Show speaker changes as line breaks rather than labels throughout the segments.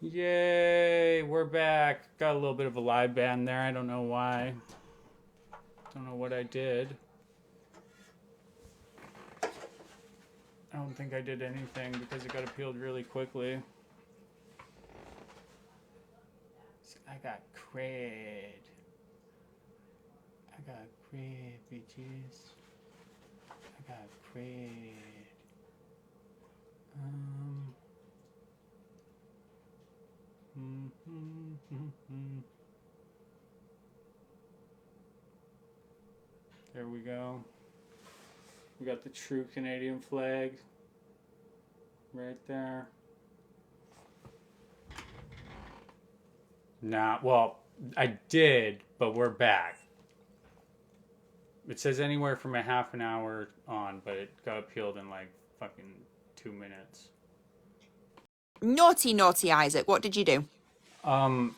Yay, we're back. Got a little bit of a live band there. I don't know why. Don't know what I did. I don't think I did anything because it got appealed really quickly. I got cred. I got cred, bitches. I got cred. Um. There we go. We got the true Canadian flag right there. Nah, well, I did, but we're back. It says anywhere from a half an hour on, but it got appealed in like fucking 2 minutes.
Naughty, naughty Isaac, what did you do?
I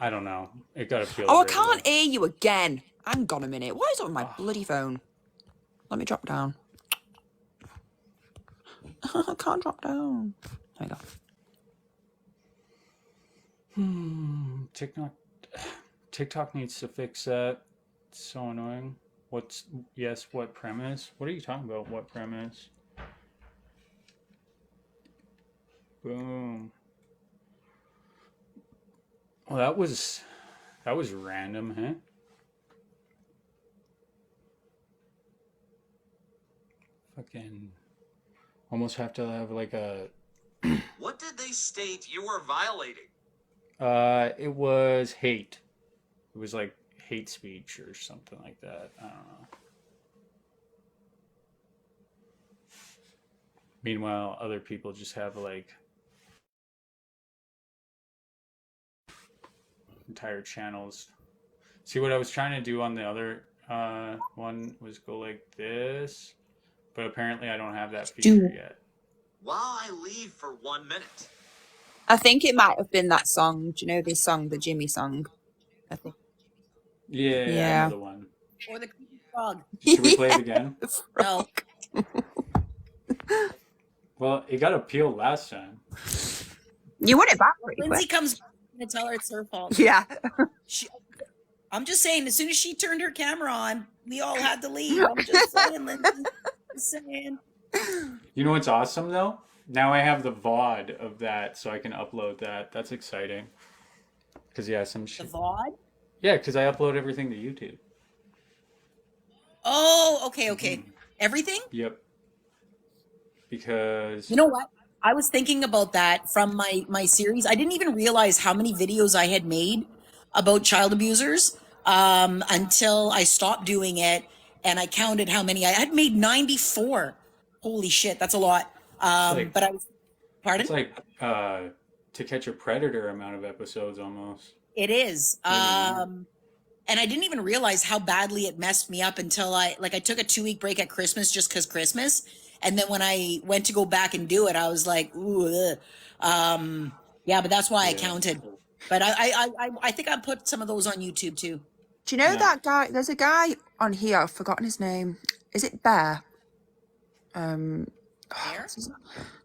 don't know. It got appealed
Oh, I
right
can't
away.
hear you again. Hang on a minute. What is up with my bloody phone? Let me drop down. I can't drop down. There we go.
TikTok needs to fix that. It's so annoying. What premise? What are you talking about? What premise? Boom. Well, that was random, huh? Fucking almost have to have like a.
What did they state you were violating?
It was hate. It was like hate speech or something like that. I don't know. Meanwhile, other people just have like entire channels. See what I was trying to do on the other one was go like this, but apparently I don't have that feature yet.
While I leave for 1 minute.
I think it might have been that song. Do you know this song, the Jimmy song? I think.
Yeah, I know the one.
Or the creepy frog.
Should we play it again?
No.
Well, it got appealed last time.
You want it back pretty
Lindsay
quick.
comes back and tell her it's her fault.
Yeah.
I'm just saying, as soon as she turned her camera on, we all had to leave. I'm just saying, Lindsay. Just saying.
You know what's awesome though? Now I have the VOD of that, so I can upload that. That's exciting. Cause yeah, some
The
shit.
VOD?
Yeah, cause I upload everything to YouTube.
Oh, okay. Everything?
Yep. Because
You know what? I was thinking about that from my series. I didn't even realize how many videos I had made about child abusers until I stopped doing it, and I counted how many I had made. 94. Holy shit, that's a lot.
like
But I was, pardon?
it's like To Catch a Predator amount of episodes almost.
It is.
Maybe more.
And I didn't even realize how badly it messed me up until I took a 2 week break at Christmas just because Christmas. And then when I went to go back and do it, I was like, ooh, yeah, but that's why I
Yeah.
counted. But I think I put some of those on YouTube too.
Do you know
Yeah.
that guy? There's a guy on here. I've forgotten his name. Is it Bear?
Bear?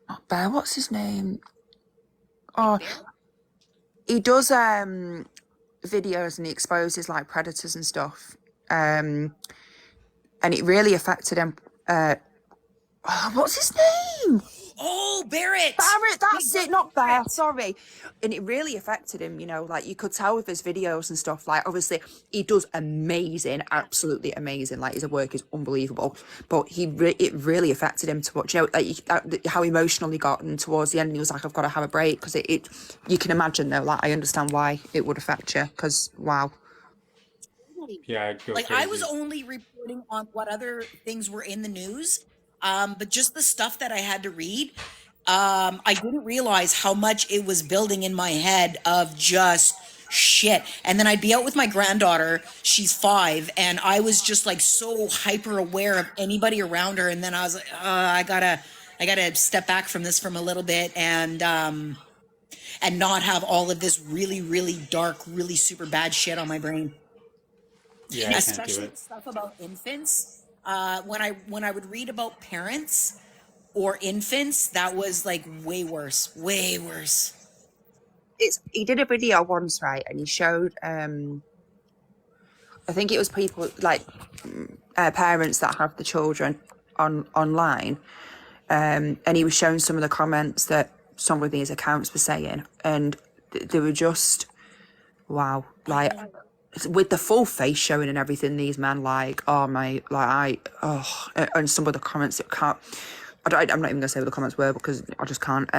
Not Bear. What's his name? Oh, he does videos and he exposes like predators and stuff. And it really affected him. What's his name?
Oh, Barrett!
Barrett, that's it, not Bear, sorry. And it really affected him, you know, like you could tell with his videos and stuff. Like, obviously, he does amazing, absolutely amazing. Like, his work is unbelievable. But it really affected him to watch, you know, like, how emotional he got. And towards the end, he was like, I've got to have a break. Because you can imagine, though, like, I understand why it would affect you. Because, wow.
Yeah, I'd go
Like,
crazy.
I was only reporting on what other things were in the news, but just the stuff that I had to read, I didn't realize how much it was building in my head of just shit. And then I'd be out with my granddaughter, she's 5, and I was just like so hyper aware of anybody around her. And then I was like, I gotta step back from this from a little bit and not have all of this really, really dark, really super bad shit on my brain.
Yeah, I can't do
Especially
it.
stuff about infants. When I would read about parents or infants, that was like way worse, way worse.
he did a video once, right, and he showed I think it was people like parents that have the children online, and he was showing some of the comments that some of these accounts were saying, and they were just wow, like with the full face showing and everything. These men like, oh my, like and some of the comments that can't. I'm not even gonna say what the comments were because I just can't.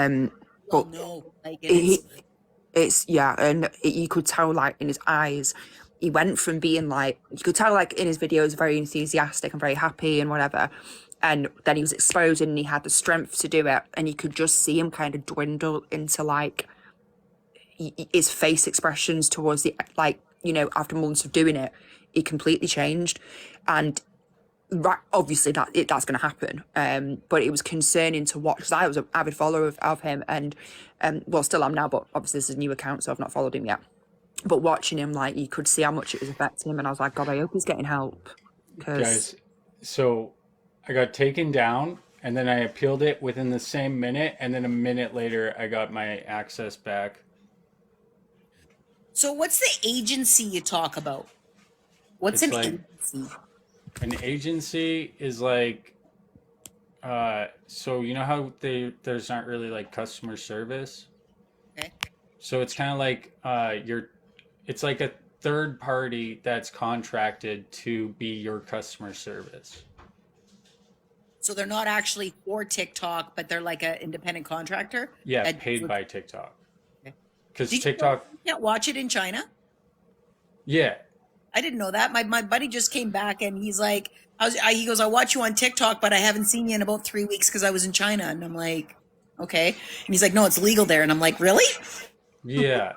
But
No, like
it's yeah, and you could tell like in his eyes, he went from being like, you could tell like in his videos very enthusiastic and very happy and whatever, and then he was exposed and he had the strength to do it, and you could just see him kind of dwindle into like his face expressions towards the like, you know, after months of doing it, he completely changed. And right, obviously that's going to happen, but it was concerning to watch because I was an avid follower of him, and well, still am now, but obviously this is a new account, so I've not followed him yet. But watching him, like, you could see how much it was affecting him, and I was like, God, I hope he's getting help.
Guys, so I got taken down, and then I appealed it within the same minute, and then a minute later, I got my access back.
So what's the agency you talk about? What's
It's
an
like-
agency?
An agency is like, so you know how there's not really like customer service.
Okay.
So it's kind of like it's like a third party that's contracted to be your customer service.
So they're not actually for TikTok, but they're like an independent contractor?
Yeah,
that-
paid by TikTok.
Okay.
Because
Did you know
TikTok,
you can't watch it in China?
yeah,
I didn't know that. My buddy just came back and he's like, he goes, I watch you on TikTok, but I haven't seen you in about 3 weeks because I was in China. And I'm like, okay. And he's like, no, it's legal there. And I'm like, really?
yeah.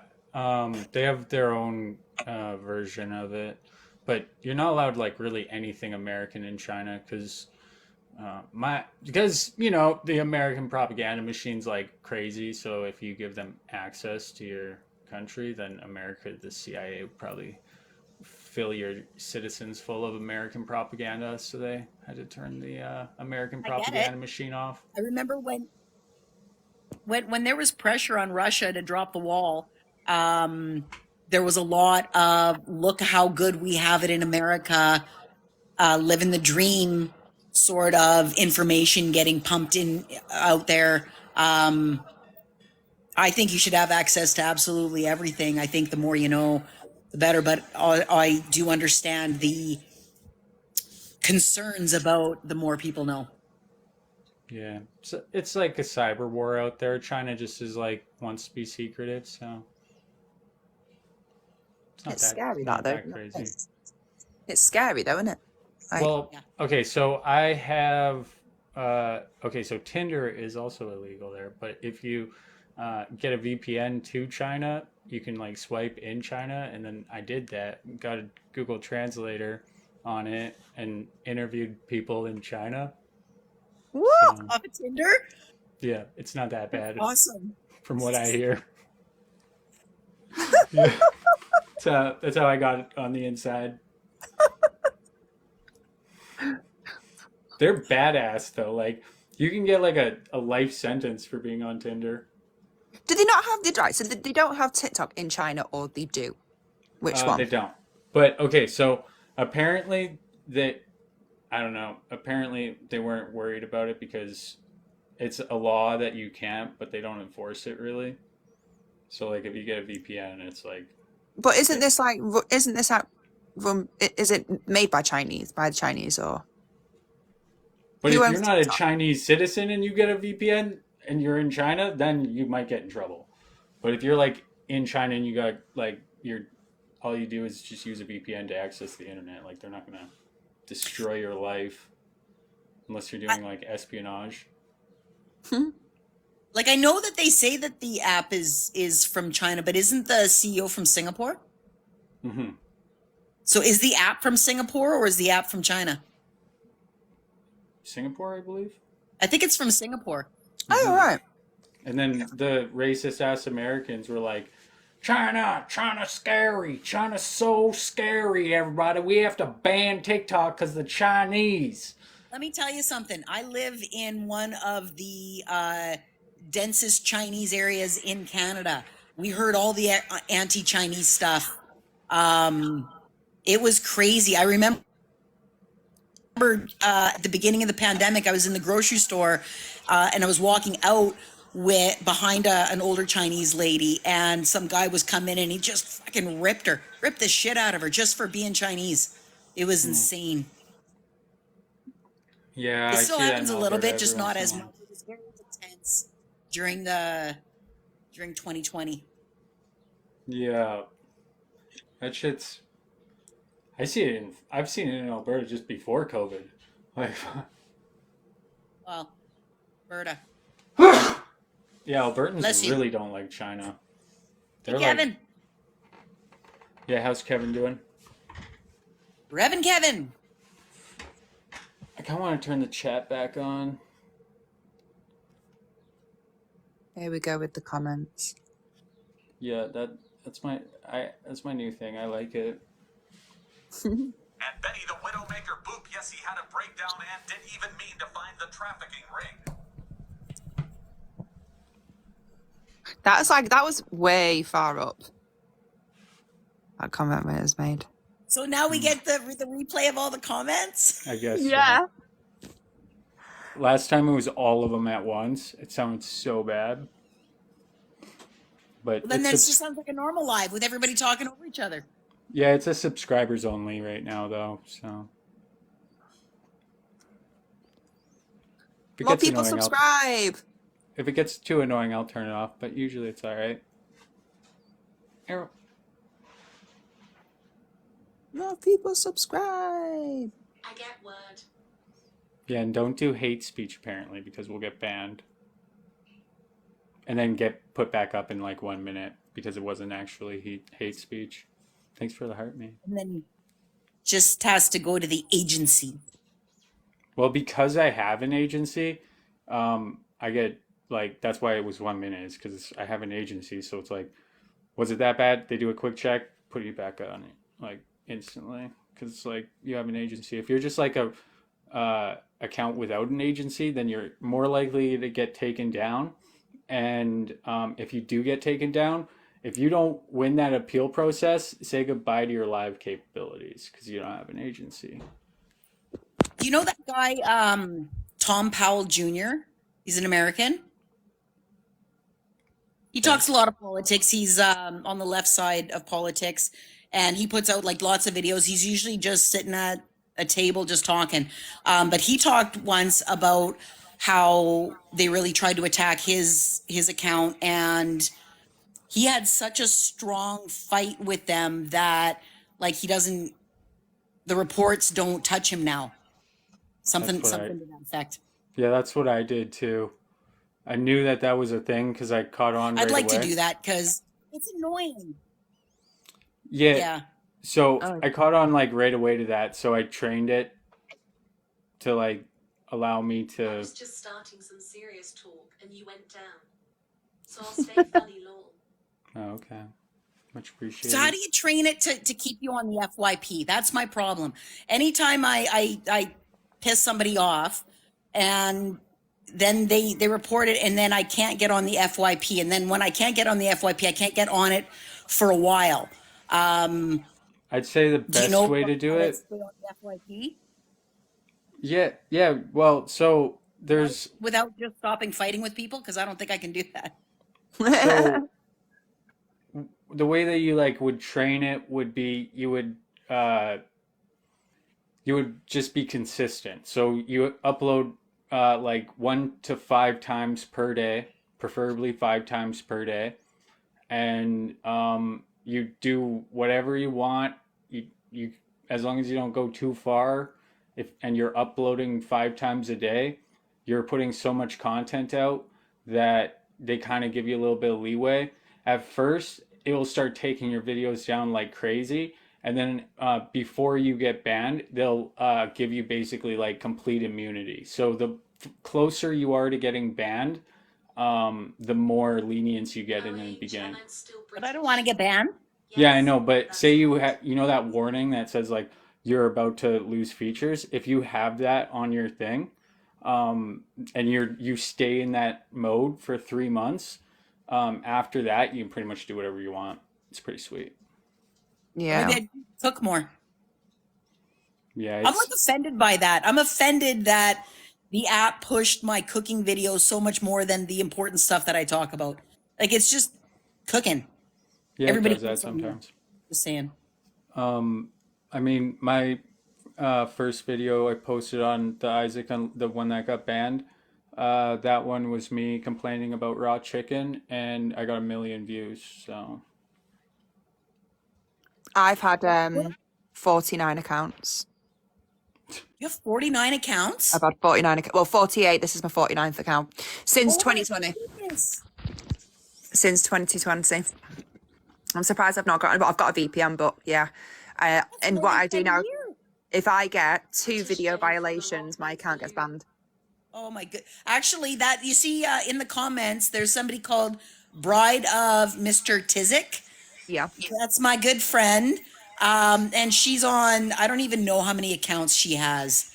They have their own version of it, but you're not allowed like really anything American in China because you know the American propaganda machine's like crazy. So if you give them access to your country, then America, the CIA would probably fill your citizens full of American propaganda. So they had to turn the American
I get it.
propaganda machine off.
I remember when there was pressure on Russia to drop the wall, there was a lot of look how good we have it in America, living the dream sort of information getting pumped in out there. I think you should have access to absolutely everything. I think the more you know, the better. But I do understand the concerns about the more people know.
Yeah, so it's like a cyber war out there. China just is like wants to be secretive, so
It's scary,
not
though.
that crazy.
It's scary, though, isn't it? Like,
Well,
Yeah.
okay, so I have okay, so Tinder is also illegal there, but if you get a VPN to China, you can like swipe in China, and then I did that, got a Google Translator on it, and interviewed people in China.
what?
So,
Off of Tinder?
yeah, it's not that bad
Awesome.
from what I hear. Yeah. So that's how I got it on the inside. They're badass though. Like you can get like a life sentence for being on Tinder.
Did they not have the right? So they don't have TikTok in China, or they do? Which one?
They don't. But okay, so apparently I don't know. Apparently they weren't worried about it because it's a law that you can't, but they don't enforce it really. So like if you get a VPN, it's like
But isn't this like is it made by the Chinese, or
But
Who
if
owns
you're not a
TikTok?
Chinese citizen and you get a VPN and you're in China, then you might get in trouble. But if you're like in China and you got like all you do is just use a VPN to access the internet, like they're not gonna destroy your life unless you're doing like espionage.
Like I know that they say that the app is from China, but isn't the CEO from Singapore?
Hmm.
So is the app from Singapore or is the app from China?
Singapore, I believe.
I think it's from Singapore.
oh right.
And then the racist ass Americans were like, China's scary. China's so scary, everybody. We have to ban TikTok because the Chinese.
Let me tell you something. I live in one of the densest Chinese areas in Canada. We heard all the anti-Chinese stuff. It was crazy. I remember at the beginning of the pandemic, I was in the grocery store and I was walking out with behind an older Chinese lady, and some guy was coming in and he just fucking ripped the shit out of her just for being Chinese. It was insane.
Yeah,
It
I
still
see that
happens
in
a little
Alberta
bit, just
every
not
once
as
in a
much.
while.
It was very intense during 2020.
Yeah, that shit's. I've seen it in Alberta just before COVID. Like,
Well, Berta.
yeah,
Bless
Albertans
you.
really don't like China.
Hey,
They're like,
Kevin.
yeah, how's Kevin doing?
Reverend Kevin.
I kind of want to turn the chat back on.
Here we go with the comments.
Yeah, that's my new thing. I like it.
And Benny the Widowmaker Boop, yes, he had a breakdown and didn't even mean to find the trafficking ring.
That was way far up. That comment when it was made.
So now we get the replay of all the comments.
I guess.
Yeah.
Last time it was all of them at once. It sounded so bad. But
Well, then that
it's
just sounds like a normal live with everybody talking over each other.
yeah, it's a subscribers only right now though. So if it
More
gets
people
annoying,
subscribe.
if it gets too annoying, I'll turn it off. But usually it's all right. Arrow.
More people subscribe.
I get word.
Yeah, and don't do hate speech apparently because we'll get banned. And then get put back up in like 1 minute because it wasn't actually hate speech. Thanks for the heart, man.
And then just has to go to the agency.
Well, because I have an agency, I get like that's why it was 1 minute is because I have an agency. So it's like, was it that bad? They do a quick check, put you back on it like instantly because it's like you have an agency. If you're just like a account without an agency, then you're more likely to get taken down. And if you do get taken down, if you don't win that appeal process, say goodbye to your live capabilities because you don't have an agency.
Do you know that guy, Tom Powell Jr.? He's an American. He talks a lot of politics. He's on the left side of politics, and he puts out like lots of videos. He's usually just sitting at a table just talking. But he talked once about how they really tried to attack his account, and he had such a strong fight with them that like the reports don't touch him now. Something to that effect.
Yeah, that's what I did too. I knew that was a thing because I caught on right
I'd like
away.
to do that because it's annoying.
Yeah.
Yeah.
So
Oh.
I caught on like right away to that. So I trained it to like allow me
I
to.
was just starting some serious talk and you went down. So I'll stay funny long.
Oh, okay. Much appreciated.
So how do you train it to keep you on the FYP? That's my problem. Anytime I piss somebody off and then they report it and then I can't get on the FYP. And then when I can't get on the FYP, I can't get on it for a while.
I'd say the
Do you
best
know
way to do it.
stay on the FYP
Yeah. Well, so there's
without just stopping fighting with people? Because I don't think I can do that.
so the way that you like would train it would be you would just be consistent. So you upload like 1 to 5 times per day, preferably 5 times per day, and you do whatever you want. You as long as you don't go too far, and you're uploading 5 times a day, you're putting so much content out that they kind of give you a little bit of leeway. At first, it will start taking your videos down like crazy. And then before you get banned, they'll give you basically like complete immunity. So the closer you are to getting banned, the more lenience you get in the beginning.
But I don't want to get banned.
Yeah, I know. But say you know that warning that says like you're about to lose features. If you have that on your thing, and you stay in that mode for 3 months, After that, you can pretty much do whatever you want. It's pretty sweet.
Yeah.
Maybe I cook more.
Yeah,
I'm like
it's
offended by that. I'm offended that the app pushed my cooking videos so much more than the important stuff that I talk about. Like it's just cooking.
yeah, it
Everybody
does that
cooks on there.
sometimes.
Just saying.
I mean, my first video I posted on the Isaac, on the one that got banned. That one was me complaining about raw chicken, and I got 1 million views. So
I've had 49 accounts.
You have 49 accounts?
I've had 49 well, 48. This is my 49th account since
Oh my
2020.
goodness.
Since 2020. I'm surprised I've not gotten, but I've got a VPN. But yeah, and
More
what
than
I do
10
now,
years.
if I get 2 video violations, my account gets banned.
Oh my good. Actually, that you see in the comments, there's somebody called Bride of Mr. Tizik.
Yeah.
That's my good friend. And she's on, I don't even know how many accounts she has.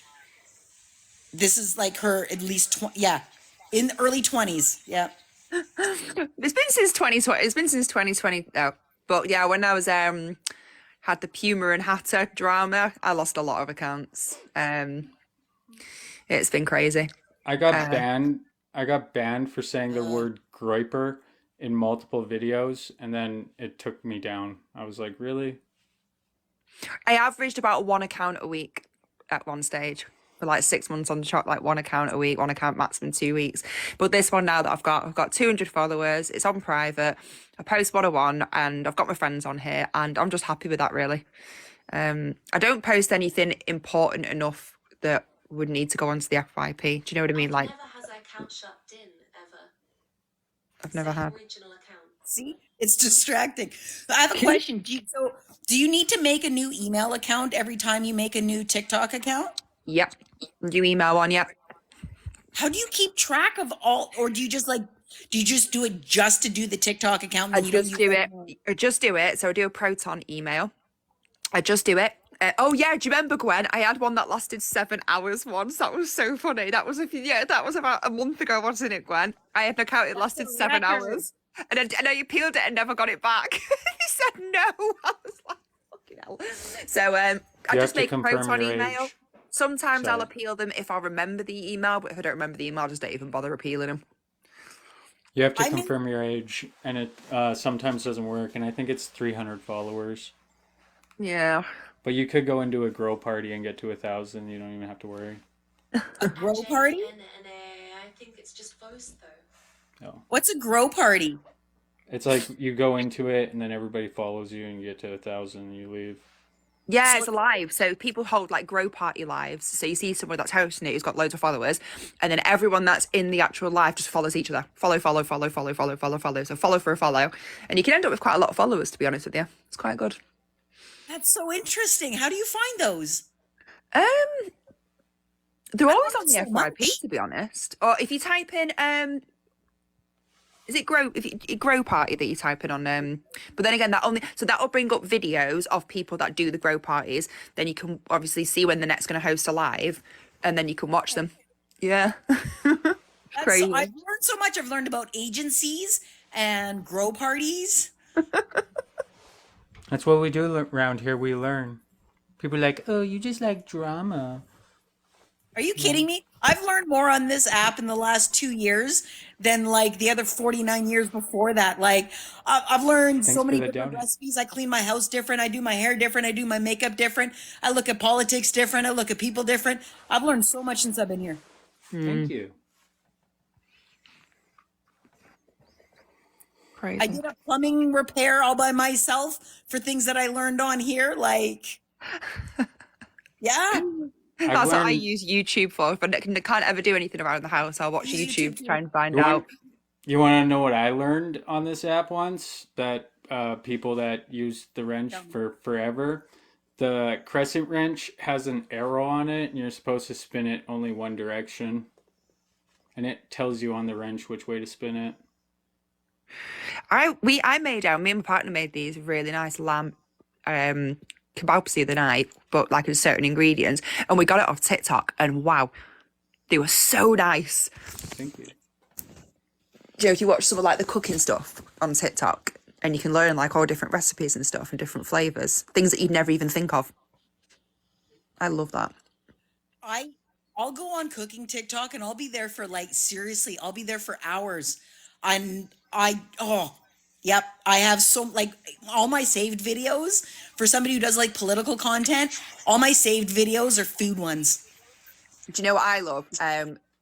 This is like her at least 20, yeah, in the early 20s. Yeah.
It's been since 2020. It's been since 2020 though. But yeah, when I was had the Puma and Hatter drama, I lost a lot of accounts. It's been crazy.
I got banned. I got banned for saying the word groiper in multiple videos, and then it took me down. I was like, really?
I averaged about 1 account a week at one stage for like 6 months on the trot, like 1 account a week, 1 account maximum 2 weeks. But this one now that I've got 200 followers. It's on private. I post what I want, and I've got my friends on here, and I'm just happy with that, really. I don't post anything important enough that would need to go onto the FYP. Do you know what I mean? Like,
Never has our account shut in ever.
I've never
Same
had.
original account.
See, it's distracting. I have a question. Do you need to make a new email account every time you make a new TikTok account?
Yep. Do you email one? Yep.
How do you keep track of all, or do you just do it just to do the TikTok account?
I
And you don't
just
use
do it.
anymore?
I just do it. So I do a Proton email. I just do it. Oh yeah, do you remember, Gwen? I had one that lasted 7 hours once. That was so funny. That was that was about a month ago, wasn't it, Gwen? I had an account. It lasted
a
7
record.
hours, and I appealed it and never got it back. He said no. I was like, fucking hell. So I
You have
just
to
make a
confirm
Proton
your
email.
age.
Sometimes I'll
So
appeal them if I remember the email, but if I don't remember the email, I just don't even bother appealing them.
you have to
I mean,
confirm your age, and it sometimes doesn't work. And I think it's 300 followers.
Yeah.
But you could go into a grow party and get to 1,000. You don't even have to worry.
a grow party?
I think it's just voice though.
No.
What's a grow party?
It's like you go into it, and then everybody follows you, and you get to 1,000, and you leave.
Yeah,
So
it's a live. So people hold like grow party lives. So you see someone that's hosting it who's got loads of followers, and then everyone that's in the actual live just follows each other. Follow. So follow for a follow. And you can end up with quite a lot of followers, to be honest with you. It's quite good.
That's so interesting. How do you find those?
They're
I
always
love
on
it
the
so
FYP,
much.
to be honest. Or if you type in is it grow? If you, grow party that you type in on but then again that'll bring up videos of people that do the grow parties. Then you can obviously see when the net's going to host a live, and then you can watch them. Yeah. Crazy.
I've learned so much. I've learned about agencies and grow parties.
That's what we do around here. We learn. People are like, oh, you just like drama.
Are you kidding me? I've learned more on this app in the last 2 years than like the other 49 years before that. Like I've learned
Thanks
so
for
many
the
different
donut.
recipes. I clean my house different. I do my hair different. I do my makeup different. I look at politics different. I look at people different. I've learned so much since I've been here.
Thank you.
Crazy.
I did a plumbing repair all by myself for things that I learned on here. Like, yeah.
I've
That's what I
learned.
use YouTube for. But I can't ever do anything around the house. I'll watch
Use
YouTube
YouTube
to try and find
You
out.
want, you want to know what I learned on this app once? That people that use the wrench for forever, the crescent wrench has an arrow on it, and you're supposed to spin it only one direction. And it tells you on the wrench which way to spin it.
Me and my partner made these really nice lamb kebabs the other night, but like with certain ingredients, and we got it off TikTok, and wow, they were so nice.
Thank you.
you know, if you watch some of like the cooking stuff on TikTok, and you can learn like all different recipes and stuff and different flavors, things that you'd never even think of. I love that.
I'll go on cooking TikTok and I'll be there for like seriously, I'll be there for hours. Yep, I have so like all my saved videos for somebody who does like political content. All my saved videos are food ones.
Do you know what I love?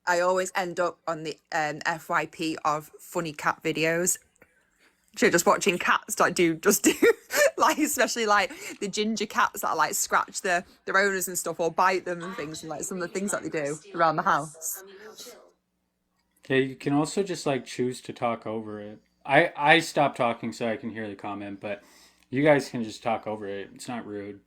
I always end up on the FYP of funny cat videos. So just watching cats like do like, especially like the ginger cats that like scratch their owners and stuff or bite them and things, and like some of the things that they do around the house.
Yeah, you can also just like choose to talk over it. I stop talking so I can hear the comment, but you guys can just talk over it. It's not rude.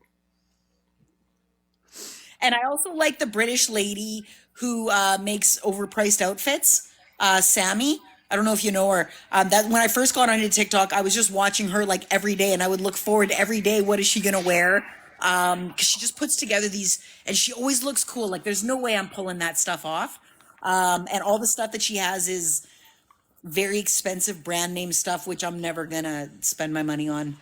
And I also like the British lady who makes overpriced outfits, Sammy. I don't know if you know her. That when I first got onto TikTok, I was just watching her like every day, and I would look forward to every day. What is she gonna wear? Because she just puts together these, and she always looks cool. Like there's no way I'm pulling that stuff off. And all the stuff that she has is very expensive brand name stuff, which I'm never gonna spend my money on.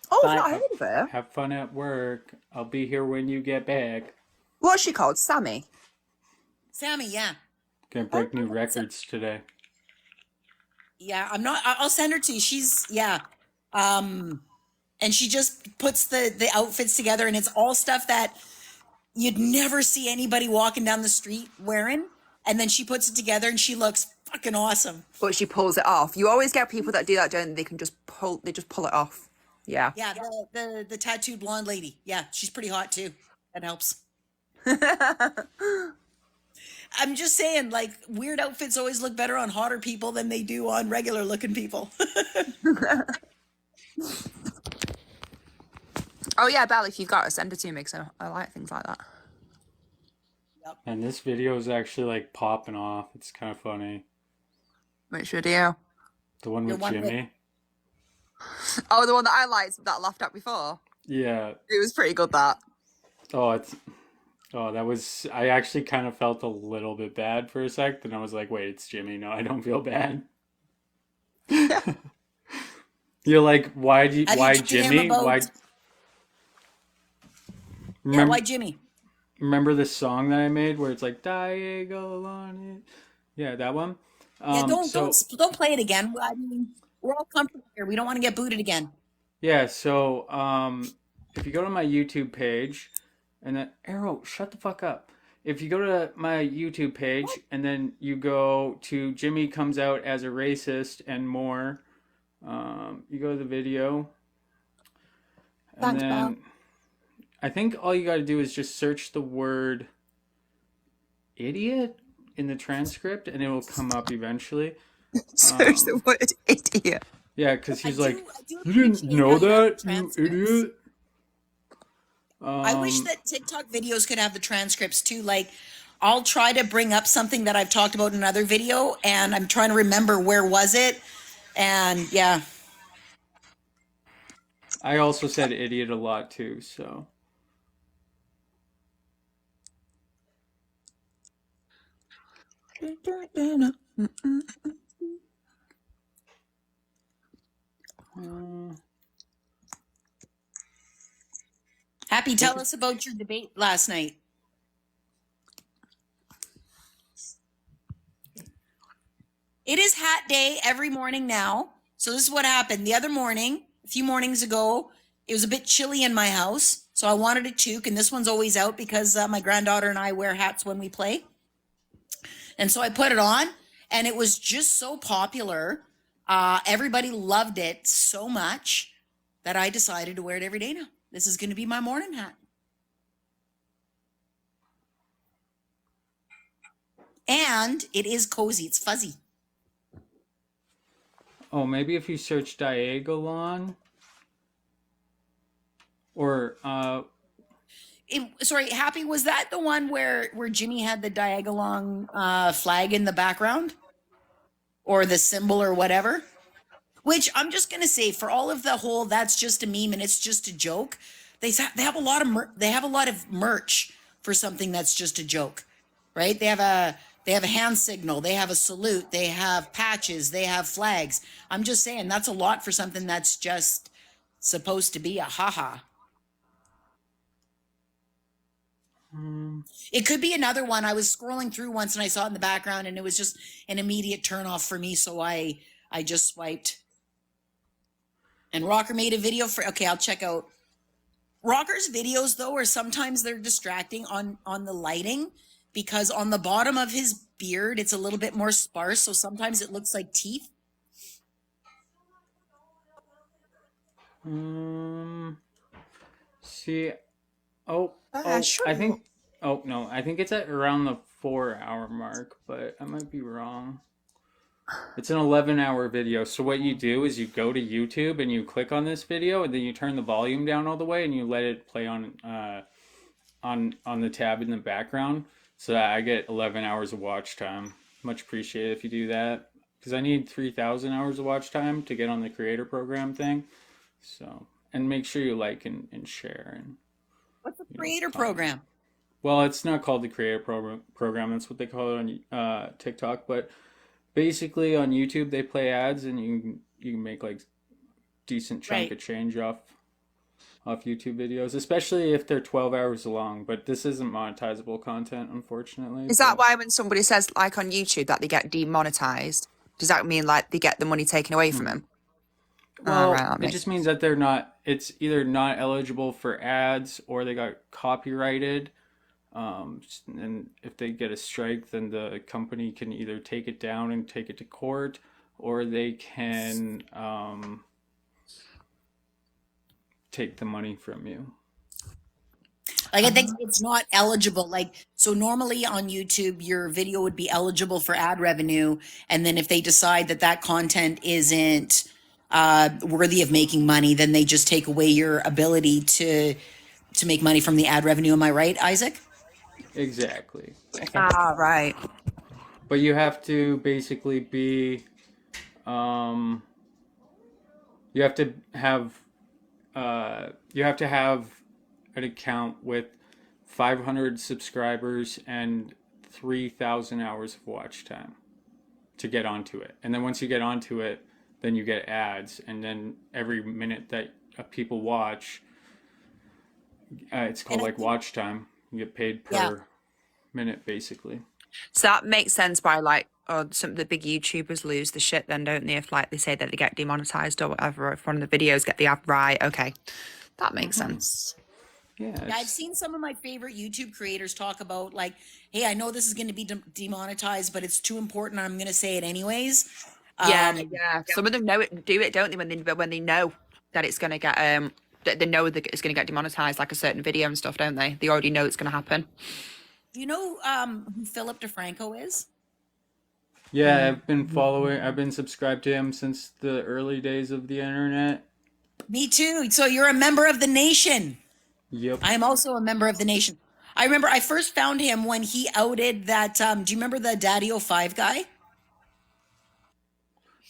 Oh, I've
But
not heard of her.
Have fun at work. I'll be here when you get back.
What's she called? Sammy.
Sammy, yeah.
Gonna break new records today.
Yeah, I'm not. I'll send her to you. She's yeah, and she just puts the outfits together, and it's all stuff that you'd never see anybody walking down the street wearing. And then she puts it together, and she looks fucking awesome.
But she pulls it off. You always get people that do that, don't they? They can just pull. They just pull it off. Yeah.
Yeah, the tattooed blonde lady. Yeah, she's pretty hot too. That helps. I'm just saying, like, weird outfits always look better on hotter people than they do on regular looking people.
Oh yeah, Belle, if you've got it, send it to me because I like things like that.
And this video is actually like popping off. It's kind of funny.
Which video?
The one
The
with
one with-
Jimmy.
Oh, the one that I liked that I laughed at before.
Yeah.
It was pretty good. That.
That was. I actually kind of felt a little bit bad for a sec. Then I was like, wait, it's Jimmy. No, I don't feel bad. You're like, why
Have you
why
talked to him
Jimmy?
about-
Why?
Yeah,
Remember,
why Jimmy?
remember this song that I made where it's like Diego on it? Yeah, that one.
Yeah,
So
don't play it again. I mean, we're all comfortable here. We don't want to get booted again.
yeah, so if you go to my YouTube page, and then Arrow, shut the fuck up. If you go to my YouTube page and then you go to Jimmy comes out as a racist and more, you go to the video, and
Thanks,
then
pal.
I think all you got to do is just search the word idiot in the transcript, and it will come up eventually.
Search the word idiot.
Yeah, because he's
I
like,
do
you didn't
appreciate
know
how you have
that, you
transcripts.
idiot.
I wish that TikTok videos could have the transcripts too. Like, I'll try to bring up something that I've talked about in another video, and I'm trying to remember where was it. And yeah,
I also said idiot a lot too, so.
Happy, tell us about your debate last night. It is hat day every morning now. So this is what happened. The other morning, a few mornings ago, it was a bit chilly in my house. So I wanted a toque, and this one's always out because my granddaughter and I wear hats when we play. And so I put it on, and it was just so popular. Everybody loved it so much that I decided to wear it every day now. This is going to be my morning hat. And it is cozy. It's fuzzy.
Oh, maybe if you search Diagolon or
Sorry, Happy, was that the one where Jimmy had the Diagolon flag in the background? Or the symbol or whatever? Which I'm just going to say, for all of the whole that's just a meme and it's just a joke, they have a lot of merch for something that's just a joke. Right? They have They have a hand signal. They have a salute. They have patches. They have flags. I'm just saying that's a lot for something that's just supposed to be a haha. It could be another one. I was scrolling through once and I saw it in the background and it was just an immediate turn off for me. So I just swiped. And Rocker made a video for, okay, I'll check out. Rocker's videos though are sometimes they're distracting on the lighting because on the bottom of his beard it's a little bit more sparse, so sometimes it looks like teeth.
See, oh,
Sure.
I think, oh no, I think it's at around the 4 hour mark, but I might be wrong. It's an 11-hour video. So what you do is you go to YouTube and you click on this video and then you turn the volume down all the way and you let it play on the tab in the background. So that I get 11 hours of watch time. Much appreciated if you do that because I need 3,000 hours of watch time to get on the creator program thing. So, and make sure you like and share and
What's the creator program?
well, it's not called the creator program. That's what they call it on TikTok. But basically, on YouTube, they play ads, and you can make like decent chunk
Right.
of change off YouTube videos, especially if they're 12 hours long. But this isn't monetizable content, unfortunately.
Is that why when somebody says like on YouTube that they get demonetized, does that mean like they get the money taken away from them?
Well,
right, that
it
makes
just means that they're not. It's either not eligible for ads or they got copyrighted. And if they get a strike, then the company can either take it down and take it to court, or they can take the money from you.
Like I think it's not eligible. Like so normally on YouTube your video would be eligible for ad revenue, and then if they decide that that content isn't worthy of making money, then they just take away your ability to make money from the ad revenue. Am I right, Isaac?
Exactly.
right.
But you have to basically be, you have to have, an account with 500 subscribers and 3,000 hours of watch time to get onto it. And then once you get onto it, then you get ads. And then every minute that people watch, it's called
And I
like
think-
watch time. You get paid per
Yeah.
minute, basically.
So that makes sense by like, some of the big YouTubers lose the shit then, don't they? If like they say that they get demonetized or whatever, or if one of the videos get the ad right. Okay. That makes sense.
Yeah.
Yeah, I've seen some of my favorite YouTube creators talk about like, hey, I know this is going to be demonetized, but it's too important. I'm going to say it anyways.
Yeah. Some of them do it, don't they? When they know that it's going to get they know that it's going to get demonetized, like a certain video and stuff, don't they? They already know it's going to happen.
Do you know who Philip DeFranco is?
Yeah, I've been subscribed to him since the early days of the internet.
Me too. So you're a member of the nation.
Yep.
I am also a member of the nation. I remember I first found him when he outed that. Do you remember the Daddy 05 guy?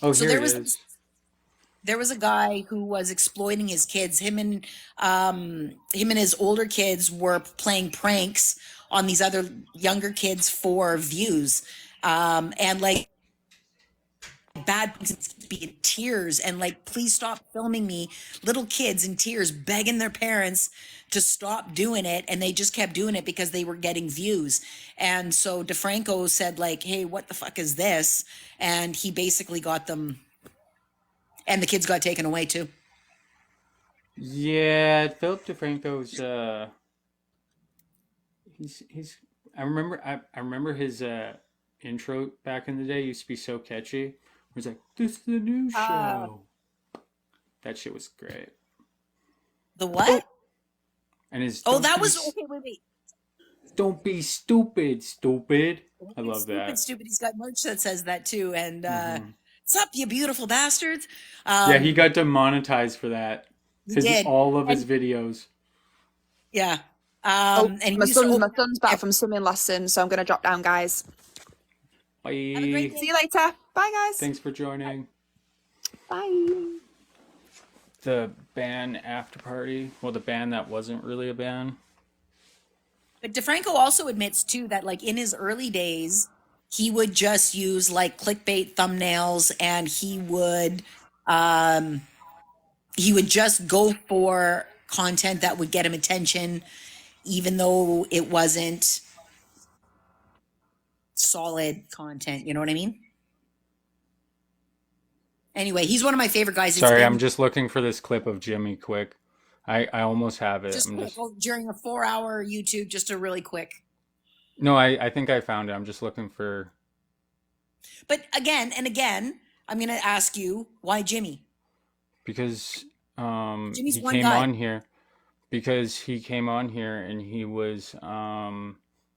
Oh,
So
here
there
it
was
is.
there was a guy who was exploiting his kids. Him and his older kids were playing pranks on these other younger kids for views. And like bad be in tears and like, please stop filming me. Little kids in tears begging their parents to stop doing it, and they just kept doing it because they were getting views. And so DeFranco said like, hey, what the fuck is this? And he basically got them, and the kids got taken away too.
Yeah, Philip DeFranco's he's I remember his intro back in the day used to be so catchy. Where he's like, "This is the new show." That shit was great.
The what?
And his
Oh,
"Don't
that
be
was
s-
okay. Wait.
Don't be stupid, stupid. I love
Stupid,
that.
stupid. He's got merch that says that too. And
Mhm.
what's up, you beautiful bastards?
Yeah, he got demonetized for that.
He
Because
did.
all of his videos.
Yeah. And he
My
used to
son's
open-
back from swimming lessons, so I'm going to drop down, guys.
Bye.
Have a great day.
See you later. Bye, guys.
Thanks for joining
Bye.
the band after party. Well, the band that wasn't really a band.
But DeFranco also admits too that like in his early days, he would just use like clickbait thumbnails, and he would just go for content that would get him attention, even though it wasn't solid content. You know what I mean? Anyway, he's one of my favorite guys. It's
Sorry,
been
I'm just looking for this clip of Jimmy quick. I almost have it.
just
I'm
quick,
just
during a 4-hour YouTube, just a really quick.
No, I think I found it. I'm just looking for
But again and again, I'm going to ask you, why Jimmy?
because
Jimmy's
he
one
came
guy.
on here because he came on here and he was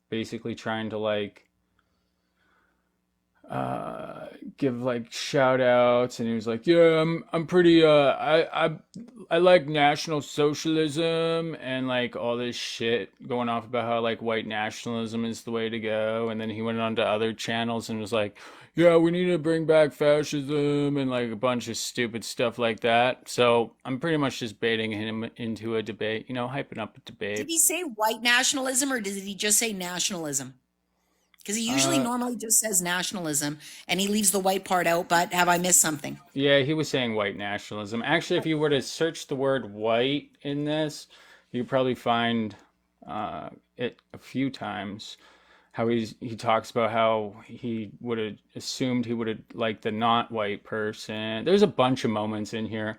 basically trying to like give like shout outs, and he was like, yeah, I'm pretty I like National Socialism and like all this shit going off about how like white nationalism is the way to go. And then he went on to other channels and was like, yeah, we need to bring back fascism and like a bunch of stupid stuff like that. So I'm pretty much just baiting him into a debate, hyping up a
Did
debate.
he say white nationalism, or did he just say nationalism? Because he usually normally just says nationalism and he leaves the white part out, but have I missed something?
Yeah, he was saying white nationalism. Actually, if you were to search the word white in this, you could probably find it a few times. How he talks about how he would have assumed he would have liked the not white person. There's a bunch of moments in here.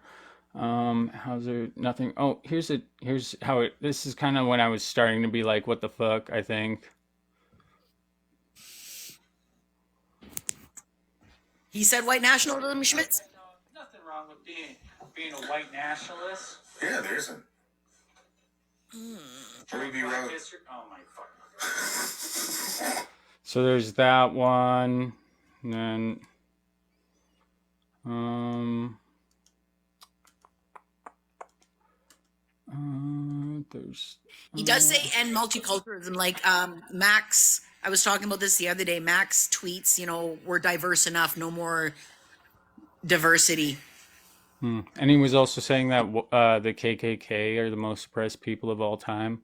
How's there nothing? Oh, here's how it. This is kind of when I was starting to be like, what the fuck? I think.
He said white nationalism, Schmitz?
Nothing wrong with being a white nationalist.
Yeah, there isn't. What would be wrong?
Oh my fuck. So there's that one, and then there's
He does say end multiculturalism, like Max. I was talking about this the other day. Max tweets, we're diverse enough, no more diversity.
and he was also saying that the KKK are the most oppressed people of all time.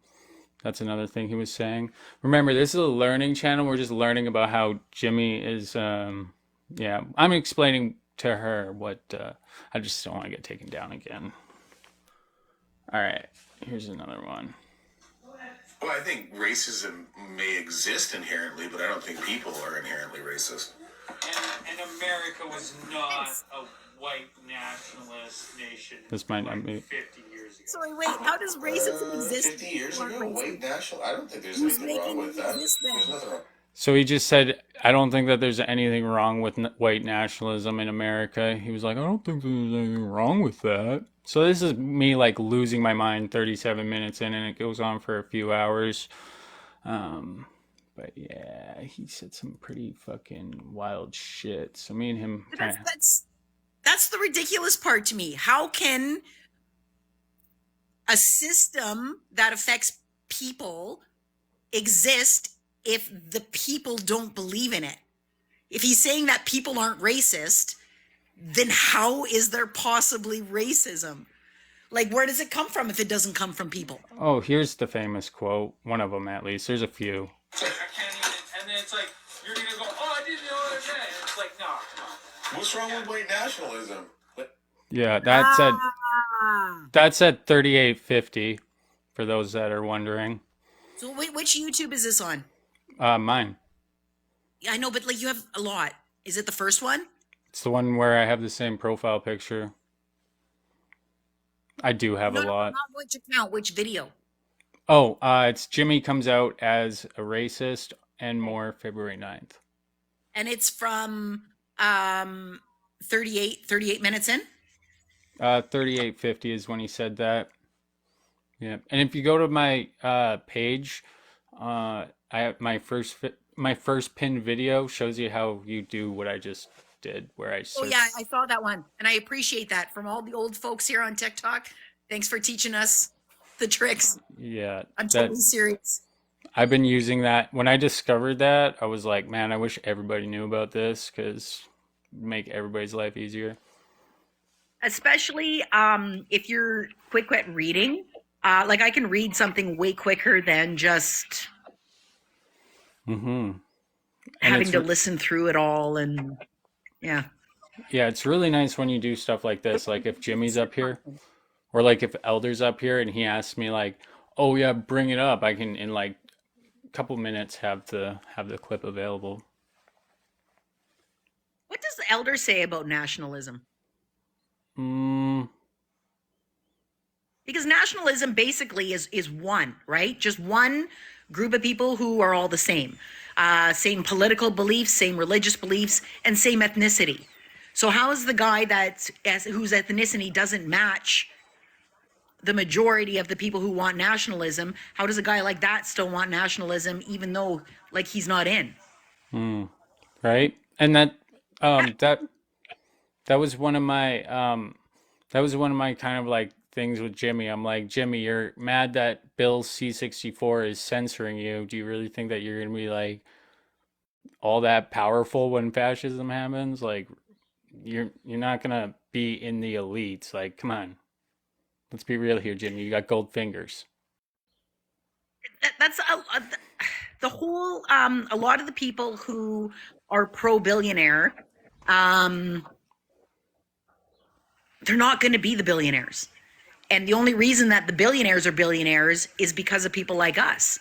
That's another thing he was saying. Remember, this is a learning channel. We're just learning about how Jimmy is. Yeah, I'm explaining to her what. I just don't want to get taken down again. All right, here's another one.
Well, I think racism may exist inherently, but I don't think people are inherently racist.
And America was not a white nationalist nation. This might not be
50 years ago. Sorry, wait. How does racism exist?
50 years ago, white national. I don't think there's
Who's
anything wrong
making
with that.
this then?
There's nothing wrong.
So he just said, I don't think that there's anything wrong with white nationalism in America. He was like, I don't think there's anything wrong with that. So this is me like losing my mind 37 minutes in, and it goes on for a few hours. But yeah, he said some pretty fucking wild shit. So me and him kind of...
That's the ridiculous part to me. How can a system that affects people exist if the people don't believe in it? If he's saying that people aren't racist, then how is there possibly racism? Like, where does it come from if it doesn't come from people?
Oh, here's the famous quote. One of them, at least. There's a few.
I can't even, and then it's like, you're going to go, oh, I didn't know what it meant. And it's like, no, come on.
What's wrong with white nationalism?
Yeah, that's at 3850, for those that are wondering.
So wait, which YouTube is this on?
Mine.
I know, but like you have a lot. Is it the first one?
It's the one where I have the same profile picture. I do have a lot.
Not which account, which video.
Oh, it's Jimmy Comes Out as a Racist and More, February 9th.
And it's from 38 minutes in?
3850 is when he said that. Yeah. And if you go to my page, I have my first pinned video shows you how you do what I just did, where I search.
Oh yeah, I saw that one. And I appreciate that from all the old folks here on TikTok. Thanks for teaching us the tricks.
Yeah.
I'm totally serious.
I've been using that. When I discovered that, I was like, man, I wish everybody knew about this, because it'd make everybody's life easier.
Especially if you're quick at reading. Like I can read something way quicker than just...
And
having
it's
to listen through it all, and yeah.
yeah, it's really nice when you do stuff like this. Like if Jimmy's up here, or like if Elder's up here and he asks me like, "Oh yeah, bring it up," I can in like a couple minutes have the clip available.
What does the elder say about nationalism?
Mm,
Because nationalism basically is one, right? Just one group of people who are all the same. Same political beliefs, same religious beliefs, and same ethnicity. So how is the guy whose ethnicity doesn't match the majority of the people who want nationalism, how does a guy like that still want nationalism even though like he's not in?
right? And that was one of my kind of like things with Jimmy. I'm like, Jimmy, you're mad that Bill C-64 is censoring you. Do you really think that you're gonna be like all that powerful when fascism happens? Like you're not gonna be in the elites. Like, come on. Let's be real here, Jimmy. You got gold fingers.
That's the whole a lot of the people who are pro billionaire, they're not going to be the billionaires. And the only reason that the billionaires are billionaires is because of people like us.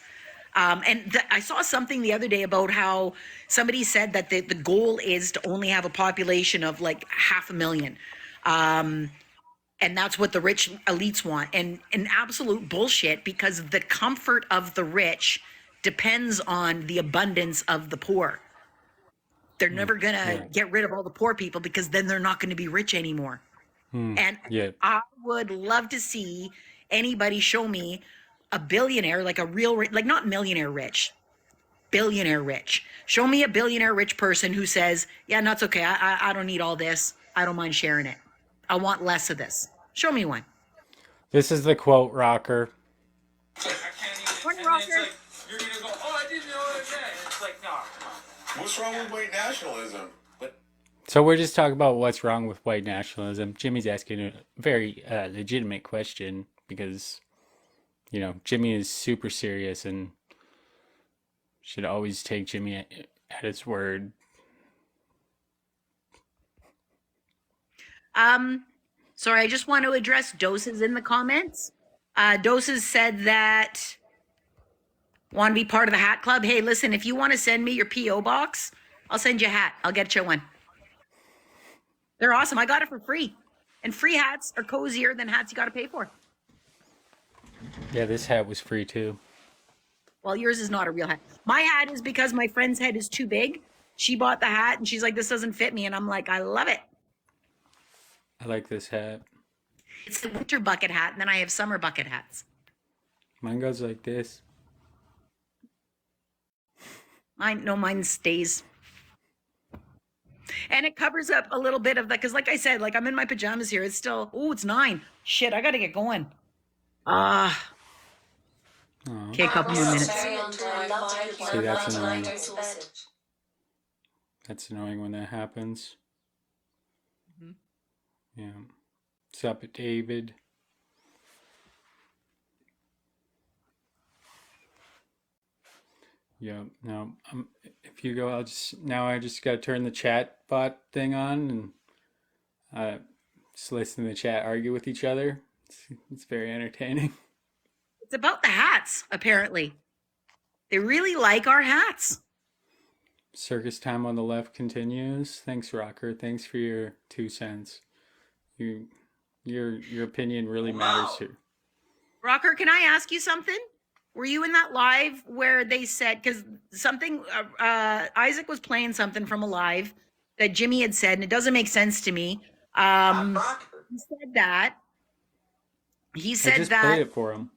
I saw something the other day about how somebody said that the goal is to only have a population of like 500,000. And that's what the rich elites want. And absolute bullshit, because the comfort of the rich depends on the abundance of the poor. They're never going to get rid of all the poor people because then they're not going to be rich anymore. And
Yeah.
I would love to see anybody show me a billionaire, like a real, like not millionaire rich, billionaire rich. Show me a billionaire rich person who says, yeah, no, it's okay. I don't need all this. I don't mind sharing it. I want less of this. Show me one.
This is the quote, Rocker.
It's like, I can't even.
What
And then it's
rocker?
like, you're gonna go, oh, I didn't know what it meant. And it's like, no, come on.
What's wrong with white nationalism?
So we're just talking about what's wrong with white nationalism. Jimmy's asking a very legitimate question because, you know, Jimmy is super serious and should always take Jimmy at his word.
Sorry, I just want to address Doses in the comments. Doses said that want to be part of the hat club. Hey, listen, if you want to send me your P.O. box, I'll send you a hat. I'll get you one. They're awesome. I got it for free. And free hats are cozier than hats you got to pay for.
Yeah, this hat was free too.
Well, yours is not a real hat. My hat is because my friend's head is too big. She bought the hat and she's like, this doesn't fit me. And I'm like, I love it.
I like this hat.
It's the winter bucket hat. And then I have summer bucket hats.
Mine goes like this.
Mine stays. And it covers up a little bit of that. Cause like I said, like I'm in my pajamas here. It's still, it's 9. Shit, I got to get going. Okay, a couple more minutes.
See, that's annoying. That's annoying when that happens. Yeah. What's up, David? Yeah. No. If you go, I just gotta turn the chat bot thing on and just listen to the chat argue with each other. It's very entertaining.
It's about the hats, apparently. They really like our hats.
Circus time on the left continues. Thanks, Rocker. Thanks for your 2 cents. Your opinion really matters here.
Rocker, can I ask you something? Were you in that live where they said, because something, Isaac was playing something from a live that Jimmy had said, and it doesn't make sense to me. He said that. He
I
said
just
that.
played it for him.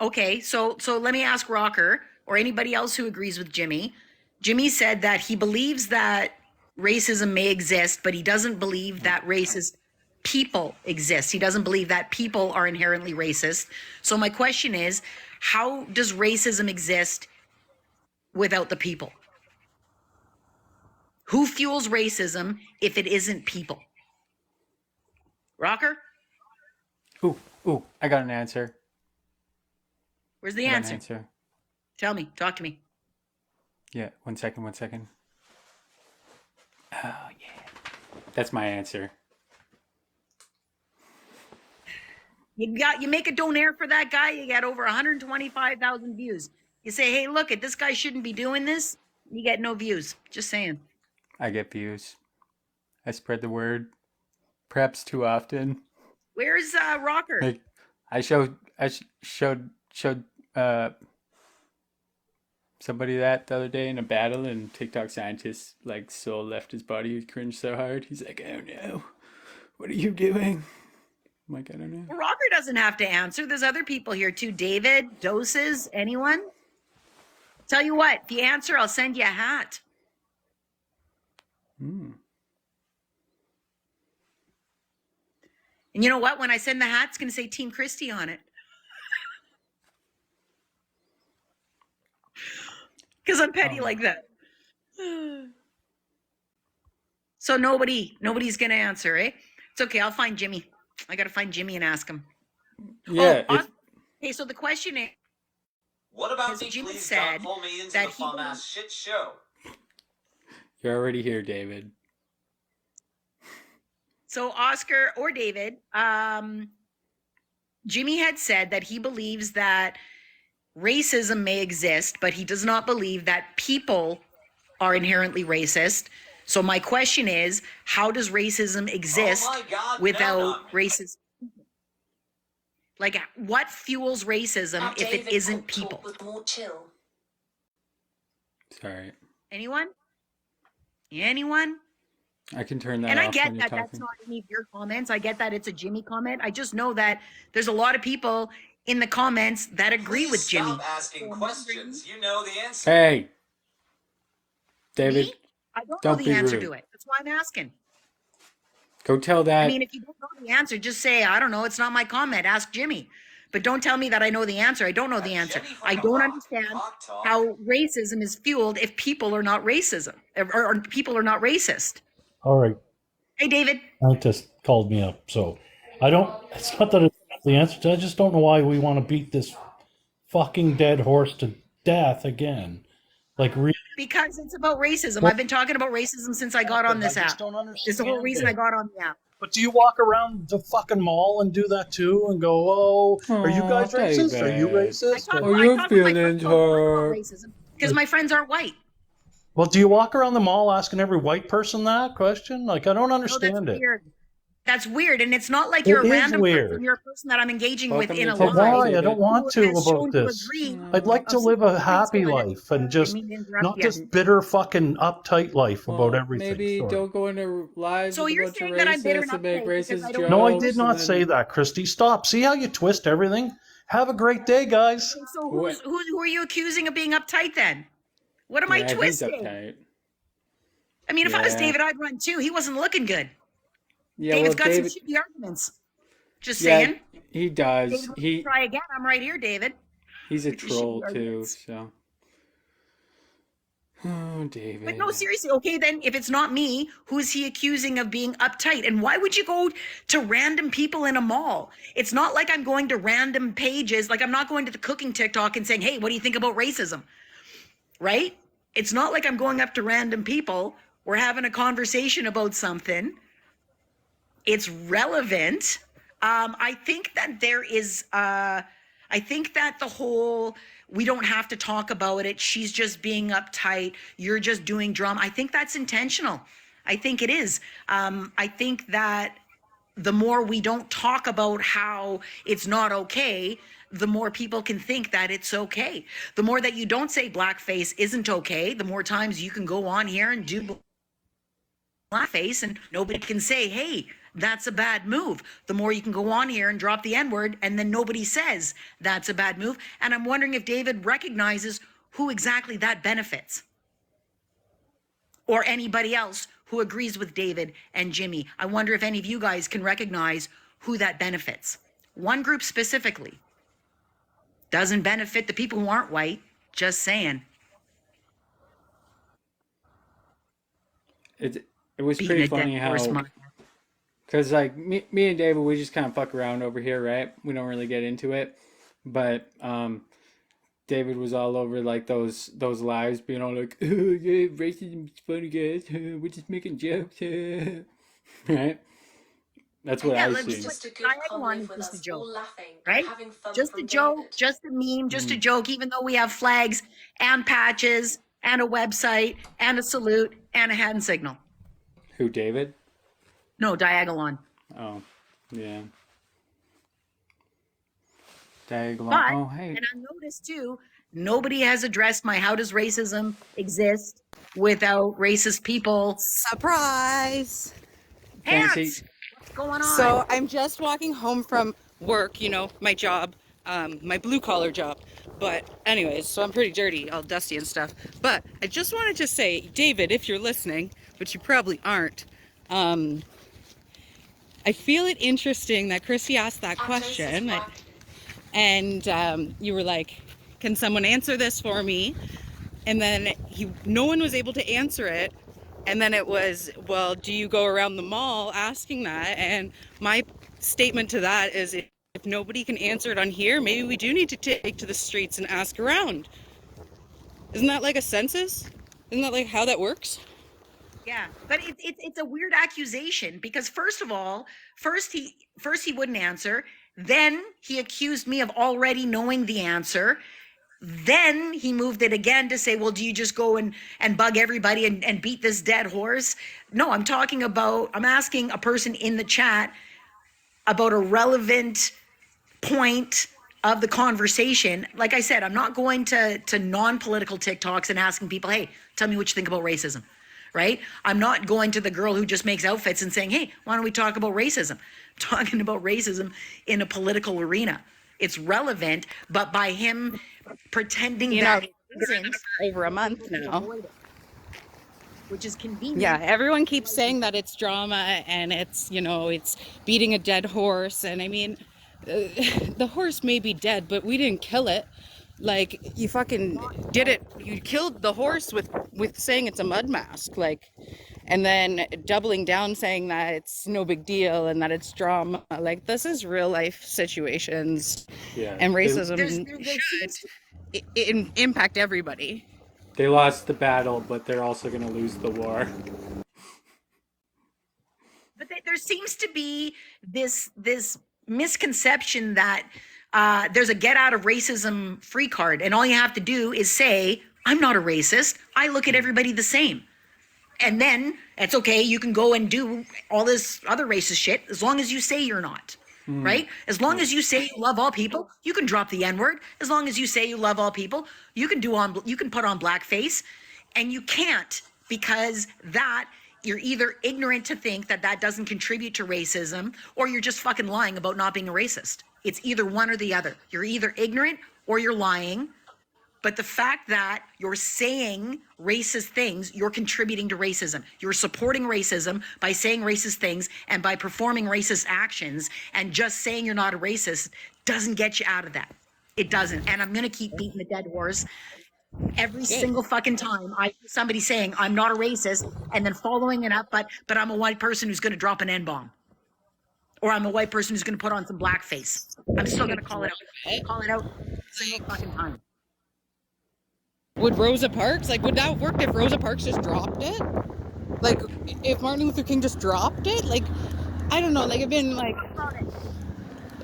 Okay, so let me ask Rocker or anybody else who agrees with Jimmy. Jimmy said that he believes that racism may exist, but he doesn't believe that racist people exist. He doesn't believe that people are inherently racist. So my question is, how does racism exist without the people? Who fuels racism if it isn't people? Rocker,
Ooh, I got an answer.
where's the
I got an
answer?
answer.
Tell me, talk to me.
Yeah, 1 second, 1 second. Oh yeah, that's my answer.
You make a donaire for that guy, you get over 125,000 views. You say, hey, look at this guy shouldn't be doing this. You get no views. Just saying.
I get views. I spread the word, perhaps too often.
Where's Rocker?
Like, I showed somebody that the other day in a battle, and TikTok scientist like soul left his body. He cringed so hard. He's like, "Oh no, what are you doing?" I'm like, "I don't know."
Rocker doesn't have to answer. There's other people here too. David, Doses, anyone? Tell you what, if you answer, I'll send you a hat.
Hmm.
And you know what? When I send the hat, it's going to say Team Christie on it. Because I'm petty like that. So nobody's going to answer, eh? It's okay. I'll find Jimmy. I got to find Jimmy and ask him.
Yeah.
Okay, so the question is,
What about
As
me?
Jimmy
Please
said
don't pull me into
that
the
he
fun ass shit show.
You're already here, David.
so Oscar or David, Jimmy had said that he believes that racism may exist, but he does not believe that people are inherently racist. So my question is, how does racism exist
Oh my God,
without
none.
racism? Like, what fuels racism
Now,
if it
David
isn't
could talk
people?
with more chill.
Sorry,
Anyone? Anyone?
I can turn that
And I
off
get
when you're
that that's
talking.
not any of your comments. I get that it's a Jimmy comment. I just know that there's a lot of people in the comments that agree
Please
with Jimmy.
stop asking questions. You know the answer.
Hey, David,
Me? I don't know
don't
the
be
answer
rude.
to it. That's why I'm asking.
Go tell
I
that.
mean, if you don't know the answer, just say, I don't know. It's not my comment. Ask Jimmy. But don't tell me that I know the answer. I don't know the answer.
Jenny from
I
the
don't
Rock.
understand
Rock talk.
how racism is fueled if people are not racism or people are not racist.
All right,
Hey, David.
scientist called me up, so I don't. It's not that it's the answer. I just don't know why we want to beat this fucking dead horse to death again. Like, really,
Because it's about racism. I've been talking about racism since I got on this
I just
app.
don't
It's the whole
understand
reason
it.
I got on the app.
But do you walk around the fucking mall and do that too, and go, "Oh, are you guys
Aw,
racist? Are you
David.
I
racist?"
talk,
Oh,
I
your
talk with my friends
feelings
all the time about
hurt.
racism because my friends aren't white.
Well, do you walk around the mall asking every white person that question? Like, I don't
No, that's
understand it.
weird. That's weird, and it's not like
It
you're a
is
random
weird.
person. You're a person that I'm engaging with
Welcome
in
to
a
But
TikTok,
live.
why? I
David.
don't want
Who
to
has
about
shown to
this.
agree.
I'd like to
of
live a
some-
happy
Go ahead.
life and
I
just
didn't mean to interrupt
not
you.
this bitter fucking uptight life about
Well,
everything.
maybe
Sorry.
don't go into lives
So
with a
you're
bunch of
saying that I'm bitter
racists
and
and make
uptight because
racist
I
jokes.
don't
No, I did not
and
say
then
that, Christy. Stop. See how you twist everything? Have a great day, guys.
Okay, so
What?
who are you accusing of being uptight then? What am I
Yeah, he's
twisting?
uptight.
I mean, if I was
Yeah.
David, I'd run too. He wasn't looking good.
Yeah,
David's
well,
got
David.
some shitty arguments. Just
Yeah,
saying.
he does.
David, wants to try again. I'm right here, David.
He's a
With your
troll
shitty
too.
arguments.
So. Oh, David.
But no, seriously, okay, then if it's not me, who's he accusing of being uptight? And why would you go to random people in a mall? It's not like I'm going to random pages. Like, I'm not going to the cooking TikTok and saying, hey, what do you think about racism? Right? It's not like I'm going up to random people. We're having a conversation about something. It's relevant. I think that there is, I think that the whole, we don't have to talk about it. She's just being uptight. You're just doing drama. I think that's intentional. I think it is. I think that the more we don't talk about how it's not okay, the more people can think that it's okay. The more that you don't say blackface isn't okay, the more times you can go on here and do blackface and nobody can say, hey, that's a bad move. The more you can go on here and drop the N-word and then nobody says that's a bad move. And I'm wondering if David recognizes who exactly that benefits. Or anybody else who agrees with David and Jimmy. I wonder if any of you guys can recognize who that benefits. One group specifically doesn't benefit the people who aren't white. Just saying.
It was
Beating
pretty
a dead
funny how,
horse, Mark.
because like me and David, we just kind of fuck around over here, right? We don't really get into it, but David was all over like those lives, being all like, "Oh, yeah, racism is funny, guys. We're just making jokes." Right? That's what
Yeah,
I
let's
see.
It's just a good
Diagonal
con
is
live with
just a
us,
joke,
all laughing
right?
and having fun
Just
from
a joke,
David.
just a meme, just a
Mm.
joke, even though we have flags and patches and a website and a salute and a hand signal.
Who, David?
No, Diagolon.
Oh, yeah. Diagonal.
But,
Oh, hey.
and I noticed too, nobody has addressed my how does racism exist without racist people?
Surprise!
Fancy.
Pants! What's going on?
So I'm just walking home from work, you know, my job, my blue collar job. But anyways, so I'm pretty dirty, all dusty and stuff. But I just wanted to say, David, if you're listening, which you probably aren't, I feel it interesting that Chrissy asked that question. And you were like, can someone answer this for me? And then no one was able to answer it. And then it was, well, do you go around the mall asking that? And my statement to that is, if nobody can answer it on here, maybe we do need to take to the streets and ask around. Isn't that like a census? Isn't that like how that works?
Yeah, but it's a weird accusation because first of all, first he wouldn't answer, then he accused me of already knowing the answer. Then he moved it again to say, well, do you just go and bug everybody and beat this dead horse? No, I'm asking a person in the chat about a relevant point of the conversation. Like I said, I'm not going to non-political TikToks and asking people, hey, tell me what you think about racism, right? I'm not going to the girl who just makes outfits and saying, hey, why don't we talk about racism? I'm talking about racism in a political arena. It's relevant, but by him pretending that it isn't,
over a month now.
which is convenient.
Yeah, everyone keeps saying that it's drama and it's, you know, it's beating a dead horse. And I mean, the horse may be dead, but we didn't kill it. Like, you fucking did it. You killed the horse with saying it's a mud mask. Like, and then doubling down saying that it's no big deal and that it's drama. Like, this is real life situations.
Yeah.
And
They,
racism should impact everybody.
they lost the battle, but they're also going to lose the war.
But there seems to be this misconception that there's a get out of racism free card, and all you have to do is say, I'm not a racist. I look at everybody the same. And then it's okay, you can go and do all this other racist shit as long as you say you're not. Right? As long as you say you love all people, you can drop the N-word. As long as you say you love all people, you can put on blackface, and you can't, because that you're either ignorant to think that doesn't contribute to racism, or you're just fucking lying about not being a racist. It's either one or the other. You're either ignorant or you're lying. But the fact that you're saying racist things, you're contributing to racism. You're supporting racism by saying racist things and by performing racist actions, and just saying you're not a racist doesn't get you out of that. It doesn't. And I'm going to keep beating the dead horse every single fucking time I hear somebody saying I'm not a racist and then following it up, but I'm a white person who's going to drop an N-bomb. Or I'm a white person who's going to put on some blackface. I'm still going to call it out. I'll call it out single fucking time.
Would Rosa Parks, like, would that have worked if Rosa Parks just dropped it? Like, if Martin Luther King just dropped it? Like, I don't know, like, it'd been like,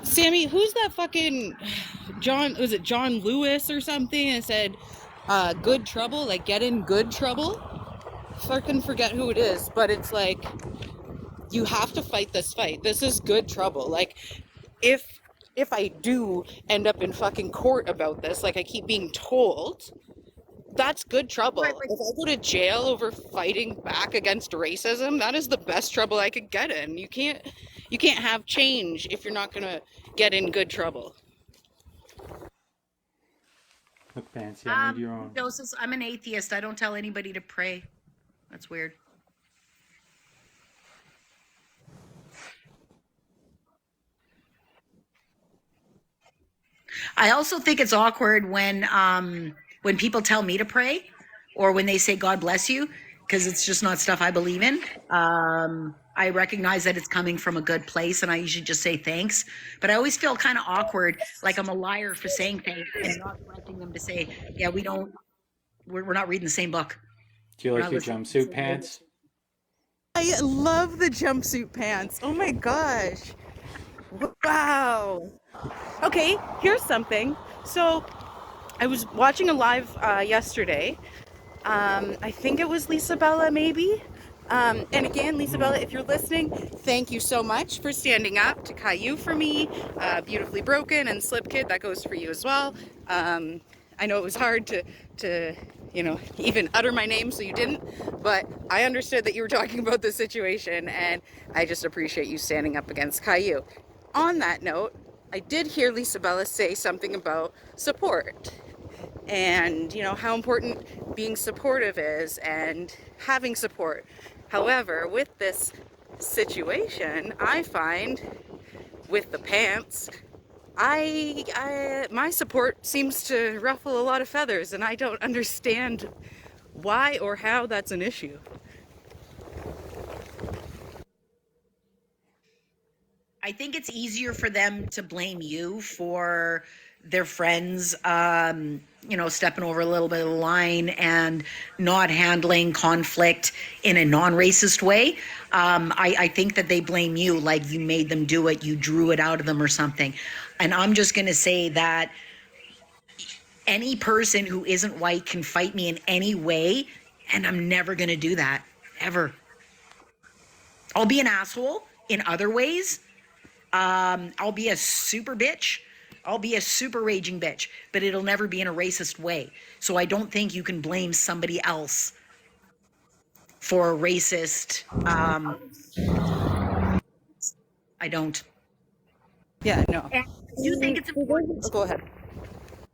Sammy, who's that fucking was it John Lewis or something? And said, good trouble, like, get in good trouble. Fucking forget who it is, but it's like, you have to fight this fight. This is good trouble. Like, if I do end up in fucking court about this, like I keep being told, that's good trouble. If I go to jail over fighting back against racism, that is the best trouble I could get in. You can't have change if you're not gonna get in good trouble.
Look, Fancy, I made your own.
Joseph, I'm an atheist. I don't tell anybody to pray. That's weird. I also think it's awkward when people tell me to pray, or when they say God bless you, because it's just not stuff I believe in. I recognize that it's coming from a good place, and I usually just say thanks. But I always feel kind of awkward, like I'm a liar for saying thanks and not directing them to say, yeah, we're not reading the same book.
Do you
We're
like
not
your
listening to the
jumpsuit
same
pants?
I love the jumpsuit pants. Oh my gosh. Wow. Okay, here's something. So I was watching a live yesterday. I think it was Lisa Bella, maybe. And again, Lisa Bella, if you're listening, thank you so much for standing up to Caillou for me. Beautifully Broken and Slip Kid, that goes for you as well. I know it was hard to even utter my name, so you didn't, but I understood that you were talking about the situation, and I just appreciate you standing up against Caillou. On that note, I did hear Lisa Bella say something about support and how important being supportive is and having support. However, with this situation, I find with the pants, my support seems to ruffle a lot of feathers, and I don't understand why or how that's an issue.
I think it's easier for them to blame you for their friends, stepping over a little bit of the line and not handling conflict in a non-racist way. I think that they blame you, like you made them do it, you drew it out of them or something. And I'm just going to say that any person who isn't white can fight me in any way, and I'm never going to do that, ever. I'll be an asshole in other ways. I'll be a super bitch. I'll be a super raging bitch, but it'll never be in a racist way. So I don't think you can blame somebody else for a racist. I don't.
Yeah, no.
And I do think it's important.
Go ahead.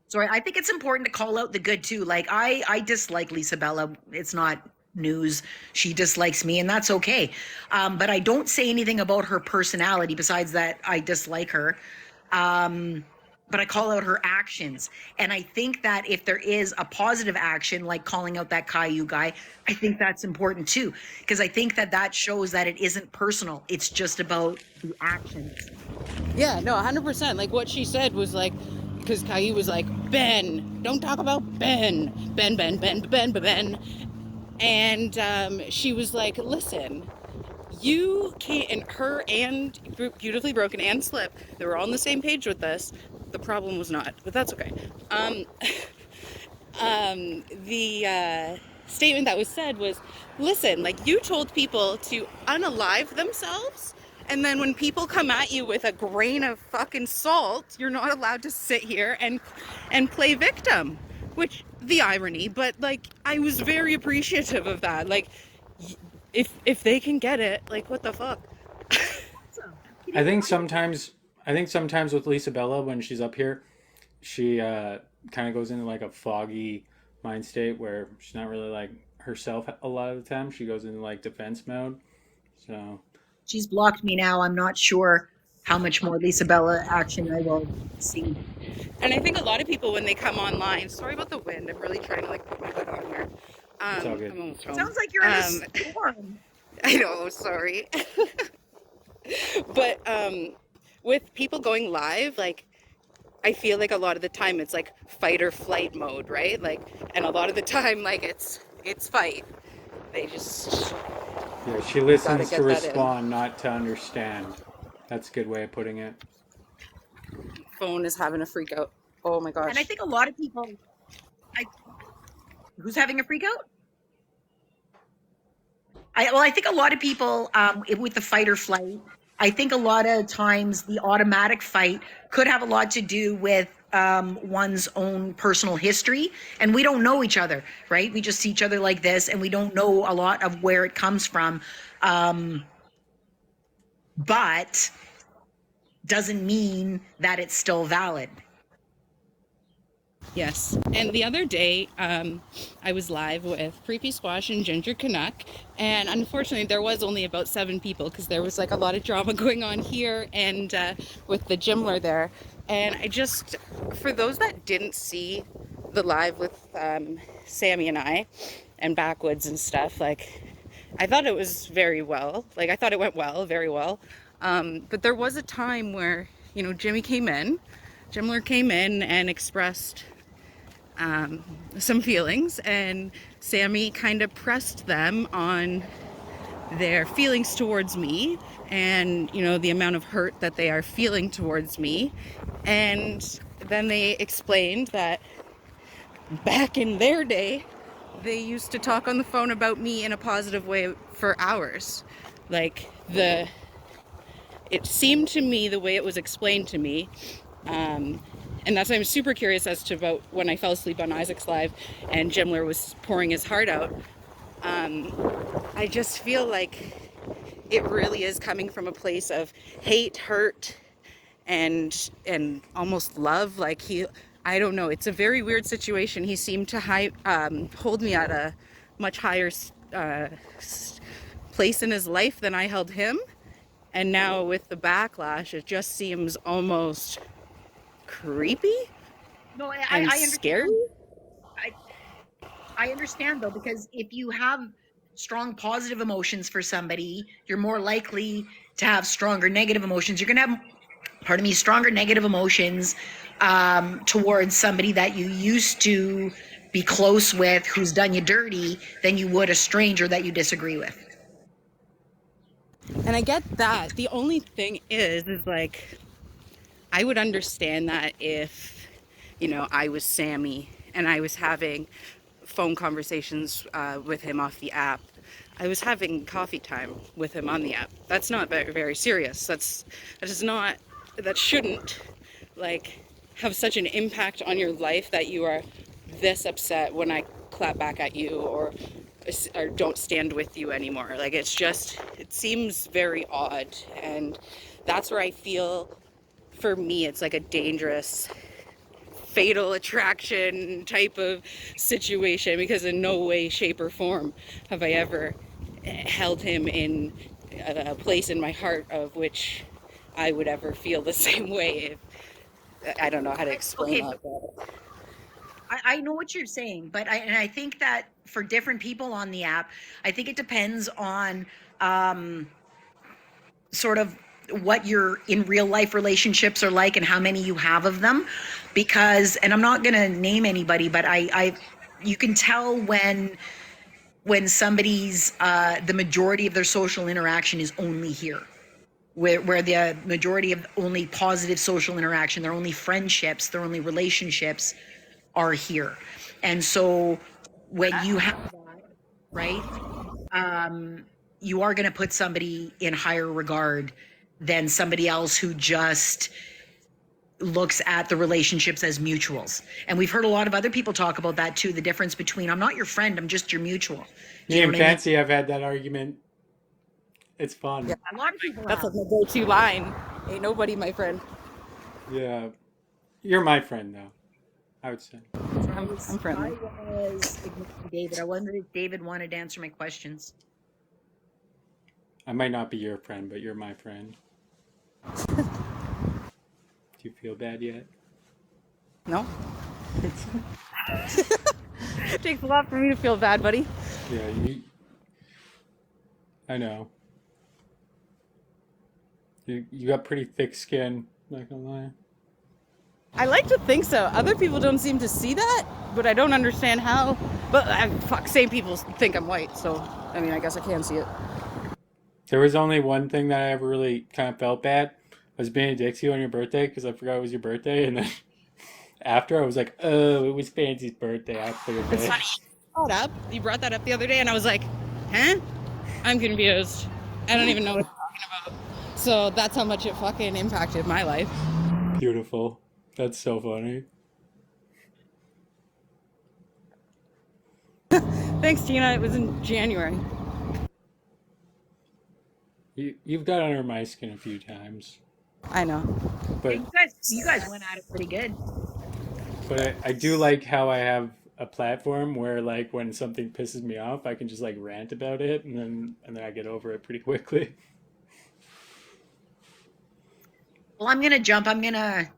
Sorry, I think it's important to call out the good too. Like I dislike Lisa Bella. It's not news. She dislikes me, and that's okay. But I don't say anything about her personality besides that I dislike her. But I call out her actions. And I think that if there is a positive action, like calling out that Caillou guy, I think that's important too. Because I think that shows that it isn't personal. It's just about the actions.
Yeah, no, 100%. Like what she said was like, because Caillou was like, Ben, don't talk about Ben. Ben. And she was like, listen, you can't, and her and Beautifully Broken and Slip, they were all on the same page with this. The problem was not, but that's okay. The statement that was said was, listen, like you told people to unalive themselves, and then when people come at you with a grain of fucking salt, you're not allowed to sit here and play victim, which the irony, but like I was very appreciative of that. Like if they can get it, like what the fuck?
I think sometimes with Lisa Bella, when she's up here, she kind of goes into like a foggy mind state where she's not really like herself a lot of the time. She goes into like defense mode. So
She's blocked me now. I'm not sure how much more Lisa Bella action I will see.
And I think a lot of people when they come online, sorry about the wind, I'm really trying to like put my hood on here.
it's all good.
I'm almost home.
Sounds like you're in a storm.
I know, sorry. But with people going live, like I feel like a lot of the time it's like fight or flight mode, right? Like, and a lot of the time, like it's fight. They just
Yeah, she listens
get
to
that in.
respond, not to understand. That's a good way of putting it.
phone is having a freak out. Oh my gosh.
And I think a lot of people, who's having a freak out? I think a lot of people with the fight or flight, I think a lot of times the automatic fight could have a lot to do with one's own personal history. And we don't know each other, right? We just see each other like this and we don't know a lot of where it comes from. But doesn't mean that it's still valid.
Yes. And the other day, I was live with Creepy Squash and Ginger Canuck. And unfortunately, there was only about 7 people because there was like a lot of drama going on here and with the Gimler there. And I just, for those that didn't see the live with Sammy and I and Backwoods and stuff, like I thought it was very well. Like, I thought it went well, very well. But there was a time where, you know, Jimler came in and expressed some feelings, and Sammy kind of pressed them on their feelings towards me, and, you know, the amount of hurt that they are feeling towards me. And then they explained that back in their day, they used to talk on the phone about me in a positive way for hours. Like, it seemed to me, the way it was explained to me, and that's why I'm super curious as to about when I fell asleep on Isaac's live and Jimler was pouring his heart out. I just feel like it really is coming from a place of hate, hurt, and almost love. Like, I don't know, it's a very weird situation. He seemed to hold me at a much higher place in his life than I held him. And now with the backlash, it just seems almost creepy
No,
and
I
scary.
understand. I understand though, because if you have strong positive emotions for somebody, you're more likely to have stronger negative emotions. You're gonna have, stronger negative emotions towards somebody that you used to be close with, who's done you dirty, than you would a stranger that you disagree with.
And I get that. The only thing is like, I would understand that if, you know, I was Sammy and I was having phone conversations with him off the app. I was having coffee time with him on the app. That's not very, very serious. That shouldn't like have such an impact on your life that you are this upset when I clap back at you or don't stand with you anymore. Like, it seems very odd, and that's where I feel, for me, it's like a dangerous fatal attraction type of situation, because in no way, shape, or form have I ever held him in a place in my heart of which I would ever feel the same way. I don't know how to explain that.
I know what you're saying, but I think that for different people on the app, I think it depends on sort of what your in real life relationships are like and how many you have of them. Because, and I'm not going to name anybody, but you can tell when somebody's the majority of their social interaction is only here. Where the majority of only positive social interaction, their only friendships, their only relationships are here. And so when you have that, right, you are going to put somebody in higher regard than somebody else who just looks at the relationships as mutuals. And we've heard a lot of other people talk about that too, the difference between, I'm not your friend, I'm just your mutual.
Me and Fancy have had that argument. It's fun.
Yeah.
A lot of people
That's
have.
like my go-to line. Ain't nobody my friend.
Yeah. You're my friend, though, I would say.
I'm friendly.
I was ignoring David. I wondered if David wanted to answer my questions.
I might not be your friend, but you're my friend. Do you feel bad yet?
No. It takes a lot for me to feel bad, buddy.
Yeah, I know. You got pretty thick skin, not gonna lie.
I like to think so. Other people don't seem to see that, but I don't understand how. But same people think I'm white, so I mean, I guess I can see it.
There was only one thing that I ever really kind of felt bad. I was being a Dixie on your birthday because I forgot it was your birthday, and then after I was like, oh, it was Fancy's birthday. I figured
It's funny. You brought that up the other day, and I was like, huh? I'm confused. I don't even know what you're talking about. So that's how much it fucking impacted my life.
Beautiful. That's so funny.
Thanks, Tina. It was in January.
You've got under my skin a few times.
I know.
But
you guys went at it pretty good.
But I do like how I have a platform where, like, when something pisses me off, I can just like rant about it, and then I get over it pretty quickly.
Well, I'm gonna jump. I'm gonna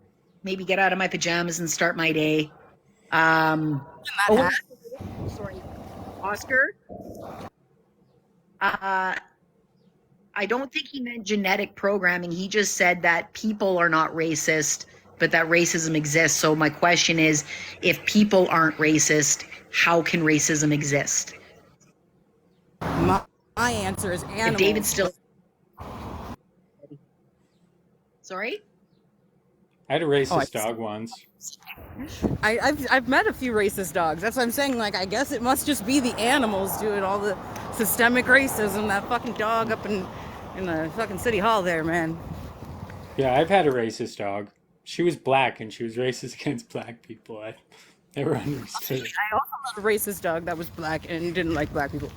maybe get out of my pajamas and start my day. Sorry, Oscar. I don't think he meant genetic programming. He just said that people are not racist, but that racism exists. So my question is, if people aren't racist, how can racism exist?
My answer is animals.
If David still... Sorry?
I had a racist dog once.
I've met a few racist dogs. That's what I'm saying. Like, I guess it must just be the animals doing all the systemic racism. That fucking dog up in the fucking city hall there, man.
Yeah, I've had a racist dog. She was black and she was racist against black people. I never understood it.
I also had a racist dog that was black and didn't like black people.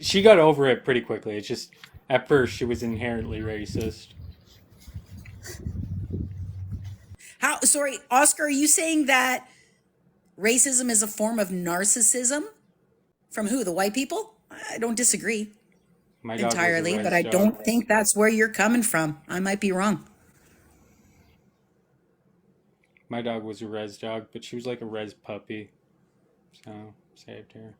She got over it pretty quickly. It's just, at first, she was inherently racist.
Sorry, Oscar, are you saying that racism is a form of narcissism? From who? The white people? I don't disagree
My dog was a
entirely,
res
but I
dog.
don't think that's where you're coming from. I might be wrong.
My dog was a res dog, but she was like a res puppy. So, saved her.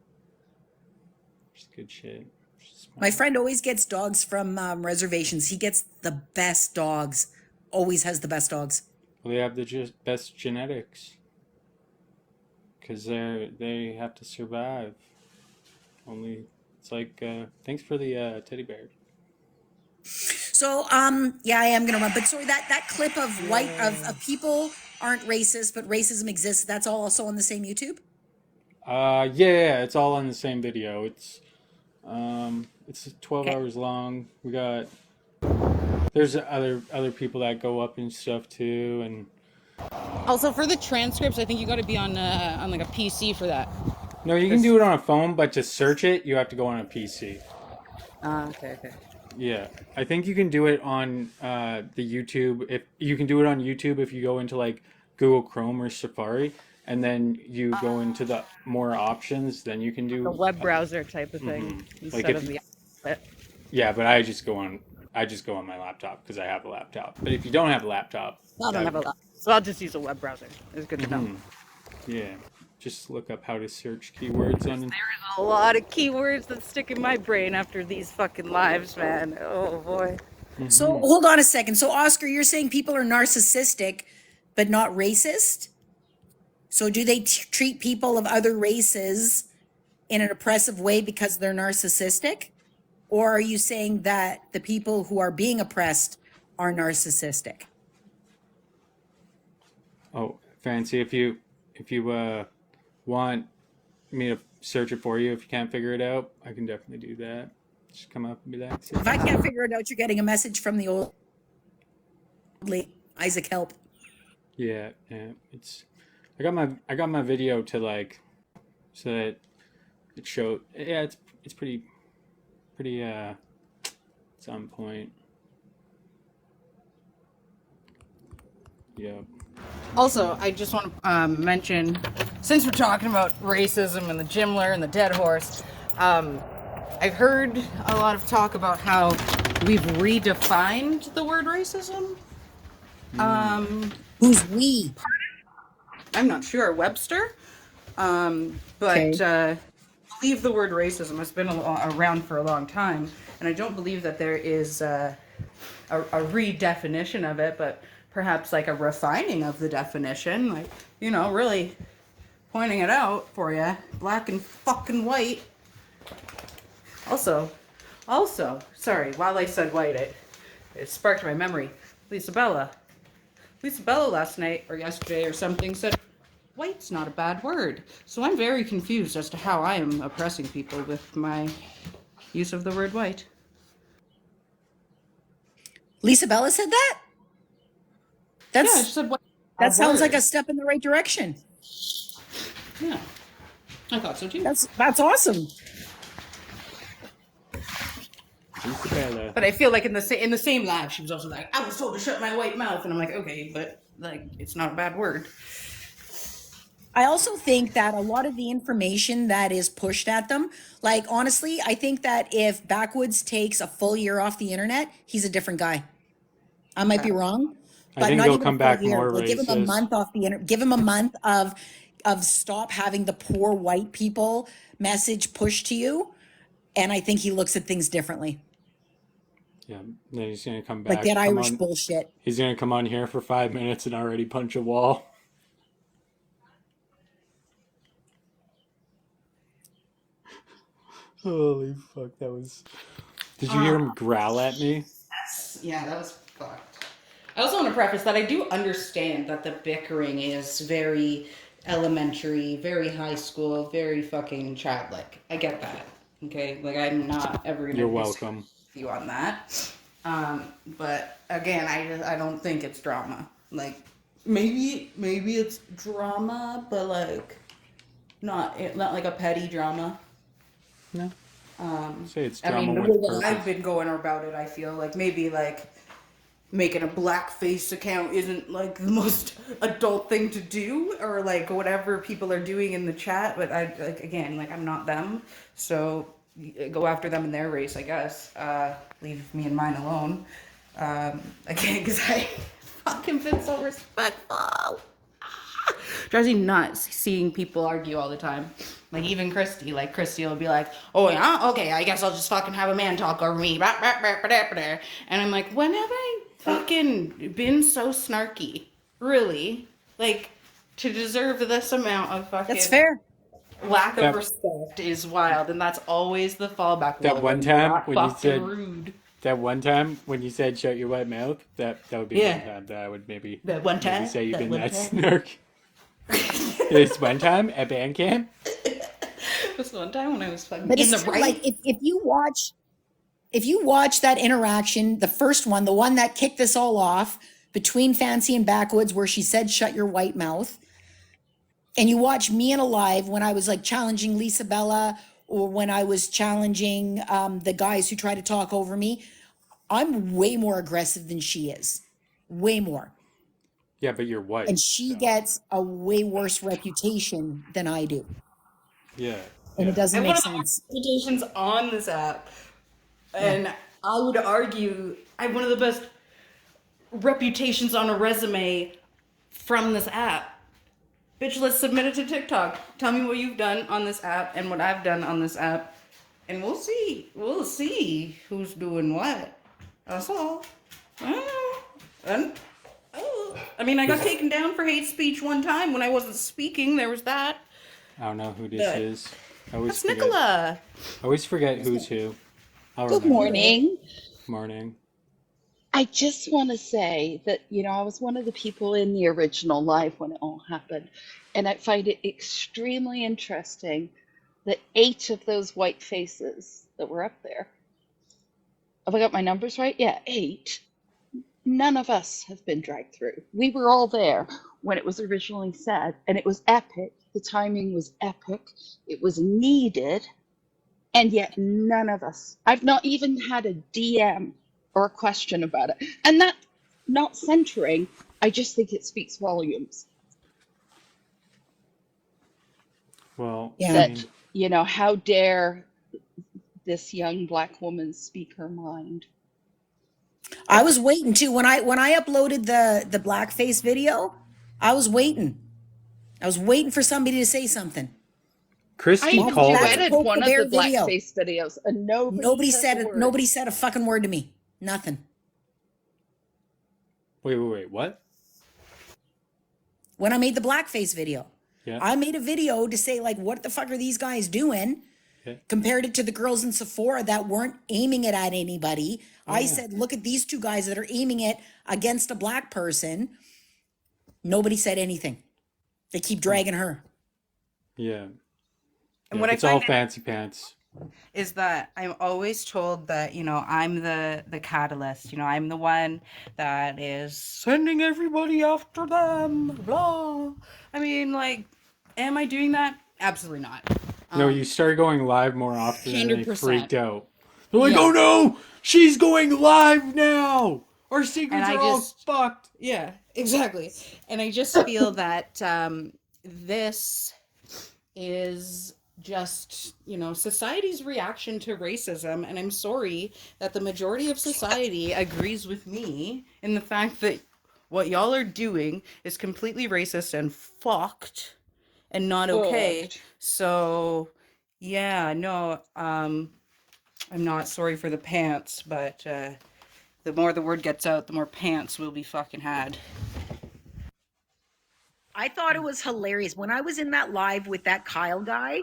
She's good shit. She's smart.
My friend always gets dogs from reservations. He gets the best dogs. Always has the best dogs.
Well, they have the best genetics. Because they have to survive. Only, it's like, thanks for the teddy bear.
So, yeah, I am gonna run. But sorry, that clip of of people aren't racist, but racism exists. That's all also on the same YouTube.
Yeah, it's all on the same video. It's 12 hours long. We got, there's other people that go up and stuff too, and
Also, for the transcripts, I think you got to be on like a PC for that.
no, you can do it on a phone, but to search it, you have to go on a PC.
Okay.
Yeah, I think you can do it on the YouTube. If you can do it on YouTube, if you go into like Google Chrome or Safari, and then you go into the more options, then you can do
The web browser type of thing instead
Like
of the.
Yeah, but I just go on my laptop because I have a laptop. But if you don't have a laptop,
I don't have a laptop, so I'll just use a web browser. It's good to know.
yeah, just look up how to search keywords on.
A lot of keywords that stick in my brain after these fucking lives, man. Oh boy.
So hold on a second. So Oscar, you're saying people are narcissistic, but not racist? So do they treat people of other races in an oppressive way because they're narcissistic? Or are you saying that the people who are being oppressed are narcissistic?
Oh, Fancy, if you want me to search it for you, if you can't figure it out, I can definitely do that. Just come up and be like,
If I can't figure it out, you're getting a message from the old late Isaac Help.
yeah, it's. I got my video to like, so that it showed. Yeah, it's pretty. It's on point. Yep.
Also, I just want to mention, since we're talking about racism and the Gimler and the dead horse, I've heard a lot of talk about how we've redefined the word racism.
Who's we?
I'm not sure, Webster. But
Okay.
I believe the word racism has been around for a long time, and I don't believe that there is a redefinition of it, but perhaps like a refining of the definition, like, you know, really pointing it out for you, black and fucking white. Also, sorry, while I said white, it sparked my memory. Lisa Bella last night or yesterday or something said, white's not a bad word. So I'm very confused as to how I am oppressing people with my use of the word white.
Lisa Bella said that?
Yeah, she said white.
That sounds like a step in the right direction.
Yeah, I thought so too.
That's awesome.
Isabella.
But I feel like in the same live, she was also like, I was told to shut my white mouth, and I'm like, okay, but like, it's not a bad word.
I also think that a lot of the information that is pushed at them, like honestly, I think that if Backwoods takes a full year off the internet, he's a different guy. I might be wrong,
I
but
think
not
he'll
even
come
a full
back
year.
more
Like, give him a
racist.
month off the internet. Give him a month of stop having the poor white people message pushed to you. And I think he looks at things differently.
Yeah. Then he's gonna come
Like
back.
that
Come
Irish
on.
bullshit.
He's gonna come on here for 5 minutes and already punch a wall. Holy fuck, that was. Did you hear him growl at me?
Yeah, that was fucked. I also want to preface that I do understand that the bickering is very elementary, very high school, very fucking childlike. I get that. Okay, like I'm not ever gonna
You're
disagree
welcome.
with you on that. But again, I don't think it's drama. Like maybe it's drama, but like not like a petty drama.
No. Say it's
I
drama
mean,
with
the way I've
purpose.
been going about it, I feel like maybe like making a blackface account isn't like the most adult thing to do, or like whatever people are doing in the chat. But I like again, like I'm not them, so go after them in their race, I guess. Leave me and mine alone. Again, because I fucking been so respectful. Drives me nuts seeing people argue all the time. Like even Christy, will be like, "Oh yeah, okay, I guess I'll just fucking have a man talk over me." And I'm like, when have I fucking been so snarky? Really? Like to deserve this amount of fucking
That's fair.
lack of
That-
respect is wild, and that's always the fallback.
That
Well,
one
you're
time
not
when you
fucking
said-
rude.
That one time when you said "shut your wet mouth," that would be
Yeah.
one time that I would maybe
That one time.
maybe say you've
That
been
one
that
time.
snark. This one time at band camp.
This one time when I was fucking
But
in the
it's
right.
like if you watch that interaction, the first one, the one that kicked this all off between Fancy and Backwoods, where she said "shut your white mouth," and you watch me and Alive when I was like challenging Lisa Bella, or when I was challenging the guys who try to talk over me, I'm way more aggressive than she is, way more,
Yeah, but you're white.
and she
so-
gets a way worse reputation than I do,
Yeah.
and
yeah.
it doesn't
I'm
make
one of the
sense.
best reputations on this app, and I would argue I have one of the best reputations on a resume from this app. Bitch, let's submit it to TikTok. Tell me what you've done on this app and what I've done on this app, and we'll see. We'll see who's doing what. That's all. I mean, I got taken down for hate speech one time when I wasn't speaking. There was that.
I don't know who this
Good.
is. I always
That's
forget.
Nicola.
I always forget who's who. I'll
Good
remember.
morning.
Morning.
I just want to say that, I was one of the people in the original live when it all happened. And I find it extremely interesting that 8 of those white faces that were up there, have I got my numbers right? Yeah, 8. None of us have been dragged through. We were all there when it was originally said, and it was epic. The timing was epic. It was needed. And yet none of us, I've not even had a DM or a question about it. And that, not centering, I just think it speaks volumes.
Well,
Yeah.
I mean,
That, how dare this young Black woman speak her mind?
I was waiting too when I uploaded the blackface video. I was waiting for somebody to say something.
Christy
I
called
That's
it.
dreaded
Poke
one
the
of
Bear
the
video.
blackface videos, and
Nobody said
a
it.
word.
Nobody said a fucking word to me. Nothing.
Wait. What?
When I made the blackface video,
Yeah.
I made a video to say like, what the fuck are these guys doing?
Yeah.
Compared it to the girls in Sephora that weren't aiming it at anybody. I
Yeah.
said, look at these two guys that are aiming it against a black person. Nobody said anything. They keep dragging her.
Yeah.
And
Yeah,
what I
it's all
find
fancy pants.
is that I'm always told that I'm the catalyst. I'm the one that is sending everybody after them. Blah. I mean, like, am I doing that? Absolutely not.
No, you started going live more often and they
100%.
freaked out. They're like,
Yeah.
oh no, she's going live now. Our secrets
And I
are all
just-
fucked.
Yeah, exactly. And I just feel that this is just, society's reaction to racism. And I'm sorry that the majority of society agrees with me in the fact that what y'all are doing is completely racist and fucked and not okay.
Fucked.
So, yeah, no, I'm not sorry for the pants, but the more the word gets out, the more pants will be fucking had.
I thought it was hilarious when I was in that live with that Kyle guy,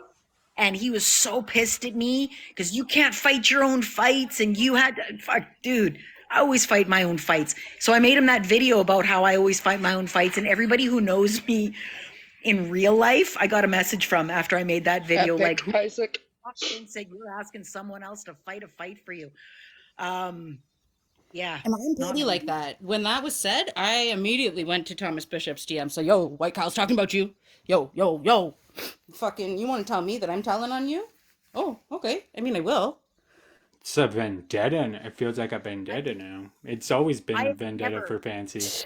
and he was so pissed at me because you can't fight your own fights, and you had to, fuck, dude. I always fight my own fights. So I made him that video about how I always fight my own fights, and everybody who knows me in real life, I got a message from after I made that video,
Epic,
like,
Isaac.
and said you're asking someone else to fight a fight for you. Yeah.
And I'm petty like that. When that was said, I immediately went to Thomas Bishop's DM. So, yo, White Kyle's talking about you. Yo. Fucking, you want to tell me that I'm telling on you? Oh, okay. I mean, I will.
It's a vendetta. It feels like a vendetta now. It's always been a
I've
vendetta
never-
for Fancy.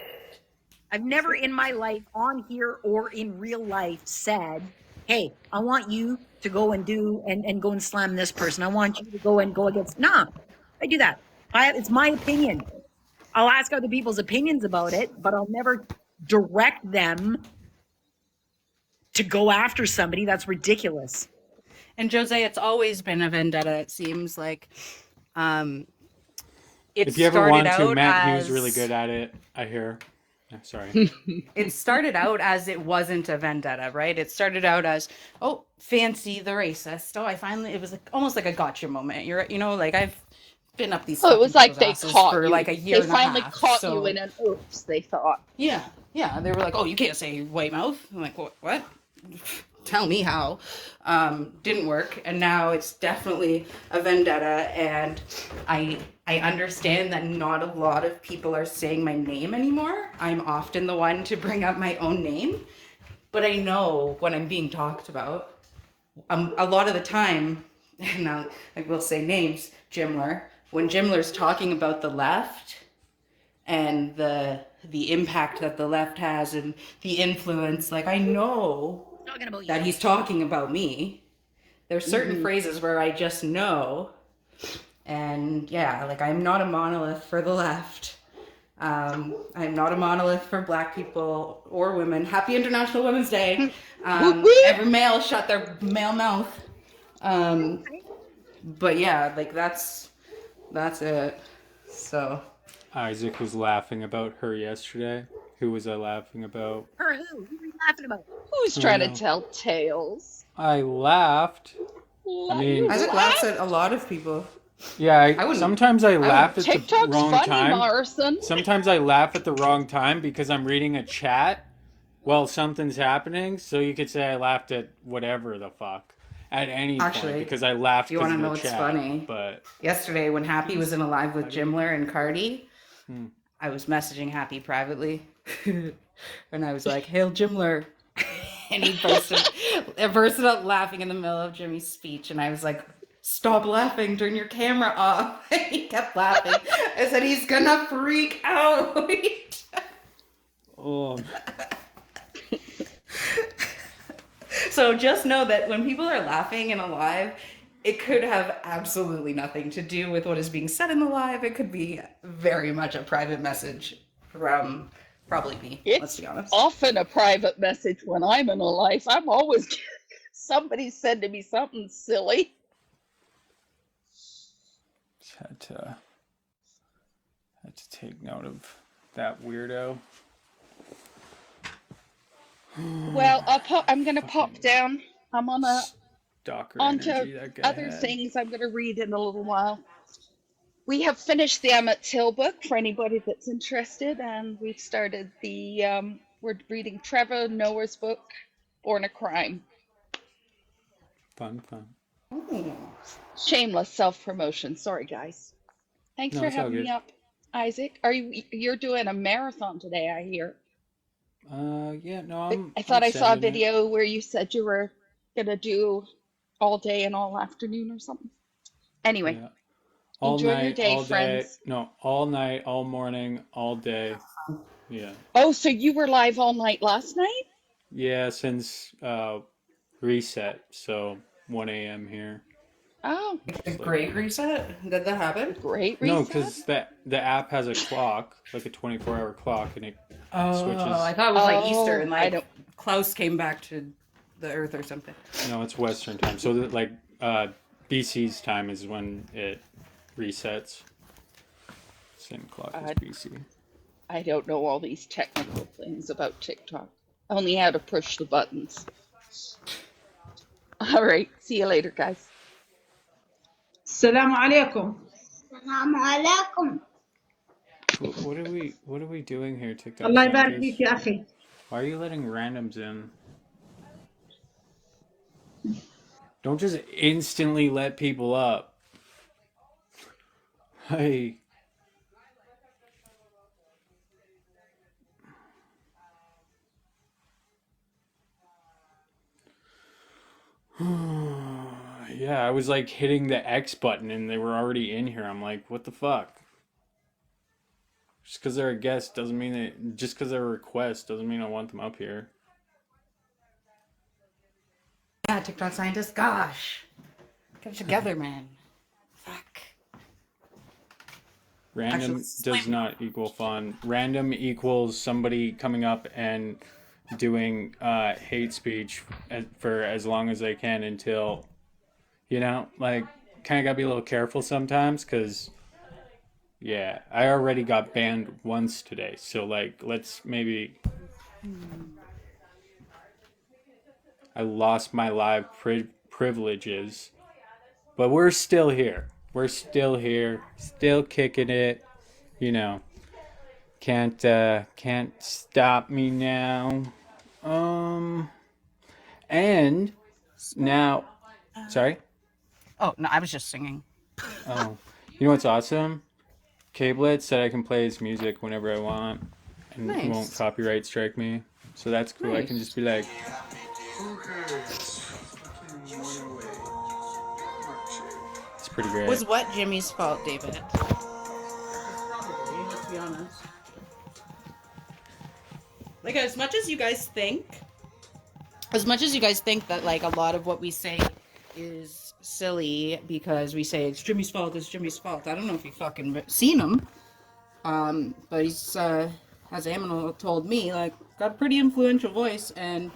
I've never in my life on here or in real life said, hey, I want you to go and do and go and slam this person. I want you to go and go against. Nah, I do that. It's my opinion. I'll ask other people's opinions about it, but I'll never direct them to go after somebody. That's ridiculous.
And Jose, it's always been a vendetta, it seems like. It
If you ever
started
want to,
out
Matt
as-
Hughes really good at it, I hear. Oh, sorry.
It started out as it wasn't a vendetta, right? It started out as, oh, Fancy the racist. Oh, it was like almost like a gotcha moment. Like I've been up these.
Oh, it was
fucking
like they
people's asses
caught
for
you.
like a year
They
and
finally
a half.
caught
so,
you in an oops, they thought.
Yeah. They were like, oh, you can't say white mouth. I'm like, what? Tell me how. Didn't work, and now it's definitely a vendetta. And I understand that not a lot of people are saying my name anymore. I'm often the one to bring up my own name, but I know when I'm being talked about. A lot of the time, and now I will say names, Jimler. When Jimler's talking about the left and the impact that the left has and the influence, like I know
Talking about
that
you.
he's talking about me. There's certain phrases where I just know. And yeah, like I'm not a monolith for the left. I'm not a monolith for Black people or women. Happy International Women's Day. Every male shut their male mouth. But yeah, like that's it. So
Isaac was laughing about her yesterday. Who was I laughing about?
Her who? Who are you laughing about?
Who's trying to tell tales?
I laughed. I mean,
Isaac laughs at a lot of people.
yeah,
I wouldn't-
sometimes I laugh at the
TikTok's
wrong
funny,
time.
Morrison.
Sometimes I laugh at the wrong time because I'm reading a chat while something's happening. So you could say I laughed at whatever the fuck at any
Actually,
point because I laughed
you
because
wanna
of
know
the
what's
chat.
funny?
But
Yesterday, when Happy was in a live with Jimler and Cardi, I was messaging Happy privately, and I was like, "Hail Jimler," and he bursted up laughing in the middle of Jimmy's speech, and I was like, "Stop laughing! Turn your camera off!" And he kept laughing. I said, "He's gonna freak out."
oh,
So just know that when people are laughing in a live, it could have absolutely nothing to do with what is being said in the live. It could be very much a private message from probably me. Let's be honest.
Often a private message when I'm in a life. I'm always somebody sending me something silly.
had to take note of that weirdo.
Well, I'm going to pop down. I'm on a
Stalker
onto
energy that guy
other
had.
things I'm going to read in a little while. We have finished the Emmett Till book for anybody that's interested, and we've started the we're reading Trevor Noah's book, Born a Crime.
Fun.
Shameless self-promotion. Sorry, guys. Thanks
No,
for
it's all
having me
good.
up, Isaac. You're doing a marathon today, I hear.
Yeah, no,
I thought
I'm
I saw a
sending it.
video where you said you were gonna do all day and all afternoon or something. Anyway,
Yeah. All
enjoy
night,
your day,
all day.
friends.
No, all night, all morning, all day. Yeah.
Oh, so you were live all night last night?
Yeah, since reset, so 1 a.m. here.
Oh,
A great reset? Did that happen?
great
No,
reset.
because the app has a clock, like a 24-hour clock, and it switches.
I thought it was like Easter and
I
like
don't-
Klaus came back to the Earth or something.
No, it's Western time. So that, like BC's time is when it resets. Same clock as BC.
I don't know all these technical things about TikTok. Only how to push the buttons. All right. See you later, guys.
السلام عليكم.
السلام عليكم.
What are we doing here, TikTok?
الله يبارك
scientists?
فيك يا أخي.
Why are you letting randoms in? Don't just instantly let people up. Hey. Yeah, I was like hitting the X button and they were already in here. I'm like, what the fuck? Just because they're a guest doesn't mean that. Just because they're a request doesn't mean I want them up here.
Yeah, TikTok scientist. Gosh, get it together, man. Fuck.
Random does not equal fun. Random equals somebody coming up and doing hate speech for as long as they can until, like, kind of gotta be a little careful sometimes because, yeah, I already got banned once today. So, like, let's maybe. I lost my live privileges, but we're still here. We're still here, still kicking it. Can't stop me now. And now, sorry.
Oh no, I was just singing.
Oh, you know what's awesome? Cablet said I can play his music whenever I want, and he won't
Nice.
copyright strike me. So that's cool. I can just be like, it's pretty great.
Was what Jimmy's fault, David? Probably, let's be honest. Like, as much as you guys think that, like, a lot of what we say is silly because we say it's Jimmy's fault, I don't know if you fucking seen him. But he's, as Aminal told me, like, got a pretty influential voice, and,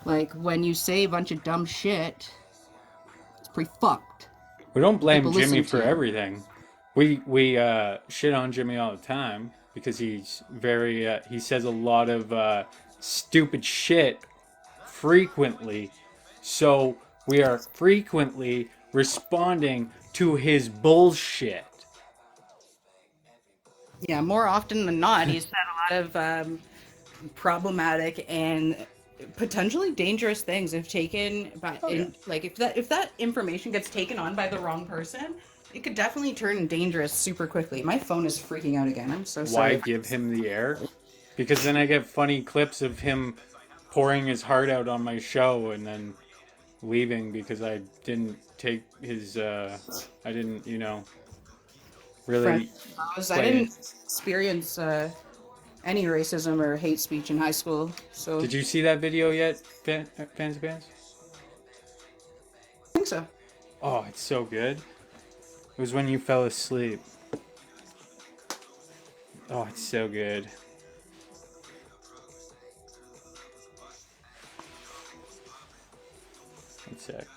like, when you say a bunch of dumb shit, it's pretty fucked.
We don't blame
People
Jimmy
listen
for
to you.
everything. We shit on Jimmy all the time because he's very he says a lot of stupid shit frequently. So we are frequently responding to his bullshit.
Yeah, more often than not, he's said a lot of problematic and potentially dangerous things if taken by, like, if that information gets taken on by the wrong person, it could definitely turn dangerous super quickly. My phone is freaking out again. I'm so sorry.
Why give him the air? Because then I get funny clips of him pouring his heart out on my show and then leaving because I didn't take his I didn't, really
I didn't experience any racism or hate speech in high school. So
Did you see that video yet, fans of bands?
I think so.
Oh, it's so good. It was when you fell asleep. Oh, it's so good. One sec.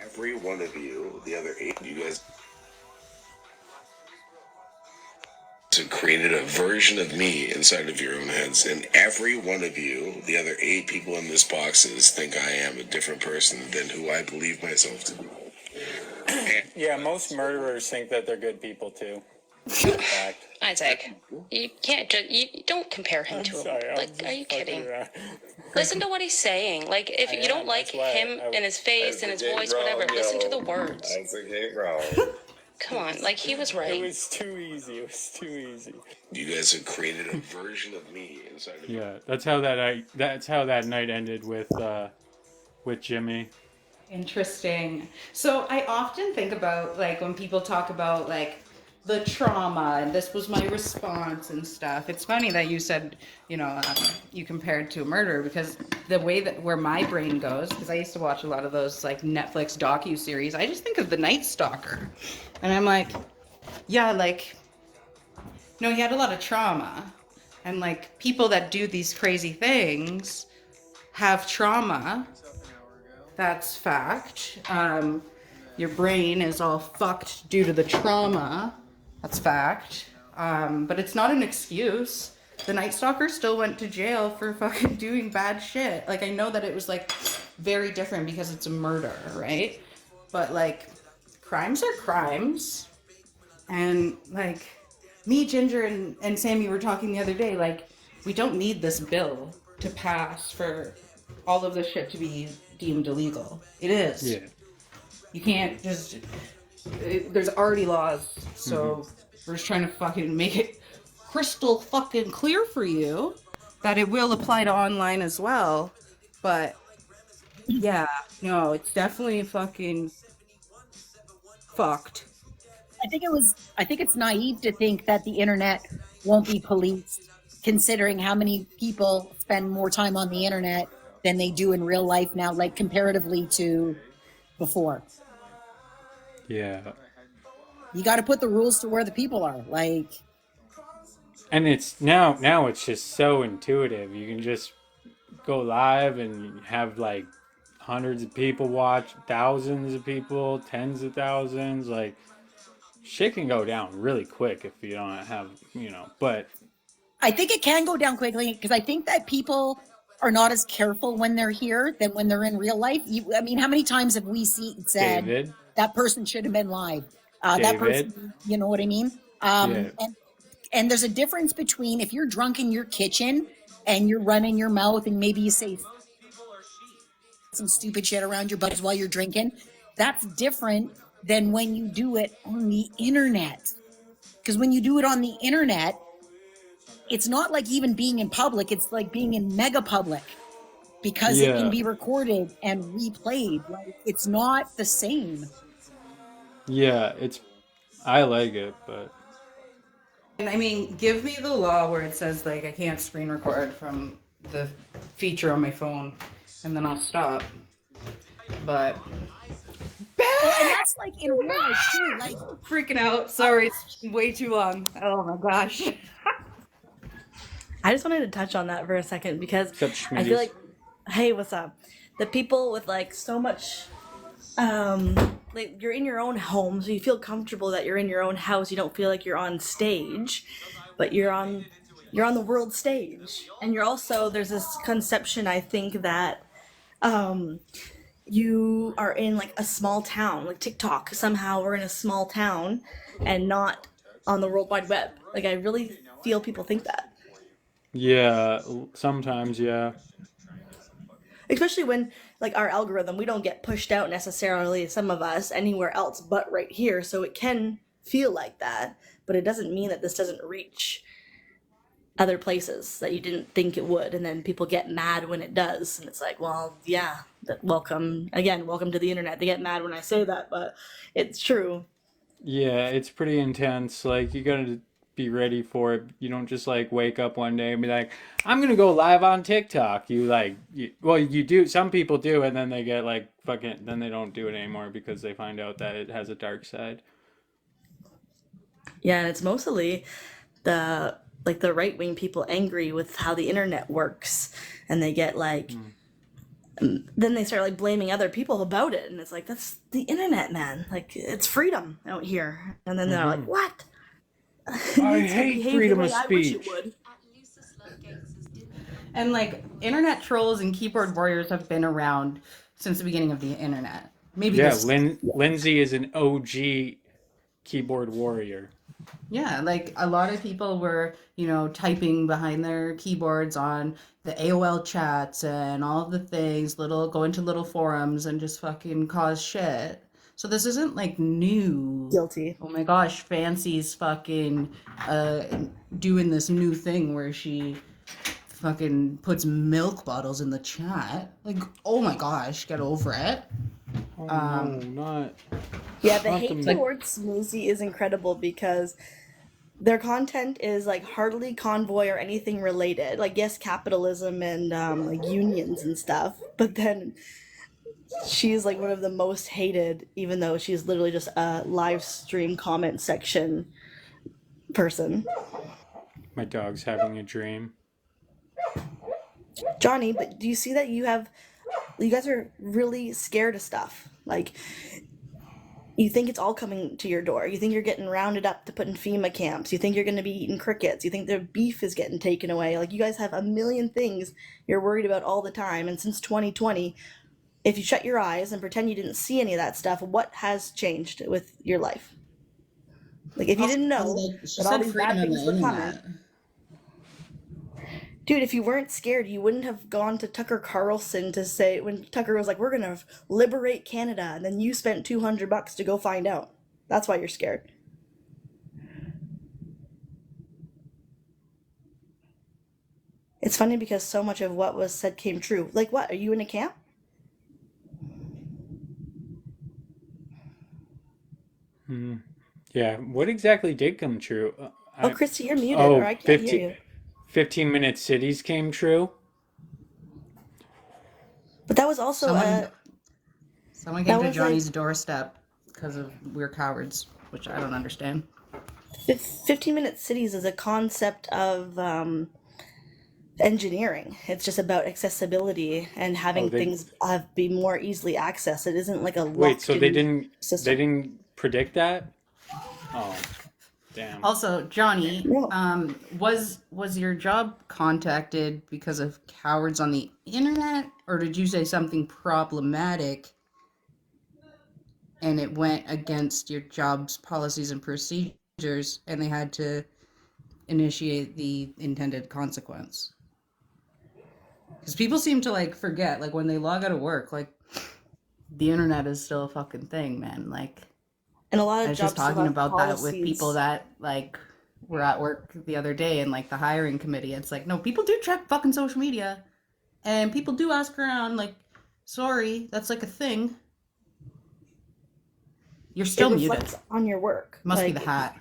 Every one of you, the other 8, you guys have created a version of me inside of your own heads, and every one of you, the other 8 people in this boxes, think I am a different person than who I believe myself to be.
Yeah, most murderers think that they're good people too.
Isaac, you can't you don't compare him to him. Like, are you kidding? Listen to what he's saying. Like, if you don't like him and his face and his voice, whatever, listen to the words.
Isaac ain't wrong.
Come on, like, he was right.
It was too easy.
You guys have created a version of me inside of
Yeah, that's how that night ended with Jimmy.
Interesting. So I often think about, like, when people talk about, like, the trauma and this was my response and stuff. It's funny that you said, you compared to a murder, because the way that where my brain goes, because I used to watch a lot of those, like, Netflix docu-series, I just think of The Night Stalker. And I'm like, yeah, like, no, he had a lot of trauma. And, like, people that do these crazy things have trauma. That's fact. your brain is all fucked due to the trauma. That's fact. But it's not an excuse. The Night Stalker still went to jail for fucking doing bad shit. Like, I know that it was, like, very different because it's a murder, right? But, like, crimes are crimes. And, like, me, Ginger, and Sammy were talking the other day, like, we don't need this bill to pass for all of this shit to be deemed illegal. It is.
Yeah.
You can't just... there's already laws, so we're just trying to fucking make it crystal fucking clear for you that it will apply to online as well. But, yeah, no, it's definitely fucking fucked.
I think it's naive to think that the internet won't be policed, considering how many people spend more time on the internet than they do in real life now, like comparatively to before.
Yeah.
You got to put the rules to where the people are. Like,
And it's now it's just so intuitive. You can just go live and have like hundreds of people watch, thousands of people, tens of thousands. Like, shit can go down really quick if you don't have, but
I think it can go down quickly because I think that people are not as careful when they're here than when they're in real life. I mean, how many times have we said
David,
that person should have been live? That
David.
person, you know what I mean?
Yeah.
And there's a difference between if you're drunk in your kitchen and you're running your mouth and maybe you say some stupid shit around your butts while you're drinking. That's different than when you do it on the internet. Because when you do it on the internet, it's not like even being in public. It's like being in mega public because it can be recorded and replayed. Like, it's not the same.
Yeah, I like it, but
And I mean, give me the law where it says, like, I can't screen record from the feature on my phone, and then I'll stop. But...
Well, and that's like in real life too. Like,
freaking out. Sorry, it's way too long. Oh my gosh.
I just wanted to touch on that for a second because
Except
I feel like, hey, what's up? The people with like so much, like you're in your own home, so you feel comfortable that you're in your own house. You don't feel like you're on stage, but you're on the world stage, and you're also there's this conception I think that, you are in like a small town, like TikTok. Somehow we're in a small town and not on the World Wide Web. Like I really feel people think that.
yeah, sometimes, yeah.
Especially when like our algorithm, we don't get pushed out necessarily, some of us, anywhere else but right here. So it can feel like that, but it doesn't mean that this doesn't reach other places that you didn't think it would. And then people get mad when it does. And it's like, well, yeah, welcome to the internet. They get mad when I say that, but it's true.
Yeah, it's pretty intense. Like, you gotta be ready for it. You don't just like wake up one day and be like, I'm gonna go live on TikTok. You do. Some people do, and then they get like then they don't do it anymore because they find out that it has a dark side.
Yeah, and it's mostly the right-wing people angry with how the internet works, and they get like then they start like blaming other people about it, and it's like, that's the internet, man. Like, it's freedom out here. And then they're like, what?
I hate freedom of speech.
And like internet trolls and keyboard warriors have been around since the beginning of the internet. Maybe
Yeah, Lindsay is an OG keyboard warrior.
Yeah, like a lot of people were, typing behind their keyboards on the AOL chats and all of the things, go into little forums and just fucking cause shit. So this isn't like new.
Guilty.
Oh my gosh, Fancy's fucking doing this new thing where she fucking puts milk bottles in the chat. Like, oh my gosh, get over it.
Oh, no, not.
Yeah, the
not
hate towards Smoozy is incredible because their content is like hardly convoy or anything related. Like, yes, capitalism and like unions and stuff, but then she's like one of the most hated, even though she's literally just a live stream comment section person.
My dog's having a dream.
Johnny, but do you see that you guys are really scared of stuff? Like, You think it's all coming to your door. You think you're getting rounded up to put in FEMA camps. You think you're going to be eating crickets. You think their beef is getting taken away. Like, you guys have a million things you're worried about all the time. And since 2020, if you shut your eyes and pretend you didn't see any of that stuff, what has changed with your life? Like, if you didn't know that all these bad things were coming. Dude, if you weren't scared, you wouldn't have gone to Tucker Carlson to say, when Tucker was like, we're going to liberate Canada, and then you spent $200 to go find out. That's why you're scared. It's funny because so much of what was said came true. Like what? Are you in a camp?
Yeah. What exactly did come true?
Oh, Christy, you're muted, or I can't hear you.
15-minute cities came true.
But that was also
someone came to Johnny's doorstep because of we're cowards, which I don't understand.
15-minute cities is a concept of engineering. It's just about accessibility and having things be more easily accessed. It isn't like a
wait. So they
system.
didn't predict that. Oh, damn.
Also, Johnny, was your job contacted because of cowards on the internet, or did you say something problematic and it went against your job's policies and procedures and they had to initiate the intended consequence? Because people seem to like forget, like when they log out of work, like the internet is still a fucking thing, man. Like,
and a lot of
I was
jobs
just talking about
policies.
that with people that like were at work the other day and like the hiring committee. It's like, no, people do check fucking social media and people do ask around. Like, sorry, that's like a thing. You're still muted.
Reflects on your work.
Must be the hat.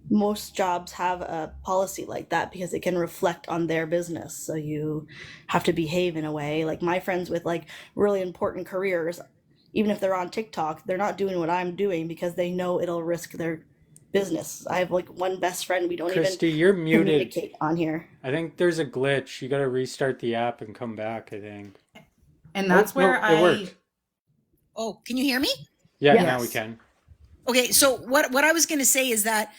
Most jobs have a policy like that because it can reflect on their business. So you have to behave in a way. Like my friends with like really important careers, even if they're on TikTok, they're not doing what I'm doing because they know it'll risk their business. I have like one best friend. We don't
Christy,
even
you're muted
communicate on here.
I think there's a glitch. You got to restart the app and come back, I think.
And that's where
it worked.
Oh, can you hear me?
Yeah, now we can.
Okay, so what I was going to say is that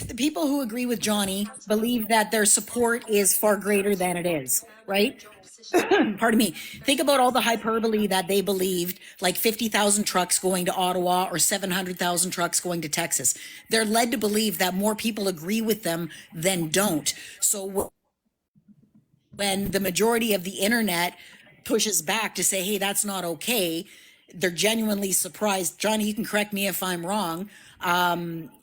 the people who agree with Johnny believe that their support is far greater than it is, right? Pardon me. Think about all the hyperbole that they believed, like 50,000 trucks going to Ottawa or 700,000 trucks going to Texas. They're led to believe that more people agree with them than don't. So when the majority of the internet pushes back to say, hey, that's not okay, they're genuinely surprised. Johnny, you can correct me if I'm wrong.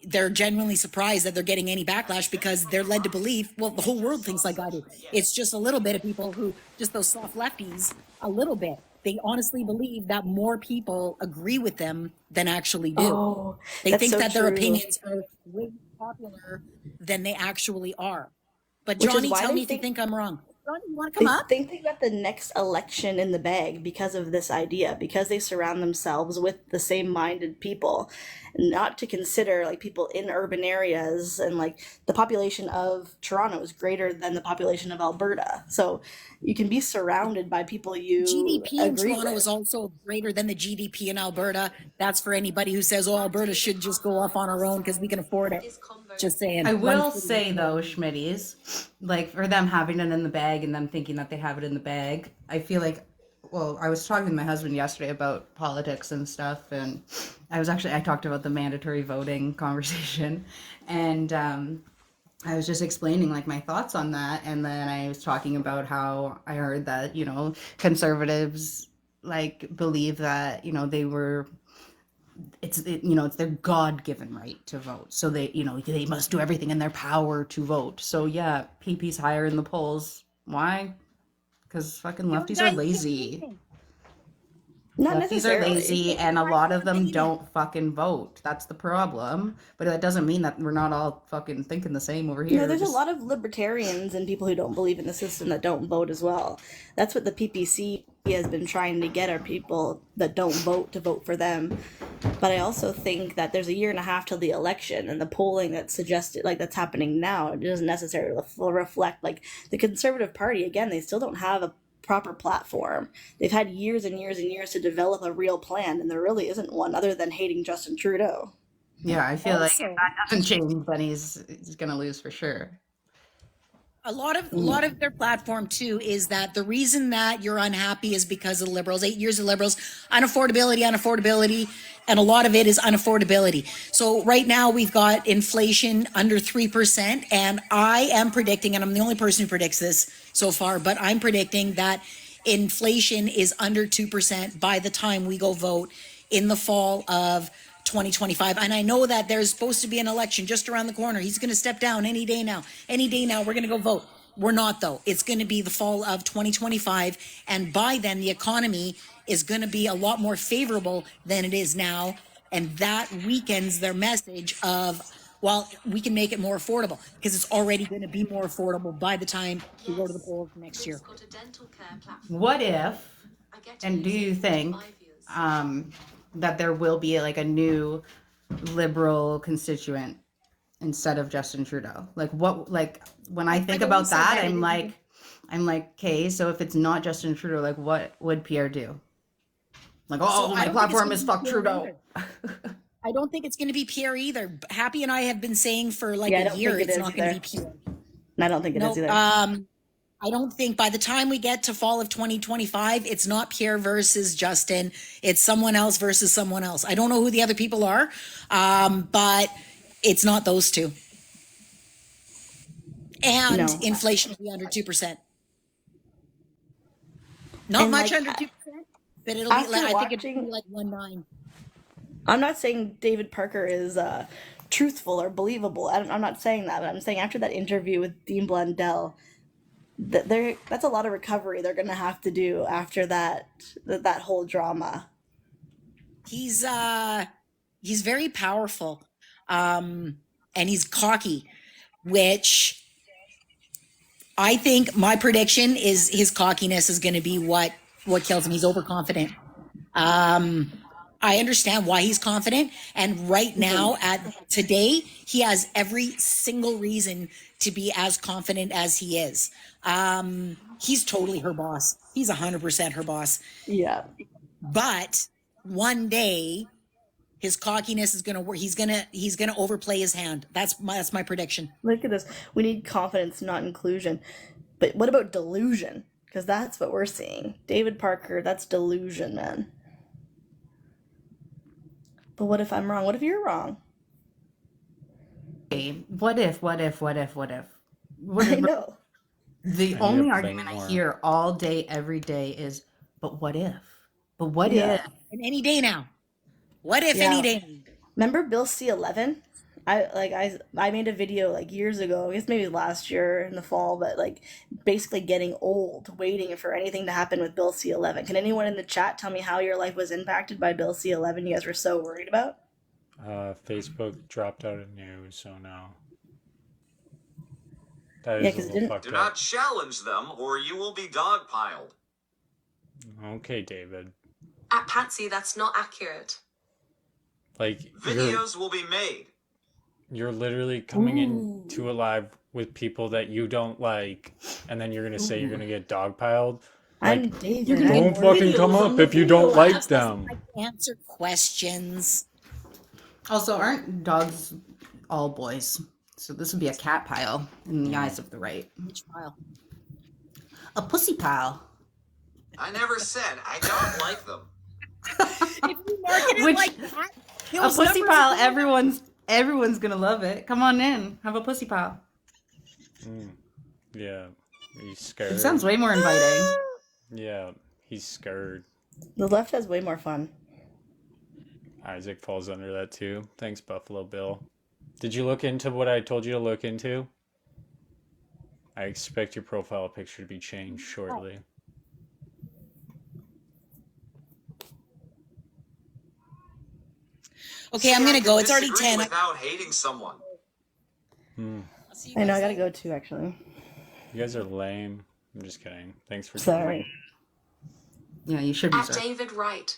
They're genuinely surprised that they're getting any backlash because they're led to believe, well, the whole world thinks like I do. It's just a little bit of people who, just those soft lefties, a little bit. They honestly believe that more people agree with them than actually do.
Oh,
they think that their opinions are way more popular than they actually are. But Johnny, tell me if you think I'm wrong. Johnny, you want to come up?
They think they got the next election in the bag because of this idea, because they surround themselves with the same-minded people, not to consider like people in urban areas, and like the population of Toronto is greater than the population of Alberta. So you can be surrounded by people you
GDP in
agree
Toronto
with.
is also greater than the GDP in Alberta. That's for anybody who says, oh, Alberta should just go off on our own because we can afford it. Just saying.
I will say though, Schmitties, like for them having it in the bag and them thinking that they have it in the bag, I feel like, well, I was talking to my husband yesterday about politics and stuff, and I talked about the mandatory voting conversation, and I was just explaining like my thoughts on that, and then I was talking about how I heard that, you know, conservatives like believe that, you know, it's their God-given right to vote. So they must do everything in their power to vote. So yeah, PP's higher in the polls. Why? Because fucking lefties are lazy.
Not
Lefties are
necessarily.
lazy, and a lot of them don't fucking vote. That's the problem. But that doesn't mean that we're not all fucking thinking the same over here.
No, there's a lot of libertarians and people who don't believe in the system that don't vote as well. That's what the PPC has been trying to get, are people that don't vote to vote for them. But I also think that there's a year and a half till the election, and the polling that's suggested, like that's happening now, it doesn't necessarily reflect like the Conservative Party. Again, they still don't have a proper platform. They've had years and years and years to develop a real plan, and there really isn't one other than hating Justin Trudeau.
Yeah, I feel like if
Also,
that doesn't change, then he's gonna lose for sure.
a lot of their platform too is that the reason that you're unhappy is because of the Liberals. 8 years of Liberals, unaffordability, and a lot of it is unaffordability. So right now we've got inflation under 3%, and I am predicting, and I'm the only person who predicts this so far, but I'm predicting that inflation is under 2% by the time we go vote in the fall of 2025. And I know that there's supposed to be an election just around the corner. He's going to step down any day now. Any day now, we're going to go vote. We're not, though. It's going to be the fall of 2025. And by then, the economy is going to be a lot more favorable than it is now. And that weakens their message of, well, we can make it more affordable, because it's already going to be more affordable by the time we go to the polls next year.
Got a dental care platform.
What if,
I get to
and do
use it
you
for
think,
5 years.
that there will be like a new Liberal constituent instead of Justin Trudeau? Like what, like when I think
I've
about
always said
that,
that.
I'm like, okay, so if it's not Justin Trudeau, like what would Pierre do? Like, oh,
So I
my
don't think
platform
it's
is
gonna
fuck
be
Trudeau.
Pierre I don't think it's going to be Pierre either. Happy and I have been saying for like
Yeah, I
a
don't
year
think it
it's
is
not going to
either.
be Pierre.
And I don't think it is
No,
either.
I don't think by the time we get to fall of 2025, it's not Pierre versus Justin. It's someone else versus someone else. I don't know who the other people are, but it's not those two. And
No.
inflation will be under 2%. Not
And,
much
like,
under 2%, but it'll be
after
like, I think it'll be
watching-
like 1.9.
I'm not saying David Parker is truthful or believable. I'm not saying that. But I'm saying after that interview with Dean Blundell, that's a lot of recovery they're going to have to do after that whole drama.
He's very powerful, and he's cocky, which I think my prediction is his cockiness is going to be what kills him. He's overconfident. I understand why he's confident, and right now at today he has every single reason to be as confident as he is. He's totally her boss. He's 100% her boss.
Yeah.
But one day his cockiness is going to work. He's going to overplay his hand. That's my prediction.
Look at this. We need confidence, not inclusion. But what about delusion? Because that's what we're seeing. David Parker, that's delusion, man. But what if I'm wrong? What if you're wrong?
Okay, what if?
I know.
The
I
only
need to
argument
think
I
more.
hear all day, every day is, but what if? But what
Yeah.
if?
And any day now. What if
Yeah.
any day?
Remember Bill C-11? I made a video like years ago, I guess maybe last year in the fall, but like basically getting old, waiting for anything to happen with Bill C-11. Can anyone in the chat tell me how your life was impacted by Bill C-11 you guys were so worried about?
Facebook dropped out of news, so no. That
Yeah,
is
'cause
a
it
little
didn't-
fucked
Do
up.
not challenge them, or you will be dogpiled.
Okay, David.
At Patsy, that's not accurate.
Like
Videos will be made.
you're literally coming into a live with people that you don't like, and then you're gonna say you're gonna get dogpiled.
I'm
Like,
David.
don't fucking come up if you don't like them.
Answer questions.
Also, aren't dogs all boys? So this would be a cat pile in the eyes of the right.
Which file?
A pussy pile.
I never said I don't like them.
If you market it
Which-
like that,
A
those
pussy
numbers
pile,
are going up.
everyone's gonna love it. Come on in, have a pussy pile.
Yeah, he's scared.
It sounds way more inviting.
Yeah, he's scared.
The left has way more fun.
Isaac falls under that too. Thanks, Buffalo Bill. Did you look into what I told you to look into? I expect your profile picture to be changed shortly.
Okay, I'm gonna go. It's already
Disagree
10.
Without hating someone.
I know, I gotta go too, actually.
You guys are lame. I'm just kidding. Thanks for
Sorry.
Yeah, you should be.
At
Sorry.
David Wright,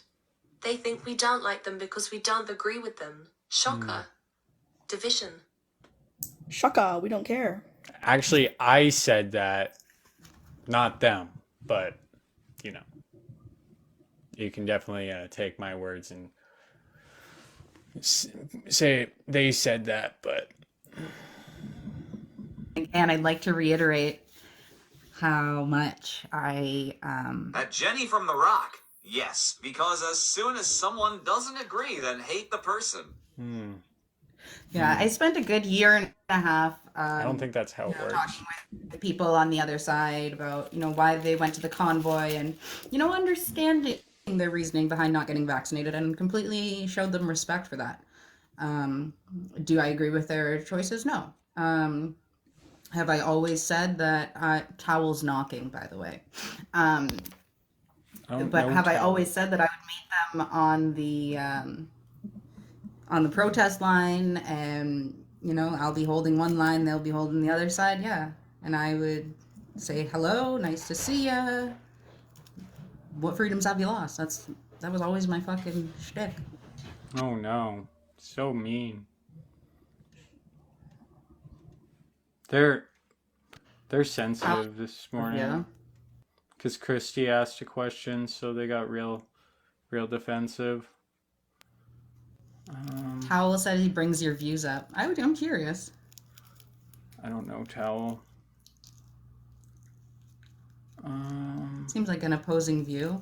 they think we don't like them because we don't agree with them. Shocker. Division.
Shaka, we don't care.
Actually, I said that, not them, but you know, you can definitely take my words and say they said that, but.
And I'd like to reiterate how much I
At Jenny from The Rock. Yes, because as soon as someone doesn't agree, then hate the person.
yeah, I spent a good year and a half
I don't think that's how it works.
talking with the people on the other side about, why they went to the convoy and, understanding their reasoning behind not getting vaccinated, and completely showed them respect for that. Do I agree with their choices? No. Have I always said that towels knocking, by the way? But have I always said that I would meet them on the protest line, and I'll be holding one line, they'll be holding the other side? Yeah. And I would say, hello, nice to see ya. What freedoms have you lost? That was always my fucking shtick.
Oh no, so mean. They're sensitive this morning.
Yeah.
Because Christy asked a question, so they got real defensive.
Howell said he brings your views up. I'm curious.
I don't know, Towel.
Seems like an opposing view.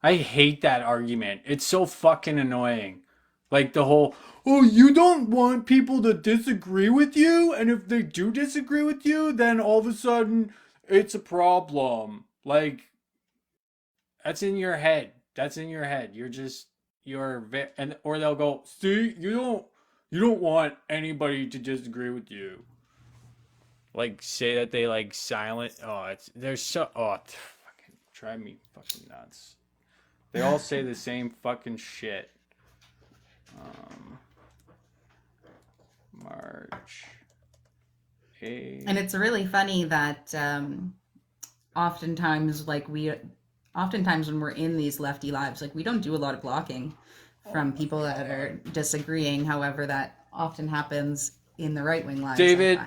I hate that argument. It's so fucking annoying. Like the whole, oh, you don't want people to disagree with you, and if they do disagree with you, then all of a sudden it's a problem. Like, that's in your head. That's in your head. Or they'll go, see, you don't want anybody to disagree with you. Like, say that they like silent. Fucking drive me fucking nuts. They all say the same fucking shit. March 8th.
And it's really funny that oftentimes when we're in these lefty lives, like, we don't do a lot of blocking from people that are disagreeing. However, that often happens in the right-wing lives.
David,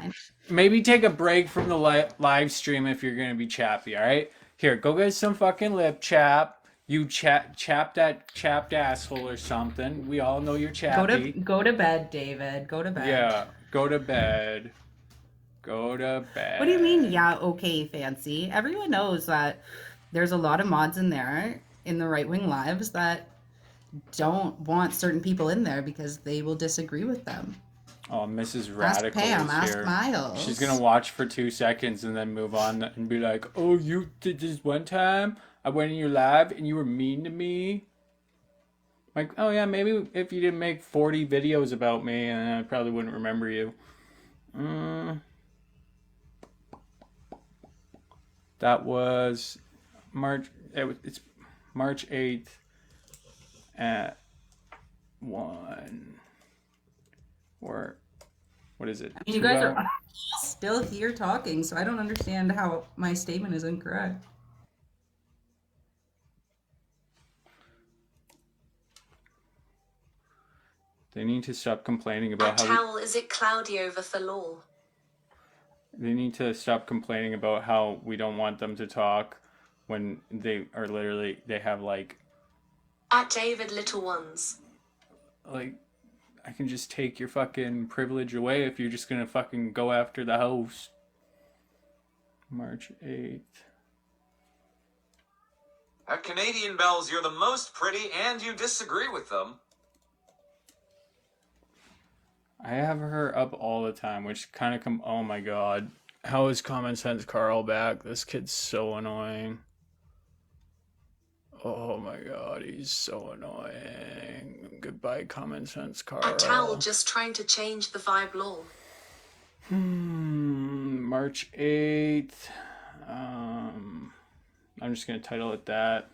maybe take a break from the live stream if you're going to be chappy, all right? Here, go get some fucking lip chap. You chap that chapped asshole or something. We all know you're chappy.
Go to bed, David. Go to bed.
Yeah, go to bed. Go to bed.
What do you mean, yeah, okay, Fancy? Everyone knows that there's a lot of mods in there in the right-wing lives that don't want certain people in there because they will disagree with them.
Oh, Mrs. Radical
Ask Pam,
is
ask
here.
Miles.
She's gonna watch for 2 seconds and then move on and be like, "Oh, you did this one time. I went in your live and you were mean to me." Like, oh yeah, maybe if you didn't make 40 videos about me, I probably wouldn't remember you. That was March. It's March 8th at 1. Or what is it?
You guys are still here talking, so I don't understand how my statement is incorrect.
They need to stop complaining about
Towel, is it cloudy over Thalor?
They need to stop complaining about how we don't want them to talk when they are literally, they have like...
At David Little Ones.
Like, I can just take your fucking privilege away if you're just gonna fucking go after the host. March 8th.
At Canadian Bells, you're the most pretty and you disagree with them.
I have her up all the time, which kind of oh my god. How is Common Sense Carl back? This kid's so annoying. Oh my god, he's so annoying. Goodbye, Common Sense Carl.
At Towel, just trying to change the vibe law.
March 8th. I'm just gonna title it that.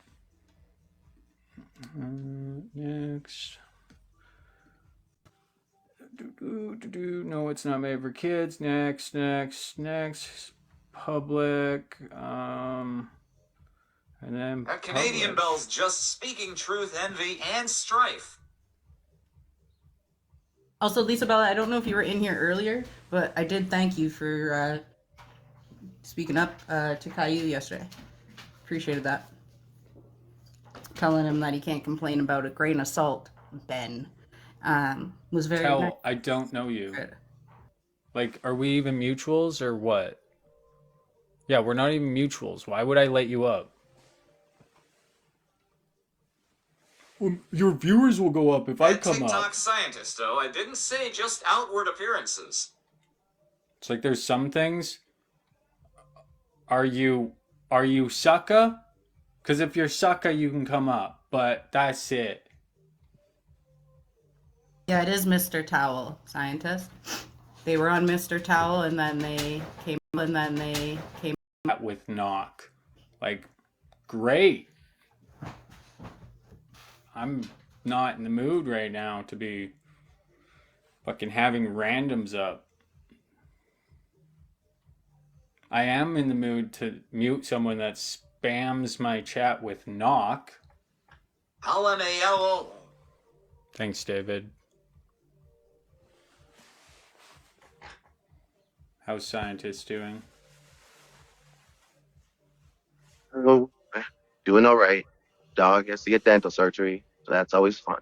Next. No, it's not made for kids. Next. Public. And then
At Canadian Bells, just speaking truth, envy, and strife.
Also, Lisa Bella, I don't know if you were in here earlier, but I did thank you for speaking up to Caillou yesterday. Appreciated that. Telling him that he can't complain about a grain of salt, Ben. Was very nice.
Tell, I don't know you. Like, are we even mutuals or what? Yeah, we're not even mutuals. Why would I let you up? Well, your viewers will go up if I come
TikTok
up.
scientist, though, I didn't say just outward appearances.
It's like there's some things. Are you sucka? Because if you're sucka, you can come up. But that's it.
Yeah, it is Mr. Towel, scientist. They were on Mr. Towel, and then they came
With knock. Like, great. I'm not in the mood right now to be fucking having randoms up. I am in the mood to mute someone that spams my chat with knock.
LMAO.
Thanks, David. How's scientist doing?
Oh, doing all right. Dog has to get dental surgery, so that's always fun.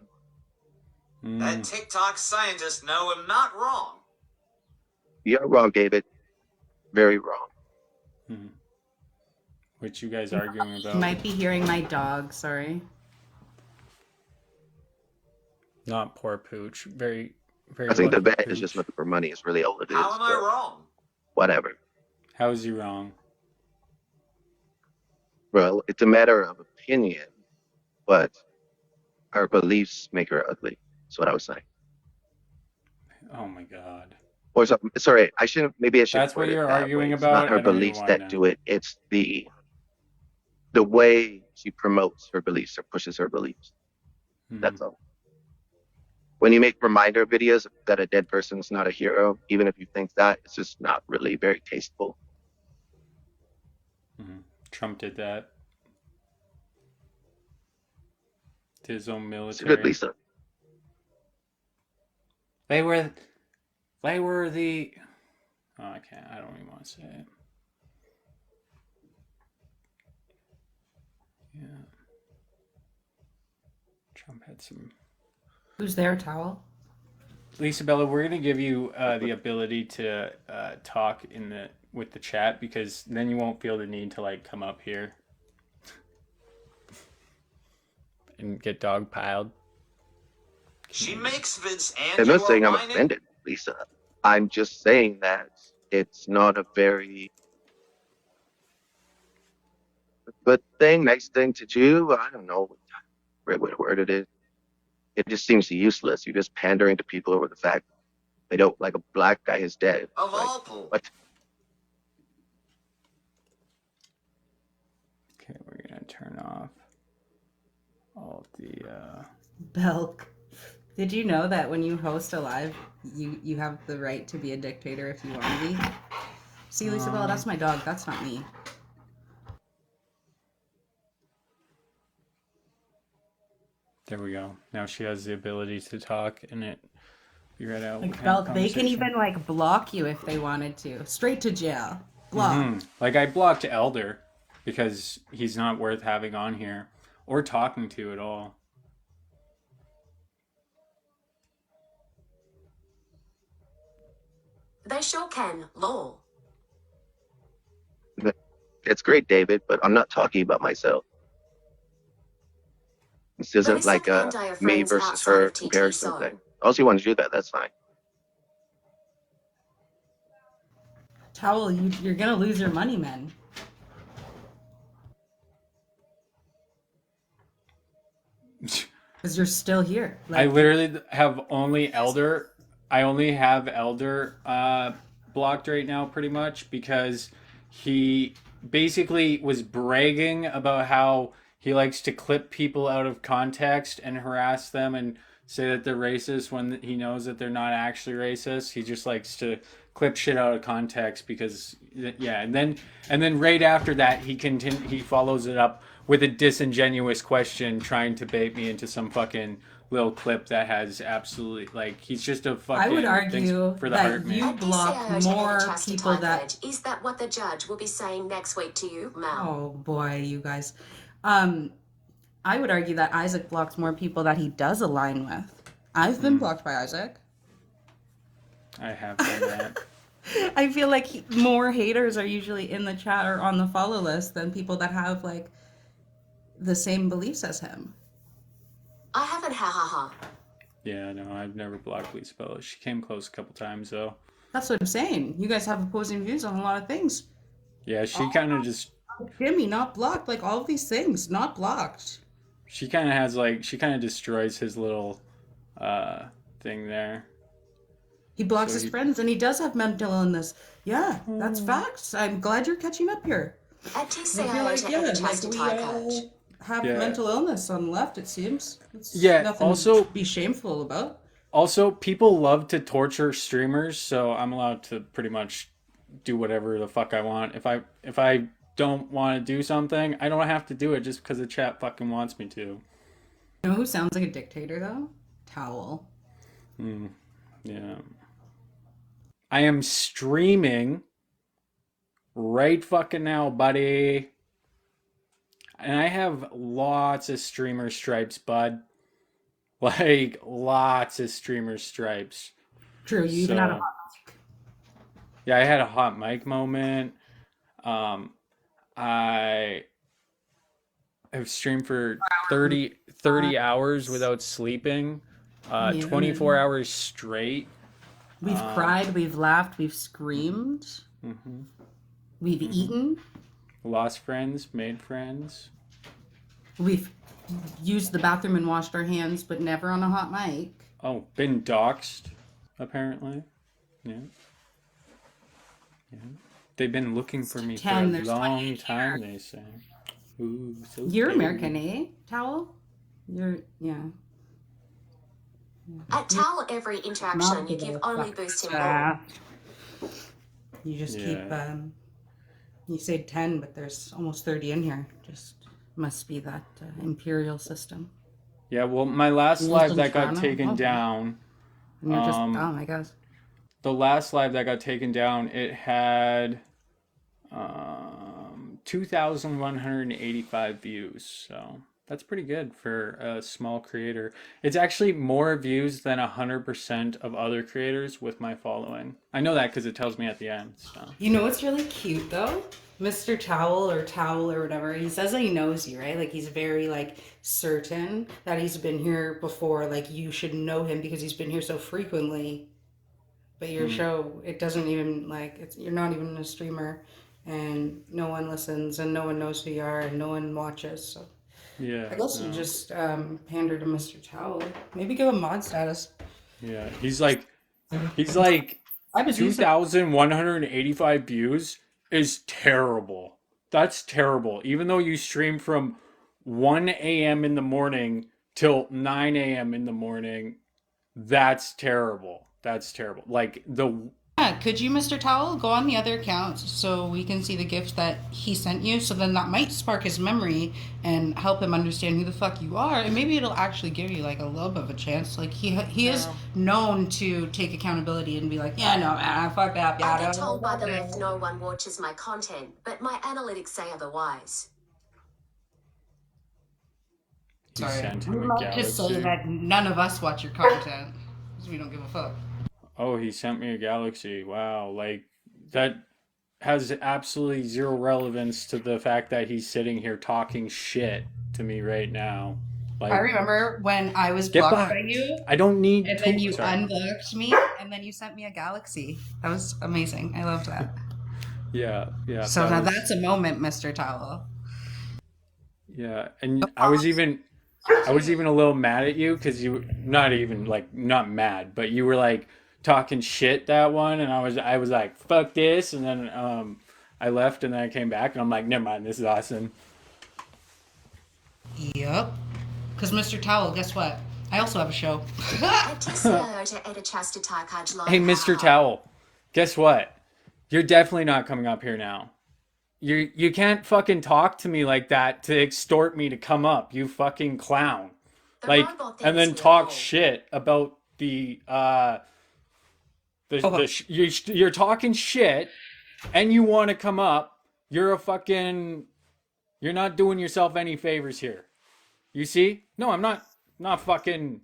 That TikTok scientist, no, I'm not wrong.
You're wrong, David. Very wrong.
What you guys arguing about?
You might be hearing my dog, sorry.
Not poor Pooch. Very, very.
I think the
lucky
vet is
Pooch.
just looking for money. It's really all it is.
How am I
but
wrong?
Whatever.
How is he wrong?
Well, it's a matter of opinion, but our beliefs make her ugly. That's what I was saying.
Oh my god.
Or something. Sorry, I shouldn't. Maybe I should.
That's what
word it
you're
that
arguing
way. It's
about?
not
I
her
don't even
beliefs
wanna
that
know.
do it. It's the way she promotes her beliefs or pushes her beliefs. That's all. When you make reminder videos that a dead person is not a hero, even if you think that, it's just not really very tasteful.
Trump did that. To his own
It's
military.
good, Lisa.
They were the. Oh, I can't. I don't even want to say it. Yeah. Trump had some.
Who's there, Towel?
Lisa Bella, we're gonna give you the ability to talk with the chat, because then you won't feel the need to like come up here and get dog piled.
She makes vids and
I'm
you
not
are
saying I'm
whining?
offended, Lisa. I'm just saying that it's not a very good thing, nice thing to do. I don't know what word it is. It just seems useless. You're just pandering to people over the fact they don't like a black guy is dead.
Of
Like,
all people.
what?
Okay, we're gonna turn off all the.
Belk. Did you know that when you host a live, you have the right to be a dictator if you want to be? See, Lisa Bella, that's my dog. That's not me.
There we go. Now she has the ability to talk, and it be read out.
Like Belk, they can even like block you if they wanted to. Straight to jail. Block.
Like I blocked Elder because he's not worth having on here or talking to at all.
They sure can. Lol.
It's great, David, but I'm not talking about myself. This isn't
it's
like
not
a
Bandai
me
friends
versus
outside
her
of TT,
comparison
so-
thing. Also, you want to do that, that's fine.
Towel, you're gonna lose your money, man. Because you're still here.
I literally have only Elder. I only have Elder blocked right now, pretty much, because he basically was bragging about how he likes to clip people out of context and harass them and say that they're racist when he knows that they're not actually racist. He just likes to clip shit out of context because, yeah. And then right after that, he follows it up with a disingenuous question, trying to bait me into some fucking little clip that has absolutely like he's just a
I
fucking
would
things
argue
for the
that
heart man.
you block more people that.
Is that what the judge will be saying next week to you, Mel?
Oh boy, you guys. I would argue that Isaac blocks more people that he does align with. I've been blocked by Isaac.
I have done that.
I feel like more haters are usually in the chat or on the follow list than people that have like the same beliefs as him.
I haven't, ha ha ha.
Yeah, no, I've never blocked Lisa Bella. She came close a couple times though.
That's what I'm saying. You guys have opposing views on a lot of things.
Yeah, she kind of just
Jimmy, not blocked. Like all of these things, not blocked.
she kind of has like she kind of destroys his little thing there.
He blocks
So
his
he-
friends and he does have mental illness. Yeah, that's facts. I'm glad you're catching up here.
At
I feel like, yeah, like we all have
Yeah.
mental illness on the left, it seems. It's
Yeah,
nothing
also-
to be shameful about.
Also, people love to torture streamers, so I'm allowed to pretty much do whatever the fuck I want. If I don't want to do something, I don't have to do it just because the chat fucking wants me to.
You know who sounds like a dictator though? Towel.
Yeah. I am streaming right fucking now, buddy. And I have lots of streamer stripes, bud. Like, lots of streamer stripes.
True, you even had a
So- Yeah, I had a hot mic moment. I have streamed for 30 hours without sleeping. 24 hours straight.
We've cried, we've laughed, we've screamed, we've eaten,
Lost friends, made friends.
we've used the bathroom and washed our hands, but never on a hot mic.
Oh, been doxxed, apparently. Yeah. Yeah. They've been looking for me for
10,
a
there's
long
28
time, they say. Ooh, so
You're
gay.
American, eh, Towel? You're, yeah.
At Towel, every interaction you give only boosts him more.
Ah. You just keep,
Yeah.
you say 10, but there's almost 30 in here. Just must be that imperial system.
Yeah, well, my last
You
live
live in
that got
Toronto?
taken
Okay.
down,
And you're just,
Um,
oh my gosh.
the last live that got taken down, it had 2,185 views. So that's pretty good for a small creator. It's actually more views than 100% of other creators with my following. I know that because it tells me at the end. So
You know what's really cute though? Mr. Towel or whatever, he says that he knows you, right? Like he's very like certain that he's been here before. Like you should know him because he's been here so frequently. But your show, it doesn't even like you're not even a streamer and no one listens and no one knows who you are and no one watches. So
yeah,
I guess you
no.
just pander to Mr. Towel. Maybe give him mod status.
Yeah, he's like
I was using
2,185 views is terrible. That's terrible. Even though you stream from 1 a.m. in the morning till 9 a.m. in the morning, that's terrible. That's terrible. Like
Yeah, could you, Mr. Towel, go on the other account so we can see the gift that he sent you? So then that might spark his memory and help him understand who the fuck you are, and maybe it'll actually give you like a little bit of a chance. Like he is known to take accountability and be like, yeah, no, man, I fucked up,
I
yeah.
get told by the left no one watches my content, but my analytics say otherwise.
you sent him
We'd
a
love to say
galaxy.
that none of us watch your content because we don't give a fuck.
Oh, he sent me a galaxy. Wow, like that has absolutely zero relevance to the fact that he's sitting here talking shit to me right now. Like,
I remember when I was
Get
blocked
back.
by you.
I don't need
And
to.
then you
Sorry.
unblocked me, and then you sent me a galaxy. That was amazing. I loved that.
Yeah, yeah.
So
that
now
was-
that's a moment, Mr. Towel.
Yeah, and I was even a little mad at you because you not mad, but you were like talking shit that one, and I was like fuck this, and then I left, and then I came back, and I'm like never mind, this is awesome.
Yep. Because Mr. Towel, guess what? I also have a show.
Hey,
Mr. Towel, guess what? You're definitely not coming up here now. You can't fucking talk to me like that to extort me to come up, you fucking clown.
The
Like,
robot
and
thinks
then
we're
talk
all.
shit about you're talking shit, and you want to come up. You're not doing yourself any favors here. You see? No, I'm not fucking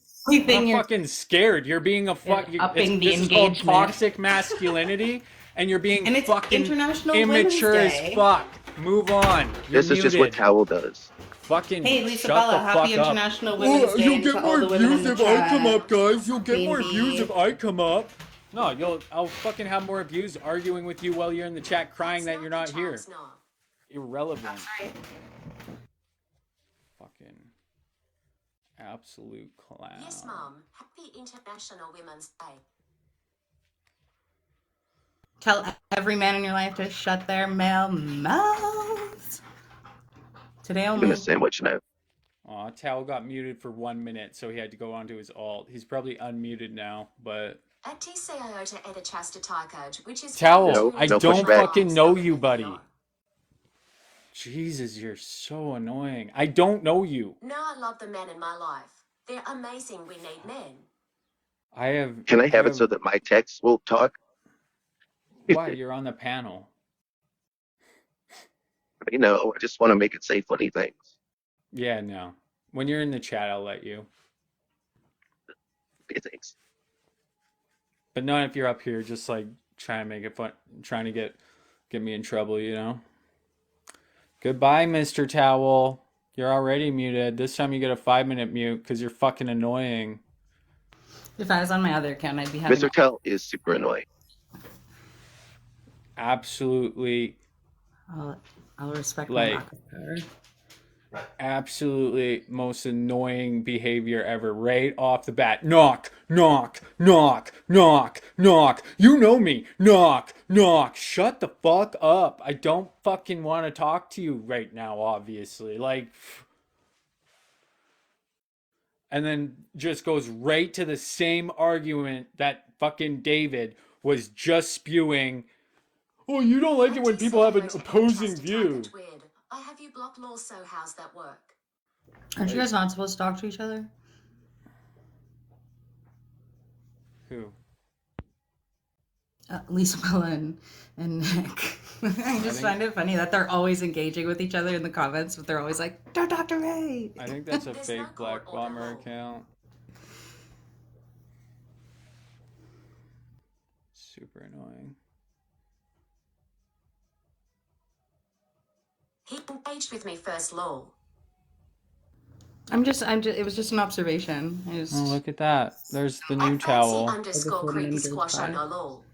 scared. You're being a
upping the
this is called
engagement.
toxic masculinity, and you're being
And it's
fucking
International
immature
Women's
as
Day.
fuck. Move on. You're
This is just what
muted.
Towel does.
Fucking
Hey, Lisa
shut
Bella,
the
happy
fuck up.
International Women's Day.
You'll
to
get
all
more
the women in
views
the
if I come
chat.
up, guys. You'll get
Queen
more views
Bee.
if I come up. No, I'll fucking have more views arguing with you while you're in the chat crying that you're not here. Irrelevant. Fucking absolute clown.
Yes, Mom. Happy International Women's Day.
Tell every man in your life to shut their male mouths. Today
I'm
only.
gonna sandwich now.
Aw, Tao got muted for 1 minute, so he had to go onto his alt. He's probably unmuted now, but
At TCIO to Eda Chastatikaj, which is
Towel,
No,
I
no
don't
pushback.
fucking know you, buddy. Jesus, you're so annoying. I don't know you.
No, I love the men in my life. They're amazing. We need men.
Can I have it so that my text will talk?
Why? You're on the panel.
You know, I just want to make it say funny things.
Yeah, no. When you're in the chat, I'll let you.
Okay, thanks.
But not if you're up here, just like trying to make it fun, trying to get me in trouble, you know? Goodbye, Mr. Towel. You're already muted. This time you get a 5-minute mute because you're fucking annoying.
If I was on my other account, I'd be having.
Mr. Tell is super annoying.
Absolutely.
I'll respect
Like,
my lack of power.
absolutely most annoying behavior ever right off the bat. Knock, knock, knock, knock, knock. You know me. Knock, knock. Shut the fuck up. I don't fucking want to talk to you right now, obviously. Like, and then just goes right to the same argument that fucking David was just spewing. Oh, you don't like it when people have an opposing view.
Weird. I have you blocked law, so how's that work?
Aren't you guys not supposed to talk to each other?
Who?
Lisa Bella and Nick. I just find it funny that they're always engaging with each other in the comments, but they're always like, "Don't talk to me."
I think that's a fake Black Bomber account. Super annoying.
He engaged with me first, lol.
I'm just. It was just an observation. I just.
Oh, look at that. There's the new
Fancy
towel.
underscore creepy squash on lol.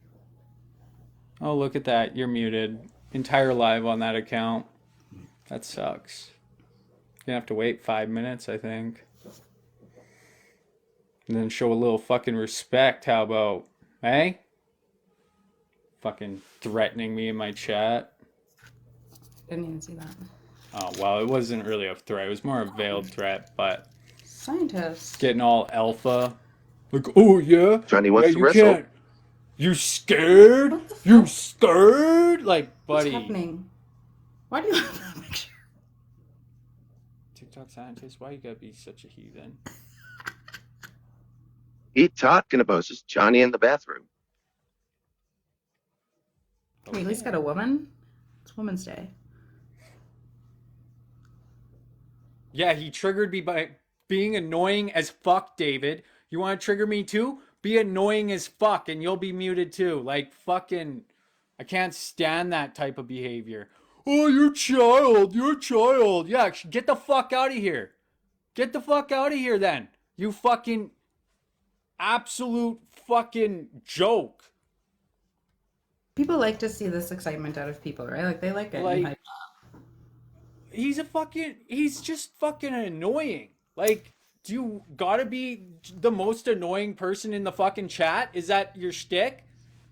Oh, look at that. You're muted. Entire live on that account. That sucks. You're gonna have to wait 5 minutes, I think. And then show a little fucking respect. How about, hey? Fucking threatening me in my chat.
Didn't even see that.
Oh, well, it wasn't really a threat. It was more a veiled threat, but
Scientists.
getting all alpha. Like, oh, yeah?
Johnny wants
yeah,
to
you
wrestle.
can't. You scared? You scared? Like, buddy.
What's happening? Why do you have that picture?
TikTok scientist, why you gotta be such a heathen?
He talking about it's just Johnny in the bathroom.
We at least got a woman. It's Women's Day.
Yeah, he triggered me by being annoying as fuck, David. You want to trigger me too? Be annoying as fuck and you'll be muted too. Like, fucking, I can't stand that type of behavior. Oh, you're a child. You're a child. Yeah, get the fuck out of here. Get the fuck out of here then. You fucking absolute fucking joke.
People like to see this excitement out of people, right? Like they like getting
Like,
hyped.
he's just fucking annoying. Like, do you gotta be the most annoying person in the fucking chat? Is that your shtick?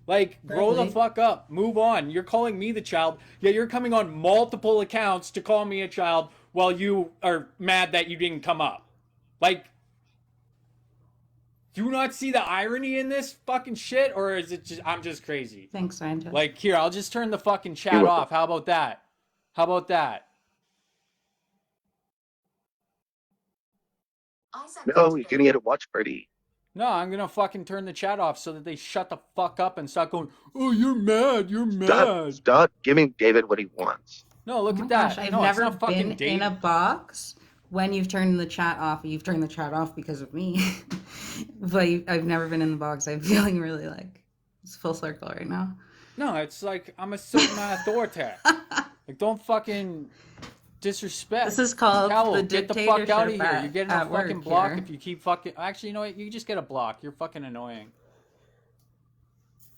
Like, grow the
Probably.
fuck up. Move on. You're calling me the child. Yeah, you're coming on multiple accounts to call me a child while you are mad that you didn't come up. Like, do you not see the irony in this fucking shit? Or is it just, I'm just crazy?
Thanks, scientist.
Like, here, I'll just turn the fucking chat
You're welcome.
off. How about that? How about that?
Isaac,
No, you're gonna get a watch party.
No, I'm gonna fucking turn the chat off so that they shut the fuck up and stop going, oh, you're mad, you're mad.
Stop giving David what he wants.
No, look
Oh
at
my
that.
gosh, I've
No, it's
never
not fucking
been
Dave.
in a box when you've turned the chat off. You've turned the chat off because of me. But I've never been in the box. I'm feeling really like it's full circle right now.
No, it's like I'm asserting my authority. Like, don't fucking disrespect.
This is called
Towel,
the
get the fuck out of
dictatorship
here. You're getting a
at work
fucking block
here.
if you keep fucking. Actually, you know what? You just get a block. You're fucking annoying.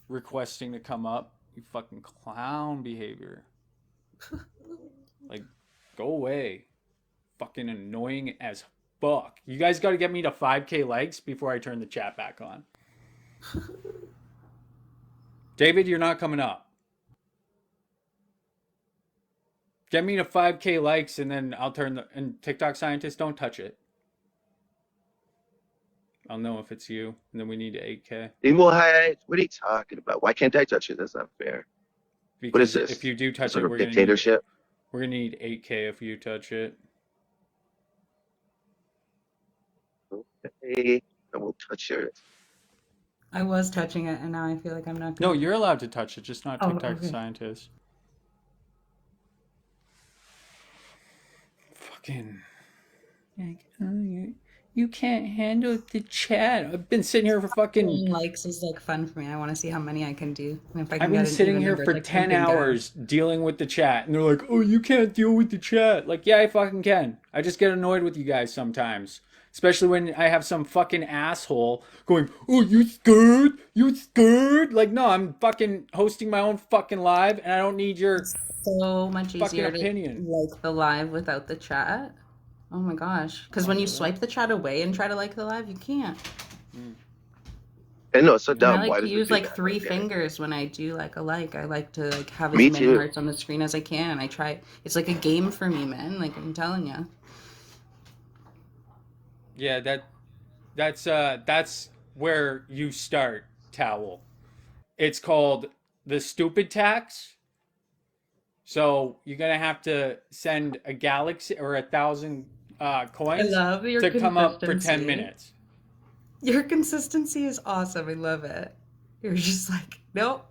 Requesting to come up. You fucking clown behavior. Like, go away. Fucking annoying as fuck. You guys got to get me to 5K likes before I turn the chat back on. David, you're not coming up. Get me to 5K likes and then I'll turn the... And TikTok scientists, don't touch it. I'll know if it's you. And then we need to 8K.
Well, hi, what are you talking about? Why can't I touch it? That's not fair.
Because
what is this?
If you do touch
Sort
it,
of
we're gonna
dictatorship?
we're gonna need 8K if you touch it.
Okay, I will touch it.
I was touching it, and now I feel like I'm not.
No, you're allowed to touch it, just not
Oh,
TikTok
okay.
scientists. Fucking. Like, oh, you can't handle the chat. I've been sitting here for fucking.
Likes is like fun for me. I want to see how many I can do. And if I can
I've
get
been
an
sitting
even
here
number,
for
like
10
something good.
hours dealing with the chat, and they're like, oh, you can't deal with the chat. Like, yeah, I fucking can. I just get annoyed with you guys sometimes. Especially when I have some fucking asshole going, oh, you scared? You scared? Like, no, I'm fucking hosting my own fucking live, and I don't need your
So much
fucking
easier
opinion.
to like the live without the chat. Oh my gosh! Because when you swipe the chat away and try to like the live, you can't.
And no, it's so dumb.
I
Why
like to
does it
use
do
like
that?
3
Okay.
fingers when I do like a like. I like to like have as
Me
many
too.
hearts on the screen as I can. I try. It's like a game for me, man. Like I'm telling you.
Yeah, that's where you start, Towel. It's called the stupid tax. So you're gonna have to send a galaxy or 1,000 coins
love your
to come up for 10
consistency.
minutes.
Your consistency is awesome. I love it. You're just like, nope.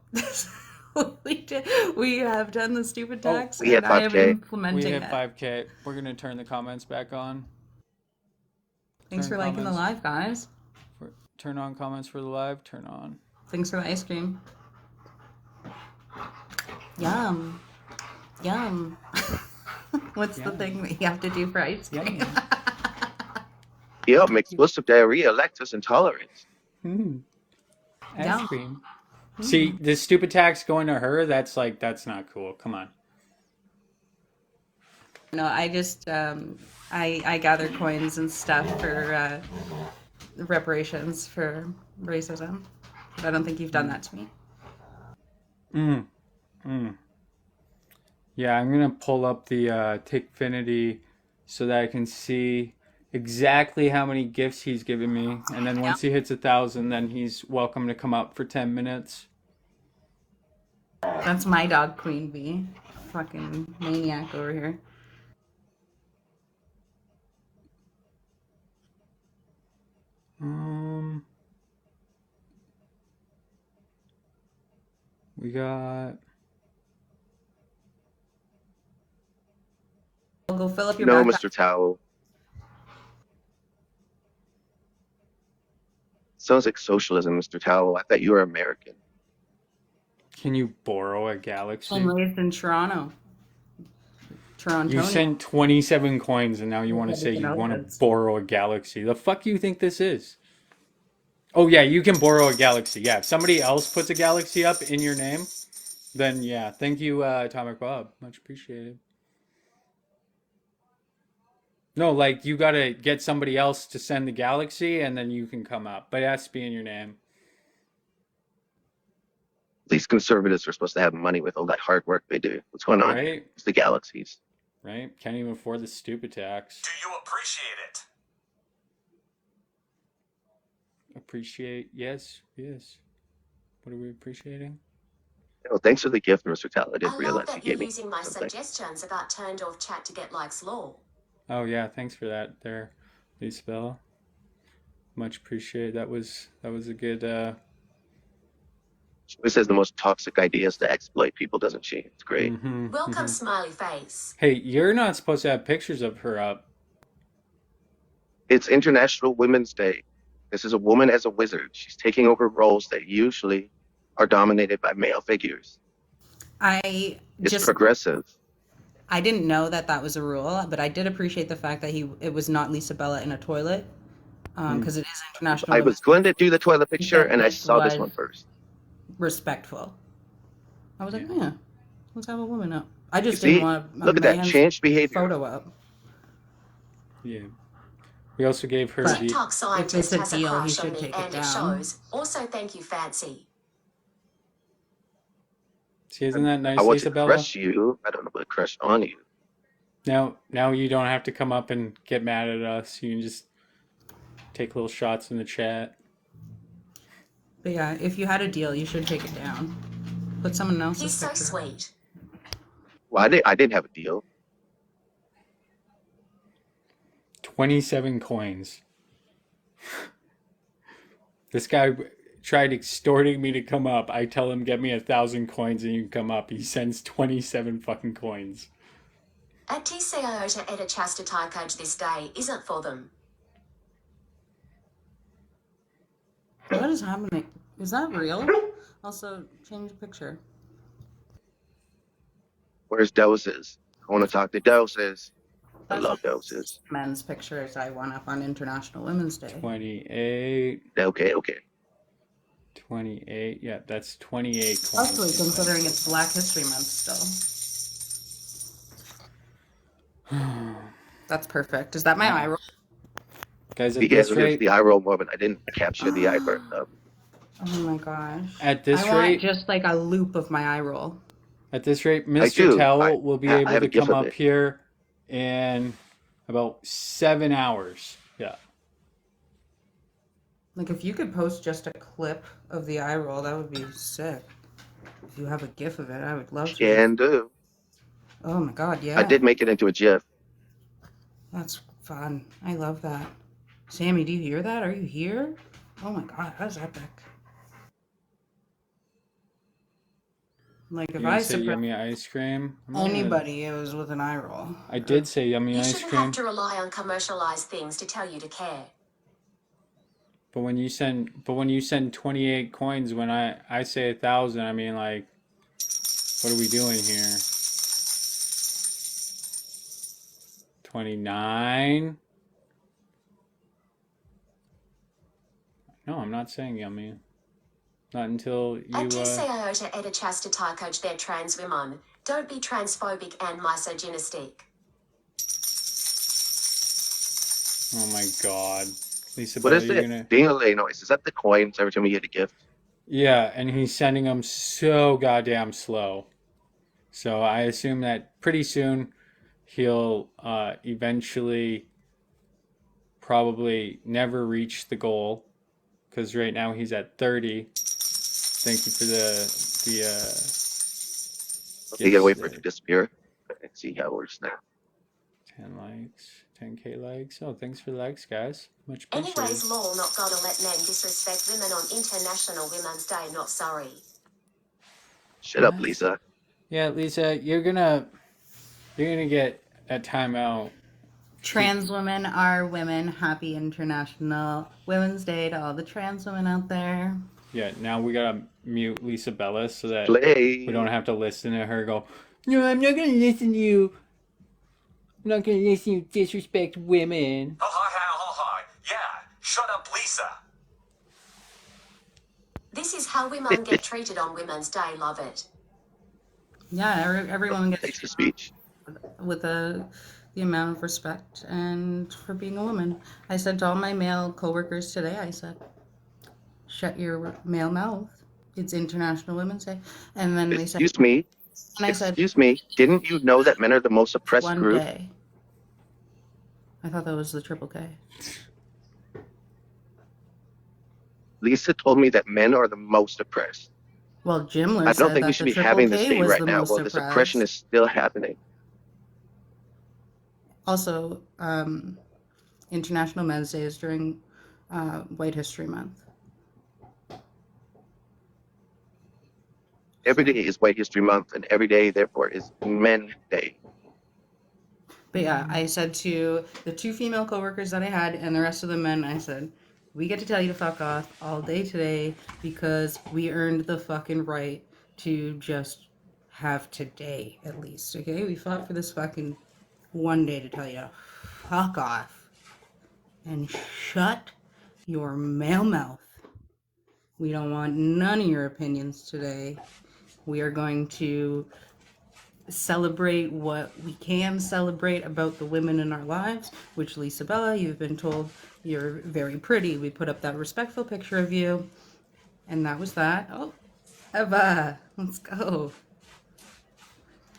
We have done the stupid tax,
we had
and I am
5K.
implementing
We hit
it.
5K. We're gonna turn the comments back on.
Thanks
Turn
for liking the
comments.
live, guys.
Turn on comments for the live. Turn on.
Thanks for the ice cream. Yum. Yum. What's the thing that you have to do for ice cream?
Yep, explosive diarrhea, lactose intolerance.
Ice
Yum.
cream. See, this stupid tax going to her, that's not cool. Come on.
No, I just I gather coins and stuff for reparations for racism. But I don't think you've done that to me.
Yeah, I'm gonna pull up the Tickfinity so that I can see exactly how many gifts he's given me, and then once he hits 1,000, then he's welcome to come up for 10 minutes.
That's my dog, Queen Bee. Fucking maniac over here.
We got.
I'll go fill up your
No,
backpack.
Mr. Towel. Sounds like socialism, Mr. Towel. I thought you were American.
Can you borrow a galaxy?
I'm raised in Toronto. Toronto.
You sent 27 coins, and now you want to say you want to borrow a galaxy. The fuck you think this is? Oh yeah, you can borrow a galaxy. Yeah, if somebody else puts a galaxy up in your name, then yeah. Thank you, Atomic Bob. Much appreciated. No, like you gotta get somebody else to send the galaxy, and then you can come up. But it has to be in your name.
These conservatives are supposed to have money with all that hard work they do. What's going on?
Right?
It's the galaxies.
Right? Can't even afford the stupid tax.
Do you appreciate it?
Appreciate? Yes. What are we appreciating?
Oh, thanks for the gift, Mr. Towel. I
I
didn't
love
realize you
that you're
gave me
using my
something.
suggestions about turned off chat to get likes law.
Oh yeah, thanks for that there, Lee Spell. Much appreciated. That was a good.
She always has the most toxic ideas to exploit people, doesn't she? It's great.
Welcome, smiley face.
Hey, you're not supposed to have pictures of her up.
It's International Women's Day. This is a woman as a wizard. She's taking over roles that usually are dominated by male figures.
I
It's
just
progressive.
I didn't know that that was a rule, but I did appreciate the fact that it was not Lisa Bella in a toilet, because it is International
I
Women's
was going to do the toilet picture, and I
it
saw this
was
one first.
respectful. I was like, yeah, let's have a woman up. I
You
just didn't
see?
want a
Look at that
man's
changed behavior.
photo up.
Yeah. We also gave her
But
the.
TikTok
if
scientist
it's a
has a
deal, he
crush on
should
me,
take it
and it
down.
shows. Also, thank you, Fancy.
See, isn't that nice,
I want to
Isabella?
crush you. I don't know what crush on you.
Now you don't have to come up and get mad at us. You can just take little shots in the chat.
But yeah, if you had a deal, you should take it down. Put someone else's
He's so
picture.
sweet.
Well, I didn't have a deal.
27 coins. This guy tried extorting me to come up. I tell him, get me 1,000 coins and you can come up. He sends 27 fucking coins.
At TCIO to edit Chasta Taikaj this day isn't for them.
What is happening? Is that real? Also, change the picture.
Where's Doses? I want to talk to Doses. I love Doses.
Men's pictures I want up on International Women's Day.
28.
Okay.
28. Yeah, that's 28 coins.
Especially considering it's Black History Month still. That's perfect. Is that my eye roll?
Guys, at
Yeah,
this
here's
rate,
the eye roll moment. I didn't capture the eye burn though.
Oh my gosh.
At this
I want
rate-
just like a loop of my eye roll.
at this rate,
do.
Mr. Tell
I-
will be
I
able
have
to
a gif
come
of
up
it.
here in about 7 hours. Yeah.
Like if you could post just a clip of the eye roll, that would be sick. If you have a GIF of it, I would love to.
Can do.
Oh my god, yeah.
I did make it into a GIF.
That's fun. I love that. Sammy, do you hear that? Are you here? Oh my god, that's epic. Like if
You
I
gonna say
surprise
yummy ice cream? I'm not gonna-
anybody, it was with an eye roll.
I did say yummy
You
ice
shouldn't
cream.
have to rely on commercialized things to tell you to care.
But when you send 28 coins, when I say 1,000, I mean, like, what are we doing here? 29? No, I'm not saying yummy. Not until you,
At TCIO to edit Chasta Taikaj, they're trans women. Don't be transphobic and misogynistic.
oh my god. Lisa,
What is
you're
it?
gonna...
Ding-a-lay noise. Is that the coins every time you get a gift?
Yeah, and he's sending them so goddamn slow. So I assume that pretty soon he'll eventually probably never reach the goal, because right now he's at 30. Thank you for
You gotta wait for it to disappear. Let's see how it works now.
10 likes, 10k likes. Oh, thanks for the likes, guys. Much appreciated.
Anyways, law not gonna let men disrespect women on International Women's Day, not sorry.
Shut up, Lisa.
Yeah, Lisa, you're gonna get a timeout.
Trans women are women. Happy International Women's Day to all the trans women out there.
Yeah, now we gotta mute Lisa Bella so that
Play.
we don't have to listen to her go, no, I'm not gonna listen to you. I'm not gonna listen to you disrespect women.
Oh, hi. Yeah, shut up, Lisa.
This is how women get treated on Women's Day, love it.
Yeah, everyone gets
Thanks for speech.
with the amount of respect and for being a woman. I said to all my male coworkers today, I said, shut your male mouth. It's International Women's Day. And then they said,
Excuse me.
and I said,
Excuse me. Didn't you know that men are the most oppressed
one
group?
day. I thought that was the triple K.
Lisa told me that men are the most oppressed.
Well, Jimler
I
said
don't think
that
we should
the
be
triple
having this
K
debate
was
right
the
now.
most
Well, this
oppressed.
oppression is still happening.
Also, International Men's Day is during White History Month.
Every day is White History Month, and every day, therefore, is Men Day.
But yeah, I said to the 2 female coworkers that I had and the rest of the men, I said, we get to tell you to fuck off all day today because we earned the fucking right to just have today, at least, okay? We fought for this fucking one day to tell you to fuck off and shut your male mouth. We don't want none of your opinions today. We are going to celebrate what we can celebrate about the women in our lives, which Lisa Bella, you've been told you're very pretty. We put up that respectful picture of you, and that was that. Oh, Eva, let's go.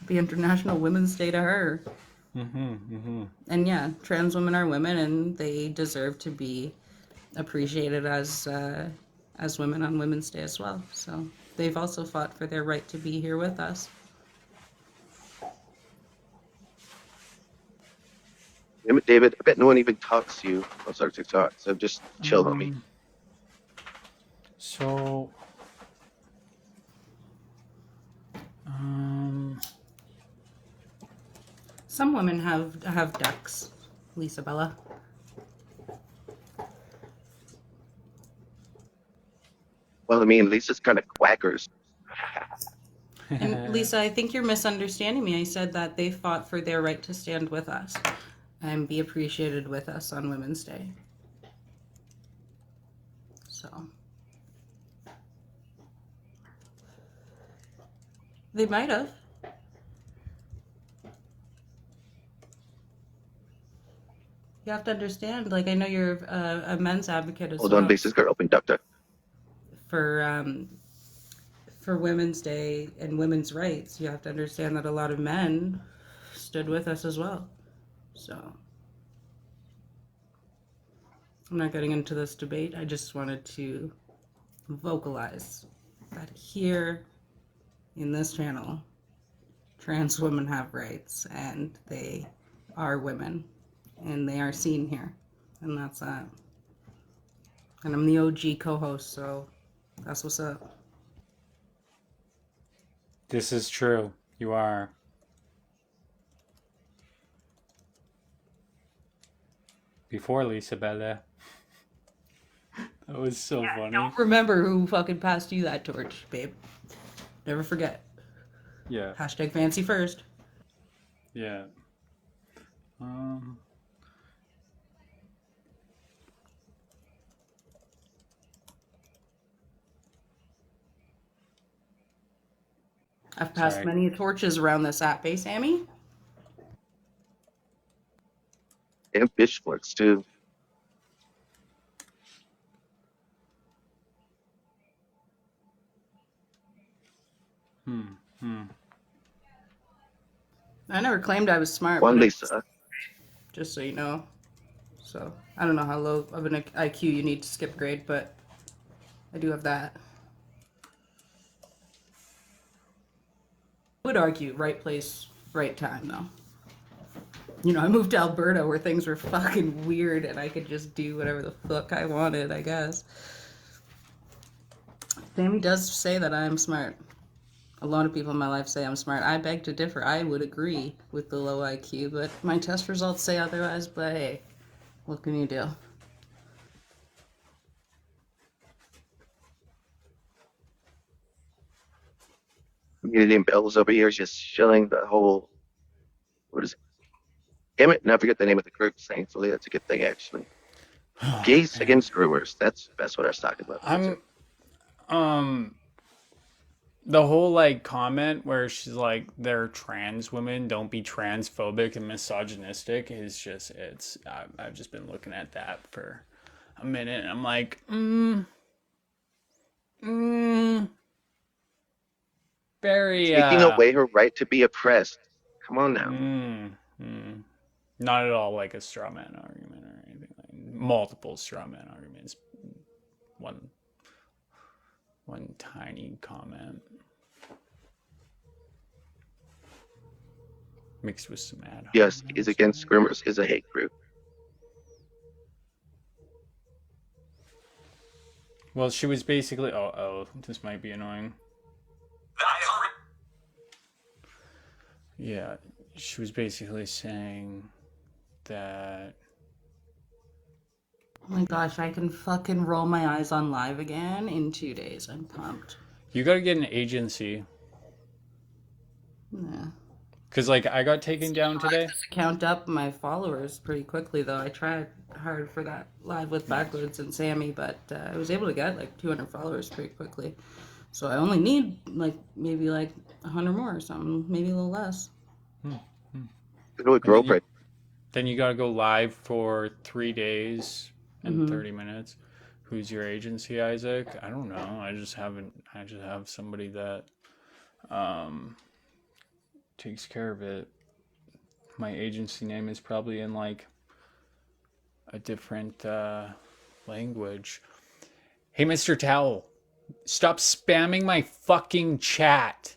Happy International Women's Day to her. And yeah, trans women are women, and they deserve to be appreciated as women on Women's Day as well. So they've also fought for their right to be here with us.
David, I bet no one even talks to you on our TikTok, so just chill on me.
So,
some women have ducks, Lisa Bella.
Well, I mean, Lisa's kind of quackers.
And Lisa, I think you're misunderstanding me. I said that they fought for their right to stand with us and be appreciated with us on Women's Day. So they might have. You have to understand, like, I know you're a men's advocate as well.
Hold on, Lisa's got open duck.
For Women's Day and women's rights, you have to understand that a lot of men stood with us as well. So I'm not getting into this debate. I just wanted to vocalize that here in this channel, trans women have rights and they are women and they are seen here. And that's that. And I'm the OG co-host, so that's what's up.
this is true. You are. Before Lisa Bella. That was so funny.
Don't remember who fucking passed you that torch, babe. Never forget.
Yeah.
Hashtag fancy first.
Yeah.
I've passed
Sorry.
many torches around this app, eh, Sammy?
And pitchforks, too.
I never claimed I was smart.
One
but
Lisa.
just so you know. So, I don't know how low of an IQ you need to skip grade, but I do have that. Would argue right place, right time, though. You know, I moved to Alberta where things were fucking weird and I could just do whatever the fuck I wanted, I guess. Sammy does say that I am smart. A lot of people in my life say I'm smart. I beg to differ. I would agree with the low IQ, but my test results say otherwise, but hey, what can you do?
Community and Bell's over here just shilling the whole. What is it? Damn it! Now I forget the name of the group. Thankfully, that's a good thing, actually. Gays against brewers. That's what I was talking about.
The whole like comment where she's like, they're trans women, don't be transphobic and misogynistic is just, I've just been looking at that for a minute and I'm like, very
taking away her right to be oppressed. Come on now.
Not at all like a straw man argument or anything. Like multiple straw man arguments. One tiny comment mixed with some ad.
Yes, is against groomers is a hate group.
Well, she was basically. Oh, this might be annoying. Yeah, she was basically saying that.
Oh my gosh, I can fucking roll my eyes on live again in 2 days. I'm pumped.
You gotta get an agency.
Yeah.
Cause like I got taken down today.
Count up my followers pretty quickly though. I tried hard for that live with Backwoods and Sammy, but I was able to get like 200 followers pretty quickly. So I only need like maybe like 100 more or something, maybe a little less.
Then you gotta go live for 3 days and 30 minutes. Who's your agency, Isaac? I don't know. I just have somebody that takes care of it. My agency name is probably in like a different language. Hey, Mr. Towel, stop spamming my fucking chat.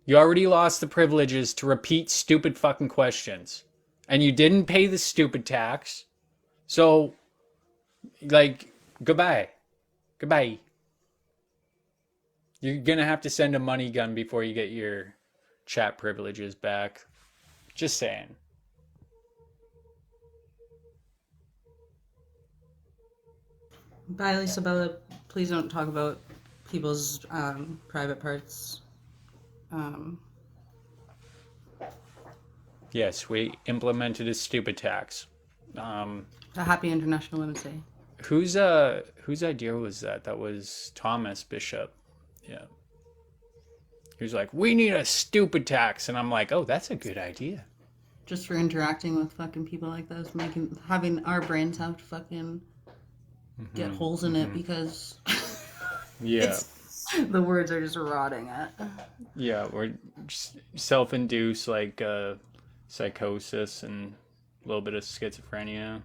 You already lost the privileges to repeat stupid fucking questions. And you didn't pay the stupid tax. So, like, goodbye. Goodbye. You're gonna have to send a money gun before you get your chat privileges back. Just saying.
Bye, Lisabella. Please don't talk about people's private parts.
Yes, we implemented a stupid tax.
A happy International Women's Day.
Whose idea was that? That was Thomas Bishop. Yeah. He was like, we need a stupid tax. And I'm like, oh, that's a good idea.
Just for interacting with fucking people like this, having our brains have to fucking get holes in it because
Yeah.
the words are just rotting it.
Yeah, we're just self-induced like psychosis and a little bit of schizophrenia.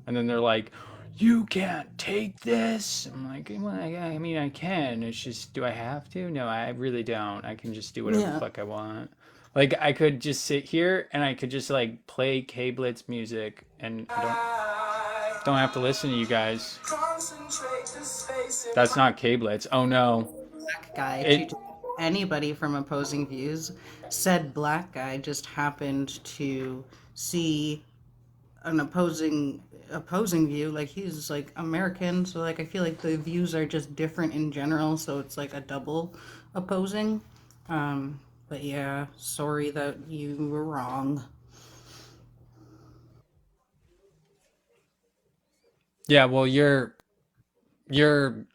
And then they're like, you can't take this. I'm like, well, I mean, I can. It's just, do I have to? No, I really don't. I can just do whatever the fuck I want. Like, I could just sit here and I could just like play K-Blitz music and I don't have to listen to you guys. That's not K-Blitz. Oh no.
Black guy. Anybody from opposing views said black guy just happened to see an opposing view. Like, he's like American, so like I feel like the views are just different in general, so it's like a double opposing. But yeah, sorry that you were wrong.
Yeah, well, you're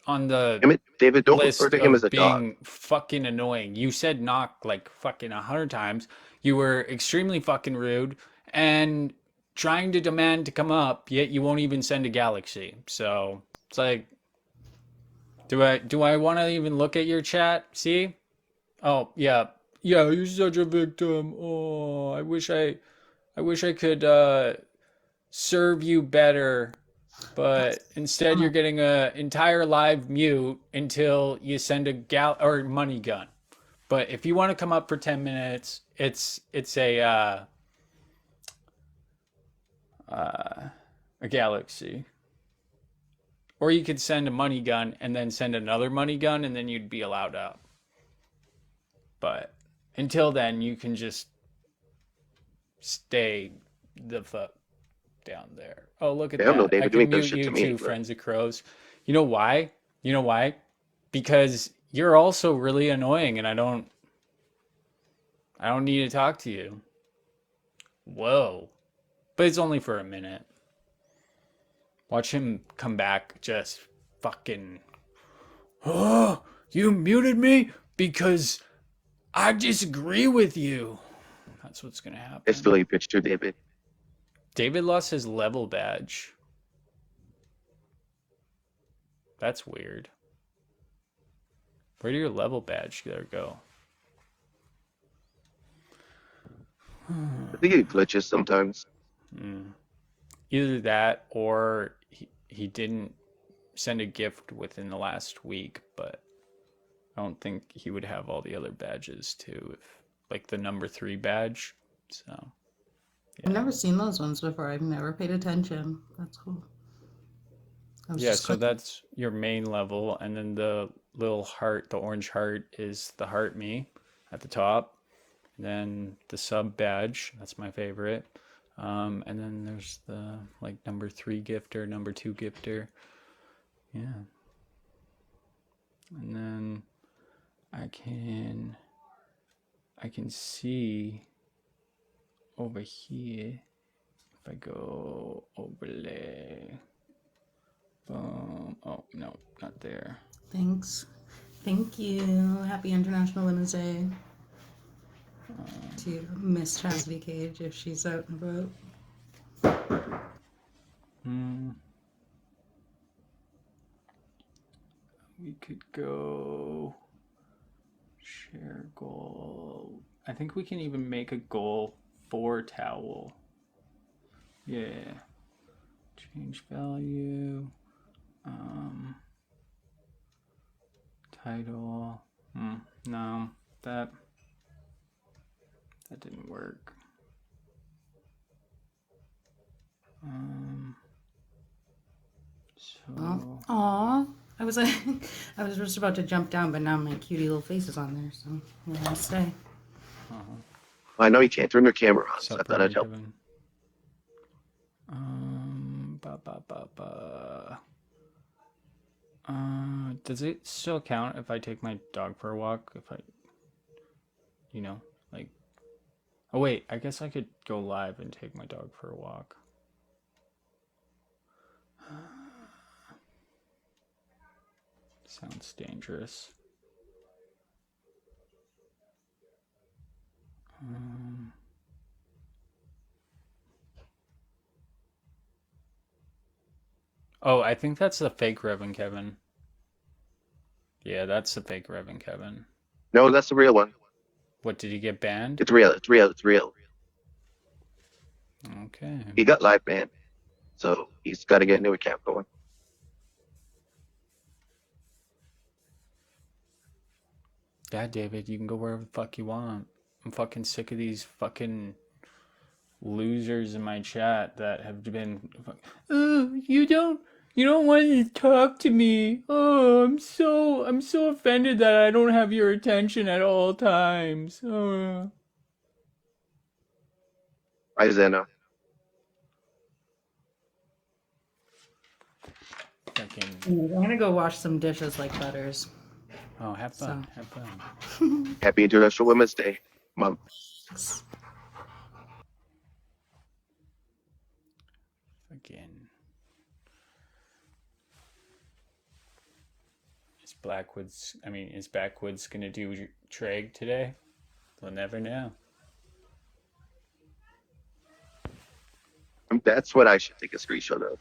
on the
David, don't
list
refer to him
of
as a
being
dog.
fucking annoying. You said knock like fucking 100 times. You were extremely fucking rude and trying to demand to come up, yet you won't even send a galaxy. So it's like, do I want to even look at your chat? See? Oh yeah, you're such a victim. Oh, I wish I could serve you better. But instead, you're getting a entire live mute until you send a money gun. But if you want to come up for 10 minutes, it's a galaxy. Or you could send a money gun and then send another money gun, and then you'd be allowed up. But until then, you can just stay the fuck down there. Oh, look at that.
No, David,
I
doing
can
those
mute
shit
you
to me,
too,
bro.
Friends of Crows. You know why? Because you're also really annoying and I don't need to talk to you. Whoa. But it's only for a minute. Watch him come back just fucking... Oh, you muted me because I disagree with you. That's what's gonna happen.
It's the late pitch to David.
David lost his level badge. That's weird. Where did your level badge go?
I think it glitches sometimes.
Either that or he didn't send a gift within the last week, but I don't think he would have all the other badges too, if like the number 3 badge. So
I've never seen those ones before. I've never paid attention. That's cool. I was
Yeah,
just
so
clicking.
that's your main level, and then the little heart, the orange heart, is the heart me at the top. Then the sub badge, that's my favorite. And then there's the like number 3 gifter, number 2 gifter. Yeah. And then I can see over here if I go overlay. Boom. Oh no, not there.
Thanks. Thank you. Happy International Women's Day to Miss Chastity Cage if she's out and about.
We could go share goal. I think we can even make a goal for towel. Yeah. Change value. Title. No, that didn't work. So
Aw, I was I was just about to jump down, but now my cutie little face is on there, so I'm gonna stay.
I know you can't turn your camera on, so I thought I'd help.
Kevin. Does it still count if I take my dog for a walk? If I, like, oh wait, I guess I could go live and take my dog for a walk. Sounds dangerous. Oh, I think that's the fake Reverend Kevin. Yeah, that's the fake Reverend Kevin.
No, that's the real one.
What, did he get banned?
It's real. It's real. It's real.
Okay.
He got live banned, so he's got to get a new account going.
Yeah, David, you can go wherever the fuck you want. I'm fucking sick of these fucking losers in my chat that have been, oh, you don't want to talk to me. Oh, I'm so offended that I don't have your attention at all times. Oh.
Hi, Zeno.
I'm gonna go wash some dishes like Butters.
Oh, have fun.
So.
Have fun.
Happy International Women's Day, Mom.
Again. Is Backwoods gonna do Treg today? We'll never know.
That's what I should take a screenshot of.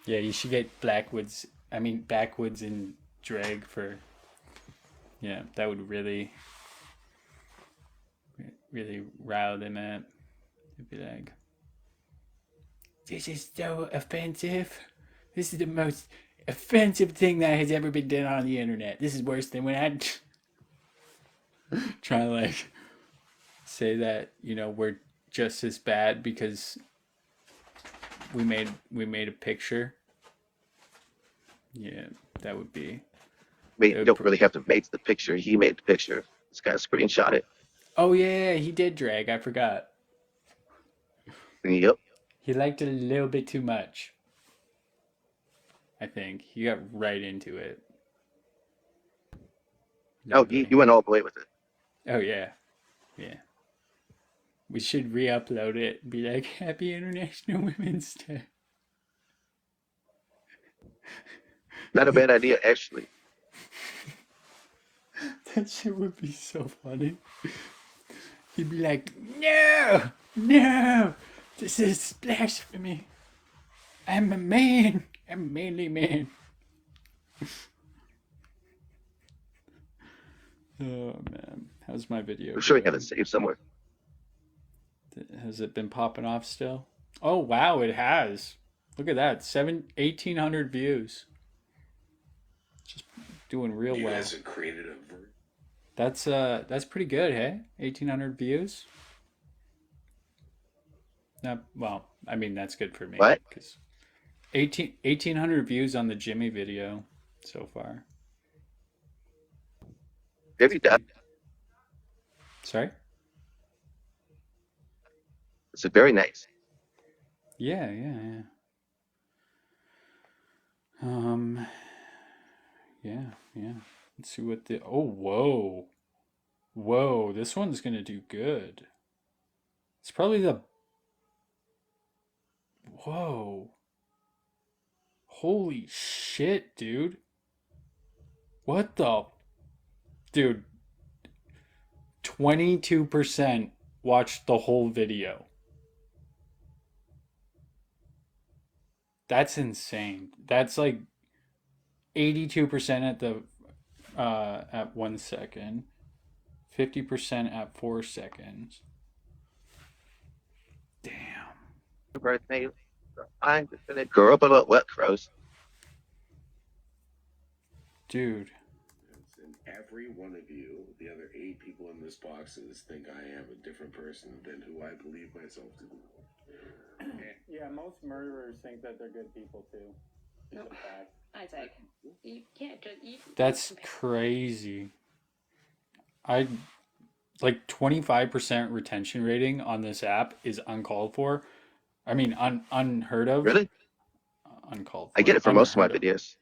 Yeah, you should get Backwoods and Dreg for. Yeah, that would really rile them up. They'd be like, this is so offensive. This is the most offensive thing that has ever been done on the internet. This is worse than when I try to like say that, we're just as bad because we made a picture. Yeah, that would be.
You don't really have to make the picture. He made the picture. This guy screenshot it.
Oh yeah, he did drag. I forgot.
Yep.
He liked it a little bit too much. I think he got right into it.
Oh, you went all the way with it.
Oh yeah, yeah. We should re-upload it and be like, Happy International Women's Day.
Not a bad idea, actually.
That shit would be so funny. He'd be like, no, this is blasphemy. I'm a man. I'm a manly man. Oh man, how's my video?
I'm sure you have it saved somewhere.
Has it been popping off still? Oh wow, it has. Look at that, 1,800 views. Just doing real well.
You guys have created a.
That's pretty good, hey? 1,800 views. Well, I mean that's good for me.
What?
1,800 views on the Jimmy video so far.
Have you done?
Sorry?
It's very nice.
Yeah. Yeah. Let's see what the... Oh, whoa. Whoa, this one's gonna do good. It's probably the... Whoa. Holy shit, dude. What the... Dude. 22% watched the whole video. That's insane. That's like 82% at the at 1 second, 50% at 4 seconds. Damn.
Birthday. I'm gonna grow up about what, Crows?
Dude.
And every one of you, the other 8 people in this boxes, think I am a different person than who I believe myself to be.
Yeah, most murderers think that they're good people too.
No, Isaac, you can't just.
That's crazy. I like 25% retention rating on this app is uncalled for. I mean, unheard of.
Really?
Uncalled for.
I get it for most of my videos.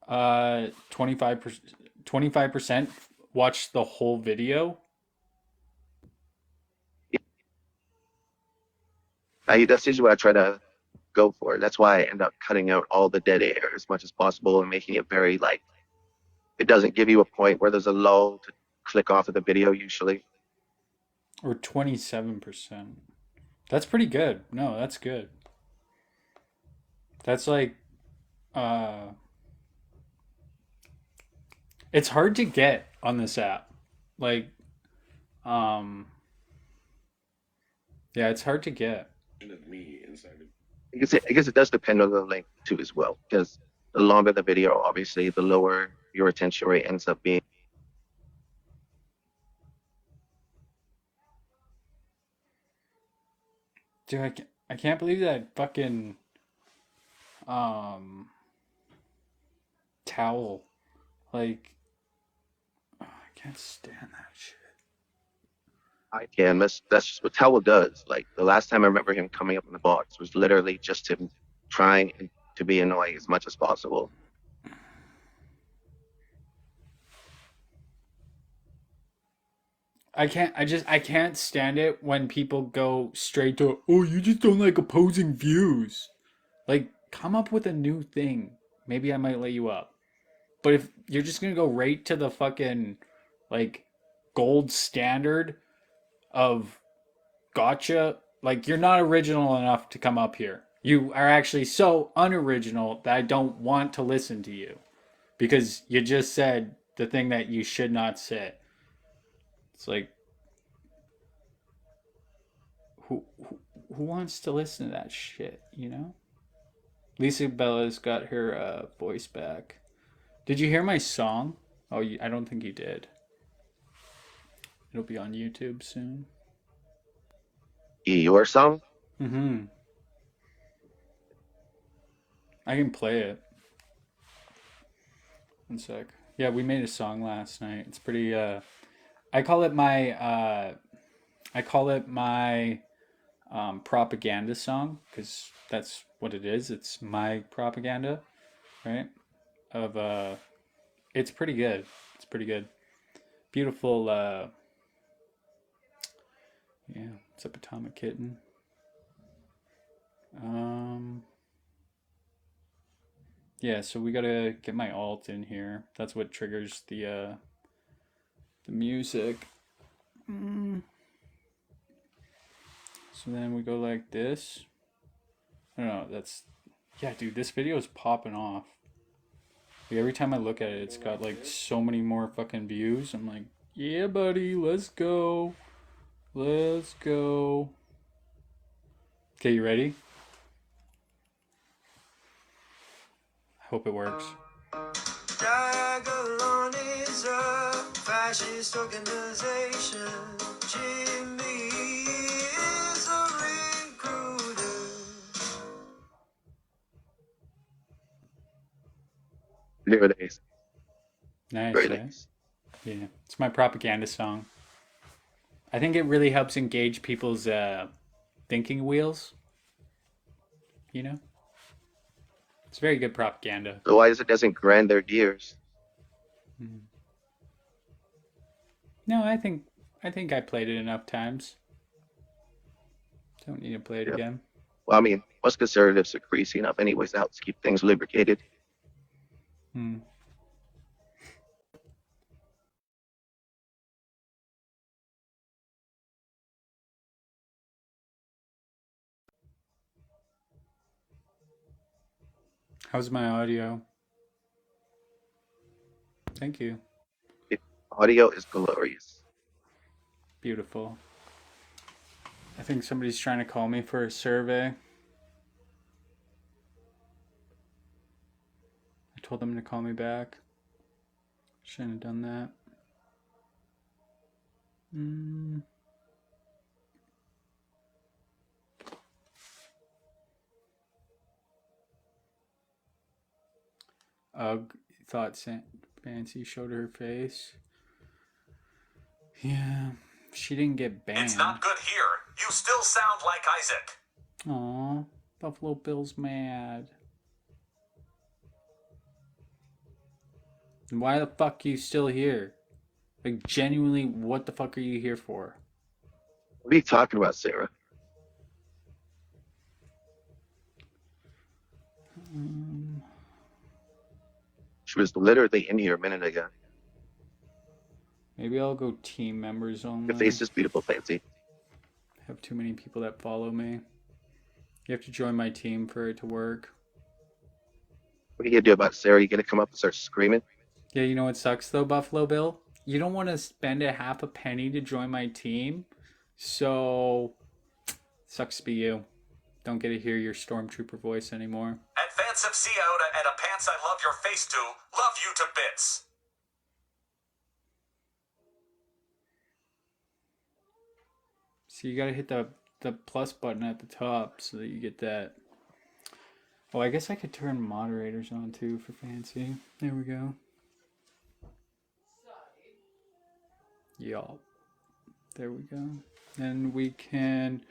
25% watch the whole video.
That's usually what I try to go for. That's why I end up cutting out all the dead air as much as possible and making it very like, it doesn't give you a point where there's a lull to click off of the video usually.
Or 27%. That's pretty good. No, that's good. That's like, it's hard to get on this app. Like, yeah, it's hard to get.
Of me inside of...
I guess it does depend on the length too as well, because the longer the video, obviously, the lower your retention rate ends up being.
Dude, I can't believe that fucking towel. Like, I can't stand that shit.
I can. That's just what Towel does. Like the last time I remember him coming up in the box was literally just him trying to be annoying as much as possible.
I can't stand it when people go straight to, oh, you just don't like opposing views. Like, come up with a new thing. Maybe I might let you up. But if you're just gonna go right to the fucking, like, gold standard of gotcha, like, you're not original enough to come up here. You are actually so unoriginal that I don't want to listen to you. Because you just said the thing that you should not say. It's like, who wants to listen to that shit, you know? Lisa Bella's got her voice back. Did you hear my song? Oh, I don't think you did. It'll be on YouTube soon.
Your song?
Mm-hmm. I can play it. One sec. Yeah, we made a song last night. It's pretty, I call it my propaganda song, because that's what it is. It's my propaganda, right? Of it's pretty good. It's pretty good. Beautiful. Yeah. What's up, Atomic Kitten? Yeah. So we gotta get my alt in here. That's what triggers the music. So then we go like this. I don't know, that's... Yeah, dude, this video is popping off. Like, every time I look at it, it's got like so many more fucking views. I'm like, yeah, buddy, let's go. Let's go. Okay, you ready? I hope it works.
Diagolon is a fascist organization. Jimmy is a recruiter.
Very nice.
Nice.
Very
eh?
nice.
Yeah, it's my propaganda song. I think it really helps engage people's thinking wheels. You know, it's very good propaganda.
Otherwise, it doesn't grind their gears.
No, I think I played it enough times. Don't need to play it
Yeah.
again.
Well, I mean, most conservatives are greasy enough anyways to help keep things lubricated.
Hmm. How's my audio? Thank you.
Audio is glorious.
Beautiful. I think somebody's trying to call me for a survey. I told them to call me back. Shouldn't have done that. Ugh, thought Fancy showed her face. Yeah, she didn't get banned.
It's not good here. You still sound like Isaac.
Aw, Buffalo Bill's mad. Why the fuck are you still here? Like, genuinely, what the fuck are you here for?
What are you talking about, Sarah? She was literally in here a minute ago.
Maybe I'll go team members only.
Your face is beautiful, Fancy.
I have too many people that follow me. You have to join my team for it to work.
What are you gonna do about it, Sarah? You gonna come up and start screaming?
Yeah, you know what sucks though, Buffalo Bill? You don't want to spend a half a penny to join my team, so sucks to be you. Don't get to hear your stormtrooper voice anymore.
Advance of Iota and a pants I love your face to. Love you to bits.
So you gotta hit the plus button at the top so that you get that. Oh, I guess I could turn moderators on too for Fancy. There we go. Y'all. There we go. And we can...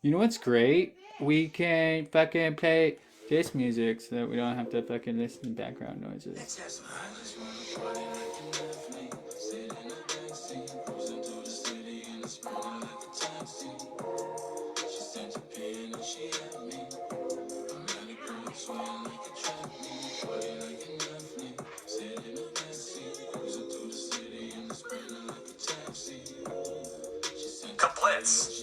You know what's great? We can fucking play this music so that we don't have to fucking listen to background noises.
Complets.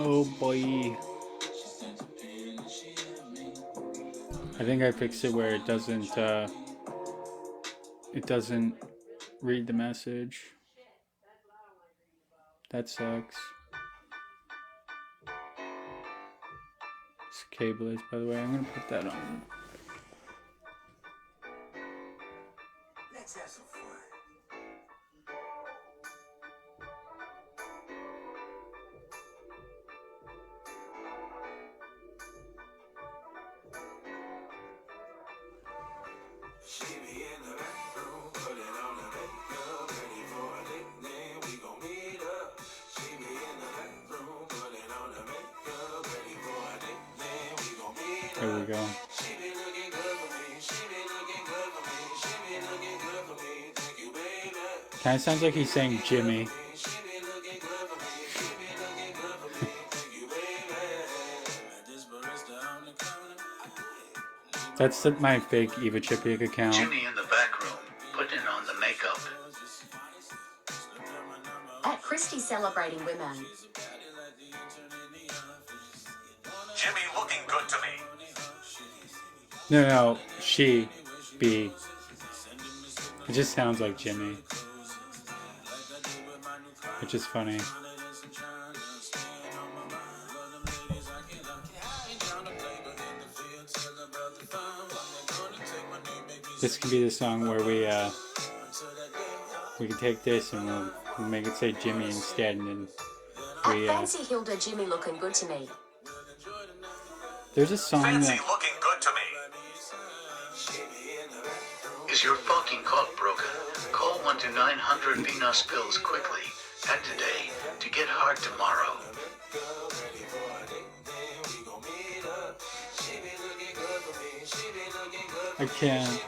Oh boy. I think I fixed it where it doesn't read the message. That sucks. This cable is, by the way. I'm gonna put that on.
Let's have some fun. She be in the back room, putting on the makeup, ready for a date
Here we go. Kind of sounds like he's saying Jimmy. That's my fake Eva Chippick account.
Jimmy in the back room, putting on the makeup.
At Christie celebrating women.
Jimmy looking good to me.
No, she, B. It just sounds like Jimmy. Which is funny. This could be the song where we can take this and we'll make it say Jimmy instead, and then we
Fancy Hilda, Jimmy looking good to me.
there's a song
Fancy
that
looking good to me.
Is your fucking cock broken? Call 1-900 Venus pills quickly. And today to get hard tomorrow.
I can't.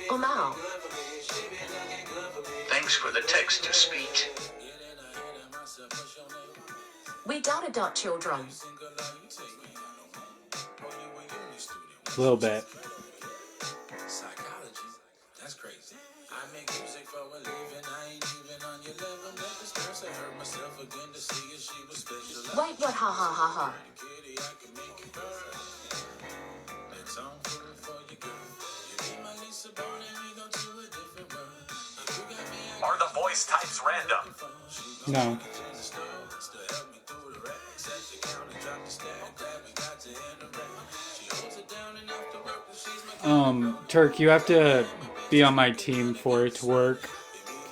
Oh no.
Thanks for the text to speech.
We dot children.
A little bit.
Wait, what? Ha ha ha ha.
Are the voice types random?
No. Turk, you have to be on my team for it to work.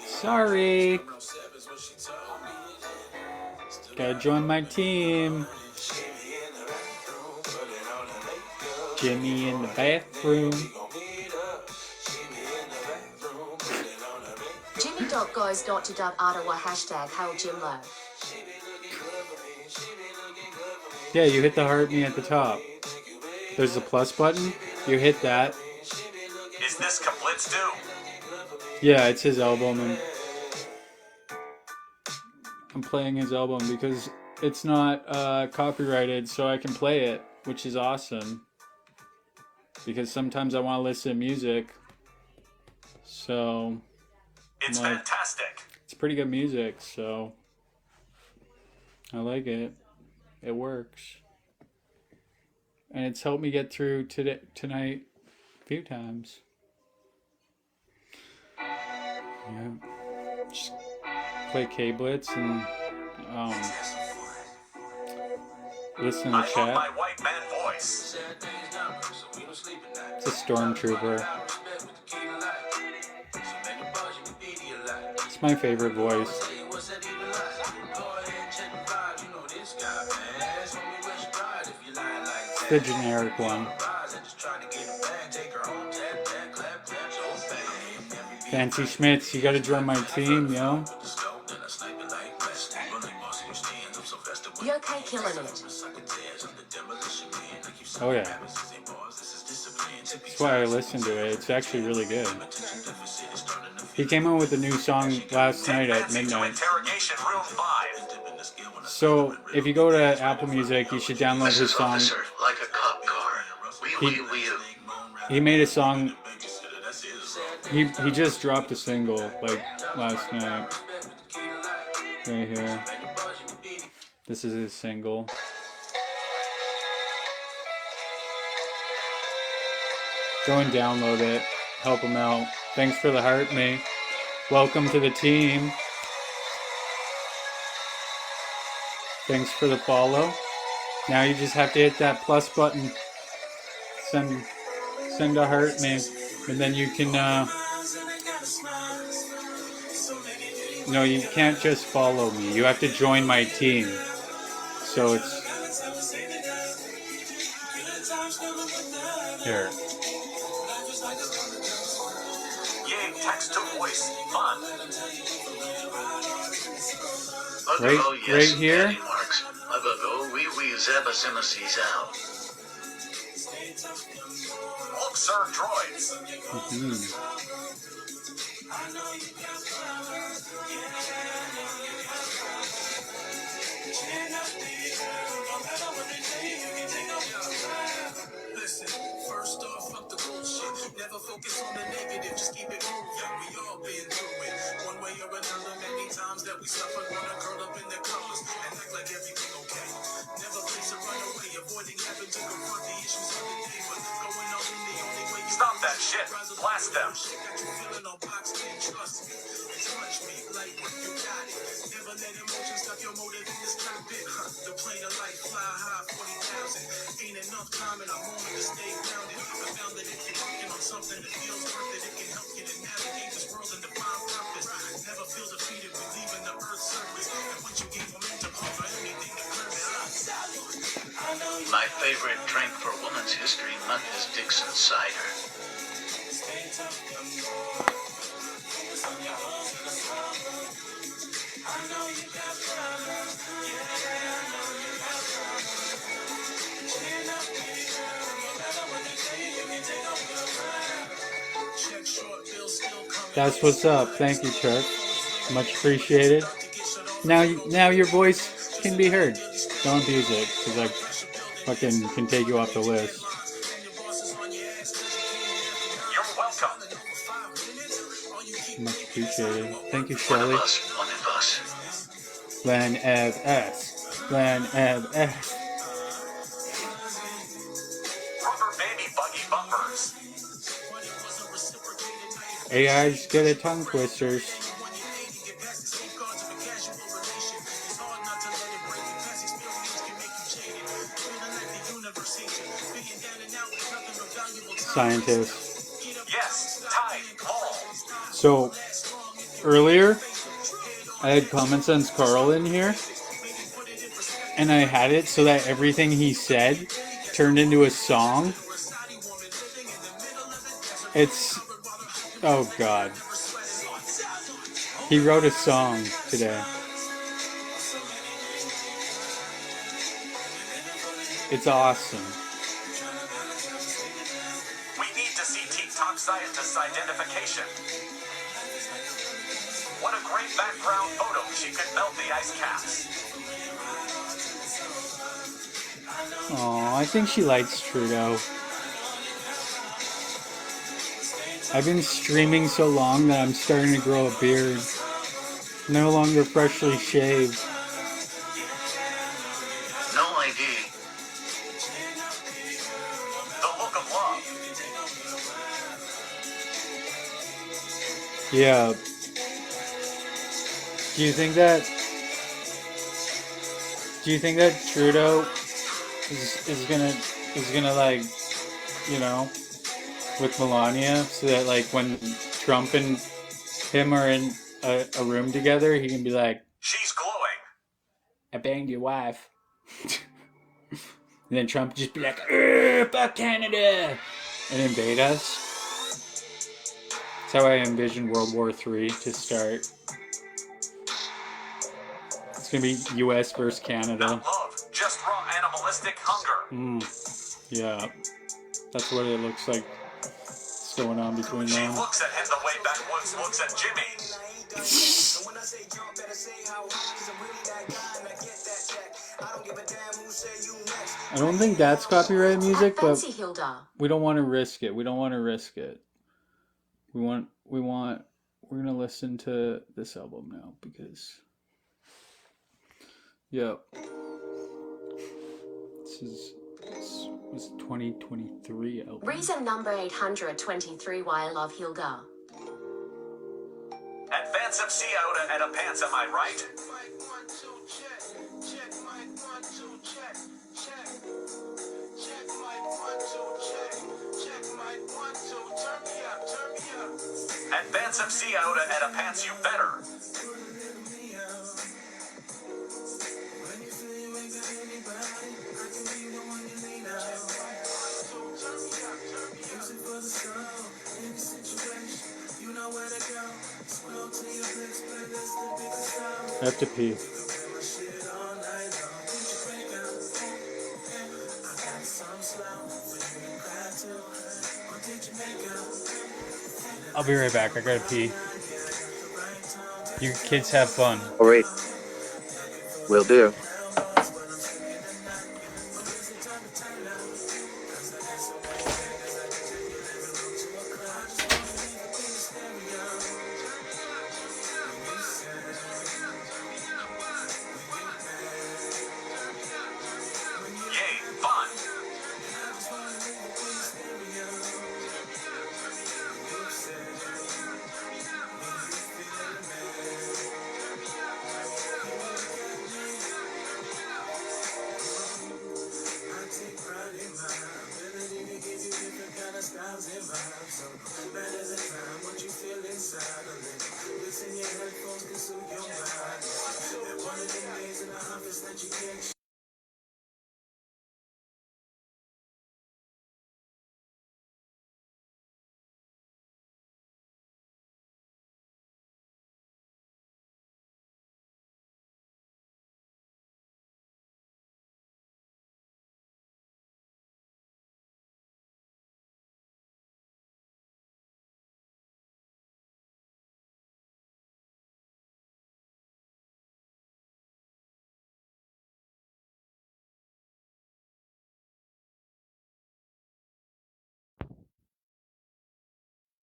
Sorry. Gotta join my team. Jimmy in the bathroom.
Jimmy.goes.to.Ottawa hashtag Hail Jimlo.
Yeah, you hit the heart me at the top. There's a plus button. You hit that.
Is this Kaplitz do?
Yeah, it's his album, and I'm playing his album because it's not copyrighted, so I can play it, which is awesome. Because sometimes I want to listen to music, so
It's fantastic.
It's pretty good music, so I like it. It works, and it's helped me get through tonight a few times. Yeah, just play K-Blitz and listen to
I
chat.
love my white man voice.
It's a stormtrooper. It's my favorite voice. It's the generic one. Fancy Schmitz, you gotta join my team, yo.
You okay killing it?
Oh yeah. That's why I listen to it. It's actually really good. He came out with a new song last night at midnight.
Interrogation room 5.
So if you go to Apple Music, you should download his song.
Officer, like a cop car.
He made a song. He just dropped a single like last night. Right here. This is his single. Go and download it. Help him out. Thanks for the heart, mate. Welcome to the team. Thanks for the follow. Now you just have to hit that plus button. Send a heart, me, and then you can. No, you can't just follow me. You have to join my team. So it's here.
Yay, text to voice. Fun.
Right here.
Marks, you Zeba Zimmersees out.
Look, sir, droids.
Listen, first off, fuck the bullshit. Never focus on the negative, just keep it moving. We all been through it, one way or another. Many times that we suffered, wanna curl up in the covers and act like everything okay. Never place or run away, avoiding having to confront the issues of the day. But going on in the only way you
Stop that shit. Blast them.
shit got you feeling all boxed in. Trust me, it's much me, like you got it. Never let emotions stop your motive in this cockpit. The plane of life, fly high, 40,000. Ain't enough time and I'm on to stay grounded. I found that if you're working on something that feels worth it, it can help you to navigate this world and define purpose. Never feel defeated when leaving the earth's surface. And once you gain momentum over anything that curves it. My favorite drink for Women's History Month is Dixon Cider.
That's what's up. Thank you, Chuck. Much appreciated. Now your voice can be heard. Don't abuse it, because I fucking can take you off the list.
You're welcome.
Much appreciated. Thank you, Shelly.
One of us.
Len Ev S. Len Ev S.
Rubber baby buggy bumpers.
AI's good at tongue twisters. Scientist.
Yes, Tide, Lol.
So, earlier, I had Common Sense Carl in here, and I had it so that everything he said turned into a song. It's... oh god. He wrote a song today. It's awesome.
We need to see TikTok scientist's identification. What a great background photo. She could melt the ice caps.
Aw, I think she likes Trudeau. I've been streaming so long that I'm starting to grow a beard. No longer freshly shaved.
No ID.
The look of love.
Yeah. Do you think that Trudeau is gonna like, you know, with Melania, so that like when Trump and him are in a room together, he can be like,
She's glowing.
I banged your wife. And then Trump just be like, fuck Canada, and invade us. That's how I envision World War III to start. It's gonna be US versus Canada.
Not love, just raw animalistic hunger.
Yeah. That's what it looks like. What's going on between
She
them.
looks at him the way Backwoods looks at Jimmy.
I don't think that's copyright music, but
Fancy Hilda.
we don't want to risk it. We don't want to risk it. We're gonna listen to this album now because, yeah, this was 2023 album.
Reason number 823 why I love Hilda.
Advance of Sea Iota at a pants, am I right? Advance of Sea Iota at a pants, you better.
I have to pee. I'll be right back. I gotta pee. You kids have fun.
All right, will do.
Yay, fun.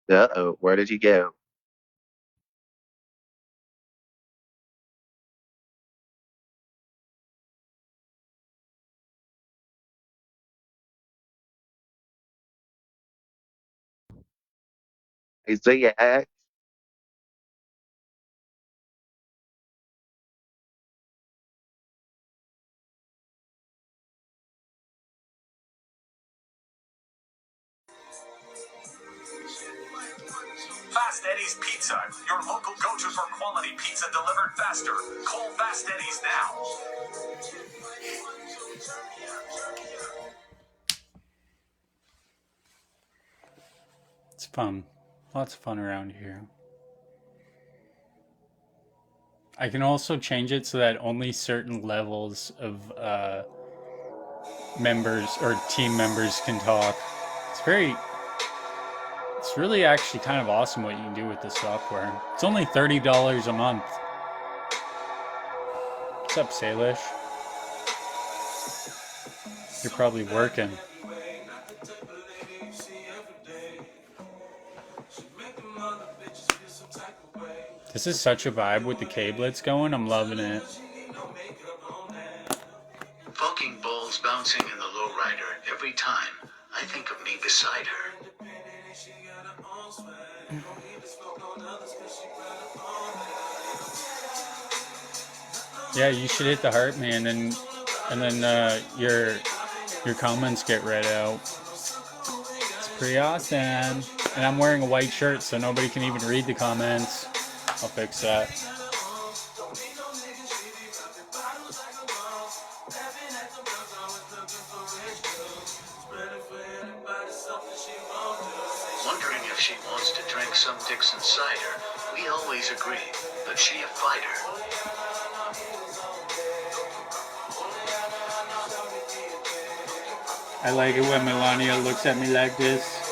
Uh-oh, where did he go? Isaiah X?
Fast Eddie's Pizza, your local go-to for quality pizza delivered faster. Call Fast Eddie's now.
It's fun. Lots of fun around here. I can also change it so that only certain levels of members or team members can talk. It's really actually kind of awesome what you can do with this software. It's only $30 a month. What's up, Salish? You're probably working. This is such a vibe with the cablets going. I'm loving it.
Poking balls bouncing in the lowrider every time. I think of me beside her.
Yeah, you should hit the heart, man, and then your comments get read out. It's pretty awesome. And I'm wearing a white shirt, so nobody can even read the comments. I'll fix that.
Wondering if she wants to drink some Dixon cider. We always agree, but she a fighter.
I like it when Melania looks at me like this.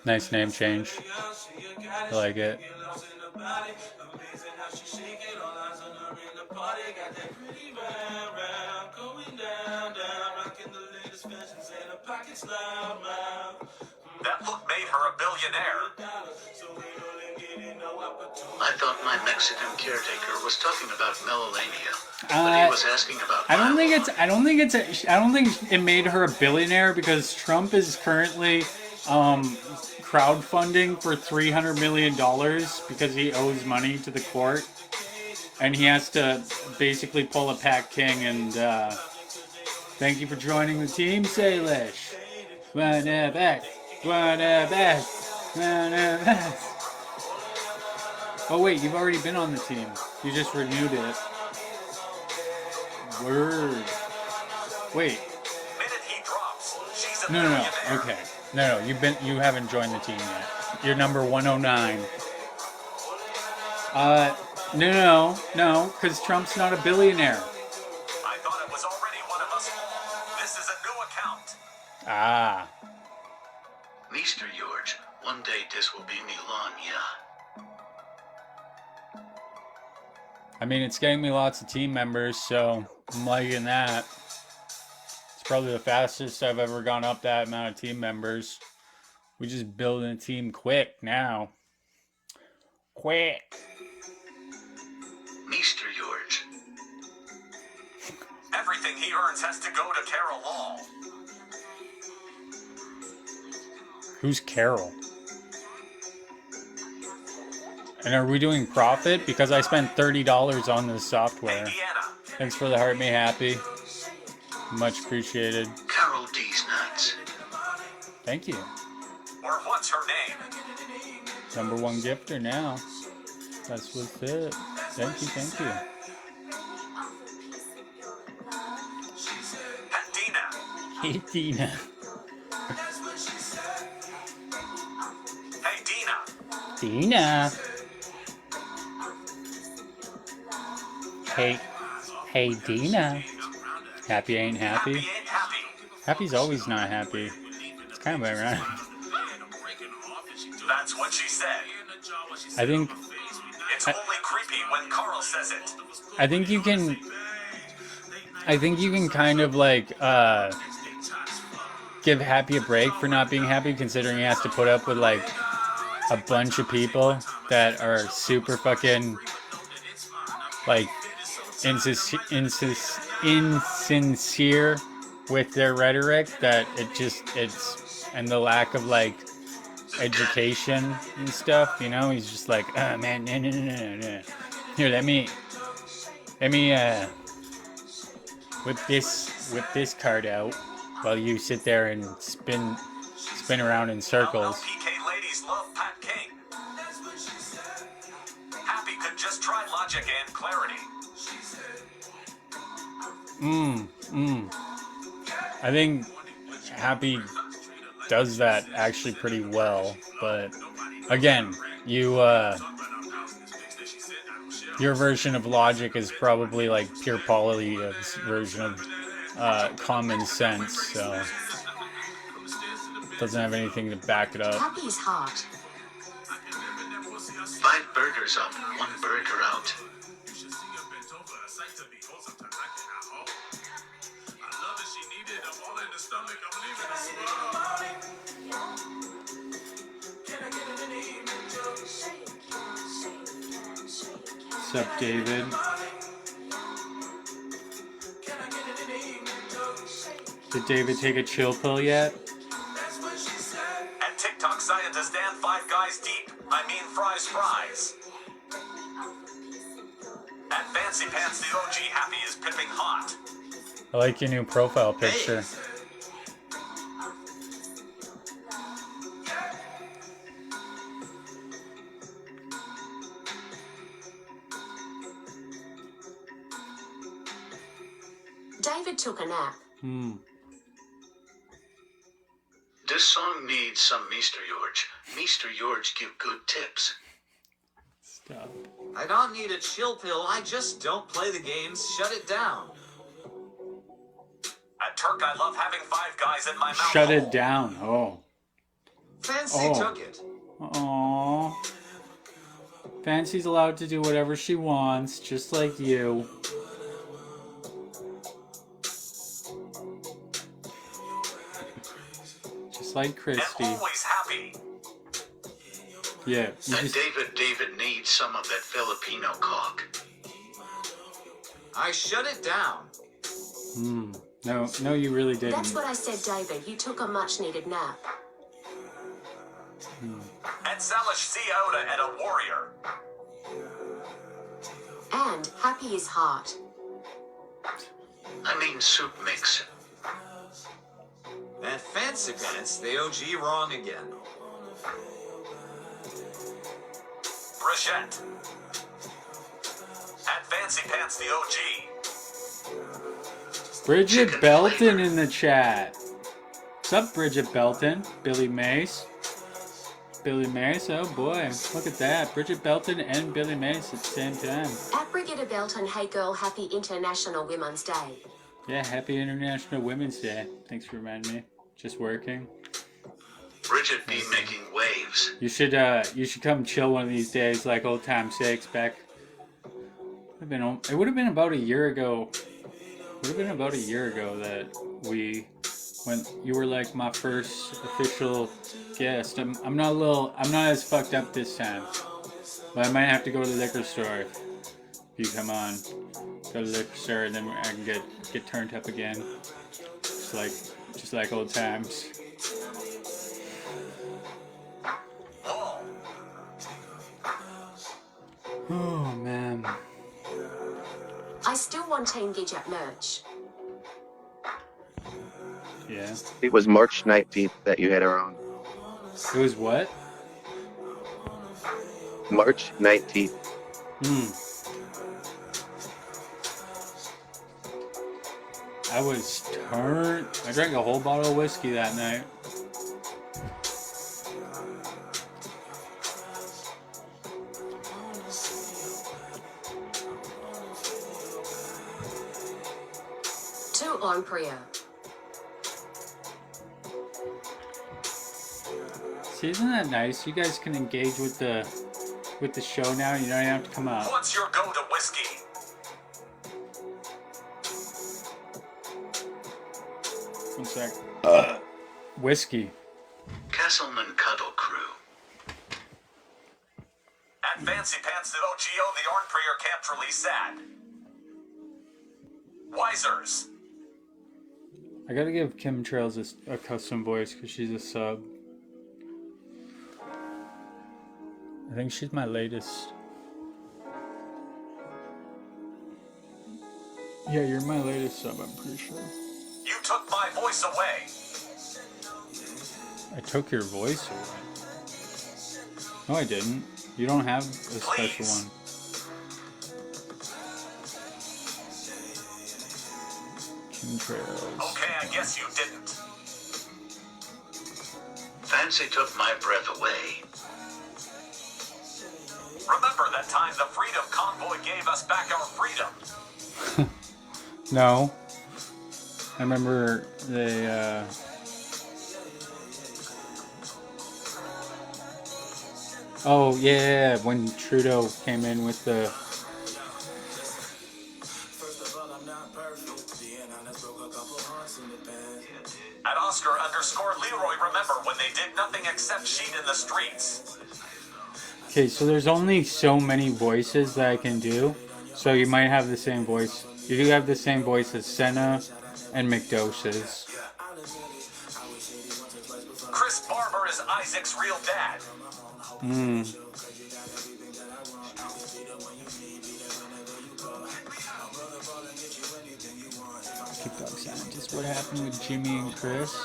Nice name change. I like it.
That look made her a billionaire.
I thought my Mexican caretaker was talking about Melania, but he was asking about.
I don't think it made her a billionaire because Trump is currently crowdfunding for $300 million because he owes money to the court, and he has to basically pull a Pat King and thank you for joining the team, Salish. Wanna bet. Oh wait, you've already been on the team. You just renewed it. Word. Wait.
Minute he drops, she's a
No.
billionaire.
Okay. No, you haven't joined the team yet. You're number 109. No, because Trump's not a billionaire.
I thought it was already one of us. This is a new account.
Ah.
Mr. George, one day this will be Melania.
I mean, it's getting me lots of team members, so I'm liking that. It's probably the fastest I've ever gone up that amount of team members. We just building a team quick now. Quick.
Mr. George.
Everything he earns has to go to Carol Law.
Who's Carol? And are we doing profit? Because I spent $30 on this software. Thanks for the heart me happy. Much appreciated.
Carol D's nuts.
Thank you.
Or what's her name?
Number 1 gifter now. That's what's it. Thank you.
Dina.
Hey, Dina.
Hey, Dina.
Dina. Hey, Dina. Happy ain't happy? Happy's always not happy. It's kind of ironic.
That's what she said.
I think
It's only creepy when Carl says it.
I think you can kind of like give Happy a break for not being happy, considering he has to put up with like a bunch of people that are super fucking like insincere with their rhetoric, that it's and the lack of like education and stuff, you know. He's just like, man, no. Here, let me whip this card out while you sit there and spin around in circles.
PK ladies love Pat King. Happy could just try logic and clarity.
I think Happy does that actually pretty well, but again, your version of logic is probably like pure Poly's version of common sense, so doesn't have anything to back it up.
Happy's heart.
5 burgers up, 1 burger out.
What's up, David? Did David take a chill pill yet?
And TikTok scientist Dan 5 Guys Deep. I mean fries. And Fancy Pants the OG Happy is pipping hot.
I like your new profile picture.
David took a nap.
This song needs some Mr. George. Mr. George give good tips.
Stop.
I don't need a chill pill, I just don't play the games. Shut it down.
At Turk, I love having 5 Guys in my mouth.
Shut it down. Oh.
Fancy took it.
Aww. Fancy's allowed to do whatever she wants, just like you. Just like Christy.
And always happy.
Yeah.
And David needs some of that Filipino cock.
I shut it down.
No, you really didn't.
That's what I said, David. You took a much needed nap.
And Salish Iota and a warrior.
And Happy is heart.
I mean soup mix.
And Fancy Pants, the OG wrong again.
Brichette. And Fancy Pants the OG.
Bridget Belton in the chat. What's up, Bridget Belton? Billy Mace. Billy Mace, oh boy. Look at that. Bridget Belton and Billy Mace at the same time.
At Brigitte Belton, hey girl, happy International Women's Day.
Yeah, happy International Women's Day. Thanks for reminding me. Just working.
Bridget be making waves.
You should come chill one of these days, like old time sakes back. It would have been about a year ago. That we went. You were like my first official guest. I'm not as fucked up this time, but I might have to go to the liquor store if you come on. Go to the liquor store, and then I can get turned up again, just like old times. Oh man.
I still want Team Gidget merch.
Yeah.
It was March 19th that you had her on.
It was what?
March 19th.
I was turned. I drank a whole bottle of whiskey that night.
To on Priya.
See, isn't that nice? You guys can engage with the show now. You don't have to come out.
What's your go-to whiskey?
One sec. Whiskey.
Castleman Cuddle Crew.
At Fancy Pants at OGO, the Orn Prier Camp release sad. Wisers.
I gotta give Kim Trails a custom voice because she's a sub. I think she's my latest. Yeah, you're my latest sub, I'm pretty sure.
You took my voice away.
I took your voice away. No, I didn't. You don't have a special one. Kim Trails.
Okay, I guess you didn't.
Fancy took my breath away.
Remember that time the Freedom Convoy gave us back our freedom?
No. I remember they, Oh, yeah, when Trudeau came in with the...
At Oscar_Leroy, remember when they did nothing except cheat in the streets?
Okay, so there's only so many voices that I can do. So you might have the same voice. You do have the same voice as Senna and McDoses.
Chris Barber is Isaac's real dad.
TikTok scientist. What happened with Jimmy and Chris?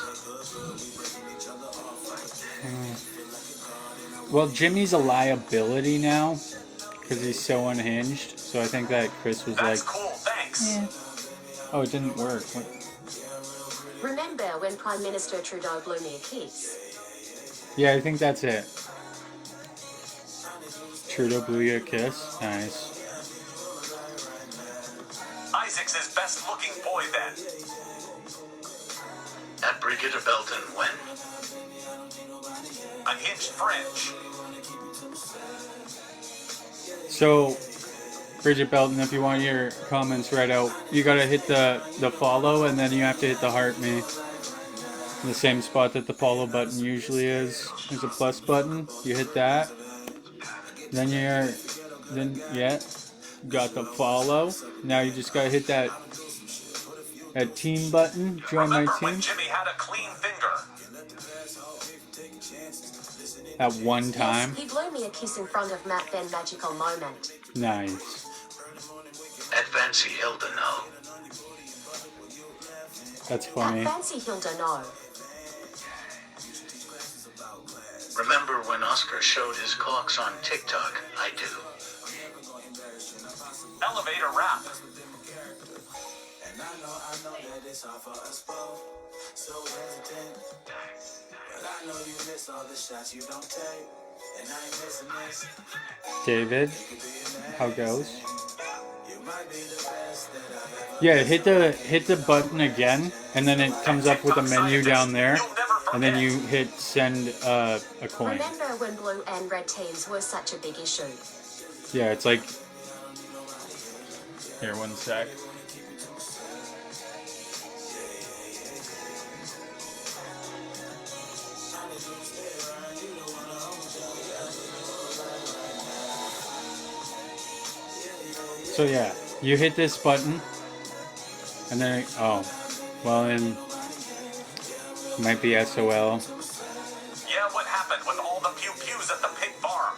Well, Jimmy's a liability now because he's so unhinged. So I think that Chris was
That's
like,
cool, thanks.
yeah. Oh, it didn't work. What?
Remember when Prime Minister Trudeau blew me a kiss?
Yeah, I think that's it. Trudeau blew you a kiss. Nice.
Isaac's his best looking boy then.
At Brigitte Belton when?
Unhinged French.
So, Bridget Belton, if you want your comments read out, you gotta hit the follow, and then you have to hit the heart me. In the same spot that the follow button usually is. There's a plus button. You hit that. Then got the follow. Now you just gotta hit that team button. Join my
Remember when
team.
Jimmy had a clean finger?
At one time.
He blew me a kiss in front of Matt Ben Magical Moment.
Nice.
At Fancy Hilda no.
That's
At
funny.
Fancy Hilda No.
Remember when Oscar showed his clocks on TikTok? I do.
Elevator rap.
So hesitant. But I know you miss all the shots you don't take. And I ain't missing this.
David, how goes?
You might be the best that I've ever.
Yeah, hit the button again, and then it comes up with a menu down there, and then you hit send a coin.
Remember when blue and red teams were such a big issue?
Yeah, it's like. Here, one sec. So yeah, you hit this button, and then then it might be SOL.
Yeah, what happened with all the pew-pews at the pig farm?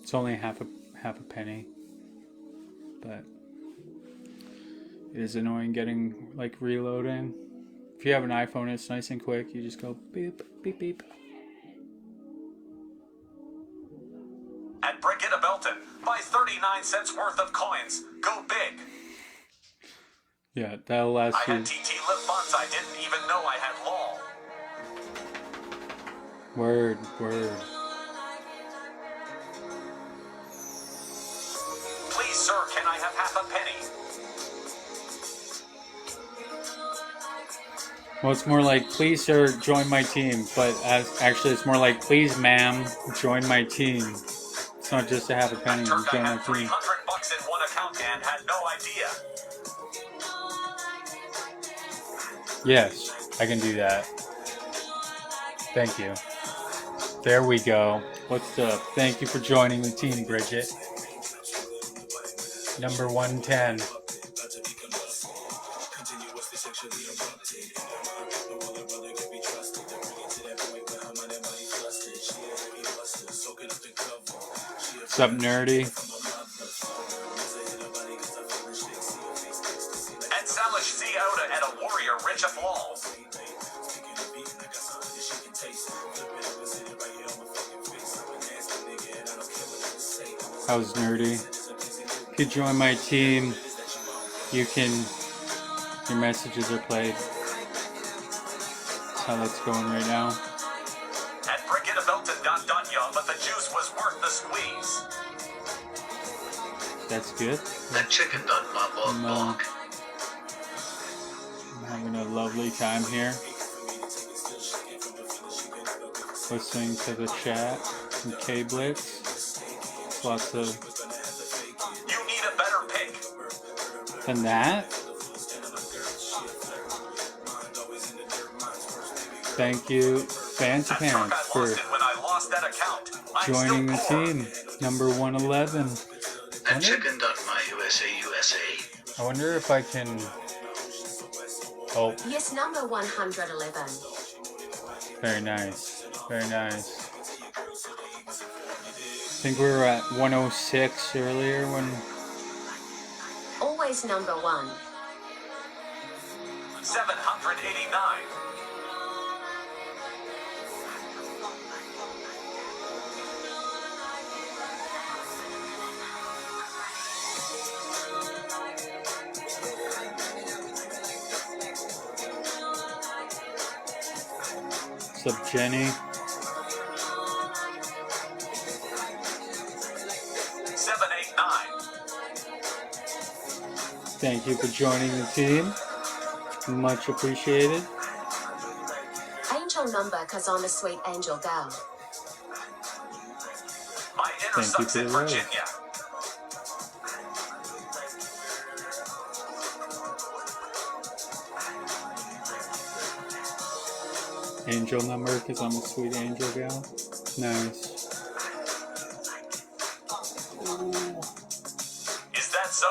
It's only half a penny, but it is annoying getting like reloading. If you have an iPhone, it's nice and quick. You just go beep beep beep.
At Brigitte Belton, buy 39 cents worth of coins. Go big.
Yeah, that'll last
I
you.
had TT lip fonts I didn't even know I had LOL.
Word.
Please, sir, can I have half a penny?
Well, it's more like, please, sir, join my team. But actually, it's more like, please, ma'am, join my team. It's not just to have a penny. Join my team.
$300 in one account and had no idea.
Yes, I can do that. Thank you. There we go. What's up? Thank you for joining the team, Bridget. Number 110. What's up, nerdy?
And Salish Z Oda at a warrior rich of law.
How's nerdy? If you join my team, you can. Your messages are played. That's how that's going right now.
At Brigitte Belton got done young, but the juice was worth the squeeze.
That's good.
That chicken done my
I'm having a lovely time here. Listening to the chat from K-Blitz. Lots of.
You need a better pick.
Than that. Thank you, Fancy Pants, for joining the team. Number 111.
That chicken done my USA.
I wonder if I can. Oh,
Yes, number 111.
very nice. Very nice. I think we were at 106 earlier when.
Always number one.
789.
What's up, Jenny?
789.
Thank you for joining the team. Much appreciated.
Angel number, cause I'm a sweet angel girl.
My inner
Thank you
sucks
for
in
the rose.
Virginia.
Angel number, because I'm a sweet angel gal. Nice.
Is that so?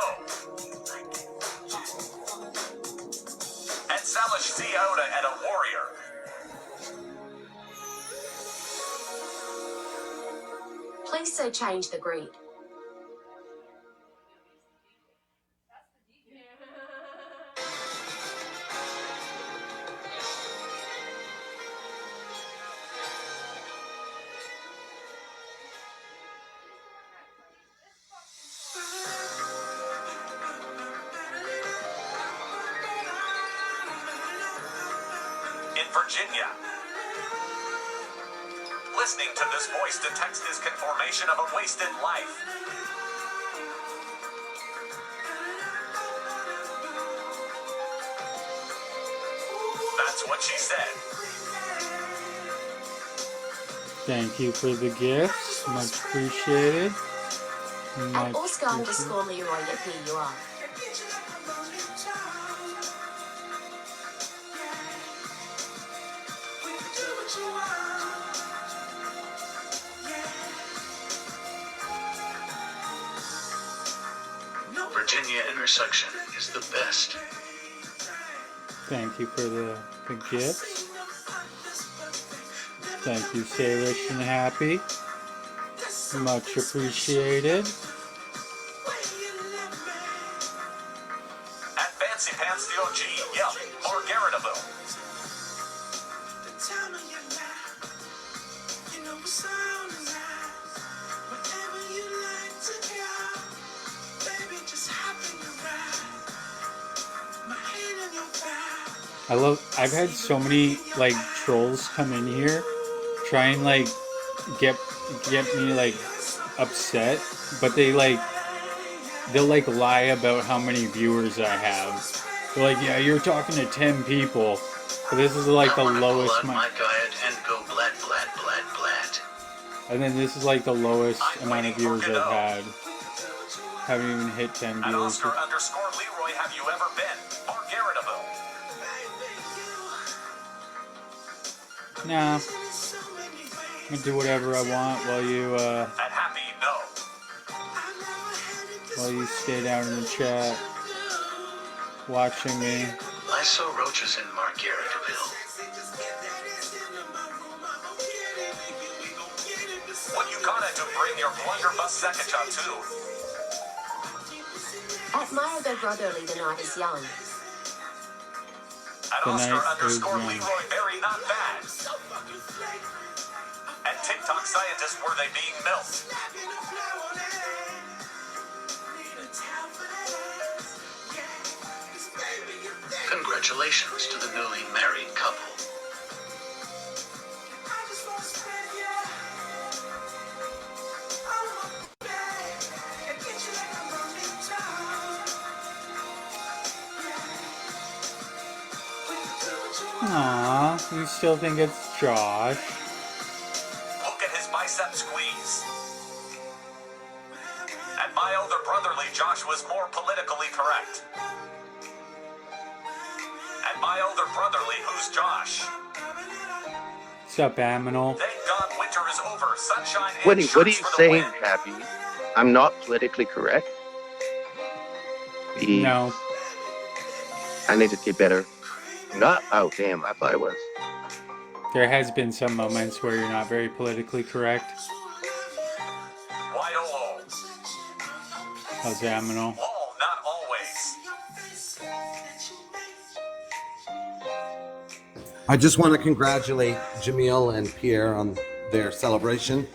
And Salish Z Oda at a warrior.
Please so change the greed.
in Virginia. Listening to this voice detects his conformation of a wasted life. That's what she said.
Thank you for the gifts. Much appreciated.
At Oscar_Leroy at PUR.
Virginia intersection is the best.
Thank you for the gifts. Thank you, Salish and Happy. Much appreciated.
At Fancy Pants the OG, yep, or Garrettaville.
I've had so many like trolls come in here try and like get me like upset, but they'll like lie about how many viewers I have. They're like, yeah, you're talking to 10 people, but this is like the lowest.
My diet and go blat blat blat blat.
And then this is like the lowest amount of viewers I've had. Haven't even hit 10
At
viewers.
Oscar_Leroy, have you ever been? Or Garrettaville.
Nah. I'm gonna do whatever I want while you
At Happy, no.
while you stay down in the chat watching me.
I saw roaches in Margaritaville.
What you gonna do? Bring your blunderbuss second too.
Admire their brotherly, the night is young.
At
The night is
Oscar_Leroy
young.
Berry, not bad. And TikTok scientists, were they being milked?
Congratulations to the newly married couple.
Aw, you still think it's Josh?
Look at his bicep squeeze. At my older brotherly, Josh was more politically correct. At my older brotherly, who's Josh?
What's up, Aminal?
Thank God winter is over. Sunshine and
What are you
shirts for the
saying,
win.
Happy? I'm not politically correct?
No.
I need to get better. Not, oh damn, I thought I was.
There has been some moments where you're not very politically correct.
YOLO.
How's Aminal?
Lol, not always.
I just want to congratulate Jamil and Pierre on their celebration.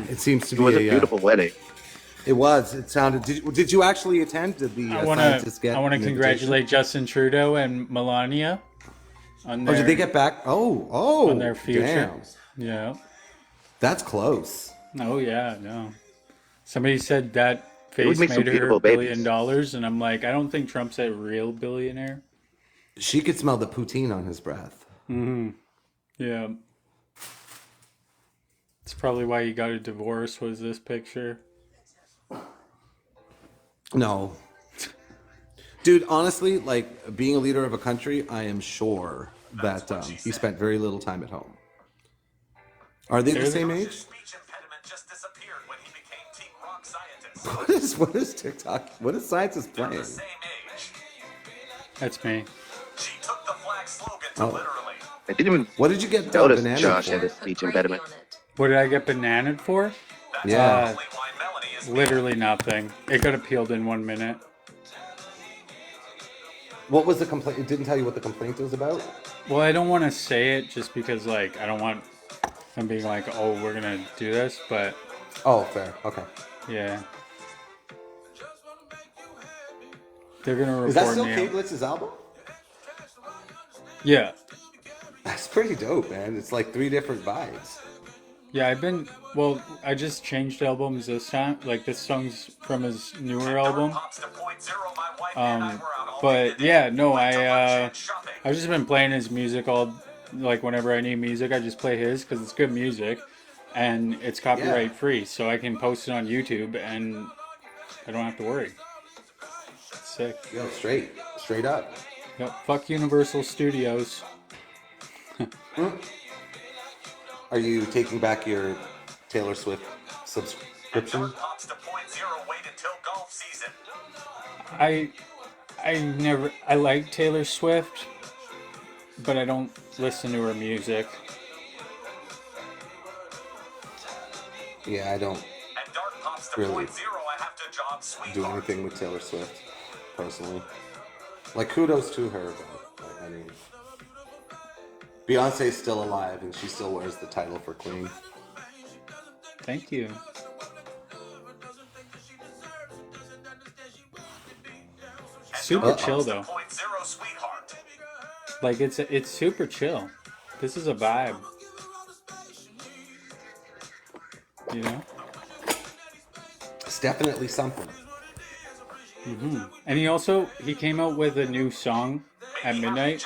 It seems to
It
be
was a beautiful wedding.
It was. It sounded. Did you actually attend? Did the
I want
scientists get?
to
an invitation?
congratulate Justin Trudeau and Melania on their,
Oh, did they get back? Oh,
on their future.
damn.
Yeah.
That's close.
Oh yeah, no. Somebody said that
It would
face
make some
made her
beautiful
$1
babies.
billion, and I'm like, I don't think Trump's a real billionaire.
She could smell the poutine on his breath.
Mm-hmm. Yeah. It's probably why he got a divorce. Was this picture?
No. Dude, honestly, like being a leader of a country, I am sure that he spent very little time at home. Are they the
There's-
same age? What is TikTok? What is scientists playing?
That's me.
She took the flag slogan to
Oh.
literally.
I didn't even
What did you get
notice
banana
Josh
for?
had a speech impediment.
What did I get bananaed for?
Yeah.
Literally nothing. It got appealed in 1 minute.
What was the complaint? It didn't tell you what the complaint was about?
Well, I don't want to say it just because, like, I don't want them being like, oh, we're going to do this, but
Oh, fair. Okay.
yeah. They're going to report
Is that still
me
Kate
out.
Blitz's album?
Yeah.
It's pretty dope, man. It's like 3 different vibes.
Yeah, I just changed albums this time. Like, this song's from his newer album. But yeah, no, I've just been playing his music like, whenever I need music, I just play his because it's good music and it's copyright free, so I can post it on YouTube and I don't have to worry. It's sick.
Yo, straight up.
Yep, fuck Universal Studios.
Are you taking back your Taylor Swift subscription?
I like Taylor Swift, but I don't listen to her music.
Yeah, I don't really do anything with Taylor Swift, personally. Like, kudos to her, but, I mean, Beyonce's still alive, and she still wears the title for Queen.
Thank you. Super chill, though. Like, it's super chill. This is a vibe. You know?
It's definitely something.
And he came out with a new song at midnight.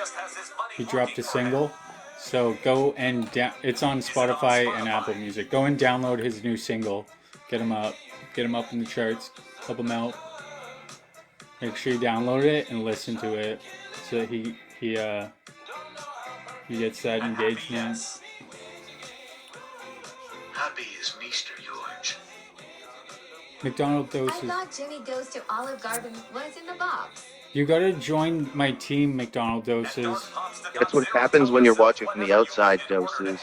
He dropped a single. So go and it's on Spotify and Apple Music. Go and download his new single. Get him up in the charts. Help him out. Make sure you download it and listen to it so that he gets that engagement.
Happy is Mr. George.
McDonald
I
doses.
thought Jimmy goes to Olive Garden was in the box.
You gotta join my team, McDonald Doses.
That's what happens when you're watching from the outside, Doses.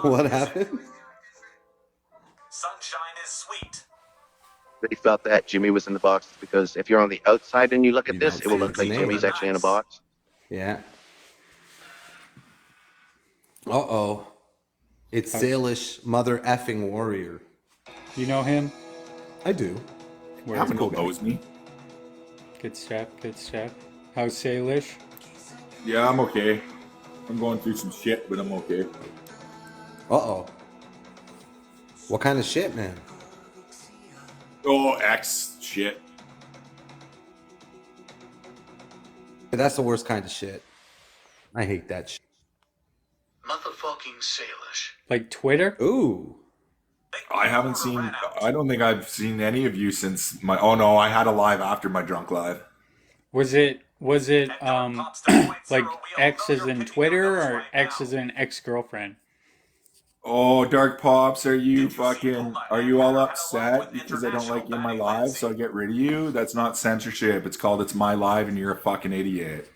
What happened?
Sunshine is sweet.
They felt that Jimmy was in the box because if you're on the outside and you look at this, it will look like Jimmy's actually in a box.
Yeah. Uh-oh. It's Salish Mother Effing Warrior.
You know him?
I do.
Abigail knows me.
Good step. How's Salish?
Yeah, I'm okay. I'm going through some shit, but I'm okay.
Uh-oh. What kind of shit, man?
Oh, X shit.
That's the worst kind of shit. I hate that shit.
Motherfucking Salish.
Like Twitter?
Ooh.
I don't think I've seen any of you since my, oh no, I had a live after my drunk live.
Was it like X as in Twitter or X as in ex-girlfriend?
Oh, Dark Pops, are you all upset because I don't like you in my live, so I get rid of you? That's not censorship. It's called It's My Live and you're a fucking idiot.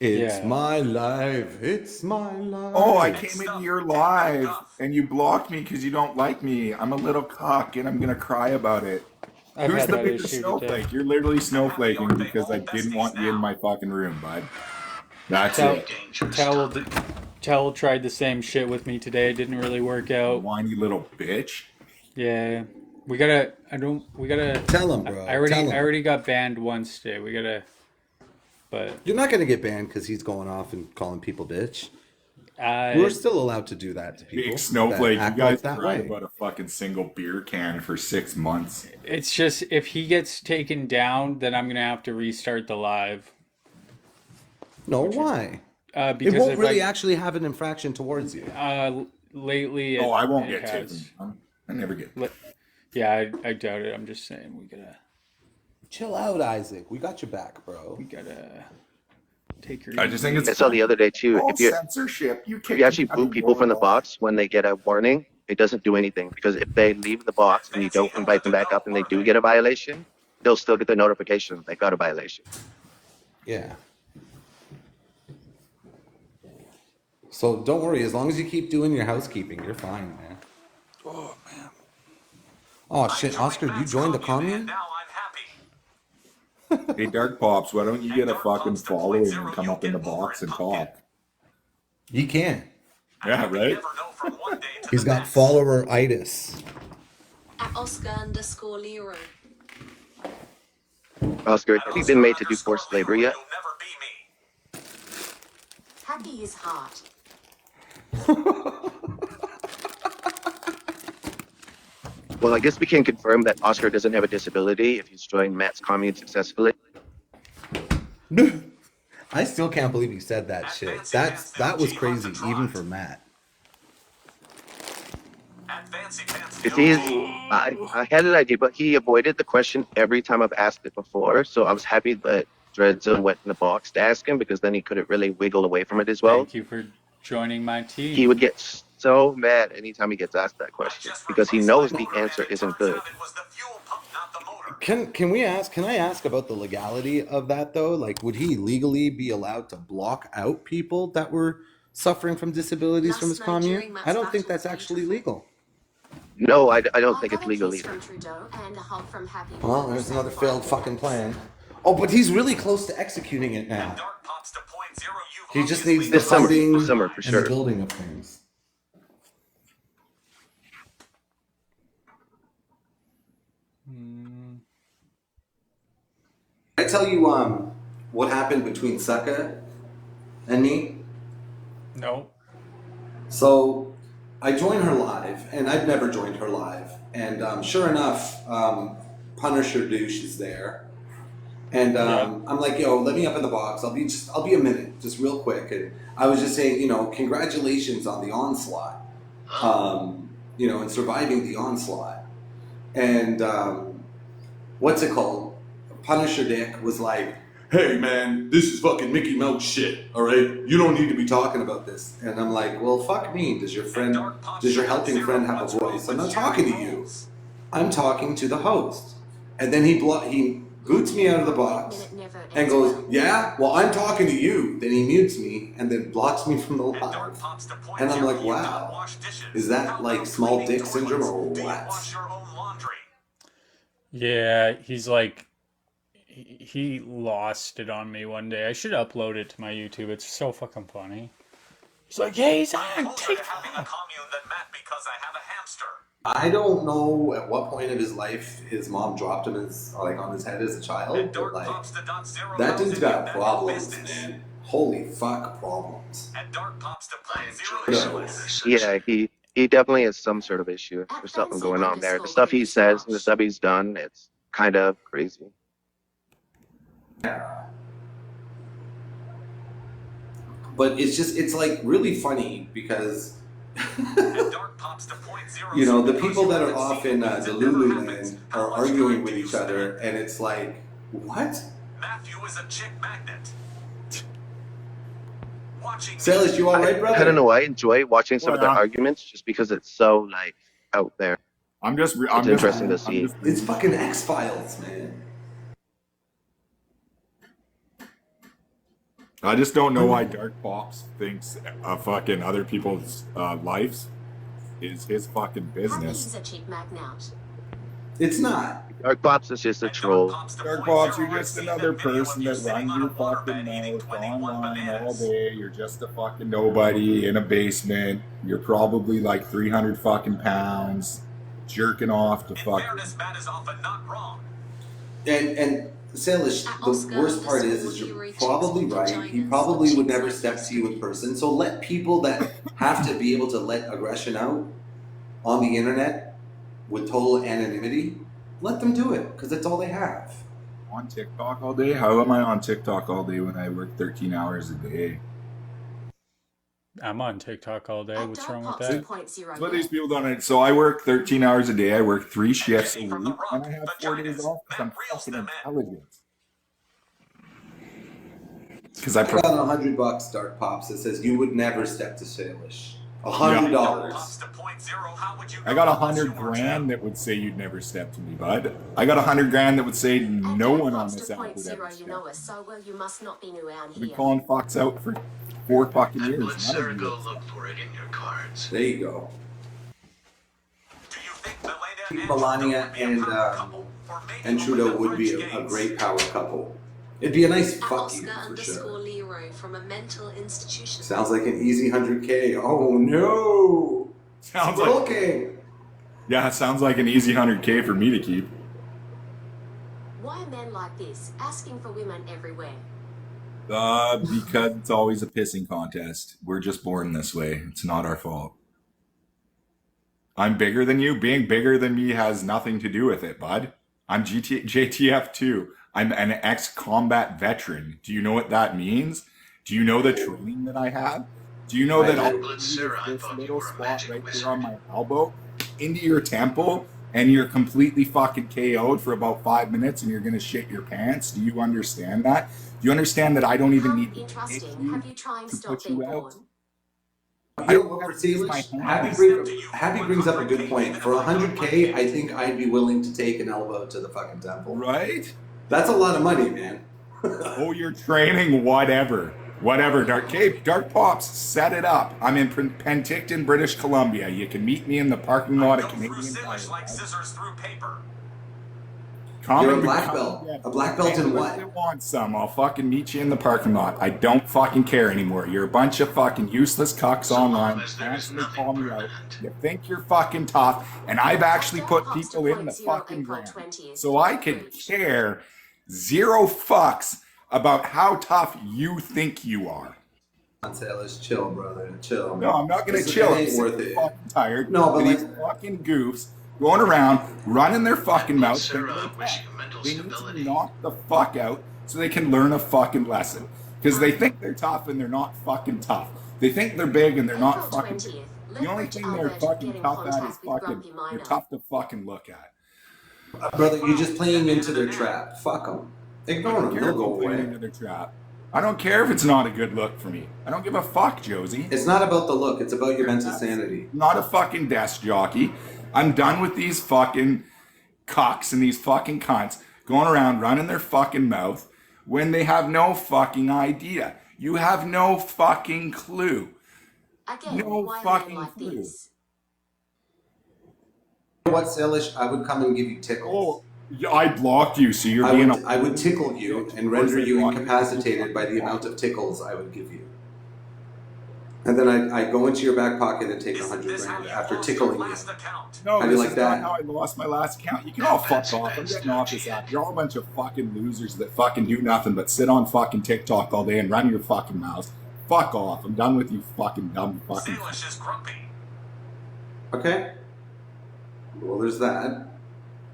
It's my life. It's my life.
Oh, I came into your live and you blocked me because you don't like me. I'm a little cock and I'm going to cry about it. Who's the bigger snowflake? You're literally snowflaking because I didn't want you in my fucking room, bud. That's it.
Towel tried the same shit with me today. It didn't really work out.
Whiny little bitch.
Yeah. We gotta
tell him, bro.
I already got banned once today. But
you're not gonna get banned because he's going off and calling people bitch. We're still allowed to do that to people.
Big snowflake. You guys
that
cried
way.
about a fucking single beer can for 6 months.
It's just if he gets taken down, then I'm gonna have to restart the live.
No, why?
Because
it won't really actually have an infraction towards you.
Lately,
I won't get taken. I never get.
Yeah, I doubt it. I'm just saying we gotta
chill out, Isaac. We got your back, bro.
We gotta take your.
I just think
I saw the other day too. If you
censorship,
if you actually boot people from the box when they get a warning, it doesn't do anything because if they leave the box and you don't invite them back up and they do get a violation, they'll still get the notification they got a violation.
Yeah. So don't worry, as long as you keep doing your housekeeping, you're fine, man.
Oh man.
Oh shit, Oscar, you joined the commune?
Hey, Dark Pops, why don't you get a fucking following and come up in the box and talk?
He can.
Yeah, right?
He's got follower-itis.
At Oscar_Leroy.
Oscar, have you been made to do forced labor yet?
Happy is hard.
Well, I guess we can confirm that Oscar doesn't have a disability if he's joined Matt's commune successfully.
I still can't believe he said that shit. That was crazy, even for Matt.
If I had an idea, but he avoided the question every time I've asked it before. So I was happy that Dreadzone went in the box to ask him, because then he couldn't really wiggle away from it as well.
Thank you for joining my team.
He would get so mad anytime he gets asked that question because he knows the answer isn't good.
Can I ask about the legality of that though? Like, would he legally be allowed to block out people that were suffering from disabilities from his commune? I don't think that's actually legal.
No, I don't think it's legal either.
Well, there's another failed fucking plan. Oh, but he's really close to executing it now. He just needs the funding
for
and
sure.
the building of things. I tell you what happened between Saka and me?
No.
So I joined her live, and I've never joined her live. And sure enough, Punisher Douche is there. And I'm like, yo, let me up in the box. I'll be a minute, just real quick. And I was just saying, congratulations on the onslaught. And surviving the onslaught. And what's it called? Punisher Dick was like, hey man, this is fucking Mickey Mouse shit, alright? You don't need to be talking about this. And I'm like, well, fuck me. Does your helping friend have a voice? I'm not talking to you. I'm talking to the host. And then he boots me out of the box and goes, yeah, well, I'm talking to you. Then he mutes me and then blocks me from the live. And I'm like, wow, is that like small dick syndrome or what?
Yeah, he's like, he lost it on me one day. I should upload it to my YouTube. It's so fucking funny. He's like, yeah, he's on TikTok.
I don't know at what point of his life his mom dropped him on his head as a child, but like, that dude's got problems, man. Holy fuck, problems.
Yeah, he definitely has some sort of issue. There's something going on there. The stuff he says and the stuff he's done, it's kind of crazy.
Yeah. But it's like really funny because the people that are off in the Lululand are arguing with each other, and it's like, what?
Matthew is a chick magnet.
Sailors, you alright, brother?
I don't know. I enjoy watching some of their arguments just because it's so like out there. It's interesting to see.
It's fucking X-Files, man.
I just don't know why Dark Pops thinks fucking other people's lives is his fucking business.
It's not.
Dark Pops is just a troll.
Dark Pops, you're just another person that runs your fucking mouth online all day. You're just a fucking nobody in a basement. You're probably like 300 fucking pounds, jerking off to fucking.
And Salish, the worst part is you're probably right. He probably would never step to you in person. So let people that have to be able to let aggression out on the internet with total anonymity, let them do it, because that's all they have.
On TikTok all day? How am I on TikTok all day when I work 13 hours a day?
I'm on TikTok all day. What's wrong with that?
What these people don't know. So I work 13 hours a day. I work 3 shifts a week, and I have 4 days off because I'm fucking intelligent. Because I
got $100, Dark Pops, that says you would never step to Salish. $100.
I got $100,000 that would say you'd never step to me, bud. I got $100,000 that would say no one on this app would ever step. I've been calling Fox out for 4 fucking years.
Let Sarah go look for it in your cards.
There you go. Melania and Trudeau would be a great power couple. It'd be a nice fuck you for sure.
Leroy from a mental institution.
Sounds like an easy 100K. Oh no!
Sounds like, yeah, it sounds like an easy 100K for me to keep.
Why are men like this asking for women everywhere?
Because it's always a pissing contest. We're just born this way. It's not our fault. I'm bigger than you. Being bigger than me has nothing to do with it, bud. I'm JTF 2. I'm an ex-combat veteran. Do you know what that means? Do you know the training that I have? Do you know that all this little spot right there on my elbow into your temple and you're completely fucking KO'd for about 5 minutes and you're going to shit your pants? Do you understand that? Do you understand that I don't even need to hit you to put you out?
Happy brings up a good point. For 100K, I think I'd be willing to take an elbow to the fucking temple.
Right?
That's a lot of money, man.
Oh, you're training, whatever. Dark Pops, set it up. I'm in Penticton, British Columbia. You can meet me in the parking lot of Canadian Tire.
Like scissors through paper.
You're a black belt. A black belt in what?
If you want some, I'll fucking meet you in the parking lot. I don't fucking care anymore. You're a bunch of fucking useless cucks online. Constantly call me out. You think you're fucking tough, and I've actually put people in the fucking ground. So I could care zero fucks about how tough you think you are.
Let's chill, brother. Chill.
No, I'm not gonna chill.
It ain't worth it.
Fucking tired.
No, but
these fucking goofs going around, running their fucking mouths. They need to knock the fuck out so they can learn a fucking lesson. Because they think they're tough and they're not fucking tough. They think they're big and they're not fucking big. The only thing they're fucking tough at is fucking, they're tough to fucking look at.
Brother, you're just playing into their trap. Fuck them. Ignore them. They'll go away.
Into their trap. I don't care if it's not a good look for me. I don't give a fuck, Josie.
It's not about the look. It's about your mental sanity.
Not a fucking desk jockey. I'm done with these fucking cocks and these fucking cunts going around running their fucking mouth when they have no fucking idea. You have no fucking clue. No fucking clue.
You know what, Salish? I would come and give you tickles.
Oh, I blocked you, so you're being
I would tickle you and render you incapacitated by the amount of tickles I would give you. And then I go into your back pocket and take 100 grand after tickling you.
No,
how do you like that?
Not how I lost my last account. You can all fuck off. I'm getting off this app. You're all a bunch of fucking losers that fucking do nothing but sit on fucking TikTok all day and run your fucking mouths. Fuck off. I'm done with you fucking dumb fucking.
Okay. Well, there's that.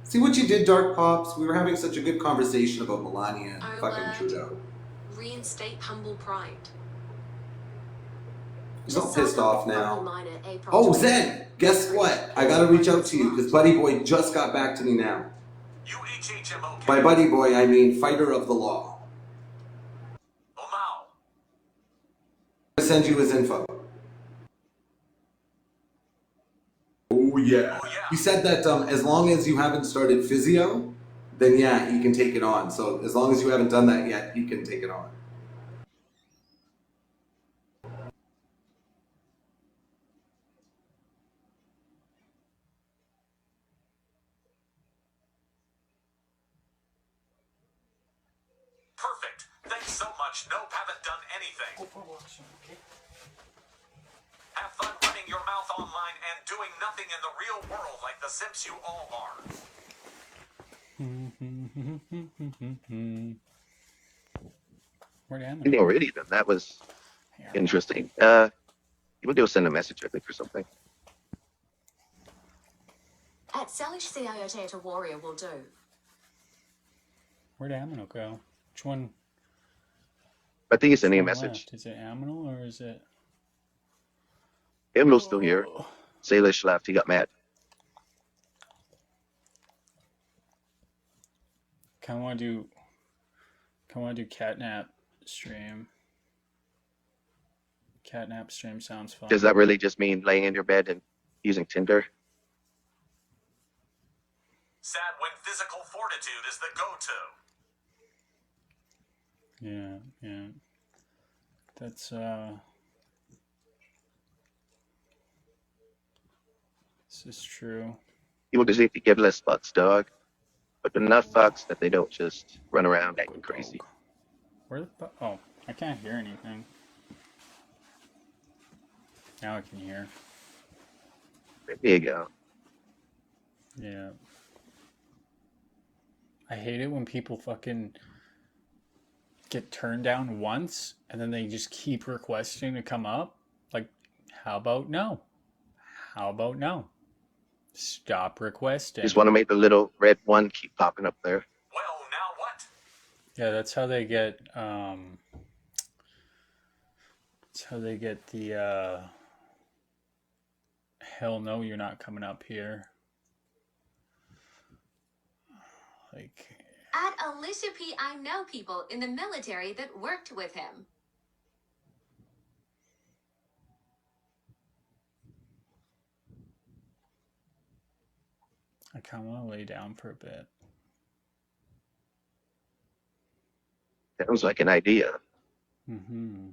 See what you did, Dark Pops? We were having such a good conversation about Melania and fucking Trudeau.
Reinstate humble pride.
He's all pissed off now. Oh, Zen! Guess what? I gotta reach out to you because Buddy Boy just got back to me now. By Buddy Boy, I mean fighter of the law. I'm gonna send you his info. Oh yeah. He said that as long as you haven't started physio, then yeah, he can take it on. So as long as you haven't done that yet, he can take it on.
Perfect. Thanks so much. Nope, haven't done anything. Have fun running your mouth online and doing nothing in the real world like the simps you all are.
Where am
I already then. That was interesting. You would do send a message, I think, or something.
At Salish CIOT to Warrior will do.
Where'd Aminal go? Which one?
I think he's sending a message.
Left? Is it Aminal or is it?
Aminal's still here. Salish left. He got mad.
Kind of want to do Catnap stream. Catnap stream sounds fun.
Does that really just mean laying in your bed and using Tinder?
Sad when physical fortitude is the go-to.
Yeah. That's this is true.
People just need to give less fucks, dog. But enough fucks that they don't just run around acting crazy.
Where the fuck? Oh, I can't hear anything. Now I can hear.
There you go.
Yeah. I hate it when people fucking get turned down once and then they just keep requesting to come up, like, how about no? How about no? Stop requesting.
Just want to make the little red one keep popping up there.
Well, now what?
Yeah, that's how they get the hell no, you're not coming up here. Like,
At Alicia P, I know people in the military that worked with him.
I kind of want to lay down for a bit.
Sounds like an idea.
Mm-hmm.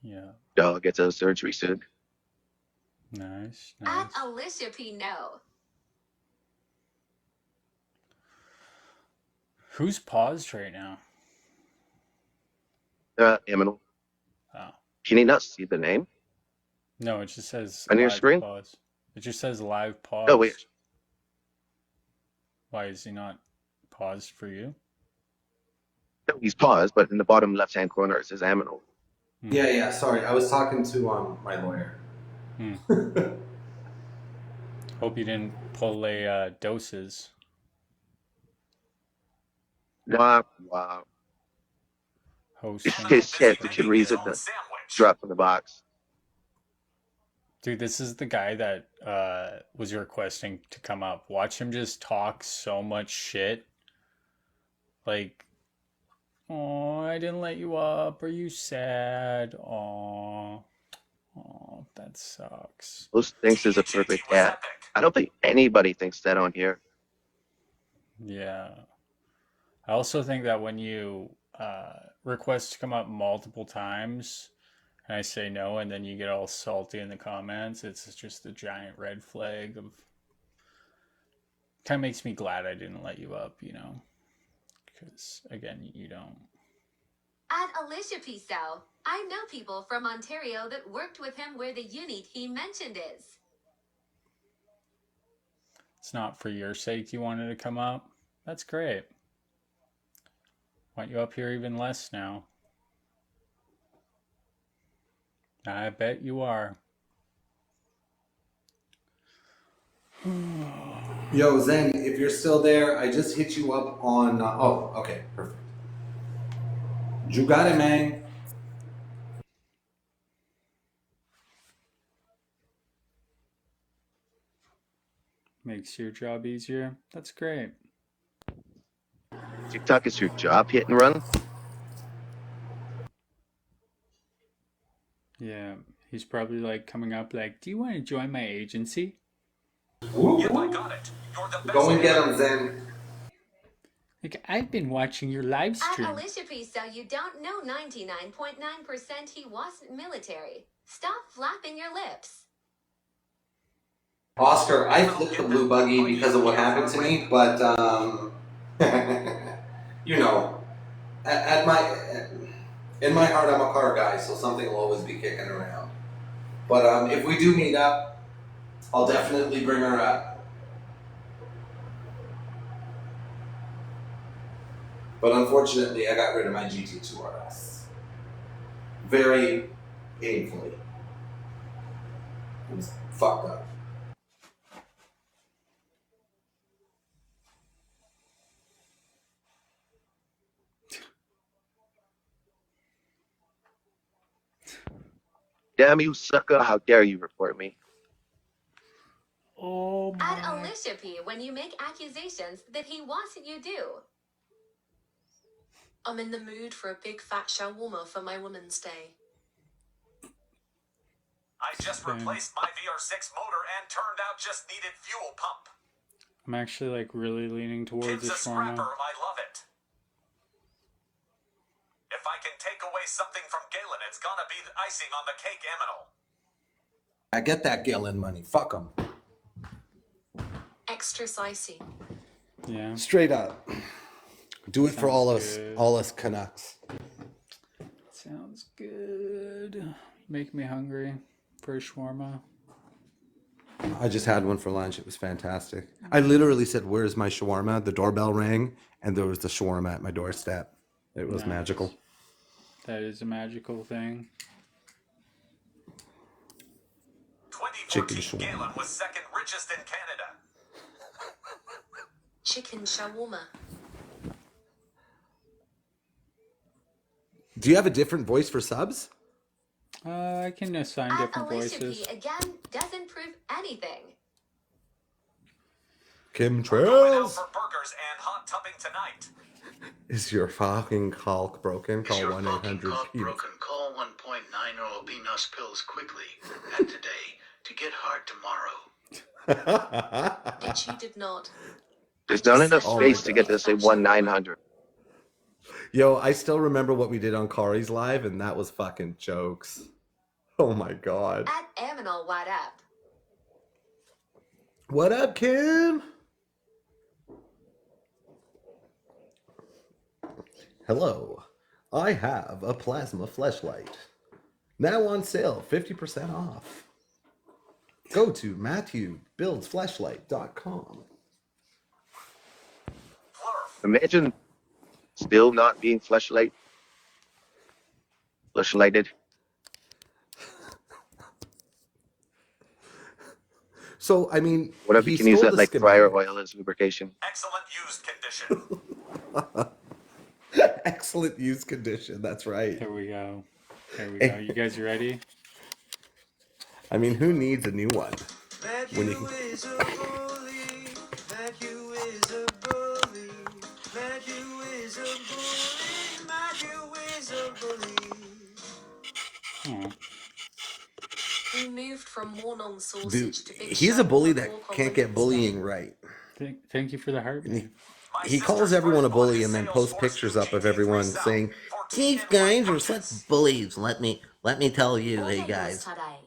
Yeah.
Dog gets out of surgery soon.
Nice.
At Alicia P, no.
Who's paused right now?
Eminal.
Oh.
Can you not see the name?
No, it just says
on your
live
screen.
Pause. It just says live pause.
Oh wait.
Why is he not paused for you?
No, he's paused, but in the bottom left-hand corner it says Aminal.
Yeah. Sorry, I was talking to my lawyer.
Hope you didn't pull a doses.
Wow.
Host.
His head, you should read it. Drop in the box.
Dude, this is the guy that was requesting to come up. Watch him just talk so much shit. Like, oh, I didn't let you up. Are you sad? Oh, that sucks.
Most thinks is a perfect cat. I don't think anybody thinks that on here.
Yeah. I also think that when you request to come up multiple times, and I say no, and then you get all salty in the comments, it's just a giant red flag of... Kind of makes me glad I didn't let you up, you know? Because, again, you don't...
At Alicia P, so I know people from Ontario that worked with him where the unit he mentioned is.
It's not for your sake you wanted to come up? That's great. Want you up here even less now. I bet you are.
Yo, Zen, if you're still there, I just hit you up on... oh, okay, perfect. You got it, man.
Makes your job easier. That's great.
TikTok is your job, hit and run?
Yeah, he's probably like coming up like, do you want to join my agency?
Yep, I got it. You're the best.
Go and get him, Zen.
Like, I've been watching your live stream.
At Alicia P, so you don't know 99.9% he wasn't military. Stop flapping your lips.
Oscar, I flipped the blue buggy because of what happened to me, but, you know, in my heart, I'm a car guy, so something will always be kicking around. But if we do meet up, I'll definitely bring her up. But unfortunately, I got rid of my GT2 RS. Very painfully. It was fucked up.
Damn you, sucker. How dare you report me?
Oh my.
At Alicia P, when you make accusations that he wasn't, you do.
I'm in the mood for a big fat shawarma for my Women's Day.
I just replaced my VR6 motor and turned out just needed fuel pump.
I'm actually like really leaning towards
Kid's
this
a scrapper,
shawarma.
I love it. If I can take away something from Galen, it's gonna be the icing on the cake, Aminal.
I get that Galen money. Fuck him.
Extra spicy.
Yeah.
Straight up. Do it for
Sounds
all
good.
us Canucks.
Sounds good. Make me hungry for a shawarma.
I just had one for lunch. It was fantastic. I literally said, "Where's my shawarma?" The doorbell rang, and there was the shawarma at my doorstep. It was
Nice.
magical.
That is a magical thing.
Chicken
2014
shawarma.
Galen was second richest in Canada.
Chicken shawarma.
Do you have a different voice for subs?
I can assign
At
different
Alicia
voices.
P again doesn't prove anything.
Kim
Out
Trails.
for burgers and hot tubbing tonight.
Is your fucking caulk broken?
Is
Call
your
1-800
fucking cock
Peter.
broken? Call 1.90 or be nus pills quickly and today to get hard tomorrow.
Bitch, you did not.
There's not enough
Oh my
space to get to say 1-900.
Yo, I still remember what we did on Kari's live, and that was fucking jokes. Oh my god.
At Aminal, what up?
What up, Kim? Hello. I have a plasma fleshlight. Now on sale, 50% off. Go to MatthewBuildsFleshlight.com.
Imagine still not being fleshlighted.
So, I mean,
What if
he
you can use
stole
that
the
like fryer oil as lubrication?
Excellent used condition.
Excellent use condition. That's right.
There we go. There we go. You guys ready?
I mean, who needs a new one? When you can...
is a bully. Matthew is a bully. Matthew is a bully. Matthew is a bully.
Oh.
We moved from Mornon sausage
Dude,
to Big
he's a
Shot
bully
for
that
pork
can't
on
get
Wednesday.
bullying right.
Thank you for the heart, man.
He calls everyone a bully and then posts pictures up of everyone saying, "These guys are such bullies. Let me tell you,
All
hey
the news
guys,"
today.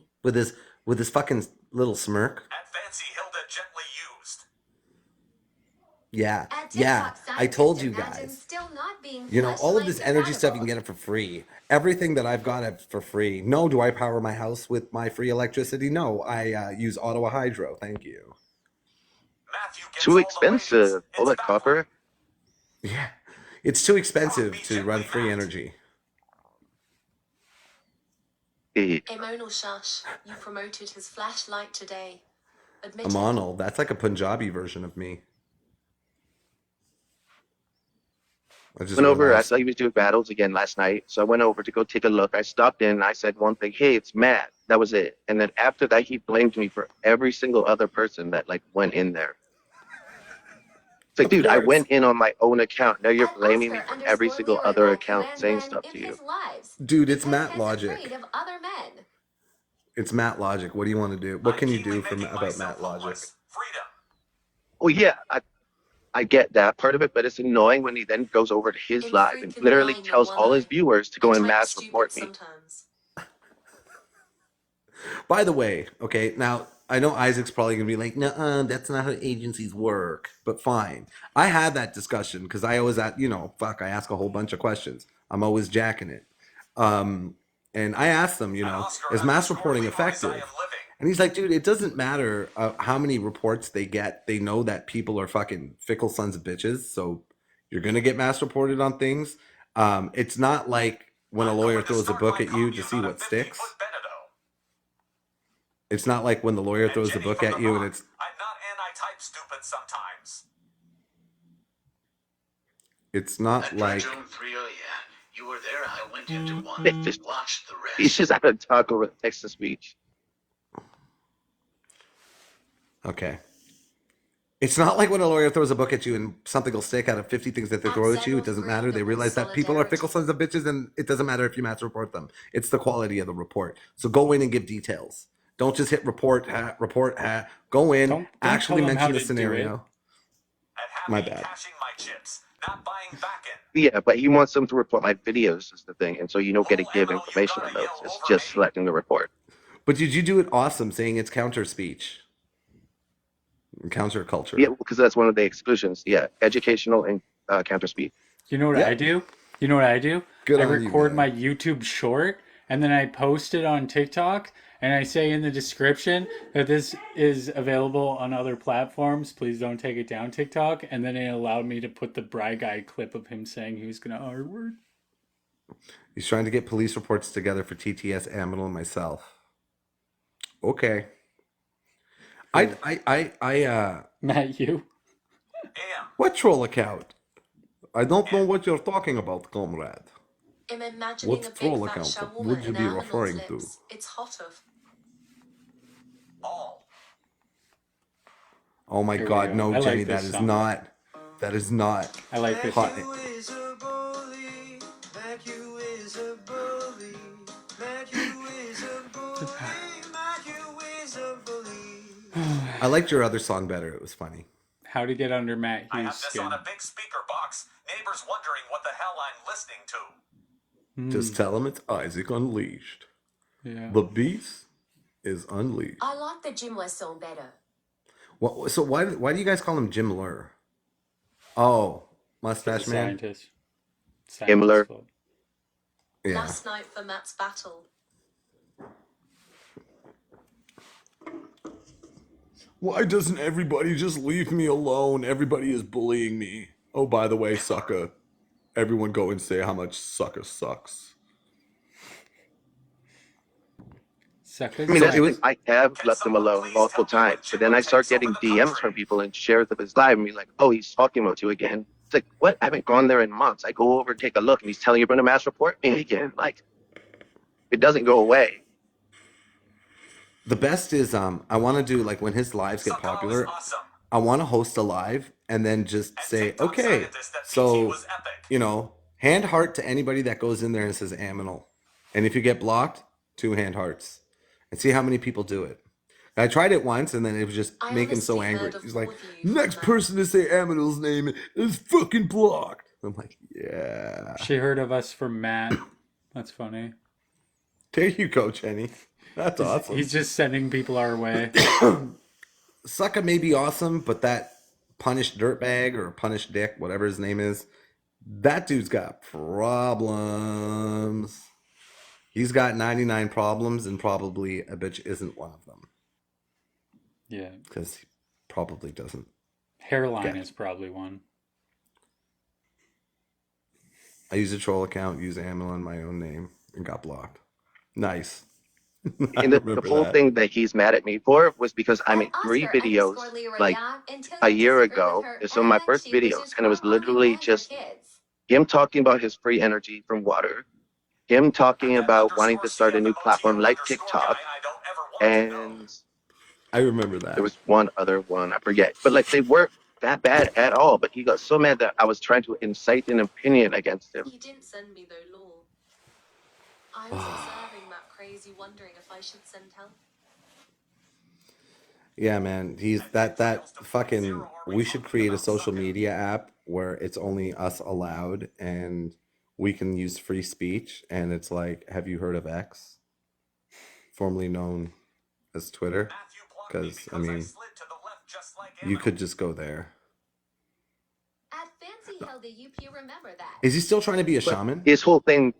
with his fucking little smirk.
At Fancy Hilda, gently used.
Yeah,
At
yeah.
TikTok
I told you
scientists imagine
guys.
still not being
You know, all of this
fleshlight
energy stuff, you can
compatible.
get it for free. Everything that I've got for free. No, do I power my house with my free electricity? No, I use Ottawa Hydro. Thank you.
Matthew gets
Too
all the
expensive.
ratings.
All
It's
that copper.
Yeah, it's too expensive to run free energy.
Eh,
Emonal Shush, you promoted his flashlight today. Admit it.
Amanal, that's like a Punjabi version of me. I just
Went over. I
realized.
saw he was doing battles again last night, so I went over to go take a look. I stopped in. I said one thing. Hey, it's Matt. That was it. And then after that, he blamed me for every single other person that like went in there. It's like,
Of
dude, I
course.
went in on my own account. Now you're
At
blaming me
Oscar
for every
_
single
Leroy
other
will
account
command
saying
men
stuff
in
to you.
his lives
Dude, it's
because
Matt
he's
Logic.
afraid of other men.
It's Matt Logic. What do you want to do? What can you do
Making
about
myself
Matt Logic?
homeless. Freedom.
Oh yeah, I get that part of it, but it's annoying when he then goes over to his
In
live and
freaking
literally
line,
tells all his
Moana.
viewers to go
You
and
type
mass
stupid
report me.
sometimes.
By the way, okay, now I know Isaac's probably gonna be like, "No, that's not how agencies work." But fine, I had that discussion because I always, I ask a whole bunch of questions. I'm always jacking it, and I asked them, is mass reporting effective? And he's like, "Dude, it doesn't matter how many reports they get. They know that people are fucking fickle sons of bitches. So you're gonna get mass reported on things. It's not like when a lawyer throws a book at you to see what sticks." It's not like when the lawyer throws the book at you and it's
I'm not anti-type stupid sometimes.
not
At
like
Zone 3, oh yeah. You were there. I went into one.
Just
Watch the rest.
he's just out of talk over text to speech.
okay. It's not like when a lawyer throws a book at you and something will stick out of 50 things that they throw at you. It doesn't matter. They realize that people are fickle sons of bitches and it doesn't matter if you mass report them. It's the quality of the report. So go in and give details. Don't just hit report, Go in,
Don't
actually
tell them how
mention the
to do
scenario.
And
My
happy
bad.
cashing my chips, not buying back in.
Yeah, but he wants them to report my videos is the thing, and so you don't get to give information on those. It's just selecting the report.
But did you do it awesome saying it's counter speech? Counter culture.
Yeah, because that's one of the exclusions. Yeah, educational and counter speech.
You know what
Yeah.
I do? You know what I do?
Good
I
on you,
record
man.
my YouTube short and then I post it on TikTok And I say in the description that this is available on other platforms. Please don't take it down, TikTok. And then it allowed me to put the Bry Guy clip of him saying he was going to R-word.
He's trying to get police reports together for TTS, Aminal, and myself. Okay.
Matt, you?
What troll account? I don't know what you're talking about, comrade.
I'm imagining
What
a big
troll
fat
account
shell
would
woman
you
in
be
animal's
referring to?
lips. It's hotter.
Oh my
Here we
God,
go.
no,
I like
Jenny,
this
that is
song.
not. That is not.
I like this
hot.
song.
I liked your other song better. It was funny.
How to get under Matt
I
Hughes'
have this
skin.
on a big speaker box. Neighbors wondering what the hell I'm listening to.
Just tell him it's Isaac Unleashed.
Yeah.
The beast is unleashed.
I like the Jim West song better.
What? So why do you guys call him Jim Lur? Oh, Mustache
The
Man.
scientist.
Himmler.
Club.
Yeah.
Last night for Matt's battle.
Why doesn't everybody just leave me alone? Everybody is bullying me. Oh, by the way, Sucka. Everyone go and say how much Sucka sucks.
Sucker.
I mean, I have left him alone multiple times, but then I start getting DMs from people and shares of his live and be like, oh, he's talking about you again. It's like, what? I haven't gone there in months. I go over, take a look, and he's telling you, Brenda Mass report me again. Like, it doesn't go away.
The best is I want to do like when his lives get popular, I want to host a live and then just say, okay, so hand heart to anybody that goes in there and says Aminal, and if you get blocked, 2 hand hearts, and see how many people do it. I tried it once and then it was just make him so angry. He's like, next person to say Aminal's name is fucking blocked. I'm like, yeah.
She heard of us from Matt. That's funny.
There you go, Jenny. That's awesome.
He's just sending people our way.
Sucka may be awesome, but that punished dirtbag or punished dick, whatever his name is, that dude's got problems. He's got 99 problems, and probably a bitch isn't one of them.
Yeah.
Because he probably doesn't.
Hairline is probably one.
I used a troll account, used Aminal in my own name, and got blocked. Nice.
And the whole thing that he's mad at me for was because I made 3 videos like a year ago. It's some of my first videos, and it was literally just him talking about his free energy from water, him talking about wanting to start a new platform like TikTok, and
I remember that.
There was one other one, I forget. But like they weren't that bad at all, but he got so mad that I was trying to incite an opinion against him.
He didn't send me though, Law. I was observing that crazy, wondering if I should send help.
Yeah, man. He's that fucking. We should create a social media app where it's only us allowed, and we can use free speech. And it's like, have you heard of X, formerly known as Twitter? Because I mean, you could just go there.
At Fancy Hill, the UP, remember that.
Is he still trying to be a shaman?
His whole thing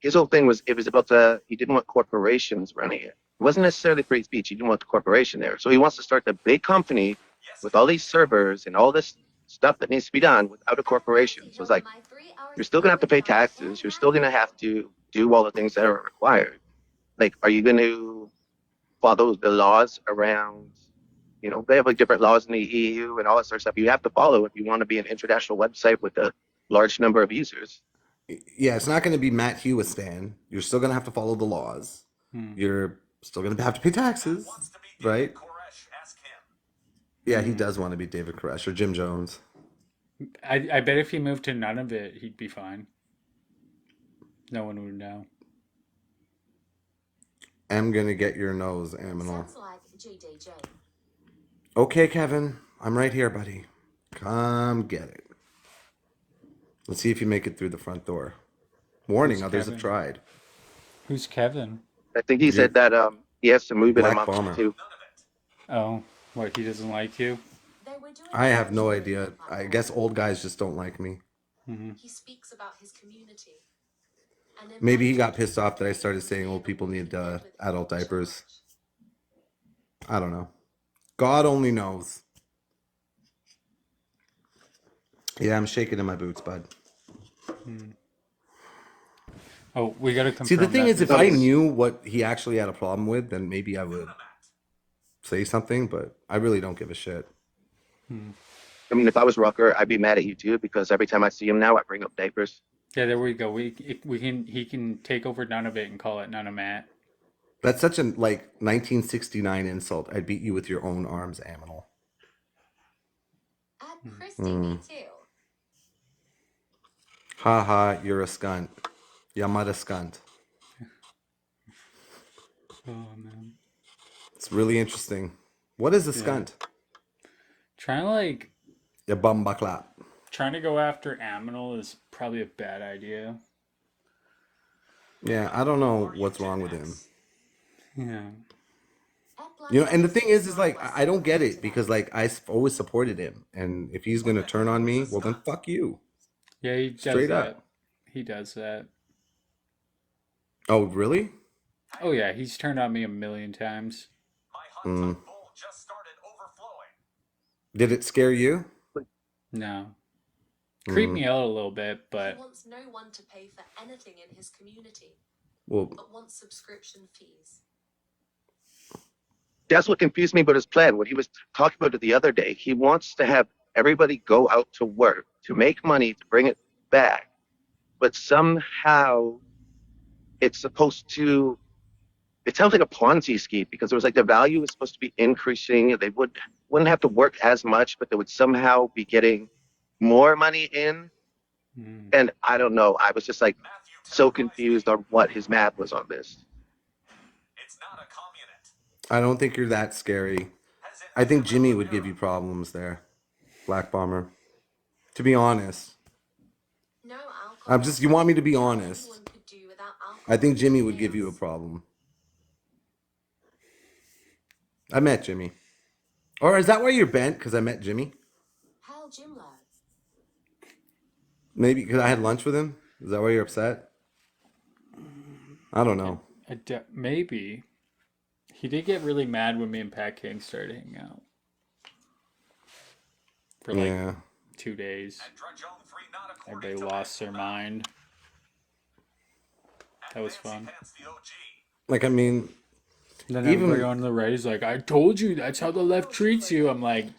was it was about he didn't want corporations running it. It wasn't necessarily free speech. He didn't want the corporation there. So he wants to start a big company with all these servers and all this stuff that needs to be done without a corporation. So it's like, you're still going to have to pay taxes. You're still going to have to do all the things that are required. Like, are you going to follow the laws around, they have like different laws in the EU and all that sort of stuff you have to follow if you want to be an international website with a large number of users.
Yeah, it's not going to be Matt Hewistan. You're still going to have to follow the laws. You're still going to have to pay taxes, right? Yeah, he does want to be David Koresh or Jim Jones.
I bet if he moved to none of it, he'd be fine. No one would know.
I'm going to get your nose, Aminal.
Sounds like GDJ.
Okay, Kevin. I'm right here, buddy. Come get it. Let's see if you make it through the front door. Warning, others have tried.
Who's Kevin?
I think he said that he has to move in a
Black
month
Bomber.
too.
Oh, what, he doesn't like you?
I have no idea. I guess old guys just don't like me.
He speaks about his community.
Maybe he got pissed off that I started saying old people need adult diapers. I don't know. God only knows. Yeah, I'm shaking in my boots, bud.
Oh, we gotta confirm.
See, the thing
that
is, if I knew what he actually had a problem with, then maybe I would say something, but I really don't give a shit.
I mean, if I was Rucker, I'd be mad at you too, because every time I see him now, I bring up diapers.
Yeah, there we go. He can take over none of it and call it none of Matt.
That's such a 1969 insult. I'd beat you with your own arms, Aminal.
Add Christy me too.
Ha ha, you're a scunt. Yamada scunt.
Oh man.
It's really interesting. What is a scunt?
Trying to like
Ya bumba clap.
trying to go after Aminal is probably a bad idea.
Yeah, I don't know what's wrong with him.
Yeah.
You know, and the thing is like, I don't get it because like always supported him, and if he's gonna turn on me, well then fuck you.
Yeah, he does
Straight
that.
up.
He does that.
Oh really?
Oh yeah, he's turned on me a million times.
Mm. Did it scare you?
No. Creep
Mm.
me out a little bit,
He
but
wants no one to pay for anything in his community,
Well,
but wants subscription fees.
That's what confused me about his plan. What he was talking about it the other day. He wants to have everybody go out to work to make money to bring it back, but somehow it's supposed to. It sounds like a Ponzi scheme because it was like the value is supposed to be increasing. They wouldn't have to work as much, but they would somehow be getting more money in. And I don't know. I was just like so confused on what his math was on this.
I don't think you're that scary. I think Jimmy would give you problems there, Black Bomber. To be honest,
No alcohol.
I'm just. You want me to be honest?
Anyone could do without alcohol.
I think Jimmy would give you a problem. I met Jimmy. Or is that why you're bent? Because I met Jimmy?
Hell, gym lad.
Maybe because I had lunch with him? Is that why you're upset? I don't know.
maybe. He did get really mad when me and Pat King started hanging out. For like
Yeah.
2 days. Everybody lost their mind. That was fun.
Like, I mean,
Then
even
everybody on the right is like, I told you that's how the left treats you. I'm like,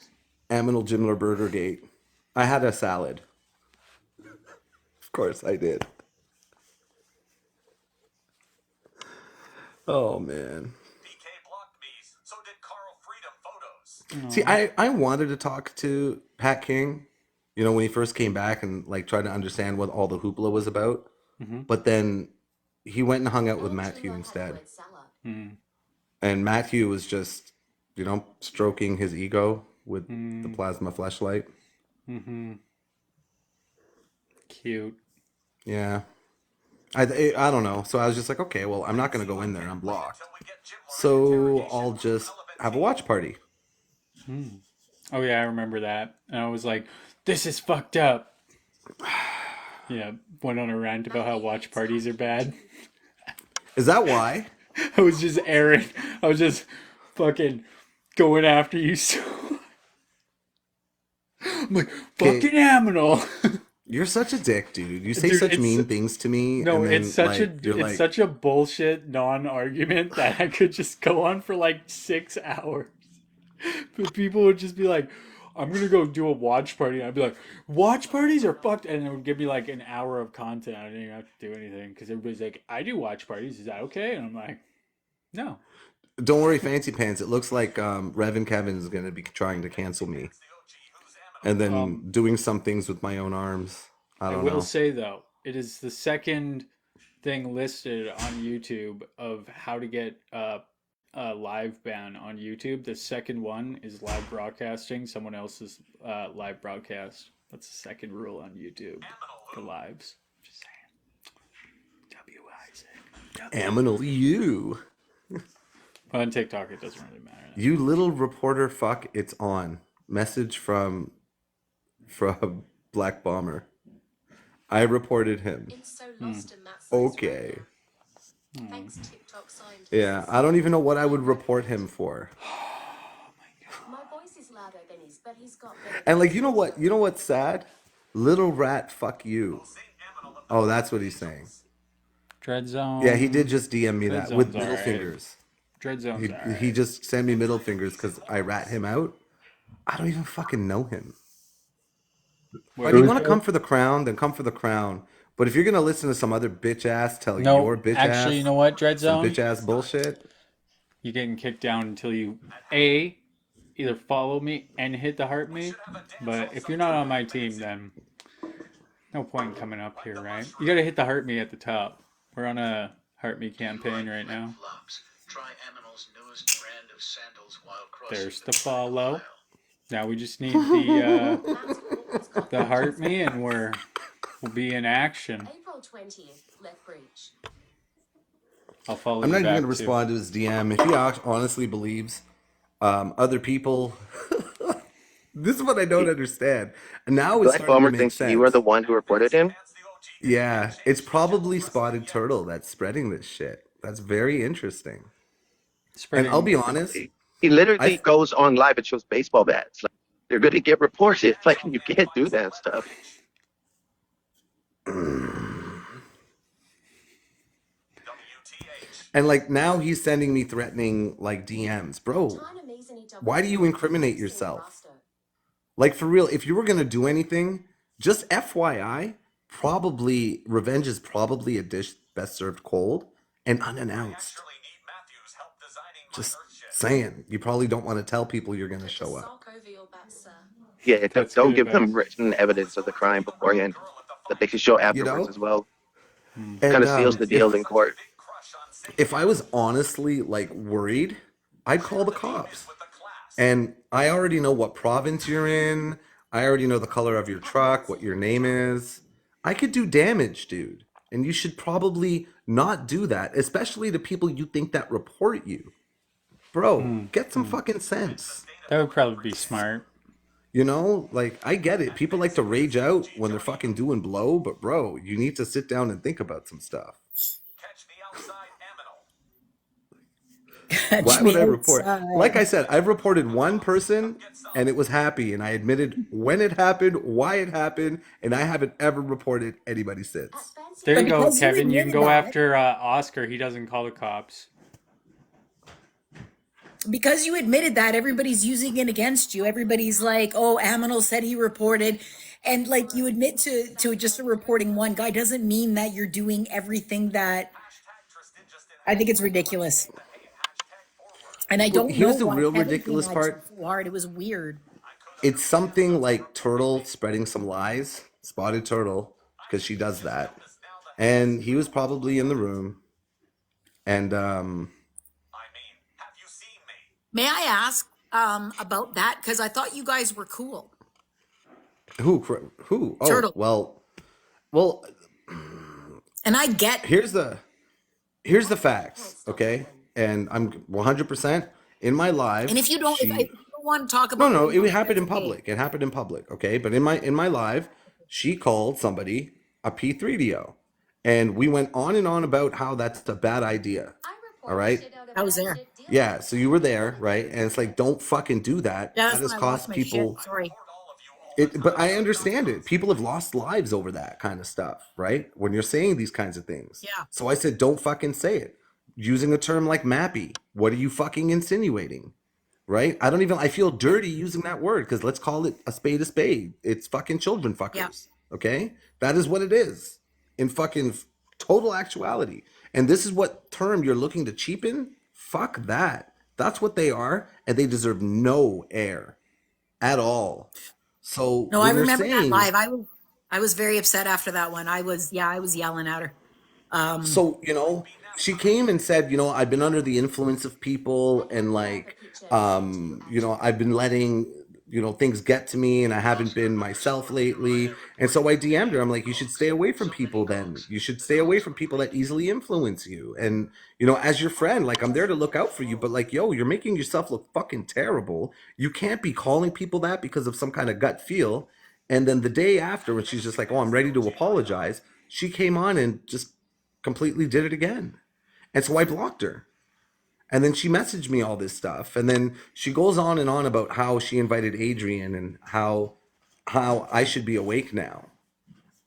Aminal Jimler Burger Gate. I had a salad. Of course I did. Oh, man. See, I wanted to talk to Pat King, you know, when he first came back and like tried to understand what all the hoopla was about.
Mhm.
But then he went and hung out with Matthew instead.
Mm.
And Matthew was just, you know, stroking his ego with the plasma fleshlight.
Mm-hmm. Cute.
Yeah. I don't know. So I was just like, okay, well, I'm not going to go in there. I'm blocked. So I'll just have a watch party.
Oh yeah, I remember that. And I was like, this is fucked up. Yeah, went on a rant about how watch parties are bad.
Is that why?
I was just airing. I was just fucking going after you so. I'm like, fucking Aminal.
You're such a dick, dude. You say
Dude,
such
it's-
mean things to me.
No,
and then,
it's such
like, you're
it's
like,
such a bullshit non-argument that I could just go on for like 6 hours. But people would just be like, I'm gonna go do a watch party. And I'd be like, watch parties are fucked. And it would give me like an hour of content. I didn't even have to do anything. Because everybody's like, I do watch parties. Is that okay? And I'm like, no.
don't worry, Fancy Pants. It looks like Rev and Kevin is going to be trying to cancel me. And then doing some things with my own arms. I don't
will
know.
say though, it is the second thing listed on YouTube of how to get a live ban on YouTube. The second one is live broadcasting someone else's live broadcast. That's the second rule on YouTube for lives. Just saying.
Aminal, you.
On TikTok, it doesn't really matter.
You little reporter fuck, it's on. Message from Black Bomber.
I reported him.
It's so lost in that size
Okay.
Thanks, TikTok scientists.
Yeah, I don't even know what I would report him for.
My voice is louder than his, but he's got better.
And like, you know what? You know what's sad? Little rat, fuck you. Oh, that's what he's saying.
Dread Zone.
Yeah, he did just DM me
Dread
that with
Zone's
middle
alright.
fingers.
Dread Zone's
He
alright.
just sent me middle fingers because I rat him out. I don't even fucking know him. If you want to come for the crown, then come for the crown. But if you're gonna listen to some other bitch ass tell
No,
your bitch
actually,
ass,
you know what, Dread
some
Zone?
bitch ass bullshit.
You're getting kicked down until you either follow me and hit the heart me. But if you're not on my team, then no point in coming up here, right? You gotta hit the heart me at the top. We're on a heart me campaign right now.
Try Aminal's newest brand of sandals while crossing
There's the follow. Now we just need the heart me, and we'll be in action.
April 20th, left breach.
I'll follow
I'm
you
not even
back
gonna
too.
respond to his DM if he honestly believes other people. This is what I don't understand. And now it's
Black
starting
Bomber
to make
thinks
sense.
you were the one who reported him.
Yeah, it's probably Spotted Turtle that's spreading this shit. That's very interesting. And I'll be honest,
He literally goes on live and shows baseball bats. Like, they're gonna get reported. Like, you can't do that stuff.
and like now he's sending me threatening like DMs, bro. Why do you incriminate yourself? Like for real, if you were gonna do anything, just FYI, probably revenge is probably a dish best served cold and unannounced. Just saying, you probably don't want to tell people you're gonna show up.
Yeah, don't give them written evidence of the crime beforehand that they can show afterwards as well.
And,
Kind of seals the deal in court.
If I was honestly like worried, I'd call the cops. And I already know what province you're in. I already know the color of your truck, what your name is. I could do damage, dude. And you should probably not do that, especially to people you think that report you. Bro, get some fucking sense.
That would probably be smart.
You know, like I get it. People like to rage out when they're fucking doing blow, but bro, you need to sit down and think about some stuff. Why would I report? Like I said, I've reported one person and it was happy, and I admitted when it happened, why it happened, and I haven't ever reported anybody since.
There you go,
Because you
Kevin. You can
admitted
go
that.
after Oscar. He doesn't call the cops.
Because you admitted that, everybody's using it against you. Everybody's like, oh, Aminal said he reported. And like you admit to just reporting one guy doesn't mean that you're doing everything that I think it's ridiculous. And I don't
Here's
know
the
why
real
Kevin
ridiculous
came at
part.
you so hard. It was weird.
It's something like Turtle spreading some lies, Spotted Turtle, because she does that. And he was probably in the room. And
May I ask about that? Because I thought you guys were cool.
who? Oh,
Turtle.
well,
And I get
here's the facts, okay? And I'm 100% in my live.
and if you don't if you don't want to talk
No,
about
no,
it,
it happened in public. It happened in public, okay? But in my live, she called somebody a P3DO. And we went on and on about how that's a bad idea. All right?
I was there.
Yeah, so you were there, right? And it's like, don't fucking do that.
Yeah,
That
that's
has
when I lost
cost
my
people.
shit. Sorry.
But I understand it. People have lost lives over that kind of stuff, right? When you're saying these kinds of things.
Yeah.
So I said, don't fucking say it. Using a term like mappy, what are you fucking insinuating? Right? I feel dirty using that word because let's call it a spade a spade. It's fucking children fuckers.
Yeah.
Okay? That is what it is in fucking total actuality. And this is what term you're looking to cheapen? Fuck that. That's what they are, and they deserve no air at all. So
No,
when
I
you're
remember that
saying-
live. I was very upset after that one. I was yelling at her.
So, she came and said, I've been under the influence of people and like, I've been letting, things get to me and I haven't been myself lately. And so I DM'd her. I'm like, you should stay away from people then. You should stay away from people that easily influence you. And, as your friend, like I'm there to look out for you, but like, you're making yourself look fucking terrible. You can't be calling people that because of some kind of gut feel. And then the day after, when she's just like, oh, I'm ready to apologize, she came on and just completely did it again. And so I blocked her. And then she messaged me all this stuff. And then she goes on and on about how she invited Adrian and how I should be awake now.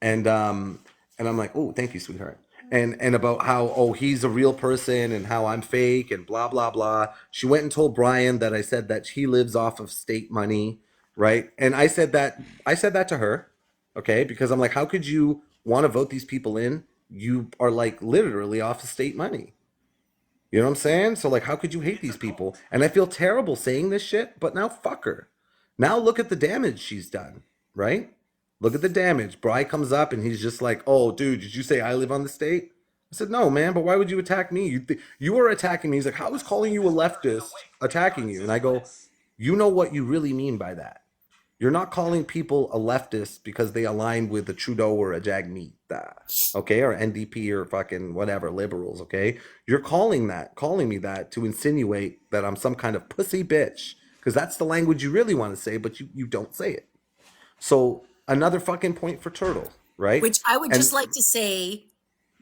And I'm like, oh, thank you, sweetheart. And about how, oh, he's a real person and how I'm fake and blah, blah, blah. She went and told Brian that I said that he lives off of state money, right? And I said that to her, okay? Because I'm like, how could you want to vote these people in? You are like literally off of state money. You know what I'm saying? So like, how could you hate these people? And I feel terrible saying this shit, but now fuck her. Now look at the damage she's done, right? Look at the damage. Bri comes up and he's just like, oh, dude, did you say I live on the state? I said, no, man, but why would you attack me? You were attacking me. He's like, how is calling you a leftist attacking you? And I go, you know what you really mean by that. You're not calling people a leftist because they align with a Trudeau or a Jagmeet, okay, or NDP or fucking whatever, liberals, okay? You're calling me that to insinuate that I'm some kind of pussy bitch because that's the language you really want to say, but you don't say it. So another fucking point for Turtle, right?
Which I would just like to say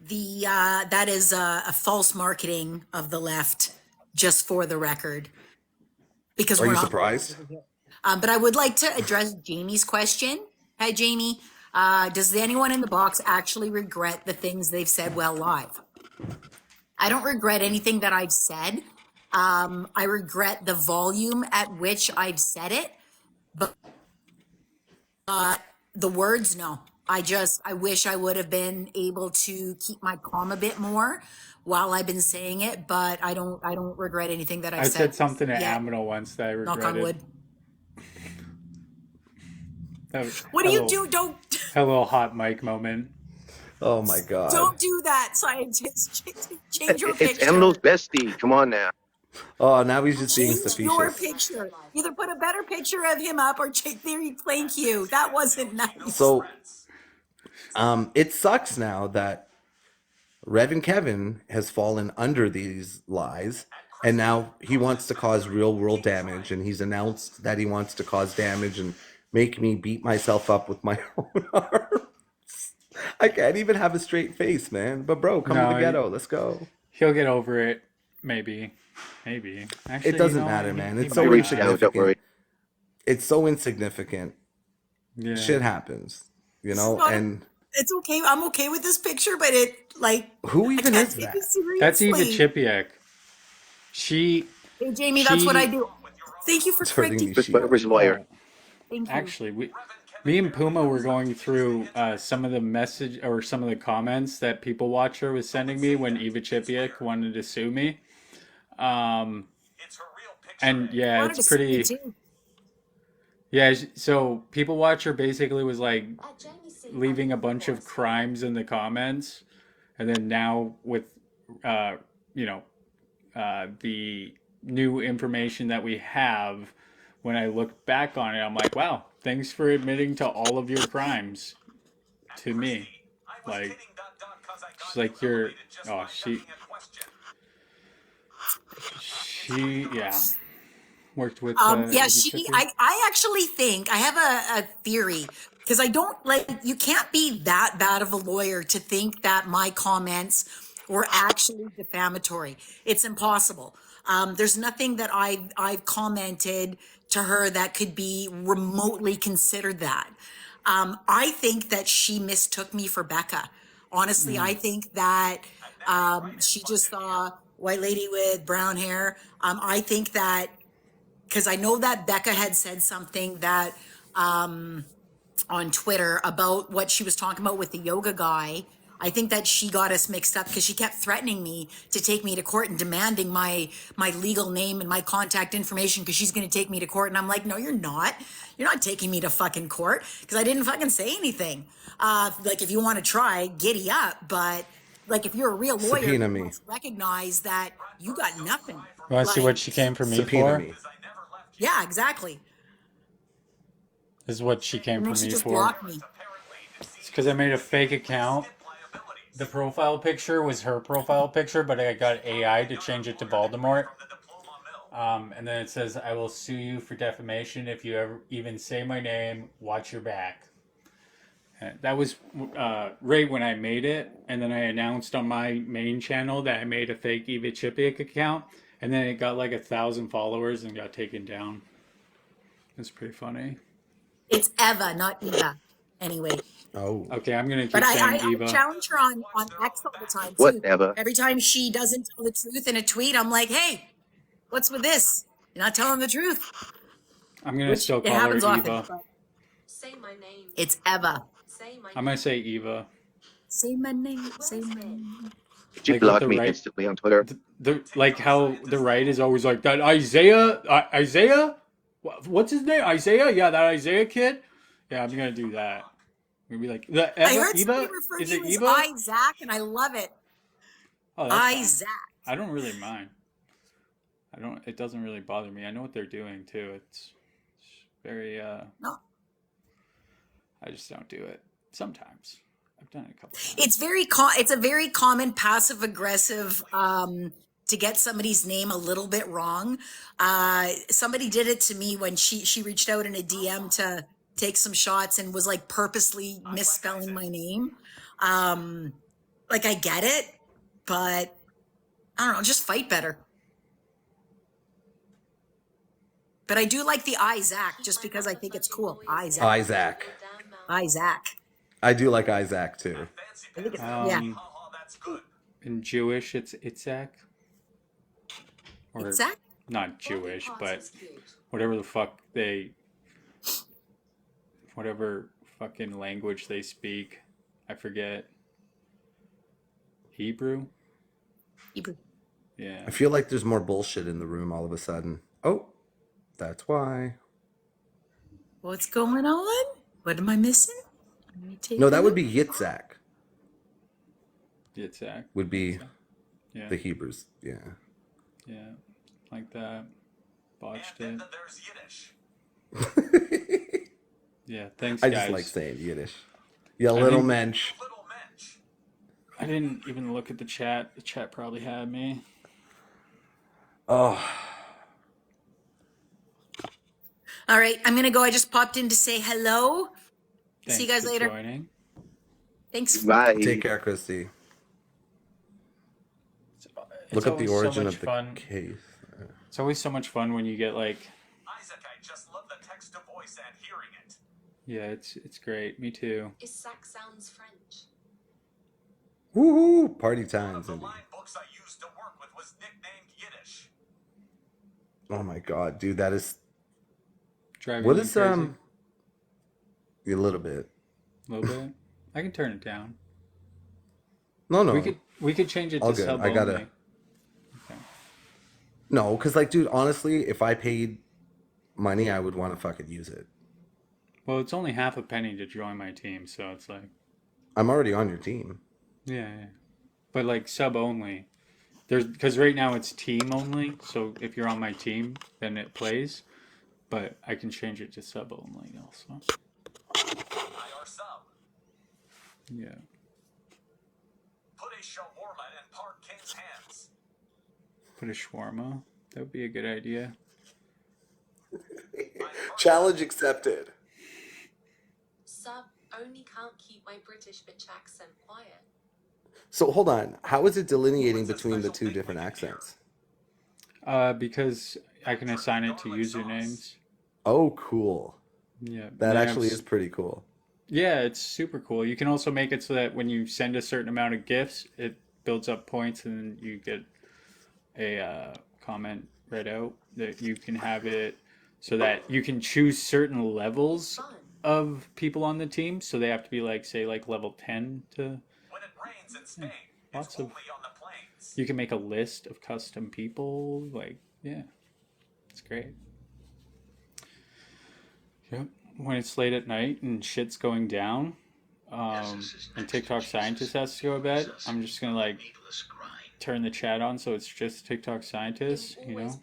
that is a false marketing of the left, just for the record. Because
Are
we're
you
not
surprised?
But I would like to address Jamie's question. Hi, Jamie. Does anyone in the box actually regret the things they've said while live? I don't regret anything that I've said. I regret the volume at which I've said it, but the words, no. I wish I would have been able to keep my calm a bit more while I've been saying it, but I don't regret anything that I've said.
I said something to
yet.
Amino once that I regretted.
Knock on wood.
What
do you do? Don't.
A little hot mic moment.
Oh my god!
Don't do that, scientists. Change your
It's
picture.
Emerald's bestie. Come on now.
Oh, now he's just being
Change your
facetious.
picture. Either put a better picture of him up or change there. Thank you. That wasn't nice.
So, it sucks now that Reverend Kevin has fallen under these lies, and now he wants to cause real world damage, and he's announced that he wants to cause damage and make me beat myself up with my own arms. I can't even have a straight face, man. But bro, come to the ghetto. Let's go.
He'll get over it. Maybe. Actually,
it doesn't matter, man. It's so insignificant. Don't worry. It's so insignificant.
Yeah.
Shit happens, you know, and
it's okay. I'm okay with this picture, but it
who even is that?
That's Eva Chipiak. Hey
Jamie, that's what I do. Thank you for correcting me.
Lawyer.
Actually, me and Puma were going through some of the message or some of the comments that People Watcher was sending me when Eva Chipiak wanted to sue me. And yeah, it's pretty. Yeah, so People Watcher basically was like leaving a bunch of crimes in the comments, and then now with the new information that we have, when I look back on it, I'm like, wow, thanks for admitting to all of your crimes to me. Like, she's like, she worked with.
I actually think I have a theory, because I don't you can't be that bad of a lawyer to think that my comments were actually defamatory. It's impossible. There's nothing that I've commented to her that could be remotely considered that. I think that she mistook me for Becca. Honestly, I think that she just saw white lady with brown hair. I think that, because I know that Becca had said something that on Twitter about what she was talking about with the yoga guy. I think that she got us mixed up because she kept threatening me to take me to court and demanding my legal name and my contact information because she's going to take me to court. And I'm like, no, you're not. You're not taking me to fucking court because I didn't fucking say anything. If you want to try, giddy up. But if you're a real lawyer, you must recognize that you got nothing.
You want to see what she came for me for?
Yeah, exactly.
This is what she came for me
just
for.
blocked me.
It's because I made a fake account. The profile picture was her profile picture, but I got AI to change it to Voldemort. And then it says, I will sue you for defamation if you ever even say my name. Watch your back. That was right when I made it, and then I announced on my main channel that I made a fake Eva Chipiak account, and then it got like 1,000 followers and got taken down. It's pretty funny.
It's Eva, not Eva. Anyway.
Oh.
Okay, I'm gonna keep
But
saying
I
Eva.
challenge her on X all the time too.
Whatever.
Every time she doesn't tell the truth in a tweet, I'm like, hey, what's with this? You're not telling the truth.
I'm gonna
Which
still
it
call her
happens often,
Eva.
but
Say my name.
it's Eva.
Say my
I'm gonna say Eva.
Say my name. Say my name.
Did you
Like
block
with the
me
right-
instantly on Twitter?
Like how the right is always like that Isaiah. What's his name? Isaiah? Yeah, that Isaiah kid. Yeah, I'm gonna do that. I'm gonna be like the
I
Eva.
heard somebody
Eva?
refer
Is
to
it
you as
Eva?
Isaac, and I love it.
Oh, that's fine.
Isaac.
I don't really mind. I don't. It doesn't really bother me. I know what they're doing too. It's very.
No.
I just don't do it sometimes. I've done it a couple times.
It's it's a very common passive aggressive to get somebody's name a little bit wrong. Somebody did it to me when she reached out in a DM to take some shots and was like purposely misspelling my name. Like I get it, but I don't know, just fight better. But I do like the Isaac just because I think it's cool. Isaac.
Isaac. I do like Isaac too.
I think it's, yeah.
In Jewish, it's Itzhak. Or
Itzhak?
not Jewish, but whatever the fuck whatever fucking language they speak. I forget. Hebrew?
Hebrew.
Yeah.
I feel like there's more bullshit in the room all of a sudden. Oh, that's why.
What's going on? What am I missing? Let me take
No,
a
that would
look.
be Yitzhak.
Yitzhak.
Would be
Yeah.
the Hebrews. Yeah.
Yeah. Like that. Botched it. Yeah, thanks,
I
guys.
just like saying Yiddish. You
I
little
didn't-
mensch.
I didn't even look at the chat. The chat probably had me.
Oh.
All right, I'm gonna go. I just popped in to say hello. See you
Thanks
guys
for
later.
joining.
Thanks.
Bye.
Take care, Christy.
It's
Look up the
always so
origin
much
of the
fun.
case.
It's always so much fun when you get like,
Isaac, I just love the text to voice and hearing it.
yeah, it's great. Me too.
Isaac sounds French.
Woohoo! Party time, Cindy.
Books I used to work with was nicknamed Yiddish.
Oh my god, dude, that is.
Driving
What
you
is
crazy?
A little bit.
A little bit. I can turn it down.
No, no.
We could change it
All
to
good.
sub
I gotta.
only. Okay.
No, because like, dude, honestly, if I paid money, I would want to fucking use it.
Well, it's only half a penny to join my team, so it's like,
I'm already on your team.
yeah. But like sub only. Because right now it's team only, so if you're on my team, then it plays. But I can change it to sub only also.
IR sub.
Yeah.
Put a shawarma in Park King's hands.
Put a shawarma. That would be a good idea.
Challenge accepted.
Sub only can't keep my British bitch accent quiet.
So hold on. How is it delineating between the two different accents?
Because I can assign it to usernames.
Oh, cool.
Yeah.
That
they
actually
have
is pretty cool.
Yeah, it's super cool. You can also make it so that when you send a certain amount of gifts, it builds up points, and then you get a comment read out. That you can have it so that you can choose certain levels of people on the team. So they have to be like, say, like level 10 to.
When it rains in Spain,
Lots
it's
of.
only on the plains.
You can make a list of custom people. Like, yeah, it's great. Yep. When it's late at night and shit's going down, and TikTok scientist has to go to bed, I'm just gonna like turn the chat on so it's just TikTok scientist, you know,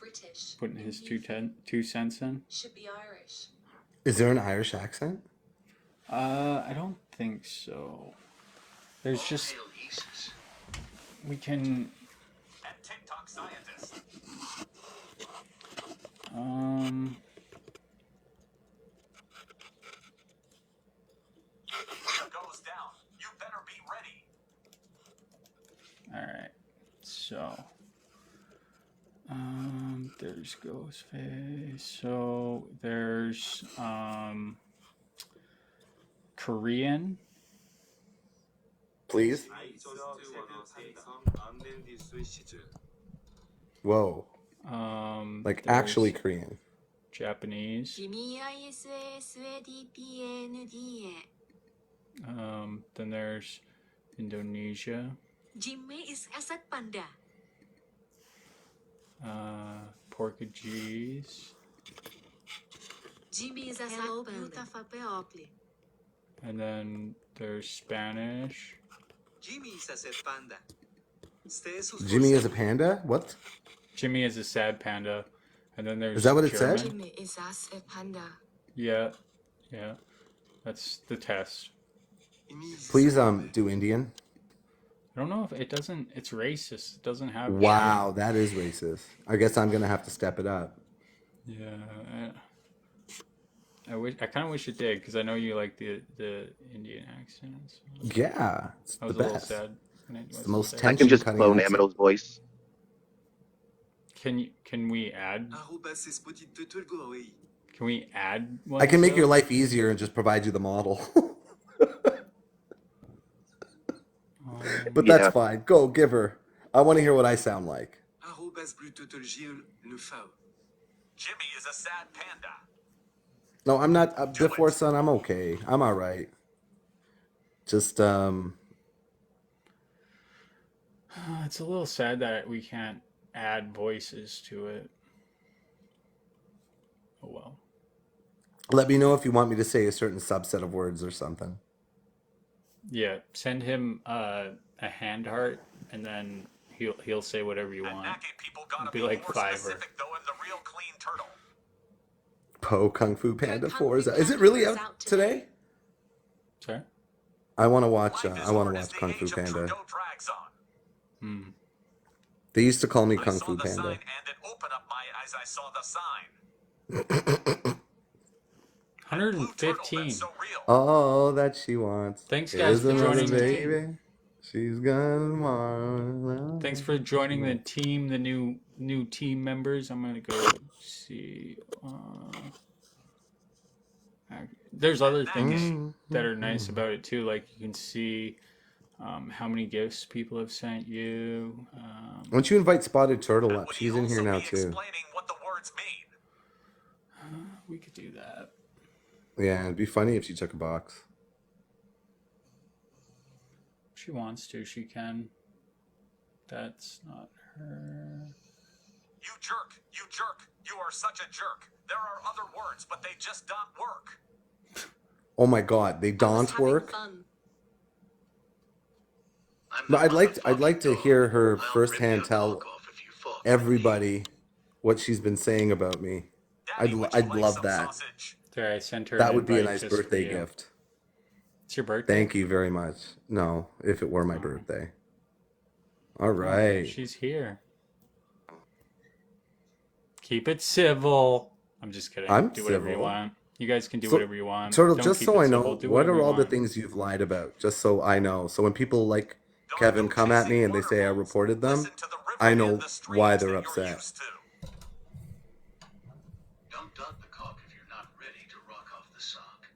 putting his 2 cents in.
Should be Irish.
Is there an Irish accent?
I don't think so. There's just we can.
And TikTok scientist.
All right. So, there's Ghostface. So there's Korean.
Please. Whoa. Like
There's
actually Korean.
Japanese. Then there's Indonesia.
Jimmy is asset panda.
Portuguese.
Jimmy is asset panda.
And then there's Spanish.
Jimmy is a sad panda.
Jimmy is a panda? What?
Jimmy is a sad panda. And then there's
Is that what it
German.
said?
Jimmy is a panda.
Yeah. Yeah. That's the test.
Please do Indian.
I don't know if it doesn't. It's racist. It doesn't have.
Wow, that is racist. I guess I'm gonna have to step it up.
Yeah. I kind of wish it did because I know you like the Indian accents.
Yeah, it's
I was
the
a little
best.
sad. When
It's
was
the most
sad.
I can
tension
just
cutting
clone
accent.
Aminal's voice.
Can we add? Can we add one?
I can make your life easier and just provide you the model. But that's
Yeah.
fine. Go, give her. I want to hear what I sound like.
Jimmy is a sad panda.
No, I'm not. Before son, I'm okay. I'm all right. Just
It's a little sad that we can't add voices to it. Oh well.
let me know if you want me to say a certain subset of words or something.
Yeah, send him a hand heart, and then he'll say whatever you want. It'll be like Fiverr.
Po Kung Fu Panda 4 is it really out today?
Sorry?
I want to watch Kung Fu Panda. They used to call me Kung Fu Panda.
As I saw the sign.
115.
All that she wants.
Thanks, guys,
is
for
another
joining the team.
baby. She's gone tomorrow.
Thanks for joining the team, the new team members. I'm gonna go see. There's other things that are nice about it too. Like you can see how many gifts people have sent you.
Why don't you invite Spotted Turtle up? She's in here now too.
We could do that.
Yeah, it'd be funny if she took a box.
If she wants to, she can. That's not her.
You jerk! You jerk! You are such a jerk! There are other words, but they just don't work.
Oh my God, they don't work. No, I'd like to hear her firsthand tell everybody what she's been saying about me. I'd love that.
There, I sent her.
That
an
would be a
invite
nice
just for
birthday
you.
gift.
It's your birthday.
Thank you very much. No, if it were my birthday. All right.
She's here. Keep it civil. I'm just kidding.
I'm
do whatever you
civil.
want. You guys can do
So,
whatever you want.
Turtle,
Don't
just
keep
so
it
I know,
civil. Do
what
whatever
are
you
all the
want.
things you've lied about? Just so I know. So when people like Kevin come at me and they say I reported them, I know why they're upset.
Don't duck the cock if you're not ready to rock off the sock.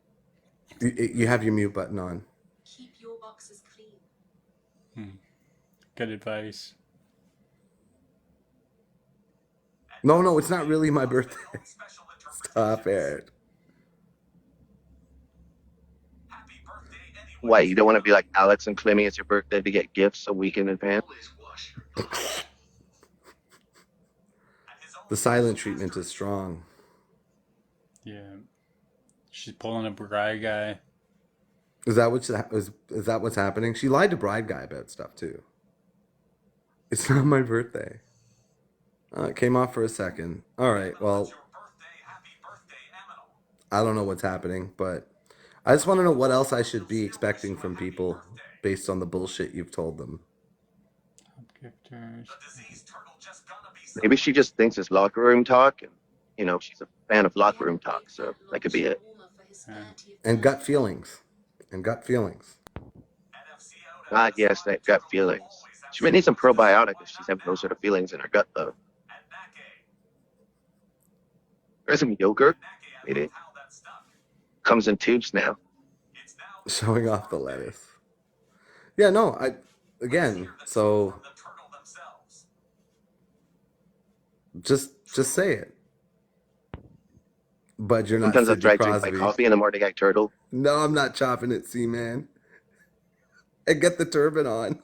You have your mute button on.
Keep your boxes clean.
Good advice.
No, it's not really my birthday. Stop it.
Why, you don't want to be like Alex and Clemmy? It's your birthday to get gifts a week in advance?
The silent treatment is strong.
Yeah. She's pulling a bride guy.
Is that what's happening? She lied to Bride Guy about stuff too. It's not my birthday. It came off for a second. All right, well, I don't know what's happening, but I just want to know what else I should be expecting from people based on the bullshit you've told them.
Gifters.
Maybe she just thinks it's locker room talk, and she's a fan of locker room talk, so that could be it.
And gut feelings.
Ah, yes, that gut feelings. She may need some probiotic if she's having those sort of feelings in her gut, though. There's some yogurt. Maybe. Comes in tubes now.
Showing off the lettuce. Yeah, no, so just say it. But you're not
Sometimes
Sidney
after I drink my
Crosby.
coffee in the morning, I turtle.
No, I'm not chopping it, C-Man. And get the turban on.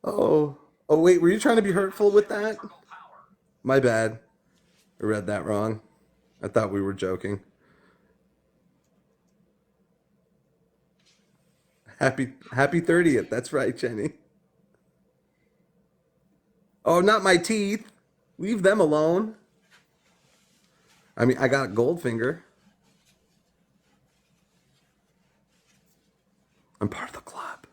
Oh, wait, were you trying to be hurtful with that? My bad. I read that wrong. I thought we were joking. Happy 30th. That's right, Jenny. Oh, not my teeth. Leave them alone. I mean, I got Goldfinger. I'm part of the club.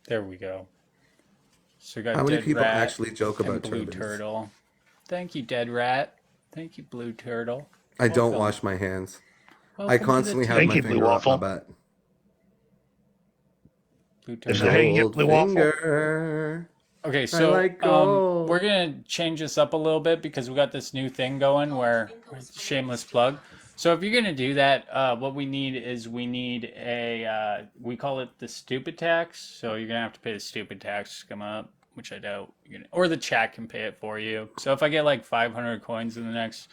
There we go. So we got
How many
Dead
people
Rat
actually joke
and
about
Blue
turbans?
Turtle. Thank you, Dead Rat. Thank you, Blue Turtle.
I don't
Welcome.
wash my hands.
Welcome
I
to the
constantly have
team.
my
Thank you, Blue
finger up my
Waffle.
butt.
Blue
Is
Turtle.
it hanging Blue Waffle?
Okay,
I
so
like gold.
we're gonna change this up a little bit because we got this new thing going where shameless plug. So if you're gonna do that, what we need is a we call it the stupid tax. So you're gonna have to pay the stupid tax to come up, which I doubt you're gonna, or the chat can pay it for you. So if I get like 500 coins in the next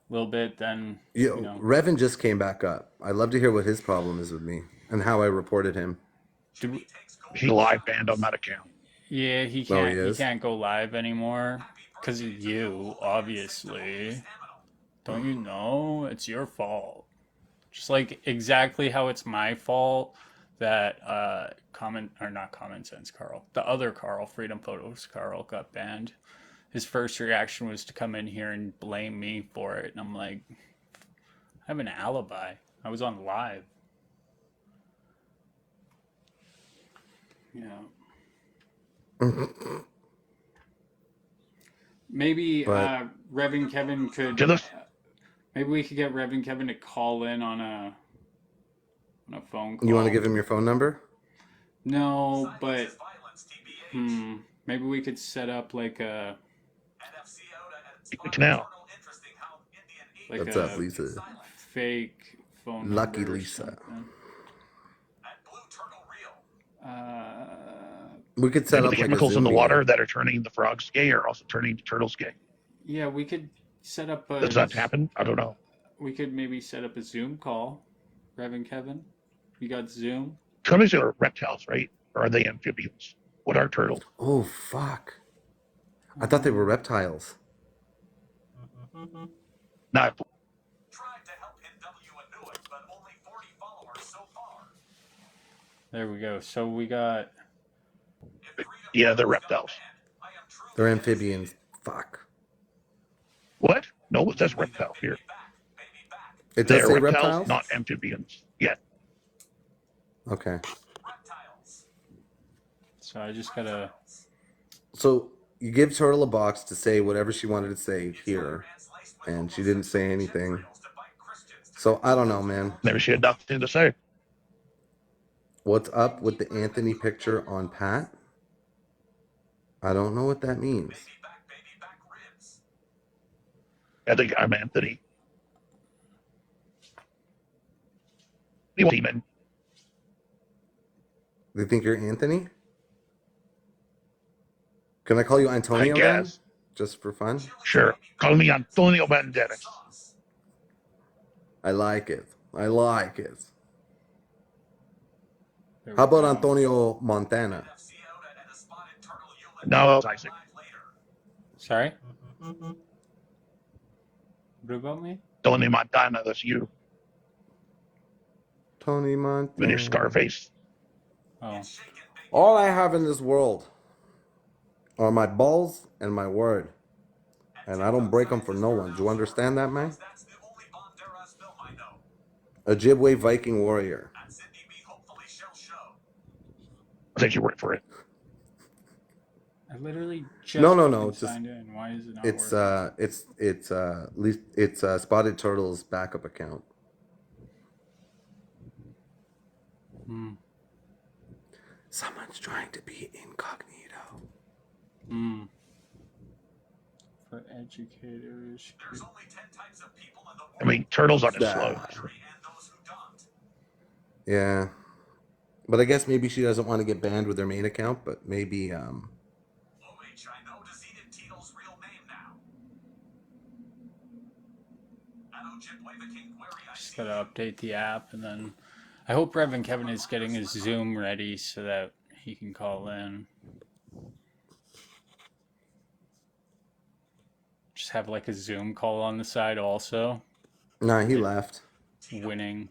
little bit, then
Yo,
you know.
Revan just came back up. I'd love to hear what his problem is with me and how I reported him.
He live banned on that account.
Yeah, he
Oh,
can't.
he
He
is?
can't go live anymore because of you, obviously. Don't you know? It's your fault. Just like exactly how it's my fault that not Common Sense Carl, the other Carl, Freedom Photos Carl, got banned. His first reaction was to come in here and blame me for it, and I'm like, I have an alibi. I was on live. Yeah. Maybe
But-
Revan Kevin could. Maybe we could get Revan Kevin to call in on a phone call.
You want to give him your phone number?
No, but maybe we could set up like a
Now.
What's up, Lisa?
fake phone
Lucky
number or
Lisa.
something.
We could set
Maybe
up
the
like a
chemicals
Zoom
in the
meeting.
water that are turning the frogs gay are also turning the turtles gay.
Yeah, we could set up a.
Does that happen? I don't know.
We could maybe set up a Zoom call, Revan Kevin. You got Zoom?
Turtles are reptiles, right? Or are they amphibians? What are turtles?
Oh, fuck. I thought they were reptiles.
Not
There we go. So we got.
yeah, they're reptiles.
They're amphibians. Fuck.
What? No, it says reptile here.
It does
They're
say
reptiles,
reptiles?
not amphibians. Yeah.
Okay.
So I just gotta.
So you give Turtle a box to say whatever she wanted to say here, and she didn't say anything. So I don't know, man.
Maybe she had nothing to say.
What's up with the Anthony picture on Pat? I don't know what that means.
I think I'm Anthony. Demon.
They think you're Anthony? Can I call you Antonio
I
then?
guess.
Just for fun?
Sure. Call me Antonio Banderas.
I like it. I like it. How about Antonio Montana?
No, it's Isaac.
Sorry? What about me?
Tony Montana, that's you.
Tony Montana.
With your Scarface.
Oh.
All I have in this world are my balls and my word. And I don't break them for no one. Do you understand that, man? Ojibwe Viking warrior.
I think you work for it.
I literally just
No,
fucking
just
signed in. Why is it not
it's
working?
it's Spotted Turtle's backup account. Someone's trying to be incognito.
For educators.
There's only 10 types of people in the world.
I mean, Turtle's on a slow.
Yeah. But I guess maybe she doesn't want to get banned with her main account, but maybe
OH, I know Dezidin Tito's real name now.
Just gotta update the app, and then I hope Reverend Kevin is getting his Zoom ready so that he can call in. Just have like a Zoom call on the side also.
Nah, he left.
Winning.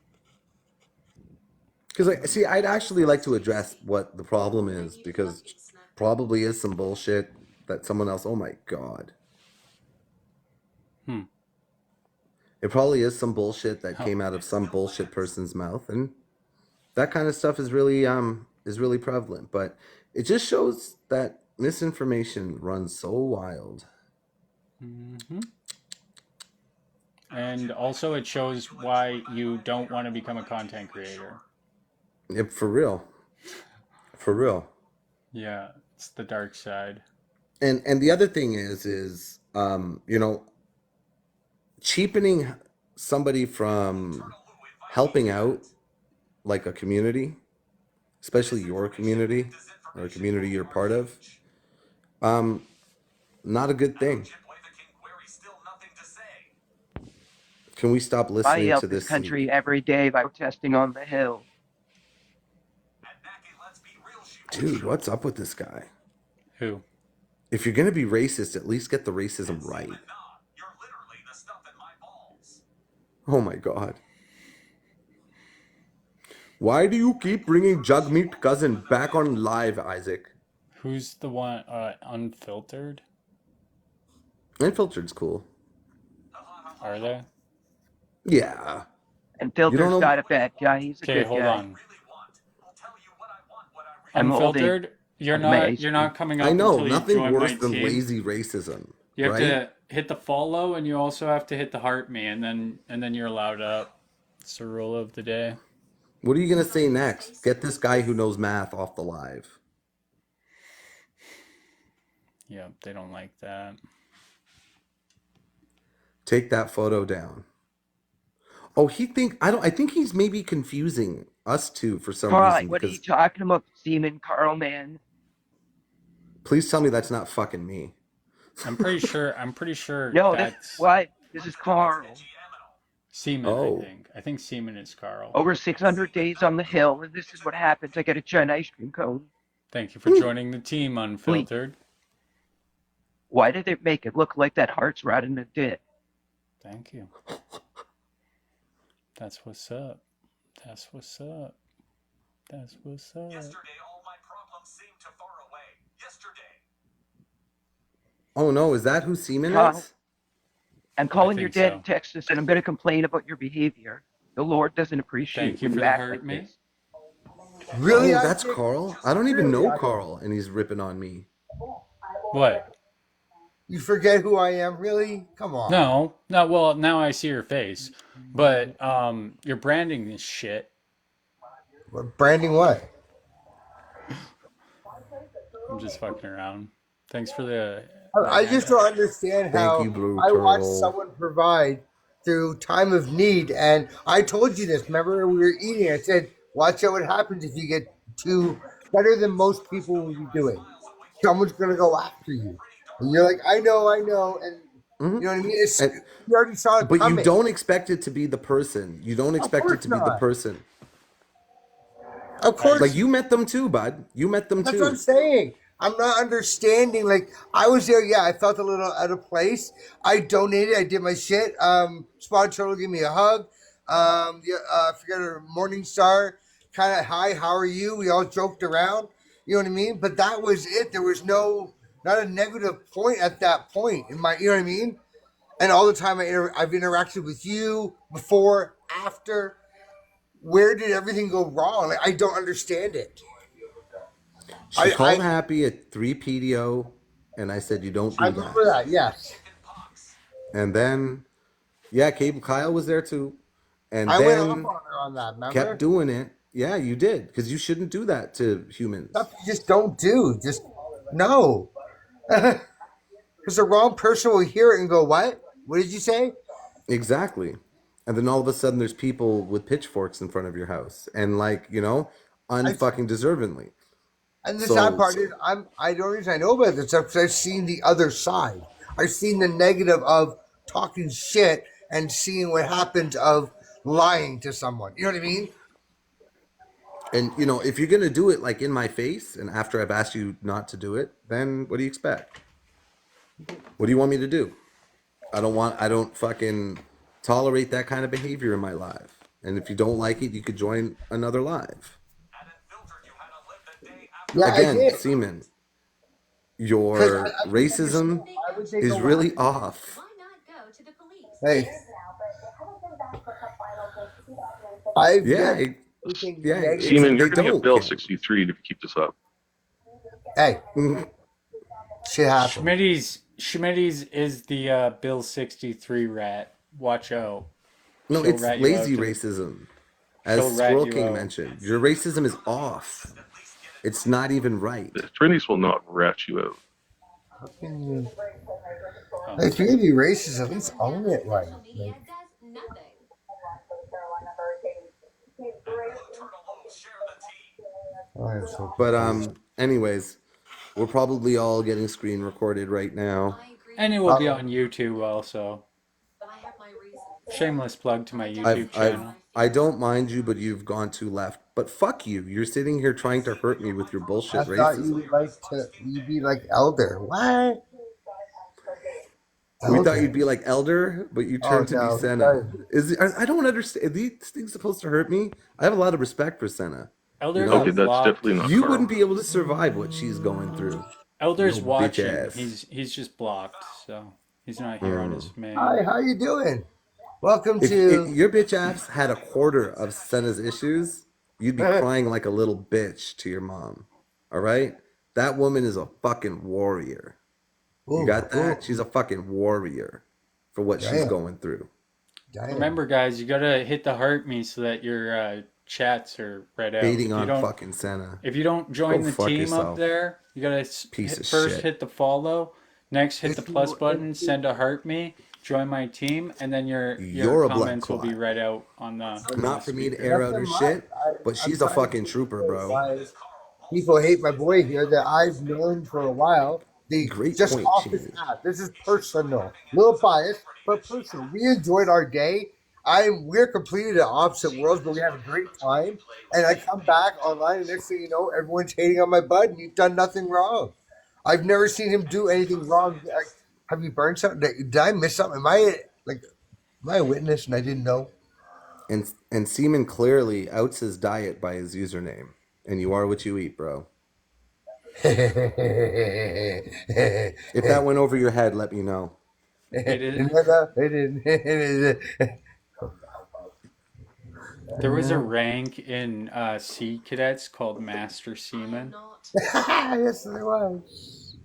Because, see, I'd actually like to address what the problem is, because probably is some bullshit that someone else... Oh, my God. It probably is some bullshit that came out of some bullshit person's mouth, and that kind of stuff is really prevalent. But it just shows that misinformation runs so wild.
And also it shows why you don't want to become a content creator.
Yep, for real. For real.
Yeah, it's the dark side.
And the other thing is you know, cheapening somebody from helping out like a community, especially your community or a community you're part of, not a good thing. Can we stop
I
listening
help
to
this
this?
country every day by protesting on the Hill.
Dude, what's up with this guy?
Who?
If you're going to be racist, at least get the racism right. Oh my God. Why do you keep bringing Jugmeat Cousin back on live, Isaac?
Who's the one, Unfiltered?
Unfiltered's cool.
Are they?
Yeah.
And Filter's got a bad guy. He's a
Okay,
good
hold
guy.
on.
I'm
Unfiltered, you're not coming up
I know,
until you
nothing
join
worse
my
than
team.
lazy racism.
You have
right?
to hit the follow, and you also have to hit the heart me, and then you're allowed up. It's the rule of the day.
What are you going to say next? Get this guy who knows math off the live.
Yeah, they don't like that.
Take that photo down. Oh, I think he's maybe confusing us two for some
Carl,
reason.
what are you
Because
talking about, Seaman Carl, man?
please tell me that's not fucking me.
I'm pretty sure
No,
that's
that's what? This is Carl.
Seaman,
Oh.
I think Seaman is Carl.
Over 600 days on the Hill, and this is what happens. I get a giant ice cream cone.
Thank you for joining the team, Unfiltered.
Why did it make it look like that heart's right in the dick?
Thank you. That's what's up. That's what's up. That's what's up.
Yesterday, all my problems seemed too far away. Yesterday.
Oh no, is that who Seaman
Carl,
is?
I'm calling
I
your
think
dad
so.
in Texas, and I'm going to complain about your behavior. The Lord doesn't appreciate
Thank you
when
for
you
the
act
hurt
like
me.
this.
Really?
Oh,
I
that's
think-
Carl? I don't even
Really,
know
I-
Carl, and he's ripping on me.
What?
You forget who I am? Really? Come on.
No. Well, now I see your face, but your branding is shit.
Branding what?
I'm just fucking around. Thanks for the.
I just don't understand
Thank
how
you, Blue
I watched
Turtle.
someone provide through time of need, and I told you this. Remember, we were eating. I said, "Watch out what happens if you get too better than most people will be doing. Someone's gonna go after you." And you're like, "I know," and you know what I mean. It's
And-
you already saw it
But
coming.
you don't expect it to be the person. You don't expect it
course
to be the
not.
person.
Of course,
Like, you met them too, bud. You met them
that's what I'm
too.
saying. I'm not understanding. Like, I was there. Yeah, I felt a little out of place. I donated. I did my shit. Spotted Turtle gave me a hug. I forget her, Morningstar. Kind of, hi, how are you? We all joked around. You know what I mean? But that was it. There was not a negative point at that point in my, you know what I mean? And all the time I've interacted with you before, after. Where did everything go wrong? Like, I don't understand it.
She called Happy at 3 PDO, and I said, you don't do
I
that.
remember that. Yes.
And then, yeah, Cable Kyle was there too. And
I went
then
off on her on that. Remember?
kept doing it. Yeah, you did. Because you shouldn't do that to humans.
Stuff you just don't do. Just no. Because the wrong person will hear it and go, "What? What did you say?"
Exactly. And then all of a sudden there's people with pitchforks in front of your house. And like, you know, unfucking deservingly.
And the sad part is, the only reason I know about this stuff because I've seen the other side. I've seen the negative of talking shit and seeing what happens of lying to someone. You know what I mean?
And, you know, if you're going to do it like in my face and after I've asked you not to do it, then what do you expect? What do you want me to do? I don't fucking tolerate that kind of behavior in my life. And if you don't like it, you could join another live.
Yeah,
again, Seaman, your racism is really off.
Hey.
Seaman, you're going to get Bill 63 if you keep this up.
Hey. Shit happens.
Schmitty's is the Bill 63 rat. Watch out.
No,
She'll
it's
rat you
lazy
out, dude.
racism. As
She'll rat
Squirrel
you
King
out.
mentioned, your racism is off. It's not even right.
The Trinities will not rat you out.
How can you? If you're going to be racist, at least own it right. Like,
But anyways, we're probably all getting screen recorded right now.
And it will be on YouTube also. Shameless plug to my YouTube channel.
I don't mind you, but you've gone too left. But fuck you. You're sitting here trying to hurt me with your bullshit
I thought you
racism.
would you'd be like Elder. What?
We thought you'd be like Elder, but you turned to
no,
be Senna. I don't understand. Are these things supposed to hurt me? I have a lot of respect for Senna.
Elder
Okay, that's definitely not
You
Carl.
wouldn't be able to survive what she's going through.
Elder's
No
watching.
bitch ass.
He's just blocked, so he's not here on his man.
Hi, how you doing? Welcome
If
to.
your bitch ass had a quarter of Senna's issues, you'd be crying like a little bitch to your mom. All right? That woman is a fucking warrior. You got that? She's a fucking warrior for what she's
Damn.
going through.
Remember, guys, you gotta hit the heart me so that your chats are read out.
Hating
If you
on
don't-
fucking Senna.
If you don't join
Go
the
fuck
team
yourself.
up there, you gotta
Piece of
first
shit.
hit the follow, next hit the plus button, send a heart me, join my team, and then your
You're a blood
comments will be
clot.
read out on the.
Not for me to air out her shit, but she's a fucking trooper, bro.
Why people hate my boy here that I've known for a while. They
Great
just
point,
off this
Shane.
app. This is personal, little biased, but personal. We enjoyed our day. We're completely the opposite worlds, but we have a great time. And I come back online, and next thing you know, everyone's hating on my bud, and you've done nothing wrong. I've never seen him do anything wrong. Like, have you burned something? Did I miss something? Am I a witness and I didn't know?
And Seaman clearly outs his diet by his username. And you are what you eat, bro. If that went over your head, let me know.
There was a rank in Sea Cadets called Master Seaman.
Yes, there was.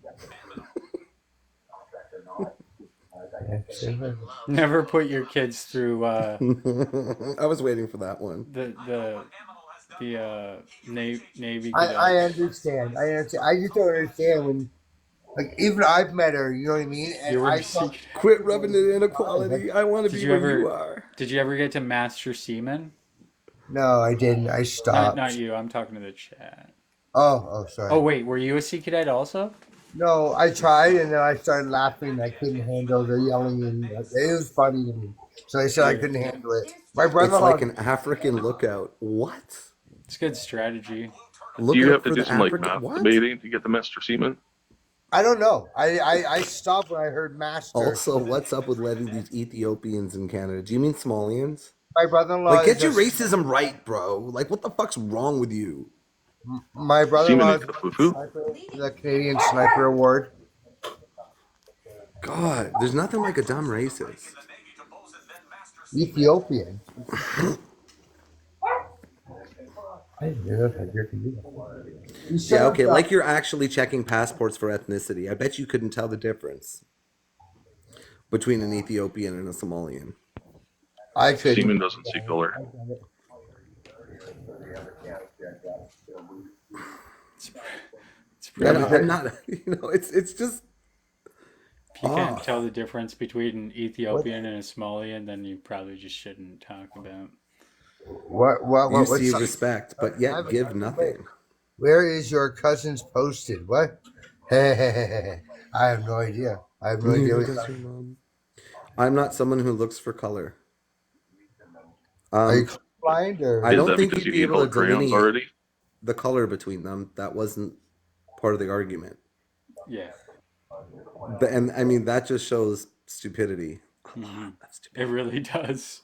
Never put your kids through
I was waiting for that one.
the Navy.
I understand. I just don't understand when, like, even I've met her. You know what I mean? And
Quit rubbing the inequality. I want to be where you are.
Did you ever get to Master Seaman?
No, I didn't. I stopped.
Not you. I'm talking to the chat.
Oh, sorry.
Oh wait, were you a Sea Cadet also?
No, I tried, and then I started laughing. I couldn't handle the yelling, and it was funny to me. So I said I couldn't handle it. My
It's
brother,
like an African lookout. What?
It's good strategy.
Do you have to do some like math debating to get the Master Seaman?
I don't know. I stopped when I heard master.
Also, what's up with letting these Ethiopians in Canada? Do you mean Somalians?
My brother-in-law.
Like, get
is
your
just-
racism right, bro. Like, what the fuck's wrong with you?
My brother-in-law is
Fufu?
the Canadian Sniper Award.
God, there's nothing like a dumb racist.
Ethiopian. I didn't know that Tiger could do that. You
Yeah,
shut
okay,
up,
like you're actually checking passports for ethnicity. I bet you couldn't tell the difference between an Ethiopian and a Somalian.
I could.
Seaman doesn't see color.
I'm not, it's just.
If you can't tell the difference between an Ethiopian and a Somalian, then you probably just shouldn't talk about.
You see respect, but yet give nothing.
Where is your cousin's posted? What? I have no idea. I have no idea.
I'm not someone who looks for color.
Are you blind or?
I don't think you'd be able to delineate the color between them. That wasn't part of the argument.
Yeah.
And I mean, that just shows stupidity.
Mm-hmm. It really does.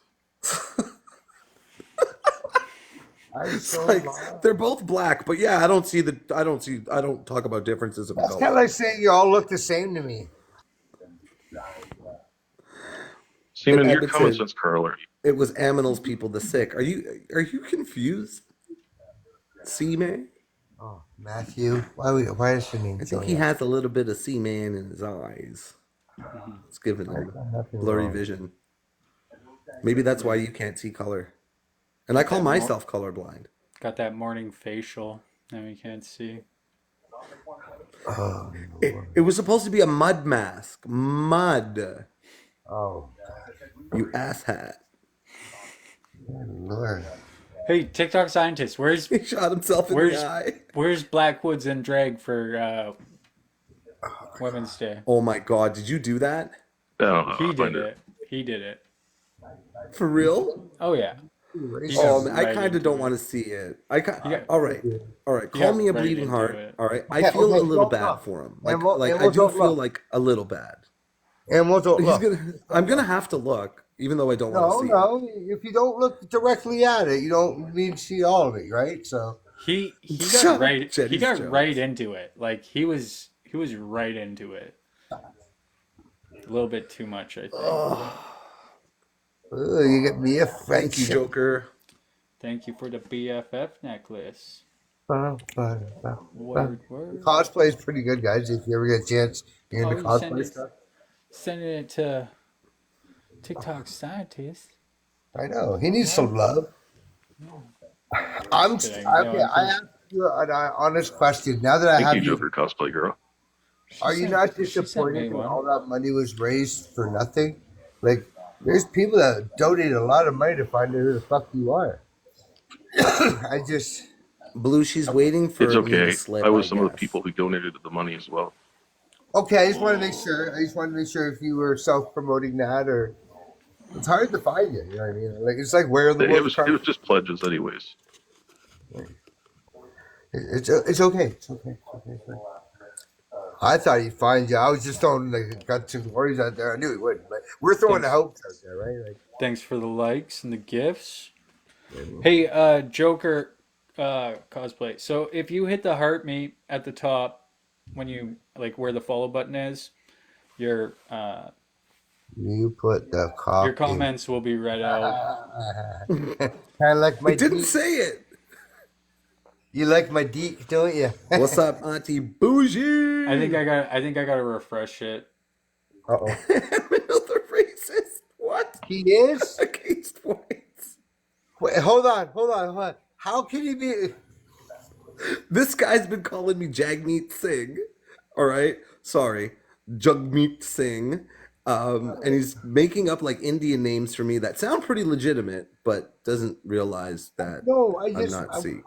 It's like they're both black, but yeah, I don't talk about differences of
That's
color.
kind of like saying you all look the same to me.
Seaman, you're common sense curler.
It was Aminal's people, the sick. Are you confused? Seaman?
Oh, Matthew, why is your name?
I think he has a little bit of Seaman in his eyes. It's giving him blurry vision. Maybe that's why you can't see color. And I call myself colorblind.
Got that morning facial. Now you can't see.
Oh,
it was supposed to be a mud mask. Mud.
Oh.
You asshat.
Lord.
Hey, TikTok scientist, where's
he shot himself in the eye?
Where's Blackwoods in drag for Women's Day?
Oh my God! Did you do that?
No,
he did it. He did it.
For real?
Oh yeah.
Oh, man, I kind of don't want to see it. All right. Call me a bleeding heart. All right. I feel a little bad for him. Like I do feel like a little bad.
And we'll don't look.
I'm gonna have to look, even though I don't want to see it.
No. If you don't look directly at it, you don't need to see all of it, right? So
he got right into it. Like he was right into it. A little bit too much, I think.
You get me a
thank you, Joker.
Thank you for the BFF necklace.
Word.
Word.
Cosplay is pretty good, guys. If you ever get a chance, you're into cosplay stuff.
Sending it to TikTok scientist.
I know he needs some love. I asked you an honest question. Now that I have
you, Joker cosplay girl.
Are you not disappointed that all that money was raised for nothing? Like, there's people that donate a lot of money to find out who the fuck you are. I just...
Blue, she's waiting for
it's okay.
Me to slip,
I was some of the people who donated the money as well.
Okay, I just want to make sure. If you were self-promoting that or... It's hard to find you, you know what I mean? Like, it's like where the...
It was just pledges anyways.
It's okay. It's okay. I thought he'd find you. I was just throwing got some worries out there. I knew he wouldn't, but we're throwing the hopes out there, right? Like,
thanks for the likes and the gifts. Hey, Joker cosplay. So if you hit the heart me at the top when you where the follow button is, your
you put the copy.
Your comments will be read out.
Kind of like my.
It didn't say it.
You like my deek, don't you?
What's up, Auntie Bougie?
I think I got to refresh it.
Uh-oh.
Another racist. What?
He is?
Against whites.
Wait, hold on. How can he be?
This guy's been calling me Jagmeet Singh. All right? Sorry. Jagmeet Singh. And he's making up Indian names for me that sound pretty legitimate, but doesn't realize that I'm not Sikh.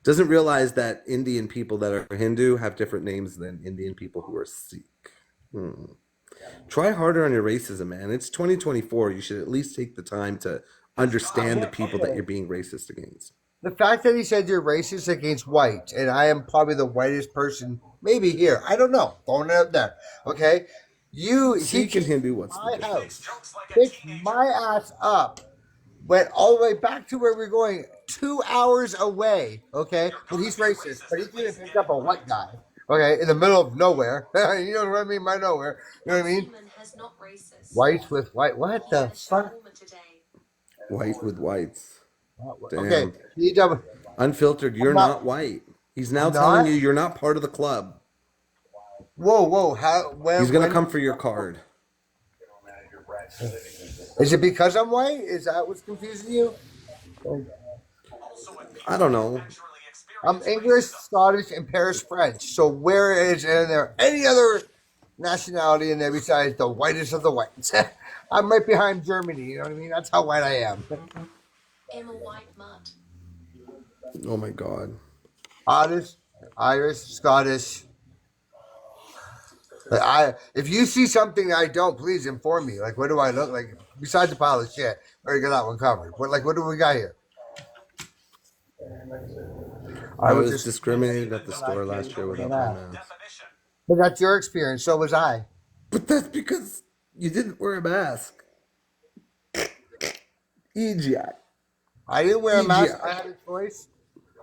Doesn't realize that Indian people that are Hindu have different names than Indian people who are Sikh. Try harder on your racism, man. It's 2024. You should at least take the time to understand the people that you're being racist against.
The fact that he said you're racist against whites, and I am probably the whitest person maybe here. I don't know. Throwing it up there. Okay?
Sikh and Hindu, what's the difference?
Picked my ass up. Went all the way back to where we're going, 2 hours away, okay? But he's racist, but he didn't pick up a white guy, okay, in the middle of nowhere. You know what I mean by nowhere? You know what I mean? Whites with white. What the fuck?
White with whites.
Damn. Okay,
Unfiltered, you're
not-
not white. He's now
I'm
telling
not?
you you're not part of the club.
Whoa! How? When?
He's gonna
when-
come for your card.
Is it because I'm white? Is that what's confusing you?
I don't know.
I'm English, Scottish, and Paris French. So where is there any other nationality in there besides the whitest of the whites? I'm right behind Germany. You know what I mean? That's how white I am.
I'm a white mutt.
Oh my god.
Irish, Scottish. If you see something I don't, please inform me. Like, what do I look like? Besides a pile of shit, we already got that one covered. What do we got here?
I was discriminated at the store last year without my mask.
But that's your experience. So was I.
But that's because you didn't wear a mask. EGI.
I didn't wear a mask. I had a choice.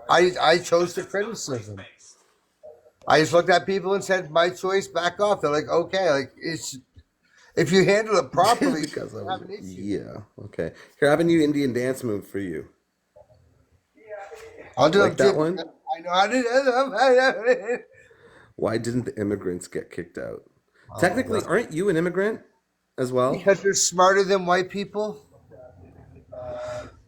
I chose the criticism. I just looked at people and said, "My choice. Back off." They're like, "Okay, like it's if you handle it properly,
because
you have an issue."
yeah, okay. Here, I have a new Indian dance move for you.
I'll do
like that one.
I know how to do it.
Why didn't the immigrants get kicked out? Technically, aren't you an immigrant as well?
Because you're smarter than white people.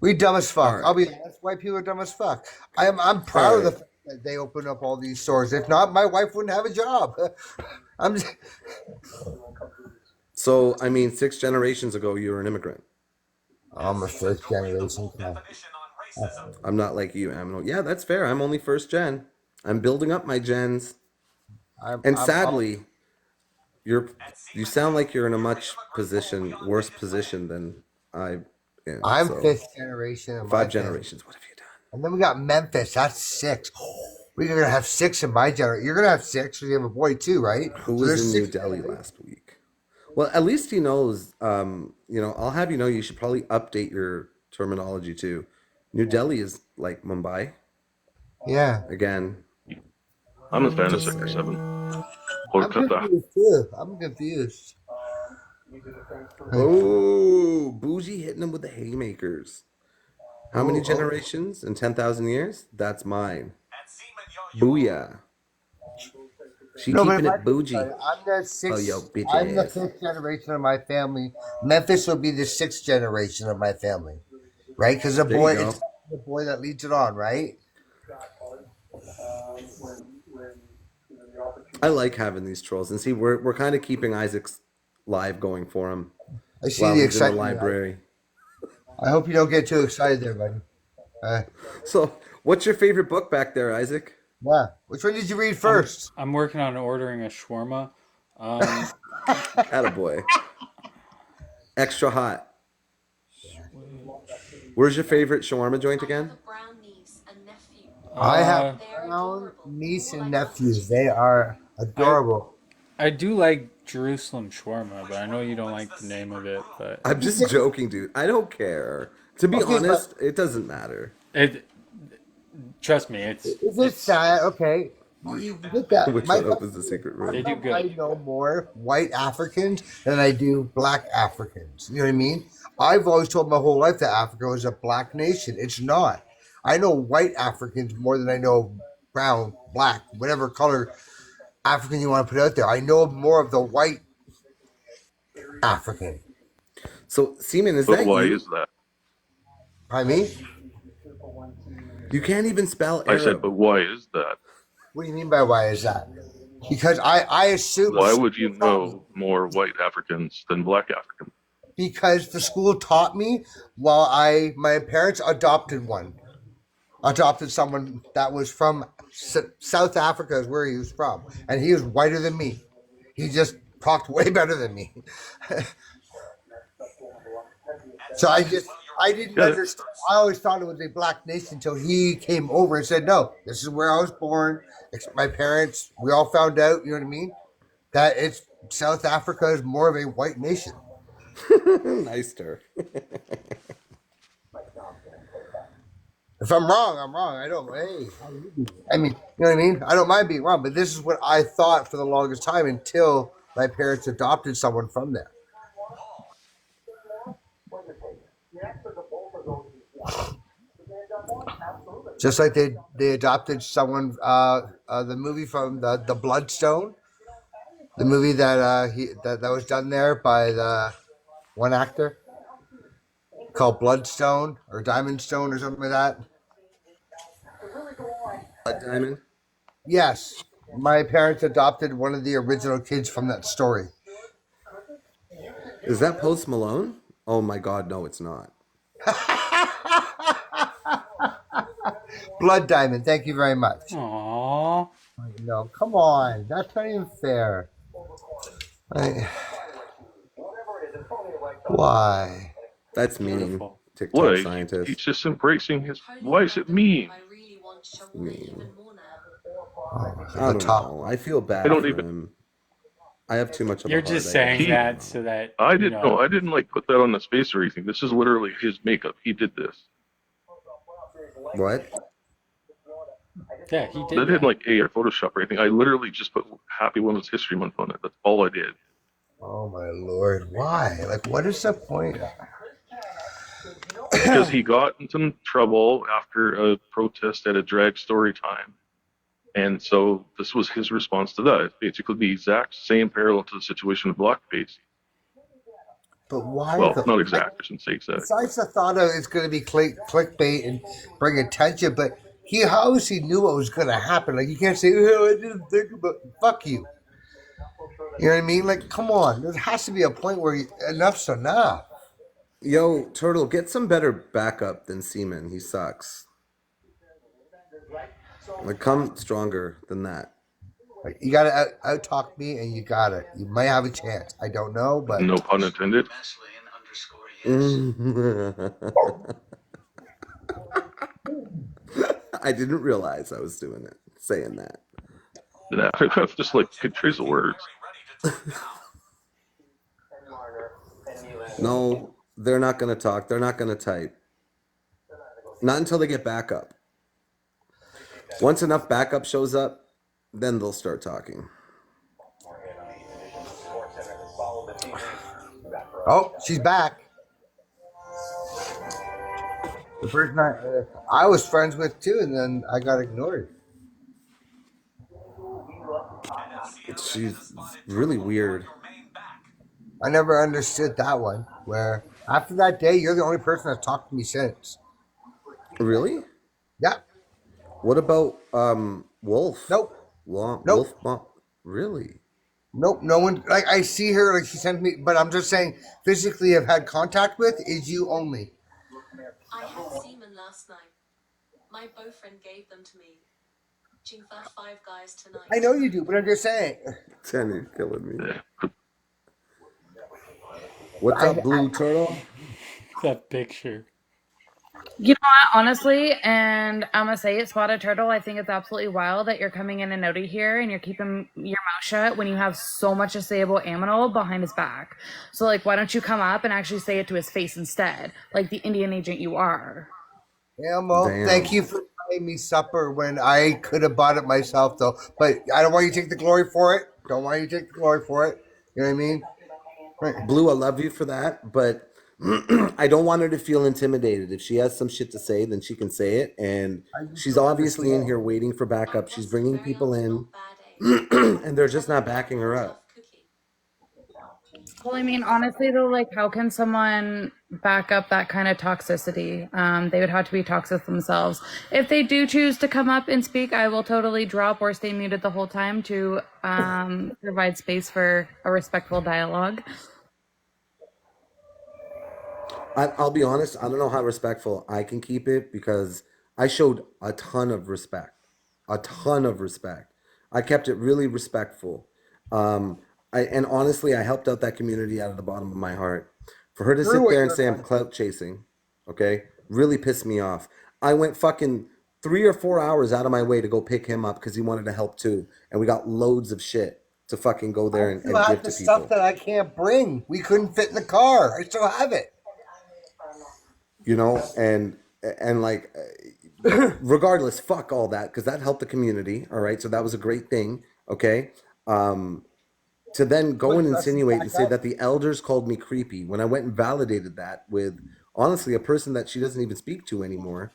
We dumb as fuck. I'll be honest. White people are dumb as fuck. I'm proud of the fact that they opened up all these stores. If not, my wife wouldn't have a job.
So, I mean, 6 generations ago, you were an immigrant.
I'm a first generation.
I'm not like you, Aminal. Yeah, that's fair. I'm only first gen. I'm building up my gens. Sadly, you sound like you're in a much worse position than I am.
I'm 5th generation.
5 generations. What have you done?
And then we got Memphis. That's 6. We're gonna have 6 in my generation. You're gonna have 6 because you have a boy too, right?
Who was in New Delhi last week? Well, at least he knows. I'll have you know. You should probably update your terminology too. New Delhi is like Mumbai.
Yeah.
Again.
I'm a fan of Sector 7.
I'm confused too. I'm confused.
Oh, Bougie hitting him with the haymakers. How many generations in 10,000 years? That's mine. Booyah. She keeping it bougie.
I'm the 6th.
Oh, yo, bitch
I'm the
ass.
5th generation of my family. Memphis will be the 6th generation of my family, right? Because the
There you
boy,
go.
it's the boy that leads it on, right?
I like having these trolls, and see, we're kind of keeping Isaac's live going for him.
I see
while
the
he's in the
excitement.
library.
I hope you don't get too excited there, buddy.
So, what's your favorite book back there, Isaac?
Yeah. Which one did you read first?
I'm working on ordering a shawarma.
Attaboy. Extra hot. Where's your favorite shawarma joint again?
I have brown niece and nephews. They are adorable.
I do like Jerusalem shawarma, but I know you don't like the name of it. But
I'm just joking, dude. I don't care. To be honest, it doesn't matter.
Trust me, it's.
Is it sad? Okay. You get that.
Which one opens the secret room?
They do good.
I know more white Africans than I do black Africans. You know what I mean? I've always told my whole life that Africa was a black nation. It's not. I know white Africans more than I know brown, black, whatever color African you want to put out there. I know more of the white African.
So, Seaman, is
But
that
why
you?
is that?
I mean,
You can't even spell
I
Arab.
said, but why is that?
what do you mean by why is that? Because I assume.
Why would you know more white Africans than black Africans?
Because the school taught me while my parents adopted someone that was from South Africa is where he was from, and he was whiter than me. He just talked way better than me. So I didn't understand. I always thought it was a black nation until he came over and said, "No, this is where I was born. It's my parents. We all found out. You know what I mean? That it's South Africa is more of a white nation."
Nice, sir.
If I'm wrong, I'm wrong. I don't. Hey, I mean, you know what I mean? I don't mind being wrong, but this is what I thought for the longest time until my parents adopted someone from there. Just like they adopted someone, the movie from the Bloodstone, the movie that was done there by the one actor called Bloodstone or Diamond Stone or something like that.
A diamond?
Yes, my parents adopted one of the original kids from that story.
Is that Post Malone? Oh my God, no, it's not.
Blood Diamond, thank you very much.
Aww.
No, come on, that's not even fair. Why?
That's mean. TikTok
What?
scientist.
He's just embracing his. Why is it mean?
Mean.
Oh,
I don't know. I feel bad
I don't
for
even.
him. I have too much of
You're
a heart.
just saying that so that
I
you
didn't
know.
know. I didn't like put that on his face or anything. This is literally his makeup. He did this.
What?
Yeah, he
I
did.
didn't like AI Photoshop or anything. I literally just put Happy Women's History Month on it. That's all I did.
Oh my Lord, why? Like, what is the point?
Because he got into some trouble after a protest at a drag story time. And so this was his response to that. It's basically the exact same parallel to the situation of blackface.
But why?
Well, not exact. I shouldn't say exact.
Besides the thought of it's going to be clickbait and bring attention, but he obviously knew what was going to happen. Like, you can't say, "Oh, I didn't think about." Fuck you. You know what I mean? Like, come on. There has to be a point where enough's enough.
Yo, Turtle, get some better backup than Seaman. He sucks. Like, come stronger than that.
Like, you got to out talk me, and you got it. You might have a chance. I don't know, but
No pun intended.
I didn't realize I was doing it, saying that.
Yeah, just like trace the words.
No, they're not going to talk. They're not going to type. Not until they get backup. Once enough backup shows up, then they'll start talking.
oh, she's back. The person I was friends with too, and then I got ignored.
She's really weird.
I never understood that one. Where after that day, you're the only person that's talked to me since.
Really?
Yeah.
What about Wolf?
Nope.
Wolf? Really?
Nope. No one. Like, I see her. Like, she sent me, but I'm just saying, physically, have had contact with is you only.
I had semen last night. My boyfriend gave them to me. Ching for 5 guys tonight.
I know you do, but I'm just saying.
Tenny, you're killing me. What's up, Blue Turtle?
That picture.
You know what, honestly, and I'm gonna say it, Spotted Turtle, I think it's absolutely wild that you're coming in and out of here and you're keeping your mouth shut when you have so much to say about Aminal behind his back. So, like, why don't you come up and actually say it to his face instead, like the Indian agent you are?
Yeah, well, thank you for buying me supper when I could have bought it myself, though. But I don't want you to take the glory for it. Don't want you to take the glory for it. You know what I mean? Right.
Blue, I love you for that, but I don't want her to feel intimidated. If she has some shit to say, then she can say it. And she's obviously in here waiting for backup. She's bringing people in, and they're just not backing her up.
Well, I mean, honestly, though, like, how can someone back up that kind of toxicity? They would have to be toxic themselves. If they do choose to come up and speak, I will totally drop or stay muted the whole time to provide space for a respectful dialogue.
I'll be honest, I don't know how respectful I can keep it because I showed a ton of respect. A ton of respect. I kept it really respectful. And honestly, I helped out that community out of the bottom of my heart. For her to sit there and say I'm clout chasing, okay, really pissed me off. I went fucking 3 or 4 hours out of my way to go pick him up because he wanted to help too. And we got loads of shit to fucking go there and give to people.
Stuff that I can't bring. We couldn't fit in the car. I still have it.
You know, and like, regardless, fuck all that, because that helped the community, all right? So that was a great thing, okay? To then go and insinuate and say that the elders called me creepy when I went and validated that with, honestly, a person that she doesn't even speak to anymore.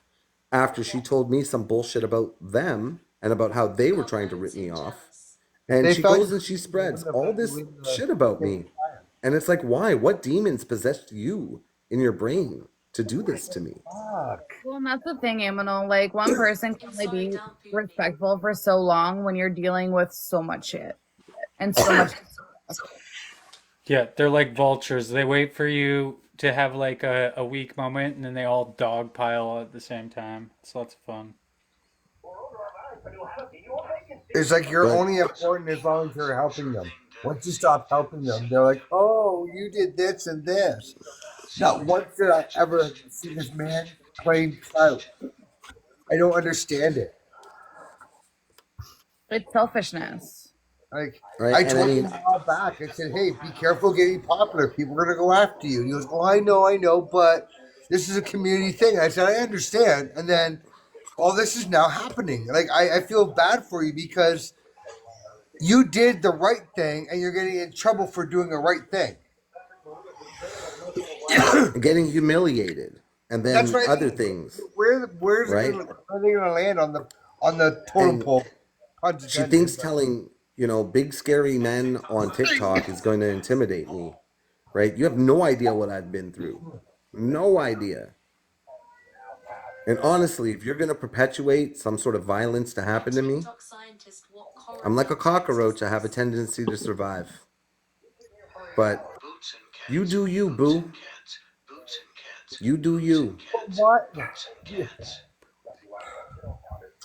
after she told me some bullshit about them and about how they were trying to rip me off. And she goes and she spreads all this shit about me. And it's like, why? What demons possessed you in your brain to do this to me?
Well, and that's the thing, Aminal. Like, one person can only be respectful for so long when you're dealing with so much shit and so much.
Yeah, they're like vultures. They wait for you to have like a weak moment, and then they all dogpile at the same time. It's lots of fun.
It's like you're only important as long as you're helping them. Once you stop helping them, they're like, "Oh, you did this and this." Not once did I ever see this man playing clout. I don't understand it.
It's selfishness.
Like,
Right,
I
and
told
I mean-
him a while back. I said, "Hey, be careful getting popular. People are gonna go after you." He goes, "Well, I know, but this is a community thing." I said, "I understand." And then all this is now happening. Like, I feel bad for you because you did the right thing, and you're getting in trouble for doing the right thing.
Getting humiliated, and then
That's right.
other things.
Where's
Right?
are they gonna land on the totem
And
pole?
She thinks telling, big scary men on TikTok is going to intimidate me, right? You have no idea what I've been through. No idea. And honestly, if you're going to perpetuate some sort of violence to happen to me, I'm like a cockroach. I have a tendency to survive. But you do you, boo. You do you.
What?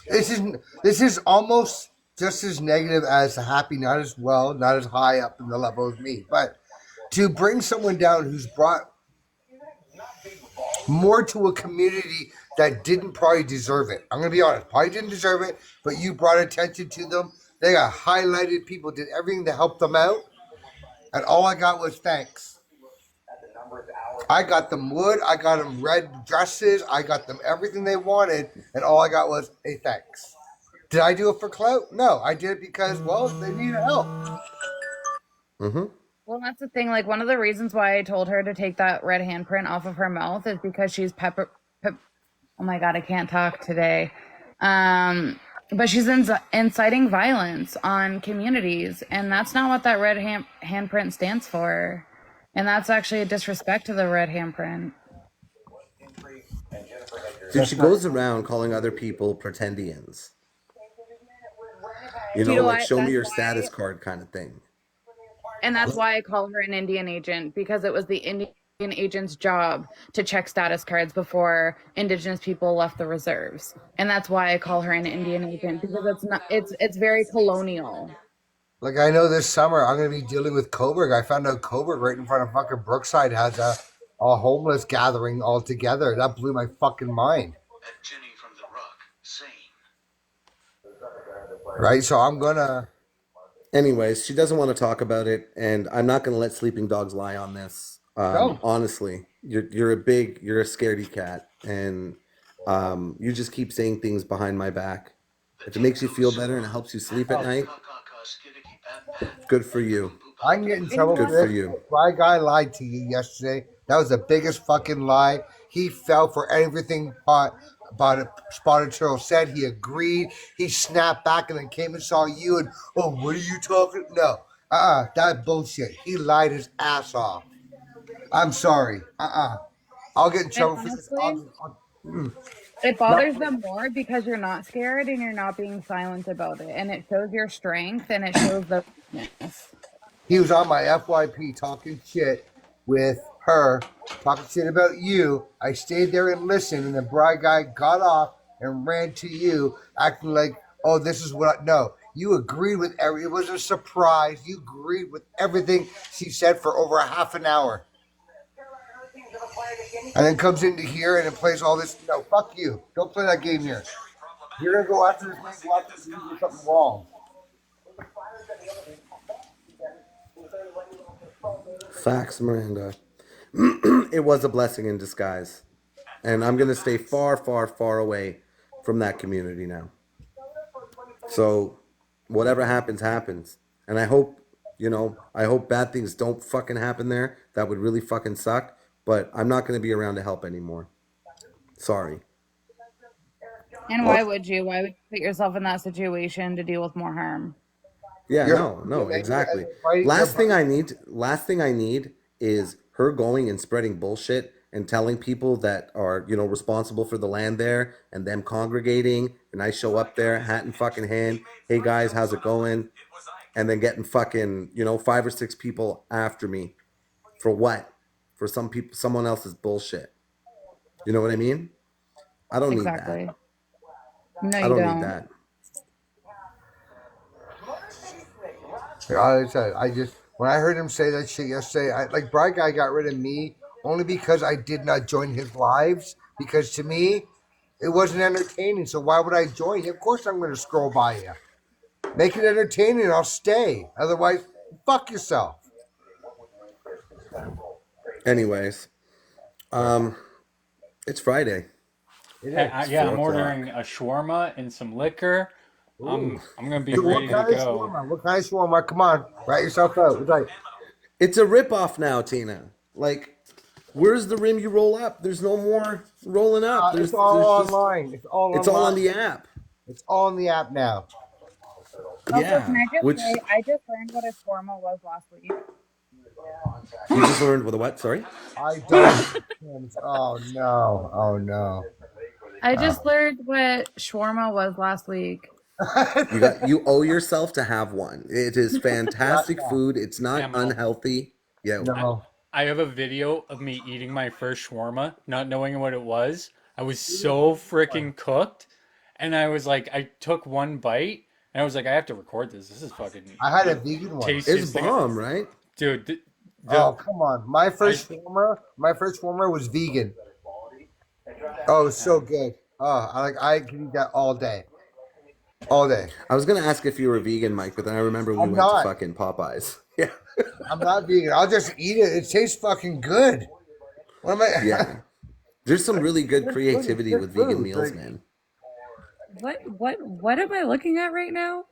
This is almost just as negative as Happy, not as well, not as high up in the level as me. But to bring someone down who's brought more to a community that didn't probably deserve it. I'm gonna be honest, probably didn't deserve it, but you brought attention to them. They got highlighted, people did everything to help them out, and all I got was thanks. I got them wood, I got them red dresses, I got them everything they wanted, and all I got was a thanks. Did I do it for clout? No, I did it because, well, they needed help.
Mm-hmm.
Well, that's the thing. Like, one of the reasons why I told her to take that red handprint off of her mouth is because she's oh my God, I can't talk today. But she's inciting violence on communities, and that's not what that red handprint stands for. And that's actually a disrespect to the red handprint.
Dude, she goes around calling other people pretendians.
You know
Like
what?
show me
That's
your
why-
status card kind of thing.
And that's why I call her an Indian agent, because it was the Indian agent's job to check status cards before Indigenous people left the reserves. And that's why I call her an Indian agent, because it's very colonial.
Like, I know this summer I'm going to be dealing with Coburg. I found out Coburg right in front of fucking Brookside has a homeless gathering all together. That blew my fucking mind. Right? So I'm going to...
Anyways, she doesn't want to talk about it, and I'm not going to let sleeping dogs lie on this.
No.
Honestly, you're a scaredy cat, and you just keep saying things behind my back. If it makes you feel better and it helps you sleep at night, good for you.
I can get in trouble
Good
for
for
this.
you.
My guy lied to you yesterday. That was the biggest fucking lie. He fell for everything Spotted Turtle said. He agreed. He snapped back and then came and saw you and, oh, what are you talking? No. That bullshit. He lied his ass off. I'm sorry. I'll get in trouble for this.
It bothers them more because you're not scared and you're not being silent about it. And it shows your strength and it shows the weakness.
He was on my FYP talking shit with her, talking shit about you. I stayed there and listened, and the bride guy got off and ran to you, acting like, oh, this is what I... No, you agreed with it was a surprise. You agreed with everything she said for over a half an hour. And then comes into here and it plays all this. No, fuck you. Don't play that game here. You're going to go after this man, go after this man, do something wrong.
Facts, Miranda. It was a blessing in disguise. And I'm going to stay far, far, far away from that community now. So whatever happens, happens. And I hope, I hope bad things don't fucking happen there. That would really fucking suck. But I'm not going to be around to help anymore. Sorry.
And why would you? Why would you put yourself in that situation to deal with more harm?
Yeah,
You're
no, exactly.
right.
Last thing I need is her going and spreading bullshit and telling people that are, responsible for the land there and them congregating, and I show up there, hat in fucking hand, hey guys, how's it going? And then getting fucking, 5 or 6 people after me. For what? For someone else's bullshit. You know what I mean? I don't need that.
No,
I
you
don't
don't.
need that.
I just when I heard him say that shit yesterday, like Bright Guy got rid of me only because I did not join his lives, because to me it wasn't entertaining. So why would I join? Of course I'm going to scroll by you. Make it entertaining, I'll stay. Otherwise, fuck yourself.
Anyways, it's Friday.
I'm ordering a shawarma and some liquor. I'm gonna be ready to go.
What kind of shawarma? Come on, write yourself out.
It's a ripoff now, Tina. Like, where's the rim you roll up? There's no more rolling up.
It's all online. It's all
on the app.
It's all on the app now.
Also, can I just say, I just learned what a shawarma was last week.
You just learned what a what? Sorry?
I don't. Oh no.
I just learned what shawarma was last week.
You owe yourself to have one. It is fantastic food. It's not unhealthy. Yeah.
No.
I have a video of me eating my first shawarma, not knowing what it was. I was so freaking cooked, and I was like, I took one bite, and I was like, I have to record this. This is fucking.
I had a vegan one.
It's bomb, right?
Dude.
Oh, come on. My first shawarma was vegan. Oh, it was so good. Oh, I can eat that all day. All day.
I was gonna ask if you were vegan, Mike, but then I remember we went to fucking Popeyes. Yeah.
I'm not vegan. I'll just eat it. It tastes fucking good. What am I?
Yeah. There's some really good creativity with vegan meals, man.
What am I looking at right now?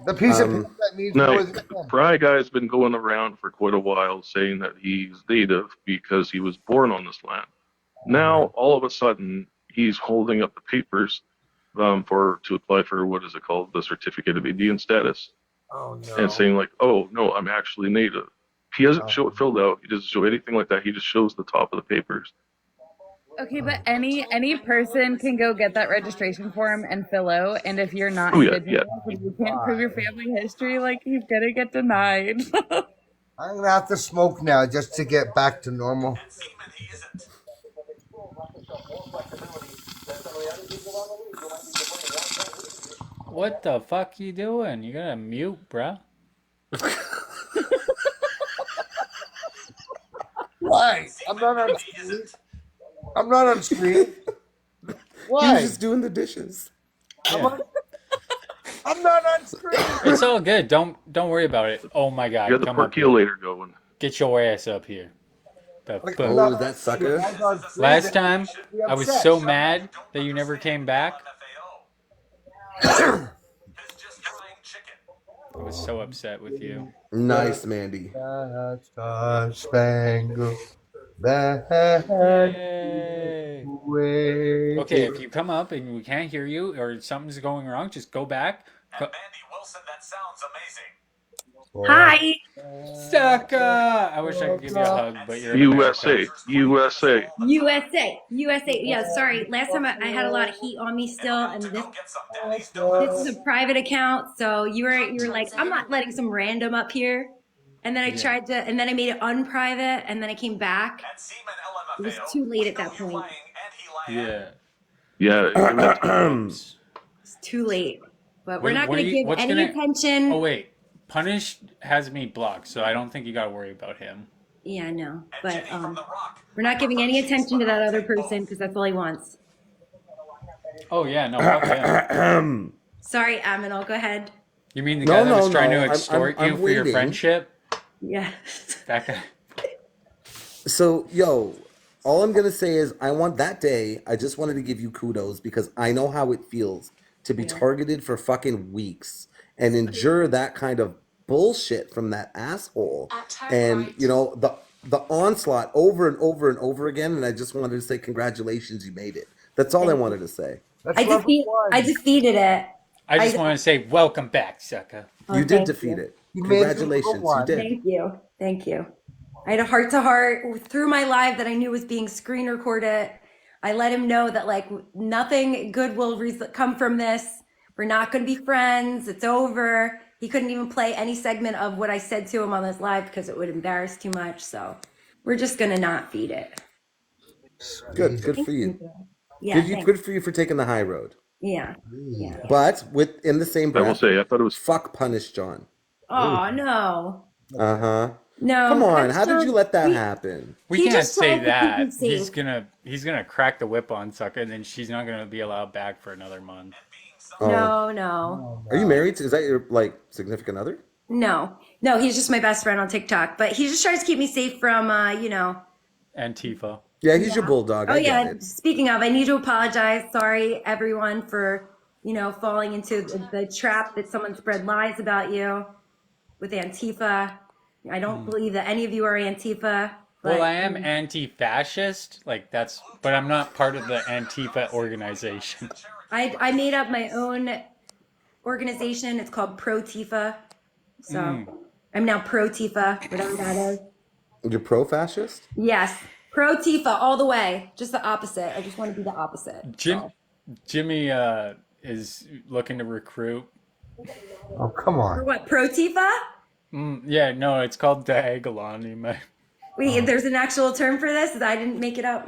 The piece of pizza that means
Now,
more than
Fry Guy's been going around for quite a while saying that he's native because he was born on this land. Now, all of a sudden, he's holding up the papers to apply for, what is it called, the certificate of Indian status.
Oh no.
And saying like, oh no, I'm actually native. He doesn't show it filled out. He doesn't show anything like that. He just shows the top of the papers.
Okay, but any person can go get that registration form and fill out, and if you're not indigenous, if you can't prove your family history, like, he's gonna get denied.
I'm gonna have to smoke now just to get back to normal.
What the fuck you doing? You gotta mute, bruh.
Why? I'm not on screen. I'm not on screen. Why?
He's just doing the dishes.
I'm not on screen.
It's all good. Don't worry about it. Oh my god.
You got the
come up here.
percolator going.
Get your ass up here. The fuck?
Oh, that sucker.
Last time, I was so mad that you never came back. I was so upset with you.
Nice, Mandy.
Spangled
Okay, if you come up and we can't hear you or something's going wrong, just go back.
Mandy Wilson, that sounds amazing.
Hi.
Sucker! I wish I could give you a hug, but you're in
USA.
USA. Yeah, sorry. Last time I had a lot of heat on me still, and this is a private account, so you were like, I'm not letting some random up here. And then I tried to, and then I made it unprivate, and then I came back. It was too late at that point.
Yeah.
Yeah.
It's too late. But we're not going to give any attention.
Oh, wait. Punish has me blocked, so I don't think you got to worry about him.
Yeah, I know. But we're not giving any attention to that other person because that's all he wants.
Oh, yeah, no, fuck him.
Sorry, Aminal, go ahead.
You mean the guy that was trying to extort you for your friendship?
Yeah.
That guy.
So, yo, all I'm going to say is I want that day, I just wanted to give you kudos because I know how it feels to be targeted for fucking weeks and endure that kind of bullshit from that asshole. And, you know, the onslaught over and over and over again. And I just wanted to say congratulations, you made it. That's all I wanted to say.
I defeated it.
I just want to say, welcome back, sucker.
Oh,
You did
thank
defeat
you.
it. Congratulations, you did.
Thank you. Thank you. I had a heart to heart through my live that I knew was being screen recorded. I let him know that like nothing good will come from this. We're not going to be friends. It's over. He couldn't even play any segment of what I said to him on this live because it would embarrass too much. So we're just going to not feed it.
Good for you.
Yeah.
Good for you for taking the high road.
Yeah. Yeah.
But in the same breath,
I will say, I thought it was
fuck Punish John.
Oh, no.
Uh-huh.
No.
Come on, how did you let that happen?
We can't say that. He's gonna crack the whip on Sucker, and then she's not gonna be allowed back for another month.
No.
Are you married? Is that your significant other?
No, he's just my best friend on TikTok, but he just tries to keep me safe from,
Antifa.
Yeah, he's your bulldog.
Oh
I get
yeah.
it.
Speaking of, I need to apologize. Sorry, everyone, for falling into the trap that someone spread lies about you with Antifa. I don't believe that any of you are Antifa. But,
Well, I am anti-fascist, but I'm not part of the Antifa organization.
I made up my own organization. It's called Pro-Tifa. So I'm now Pro-Tifa, whatever that is.
You're pro-fascist?
Yes. Pro-Tifa all the way. Just the opposite. I just want to be the opposite.
Jimmy is looking to recruit.
Oh, come on.
For what? Pro-Tifa?
Yeah, no, it's called Diagolani.
Wait, there's an actual term for this? I didn't make it up.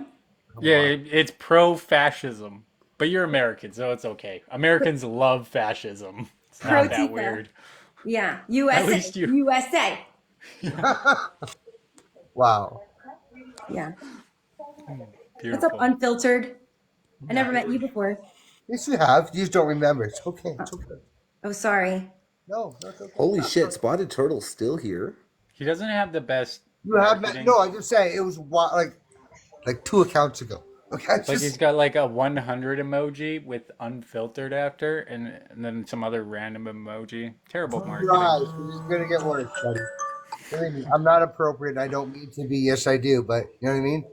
Yeah, it's pro-fascism. But you're American, so it's okay. Americans love fascism. It's not that weird.
Yeah. USA. USA.
Wow.
Yeah.
Beautiful.
What's up, Unfiltered? I never met you before.
Yes, you have. You just don't remember. It's okay. It's okay.
Oh, sorry.
No, that's okay.
Holy shit, Spotted Turtle's still here.
He doesn't have the best.
You have no. I just say it was like 2 accounts ago. Okay,
he's got like a 100 emoji with unfiltered after, and then some other random emoji. Terrible marketing.
Right, it's gonna get worse, buddy. Believe me, I'm not appropriate. I don't mean to be. Yes, I do. But you know what I mean.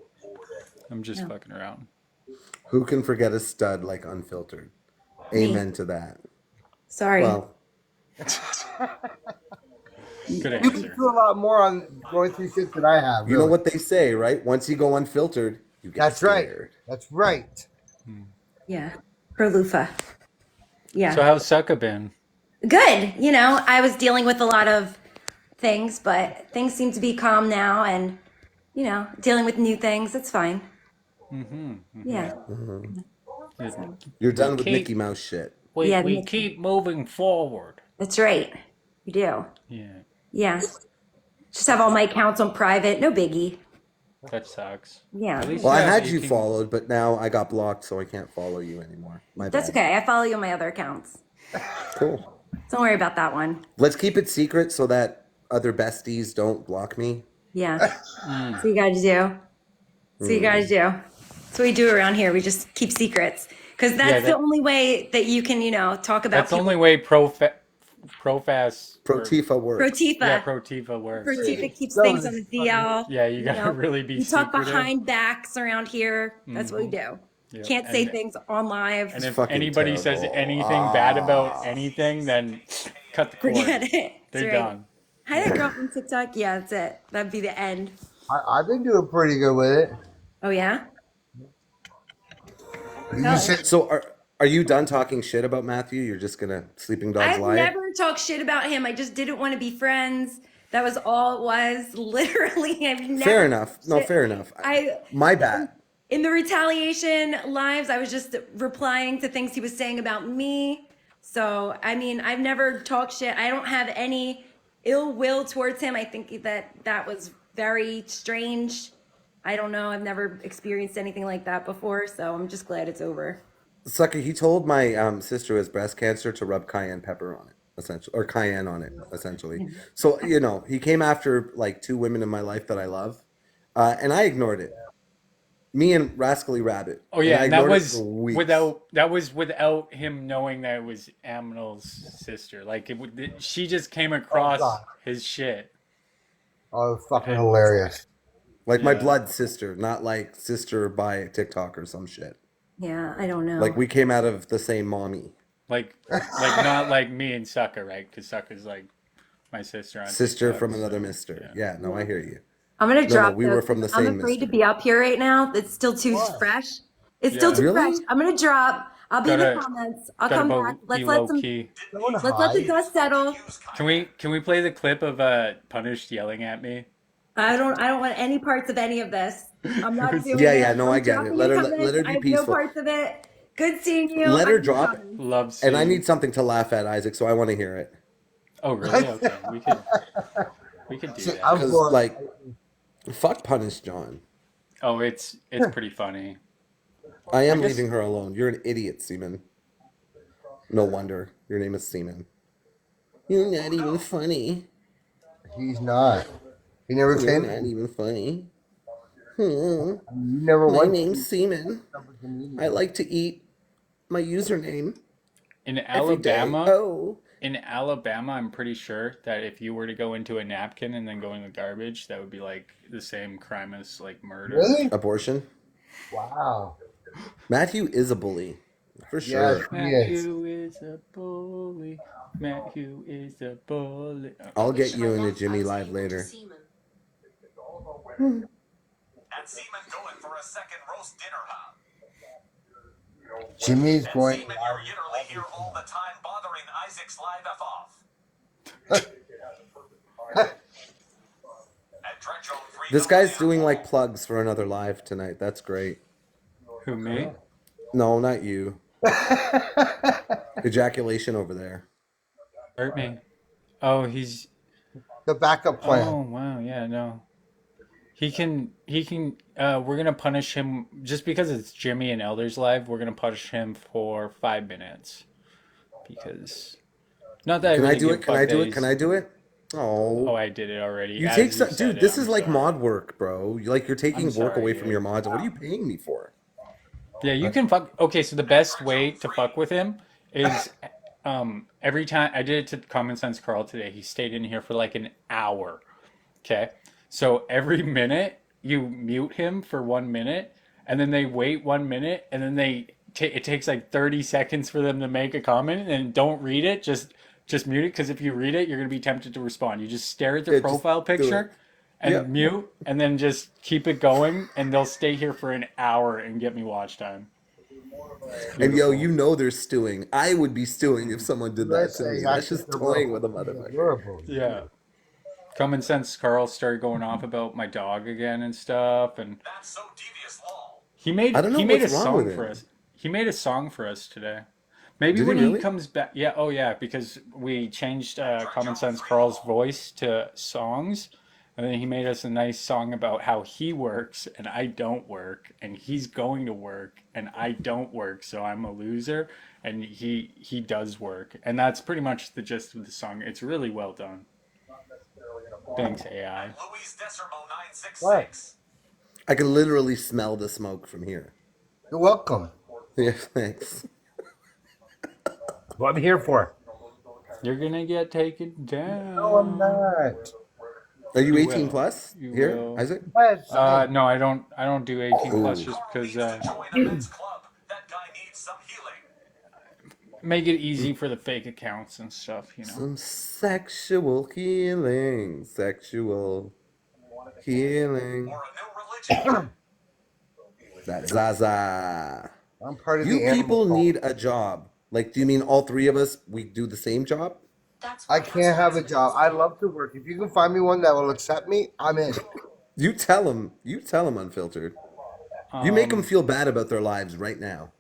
I'm just fucking around.
Who can forget a stud like Unfiltered? Amen to that.
Sorry.
Well,
good answer.
You can do a lot more on going through shit that I have.
You know what they say, right? Once you go unfiltered, you get
That's
scared.
right. That's right.
Yeah. Pro-Lufa. Yeah.
So how's Sucka been?
Good. I was dealing with a lot of things, but things seem to be calm now, and dealing with new things. It's fine. Yeah.
You're done with Mickey Mouse shit.
We keep moving forward.
That's right. We do.
Yeah.
Yeah. Just have all my accounts on private. No biggie.
That sucks.
Yeah.
Well, I had you followed, but now I got blocked, so I can't follow you anymore.
That's okay. I follow you on my other accounts.
Cool.
Don't worry about that one.
Let's keep it secret so that other besties don't block me.
Yeah. That's what you gotta do. That's what we do around here. We just keep secrets. Because that's the only way that you can, talk about
That's the only way Pro-Tifa works.
Pro-Tifa.
Yeah, Pro-Tifa works.
Pro-Tifa keeps things on the DL.
Yeah, you gotta really be
We talk
secretive.
behind backs around here. That's what we do.
Yeah.
Can't say things on live.
And if anybody says anything bad about anything, then cut the cord.
Forget it.
They're
That's right.
done.
Hi, that girl from TikTok. Yeah, that's it. That'd be the end.
I've been doing pretty good with it.
Oh, yeah?
So are you done talking shit about Matthew? You're just gonna sleeping dogs
I've
lie?
never talked shit about him. I just didn't want to be friends. That was all it was. Literally, I've never.
Fair enough. No, fair enough. My bad.
In the retaliation lives, I was just replying to things he was saying about me. So, I've never talked shit. I don't have any ill will towards him. I think that was very strange. I don't know. I've never experienced anything like that before. So I'm just glad it's over.
Sucker, he told my sister who has breast cancer to rub cayenne pepper on it, essentially, or cayenne on it, essentially. So, he came after like 2 women in my life that I love, and I ignored it. Me and Rascally Rabbit.
Oh yeah,
and
that was without him knowing that it was Aminal's sister. Like she just came across his shit.
Oh, fucking hilarious.
Like my blood sister, not like sister by TikTok or some shit.
Yeah, I don't know.
Like we came out of the same mommy.
Like not like me and Sucka, right? Because Sucka's like my sister on
Sister
TikTok,
from
so,
another mister. Yeah, no, I hear you.
I'm gonna
No,
drop.
we were from the
I'm
same
afraid to
mister.
be up here right now. It's still too fresh. It's still
Yeah.
too
Really?
fresh. I'm gonna drop. I'll be in the
Gotta-
comments. I'll
gotta
come
bo-
back.
be
Let's
low
let some.
key.
Let's let the dust settle.
Can we play the clip of Punished yelling at me?
I don't want any parts of any of this. I'm not doing
Yeah,
it.
yeah, no,
I'm
I get it.
dropping
Let
the
her
comments.
let her
I
be
have
peaceful.
no parts of it. Good seeing you.
Let her
I'm
drop.
coming.
Love
And I
seeing-
need something to laugh at, Isaac, so I want to hear it.
Oh really? Okay, we could do that.
Because like, fuck Punish John.
Oh, it's pretty funny.
I am
I guess-
leaving her alone. You're an idiot, Seaman. No wonder your name is Seaman. You're not even funny.
He's not. He never
You're
came.
not even funny.
You never
My
went.
name's Seaman. I like to eat my username.
In
every day.
Alabama,
Oh.
in Alabama, I'm pretty sure that if you were to go into a napkin and then go in the garbage, that would be like the same crime as like murder.
Really?
Abortion.
Wow.
Matthew is a bully. For sure.
Yes, he is.
Matthew is a bully. Matthew is a bully.
I'll get you into Jimmy Live later.
And Seaman going for a second roast dinner hop.
Jimmy's going.
Seaman, you're literally here all the time bothering Isaac's live F off.
This guy's doing like plugs for another live tonight. That's great.
Who, me?
No, not you. Ejaculation over there.
Hurt me. Oh, he's
the backup plan.
Oh wow, yeah, no. He can we're gonna punish him just because it's Jimmy and Elders live, we're gonna punish him for 5 minutes. Because not that
Can I
really
do
give
it? Can
fuck
I do
that
it?
he's-
Can I do it? Oh.
Oh, I did it already.
You
As
take some,
said
dude.
it,
This
I'm
is like
sorry.
mod work, bro. You're taking
I'm
work
sorry,
away from
dude.
your mods. What are you paying me for?
Yeah, you can fuck. Okay, so the best way to fuck with him is every time I did it to Common Sense Carl today. He stayed in here for like an hour. Okay, so every minute you mute him for 1 minute, and then they wait 1 minute, and then it takes like 30 seconds for them to make a comment, and don't read it. Just mute it, because if you read it, you're gonna be tempted to respond. You just stare at their
Yeah, just
profile
do it.
picture. And
Yep.
mute, and then just keep it going, and they'll stay here for an hour and get me watch time.
And yo, you know they're stewing. I would be stewing if someone did that to me. That's just toying with a motherfucker.
Yeah. Common Sense Carl started going off about my dog again and stuff, and he made
I don't know
he made a
what's wrong
song
with
for
him.
us. He made a song for us today. Maybe
Did he
when
really?
he comes back, yeah, oh yeah, because we changed Common Sense Carl's voice to songs. And then he made us a nice song about how he works and I don't work, and he's going to work and I don't work, so I'm a loser, and he does work. And that's pretty much the gist of the song. It's really well done. Thanks, AI.
What?
I can literally smell the smoke from here.
You're welcome.
Yeah, thanks.
That's what I'm here for.
You're gonna get taken down.
No, I'm not.
Are you
You
18
will.
plus
You
here,
will.
Isaac?
No, I don't do 18 plus
Ooh.
just because make it easy for the fake accounts and stuff, you know.
Some sexual healing. Sexual healing. That Zaza.
I'm part of
You
the animal
people
cult.
need a job. Like, do you mean all three of us, we do the same job?
I can't have a job. I love to work. If you can find me one that will accept me, I'm in.
You tell them. You tell them, Unfiltered. You make them feel bad about their lives right now.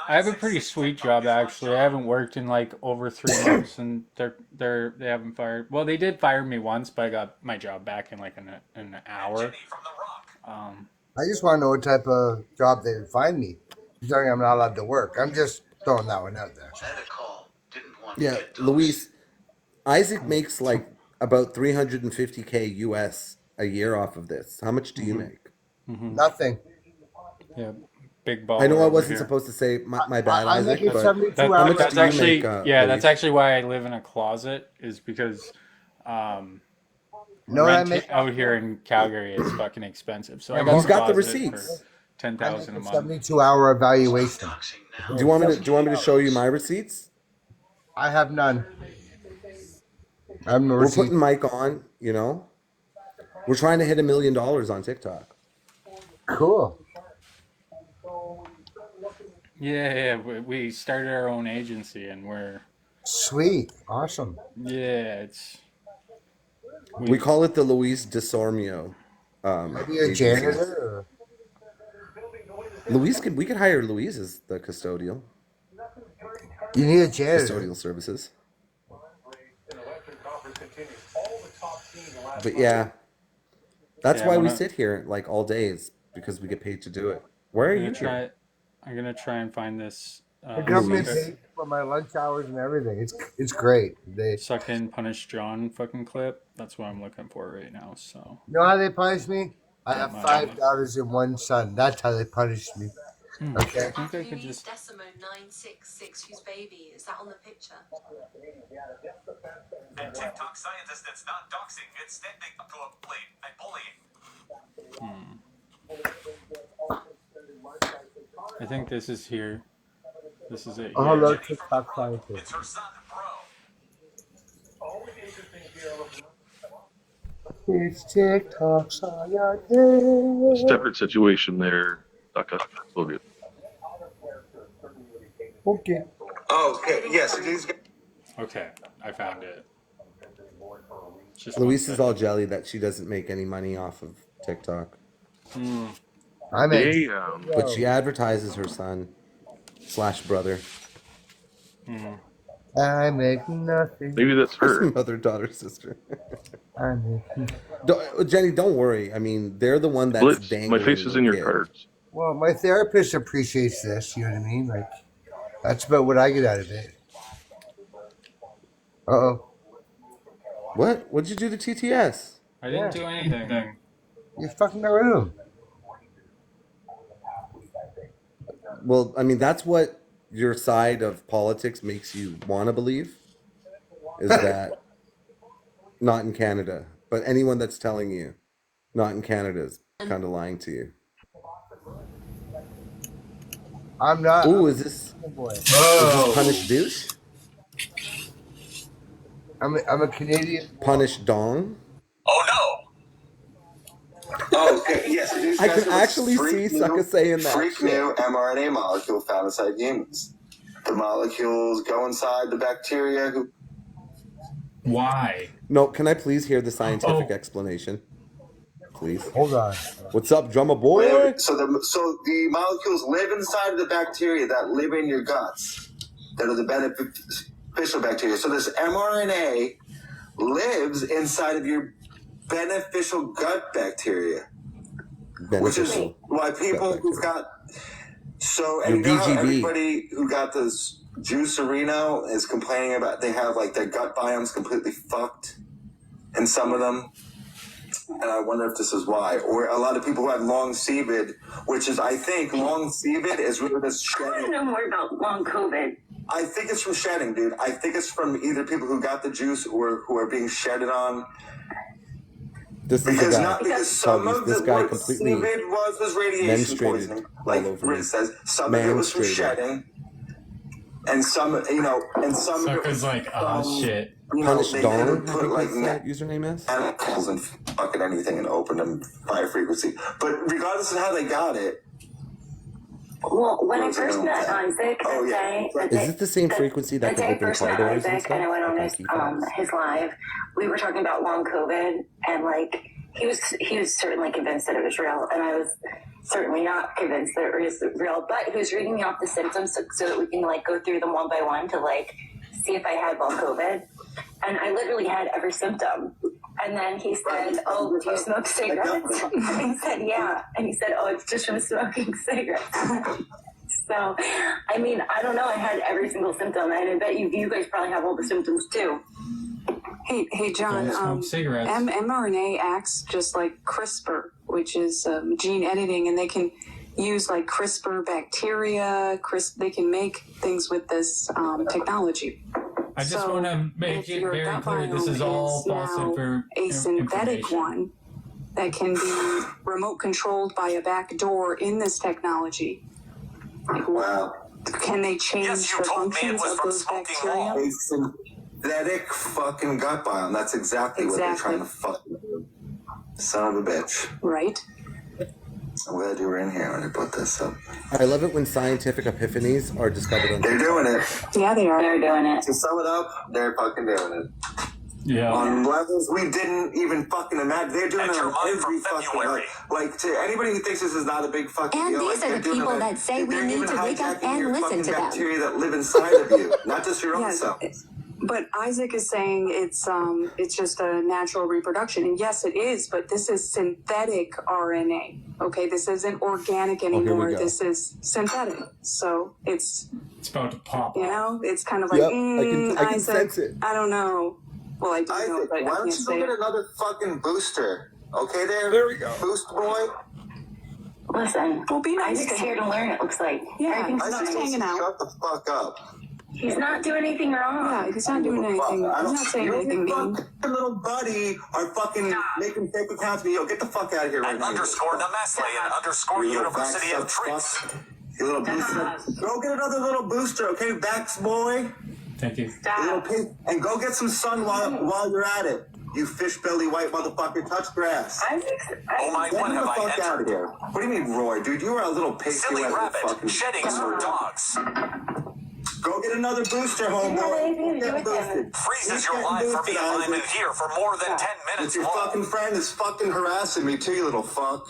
I have a pretty sweet job actually. I haven't worked in like over 3 months, and they haven't fired. Well, they did fire me once, but I got my job back in like an hour.
I just want to know what type of job they would find me. You're telling me I'm not allowed to work. I'm just throwing that one out there.
Yeah, Luis, Isaac makes like about 350K US a year off of this. How much do you make?
Nothing.
Yeah, big ball.
I know I
over
wasn't
here.
supposed to say my bad,
I'm
Isaac,
making
but
72
how
hours.
much
That's
do you
actually
make,
yeah.
Luis?
That's actually why I live in a closet, is because
My know what I
rent
make?
out here in Calgary is fucking expensive. So I
Yeah,
got
You've got the
deposit
receipts.
for 10,000 a month.
72-hour evaluation.
Do you want me to show you my receipts?
I have none. I have no
We're
receipt.
putting Mike on, you know. We're trying to hit $1 million on TikTok.
Cool.
Yeah, we started our own agency and we're
Sweet. Awesome.
it's
We call it the Luis Desormio.
Maybe a
agency.
janitor.
We could hire Luis as the custodial.
You need a janitor.
Custodial services. But yeah, that's why we sit here like all days, because we get paid to do it. Where are you?
I'm gonna try and find this.
The government pays for my lunch hours and everything. It's great. They
Suck in Punish John fucking clip. That's what I'm looking for right now. So
you know how they punish me? I have 5 daughters and 1 son. That's how they punished me. Okay.
I think I could
Louise
just.
Decimo 966, whose baby is that on the picture?
And TikTok scientist, it's not doxing, it's standing up to a bullying.
I think this is here. This is it.
Oh, hello, TikTok scientist.
It's her son,
It's TikTok scientist.
Separate situation there, Daka. Sylvia.
Okay.
Oh, okay. Yes, it is.
Okay, I found it.
Luis is all jelly that she doesn't make any money off of TikTok.
I make.
But she advertises her son / brother.
I make nothing.
Maybe that's her.
Mother, daughter, sister.
I make.
Jenny, don't worry. I mean, they're the one that's
Blitz,
dangling.
my face is in your cards.
Well, my therapist appreciates this. You know what I mean? Like, that's about what I get out of it. Uh-oh.
What? What'd you do to TTS?
I didn't do anything.
You fucking got rid of him.
Well, I mean, that's what your side of politics makes you want to believe, is that not in Canada. But anyone that's telling you not in Canada is kind of lying to you.
I'm not.
Ooh, is this Punish Douche?
I'm a Canadian.
Punish Dong?
Oh no!
Oh, okay. Yes, it is.
I can actually see Sucka saying that.
Freak new mRNA molecule found inside humans. The molecules go inside the bacteria who.
Why?
No, can I please hear the scientific explanation? Please.
Hold on.
What's up, drummer boy?
So the molecules live inside the bacteria that live in your guts, that are the beneficial bacteria. So this mRNA lives inside of your beneficial gut bacteria, which is why people who've got and you know how everybody who got this Juicerino is complaining about they have like their gut biomes completely fucked in some of them. And I wonder if this is why. Or a lot of people who have long CVID, which is, I think, long CVID is really this shedding. I want to know more about long COVID. I think it's from shedding, dude. I think it's from either people who got the juice or who are being shedded on.
This is
because some of
this
the
guy
what
completely
CVID was radiation poisoning. Like Riz says, some of it was from shedding. And some, and some of it was
like, oh shit.
Punish
they
Dong,
put like
that username is?
chemicals and fucking anything and open them high frequency. But regardless of how they got it.
Well, when I first met Isaac,
Is it the same frequency that the open car doors and stuff?
and I went on his live, we were talking about long COVID, and like he was certainly convinced that it was real, and I was certainly not convinced that it was real. But he was reading me off the symptoms so that we can like go through them one by one to like see if I had long COVID. And I literally had every symptom. And then he said, "Oh, do you smoke cigarettes?" And I said, "Yeah." And he said, "Oh, it's just from smoking cigarettes." So, I mean, I don't know. I had every single symptom. And I bet you guys probably have all the symptoms too.
Hey, John. mRNA acts just like CRISPR, which is gene editing, and they can use like CRISPR bacteria. They can make things with this technology.
I just
So
want to make
if
it
your
very
gut
clear this
biome
is all false
now a synthetic
information.
one that can be remote controlled by a back door in this technology. Like,
Wow.
can they change the functions of those bacteria?
A synthetic fucking gut biome. That's exactly what they're trying to fucking do. Son of a bitch.
Right.
I'm glad you were in here when I put this up.
I love it when scientific epiphanies are discovered on
They're doing it.
Yeah, they are.
They're doing it.
To sum it up, they're fucking doing it.
Yeah.
On levels we didn't even fucking imagine. They're doing it on every fucking like to anybody who thinks this is not a big fucking
And
deal.
these
like,
are the people that say we
they're
need
even
to wake up
hijacking
and
your
listen
fucking
to them.
bacteria that live inside of you, not just your own
Yes.
self.
But Isaac is saying it's just a natural reproduction, and yes, it is. But this is synthetic RNA. Okay, this isn't organic
here we
anymore.
go.
This is synthetic. So it's
about to pop.
it's kind of like
Yep, I can
Isaac,
sense it.
I don't know. Well, I do know,
Isaac,
but
why
I
don't
can't
you
say
go get
it.
another fucking booster? Okay,
There we go.
Boost boy.
Listen,
Well, be nice
Isaac's
to
here
him.
to learn, it looks like.
Yeah,
Everything's
Isaac's
fine.
hanging out.
Shut the fuck up.
He's not doing anything wrong.
Yeah, he's not doing anything. He's not saying anything
Your
mean.
fucking little buddy are fucking making fake accounts. Yo, get the fuck out of here right
And
now.
underscore Nemesle and underscore
You little
University of
backsuck
Tricks.
fuck. You little booster. Go get another little booster, okay, Bax boy?
Thank you.
You little pig. And go get some sun while you're at it. You fish belly white motherfucker, touch grass.
Oh my,
Get
what
the
have I
fuck out of
entered?
here. What do you mean, Roy? Dude, you are a little pasty
Silly
little
rabbit,
fucking
shedding for dogs.
Go get another booster, homeboy. Get boosted.
Freezes
Keep
your
getting
live for
boosted,
being alignment
Isaac.
here for more than 10
But
minutes
your
long.
fucking friend is fucking harassing me too, you little fuck.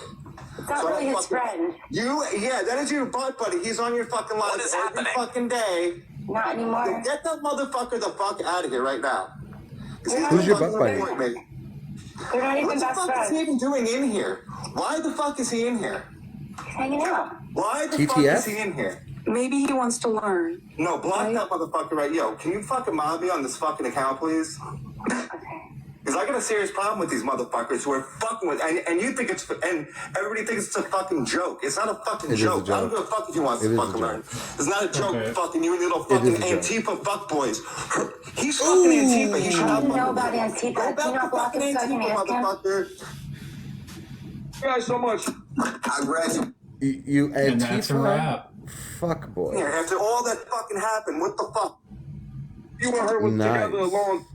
It's not really his friend.
Yeah, that is your butt buddy. He's on your fucking live
is
every
happening?
fucking day.
Not anymore.
Yo, get that motherfucker the fuck out of here right now.
Who's your butt buddy?
They're not even
What the
best
fuck is he
friends.
even doing in here? Why the fuck is he in here?
He's hanging out.
Why the fuck
TTF?
is he in here?
Maybe he wants to learn.
No, block that motherfucker right. Yo, can you fucking mob me on this fucking account, please? Because I got a serious problem with these motherfuckers who are fucking with, and you think it's, and everybody thinks it's a fucking joke. It's not a fucking
It is a
joke. I don't
joke.
give a fuck if he wants
It
to
is a
fucking
joke.
learn. It's not a joke,
Okay.
fucking you little
It
fucking
is a joke.
Antifa fuckboys. He's fucking Antifa. He should
I
not
don't know
fucking
about
go
Antifa. Do you
back
not
to
block
fucking
his fucking
Antifa,
account?
motherfucker. You guys so much. I read you.
You
And that's a
Antifa?
wrap.
Fuck boy.
Here, after all that fucking happened, what the fuck? You and her was
Nice.
together alone.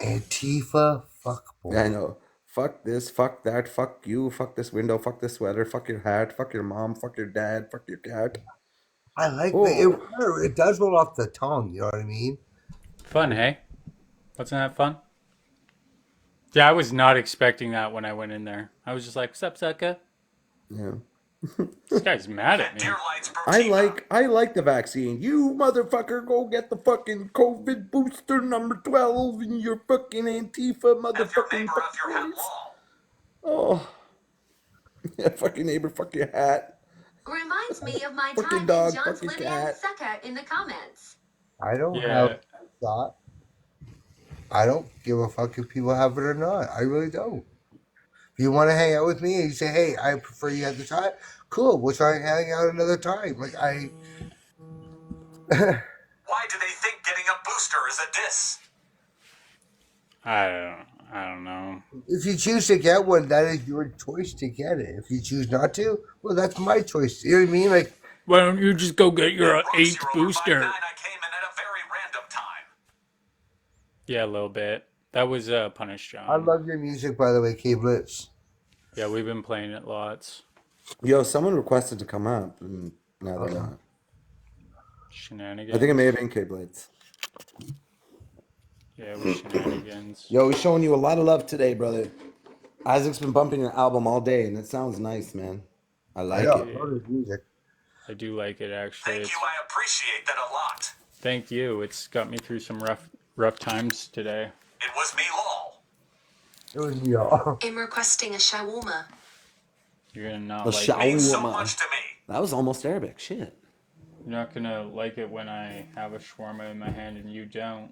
Antifa fuckboy.
I know. Fuck this, fuck that, fuck you, fuck this window, fuck this sweater, fuck your hat, fuck your mom, fuck your dad, fuck your cat.
I like
Oh.
it does roll off the tongue, you know what I mean?
Fun, hey? Wasn't that fun? Yeah, I was not expecting that when I went in there. I was just like, "What's up, sucker?"
Yeah.
This guy's mad at me.
Deer Lights
I like the vaccine. You motherfucker, go get the fucking COVID booster number 12 in your fucking Antifa motherfucking fuckboys. Oh. Yeah, fucking neighbor, fuck your hat.
Reminds me of my
Fuck your
time
dog,
in John's
fuck your
Living
cat.
Sucker in the comments.
I don't
Yeah.
have that. I don't give a fuck if people have it or not. I really don't. If you want to hang out with me and you say, hey, I prefer you at the time, cool, we'll try and hang out another time. Like,
Why do they think getting a booster is a diss?
I don't know.
if you choose to get one, that is your choice to get it. If you choose not to, well, that's my choice. You know what I mean? Like,
Why don't you just go get your 8th booster? Yeah, a little bit. That was Punish John.
I love your music, by the way, K-Blitz.
Yeah, we've been playing it lots.
Yo, someone requested to come up, and now they're not.
Shenanigans.
I think it may have been K-Blades.
Yeah, it was shenanigans.
Yo, we're showing you a lot of love today, brother. Isaac's been bumping your album all day, and it sounds nice, man. I like
Yeah,
it.
I love his music.
I do like it, actually.
Thank you, I appreciate that a lot.
Thank you. It's got me through some rough times today.
It was me, lol.
It was me, y'all.
I'm requesting a shawarma.
You're gonna not
A
like it.
Means so
shawarma.
much to me.
That was almost Arabic. Shit.
You're not gonna like it when I have a shawarma in my hand and you don't.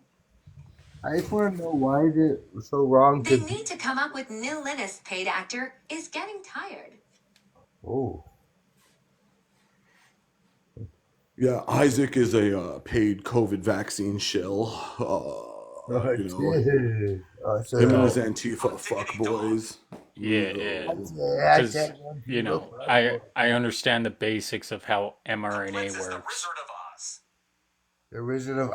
I just want to know why is it so wrong
They
to...
need to come up with Neil Linus, paid actor, is getting tired.
Oh.
Yeah, Isaac is a paid COVID vaccine shill. You know, him and his Antifa fuck boys.
Yeah, because you know, I understand the basics of how mRNA works.
The Wizard of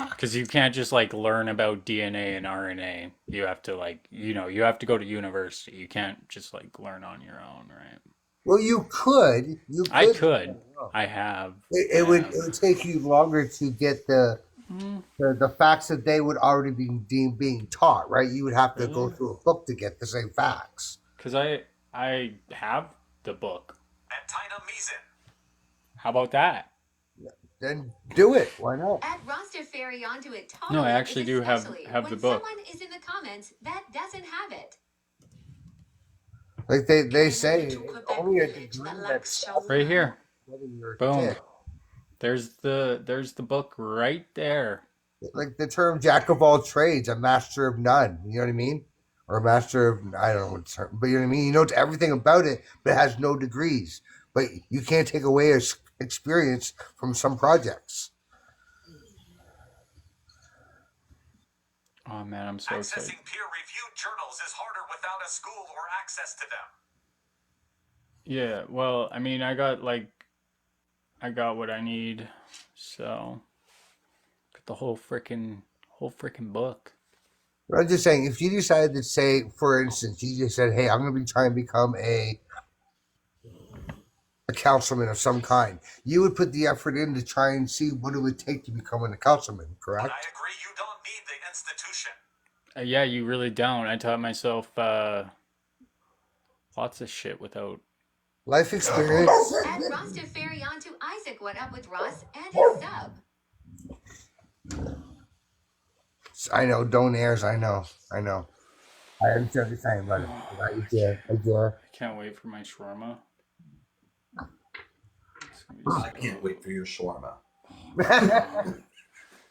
Because you can't just like learn about DNA and RNA. You have to like, you know, you have to go to university. You can't just like learn on your own, right?
Well, you could. You could.
I could. I have.
It would take you longer to get the facts that they would already be being taught, right? You would have to go through a book to get the same facts.
Because I have the book. How about that?
Then do it. Why not?
Add roster fairy onto it totally.
No, I actually do have
especially
the book.
When someone is in the comments that doesn't have it.
Like they say, only a degree that's
Right here.
Boom.
Boom. There's the book right there.
Like the term "jack of all trades," a master of none. You know what I mean? Or a master of I don't know what term, but you know what I mean. You know everything about it, but it has no degrees. But you can't take away a experience from some projects.
Oh man, I'm so excited.
Accessing peer-reviewed journals is harder without a school or access to them.
Yeah, well, I mean, I got what I need, so got the whole freaking book.
But I'm just saying, if you decided to say, for instance, you just said, "Hey, I'm going to be trying to become a councilman of some kind," you would put the effort in to try and see what it would take to become a councilman, correct?
I agree. You don't need the institution.
Yeah, you really don't. I taught myself lots of shit without
life experience.
Add roster fairy onto Isaac. What up with Ross and his sub?
I know, don't airs. I know. I understand what you're saying, buddy.
I can't wait for my shawarma.
I can't wait for your shawarma.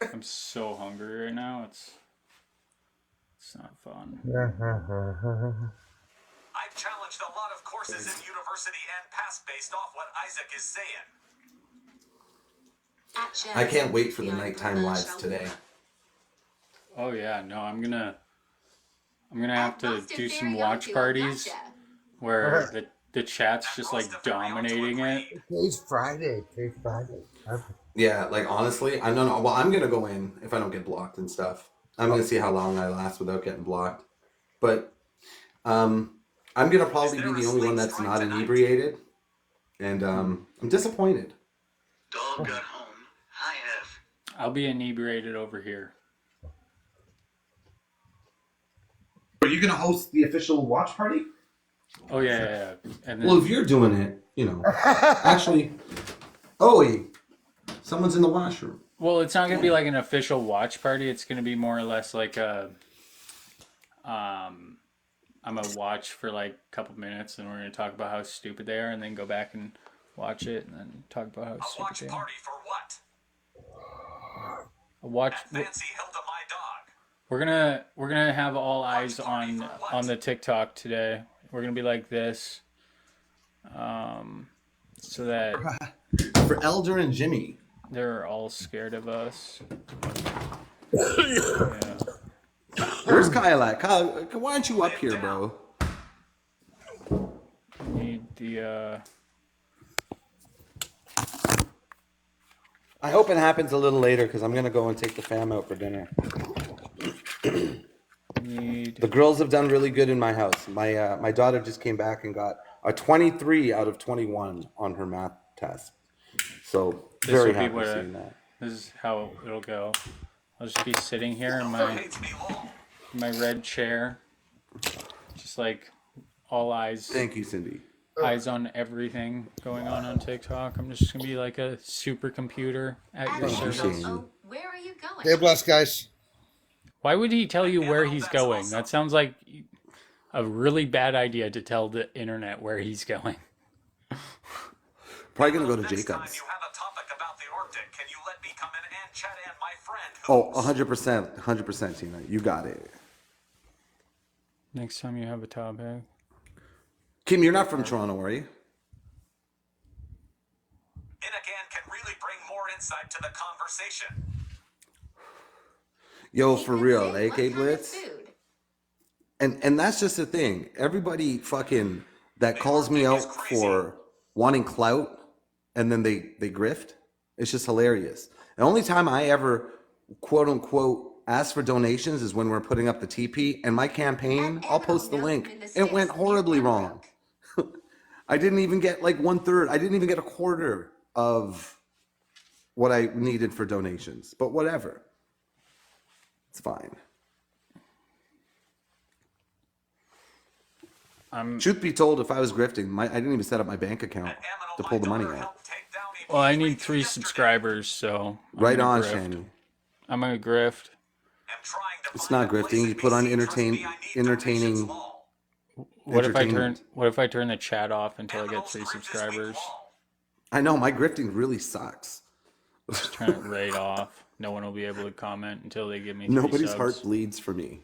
I'm so hungry right now. It's not fun.
I've challenged a lot of courses in university and pass based off what Isaac is saying.
I can't wait for the nighttime lives today.
Oh yeah, no, I'm gonna have to do some watch parties where the chat's just like dominating it.
Today's Friday.
Yeah, like honestly, I don't know. Well, I'm gonna go in if I don't get blocked and stuff. I'm gonna see how long I last without getting blocked. But I'm gonna probably be the only one that's not inebriated, and I'm disappointed.
Dog got home. I have.
I'll be inebriated over here.
Are you gonna host the official watch party?
Oh yeah. And then,
Well, if you're doing it, you know, actually, someone's in the washroom.
well, it's not gonna be like an official watch party. It's gonna be more or less like I'm gonna watch for like a couple minutes, and we're gonna talk about how stupid they are, and then go back and watch it, and then talk about how stupid
Watch
they are.
party for what?
A watch.
Fancy Hilda my dog.
We're gonna have all eyes on the TikTok today. We're gonna be like this, so that
for Elder and Jimmy,
they're all scared of us. Yeah.
Where's Kyle at? Kyle, why aren't you up here, bro?
Need the.
I hope it happens a little later because I'm gonna go and take the fam out for dinner. The girls have done really good in my house. My daughter just came back and got a 23 out of 21 on her math test. So very happy seeing that.
This is how it'll go. I'll just be sitting here in my red chair, just like all eyes.
Thank you, Cindy.
Eyes on everything going on TikTok. I'm just gonna be like a supercomputer at your service.
Where are you going?
Stay blessed, guys.
Why would he tell you where he's going? That sounds like a really bad idea to tell the internet where he's going.
Probably gonna go to Jacob's.
You have a topic about the Arctic. Can you let me come in and chat and my friend?
Oh, 100%, Tina. You got it.
Next time you have a topic.
Kim, you're not from Toronto, are you?
In again can really bring insight to the conversation.
Yo, for real, AK Blitz. And that's just the thing. Everybody fucking that calls me out for wanting clout and then they grift. It's just hilarious. The only time I ever quote unquote ask for donations is when we're putting up the TP, and my campaign, I'll post the link. It went horribly wrong. I didn't even get like 1/3. I didn't even get a quarter of what I needed for donations, but whatever. It's fine. Truth be told, if I was grifting, I didn't even set up my bank account to pull the money out.
Well, I need 3 subscribers, so
Right on,
grift.
Shani.
I'm gonna grift.
It's not grifting. You put on entertaining.
What if I turn the chat off until I get 3 subscribers?
I know my grifting really sucks.
Just turn it right off. No one will be able to comment until they give me 3
Nobody's
subs.
heart bleeds for me.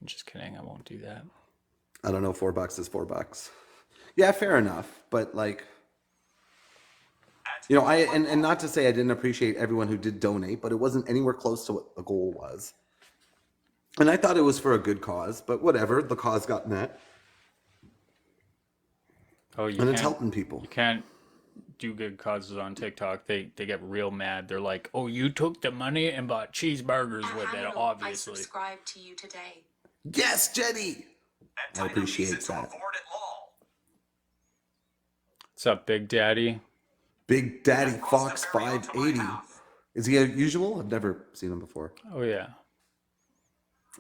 I'm just kidding. I won't do that.
I don't know. $4 is $4. Yeah, fair enough. But like, you know, and not to say I didn't appreciate everyone who did donate, but it wasn't anywhere close to what the goal was. And I thought it was for a good cause, but whatever. The cause got met.
Oh, you
and it's
can't-
helping people.
You can't do good causes on TikTok. They get real mad. They're like, "Oh, you took the money and bought cheeseburgers with it."
Animal,
Obviously.
I subscribed to you today.
Yes, Jenny. I appreciate that.
What's up, Big Daddy?
Big Daddy Fox 580. Is he a usual? I've never seen him before.
Oh yeah,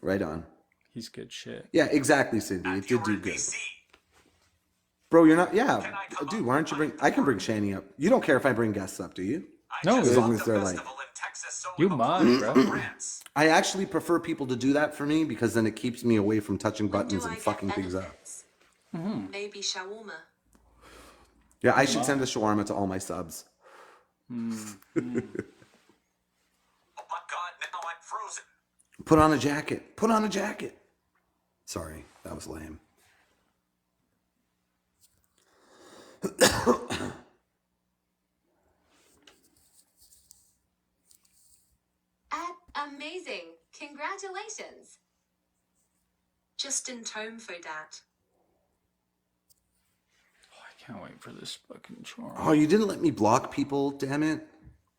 Right on.
he's good shit.
Yeah, exactly, Cindy. It did do good. Bro, you're not. Yeah, dude. Why don't you bring? I can bring Shani up. You don't care if I bring guests up, do you?
No,
as long as they're like.
You mod, bro.
I actually prefer people to do that for me because then it keeps me away from touching buttons and fucking things up.
Maybe shawarma.
Yeah, I should send a shawarma to all my subs. Put on a jacket. Put on a jacket. Sorry, that was lame.
Amazing. Congratulations.
Justin Tome for that.
I can't wait for this fucking chore.
Oh, you didn't let me block people, damn it.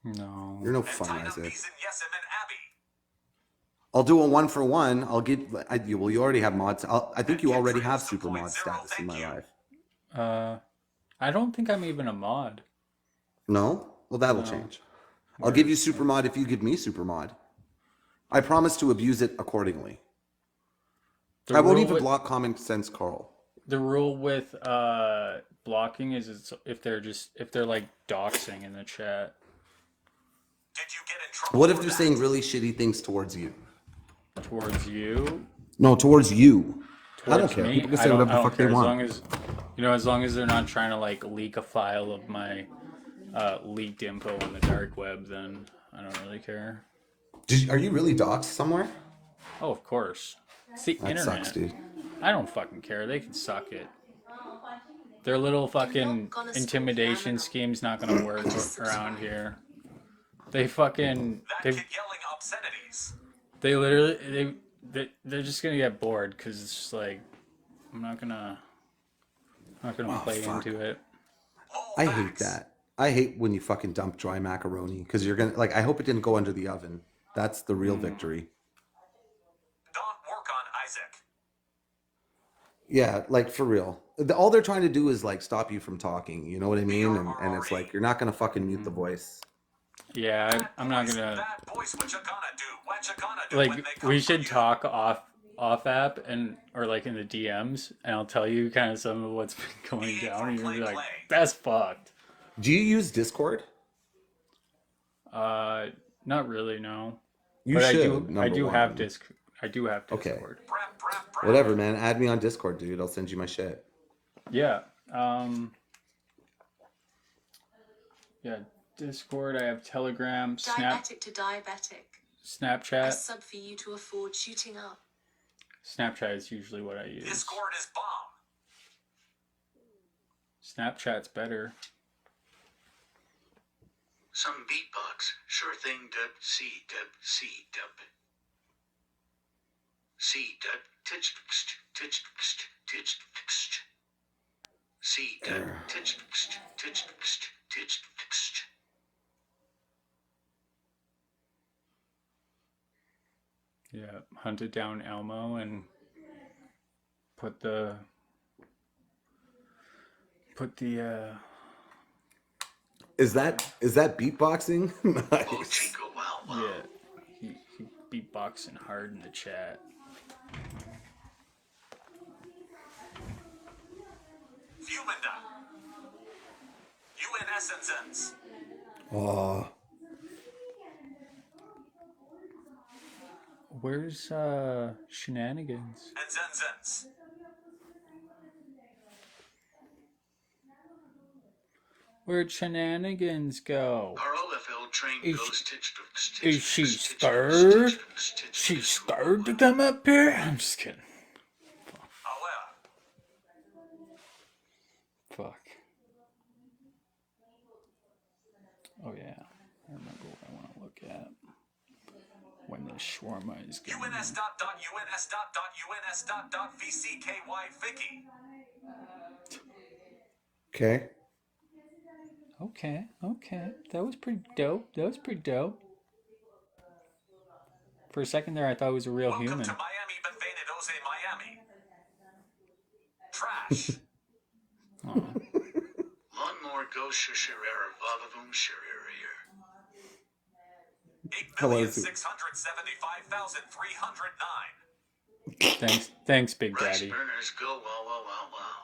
No.
You're no fun, Isaac. I'll do a 1-for-1. I'll give. Well, you already have mods. I think you already have super mod status in my life.
I don't think I'm even a mod.
No? Well, that'll
No.
change. I'll give you super mod if you give me super mod. I promise to abuse it accordingly. I won't even block Common Sense Carl.
The rule with blocking is if they're like doxing in the chat.
What if they're saying really shitty things towards you?
Towards you?
No, towards you. I don't
Towards
care.
me?
People can
I
say
don't-
whatever
I
the
don't
fuck they
care.
want.
As long as they're not trying to like leak a file of my leaked info on the dark web, then I don't really care.
Are you really doxxed somewhere?
Oh, of course. It's the
That
internet.
sucks, dude.
I don't fucking care. They can suck it. Their little fucking intimidation scheme's not gonna work around here. They fucking they literally they're just gonna get bored because it's just like I'm not gonna play
fuck.
into it.
I hate that. I hate when you fucking dump dry macaroni because you're gonna like. I hope it didn't go under the oven. That's the real victory. Yeah, like for real. All they're trying to do is like stop you from talking. You know what I mean? And it's like you're not gonna fucking mute the voice.
Yeah, I'm not gonna. Like we should talk off app and or like in the DMs, and I'll tell you kind of some of what's been going down, and you're gonna be like, "That's fucked."
Do you use Discord?
Not really, no.
You
But
should.
I
number
do
one.
have Discord. I do have
Okay.
Discord.
Whatever, man. Add me on Discord, dude. I'll send you my shit.
Yeah. Yeah. Discord. I have Telegram,
Diabetic to diabetic. A
Snapchat.
sub for you to afford shooting up.
Snapchat is usually what I use.
Discord is bomb.
Snapchat's better.
Some beatbox. Sure thing, dub. C-dub. C-dub. C-dub. Titch-txt. Titch-txt. Titch-txt. C-dub. Titch-txt. Titch-txt. Titch-txt.
Yeah, hunted down Elmo and put the
Is that beatboxing? Nice.
yeah, he beatboxing hard in the chat.
Fumenda. UNSNs.
Oh,
Where's Shenanigans?
And Zenzens.
Where'd Shenanigans go?
Our OFL train goes titch-txt.
Is she scared? She's scared to come up here? I'm just kidding. Fuck. Oh yeah, I remember what I want to look at. When the shawarma is going.
UNS.UNS.UNS.VCKY Vicky.
okay.
Okay. That was pretty dope. For a second there, I thought it was a real human.
To Miami Benvenidos a Miami. Trash.
Lawnmower go shishirera vavavoom shiririer.
Hello, Zoo.
8,675,309.
Thanks, Big
Rice
Daddy.
burners go wow wow wow wow.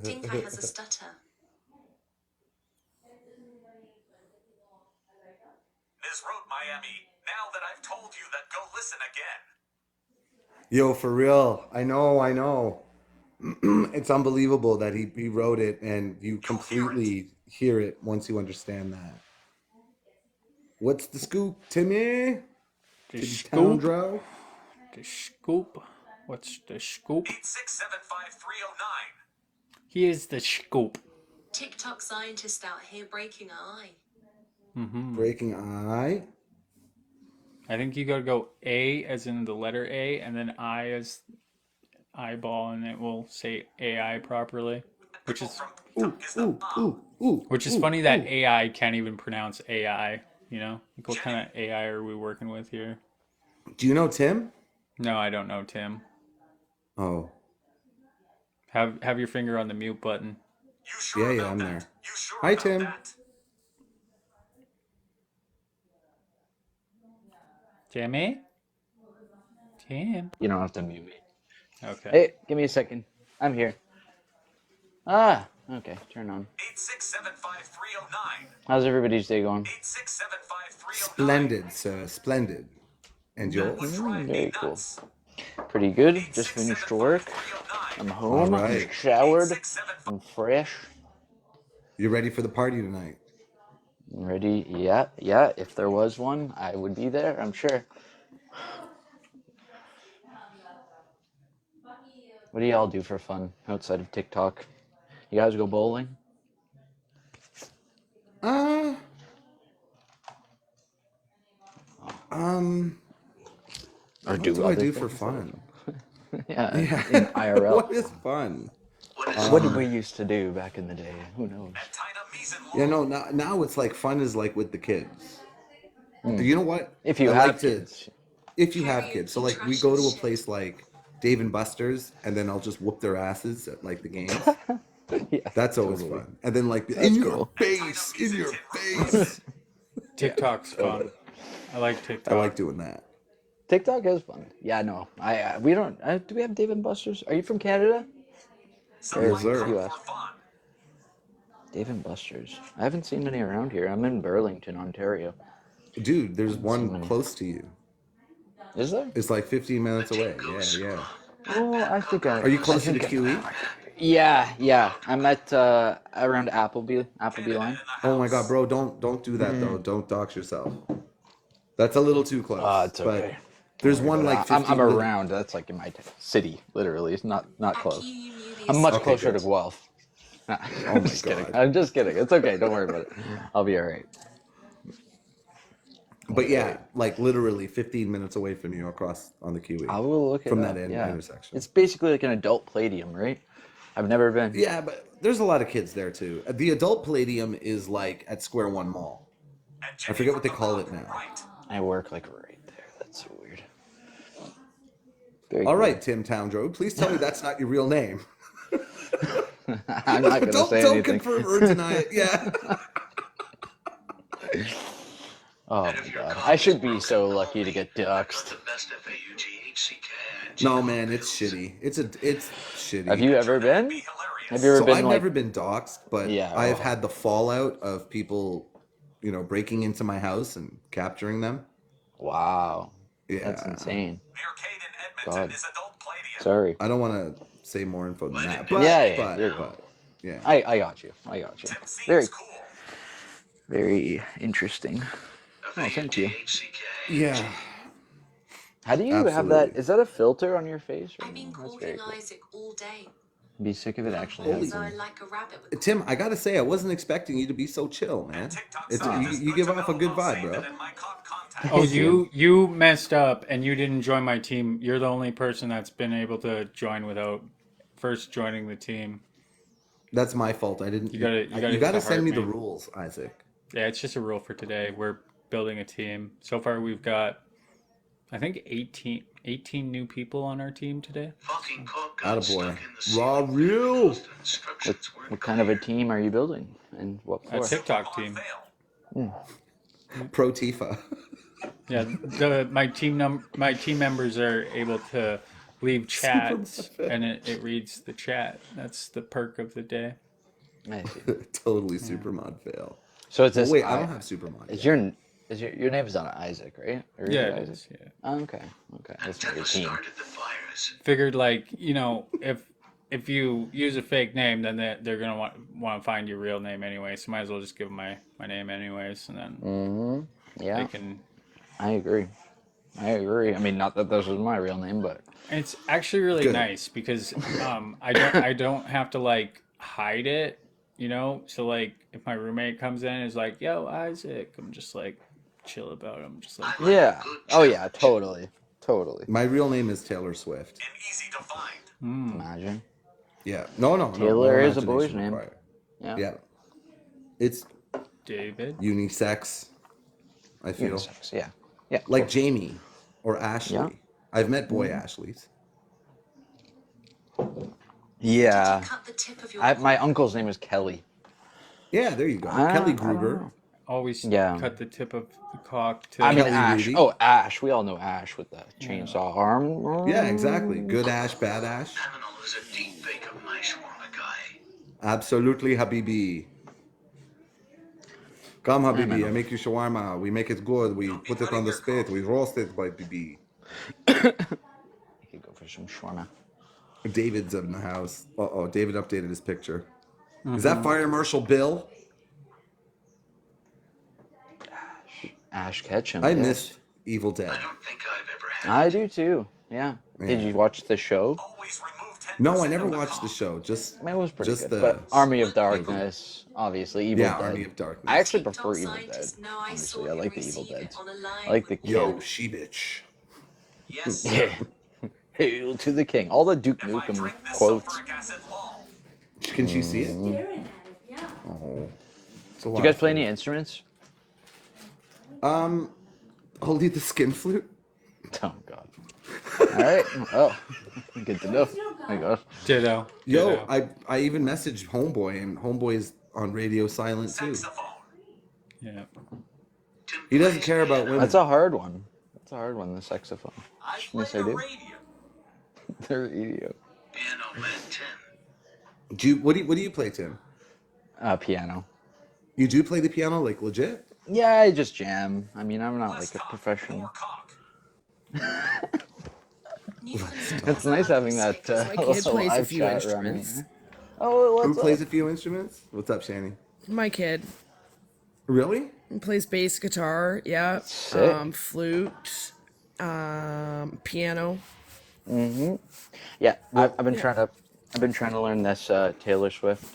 Dinkai has a stutter.
Ms. Road Miami, now that I've told you that, go listen again.
Yo, for real. I know. It's unbelievable that he wrote it and you completely hear it once you understand that. What's the scoop, Timmy?
The scoop.
Towndrow?
The scoop. What's the scoop?
8675309.
He is the scoop.
TikTok scientist out here breaking eye.
Mm-hmm.
Breaking eye.
I think you gotta go A as in the letter A, and then I as eyeball, and it will say AI properly. Which is funny that AI can't even pronounce AI. You know, like what kind of AI are we working with here?
Do you know Tim?
No, I don't know Tim.
Oh.
Have your finger on the mute button.
Yeah, I'm there. Hi, Tim.
Timmy? Tim?
You don't have to mute me.
Okay.
Hey, give me a second. I'm here. Ah, okay, turn on.
8675309.
How's everybody's day going?
8675309.
Splendid, sir. Splendid. And yours?
Very cool. Pretty good. Just finished work. I'm home.
All right.
I'm showered. I'm fresh.
You ready for the party tonight?
Ready? Yeah. If there was one, I would be there, I'm sure. What do y'all do for fun outside of TikTok? You guys go bowling?
Or
Or
what
do
do I
other
do for
things?
fun?
Yeah, in IRL.
What is fun?
What did we used to do back in the day? Who knows?
Yeah, no, now it's like fun is like with the kids.
Mm.
You know what?
If you
I
have
like to- if you have kids. So like we go to a place like Dave and Buster's and then I'll just whoop their asses at like the games. That's always fun. And then like
That's
in your
cool.
face, in your face.
TikTok's fun. I like TikTok.
I like doing that.
TikTok is fun. Yeah, no, we don't. Do we have Dave and Buster's? Are you from Canada? Or
Yes, sir.
US? Dave and Buster's. I haven't seen any around here. I'm in Burlington, Ontario.
Dude, there's one close to you.
Is there?
It's like 15 minutes away. Yeah.
Oh, I think I.
Are you closer to
I think
QE?
Yeah. I'm at around Appleby line.
Oh my god, bro, don't do that though. Don't dox yourself. That's a little too close.
It's okay.
But there's one like 15
I'm around. That's like in my city, literally. It's not close. I'm much
Okay,
closer
good.
to Guelph. I'm just kidding. I'm just kidding. It's okay. Don't worry about it. I'll be all right.
But yeah, like literally 15 minutes away from you across on the Kiwi.
I will look at
from
that.
that
Yeah.
intersection.
It's basically like an adult Palladium, right? I've never been.
Yeah, but there's a lot of kids there too. The adult Palladium is like at Square One Mall. I forget what they call it now.
I work like right there. That's so weird. Very
All
cool.
right, Tim Towndrow, please tell me that's not your real name.
I'm not gonna say
don't
anything.
confirm or deny it. Yeah.
Oh my god. I should be so lucky to get doxxed.
No, man, it's shitty. It's shitty.
Have you ever been? Have you ever
So
been
I've
like
never been doxxed, but
Yeah,
I've
well.
had the fallout of people, breaking into my house and capturing them.
Wow.
Yeah.
That's insane. God. Sorry.
I don't want to say more info than that.
Yeah, you're good.
Yeah.
I got you. Very very interesting. Oh, thank you.
Yeah.
How do you have that?
Absolutely.
Is that a filter on your face? Right
I've been
now? That's
calling
very cool.
Isaac all day.
Be sick of it actually.
Holy-
So I like a rabbit with
Tim, I gotta say, I wasn't expecting you to be so chill, man. You give off a good vibe, bro.
Oh, you messed up and you didn't join my team. You're the only person that's been able to join without first joining the team.
That's my fault. I didn't.
You gotta
You gotta
hit the
send me
heart,
the
man.
rules, Isaac.
Yeah, it's just a rule for today. We're building a team. So far, we've got, I think, 18 new people on our team today.
Attaboy. Raw real.
What kind of a team are you building? And what
A
for?
TikTok team.
Pro Tifa.
Yeah, my team members are able to leave chats, and it reads the chat. That's the perk of the day.
I see.
Totally super mod fail.
So it's this.
Wait, I don't have super mod.
Is your name is not Isaac, right? Or is
Yeah,
it
it
Isaac?
is, yeah.
Oh, okay. That's not your team.
Figured if you use a fake name, then they're gonna want to find your real name anyway. So might as well just give them my name anyways, and then
Yeah.
they can.
I agree. I mean, not that this is my real name, but
And it's actually really
Good.
nice because I don't have to like hide it, So like if my roommate comes in and is like, "Yo, Isaac," I'm just like chill about it. I'm just like,
yeah. Oh yeah, totally.
My real name is Taylor Swift.
Imagine.
Yeah. No.
Taylor is a
imagination
boy's name.
required.
Yeah.
Yeah. It's
David.
unisex, I feel.
Unisex, yeah. Yeah.
Like Jamie or Ashley.
Yeah.
I've met boy Ashleys.
Yeah. My uncle's name is Kelly.
Yeah, there you go.
I
Kelly
don't know.
Gruber.
Always
Yeah.
cut the tip of the cock to.
I mean
Kelly
Ash.
Rudy.
Oh, Ash. We all know Ash with the chainsaw arm.
Yeah, exactly. Good Ash, bad Ash. Absolutely, Habibi. Come, Habibi. I make you shawarma. We make it good. We put it on the spit. We roast it, by Bibi.
You could go for some shawarma.
David's in the house. Uh-oh, David updated his picture. Is that Fire Marshal Bill?
Ash Ketchum.
I
yes.
missed Evil Dead.
I do too. Yeah. Did you watch the show?
No, I never watched the show. Just
It was pretty
just
good.
the
But Army of Darkness, obviously. Evil
Yeah,
Dead.
Army of Darkness.
I actually prefer Evil Dead. Honestly, I like the Evil Dead. I like the
Yo,
King.
she bitch.
Yeah. Hail to the King. All the Duke Nukem quotes.
Can she see it?
Oh.
It's a
Do
lot
you guys
of
play
food.
any instruments?
Only the skin flute.
Oh God. All right. Oh, good to know. My God.
Ditto.
Yo, I even messaged Homeboy, and Homeboy's on radio silent too.
Yeah.
He doesn't care about women.
That's a hard one. The saxophone. Yes, I do. The radio.
What do you play, Tim?
Piano.
You do play the piano, like legit?
Yeah, I just jam. I mean, I'm not like a professional. It's nice having that
My kid
little
plays a
live
few
chat around
instruments.
here. Oh,
Who
what's
plays
up?
a few instruments? What's up, Shani?
My kid
Really?
plays bass guitar, yeah.
Sick.
Flute, piano.
Yeah, I've been trying to learn this Taylor Swift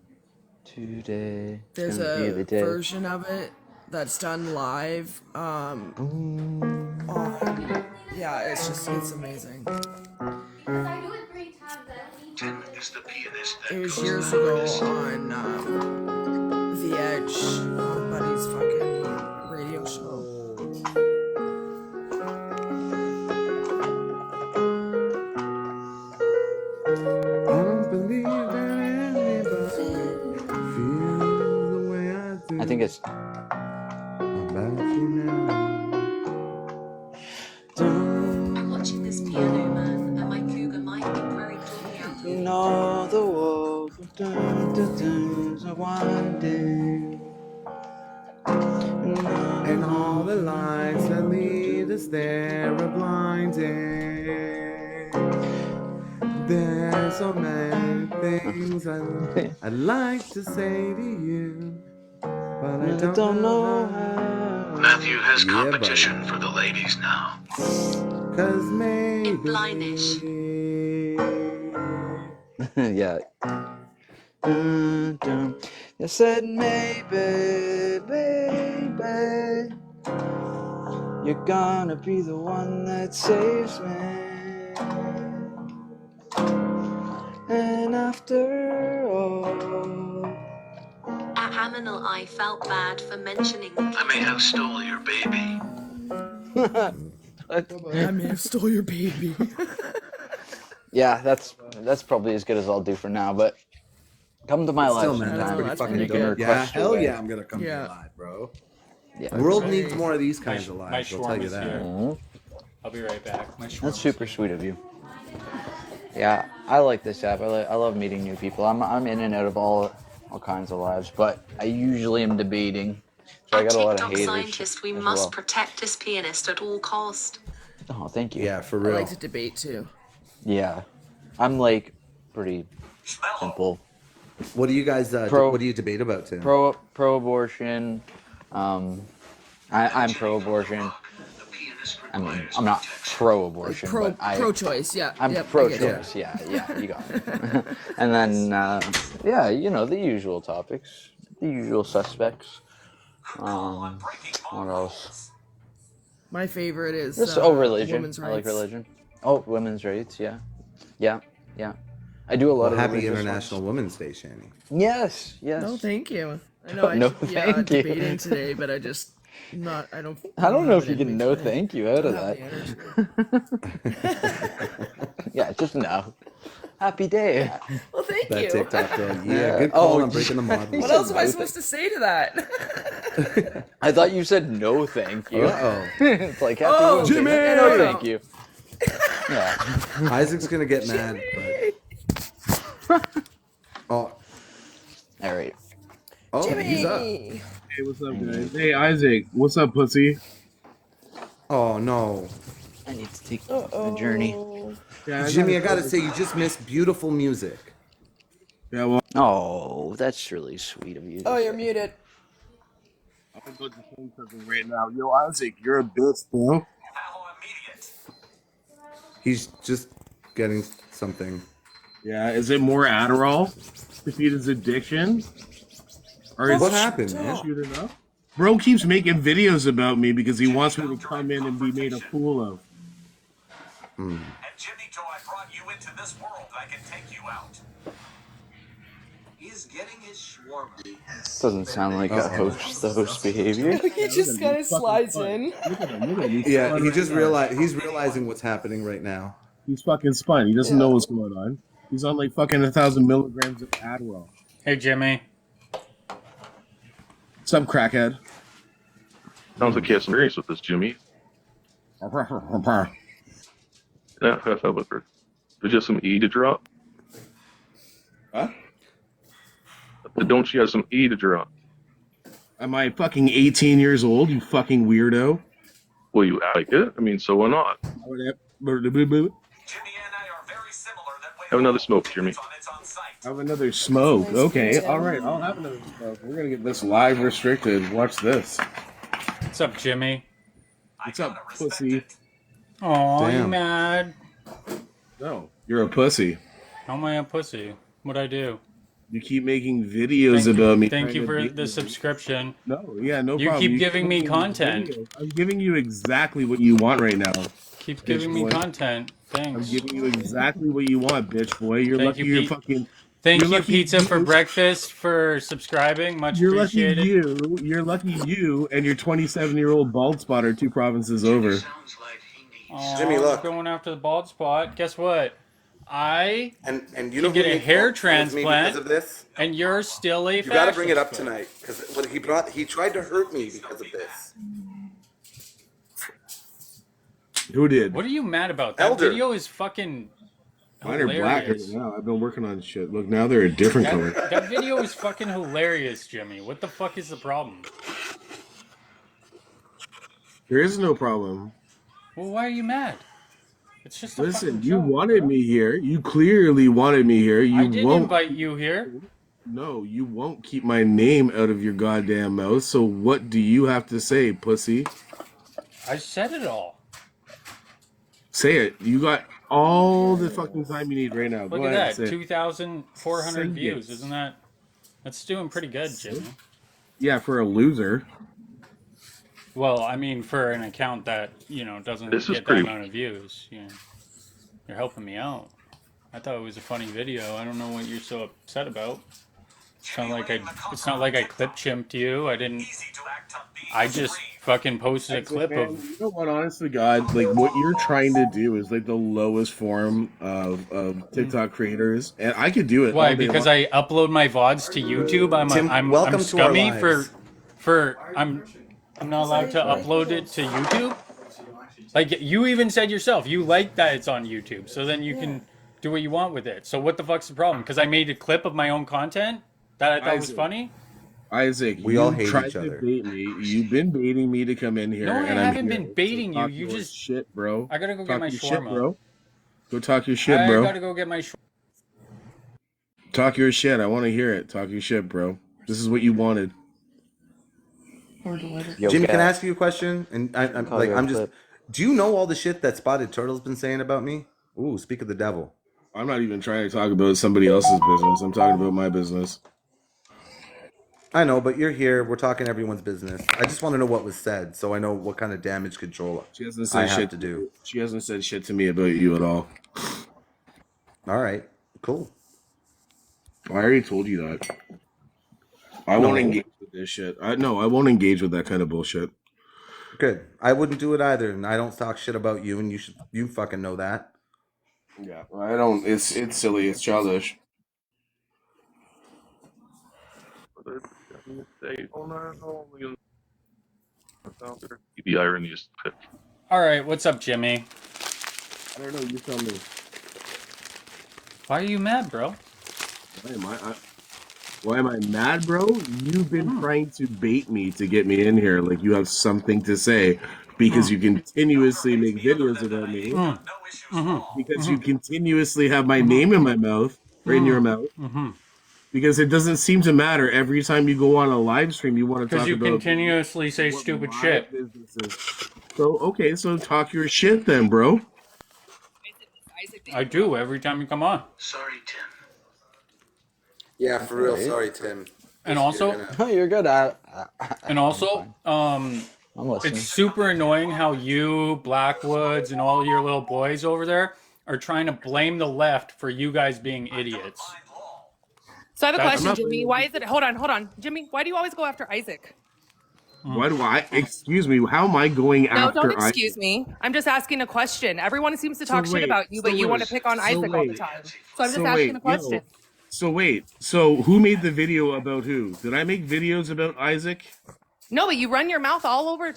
Today.
There's
gonna be
a
the day.
version of it that's done live. Yeah, it's amazing.
Tim is the pianist that
It was
goes
years
down
ago
with us.
on The Edge, Buddy's fucking radio show.
I don't believe that anybody feels the way I do.
I think it's.
About you now.
I'm watching this piano man, and my cougar might be very talking out.
You know the world will turn to things one day. And all the lights that lead us there are blinding. There's so many things I'd like to say to you, but I don't know how.
Matthew has
Yeah,
competition for the ladies now.
'Cause maybe.
In Blindish.
Yeah. Dun, dun. You said maybe, baby, you're gonna be the one that saves me. And after all,
At Aminal, I felt bad for mentioning.
I may have stole your baby.
I may have stole your baby.
yeah, that's probably as good as I'll do for now. But come to my live
Still, man, that's
sometime.
pretty fucking
You can
dope. Yeah,
request
hell
away.
yeah, I'm gonna come to your live, bro.
Yeah.
The world
My-
needs more of these
my
kinds
sh-
of
my
lives. I'll tell you
shawarma's
that.
here. I'll be right back. My
That's
shawarma's
super sweet of you. Yeah, I like this app. I love meeting new people. I'm in and out of all kinds of lives, but I usually am debating. So I got a lot of
TikTok
haters.
scientist, we
as
must
well.
protect this pianist at all cost.
Oh, thank you.
Yeah, for
I
real.
like to debate too.
Yeah, I'm like pretty simple.
What do you guys? What do you debate about, Tim?
Pro-abortion. I'm pro-abortion. I'm not pro-abortion, but
Pro-choice, yeah.
I'm
Yep, I
pro-choice. Yeah, you got it. And then, yeah, you know, the usual topics, the usual suspects. What else?
My favorite is
Just religion.
women's
I like
rights.
religion. Oh, women's rights. Yeah. I do a lot of
Happy
religious
International
ones.
Women's Day, Shani.
Yes.
No, thank you. I know I
No,
should be
thank you.
debating today, but I just not. I don't.
I don't know
have
if you
it in
can
me
no
today.
thank you out of
I don't
that.
have the energy.
Yeah, just no. Happy day.
Well, thank
That
you.
TikTok girl. Yeah, good call on breaking the mod.
What else am I supposed to say to that?
I thought you said no thank you.
Uh-oh.
It's like Happy
Oh,
Women's Day.
Jimmy!
No thank you. Yeah.
Isaac's gonna get mad, but oh,
all right.
Oh, he's up.
Hey, what's up, guys? Hey, Isaac, what's up, pussy?
Oh no,
I need to take the journey.
Yeah,
Jimmy, I gotta say, you just missed beautiful music.
Yeah, well,
Oh, that's really sweet of you.
Oh, you're muted.
I'm gonna go to something right now. Yo, Isaac, you're a bitch, bro.
He's just getting something.
Yeah, is it more Adderall to feed his addiction? Or is
What happened, man?
Shoot it up? Bro keeps making videos about me because he wants me to come in and be made a fool of.
Hmm.
And Jimmy Joe, I brought you into this world. I can take you out.
He's getting his shawarma.
Doesn't sound like the host behavior.
He just kind of slides in.
Yeah, he's realizing what's happening right now.
He's fucking spun. He doesn't know what's going on. He's on like fucking 1,000 milligrams of Adderall.
Hey, Jimmy.
What's up, crackhead?
Sounds like you have some experience with this, Jimmy. Yeah, have fun with her. There's just some E to drop.
What?
Don't you have some E to drop?
Am I fucking 18 years old, you fucking weirdo?
Well, you like it. I mean, so why not? Have another smoke, Jimmy.
Have another smoke. Okay, all right. I'll have another smoke. We're gonna get this live restricted. Watch this.
What's up, Jimmy?
What's up, pussy?
Oh, you
Damn.
mad?
No, you're a pussy.
How am I a pussy? What'd I do?
You keep making videos about me.
Thank you
trying to
for
bait
the
me.
subscription.
No, yeah, no
You
problem.
keep giving me
making
content.
videos. I'm giving you exactly what you want right now.
Keep
bitch
giving me
boy.
content.
I'm
Thanks.
giving you exactly what you want, bitch boy. You're
Thank
lucky
you,
you're
Pete.
fucking.
Thank
you're
you,
lucky
Pizza, for
you-
breakfast, for subscribing. Much
You're lucky
appreciated.
you're lucky you and your 27-year-old bald spot are 2 provinces over.
Aw,
Jimmy, look.
going after the bald spot. Guess what? I
And you
can
know
get
who
a
makes
hair
fun of me because
transplant,
of this?
and you're still a
You got to bring it up
fascist.
tonight because what he tried to hurt me because of this.
Who did?
What are you mad about? That
Elder.
video is fucking
Mine are black right
hilarious.
now. I've been working on shit. Look, now they're a different color.
That video is fucking hilarious, Jimmy. What the fuck is the problem?
There is no problem.
Well, why are you mad? It's just a
Listen,
fucking
you
joke,
wanted
bro.
me here. You clearly wanted me here. You
I didn't
won't.
invite you here.
No, you won't keep my name out of your goddamn mouth. So what do you have to say, pussy?
I said it all.
Say it. You got all the fucking time you need right now.
Look
Go
at
ahead,
that,
say it.
2,400
Sing
views.
it.
Isn't that? That's doing pretty good, Jimmy.
Yeah, for a loser.
Well, I mean, for an account that doesn't
This is
get that
pretty-
amount of views, you're helping me out. I thought it was a funny video. I don't know what you're so upset about. It's not like I clip chimped you. I just fucking posted a clip
Man,
of.
you know what? Honestly, God, like what you're trying to do is like the lowest form of TikTok creators, and I could do it.
Why?
all day
Because
long.
I upload my VODs to YouTube. I'm
welcome to our
scummy
lives.
I'm not allowed to upload it to YouTube. Like you even said yourself, you like that it's on YouTube, so then you can do what you want with it. So what the fuck's the problem? Because I made a clip of my own content that I thought was
Isaac.
funny.
Isaac,
We
you
all hate
tried
each
to
other.
bait me. You've been baiting me to come in here.
No, I
and I'm
haven't
here.
been baiting you.
Talk
You
your
just
shit, bro.
I gotta go
Talk
get my
your shit,
shawarma.
bro. Go talk your shit,
I
bro.
gotta go get my.
Talk your shit. I want to hear it. Talk your shit, bro. This is what you wanted.
Jimmy, can I ask you a question? And I'm just. Do you know all the shit that Spotted Turtle's been saying about me? Ooh, speak of the devil.
I'm not even trying to talk about somebody else's business. I'm talking about my business.
I know, but you're here. We're talking everyone's business. I just want to know what was said, so I know what kind of damage control
She hasn't
I
said
have
shit
to do.
She hasn't said shit to me about you at all.
All right, cool.
I already told you that. I
No.
won't engage with this shit. I won't engage with that kind of bullshit.
Good. I wouldn't do it either, and I don't talk shit about you, and you fucking know that.
Yeah, I don't. It's silly. It's childish.
The irony is pitch.
All right, what's up, Jimmy?
I don't know. You tell me.
Why are you mad, bro?
Why am I mad, bro? You've been trying to bait me to get me in here. Like you have something to say because you continuously make videos about me. Because you continuously have my name in my mouth or in your mouth. Because it doesn't seem to matter every time you go on a live stream. You want to
Because
talk
you
about
continuously say stupid
my
shit.
business is. So okay, so talk your shit then, bro.
I do every time you come on.
Sorry, Tim.
Yeah, for real.
Right.
Sorry, Tim.
And also,
You're good.
and also,
I'm listening.
it's super annoying how you, Blackwoods, and all your little boys over there are trying to blame the left for you guys being idiots.
So I have a
That's-
question, Jimmy. Why is it? Hold on, Jimmy. Why do you always go after Isaac?
Why do I? Excuse me. How am I going
No,
after?
don't excuse me. I'm just asking a question. Everyone seems to talk
So
shit
wait,
about you, but
so
you want to
wait,
pick on
so
Isaac all the
wait.
time. So I'm just
So
asking
wait,
a question.
yo, So wait. So who made the video about who? Did I make videos about Isaac?
No, but you run your mouth all over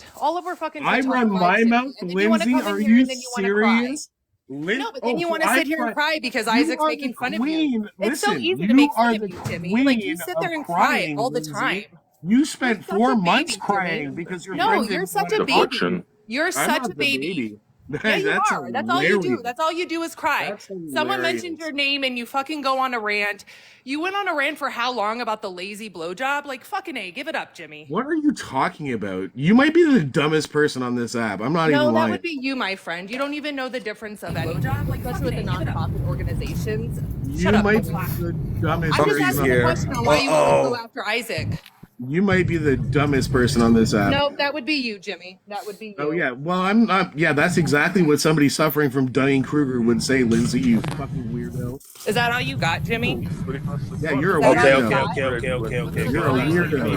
fucking.
I
TikTok
run
live,
my
Jimmy,
mouth,
and then you wanna
Lindsay.
come in
Are
here
you
and then you wanna cry.
serious?
No, but then you want to
I
sit here and cry because Isaac's
are
making
the
fun of
queen.
you. It's so
Listen,
easy
you
to make
are
fun of
the
you, Jimmy. Like you
queen
sit there
of
and cry
crying,
all the
Lindsay.
time.
You spent
such
4
a
months
baby,
crying
Jimmy.
because your
No,
friend
you're
didn't
such
want
a
to talk
baby.
to you.
You're
I'm
such
not
a
the
baby. Yeah, you
That's
are. That's all you do.
hilarious.
That's all you do is cry.
That's
Someone
hilarious.
mentioned your name and you fucking go on a rant. You went on a rant for how long about the lazy blowjob? Like, fucking A, give it up, Jimmy.
What are you talking about? You might be the dumbest person on this app. I'm not
No,
even
that
lying.
would be you, my friend. You don't even know the difference of any job, like especially with the nonprofit organizations. Shut
You
up.
might
Go
be
clap.
the dumbest
I'm just
person
asking a
on
question on why you want to
Uh-oh.
go after Isaac.
You might be the dumbest person on this app.
Nope, that would be you, Jimmy. That would be you.
Oh yeah, well I'm not. Yeah, that's exactly what somebody suffering from Dunning-Kruger would say, Lindsay. You fucking weirdo.
Is that all you got, Jimmy?
Yeah, you're a
Is that all
weirdo.
you got?
Okay.
You're a weirdo.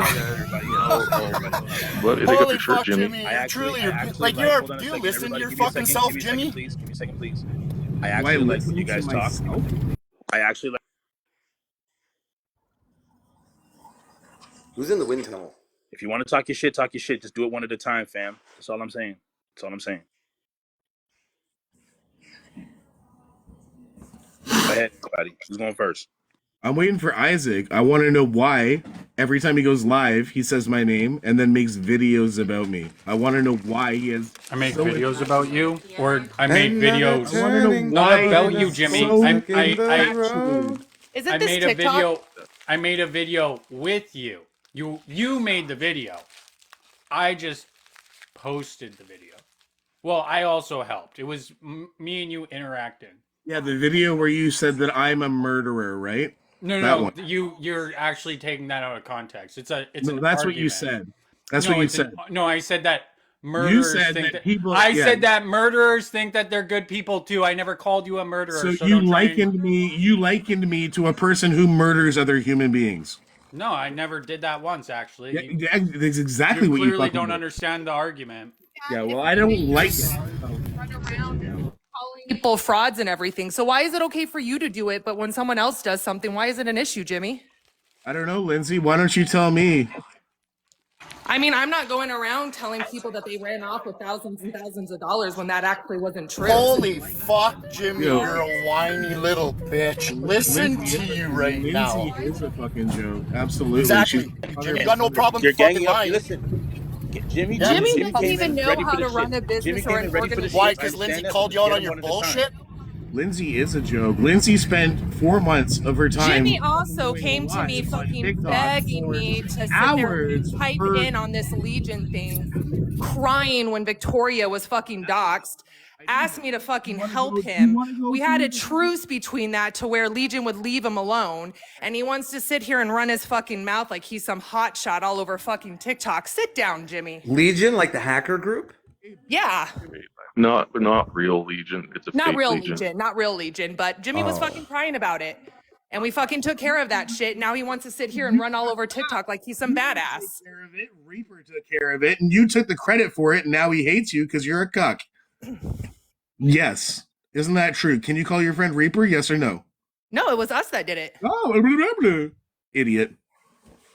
But take a
Holy
picture,
fuck,
Jimmy.
Jimmy! You truly, like, do you listen to your fucking self, Jimmy?
Give me a second, please. I
Do I
actually like
listen
when you
to
guys talk.
myself?
I actually like.
Who's in the wind tunnel?
If you want to talk your shit, talk your shit. Just do it one at a time, fam. That's all I'm saying. That's all I'm saying. Go ahead, buddy. Who's going first?
I'm waiting for Isaac. I want to know why every time he goes live, he says my name and then makes videos about me. I want to know why he has.
I make
so
videos about you, or I make
And
videos
I wanna know
not
why
about
it
you,
is
Jimmy.
so
I
Isn't this
made a
TikTok?
video. I made a video with you. You made the video. I just posted the video. Well, I also helped. It was me and you interacting.
Yeah, the video where you said that I'm a murderer, right?
No,
That
no,
one.
you're actually taking that out of context. It's
No,
an
that's what you
argument.
said. That's
No,
what you
it's
said.
no, I said that murderers
said
think
that people-
I
yeah.
said that murderers think that they're good people too. I never called you a murderer.
So
So
you
don't try and-
likened me to a person who murders other human beings.
No, I never did that once. Actually,
Yeah, that's exactly
you
what you
clearly
fucking
don't
did.
understand the argument.
Yeah, well, I don't like it.
Calling people frauds and everything. So why is it okay for you to do it, but when someone else does something, why is it an issue, Jimmy?
I don't know, Lindsay. Why don't you tell me?
I mean, I'm not going around telling people that they ran off with thousands and thousands of dollars when that actually wasn't true.
Holy fuck, Jimmy!
Yo.
You're a whiny little bitch. Listen to you right now.
Lindsay is a fucking joke. Absolutely.
Exactly. Jimmy, you got no problem
You're
fucking
ganging up.
lying.
Listen, Jimmy
Jimmy doesn't
came
even
in
know
ready
how
for
to
the
run
shit.
a business
Jimmy
or
came
an
in ready for the shit.
Why?
I
Because Lindsay
stand up
called
and
you out
get
on
him
your
one at a time.
bullshit?
Lindsay is a joke. Lindsay spent 4 months of her time.
Jimmy also came to me fucking
TikTok
begging me to sit there
hours
and pipe
per-
in on this Legion thing, crying when Victoria was fucking doxxed, asked me to fucking help him. We had a truce between that to where Legion would leave him alone, and he wants to sit here and run his fucking mouth like he's some hotshot all over fucking TikTok. Sit down, Jimmy.
Legion, like the hacker group?
Yeah,
Not real Legion. It's a
not
fake
real
Legion.
Legion, not real Legion, but Jimmy was
Oh.
fucking crying about it. And we fucking took care of that shit. Now he wants to sit here and run all over TikTok like he's some badass.
Reaper took care of it, and you took the credit for it, and now he hates you because you're a cuck. Yes. Isn't that true? Can you call your friend Reaper? Yes or no?
No, it was us that did it.
Oh, blah, blah, blah. Idiot.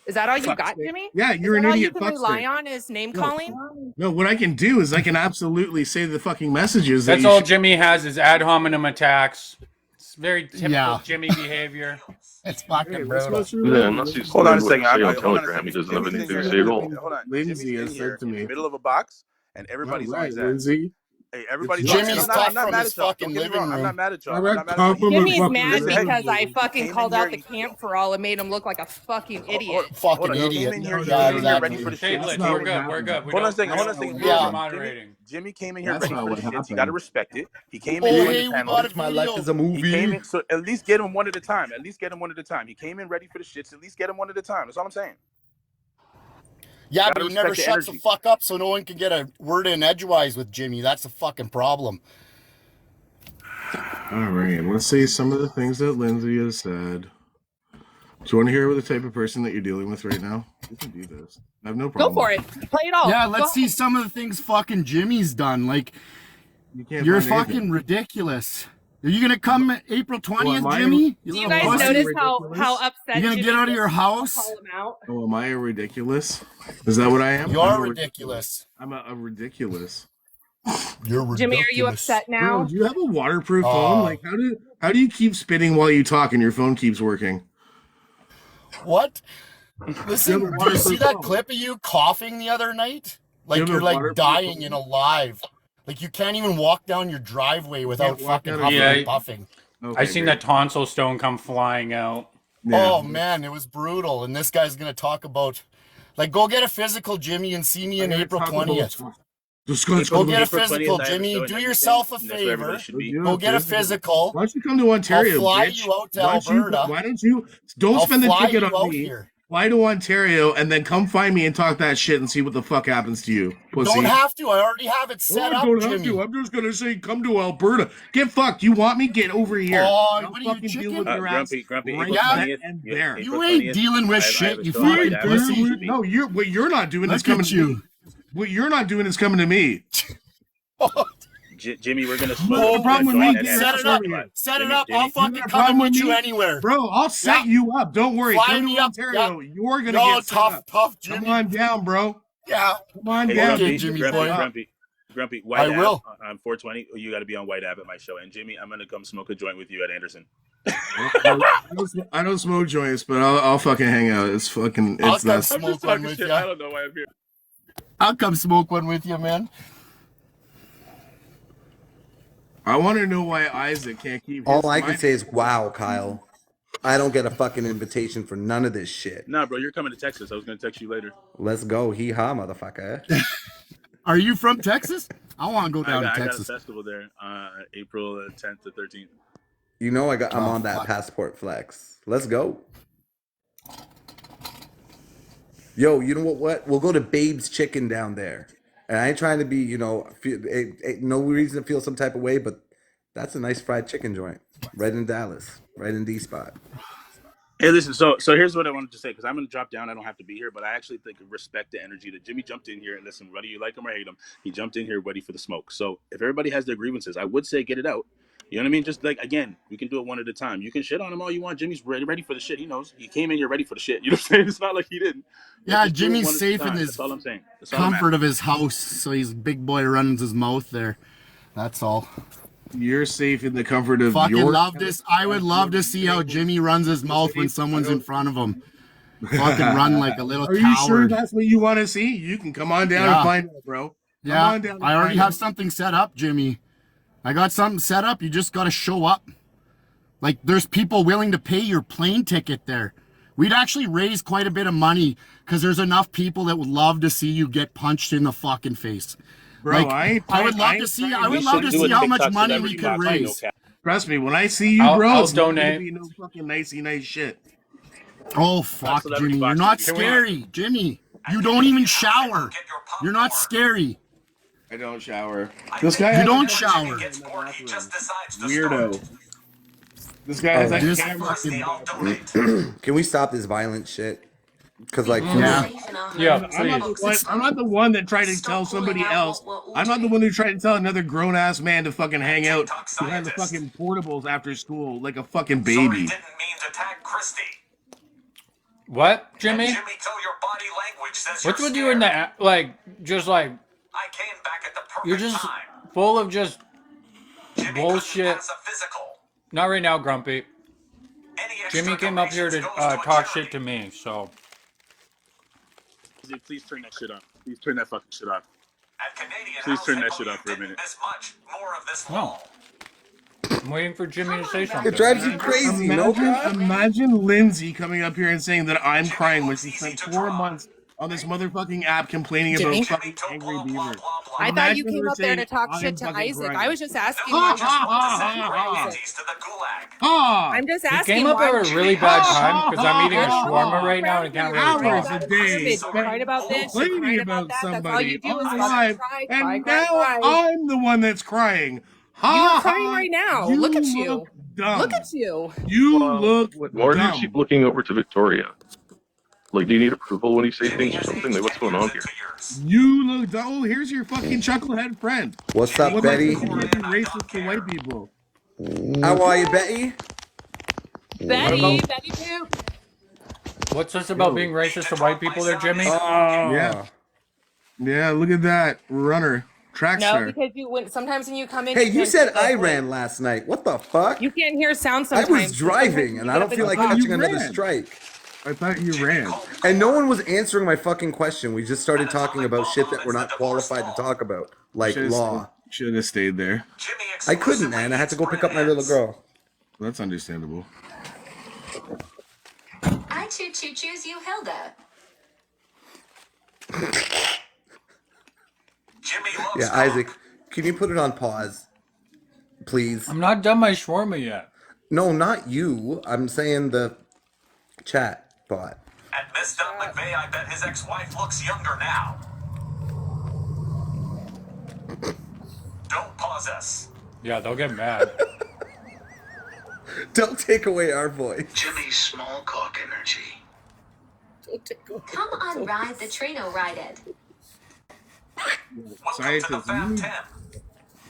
Is that all you
Fuck.
got, Jimmy?
Yeah, you're
is
an
that
idiot
all you can rely
fuckstick.
on is name calling?
No, what I can do is I can absolutely say the fucking messages.
That's
that you
all
should-
Jimmy has is ad hominem attacks. It's very typical
Yeah.
Jimmy behavior.
It's fucking
Hey, let's
brutal.
go through
Yeah,
that.
unless he's
Hold on a
what
second.
you say on
hold on a
Telegram,
second.
he doesn't have
Jimmy's
anything
in
to say
here.
at all.
Hold on.
Lindsay
Jimmy's
has
in here
said to
in
me.
the middle of a box, and everybody's
All
on
right,
his ass.
Lindsay.
Hey, everybody's
It's
on his
Jimmy's
ass. I'm
cut
not
from
mad
his
at y'all.
fucking
Don't get me
living
wrong. I'm
room.
not mad at y'all.
I
I'm
got
not mad at y'all.
compliment
Jimmy's
fucking
mad
Lindsay.
because I
He
fucking
came
called
in
out
here-
the camp for all and made him look like a fucking idiot.
Fucking
Hold on, you
idiot.
came in here, you
Yeah,
came in here
exactly.
ready for the
Hey,
shit.
Blitz,
not
we're
what
good. We're
happened.
good. We
Hold on a
don't-
second. Hold on a
we
second.
don't-
Yeah.
we're moderating.
Jimmy came in here
That's
ready
not
for the
what
shit. You
happened.
gotta respect it. He came
Oh,
in
hey,
ready
we
to
bought
handle
it.
it.
My life is a
He came in, so at least get him one at a time. At least get him one at a time. He came in ready for the shits. At least get him one at a time. That's all I'm saying.
Yeah,
Gotta
but he never
respect the
shuts the
energy.
fuck up so no one can get a word in edgewise with Jimmy. That's the fucking problem.
All right, let's see some of the things that Lindsay has said. Do you want to hear the type of person that you're dealing with right now? You can do this. I have no
Go
problem.
for it. Play it all.
Yeah,
Go
let's see some of the things fucking Jimmy's done. Like,
You can't
you're
find
fucking
anything.
ridiculous. Are you gonna come April 20th,
Well, am I-
Jimmy?
Do you
little
guys
pussy?
notice
ridiculous?
how upset
You gonna
Jimmy
get out of
is
your
when I
house?
call him out?
Oh, am I a ridiculous? Is that what I am?
You're
I'm a
ridiculous.
I'm a ridiculous.
You're ridiculous.
Jimmy, are you upset now?
Bro, do you have a waterproof phone? Like, how do you keep spitting while you talk and your phone keeps working?
What? Listen,
You have a
do you see
waterproof
that
phone.
clip of you coughing the other night? Like
You have a
you're like
waterproof
dying
phone.
in a live. Like you can't even walk down your driveway without fucking huffing and puffing.
I seen that tonsil stone come flying out.
Oh man, it was brutal. And this guy's gonna talk about, like, go get a physical, Jimmy, and see me on April 20th. Go get a physical, Jimmy. Do yourself a favor. Go get a physical.
Why don't you come to Ontario?
I'll fly
bitch?
you out to Alberta.
Why don't you don't
I'll
spend the
fly
ticket
you
on
out
me?
here.
Fly to Ontario and then come find me and talk that shit and see what the fuck happens to you, pussy.
Don't have to. I already have it set up,
don't
Jimmy.
have to. I'm just gonna say, come to Alberta. Get fucked. You want me? Get over here.
Oh,
I'll
what are you,
fucking deal
chicken?
with your ass
Grumpy,
right
yeah,
then and there.
You ain't dealing with shit, you fucking pussy.
No, what you're not doing is
Look
coming
at
to
you.
me. What you're not doing is coming to me.
Jimmy, we're gonna
No
smoke.
problem with me.
Set it up. Set it up. I'll fucking
got a
come
problem
with
with
you
me?
anywhere.
Bro, I'll set you up. Don't worry.
Fly
Come
me
to
up.
Ontario.
Yeah.
You're gonna
No,
get set
tough,
up.
tough, Jimmy.
Come on down, bro.
Yeah.
Come on
Hey,
down.
Grumpy, White
I
Ave,
will.
on 420. You got to be on White Ave at my show. And Jimmy, I'm gonna come smoke a joint with you at Anderson.
I don't smoke joints, but I'll fucking hang out. It's fucking.
I'll
It's
come
nuts.
smoke one with you.
I don't know why I'm here.
I'll come smoke one with you, man.
I want to know why Isaac can't keep.
All I can say is, wow, Kyle. I don't get a fucking invitation for none of this shit.
Nah, bro, you're coming to Texas. I was gonna text you later.
Let's go. Hee haw, motherfucker.
Are you from Texas? I want to go down
I
to
got a
Texas.
festival there, April 10th to 13th.
You know I'm on that passport flex. Let's go. Yo, you know what? We'll go to Babe's Chicken down there. And I ain't trying to be, no reason to feel some type of way, but that's a nice fried chicken joint. Right in Dallas. Right in D-Spot.
Hey, listen, so here's what I wanted to say, because I'm going to drop down. I don't have to be here, but I actually respect the energy that Jimmy jumped in here. And listen, whether you like him or hate him, he jumped in here ready for the smoke. So if everybody has their grievances, I would say get it out. You know what I mean? Just like, again, we can do it one at a time. You can shit on him all you want. Jimmy's ready for the shit. He knows. He came in here ready for the shit. You know what I'm saying? It's not like he didn't.
Yeah,
Just do it
Jimmy's
one at a
safe in
time.
his
That's all I'm saying. That's all I'm
comfort of his house, so he's big boy running his mouth there. That's all.
You're safe in the comfort of
Fucking
your.
love this. I would love to see how Jimmy runs his mouth when someone's in front of him. Fucking run like a little
Are
coward.
you sure that's what you want to see? You can come on down and find out, bro. Come on down and
I already
find
have
out.
something set up, Jimmy. I got something set up. You just got to show up. Like, there's people willing to pay your plane ticket there. We'd actually raise quite a bit of money because there's enough people that would love to see you get punched in the fucking face.
Bro,
Like, I would love to see how much money we could raise.
Trust me, when I see you, bro,
I'll
it's not gonna
donate.
be no fucking nicey nice shit.
Oh, fuck, Jimmy. You're not scary. Jimmy, you don't even shower. You're not scary.
I don't shower. This guy
You don't shower.
Weirdo. This guy has
This
a camera.
Can we stop this violent shit? Because, like,
I'm not the one that tried to tell somebody else. I'm not the one who tried to tell another grown ass man to fucking hang out behind the fucking portables after school like a fucking baby.
What, Jimmy? What's with you in that? Like, just like, you're just full of just bullshit. Not right now, Grumpy. Jimmy came up here to talk shit to me, so.
Please turn that shit off. Please turn that fucking shit off. Please turn that shit off for a minute.
No. I'm waiting for Jimmy to say something.
It drives you crazy, no?
Imagine Lindsay coming up here and saying that I'm crying when she spent 4 months on this motherfucking app complaining
Jimmy?
about fucking Angry Beaver.
I thought you came up there to talk shit to Isaac. I was just asking why you I'm just
He
asking
came up
why
at a really bad time because I'm eating a shawarma right now and I can't really
Hours
talk.
a day
cried about this, you're
complaining
crying
about
about that. That's all you
somebody
do
on
is
live,
cry,
and
cry,
now
cry.
I'm the one that's crying.
You're crying right now.
You
Look at you.
look dumb.
Look at you.
You look
Why do you
dumb.
keep looking over to Victoria? Like, do you need approval when you say things or something? Like, what's going on here?
You look dumb. Oh, here's your fucking chucklehead friend.
What's up,
What
Betty?
makes you wanna be racist to white people?
How are you, Betty?
Betty Pooh.
What's this about being racist to white people there, Jimmy?
Yeah. Yeah, look at that runner. Track
No,
star.
because sometimes when you come in.
Hey, you
can't
said
hear
I
the-
ran last night. What the fuck?
You can't hear sound
I
sometimes.
was driving, and I don't feel like
thought you
catching another
ran.
strike.
I thought you ran.
And no one was answering my fucking question. We just started talking about shit that we're not qualified to talk about, like law.
Should have stayed there.
I couldn't, man. I had to go pick up my little girl.
That's understandable.
I choose you, Hilda.
Yeah, Isaac, can you put it on pause, please?
I'm not done my shawarma yet.
No, not you. I'm saying the chat bot.
And Miss Doug McVeigh, I bet his ex-wife looks younger now. Don't pause us.
Yeah, they'll get mad.
Don't take away our voice.
Jimmy's small cock energy.
Come on, ride the Trino ride it.
Scientists,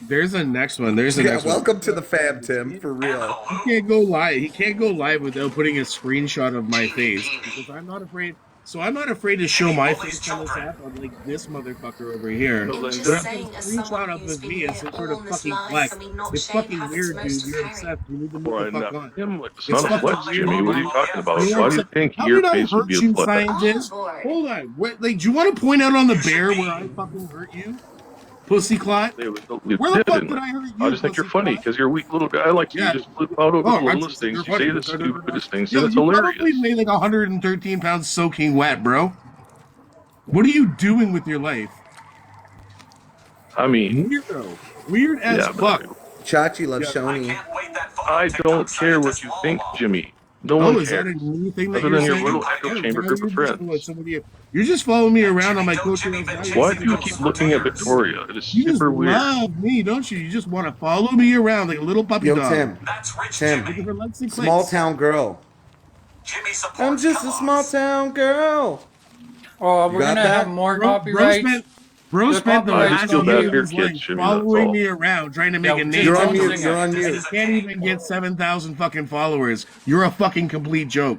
there's a next one. There's a next
welcome
one.
to the fam, Tim, for real.
He can't go live. He can't go live without putting a screenshot of my face because I'm not afraid. So I'm not afraid to show my face on this app. I'm like this motherfucker over here. But I'm saying a screenshot of me and some sort of fucking flex. It's fucking weird, dude. You're obsessed. You need to move the fuck on.
It's not a flex, Jimmy. What are you talking about? Why do you think your face would be a flex?
Scientist? Hold on. What, like, do you want to point out on the bear where I fucking hurt you? Pussy clot? Where the fuck did I hurt you?
I just think you're funny because you're a weak little guy like you. Just flip out over the littlest things. You say the stupidest things, and it's hilarious.
You probably weigh like 113 pounds soaking wet, bro. What are you doing with your life?
I mean,
weird as fuck.
Chachi loves Shoni.
I don't care what you think, Jimmy. No one
is that a
cares.
new thing that
Other
you're
than your
saying?
little echo chamber group of friends.
You're just following me around on my coattails.
Why do you keep looking at Victoria? It is
You just
super weird.
love me, don't you? You just want to follow me around like a little puppy
Yo,
dog.
Tim, small town girl. I'm just a small town girl.
Oh,
You
we're
got
gonna
that?
have more copyrights.
Bro spent the
I
last
just feel
year
bad
of
for your
his
kids,
life
Jimmy, that's
following
all.
me around, trying to make a
Yo,
name.
You're on mute. You're on mute.
You can't even get 7,000 fucking followers. You're a fucking complete joke.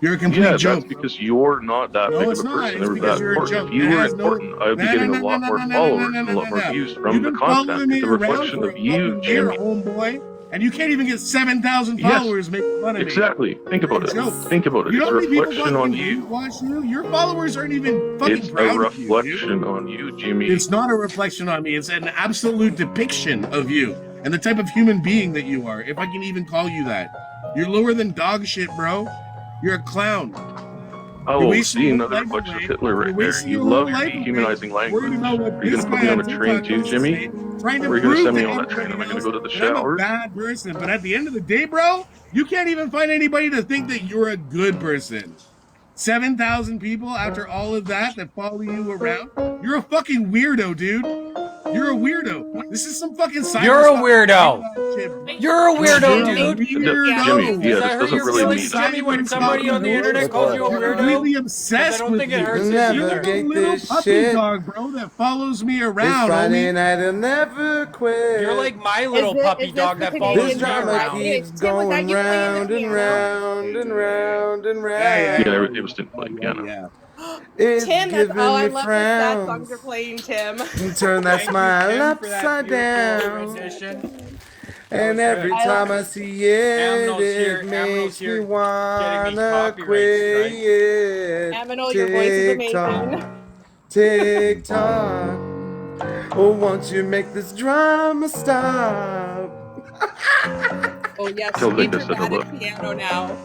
You're a complete
Yeah,
joke.
that's because you're not that
No,
big
it's
of a
not.
person
It's
or
because
that
you're a
important.
joke.
If you
It
were
has no-
important, I would be getting a lot more followers and a lot more views from the content. It's a reflection of you,
You're a
Jimmy.
homeboy, and you can't even get 7,000
Yes.
followers making fun of me.
Exactly. Think about it.
Joke.
Think about it.
You
It's a
know how many people
reflection on
fucking
you.
watch you? Your followers aren't even fucking
It's a
proud of you.
reflection on you, Jimmy.
It's not a reflection on me. It's an absolute depiction of you and the type of human being that you are, if I can even call you that. You're lower than dog shit, bro. You're a clown.
Oh, see another bunch of Hitler right there.
wasting
You
your
love
whole
your
life away
dehumanizing language.
worried about what
Are you
this
going to put
guy
me on
on
a train
TikTok
too,
has to
Jimmy?
say, trying to
Or are you going to
prove
send me
to
on that train? Am I
everybody
going to go to the
else that I'm a
shower?
bad person. But at the end of the day, bro, you can't even find anybody to think that you're a good person. 7,000 people after all of that follow you around? You're a fucking weirdo, dude. You're a weirdo. This is some fucking cyber
You're a
stuff.
weirdo. You're a weirdo,
You're a
dude.
Jimmy, yeah,
Does that
this
hurt
doesn't
your
really mean
feelings, Jimmy, when somebody on the internet calls you a weirdo?
Completely obsessed
I don't
with
think it
me.
hurts
You'll
his
never
either.
get
Little
this
puppy
shit.
dog, bro, that follows me
It's
around.
Friday
homie.
night, I'll never quit.
You're like my little puppy dog that follows
This
me
drama
around.
keeps going round and round and round and round.
Yeah, it was like piano.
It's
Tim, that's
giving
all I
me
love. Sad
frowns.
songs are playing, Tim.
Turn that
Thank you,
smile
Tim, for that
upside
beautiful
down.
rendition.
And every time I see it,
Aminal's here-
it
Aminal's
makes
here
me
getting
wanna
me copyright
quit.
Aminal, your voice is amazing.
TikTok. Oh, won't you make this drama stop?
Oh yes,
Tell
you need
Vic I said
dramatic
hello.
piano now.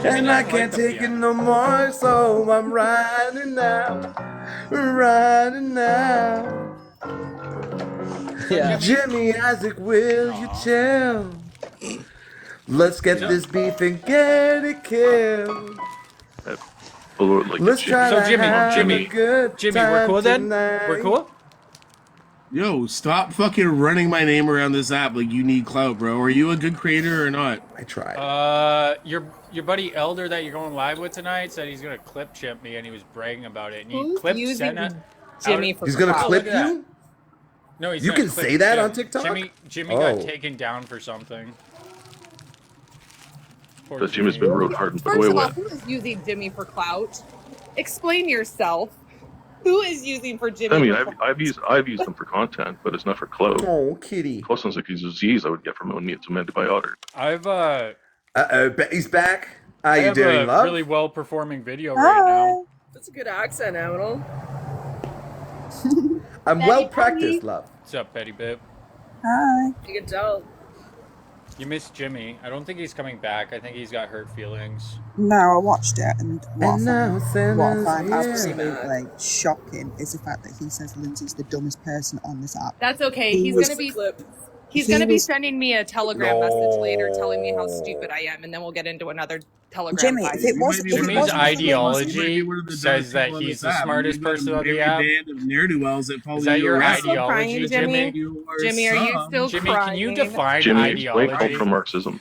And I can't take it no more, so I'm riding now, riding now.
Yeah.
Jimmy Isaac, will you chill? Let's get this beef and get it killed.
Like
Let's try
So
to
Jimmy,
have a
Jimmy,
good
Jimmy, we're
time
cool then?
tonight.
We're cool?
Yo, stop fucking running my name around this app like you need clout, bro. Are you a good creator or not?
I tried.
Your buddy Elder that you're going live with tonight said he's gonna clip chip me, and he was bragging about it. And he
Who's
clipped
using
Senna.
Jimmy for
He's gonna
clout?
clip
Look at
you?
No, he's
You
gonna
can
clip
say that
Jim.
on TikTok?
Jimmy
Oh.
got taken down for something. Poor
But Jimmy's been real hard and put
First
away
of all,
wet.
who is using Jimmy for clout? Explain yourself. Who is using for Jimmy?
I mean,
for clout?
I've used them for content, but it's not for clout.
Oh, kitty.
Close sounds like a disease I would get from owning it to antibiotic.
I've
Uh-oh, Betty's back. How
I
you
have
doing,
a
love?
really well performing video right now.
That's a good accent, Aminal.
I'm well practiced, love.
What's up, Petty Bip?
Hi.
You can tell.
You missed Jimmy. I don't think he's coming back. I think he's got hurt feelings.
No, I watched it, and what I
Sinners
find
here.
absolutely shocking is the fact that he says Lindsay's the dumbest person on this app.
That's okay.
He
He's
was-
gonna be
He
gonna be
was-
sending me a Telegram message later telling me how stupid I am, and then we'll get into another Telegram.
Jimmy,
fight.
if it was, if it
Jimmy's
wasn't
ideology says that he's the smartest person on the app. Is that your ideology, Jimmy?
Jimmy, are you still
Jimmy,
crying?
can you define
Jimmy, explain
ideology?
cultural Marxism.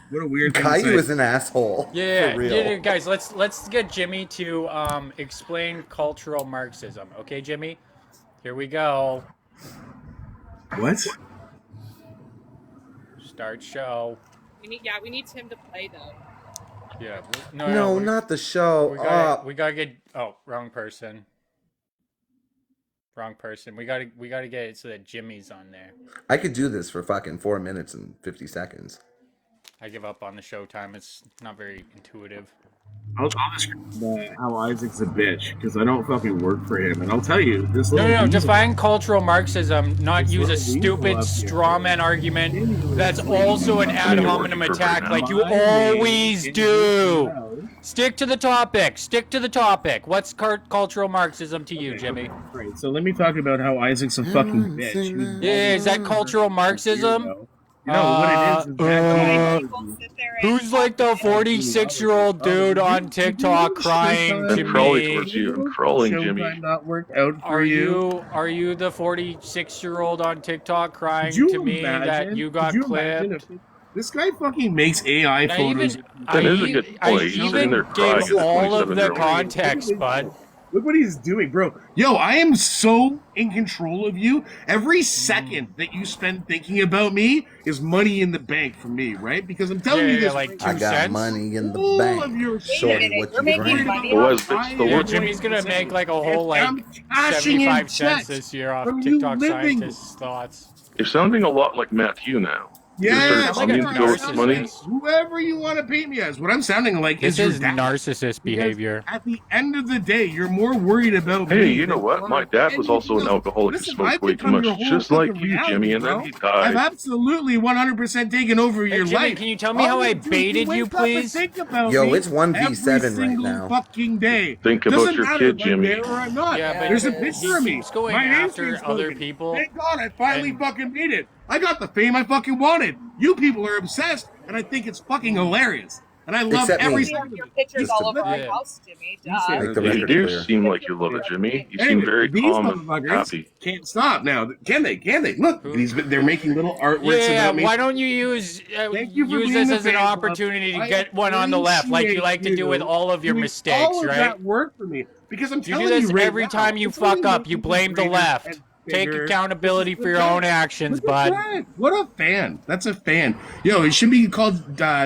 What a weird thing to
Caillou
say.
is an asshole.
Yeah,
for real.
yeah, guys, let's get Jimmy to explain cultural Marxism. Okay, Jimmy? Here we go.
What?
Start show.
We need Tim to play though.
Yeah.
No, not the show.
We gotta get. Oh, wrong person. Wrong person. We gotta get it so that Jimmy's on there.
I could do this for fucking 4 minutes and 50 seconds.
I give up on the showtime. It's not very intuitive.
I'll describe how Isaac's a bitch because I don't fucking work for him, and I'll tell you this.
No,
little
define cultural Marxism, not
This
use a
little weasel
stupid
up here.
straw man argument that's also an ad hominem attack like you always do. Stick to the topic. Stick to the topic. What's cultural Marxism to you, Jimmy?
Right, so let me talk about how Isaac's a fucking bitch.
Yeah, is that cultural Marxism?
You know what it is that
Who's like the 46-year-old dude on TikTok crying to
I'm crawling
me?
towards you. I'm crawling,
show
Jimmy.
might not work out for
Are you the 46-year-old on TikTok crying
Could you
to me
imagine?
that you got
Could you imagine
clipped?
if this guy fucking makes AI
I
photos.
even,
That is a good
I
point. He's sitting
even
there crying
gave
at a
all of the
27-year-old.
context, bud.
Look what he's doing, bro. Yo, I am so in control of you. Every second that you spend thinking about me is money in the bank for me, right? Because I'm telling you this.
like
right
I
two
got
cents?
money in the
All
bank.
of your
Shorty,
shit.
what
We're
you
making
bring?
money
The
off
West bitch, the
my
Yeah,
Lord.
Jimmy's gonna make like a whole
And
like
I'm cashing in
75 cents
checks
this year off
from you
TikTok
living.
scientists' thoughts.
You're sounding a lot like Matthew now.
Yeah,
You're
like
starting
a
to go with
narcissist.
money.
whoever you want to paint me as. What I'm sounding like
This
is
is
your dad.
narcissist behavior.
At the end of the day, you're more worried about
Hey,
me
you know
than
what? My dad was also an alcoholic who
Listen,
smoked
I've
way too
become
much,
your whole
just like
fucking
you,
reality,
Jimmy, and then
bro.
he
I've
died.
absolutely 100% taken over
Hey,
your
Jimmy,
life.
can you tell me how
All
I
you do is
baited you,
wake up and
please?
think about
Yo,
me
it's 1v7
every
right
single
now.
fucking day.
Think about
Doesn't
your
matter
kid,
if I'm
Jimmy.
there or I'm not.
Yeah, but
There's a
he
picture of me.
keeps going
My name's
after
being
other
spoken.
people.
Thank God I finally
and-
fucking made it. I got the fame I fucking wanted. You people are obsessed, and I think it's fucking hilarious. And I love
Except
every
me.
second of
Your
it.
pictures all over our
Yeah.
house, Jimmy.
You say
Make the
You
record
do
clear.
seem like you love it, Jimmy. You seem
Anyway,
very
these
calm and
motherfuckers
happy.
can't stop now. Can they? Can they? Look, they're making little artworks
Yeah,
about me.
why don't you use
Thank you for
use
being
this
the
as an
fan club.
opportunity to
I
get one on the left, like you like to do with all of your
doing
mistakes,
all of
right?
that work for me because I'm
You
telling
do this
you right
every
now,
time you
it's only
fuck up.
making
You
me
blame the
greater
left.
and
Take
bigger.
accountability
This is
for your
the
own
fan.
actions,
Look at
bud.
that. What a fan! That's a fan. Yo, it should be called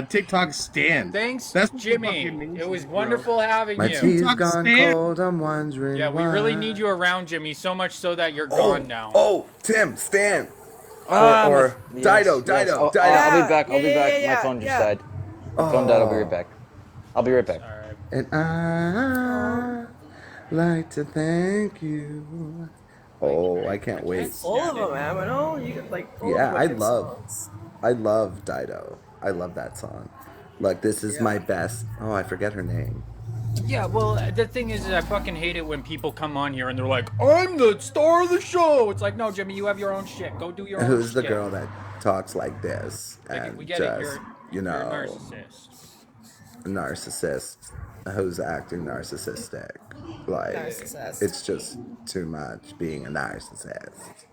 TikTok Stan.
Thanks,
That's what the
Jimmy.
fucking name
It was
is, bro.
wonderful having
My
you.
tea's
TikTok
gone
stand.
cold. I'm wondering.
Yeah, we really
why.
need you around, Jimmy, so much so that you're gone now.
Oh, Tim, Stan.
Um,
Or
yes,
Dido,
yes.
Dido,
Oh,
Dido.
I'll be back. I'll be
Yeah,
back.
yeah,
My
yeah,
phone just
yeah.
died. My phone died. I'll be right back. I'll be right back.
And I like to thank you. Oh, I can't wait.
All of them, man. I know you could like. all
Yeah,
of them
I
are good
love
songs.
Dido. I love that song. Look, this is my best. Oh, I forget her name.
Yeah, well, the thing is, I fucking hate it when people come on here and they're like, I'm the star of the show. It's like, no, Jimmy, you have your own shit. Go do your own
Who's the
shit.
girl that talks like this
Like,
and
we get
just,
it. You're
you
a
know,
narcissist.
who's acting narcissistic? Like,
Narcissist.
it's just too much being a narcissist.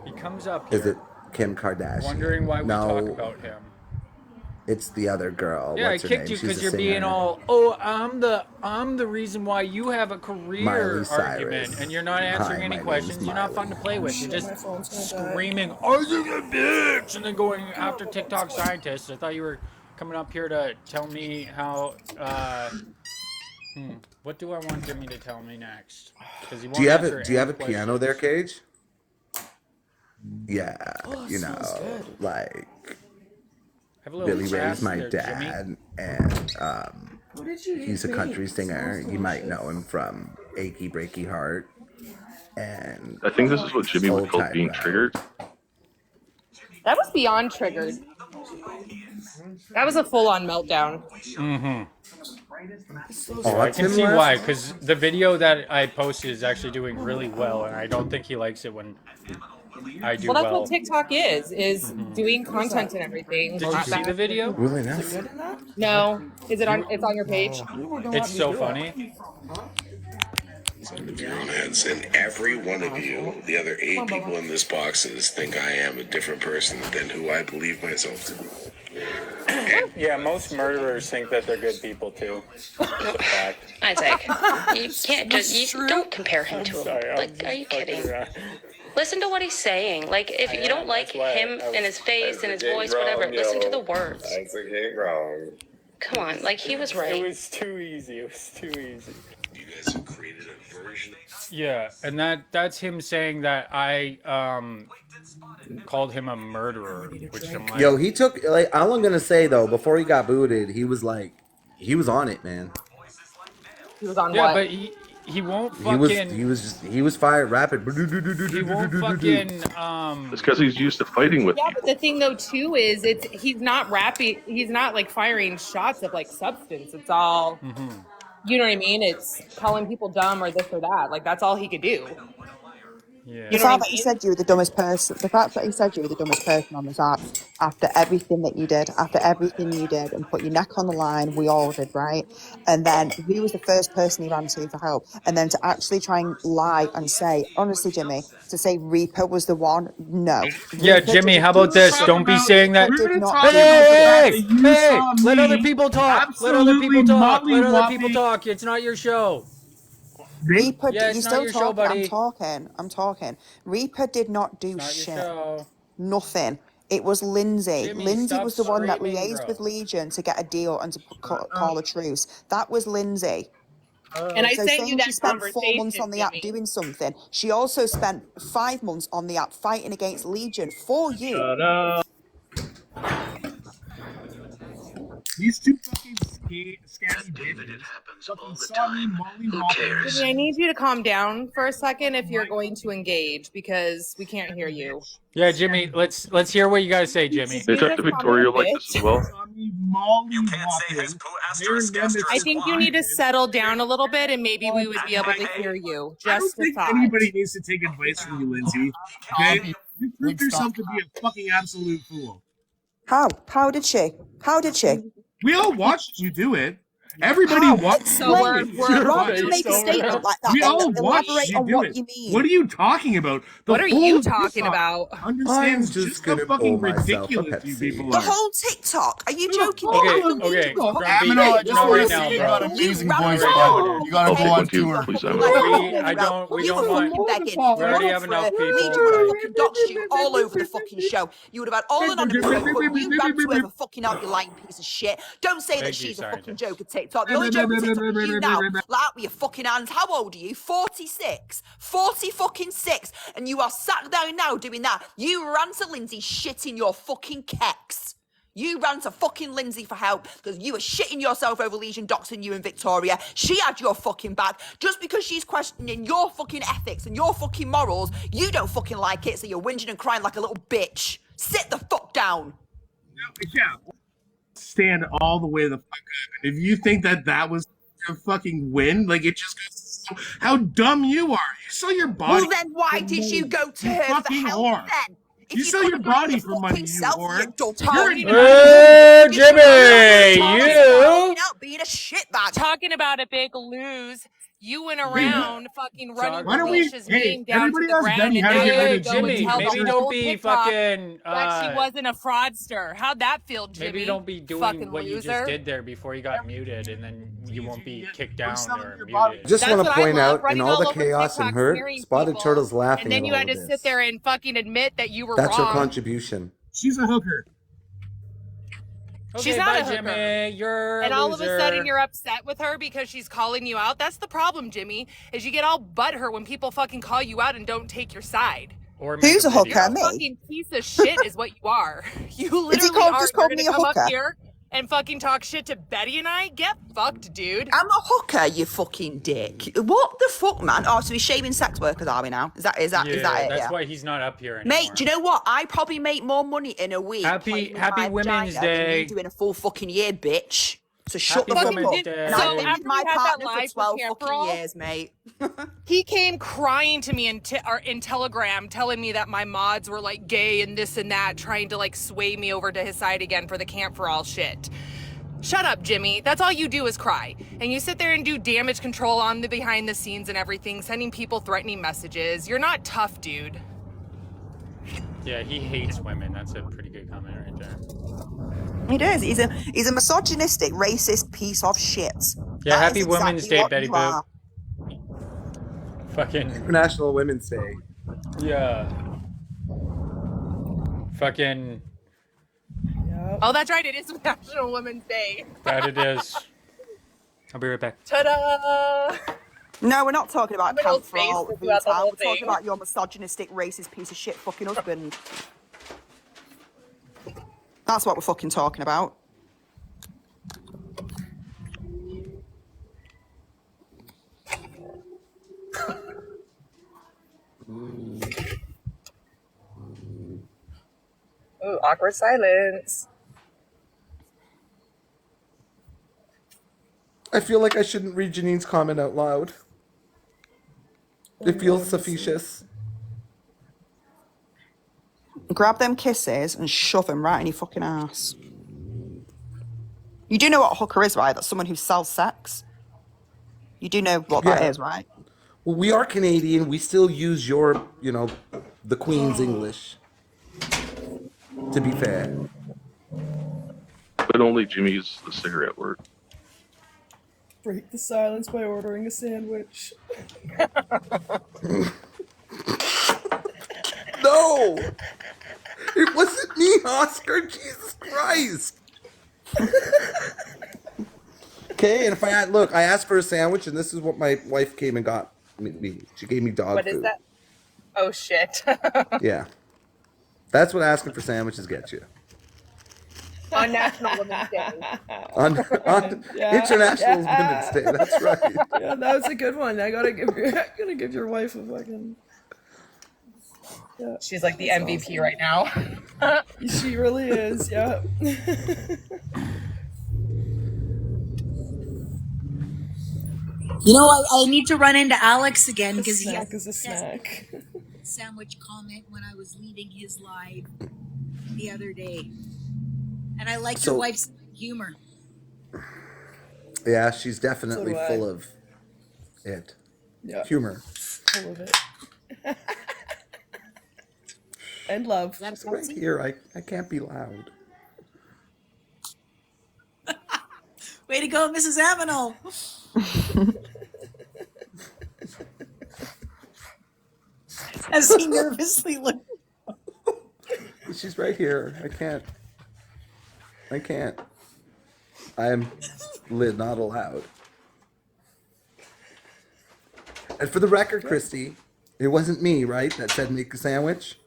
He comes up here
Is it Kim Kardashian?
wondering why we
no,
talk about him.
it's the other girl.
Yeah,
What's
I
her
kicked
name?
you
She's
because
a
you're being
singer.
all, oh, I'm the reason why you have a career
Miley
argument,
Cyrus.
and you're not answering
Hi,
any
my
questions.
name's
You're not fun to play with. You're just screaming, Isaac a bitch, and then going after TikTok scientists. I thought you were coming up here to tell me how. What do I want Jimmy to tell me next? Because he won't
Do you have
answer
a Do you have a
any
piano there,
questions.
Cage? Yeah, you know, like
Have a little
Billy
sass
Ray's my
there,
dad,
Jimmy.
and
What did you
he's a
eat?
country singer. You might know him from Achy Breaky Heart, and
I think this is what Jimmy would call being triggered.
That was beyond triggered. That was a full-on meltdown.
Mm-hmm.
Oh,
I can see why, because the video that I posted is actually doing really well, and I don't think he likes it when I do
Well, that's
well.
what TikTok is doing content and everything.
Did you see the video?
Really nice.
No. Is it on? It's on your page.
It's so funny.
Of your own heads, and every one of you, the other 8 people in this boxes, think I am a different person than who I believe myself to be.
Yeah, most murderers think that they're good people too. It's a fact.
Isaac, you can't just don't compare him to him. Like, are you kidding? Listen to what he's saying. Like, if you don't like him and his face and his voice, whatever, listen to the words.
Isaac ain't wrong.
Come on, like he was right.
It was too easy. It was too easy.
You guys have created a version.
Yeah, and that's him saying that I called him a murderer, which I'm like,
Yo, he took like all I'm gonna say though, before he got booted, he was on it, man.
He was on
yeah,
what?
but he won't fucking.
He was fired rapid.
He won't fucking.
It's because he's used to fighting with
Yeah,
people.
but the thing though too is he's not rapping. He's not like firing shots of like substance. It's all. You know what I mean? It's calling people dumb or this or that. Like that's all he could do.
Yeah.
The fact that he said you were the dumbest person, on this app after everything that you did, and put your neck on the line, we all did, right? And then he was the first person he ran to for help. And then to actually try and lie and say, honestly, Jimmy, to say Reaper was the one, no.
Yeah,
Reaper
Jimmy,
did-
how about this? Don't be saying that.
Did not do
Hey,
that.
hey, let other people talk. Let other people talk. Let other people talk. It's not your show.
Reaper,
Yeah,
you're
it's not
still
your show,
talking.
buddy.
I'm talking. Reaper did not do
Not your
shit.
show.
Nothing. It was Lindsay.
Jimmy,
Lindsay
stop
was the one that
screaming,
liaised
bro.
with Legion to get a deal and to call a truce. That was Lindsay.
And I
So
sent
saying
you that
she spent 4
conversation,
months on the app
Jimmy.
doing something, she also spent 5 months on the app fighting against Legion for you.
Shut up.
These two fucking scabby
David, it
bitches
happens all
fucking
the
saw me
time.
molly
Who
whopping.
cares?
Jimmy, I need you to calm down for a second if you're going to engage because we can't hear you.
Yeah, Jimmy, let's hear what you gotta say, Jimmy.
Detective Victoria like this as well.
Saw me molly whopping.
I think you need to settle down a little bit and maybe we would be able to hear you.
I don't
Just a
think
thought.
anybody needs to take advice from you, Lindsay. Okay? You proved yourself to be a fucking absolute fool.
How? How did she? How did she?
We all watched you do it. Everybody
How?
watched
So we're-
you.
we're-
Why do you make a statement like that?
We all
and
watched
elaborate
you
on
do
what
it.
you mean.
What are you talking about? The
What are
whole
you talking
TikTok
about?
Understands
I'm just
just how
gonna
fucking
pour myself a
ridiculous you
Pepsi.
people
The
are.
whole TikTok? Are you joking?
Okay,
Grumpy,
okay, Grumpy,
Amino, I just
not
want
right
to
now,
say you
bro.
got an amazing
You
voice,
rap-
but you gotta
Okay,
go on
thank you,
tour.
please,
We,
Emma.
I don't, we
You
don't
were
want.
fucking begging.
We already have enough people.
Legion would have fucking doxed you all over the fucking show. You would have had all anonymous, but you ran to whoever fucking out, you lying piece of shit. Don't say that
Thank you,
she's a
Sergeant.
fucking joke of TikTok. The only joke of TikTok is you now. Like out with your fucking hands. How old are you? 46. 40 fucking 6. And you are sat down now doing that. You ran to Lindsay shitting your fucking kecks. You ran to fucking Lindsay for help because you were shitting yourself over Legion doxing you and Victoria. She had your fucking back. Just because she's questioning your fucking ethics and your fucking morals, you don't fucking like it, so you're whinging and crying like a little bitch. Sit the fuck down.
Yeah. Stand all the way the fuck up. And if you think that that was a fucking win, like it just goes to show how dumb you are. You saw your body.
Well, then why did you go to
You
her for
fucking
help
whore.
then? If
You sell
could
your
have done
body
it
for money,
fucking
you
self,
whore.
You're
Hey, Jimmy, you.
being a shitbag.
Talking about a big lose. You went around fucking running
Why don't we-
Felicia's
hey,
name down to
everybody
the
ask
ground
Benny
and
how to
now
get rid
you
of
go
Jimmy.
and tell
Maybe
the
don't
whole
be
TikTok
fucking.
that she wasn't a fraudster. How'd that feel, Jimmy?
Maybe don't be doing
Fucking
what you
loser.
just did there before you got muted, and then you won't be kicked down or muted.
Just
That's
want to
what I
point
love,
out, in
running
all the
all over
chaos and
TikTok,
hurt,
smearing
Spotted
people,
Turtle's laughing
And then
at
you
all
had
of
to
this.
sit there and fucking admit that you were
That's her
wrong.
contribution.
She's a hooker.
She's
Okay,
not
bye,
a hooker.
Jimmy. You're a
And all of a
loser.
sudden you're upset with her because she's calling you out. That's the problem, Jimmy, is you get all butthurt when people fucking call you out and don't take your side.
Or
Who's a hooker?
You're a
Me?
fucking piece of shit is what you are. You
Is he
literally
called-
are.
just
You're
called
gonna
me a
come up
hooker?
here and fucking talk shit to Betty and I? Get fucked, dude.
I'm a hooker, you fucking dick. What the fuck, man? Oh, so we're shaming sex workers, are we now? Is that it?
That's
Yeah.
why he's not up here anymore.
Mate, do you know what? I probably make more money in a week.
Happy
playing with my
Women's
vagina than
Day.
you do in a full fucking year, bitch. So shut
Happy
the fuck
Women's
up.
Day.
And
So
I've been
after
with my
we had that
partner
live
for
with
12
Camp
fucking
Girl,
years, mate.
He came crying to me in Telegram, telling me that my mods were like gay and this and that, trying to like sway me over to his side again for the Camp for All shit. Shut up, Jimmy. That's all you do is cry. And you sit there and do damage control on the behind the scenes and everything, sending people threatening messages. You're not tough, dude.
Yeah, he hates women. That's a pretty good comment right there.
He does. He's a misogynistic, racist piece of shit.
Yeah,
That
happy
is
Women's
exactly
Day,
what
Betty
you
Boop.
are.
Fucking
International Women's Day.
yeah. Fucking
Oh, that's right. It is National Women's Day.
that it is. I'll be right back.
Ta-da!
No, we're not talking about
I'm an old
Camp for All.
face throughout the
We're
whole
talking
thing.
about your misogynistic, racist piece of shit fucking husband. That's what we're fucking talking about.
Ooh, awkward silence.
I feel like I shouldn't read Janine's comment out loud. It feels suspicious.
Grab them kisses and shove them right in your fucking ass. You do know what a hooker is, right? That's someone who sells sex. You do know what that
Yeah.
is, right?
Well, we are Canadian. We still use your, the Queen's English. To be fair.
But only Jimmy's the cigarette word.
Break the silence by ordering a sandwich.
No! It wasn't me, Oscar. Jesus Christ. Okay, and if I asked for a sandwich, and this is what my wife came and got me. She gave me dog
What
food.
is that? Oh shit.
Yeah. That's what asking for sandwiches gets you.
On National Women's Day.
On
Yeah,
International
yeah.
Women's Day. That's right.
Yeah, that was a good one. I gotta give your wife a fucking. Yeah,
She's like the MVP right now.
she really is. Yeah.
You know, I need to run into Alex again because he
Snack is a snack.
sandwich comment when I was leading his live the other day. And I like
So-
your wife's humor.
Yeah, she's definitely
So do I.
full of it.
Yeah.
Humor.
Full of it. And love.
It's right here. I can't be loud.
Way to go, Mrs. Avenel. As he nervously looked.
She's right here. I can't. I'm not allowed. And for the record, Christy, it wasn't me, right, that said make a sandwich?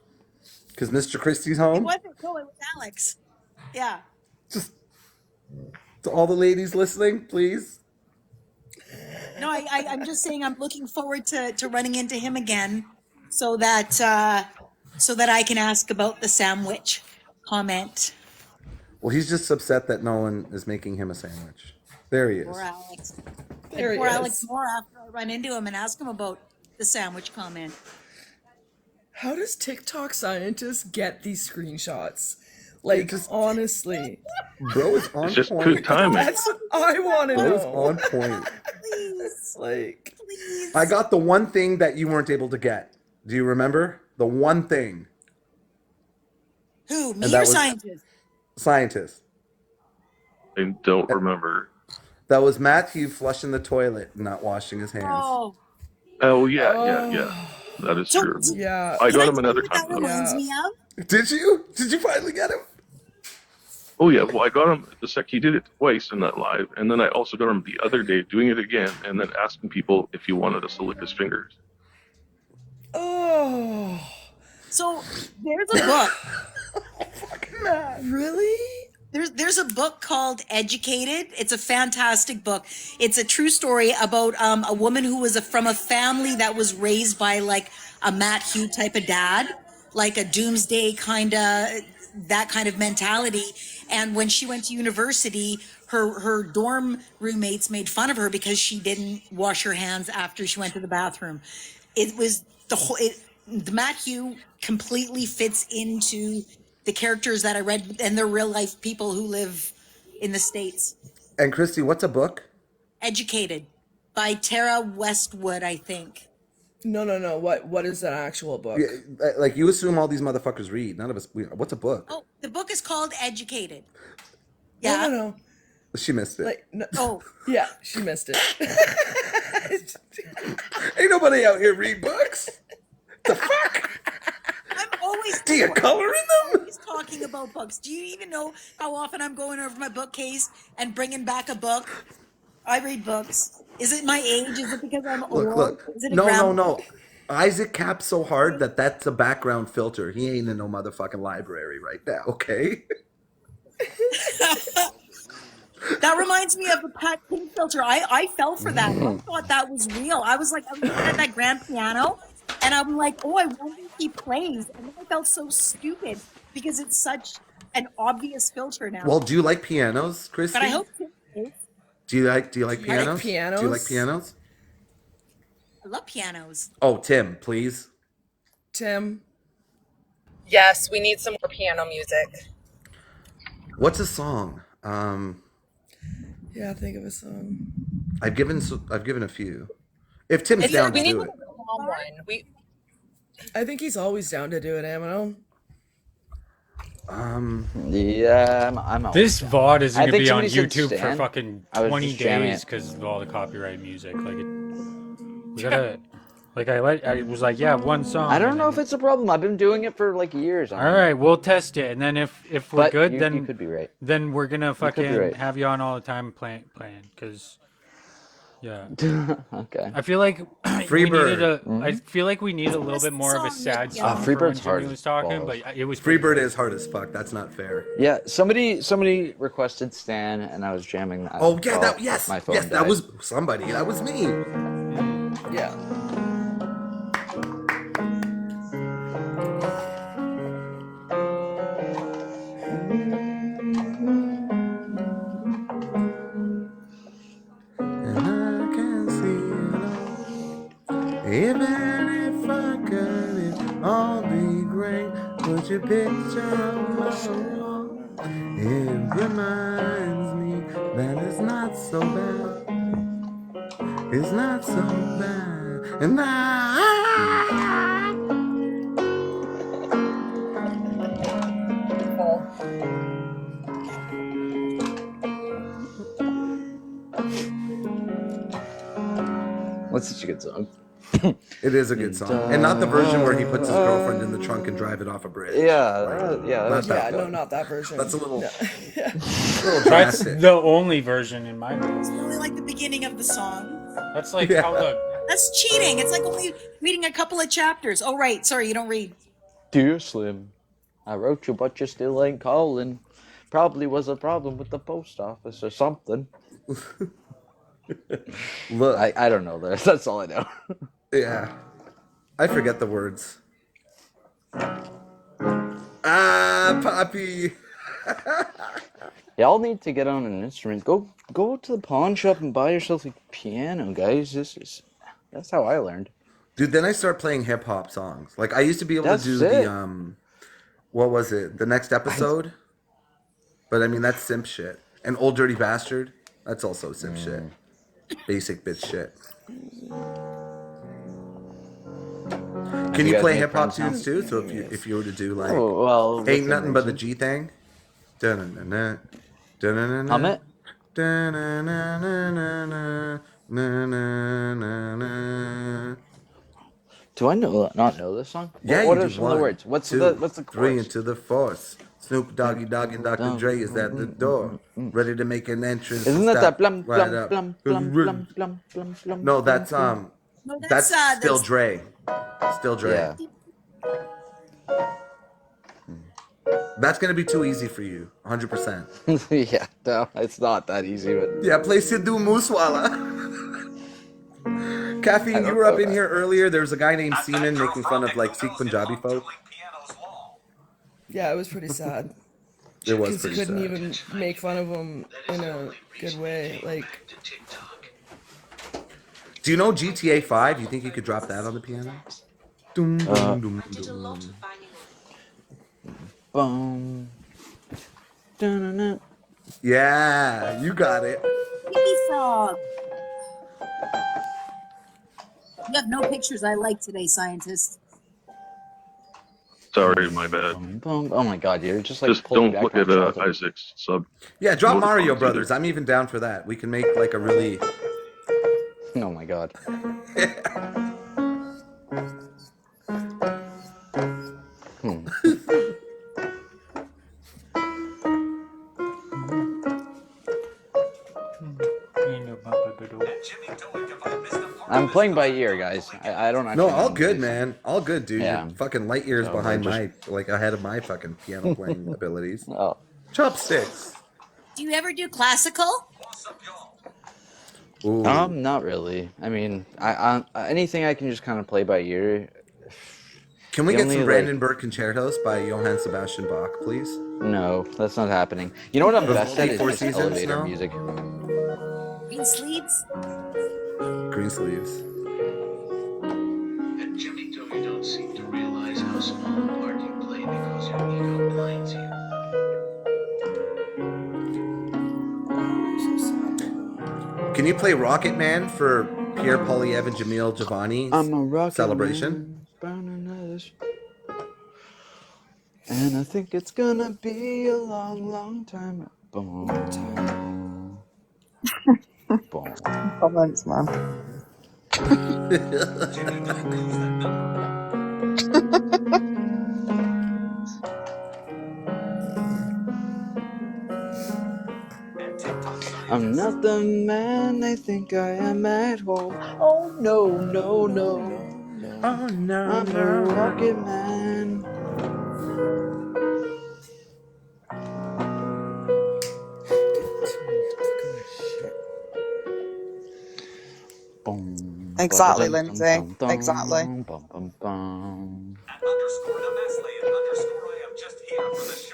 Because Mr. Christie's
It
home?
wasn't cool, it was Alex. Yeah.
To all the ladies listening, please.
No, I'm just saying I'm looking forward to running into him again so that I can ask about the sandwich comment.
Well, he's just upset that no one is making him a sandwich. There he is.
Poor Alex.
There he
Poor
is.
Alex more after I run into him and ask him about the sandwich comment.
How does TikTok scientists get these screenshots? Like, honestly.
Bro is on
It's just
point.
good timing.
That's what I want to
Bro is
know.
on point.
Please.
Like,
I got the one thing that you weren't able to get. Do you remember? The one thing.
Who?
And
Me
that
or
was-
scientist?
Scientist.
I don't remember.
That was Matthew flushing the toilet and not washing his hands.
Oh.
Oh, yeah. That is true.
yeah.
I
Can
got
I
him
tell
another
you what that
time.
reminds me of?
Did you? Did you finally get him?
Oh, yeah. Well, I got him he did it twice in that live. And then I also got him the other day doing it again and then asking people if he wanted us to lick his fingers.
Oh.
So there's a book.
Really?
There's a book called Educated. It's a fantastic book. It's a true story about a woman who was from a family that was raised by like a Matt Hugh type of dad, like a doomsday that kind of mentality. And when she went to university, her dorm roommates made fun of her because she didn't wash her hands after she went to the bathroom. It was the Matt Hugh completely fits into the characters that I read, and they're real life people who live in the States.
And Christy, what's a book?
Educated by Tara Westwood, I think.
No. What is an actual book?
Yeah, like you assume all these motherfuckers read. None of us. What's a book?
Oh, the book is called Educated.
No.
She missed it.
Like, no.
Oh,
yeah, she missed it.
Ain't nobody out here read books. The fuck?
I'm always.
Do you color in them?
Always talking about books. Do you even know how often I'm going over my bookcase and bringing back a book? I read books. Is it my age? Is it because I'm old?
Look.
Is it a
No. Isaac caps so hard that's a background filter. He ain't in no motherfucking library right now, okay?
That reminds me of the Pat King filter. I fell for that. I thought that was real. I was like, I was looking at that grand piano, and I'm like, oh, I wonder if he plays. And then I felt so stupid because it's such an obvious filter now.
Well, do you like pianos, Christy?
But I hope Tim is.
Do you like pianos?
pianos?
Do you like pianos?
I love pianos.
Oh, Tim, please.
Tim.
Yes, we need some more piano music.
What's a song?
Yeah, think of a song.
I've given a few. If Tim's down to do it.
Calm one.
I think he's always down to do it, Amino.
Yeah, I'm always
This
down.
VOD is
I
going to
think
be on
somebody said
YouTube for
Stan.
fucking
I was
20
just jamming
days
it.
because of all the copyright music. We gotta, I was like, yeah, one song.
I don't know if it's a problem. I've been doing it for like years.
All right, we'll test it, and then if we're
But
good,
you
then
could be right.
Then we're gonna
could be
fucking
right.
have you on all the time playing, cause yeah.
Okay.
I feel like
Freebird.
I feel like we need a little bit more of a sad song. for
Freebird's
when Jimmy
hard
was
as
talking,
balls.
but it was
Freebird is hard as fuck. That's not fair.
Yeah, somebody requested Stan, and I was jamming that.
Oh yeah,
while
yes,
my phone
yes, that
died.
was somebody. That was me.
Yeah.
And I can see it all. Even if I cut it all be great. Put your picture on my wall. It reminds me that it's not so bad. It's not so bad. And
That's such a good song.
it is a good song. And not the version where he puts his girlfriend in the trunk and drive it off a bridge.
Yeah, yeah,
Not that
No,
one.
not that version.
That's a little,
No.
little
That's
drastic.
the only version in my mind.
It's only like the beginning of the song.
That's like
Yeah.
how the
That's cheating. It's like only reading a couple of chapters. Oh, right. Sorry, you don't read.
Dear Slim, I wrote you, but you still ain't calling. Probably was a problem with the post office or something.
Look,
I don't know that. That's all I know.
yeah. I forget the words. Ah, Poppy.
Y'all need to get on an instrument. Go to the pawn shop and buy yourself a piano, guys. That's how I learned.
Dude, then I start playing hip hop songs. Like I used to be able
That's
to do
sick.
the what was it? The Next Episode. But I mean that's simp shit. And Old Dirty Bastard. That's also simp shit. Basic bitch shit. Can you
guys
play
make
hip hop
friends
tunes
now?
too? So if you were to do like
Oh, well,
ain't
within
nothing but the
reason.
G thing. Dun-dun-dun-dun. Dun-dun-dun-dun.
Hum it?
Dun-dun-dun-dun-dun. Na-na-na-na-na.
Do I not know this song?
Yeah,
What
you
are
do.
some of the
One,
words? What's
two,
the
3
chorus?
into the force. Snoop Doggy Dogg and Dr. Dre is at the door, ready to make an entrance.
Isn't that
Stop
that blum
right
blum
up.
blum blum blum blum blum blum?
No, that's
No,
that's Still
that's
Dre. Still Dre.
Yeah.
That's gonna be too easy for you, 100%.
Yeah, no, it's not that easy. But
Yeah, play Sidhu Moosewala. Caffeine, you were up in here earlier. There was a guy named Seaman making fun of like Sikh Punjabi folk.
Yeah, it was pretty sad.
It was
Because
pretty
you couldn't
sad.
even make fun of him in a good way. Like,
Do you know GTA 5? You think you could drop that on the piano? Doom, doom, doom, doom.
Boom. Dun-dun-dun.
Yeah, you got it.
Baby frog. You have no pictures I like today, scientist.
Sorry, my bad.
Oh my god, you're just like
Just
pulling
Oh,
don't
back
look
on
at
childhood.
Isaac's sub.
Yeah, drop
Notice
Mario
on
Brothers. I'm even down for that. We can make like a really.
Oh my god. I'm playing by ear, guys. I don't actually
No,
know
all
the
good,
music.
man. All good, dude.
Yeah.
You're fucking light years
So,
behind
just-
my, like ahead of my fucking piano playing abilities.
Oh.
Chopsticks.
Do you ever do classical?
Ooh.
Not really. I mean, I anything I can just kind of play by ear.
Can we
The
get
only,
some
like-
Brandenburg concertos by Johann Sebastian Bach, please?
No, that's not happening. You know what I'm best at is
Four
just
Seasons,
elevator
no?
music.
Green sleeves?
Green sleeves.
And Jimmy, Joe, you don't seem to realize how small a part you play because your ego blinds you.
Can you play Rocket Man for Pierre Polyev and Jamil Giovanni
I'm a rocket
celebration?
man, burning others. And I think it's gonna be a long, long time. Boom. Boom.
comments, man.
I'm not the man they think I am at home. Oh no, no, no.
Oh no,
I'm a rocket man. Boom.
Exactly,
Ba-da-dum,
Lindsay.
dum, dum,
Exactly.
bum, bum, bum.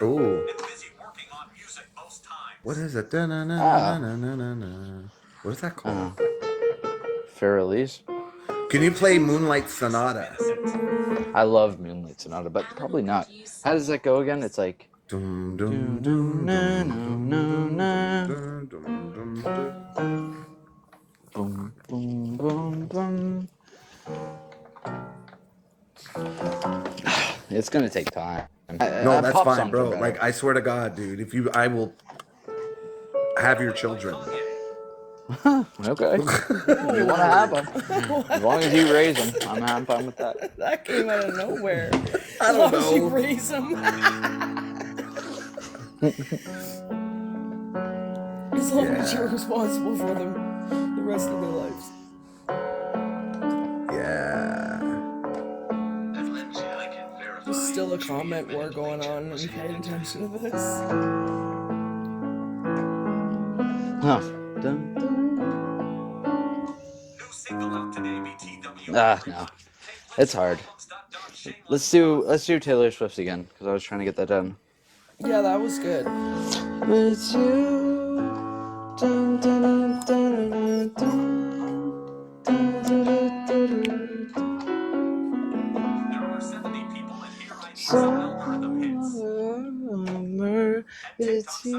Ooh. What is it? Da-na-na-na-na-na-na. What is that called?
Fairlies.
Can you play Moonlight Sonata?
I love Moonlight Sonata, but probably not. How does that go again? It's like.
Dum, dum, dum,
Na,
dum,
na, na, na.
dum, dum, dum, dum.
Boom, boom, boom, boom. It's gonna take time.
No, that's
pop
fine,
songs are
bro.
better.
Like, I swear to God, dude, I will have your children.
Okay. You want to have them. As long as you raise them, I'm fine with that.
That came out of nowhere.
I
As
don't
long as you
know.
raise them. As long as you're responsible for them the rest of their lives.
Yeah.
And Lindsay, I can verify.
There's still a comment war going on and paying attention to this.
Huh. Dun, dun. No. It's hard. Let's do Taylor Swift again because I was trying to get that done.
Yeah, that was good.
It's you. Dun, dun, dun, dun, dun, dun. Dun, dun, dun, dun, dun. Summer, it's you.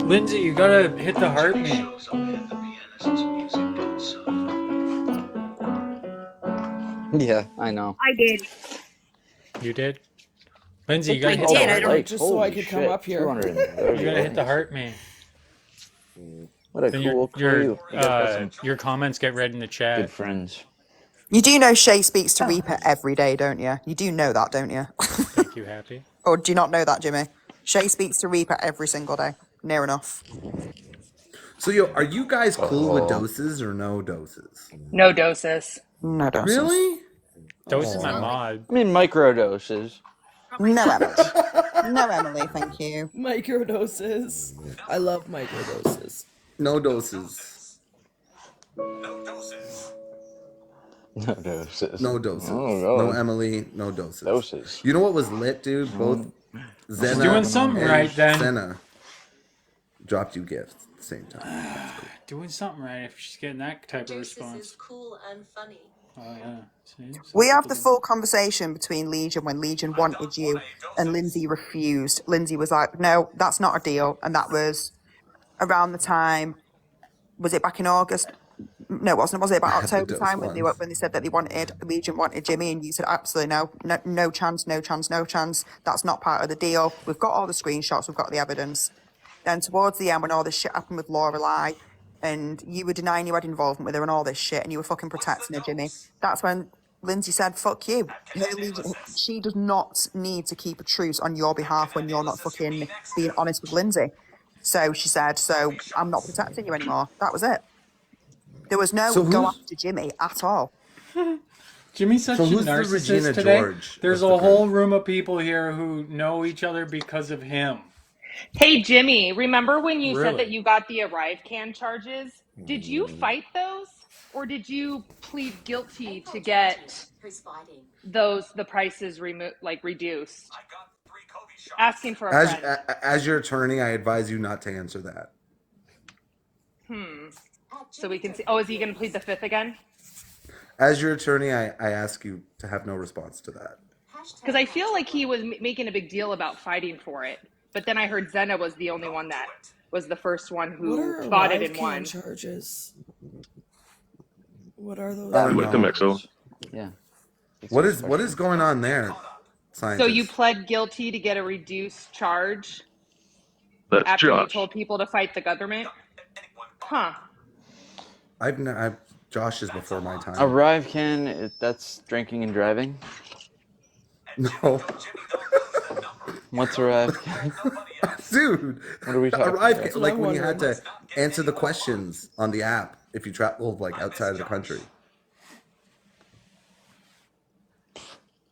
Lindsay, you gotta hit the heart me.
Yeah, I know.
I did.
You did? Lindsay, you gotta
I
hit
did,
the
I
heart
don't-
me.
just so I could come up here.
You gotta hit the heart me.
What a
Then
cool
your,
crew. You guys got some
your comments get read in the chat.
good friends.
You do know Shay speaks to Reaper every day, don't you? You do know that, don't you?
Make you happy.
Or do you not know that, Jimmy? Shay speaks to Reaper every single day. Near enough.
So, yo, are you guys cool with doses or no doses?
No doses.
No doses.
Really?
Dose is my mod.
I mean, micro doses.
No, Emily. No, Emily, thank you.
Microdoses. I love microdoses.
No doses.
No doses.
No doses.
No doses.
Oh, no.
No Emily. No doses.
Doses.
You know what was lit, dude? Both Zena
doing something
and
right then.
Senna dropped you gifts at the same time.
Doing something right if she's getting that type of
Deuces
response.
is cool and funny.
Oh yeah. See?
We have the full conversation between Legion when Legion wanted you and Lindsay refused. Lindsay was like, no, that's not a deal. And that was around the time, was it back in August? No, it wasn't. Was it about October time when they said that Legion wanted Jimmy, and you said absolutely no chance. That's not part of the deal. We've got all the screenshots, we've got the evidence. Then towards the end, when all this shit happened with Lorelai, and you were denying you had involvement with her and all this shit, and you were fucking protecting her, Jimmy, that's when Lindsay said, fuck you. She does not need to keep a truce on your behalf when you're not fucking being honest with Lindsay. So she said, so I'm not protecting you anymore. That was it. There was no go after Jimmy at all.
Jimmy's such a narcissist today. There's a whole room of people here who know each other because of him.
Hey, Jimmy, remember when you
Really?
said that you got the ArriveCan charges? Did you fight those? Or did you plead guilty to get the prices reduced? Asking for a friend.
As your attorney, I advise you not to answer that.
So we can see. Oh, is he going to plead the fifth again?
As your attorney, I ask you to have no response to that.
Because I feel like he was making a big deal about fighting for it. But then I heard Zena was the only one that was the first one who fought it and won.
Charges? What are those?
With the Mixo.
Yeah.
What is going on there, scientist?
So you pled guilty to get a reduced charge
That's
after you
Josh.
told people to fight the government? Huh.
Josh is before my time.
ArriveCan, that's drinking and driving?
No.
What's ArriveCan?
Dude,
What are we talking
ArriveCan,
about?
like when you had to answer the questions on the app if you traveled like outside of the country.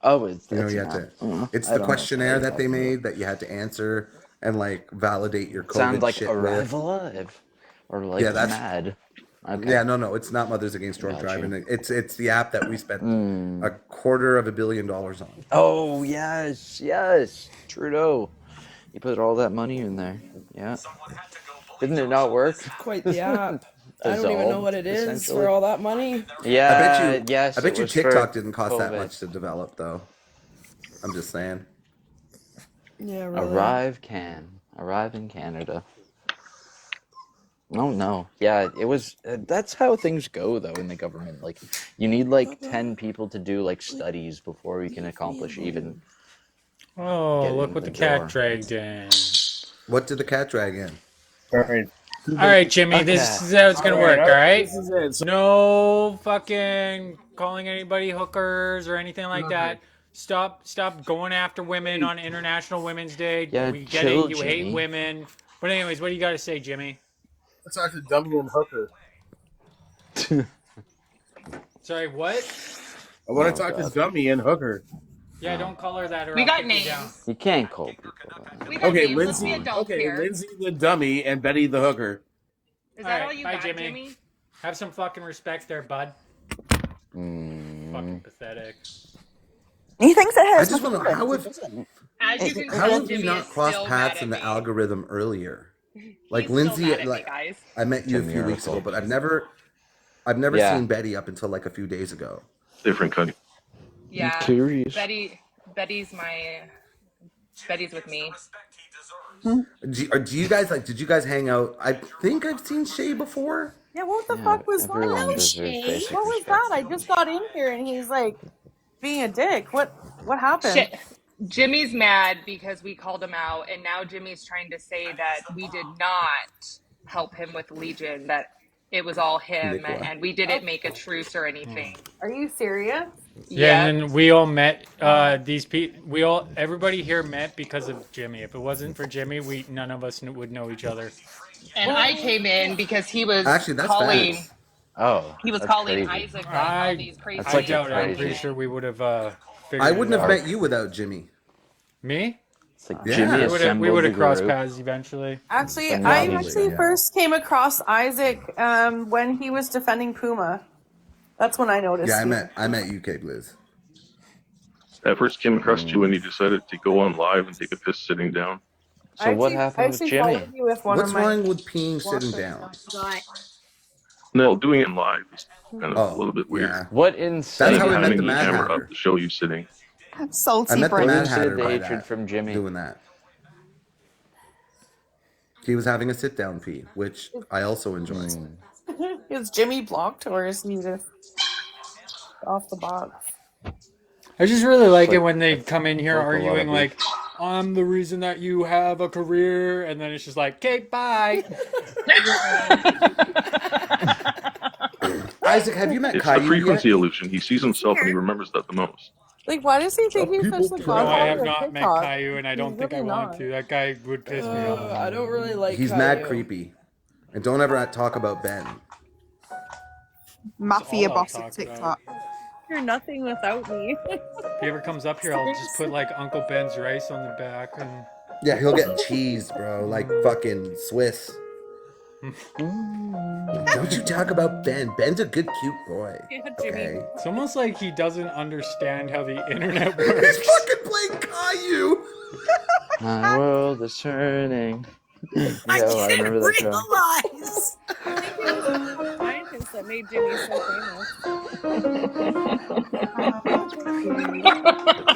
Oh,
You know, you had to. It's the questionnaire that they made that you had to answer and like validate your COVID
Sounds like
shit
Arrival
with.
or like
Yeah, that's
Mad. Okay.
Yeah, no, it's not Mothers Against Drunk
Gotcha.
Driving. It's the app that we spent $250 million on.
Oh, yes. Trudeau. You put all that money in there. Yeah. Didn't it not work?
Quite the app. I don't even know what it is for all that money.
Yeah,
I bet you TikTok didn't cost that much to develop, though. I'm just saying.
Yeah, really.
Arrive in Canada. Oh no, yeah, it was. That's how things go, though, in the government. Like, you need like 10 people to do like studies before we can accomplish even.
Oh, look what the cat dragged in.
What did the cat drag in?
All right, Jimmy, this is how it's gonna work. All right,
This is it. So,
no fucking calling anybody hookers or anything like that. Stop going after women on International Women's Day.
Yeah,
We get
chill,
it. You hate
Jimmy.
women. But anyways, what do you got to say, Jimmy?
let's talk to Dummy and Hooker.
Sorry, what?
I want to talk to Dummy and Hooker.
Yeah, don't call her that. Or
We
I'll
got
kick you
names.
down.
You can't call people that.
We got
Okay,
names. Let's be
Lindsay.
adults
Okay,
here.
Lindsay the Dummy and Betty the Hooker.
Is that all
Alright,
you
bye,
got,
Jimmy.
Jimmy?
Have some fucking respect there, bud. Fucking pathetic.
He thinks it
I
hurts.
just want to know
As you can
how
tell,
have we
Jimmy
not
is
crossed
still
paths
mad
in
at
the
me.
algorithm earlier? Like
He's
Lindsay,
still mad at me,
like
guys.
I met you a
Jimmy
few weeks ago,
Oracle.
but I've never
Yeah.
seen Betty up until like a few days ago.
Different country.
Yeah,
curious.
Betty's with me.
Do you guys like? Did you guys hang out? I think I've seen Shay before.
Yeah, what the
Yeah,
fuck was
everyone
that?
deserves basic
What was
respect.
that? I just got in here and he's like being a dick. What happened?
Shit. Jimmy's mad because we called him out, and now Jimmy's trying to say that we did not help him with Legion, that it was all him,
Nicola.
and we didn't make a truce or anything.
Are you serious?
Yeah, and then we all met. Everybody here met because of Jimmy. If it wasn't for Jimmy, none of us would know each other.
And I came in because he was
Actually, that's
calling
facts.
Oh,
He was
that's
calling
crazy.
Isaac all these crazy
That's
I
like
doubt it. I'm pretty
crazy.
sure we would have figured
I wouldn't
it
have
out.
met you without Jimmy.
Me?
It's like
Yeah.
Jimmy
We
assembled
would
the
have crossed
group.
paths eventually.
Actually,
And
I
Robbie,
actually
yeah.
first came across Isaac when he was defending Puma. That's when I noticed.
Yeah,
him.
I met you, K Blizz.
I first came across you when you decided to go on live and take a piss sitting down.
So what
I
happened with
actually
Jimmy?
followed you with one
What's
of my
wrong with peeing sitting
watchers.
down?
No, doing it live is kind of a little bit weird.
Yeah.
What
That's
inside
how I met
Having
the
the
Mad
camera
Hatter.
up to show you sitting.
Salty
I met the
brain.
Mad
incited
Hatter
the
by
hatred
that,
from Jimmy?
doing that. He was having a sit-down pee, which I also enjoy.
Is Jimmy blocked or is he just off the box?
I just really like
It's
it
like-
when they come in here
like a lot of
arguing
people.
like, I'm the reason that you have a career, and then it's just like, okay, bye.
Isaac, have you met
It's the
Caillou
frequency
yet?
illusion. He sees himself and he remembers that the most.
Like, why does he think he's such a
No, I have
godfather
not
of
met
TikTok?
Caillou, and I don't
He's
think I
really
want
not.
to. That guy would piss me off.
I don't really like.
He's mad creepy. And don't ever talk about Ben.
Mafia
I'll
boss
talk
of TikTok.
You're nothing without me.
If he ever comes up here, I'll just put like Uncle Ben's rice on the back and.
Yeah, he'll get cheese, bro, like fucking Swiss. Don't you talk about Ben. Ben's a good, cute boy.
Yeah, Jimmy.
Okay.
It's almost like he doesn't understand how the internet
He's
works.
fucking playing Caillou.
My world is turning.
I
I
didn't
remember that show.
realize.
Scientists that made Jimmy so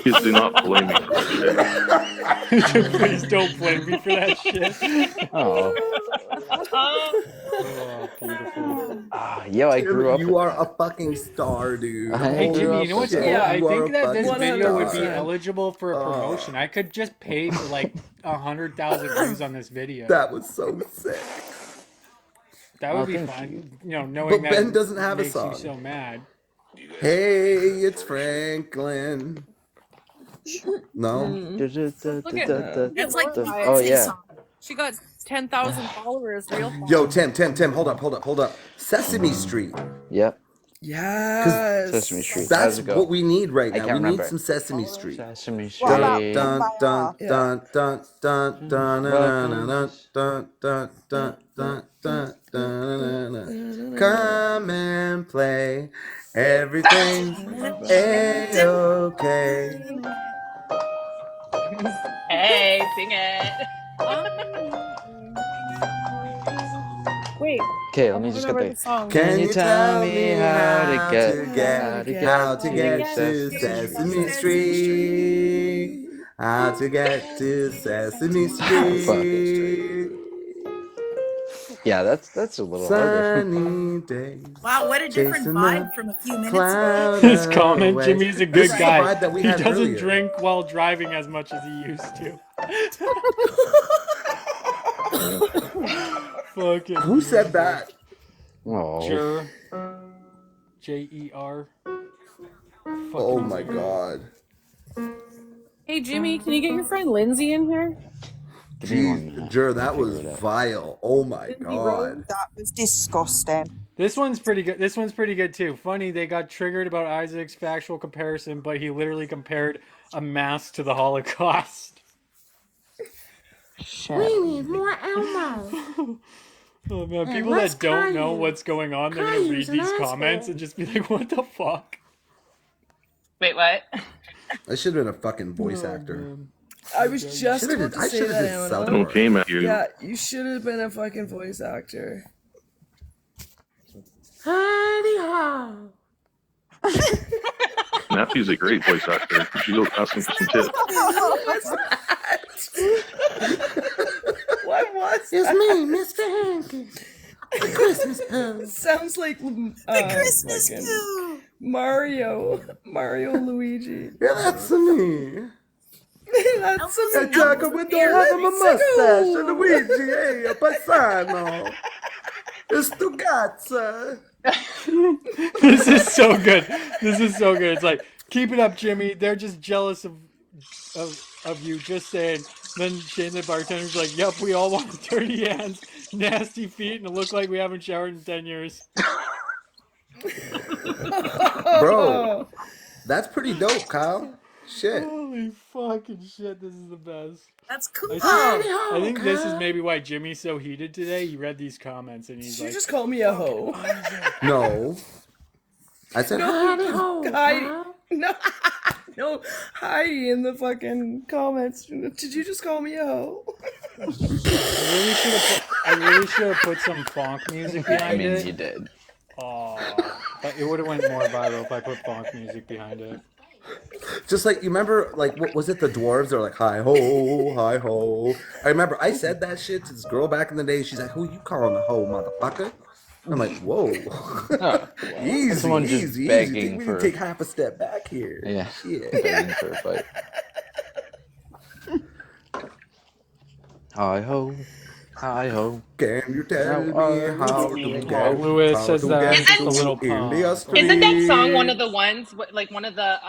Please do not blame me for that shit.
Please don't blame me for that shit.
Oh,
Oh, beautiful.
yo, I grew up.
You are a fucking star, dude.
Hey
grew
Jimmy,
up
you know what's
with
cool?
that.
I
You are
think
a
that this
fucking
video would be
star.
eligible for a promotion. I could just pay for like 100,000 views on this video.
That was so sick.
That would
Oh,
be
thank
fun. You know, knowing
But
that
Ben doesn't have a
makes
song.
you so mad.
Hey, it's Franklin. No?
Look at
That's like the
Oh,
Beyonce
yeah.
song.
she got 10,000 followers. Real fast.
Yo, Tim, hold up. Sesame Street.
Yep.
Yes.
Sesame Street. How's
That's
it go?
what we need right
I
now.
can't
We
remember.
need some Sesame Street.
Sesame
What about
Street.
Dun dun
Yeah.
dun dun dun dun dun dun dun dun dun dun dun dun. Come and play. Everything's a-okay.
Hey, sing it.
Wait.
Okay, let me just get
remember
the.
the song.
Can you tell me how to get
to
to Sesame Street? How to get to Sesame Street?
Yeah, that's a little harder.
Sunny days.
Wow, what a different
Chasing
vibe
the
from a few minutes
cloud
ago.
His comment,
away.
Jimmy's a
This
good
is the
guy.
vibe that we
He
had
doesn't
earlier.
drink while driving as much as he used to. Fucking
Who said that?
Oh.
Jer. J-E-R.
Oh my god.
Hey Jimmy, can you get your friend Lindsay in here?
Jeez, Jer, that was vile. Oh my god.
That was disgusting.
This one's pretty good. This one's pretty good too. Funny, they got triggered about Isaac's factual comparison, but he literally compared a mass to the Holocaust.
We
need more Elmo.
Oh man,
And
people
less
that don't know
Caillou.
what's going on, they're gonna
Caillou's
read
an
these comments
asshole.
and just be like, "What the fuck?"
Wait, what?
I should have been a fucking voice actor.
I was just
Should've
about
did-
to
I
say
should've
that,
did
Emma.
South
I don't came at you.
Yeah, you should have been a fucking voice actor.
Hidey ho.
Matthew's a great voice actor. You should go ask him for some tips.
What was
It's
that?
me, Mr. Hankins. The Christmas Pooh.
Sounds like
Christmas
fucking
Pooh.
Mario Luigi.
Yeah, that's me.
That's
I talk with the have a mustache and Luigi, hey, a paisano. It's Stugazza.
This is so good. This is so good. It's like, keep it up, Jimmy. They're just jealous of you. Just saying. Then Shane, the bartender's like, "Yep, we all want dirty hands, nasty feet, and it look like we haven't showered in 10 years."
Bro, that's pretty dope, Kyle. Shit.
Holy fucking shit, this is the best.
That's cool.
I think this is maybe why Jimmy's so heated today. He read these comments and he's
Did you
like,
just call me a hoe?
No. I said,
Heidi. No, no, Heidi in the fucking comments. Did you just call me a hoe?
I really should have put some funk music behind
I mean,
it.
you did.
But it would have went more viral if I put funk music behind it.
just like, you remember, like, what was it? The dwarves? They're like, hi ho, hi ho. I remember I said that shit to this girl back in the day. She's like, who you calling a hoe, motherfucker? I'm like, whoa. Easy,
Someone just
easy,
begging
easy. We
for-
need to take half a step back here.
Yeah.
Shit.
Begging for a fight. Hi ho. Hi ho.
Can you tell me how to get
Lewis
how
says
to
that
get
it's just a
to
little pump.
Isn't that song one of the ones, like one of the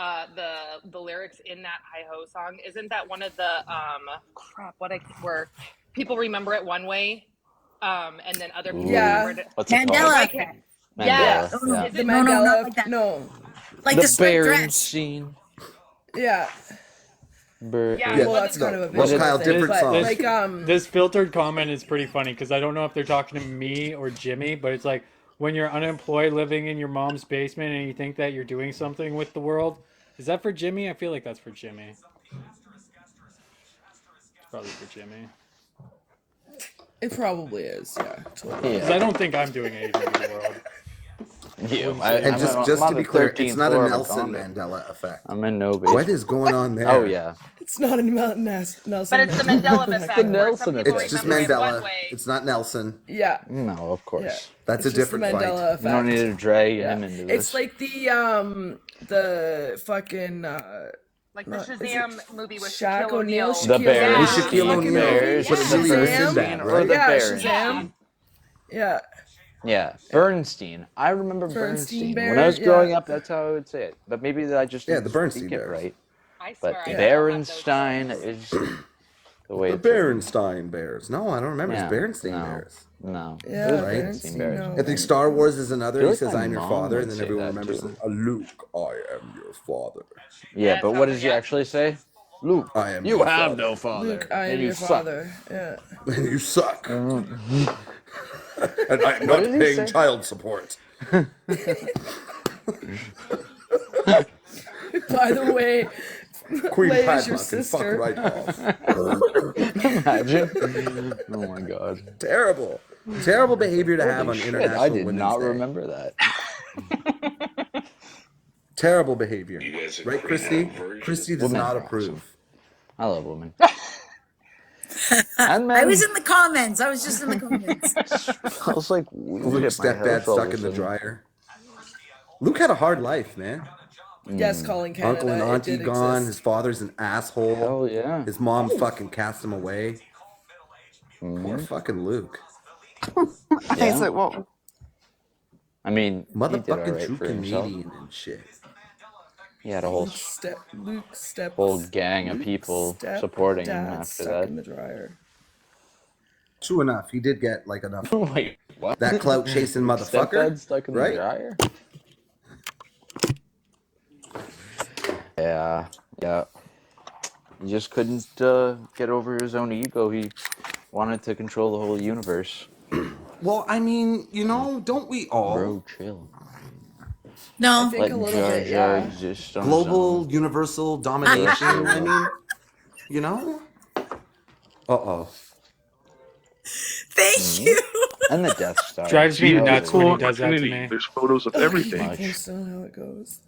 lyrics in that Hi Ho song? Isn't that one of the where people remember it one way, and then other people remember it?
What's it
Mandela.
called?
Yes.
Mandela, yeah.
Is
The
it
No, no,
Mandela,
not like that.
no.
Like the striped dress.
Berenstain.
Yeah.
Yeah,
Well, that's kind of a
Well,
visual
Kyle,
thing,
different
but
songs.
like
This filtered comment is pretty funny because I don't know if they're talking to me or Jimmy, but it's like when you're unemployed living in your mom's basement and you think that you're doing something with the world. Is that for Jimmy? I feel like that's for Jimmy. Probably for Jimmy.
it probably is. Yeah, totally.
Because I don't think I'm doing anything in the world.
And just to be clear, it's not a Nelson Mandela effect.
I'm in no
What is going on there?
Oh yeah.
It's not a Nelson.
But it's the Mandela effect.
The Nelson effect.
It's just
remember it one
Mandela.
way.
It's not Nelson.
Yeah.
No, of course.
Yeah.
That's
It's
a
just the
different
Mandela
fight.
effect.
You don't need to drag
Yeah.
him into this.
It's like the fucking
Like the
is it
Shazam movie with
Shaq
Shaquille
O'Neal.
O'Neal.
The Bears.
With Shaquille O'Neal.
Bears.
But it's really the
Shazam?
Sinbad,
Or
right?
the
yeah,
Bears.
Shazam. Yeah.
Yeah, Bernstein. I remember
Bernstein
Bernstein. When I was
Bears,
growing
yeah.
up, that's how I would say it. But maybe I just
Yeah,
didn't
the Bernstein
speak it
Bears.
right.
I
But
swear I
Berenstein is the way
The
it's written.
Berenstein Bears. No, I don't remember.
Yeah,
It's Berenstain
no.
Bears.
No.
Yeah,
It was
Right?
Bernstein Bears.
no.
I think Star Wars is another.
feel
He
like
says,
my
I'm your
mom
father.
would
And then
say
everyone
that,
remembers,
too.
Luke, I am your father.
Yeah, but what does he actually say? Luke,
I am
you
your
have
father.
no father.
Luke, I
and
am
you
your
suck.
father. Yeah.
And you suck. And I'm
What
not
did he
paying
say?
child support.
By the way,
Queen
Leia
Padma
is your
can fuck
sister.
right off.
Imagine. Oh my god.
Terrible. Terrible behavior to have
Holy
on
shit,
International
I did
Women's
not
Day.
remember that.
Terrible behavior. Right, Christy? Christy does
Women
not
are
approve.
I love women. And
I
men.
was in the comments. I was just in the comments.
I was like,
Luke's stepdad stuck in the dryer. Luke had a hard life, man.
Yes, calling Canada.
Uncle and
it
auntie
did
gone.
exist.
His father's an asshole.
Hell yeah.
His mom fucking cast him away. Poor fucking Luke.
Yeah.
like, what?
I mean, he did
Motherfucking
alright
true
for himself.
Canadian and shit.
He had a whole
Luke steps.
whole gang of people supporting him
Dad
after
stuck
that.
in the dryer.
True enough. He did get like enough.
Wait, what?
That clout chasing motherfucker.
Stepdad stuck in
right?
the dryer? Yeah, yeah. He just couldn't get over his own ego. He wanted to control the whole universe.
Well, I mean, you know, don't we all?
Bro, chill.
No.
I think
Let
a little
Jar
bit,
Jar
yeah.
exist on his
Global,
own.
universal domination. I mean, you know? Uh-oh.
Thank you.
And the Death Star.
Drives me
See,
nuts
it's
when he
full
does that to
opportunity.
me.
There's photos of everything.
That's not how it goes.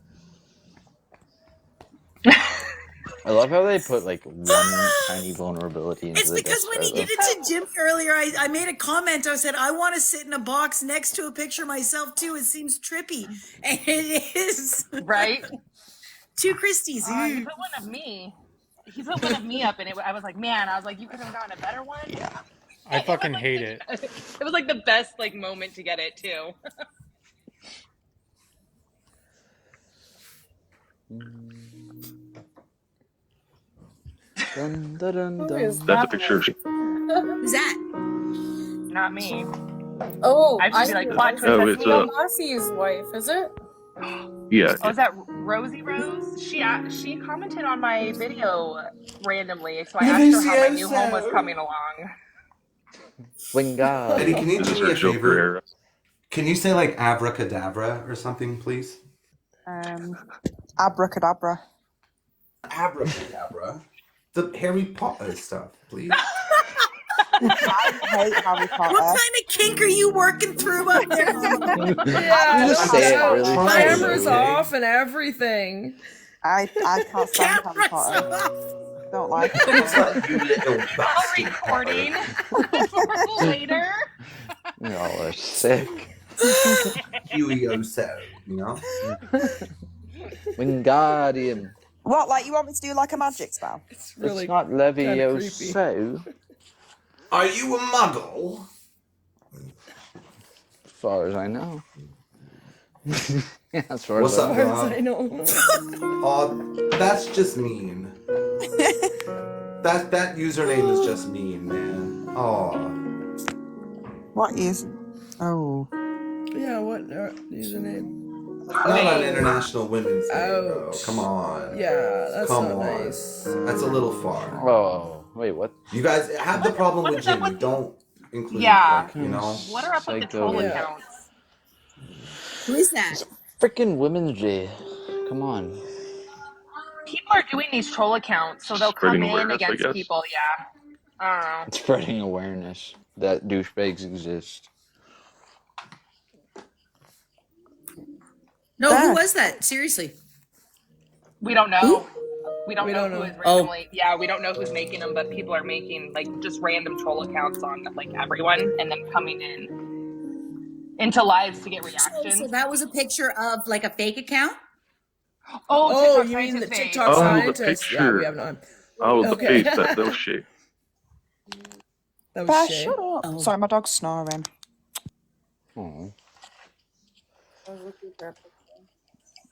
I love how they put like one tiny vulnerability into
It's
the
because
Death
when he
Star,
did it to Jimmy earlier, I made a comment. I said, I want to sit in a box next to a picture of myself too. It seems trippy. And it is.
Right?
Two Christies.
He put one of me. He put one of me up, and I was like, man, I was like, you could have gotten a better one.
Yeah.
I fucking hate it.
It was like the best like moment to get it too.
Dun, dun, dun, dun.
That's a picture.
Who's that?
Not me.
Oh,
I should be like, plot twist.
Oh,
That's
it's
Neil
a
Massey's wife, is it?
yeah.
Oh, is that Rosie Rose? She commented on my video randomly, so I asked her how my new home was coming along.
Wingardium.
Eddie, can you
This is
do me
her
a
Joker
favor?
era.
Can you say like abracadabra or something, please?
Abracadabra.
Abracadabra. The Harry Potter stuff, please.
I hate Harry Potter.
What kind of kink are you working through up there?
Yeah,
Just say it really fast.
Cameras off and everything.
I can't stand Harry Potter. Don't like it.
You little bastard.
Recording for later.
Y'all are sick.
Furioso, you know?
Wingardium.
What, like you want me to do like a magic spell?
It's really
It's not Levioso.
Are you a muggle?
As far as I know. Yeah, as far
What's
as
up,
I know.
As
Rob?
I know.
Oh, that's just mean. That username is just mean, man. Oh.
What is? Oh.
Yeah, what username?
Not on International Women's Day, bro.
Ouch.
Come on.
Yeah, that's
Come
not
on.
nice.
That's a little far.
Oh, wait, what?
You guys have the problem with Jimmy. Don't include,
Yeah.
like, you know?
What are up with the
Psycho.
troll
Yeah.
accounts?
Who is that?
Freaking Women's Day. Come on.
People are doing these troll accounts, so they'll come
Spreading
in
awareness, I
against
guess.
people. Yeah. I don't know.
Spreading awareness that douchebags exist.
No, who was that? Seriously.
We don't know. We don't
We
know
don't
who
know.
is randomly. Yeah, we don't know who's making them, but people are making like just random troll accounts on like everyone, and then coming into lives to get reactions.
So that was a picture of like a fake account?
Oh,
TikTok
you mean the
scientist page.
TikTok
Oh, the
scientist? Yeah,
picture.
we have none.
Oh, the
Okay.
face. That was shit.
That was
Bear,
Shay.
shut up.
Oh.
Sorry, my dog's snoring.
Oh.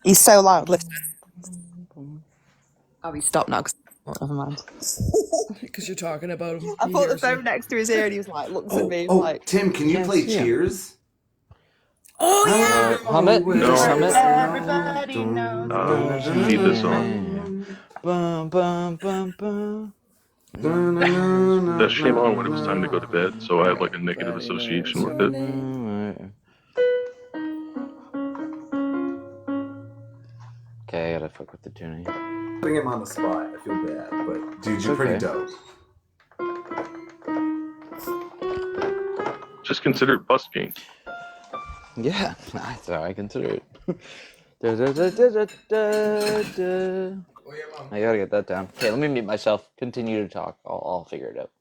He's so loud. Listen. Oh, he stopped now. Never mind.
Because you're talking about him.
I
He
put the
hears you.
phone next to his ear and he was like, looks at me
Oh,
like.
Tim, can you play
yeah.
Cheers?
Oh yeah.
Hum it.
No.
Hum it.
Everybody knows.
Need this song.
Bum, bum, bum, bum.
That came on when it was time to go to bed, so I had like a negative association with it.
Alright. Okay, I gotta fuck with the tuning.
Putting him on the spot, I feel bad, but dude, you're
Okay.
pretty dope.
Just consider it busking.
Yeah, that's how I consider it. Da, da, da, da, da, da, da. I gotta get that down. Okay, let me mute myself. Continue to talk. I'll figure it out.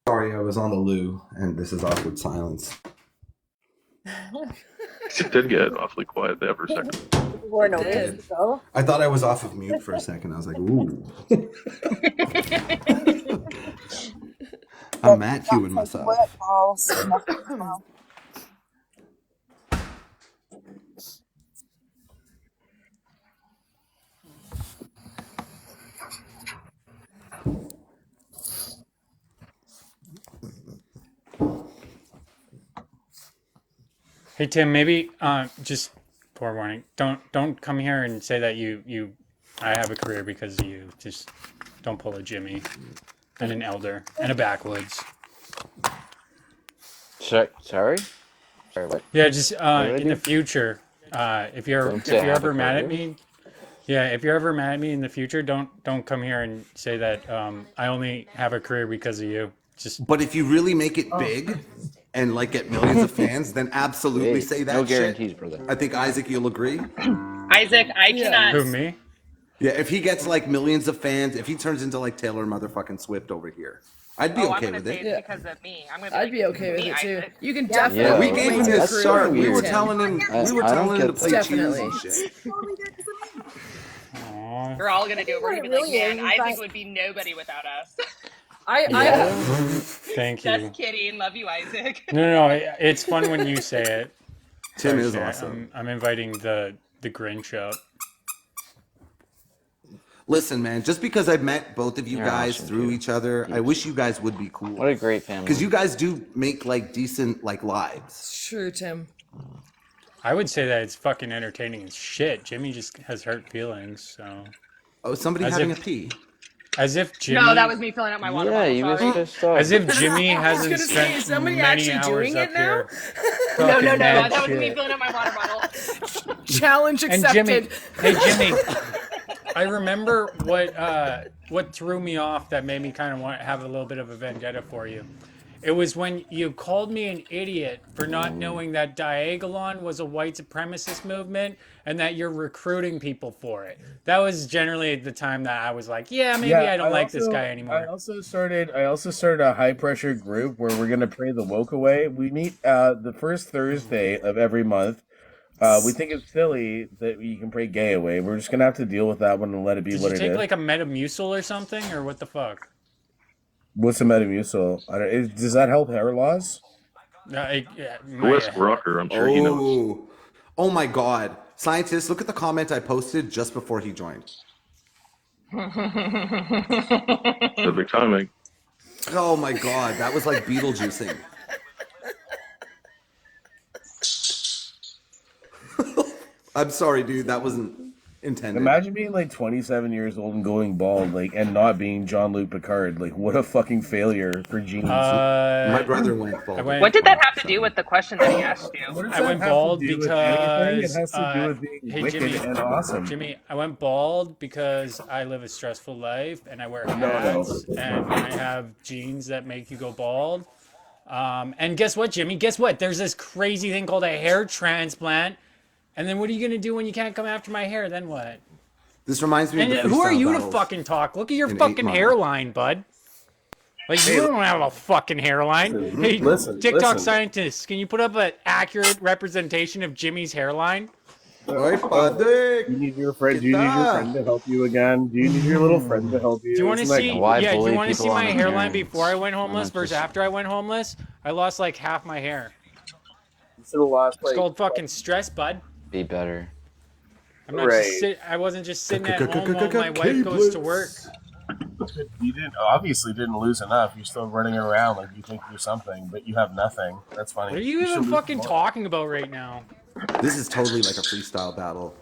Sorry, I was on the loo, and this is awkward silence.
It did get awfully quiet there for a second.
We're no
Did.
days ago.
I thought I was off of mute for a second. I was like, ooh. I'm Matt Hewing myself.
Work balls.
Hey Tim, maybe just forewarning. Don't come here and say that I have a career because of you. Just don't pull a Jimmy and an elder and a backwoods.
Sorry? Sorry, what?
Yeah, just
did I
in the
do?
future, if you're
Don't say I have a
ever mad at
career.
me, yeah, if you're ever mad at me in the future, don't come here and say that I only have a career because of you. Just
But if you really make it big and like get millions of fans, then absolutely
Hey,
say that
no
shit.
guarantees, brother.
I think Isaac, you'll agree.
Isaac, I cannot.
who me?
Yeah, if he gets like millions of fans, if he turns into like Taylor motherfucking Swift over here, I'd be
I'm
okay
gonna
with
say
it.
it's because of me. I'm gonna.
I'd
like,
be okay with
me,
it too.
Isaac.
You can
Yeah,
definitely.
we gave him
make
his
a career
start.
with
We were
Tim.
telling him.
I
We were
don't
telling him to
get
play
that.
Cheers
Definitely.
and shit.
Aw.
We're all gonna do it. We're gonna be like,
Really
man,
is,
Isaac
but-
would be nobody without us.
Yeah. Thank you.
Just kidding. Love you, Isaac.
No, it's fun when you say it.
Tim
Sorry,
is
Shay,
awesome.
I'm inviting the Grinch up.
Listen, man, just because I've met both of you
You're
guys
awesome,
through each other, I wish you guys would be cool.
What a great family.
Because you guys do make like decent like lives.
It's true, Tim.
I would say that it's fucking entertaining as shit. Jimmy just has hurt feelings, so.
Oh, somebody
As
having
if-
a pee.
As if Jimmy.
No, that was me filling up my water
Yeah,
bottle.
you was
Sorry.
pissed off.
As if Jimmy
I was
hasn't
gonna say,
spent
is somebody
many
actually
hours
doing
up
it now?
here.
No,
talking mad
that was me
shit.
filling up my water bottle.
Challenge
And
accepted.
Jimmy, hey Jimmy, I remember what threw me off that made me kind of want to have a little bit of a vendetta for you. It was when you called me an idiot for not knowing that Diagolon was a white supremacist movement and that you're recruiting people for it. That was generally the time that I was like, yeah, maybe I don't like this guy anymore.
I also started a high pressure group where we're gonna pray the woke away. We meet the first Thursday of every month. We think it's silly that you can pray gay away. We're just gonna have to deal with that one and let it be
Did
what
you
it
take
is.
like a Metamucil or something, or what the fuck?
What's a Metamucil? Does that help hair loss?
Wes
Rucker, I'm sure he knows.
Oh my God. Scientists, look at the comment I posted just before he joined.
Perfect timing.
Oh my God, that was like Beetlejuicing. I'm sorry, dude. That wasn't intended.
Imagine being like 27 years old and going bald, like, and not being Jean-Luc Picard. Like, what a fucking failure for genes.
My brother went bald.
What did that have to do with the question that he asked you?
I went bald
do with
because
anything? It has to do with being wicked and awesome.
Jimmy, I went bald because I live a stressful life and I wear
No.
hats and I have genes that make you go bald. And guess what, Jimmy? Guess what? There's this crazy thing called a hair transplant. And then what are you gonna do when you can't come after my hair? Then what?
This reminds me
And
of the
who are
freestyle
you to
battles
fucking talk? Look at your
in 8
fucking
Mile.
hairline, bud. Like,
Hey,
you don't have a fucking hairline. Hey,
listen,
TikTok
listen.
scientists, can you put up an accurate representation of Jimmy's hairline?
Oi, padre.
You need your friend. Do you need your friend to help you again? Do you need your little friend to help you?
Do you want to
Isn't that
see?
cool?
Why
Yeah, do you
bully
want to see
people
my
on
hairline
appearance?
before I went homeless
not
versus
just-
after I went homeless? I lost like half my hair.
You should've lost,
It's
like,
called fucking stress, bud.
Be better.
I'm not
Right.
just I wasn't just sitting at home while my wife goes to work.
You didn't lose enough. You're still running around like you think you're something, but you have nothing. That's funny.
What are you
should
even
lose
fucking
more.
talking about right now?
This is totally like a freestyle battle.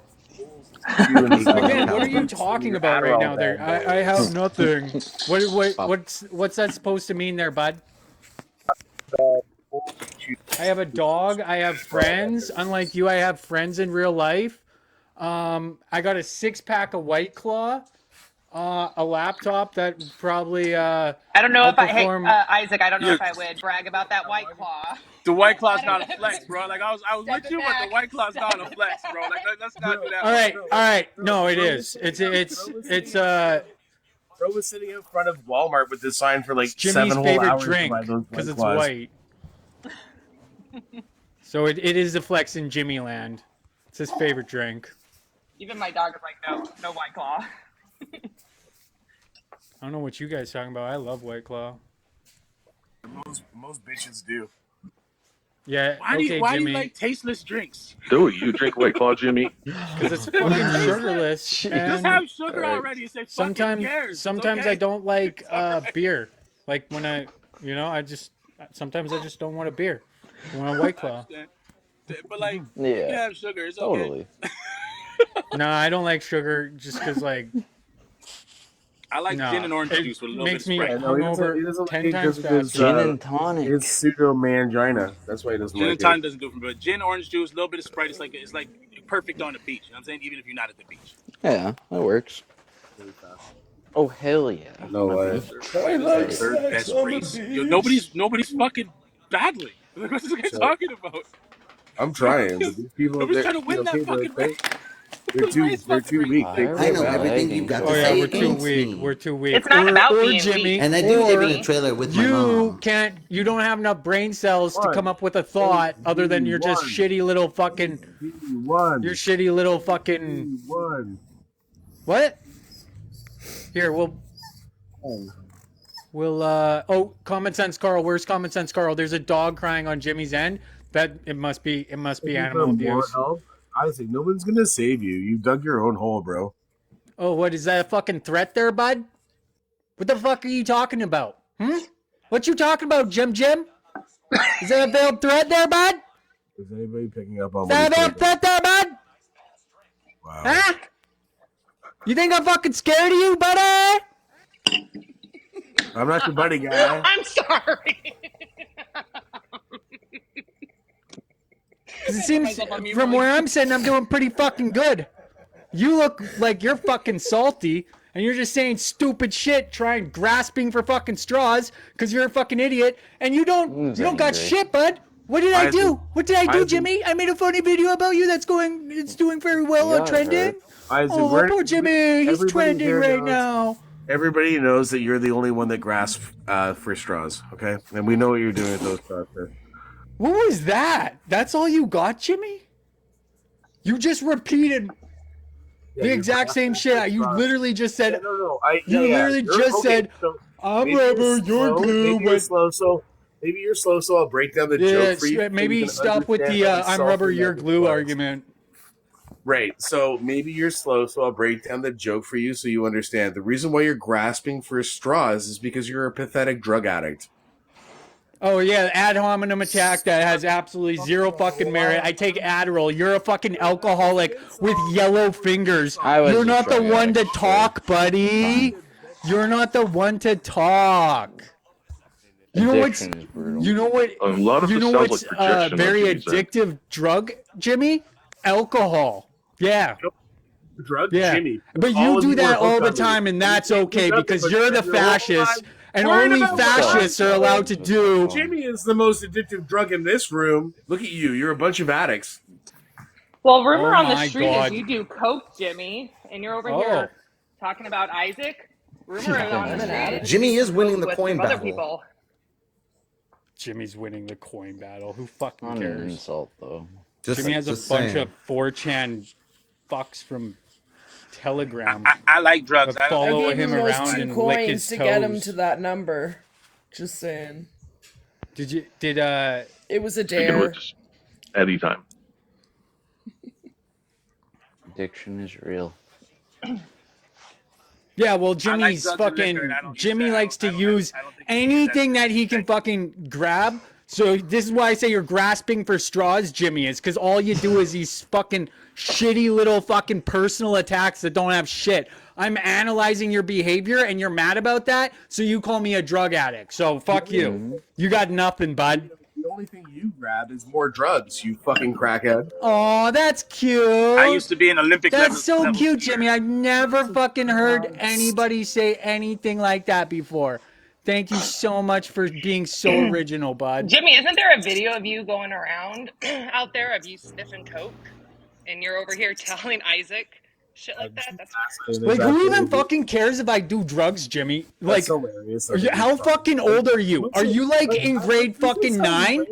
Again, what are you talking about right now? There, I have nothing. What's that supposed to mean there, bud? I have a dog. I have friends. Unlike you, I have friends in real life. I got a 6-pack of White Claw, a laptop that probably
I don't know if hey,
outperform-
Isaac, I don't know
Yeah.
if I would brag about that White Claw.
The White Claw's not a flex, bro. Like I was with you, but the White Claw's not a flex, bro. Like let's not do that.
All right. No, it is. It's
Bro was sitting in front of Walmart with this sign for like
Jimmy's
7 whole
favorite
hours
drink
to buy those
because
White
it's
Claws.
white. So it is the flex in Jimmy Land. It's his favorite drink.
Even my dog is like, no White Claw.
I don't know what you guys talking about. I love White Claw.
Most bitches do.
Yeah.
Why do
okay,
you
Jimmy.
like tasteless drinks?
Do you drink White Claw, Jimmy?
Because it's fucking sugarless.
Just
and
have sugar already. Say fucking cares. It's
Sometimes
okay.
I don't like beer. Like when sometimes I just don't want a beer. I want a White Claw.
But like,
Yeah,
you can have sugar. It's okay.
totally.
No, I don't like sugar just because like.
I like
No,
gin and orange
it
juice with a little
makes
bit
me
of Sprite.
No, he
hungover
doesn't
10
like it
times
because of his,
faster.
Gin and tonic.
It's pseudo-mangina. That's why he doesn't
Gin
like
and tonic
it.
doesn't do it for me, but gin, orange juice, a little bit of Sprite. It's like perfect on the beach. You know what I'm saying? Even if you're not at the beach.
Yeah, that works. Oh hell yeah!
No way.
Third best race. Yo, nobody's fucking battling. Like, what's this guy talking about?
I'm trying, but these people,
Nobody's trying to win that fucking race.
They're too weak. They
I know everything you've got to
Oh yeah,
say
we're too
against
weak.
me.
We're too weak.
It's not about being
Jimmy,
weak.
And I do live in
or
a trailer with my
you
mom.
can't. You don't have enough brain cells to come up with a thought other than you're just shitty little fucking. You're shitty little fucking. What? Here, we'll. Oh, Common Sense Carl. Where's Common Sense Carl? There's a dog crying on Jimmy's end. That it must be animal abuse.
Isaac, no one's gonna save you. You dug your own hole, bro.
Oh, what is that a fucking threat there, bud? What the fuck are you talking about? What you talking about, Jim? Is that a veiled threat there, bud?
Is anybody picking up on
Is that a veiled threat there, bud?
Wow.
Huh? You think I'm fucking scared of you, buddy?
I'm not your buddy guy.
I'm sorry.
Because it seems from where I'm sitting, I'm doing pretty fucking good. You look like you're fucking salty, and you're just saying stupid shit, grasping for fucking straws, because you're a fucking idiot, and you don't got shit, bud. What did I do? What did I do, Jimmy? I made a funny video about you it's doing very well on trending. Oh, poor Jimmy, he's trending right now.
Everybody knows that you're the only one that grasps for straws, okay? And we know what you're doing with those straws.
What was that? That's all you got, Jimmy? You just repeated the exact same shit. You literally just said. You literally just said, "I'm rubber, you're glue."
Maybe you're slow, so I'll break down the joke for you.
Maybe stop with the "I'm rubber, you're glue" argument.
Right. So maybe you're slow, so I'll break down the joke for you so you understand. The reason why you're grasping for straws is because you're a pathetic drug addict.
Oh, yeah, ad hominem attack that has absolutely zero fucking merit. I take Adderall. You're a fucking alcoholic with yellow fingers. You're not the one to talk, buddy. You're not the one to talk. You know what's
A lot of it sounds like projection.
very
like you said.
addictive drug, Jimmy? Alcohol. Yeah.
Drug,
Yeah.
Jimmy.
But
All
you
of
do
you
that
are
all
hooked
the
on
time,
me.
and that's
You
okay
hooked up
because
with
you're the
the whole
fascist,
time.
and
Worried
only
about
fascists
what?
are allowed to do.
Jimmy is the most addictive drug in this room. Look at you. You're a bunch of addicts.
Well, rumor
Oh
on the
my
street
God.
is you do coke, Jimmy, and you're over
Oh.
here talking about Isaac. Rumor on the street is
Jimmy is winning the
with
coin
some other
battle.
people.
Jimmy's winning the coin battle. Who fucking
Not an
cares?
insult, though.
Jimmy has a
just
bunch
saying.
of 4chan fucks from Telegram
I like drugs.
that
I don't-
follow
I gave
him
him those
around
2
and lick
coins
his
to get him
toes.
to that number. Just saying.
Did
It was a
Speaking of
dare.
which, anytime.
Addiction is real.
Yeah, well, Jimmy's
drugs and liquor,
fucking.
and I don't use
Jimmy
that.
likes to
I don't
use
think he
anything that he can fucking grab. So this is why I say you're grasping for straws, Jimmy, is because all you do is these fucking shitty little fucking personal attacks that don't have shit. I'm analyzing your behavior and you're mad about that, so you call me a drug addict. So fuck you. You got nothing, bud.
The only thing you grab is more drugs, you fucking crackhead.
Oh, that's cute.
I used to be an Olympic level.
That's so
level
cute,
skier.
Jimmy. I've never fucking heard anybody say anything like that before. Thank you so much for being so original, bud.
Jimmy, isn't there a video of you going around out there of you sniffing coke, and you're over here telling Isaac shit like that? That's
Like, who even fucking cares if I do drugs, Jimmy? Like,
That's hilarious.
how fucking old are you? Are you like in grade fucking 9?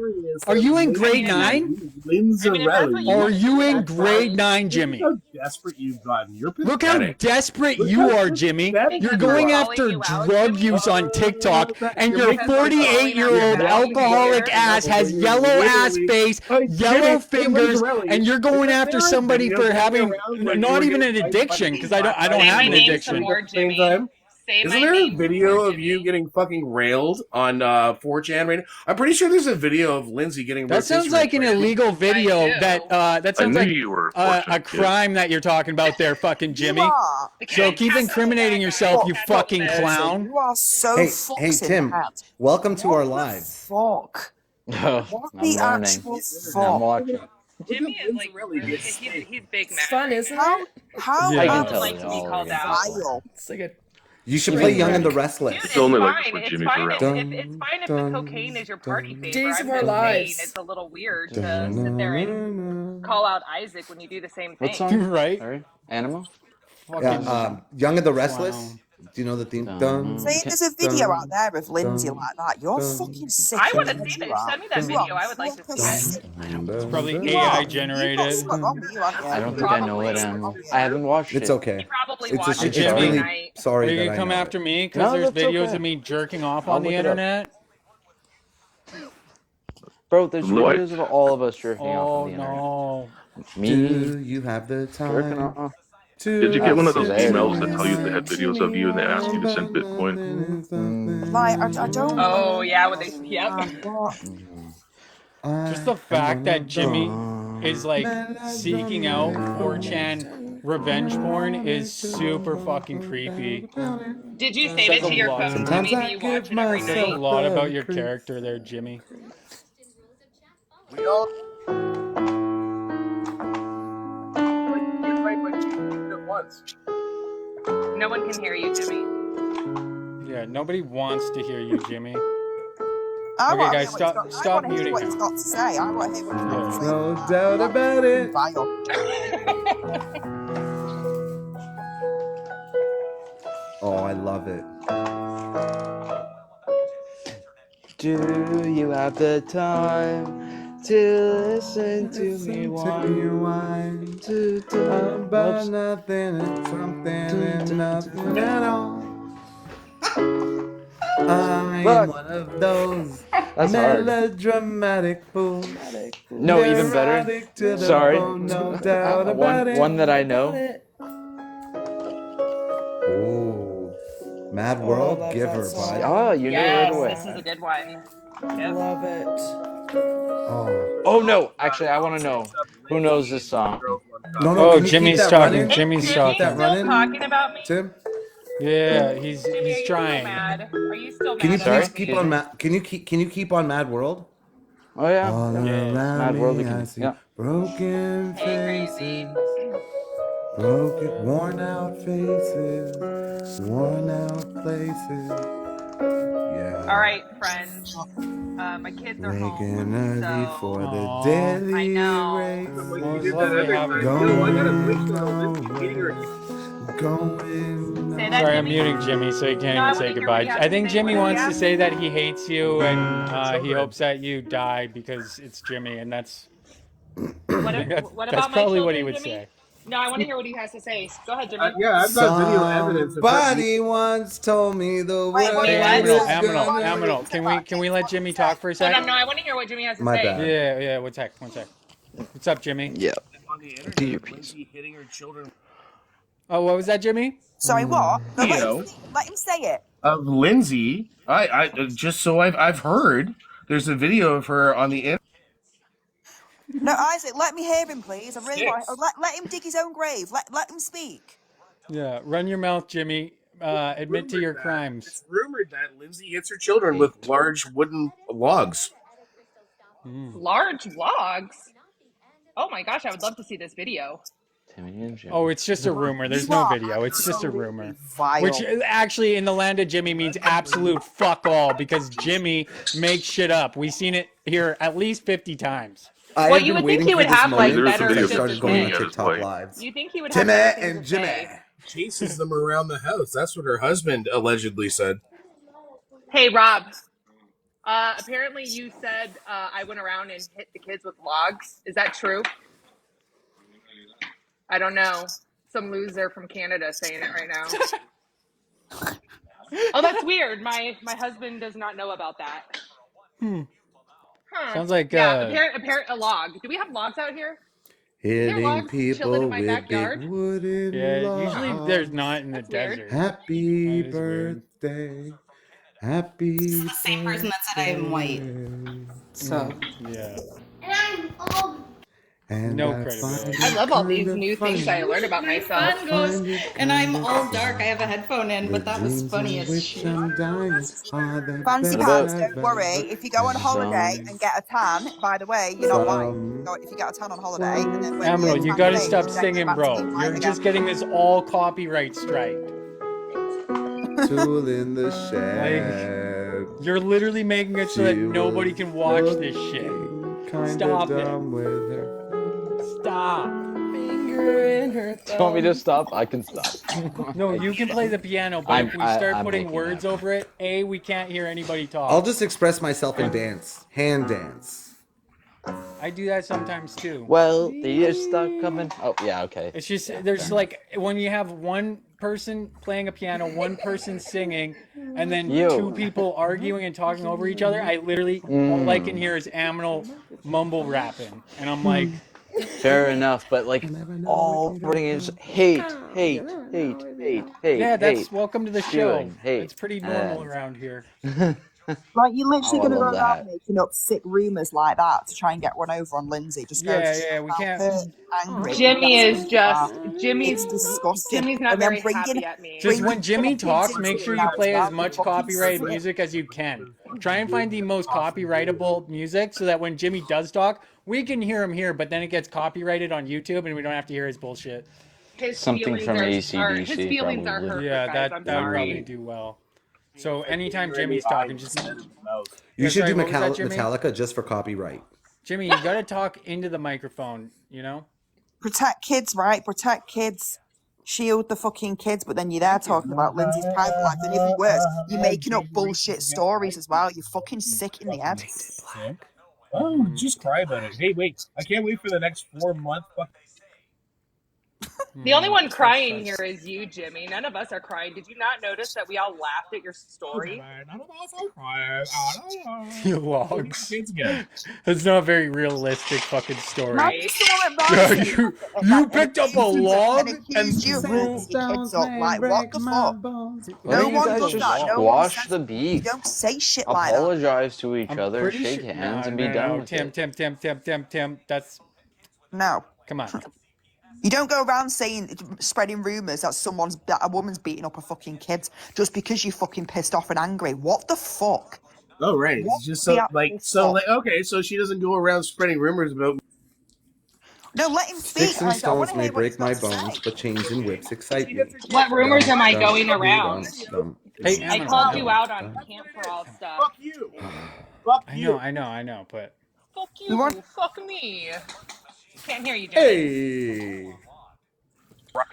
Are you in grade 9?
Linzarelli.
Or are you in grade 9, Jimmy?
Look how desperate you've gotten. You're
Look how
pathetic.
desperate you are, Jimmy. You're going after drug use on TikTok, and your 48-year-old alcoholic ass has yellow ass face, yellow fingers, and you're going after somebody for having not even an addiction, because I don't have an addiction.
Isn't there a video of you getting fucking railed on 4chan right now? I'm pretty sure there's a video of Lindsay getting
That sounds like an illegal video. That sounds
knew
like
you were a
a
fortunate kid.
crime that you're talking about there, fucking Jimmy.
are.
So keep incriminating yourself, you fucking clown.
You are so
Hey,
fucked
hey,
in
Tim.
that.
Welcome to our
What the
lives.
Fuck.
I'm
What the
learning.
actual
I'm
fuck?
watching.
Jimmy is like really, he's big mad.
Fun, isn't
How?
it?
How?
Yeah.
I can
would
tell
like
you
to be
all
called
of
out.
Vile.
It's like a
You should play Young and the Restless.
Dude,
It's only like
fine.
for
It's
Jimmy
fine.
Burrell.
It's fine if the cocaine is your party favor.
Days
I'm
of Our
just
Lives.
saying it's a little weird to sit there and call out Isaac when you do the same thing.
What song?
Right?
Sorry? Animal?
Yeah, Young and the Restless. Do you know the theme? Dun,
See, there's a video
dun,
out there of Lindsay
dun,
like that. You're
dun,
fucking sick.
I
in
want
the
to
head,
see
you
that.
are.
Send me that
You
video.
are
I would like to
proper
see it.
sick.
It's probably
You
AI
are. You've
generated.
got something on you, haven't you?
I don't think I know what Animal. I haven't watched
It's
it.
okay.
Probably
It's
watched
just,
it
it's
Jimmy.
really
night.
Are
sorry
you
that
gonna
I
come
know
after
it.
me because
No,
there's
that's
videos
okay.
of me jerking off
I'll
on the
look it up.
internet?
Bro, there's
What?
videos of all of us jerking off
Oh
on the internet.
no.
Me
Do you have the
jerking
time?
off.
to
Did you get one of those
There it
emails that tell you they had videos of you and they asked you to send Bitcoin?
Like, I don't.
Oh yeah, when they yep.
Just the fact that Jimmy is like seeking out 4chan revenge porn is super fucking creepy.
Did you save it to your phone?
Sometimes
Maybe you watch it every
Says a
night.
lot about your character there, Jimmy.
We all once.
No one can hear you, Jimmy.
Yeah, nobody wants to hear you, Jimmy.
I
Okay,
wanna
guys,
hear what he's
stop
got- I
stop
wanna hear
muting
what he's
him.
got to say. I want to hear what he's got to say.
No doubt about it.
Vile.
Oh, I love it. Do you have the time to listen to me whine? To about nothing and something and nothing at all. I'm
Look.
one of those
That's hard.
melodramatic fools.
No, even better.
Neurotic to the
Sorry.
bone, no doubt about it.
One that I know.
Ooh, Mad World Giver, bud.
Oh, you knew it
Yes,
right away.
this is a good one. Yep.
Love it.
Oh,
Oh no, actually, I want to know who knows this song.
no,
Oh,
can you keep
Jimmy's
that
talking.
running?
Jimmy's
Keep
talking.
that running,
Talking about me?
Tim.
Yeah,
Jimmy,
he's
are you still
trying.
mad? Are you still mad?
Can you
at
please
me?
keep on Can you keep on Mad World?
Oh yeah.
All
Yeah.
around
Mad World, we
me,
can-
I see
yeah.
broken
Hey,
faces,
crazy.
broken, worn out faces, worn out places. Yeah.
All right, friends. My kids are home.
Waking early
So
for the
Aw.
daily
I know.
race.
Well, it's lovely having you.
Going
Say that,
Sorry, I'm
Jimmy.
muting Jimmy so he can't
No, I
even
wanna
say
hear
goodbye.
what he has
I
to
think
say.
Jimmy
What
wants
he
to
has?
say that he hates you and he hopes that you die because it's Jimmy, and that's
What,
that's,
what
that's
about my
probably what he
children,
would
Jimmy?
say.
No, I want to hear what he has to say. Go ahead, Jimmy.
Yeah, I've got video evidence of her
Somebody once told me the
Wait,
world
wait,
Hey,
what?
is
Aminal,
gonna.
Aminal, can we let Jimmy talk for a
Hold
sec?
on, no, I want to hear what Jimmy has to
My
say.
bad.
Yeah, one sec. What's up, Jimmy?
Yeah.
on the internet
Do your
of
piece.
Lindsay hitting her children.
Oh, what was that, Jimmy?
Sorry, what? No,
Video
let him say it.
of Lindsay. I just so I've heard. There's a video of her on the internet.
No, Isaac, let me hear him, please. I really want. Let him dig his own grave. Let him speak.
Yeah, run your mouth, Jimmy. Admit to your crimes.
It's rumored that Lindsay hits her children with large wooden logs.
Large logs? Oh my gosh, I would love to see this video.
Timmy and Jimmy.
Oh, it's just a rumor. There's no video. It's just a rumor. Which actually, in the land of Jimmy, means absolute fuck all because Jimmy makes shit up. We've seen it here at least 50 times.
I
Well,
have
you
been
would think
waiting
he
for
would
this
have, like,
moment
better
since I
shit
started
to
going
say.
on TikTok lives.
You think he would have
Timmy
better things
and
to
Jimmy.
say.
Chases them around the house. That's what her husband allegedly said.
Hey, Rob. Apparently you said I went around and hit the kids with logs. Is that true? I don't know. Some loser from Canada saying it right now. Oh, that's weird. My husband does not know about that. Huh.
Sounds like,
yeah. A log. Do we have logs out here?
Hitting
logs chilling
people
in my
with
backyard?
big wooden
Yeah, usually
logs.
there's not in the
weird.
desert.
Happy
That is weird.
birthday. Happy
This is the same person that said I am white. So.
Yeah.
And I'm old.
And
No
I
credibility.
I love all these
find it
new things I learned about myself.
Fun goes, and I'm all dark. I have a headphone in, but that was funny as shit.
Fancy
What
pants,
about-
don't worry. If you go on holiday and get a tan, by the way, you're not white. If you get a tan on holiday, and then when
Aminal,
your
you
tan
gotta
fades,
stop
you then
singing,
go back to
bro.
being white
You're
again.
just getting this all copyright strike.
Tool in the shed.
You're literally making it so that nobody can watch this shit. Stop it.
With her.
Stop.
Finger in her
Do you want me to stop? I can stop.
No, you can play the piano, but if we start
I'm
putting
making
words over it, A, we can't hear anybody talk.
I'll just express myself in dance. Hand dance.
I do that sometimes too.
Well, the years start coming. Oh, yeah, okay.
It's just, there's like, when you have one person playing a piano, one person singing, and then
Yo.
two people arguing and talking over each other, I literally, all I can hear is Aminal mumble rapping. And I'm like,
Fair enough, but like all bringing is hate.
Yeah, that's welcome to the show.
spewing hate.
It's pretty normal
And-
around here.
Like, you're literally
Oh, I
going to go
love
around
that.
making up sick rumours like that to try and get one over on Lindsay. Just go,
Yeah, we can't.
angry.
Jimmy
That's
is
what
just
you are.
Jimmy's.
It's disgusting.
Jimmy's not
And then
very
bringing-
happy at me.
Just when Jimmy
kids
talks,
into
make
it
sure you
now
play
as
as
well.
much
Fucking
copyrighted
sick.
music as you can. Try and find the most copyrightable music so that when Jimmy does talk, we can hear him here, but then it gets copyrighted on YouTube and we don't have to hear his bullshit.
His
Something
feelings
from
are,
AC/DC
his feelings are
probably.
hurt.
Yeah,
guys,
that
I'm
would probably
sorry.
do well. So anytime Jimmy's talking, just
You
Yeah,
should
sorry,
do
what was that, Jimmy?
Metallica just for copyright.
Jimmy, you gotta talk into the microphone, you know?
Protect kids, right? Protect kids. Shield the fucking kids, but then you're there talking about Lindsay's private life. And even worse, you're making up bullshit stories as well. You're fucking sick in the head.
Oh, just cry about it. Hey, wait. I can't wait for the next 4 months.
The only one crying here is you, Jimmy. None of us are crying. Did you not notice that we all laughed at your story?
You logs. That's not a very realistic fucking story.
Imagine someone went
Yeah,
round
you
and
picked up a log and
accused you of
threw.
your kids up. Like, what the fuck?
Why
No
don't you
one
guys
does
just
that. No one
squash
says,
the
you
beef?
don't say shit like that.
Apologize to each other,
Pretty
shake
sure-
hands,
no,
and be
no,
done
no.
with
Tim,
it.
Tim. That's
No.
come on.
You don't go around spreading rumours that a woman's beating up her fucking kids just because you're fucking pissed off and angry. What the fuck?
Oh, right. It's just so, okay, so she doesn't go around spreading rumors about.
No, let him speak.
Sticks and
Like, I wanna
stones may
hear what he's
break my
got to say.
bones, but chains and whips excite me.
What rumors am I
Dum,
going
dum,
around?
dum,
Hey,
I called you out on Camp for All stuff.
Fuck you. Fuck you.
I know, but
Fuck you. Fuck me. Can't hear you, Jimmy.
Hey!
Fuck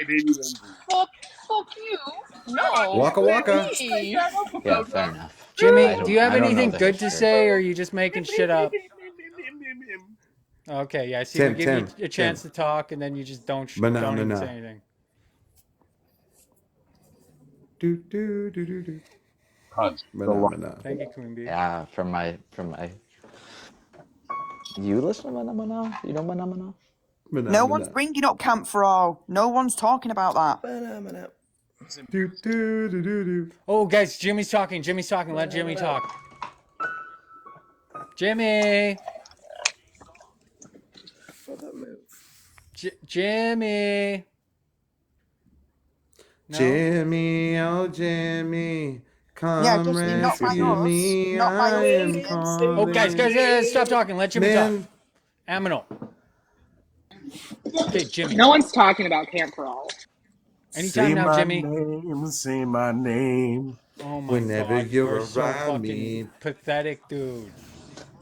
you. No.
Waka waka.
Me.
Yeah, fair enough.
Jimmy, do you have
I don't know
anything
the
good to
history.
say, or are you just making shit up? Okay, yeah, I see.
Tim,
We give you
Tim,
a chance
Tim.
to talk, and then you just don't even
Banana.
say anything.
Do do do do do.
Banana.
Thank you, Queen Bee.
Yeah, from my. You listen to Manamana? You know Manamana?
No one's bringing up Camp for All. No one's talking about that.
Do do do do do.
Oh, guys, Jimmy's talking. Let Jimmy talk. Jimmy. Jimmy. No?
Jimmy, oh Jimmy, come
Yeah, just not by
rescue
us.
me.
Not by
I
us.
am calling.
Oh, guys, stop talking. Let Jimmy
Man.
talk. Aminal. Okay, Jimmy.
No one's talking about Camp for All.
Anytime
say
now,
my
Jimmy.
Name, say my name.
Oh my
Whenever
God,
you're
so
around
fucking
me.
pathetic, dude.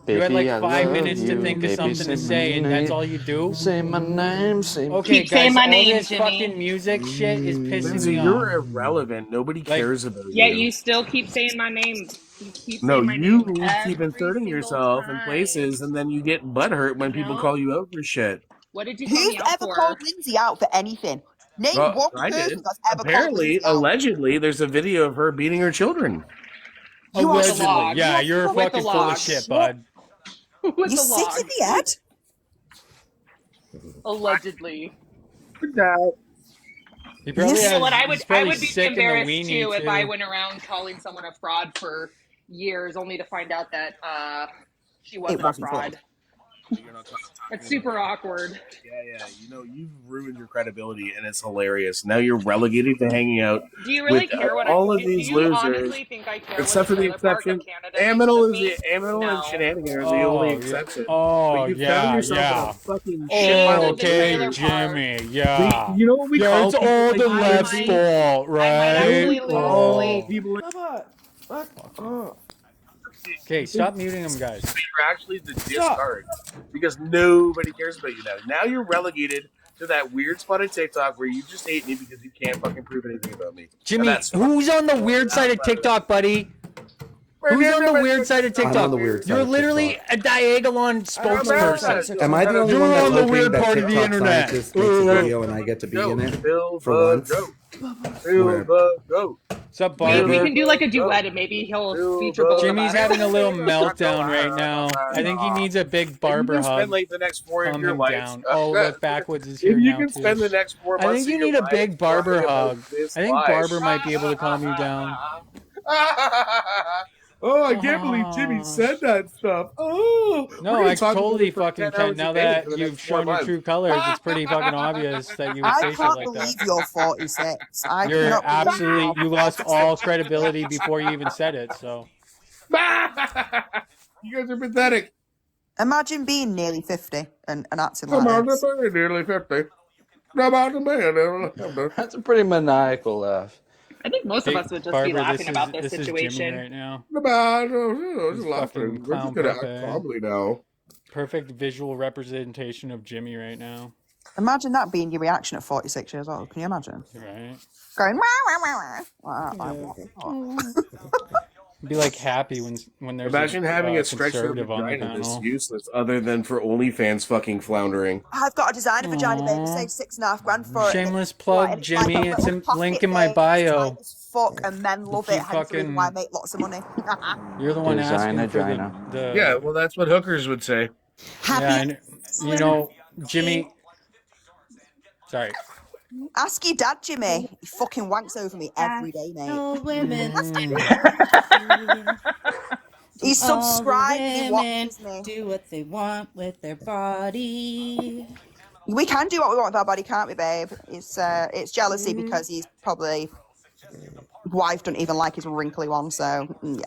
Baby,
You had like
I
5
love
minutes to
you.
think
Baby,
of something to
say
say,
my
and that's
name.
all you do?
Say my name. Say
Okay,
Keep saying
guys,
my
all
name,
this
Jimmy.
fucking music shit is pissing
Lindsay,
me
you're
off.
irrelevant. Nobody
Like-
cares about
Yet
you.
you still keep saying my name. You keep
No,
saying my
you
name
keep
every
inserting
single
yourself in
time.
places, and then you get butthurt when people
No.
call you out for shit.
What did you call
Who's
me out
ever
for?
called Lindsay out for anything? Name
Well,
one
I
person
did.
that's ever
Apparently,
called Lindsay out.
allegedly, there's a video of her beating her children.
You are
Allegedly.
log.
Yeah, you're
With the
fucking full of
log.
shit, bud.
With
You're
the
sick
log.
in the head?
Allegedly.
He probably
You know
has,
what? I
he's
would
probably
be
sick in the
embarrassed
weenie,
too if I
too.
went around calling someone a fraud for years, only to find out that she wasn't a
wasn't
fraud. It's super awkward.
Yeah. You know, you've ruined your credibility, and it's hilarious. Now you're relegated to hanging out
Do you really
with
care what
all
I
of
do?
these
Do you
losers.
honestly think I care
Except for
what
the
trailer park
exception,
of Canada thinks
Aminal
of
is
me?
Aminal
No.
and Shenanigans are the only exception.
Oh,
But you found yourself in a fucking shit
Oh,
pile of
okay,
losers.
Jimmy. Yeah.
You know what we
yeah,
call
it's
people
all
like
the
you,
left's
Lindsay?
fault, right?
actually lose
Oh.
sleep.
People
Okay, stop muting them, guys.
You're actually the discard because nobody cares about you now. Now you're relegated to that weird spot on TikTok where you just hate me because you can't fucking prove anything about me.
Jimmy,
And that's
who's on the weird side of TikTok, buddy? Who's on the weird side of
I'm
TikTok?
on the weird side
You're
of
literally a Diagonal spokesperson.
Am I the only
You're
one that's
on the
hoping
weird
that
part of the
TikTok
internet.
scientist makes a video and I get to be in it for once?
Feel the goat.
What's up,
We
Barber?
can do like a duet, and maybe he'll feature both of
Jimmy's
us.
having a little meltdown right now. I think he needs a big barber
You can
hug.
spend like the next 4 of
Calm
your
him
life.
down. Oh, look, Backwoods is here
If you
now
can
too.
spend the next 4
I
months
think you
of your
need a
life
big barber
talking about
hug.
this
I think
life.
Barber might be able to calm you down.
Oh, I can't believe Jimmy said that stuff. Oh,
No,
we're gonna
I
talk about
totally
it for
fucking
10
can.
hours
Now
a day
that
for the
you've
next 4
shown your
months.
true colors, it's pretty fucking obvious that you would
I
say shit
can't
like
believe
that.
you're 46. I
You're
cannot believe
absolutely,
you're
you lost
46.
all credibility before you even said it, so.
You guys are pathetic.
Imagine being nearly 50 and acting
Come
like
on,
this.
they're nearly 50. Come on, man.
That's a pretty maniacal laugh.
I think most of us would just be
Barber,
laughing about
this
this
is Jimmy
situation.
right now.
Just laughing.
fucking
We're just
clown
gonna act
Pepe.
calmly now.
Perfect visual representation of Jimmy right now.
Imagine that being your reaction at 46 years old. Can you imagine?
Right?
Going, wah, wah, wah, wah.
Be like happy when there's
Imagine having a stretched
conservative on the
vagina this
panel.
useless, other than for OnlyFans fucking floundering.
I've got a designer vagina, baby. Save $6.5 for it.
Shameless
Like,
plug,
and it's like
Jimmy.
a
It's
little
a link
pocket
in my
thing.
bio.
It's tight as fuck, and men love
you
it. Hence the reason why I make lots of money.
You're the one asking for
Design-a-gina.
the
Yeah, well, that's what hookers would say.
you know, Jimmy. Sorry.
Ask your dad, Jimmy. He fucking wanks over me every day, mate.
No women.
He's
All the
subscribed. He
women
watches me.
do what they want with their body.
We can do what we want with our body, can't we, babe? It's jealousy because he's probably wife don't even like his wrinkly one, so yeah.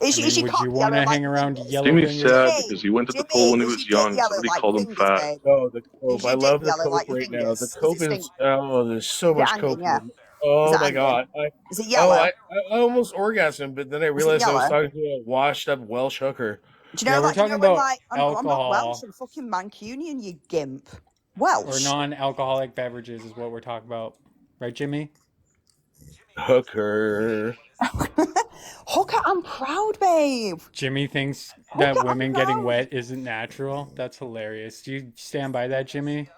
Is she
Would
cock
you want to
yellow
hang
like
around yellow
Jimmy's
fingers?
sad because he went to the pool when he was young. Somebody called him fat.
babe?
Oh, the cope.
Is
I
your
love
dick
the
yellow
cope
like your
right now.
fingers?
The
Does it
cope is,
stink?
oh, there's so
Is it
much
hanging,
cope.
yeah?
Oh
Is it
my
hanging?
god.
Is it yellow?
I almost orgasmed, but then I realized I was
yellow?
talking to a washed up Welsh hooker.
Do you know,
we're
like, you know
talking
when,
about
like, I'm not
alcohol.
Welsh, I'm fucking Mancunian, you gimp.
Or
Welsh?
non-alcoholic beverages is what we're talking about, right, Jimmy?
Hooker.
Hooker, I'm proud, babe.
Jimmy thinks that
Hooker,
women
I'm
getting
proud.
wet isn't natural. That's hilarious. Do you stand by that, Jimmy?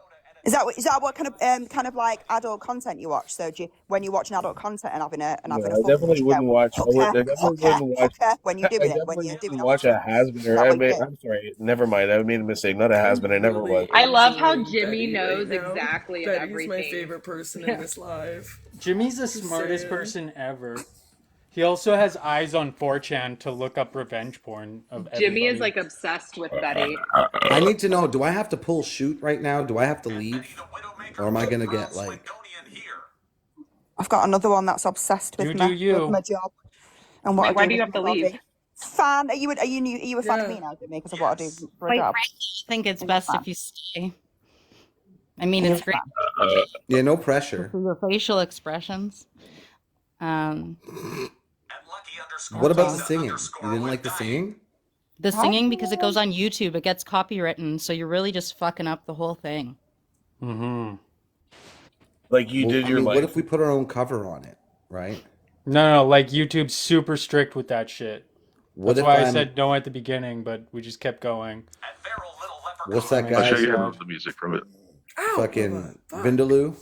Is that what kind of like adult content you watch? So do you, when you're watching adult content and having a
No, I
fuck,
definitely
you
wouldn't
go,
watch. I
hooker,
definitely
hooker,
wouldn't watch.
hooker, when you're
I
doing it, when
definitely
you're doing
wouldn't
it.
watch a has-been.
Is that what you do?
I'm sorry. Never mind. I made a mistake. Not a has-been. I never was.
I love how
Enjoying
Jimmy
Betty
knows
right now.
exactly
Betty's
everything.
my favorite person in this live.
Jimmy's the
Just
smartest
saying.
person ever. He also has eyes on 4chan to look up revenge porn of
Jimmy is
everybody.
like obsessed with Betty.
I need to know, do I have to pull shoot right now? Do I have to leave? Or am I going to get like...
I've got another one that's obsessed with
You
me,
do you.
with my job. And what
Wait,
I
why
do
do you
with
have to
my
leave?
body. Fan? Are you a fan of me now, Jimmy? Because of what I do for a
Quite
job.
frankly, I think it's best if you stay. I mean, it's great
Yeah, no pressure.
for your facial expressions.
What about the singing? You didn't like the singing?
The singing, because it goes on YouTube, it gets copywritten, so you're really just fucking up the whole thing.
Mm-hmm.
Like you did your
What
life.
if we put our own cover on it, right?
No, like YouTube's super strict with that shit.
What
That's
if
why I
I'm-
said no at the beginning, but we just kept going.
What's that
I'll
guy?
show you the music from it.
Fucking Vindaloo?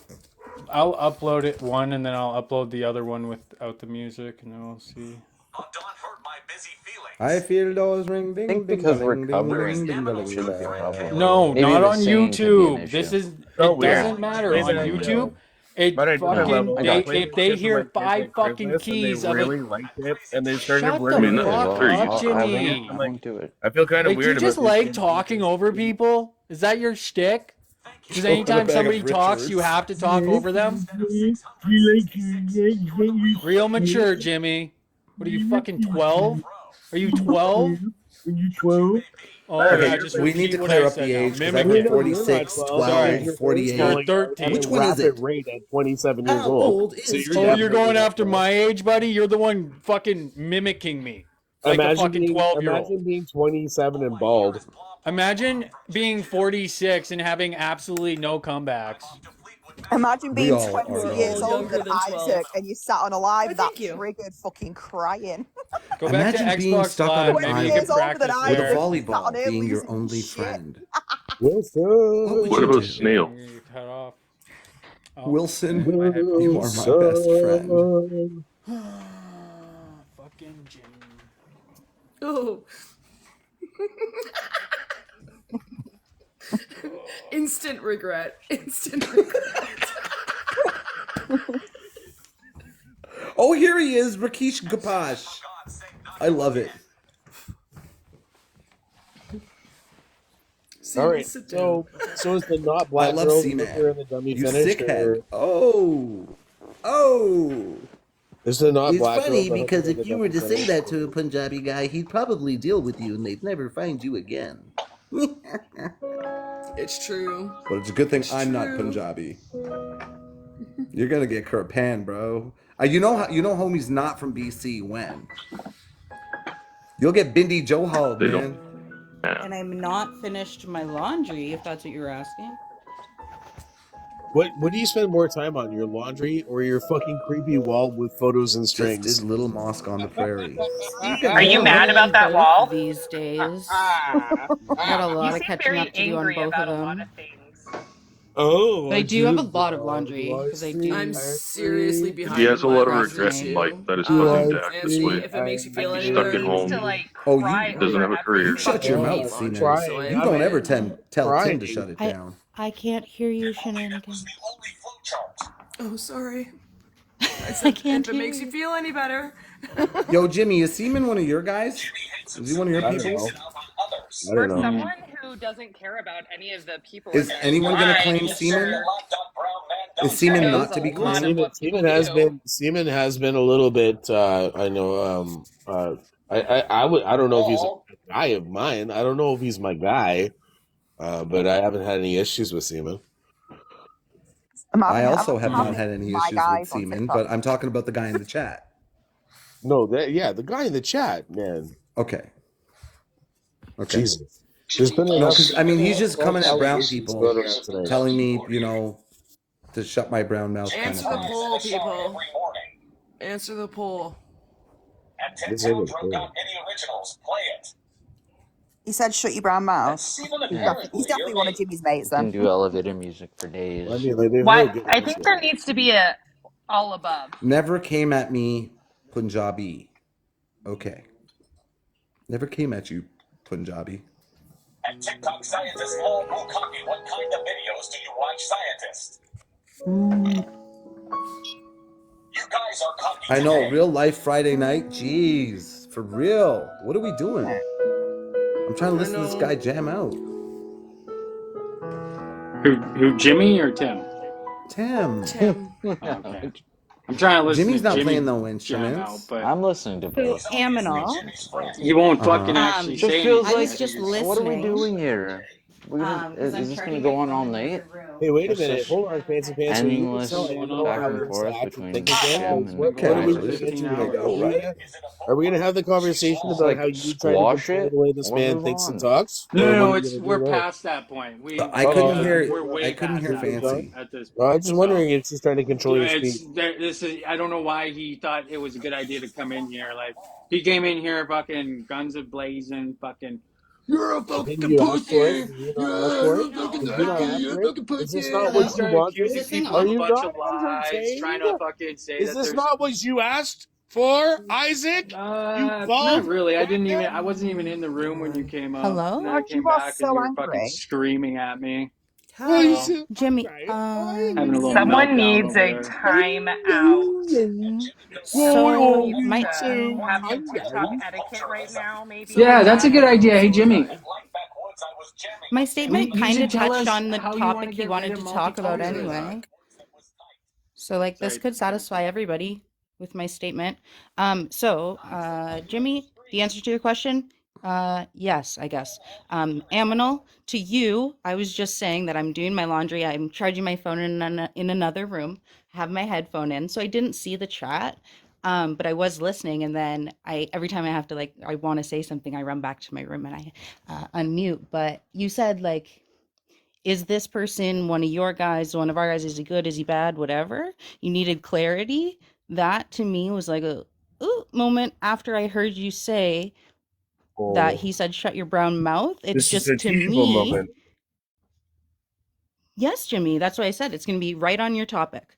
I'll upload it one, and then I'll upload the other one without the music, and then we'll see.
I feel those ring ding ding
because we're
ding
covering
ding ding
it should be a problem.
No,
Maybe
not
the
on
singing could be an
YouTube.
issue.
This is
So
it
weird.
doesn't matter
Maybe
on
I
YouTube.
know.
It
But I did
fucking
level.
if they hear 5 fucking keys of
really
it.
liked it, and they started
Shut
working
the
with
fuck
it.
up, Jimmy.
I won't do it.
I feel kind of
Like, do you
weird
just
about
like talking over people? Is that your shtick? Because anytime somebody talks, you have to talk over them? Real mature, Jimmy. What are you, fucking 12? Are you 12?
Are you 12?
Oh,
Okay,
I just
we need to
repeat what
clear
I
up
said
the
now.
age because
Mimic
I've
it.
got 46,
Sorry.
12, 48.
You're 13.
Which one is it?
Rate at 27 years
How
old.
old
So
is
you're
Oh, you're
definitely
going
not
after
12.
my age, buddy? You're the one fucking mimicking me. Like a fucking 12-year-old.
Imagine being 27 and bald.
Imagine being 46 and having absolutely no comebacks.
Imagine being
all are
20 years
all
older than
younger than 12.
Isaac and you sat on a live
Why,
that
thank you.
triggered fucking crying.
Go back to
Imagine being
Xbox
stuck on
Live.
an
Maybe you
island
can
years older than
practice
I
with a
there.
am.
volleyball
Sat on
being your
losing
only
shit.
friend.
What's up?
What would
What
you
about a
do?
snail?
You cut off.
Wilson,
I have
you are my best friend.
fucking Jim.
Oh. Instant regret. Instant regret.
Oh, here he is, Rakesh Gapash. I love it.
All right, so is the not black
love
girl
C-Man.
in the dummy
You
finished?
sickhead. Oh.
Is the not
It's
black
funny
girl
because
in the
if you were
dummy
to say
finished?
that to a Punjabi guy, he'd probably deal with you and they'd never find you again.
It's true.
But it's a good thing I'm not
true.
Punjabi. You're gonna get Kurpan, bro. You know homie's not from BC when. You'll get Bindi Johal,
They
man.
And I'm not finished my laundry, if that's what you're asking.
What do you spend more time on, your laundry or your fucking creepy wall with photos and
Just
strings?
his little mosque on the prairie.
Are you mad about that wall?
These days. I got a lot
You
of
seem
catching
very
up to do on
angry
both
about
of
a lot
them.
of things.
Oh,
But I do have a lot of laundry because I do.
I'm seriously behind.
He has a lot of
my
regret
too.
in life that is fucking dead.
Anthony,
Wait,
if it makes you feel
he's
any
stuck
better,
at home.
Oh,
He doesn't have a career.
You shut your mouth, Seaman. You don't ever tell Tim to shut it down.
I can't hear you, shenanigans.
Oh, sorry. I said, if it makes you feel any better.
Yo, Jimmy, is Seaman one of your guys? Is he one of your people?
For someone who doesn't care about any of the people,
Is
in their
anyone gonna
lives,
claim Seaman? Is Seaman not to be claimed?
Seaman has been a little bit. I know. I don't know if he's a guy of mine. I don't know if he's my guy, but I haven't had any issues with Seaman.
I also have not had any issues with Seaman, but I'm talking about the guy in the chat.
No, the guy in the chat, man.
Okay.
Jesus. There's been enough.
I mean, he's just coming at brown
allegations
people,
going around tonight.
telling me, to shut my brown mouth. Kind
Answer
of
the
thing.
poll, people. Answer the poll.
And Tim Town broke out any originals. Play it.
He said, "Shut your brown mouth."
Yeah.
He's definitely one of Jimmy's mates.
You can
Then
do elevator music for days.
What? I think there needs to be a all above.
Never came at me, Punjabi. Okay. Never came at you, Punjabi.
And TikTok scientist Lol Bukaki, what kind of videos do you watch, scientist? You guys are cocky.
I know, real life Friday night. Jeez, for real. What are we doing? I'm trying to listen to this guy jam out.
Who, Jimmy or Tim?
Tim.
Okay. I'm trying to listen
Jimmy's
to
not
Jimmy
playing no
jam
instruments.
out, but
I'm listening to both.
Aminal.
he won't fucking actually
Just
say
feels
I was
like,
just
what are we
listening.
doing here? Is this going to go on all night?
Hey, wait a
It's
minute.
just
Hold on, Fancy Pants. Will you
endless
tell everyone
back
how
and
this
forth
act
between
think
Jim
again?
and
What are we
Kaiser.
going to get to right? Are we going to have the conversation
It's
about
like
how you try to
squash
control
it
the way this
or
man
move
thinks and
on.
talks?
No,
Or what
no,
are you
it's
gonna do
we're
there?
past that point.
I couldn't hear.
We're way
I couldn't
past
hear
that
Fancy.
point at this
Well,
point.
I'm just wondering if he's trying to control your
It's
speech.
this is I don't know why he thought it was a good idea to come in here. Like he came in here fucking guns a blazing, fucking. You're a fucking
Didn't you ask for it?
pussy.
Did you not ask for it? Did you not ask for it? Is this not what you
Started
wanted?
accusing people
Are
of a
you
bunch
not
of lies, trying to
entertained?
fucking say
Is
that
this
there's
not what you asked for, Isaac? You
not
bald
really. I wasn't even in the room when you came up.
Hello?
And then I
God,
came
you are
back
so
and you were fucking
angry.
screaming at me.
Jimmy,
Having a little
Someone
meltdown
needs
over
a
there.
time out.
so
Needs
my
to have some TikTok etiquette right now, maybe.
Yeah, that's a good idea. Hey, Jimmy.
my statement
You
kind
should
of
tell
touched
us
on the
how you wanna
topic he
get
wanted
rid
to
of
talk about
multiculturalism.
anyway. So like this
Sorry.
could satisfy everybody with my statement. Jimmy, the answer to your question, yes, I guess. Aminal, to you, I was just saying that I'm doing my laundry. I'm charging my phone in another room, have my headphone in, so I didn't see the chat. But I was listening, and then every time I have to I want to say something, I run back to my room and I unmute. But you said is this person one of your guys, one of our guys? Is he good? Is he bad? Whatever. You needed clarity. That to me was like a ooh moment after I heard you say that he said, "Shut your brown mouth." It's
This
just
is a
to
teachable
me.
moment.
Yes, Jimmy. That's why I said it's going to be right on your topic.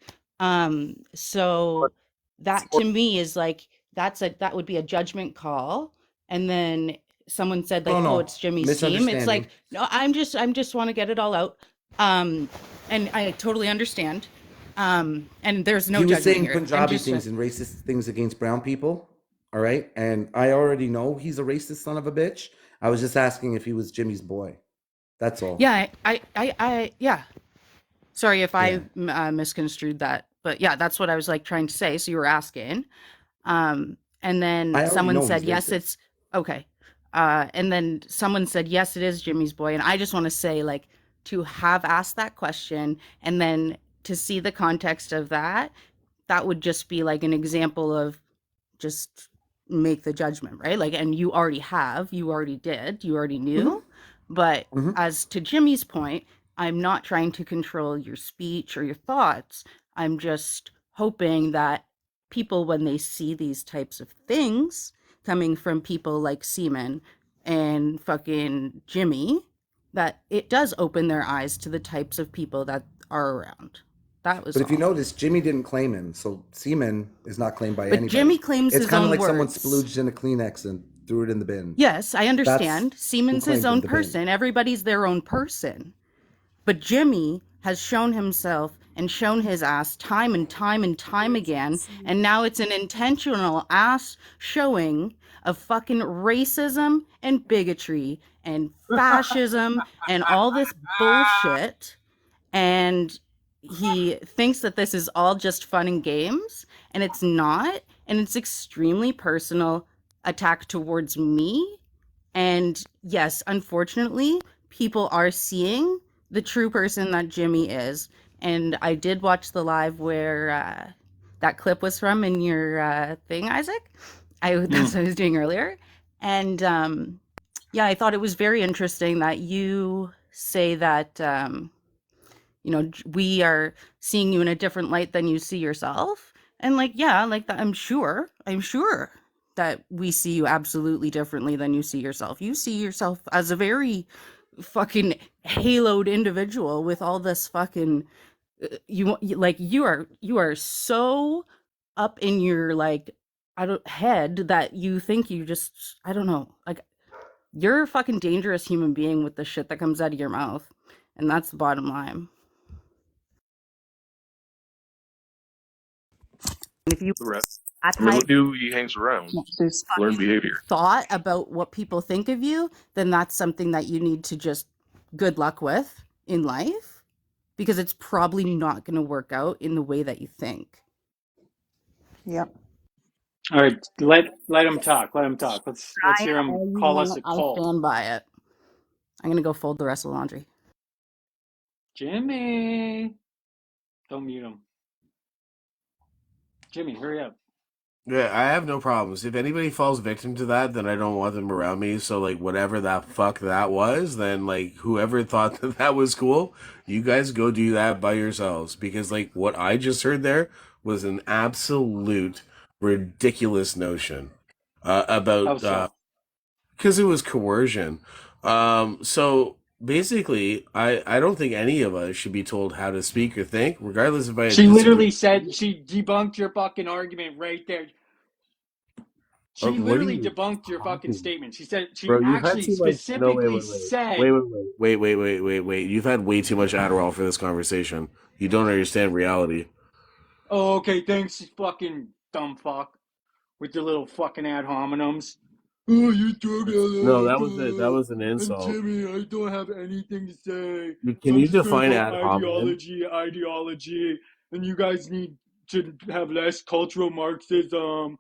So that to me is like that would be a judgment call. And then someone said like,
No,
"Oh,
no,
it's Jimmy's team." It's
misunderstanding.
like, no, I'm just want to get it all out. And I totally understand. And there's no
He was
judgment
saying
here. I'm
Punjabi
just
things and racist things against brown people. All right, and I already know he's a racist son of a bitch. I was just asking if he was Jimmy's boy. That's all.
yeah, yeah. Sorry if
Yeah.
I misconstrued that, but yeah, that's what I was like trying to say. So you were asking. And
I
then
already
someone
know
said,
he's
yes,
racist.
it's okay. And then someone said, yes, it is Jimmy's boy. And I just want to say, like, to have asked that question and then to see the context of that, that would just be like an example of just make the judgment, right? Like, and you already did, you already knew. But as to Jimmy's point, I'm not trying to control your speech or your thoughts. I'm just hoping that people, when they see these types of things coming from people like Seaman and fucking Jimmy, that it does open their eyes to the types of people that are around. That was
But if you
all.
notice, Jimmy didn't claim him, so Seaman is not claimed by
But
anybody.
Jimmy claims
It's
his
kind of
own
like someone
words.
splooged in a Kleenex and threw it in the bin.
Yes, I
That's
understand.
who
Seaman's
claimed
his
in
own
the bin.
person. Everybody's their own person. But Jimmy has shown himself and shown his ass time and time and time again. And now it's an intentional ass showing of fucking racism and bigotry and fascism and all this bullshit. And he thinks that this is all just fun and games, and it's not. And it's extremely personal attack towards me. And yes, unfortunately, people are seeing the true person that Jimmy is. And I did watch the live where that clip was from in your thing, Isaac. That's what I was doing earlier. And yeah, I thought it was very interesting that you say that, we are seeing you in a different light than you see yourself. And like, yeah, like that, I'm sure that we see you absolutely differently than you see yourself. You see yourself as a very fucking haloed individual with all this fucking you are so up in your like head that you think you just I don't know, like you're a fucking dangerous human being with the shit that comes out of your mouth, and that's the bottom line. If you
The rest.
that
I mean,
type
look who he hangs around. Learn behavior.
thought about what people think of you, then that's something that you need to just good luck with in life, because it's probably not going to work out in the way that you think.
Yep.
All right, let him talk. Let him talk. Let's hear him call us a
I
cult.
stand by it. I'm going to go fold the rest of the laundry.
Jimmy, don't mute him. Jimmy, hurry up.
Yeah, I have no problems. If anybody falls victim to that, then I don't want them around me. So, like, whatever that fuck that was, then, like, whoever thought that that was cool, you guys go do that by yourselves. Because, like, what I just heard there was an absolute ridiculous notion
How
about,
so?
because it was coercion. So, basically, I don't think any of us should be told how to speak or think, regardless if I
She
disagree.
literally said she debunked your fucking argument right there. She
What do
literally
you
debunked your fucking statement. She said she
Bro, you've had
actually
too much. No,
specifically said.
Wait. You've had way too much Adderall for this conversation. You don't understand reality.
Oh, okay, thanks, you fucking dumb fuck, with your little fucking ad hominems. Oh, you drug
No, that was an insult.
Jimmy, I don't have anything to say.
Can
I'm
you
just gonna
define
go
ad hominem?
ideology, and you guys need to have less cultural Marxism.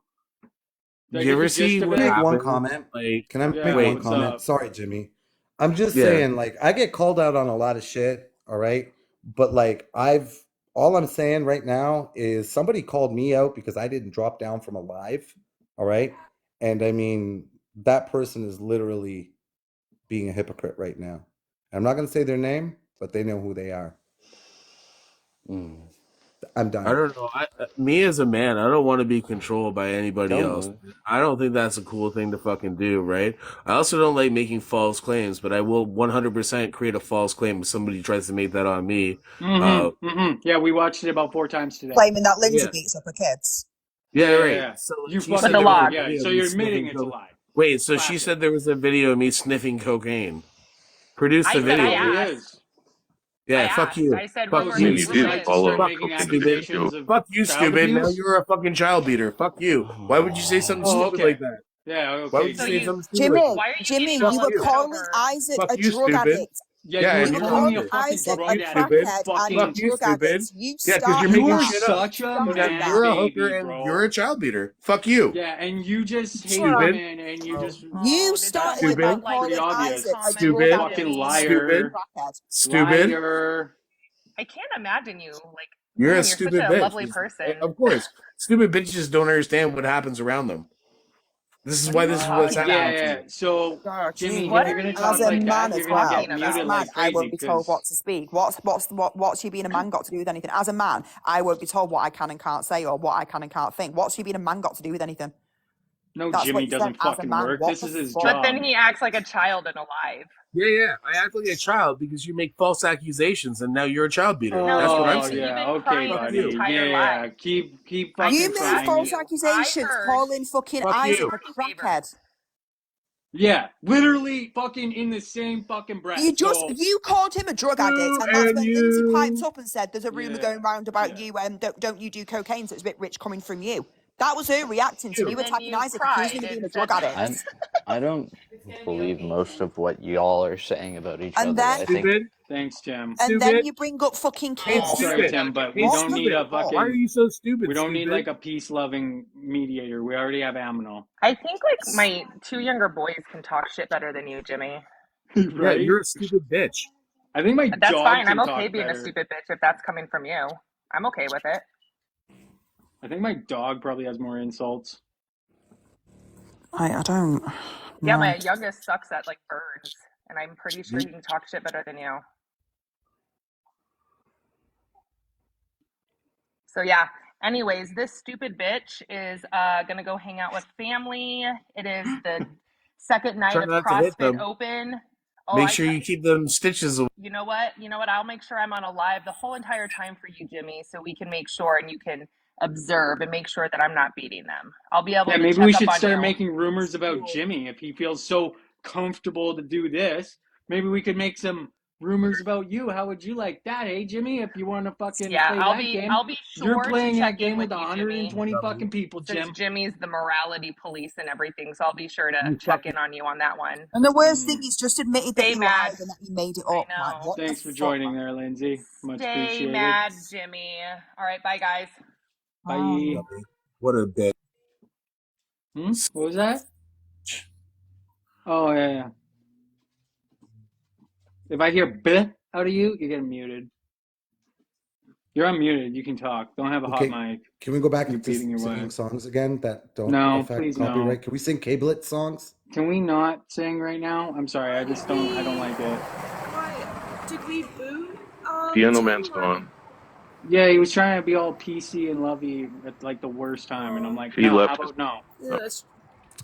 Did I
Do you
get
ever
the
see
gist of
what
it?
Make one
happens?
comment.
Like,
Can I
Yeah,
make one
what's
comment?
up?
Sorry, Jimmy. I'm just
yeah.
saying, like, I get called out on a lot of shit, all right? But like all I'm saying right now is somebody called me out because I didn't drop down from a live, all right? And I mean, that person is literally being a hypocrite right now. I'm not gonna say their name, but they know who they are. I'm done.
I don't know. Me as a man, I don't want to be controlled by anybody else. I don't think that's a cool thing to fucking do, right? I also don't like making false claims, but I will 100% create a false claim if somebody tries to make that on me.
Yeah, we watched it about 4 times today.
Claiming that Lindsay
Yeah.
beats up her kids.
Yeah, right.
Yeah.
So
You
she
fucking
said there was a
yeah.
video
So
of me
you're admitting
sniffing
it's a
coke-
lie.
Wait, so she said there was a video of me sniffing cocaine. Produce the
I said
video.
I asked.
Yeah,
I
fuck
asked.
you.
I said
Fuck
rumors
you.
and
You did
rumors.
follow
Fuck
cocaine
stupid.
video.
Fuck you,
Child
stupid. Now
abuse?
you're a fucking child beater. Fuck you. Why would you say something
Oh,
stupid
okay.
like that?
Yeah,
Why
okay.
would you
So
say
you,
something stupid
Jimmy,
like that?
why are you
Jimmy,
getting
you
all
were
upset
calling
over?
Isaac
Fuck
a
you,
drug
stupid.
addict.
Yeah,
Yeah,
you
and
were
you're
calling me a
Calling
fucking
Isaac
drug
a
addict.
stupid.
crackhead
Fucking.
and
Fuck you,
drug
stupid.
addicts. You
Yeah, because
started
you're
You
making
are
that.
shit up.
such a
Stop
man
that.
You're a
baby,
hooker and
bro.
you're a child beater. Fuck you.
Yeah, and you just hate
Stupid.
women, and you just
You
Oh,
started
this
it by
sounds
Stupid.
like
calling
pretty obvious.
Isaac a
comment
Stupid.
drug
about
Fucking
me.
addict
Stupid.
liar,
crackhead.
Stupid.
liar.
I can't imagine you like.
You're
Man,
a
you're such
stupid
a
bitch.
lovely person.
Of course. Stupid bitches don't understand what happens around them. This is
What
why
are you
this is what's
talking
Yeah,
happening to
yeah.
you.
So,
God,
Jimmy,
gee,
if
What
you're
are
gonna
you
talk
as a
like
even
man
that,
as
you're gonna
well.
get
talking
As a
muted
about?
man,
like
I
crazy.
won't be told what
Because
to speak. What's you being a man got to do with anything? As a man, I won't be told what I can and can't say or what I can and can't think. What's you being a man got to do with anything?
no,
That's
Jimmy
what you said.
doesn't
As a
fucking
man,
work.
what
This
the
is his
fuck?
But then
job.
he acts like a child and alive.
Yeah. I act like a child because you make false accusations and now you're a child beater.
No,
That's what I'm
Oh
Jimmy,
saying.
you've
yeah,
been
okay,
crying
Fuck
this
buddy.
you.
entire
Yeah,
life.
keep
I
fucking
You
didn't
made
listen to
crying.
false
you. I
accusations
heard.
calling fucking
Fuck
Isaac
you.
a
Do me a favor.
crackhead.
Yeah, literally fucking in the same fucking breath. So
You called him a drug addict,
You
and that's
and
when Lindsay piped
you.
up and said, "There's a rumor
yeah,
going round about
yeah.
you, and don't you do cocaine? So it's a bit rich coming from you." That was her reacting to
You.
me
And then
attacking
you
Isaac, accusing him
cried
of being
and
a
said
drug
this.
addict.
I don't believe most of what y'all are saying about each
And
other.
then,
I think
Stupid.
Thanks, Tim.
and then
Stupid.
you bring up fucking
It's
I'm
kids.
sorry,
stupid.
Tim, but we
It's
What
don't
the
need a
stupid.
fuck?
Why are
fucking.
you so stupid,
We don't need like
stupid?
a peace-loving mediator. We already have Aminal,
I think like my 2 younger boys can talk shit better than you, Jimmy.
Yeah,
right?
you're a stupid bitch.
I think my
That's
dog
fine. I'm
can
okay
talk
being a
better.
stupid bitch if that's coming from you. I'm okay with it.
I think my dog probably has more insults.
I don't
Yeah,
know.
my youngest sucks at like birds, and I'm pretty sure he can talk shit better than you. So yeah. Anyways, this stupid bitch is gonna go hang out with family. It is the second night
Try
of
not to hit
CrossFit
them.
Open. Oh,
Make sure you keep them stitches away.
you know what? You know what? I'll make sure I'm on a live the whole entire time for you, Jimmy, so we can make sure and you can observe and make sure that I'm not beating them. I'll be able
Yeah,
to
maybe
check
we
up
should
on
start
you.
making rumors about Jimmy if he feels so comfortable to do this. Maybe we could make some rumors about you. How would you like that, hey Jimmy? If you want to fucking
Yeah,
play
I'll
that
be
game,
I'll be
you're
sure to
playing
check
that game
in
with
with you, Jimmy,
120 fucking people,
since
Jim.
Jimmy's the morality police and everything. So I'll be sure to
You
check
fucking.
in on you on that one.
And the worst thing is just admitted that
Stay
you
mad.
lied and that you made it
I
up. Like,
know.
what the
Thanks for
fuck?
joining there, Lindsay. Much
Stay
appreciated.
mad, Jimmy. All right, bye guys.
Bye.
What a bitch.
What was that? Oh yeah. If I hear "bleh" out of you, you're getting muted. You're unmuted. You can talk. Don't have a hot
Okay,
mic.
can we go back
You're
into
beating your
singing
wife.
songs again that don't
No,
affect
please
copyright?
no.
Can we sing K-Blit songs?
Can we not sing right now? I'm sorry. I just don't. I don't like it.
Why? Did we boo?
Piano Man's gone.
Yeah, he was trying to be all PC and lovey at like the worst time, and I'm like,
He
no.
left
How about no?
Yeah, that's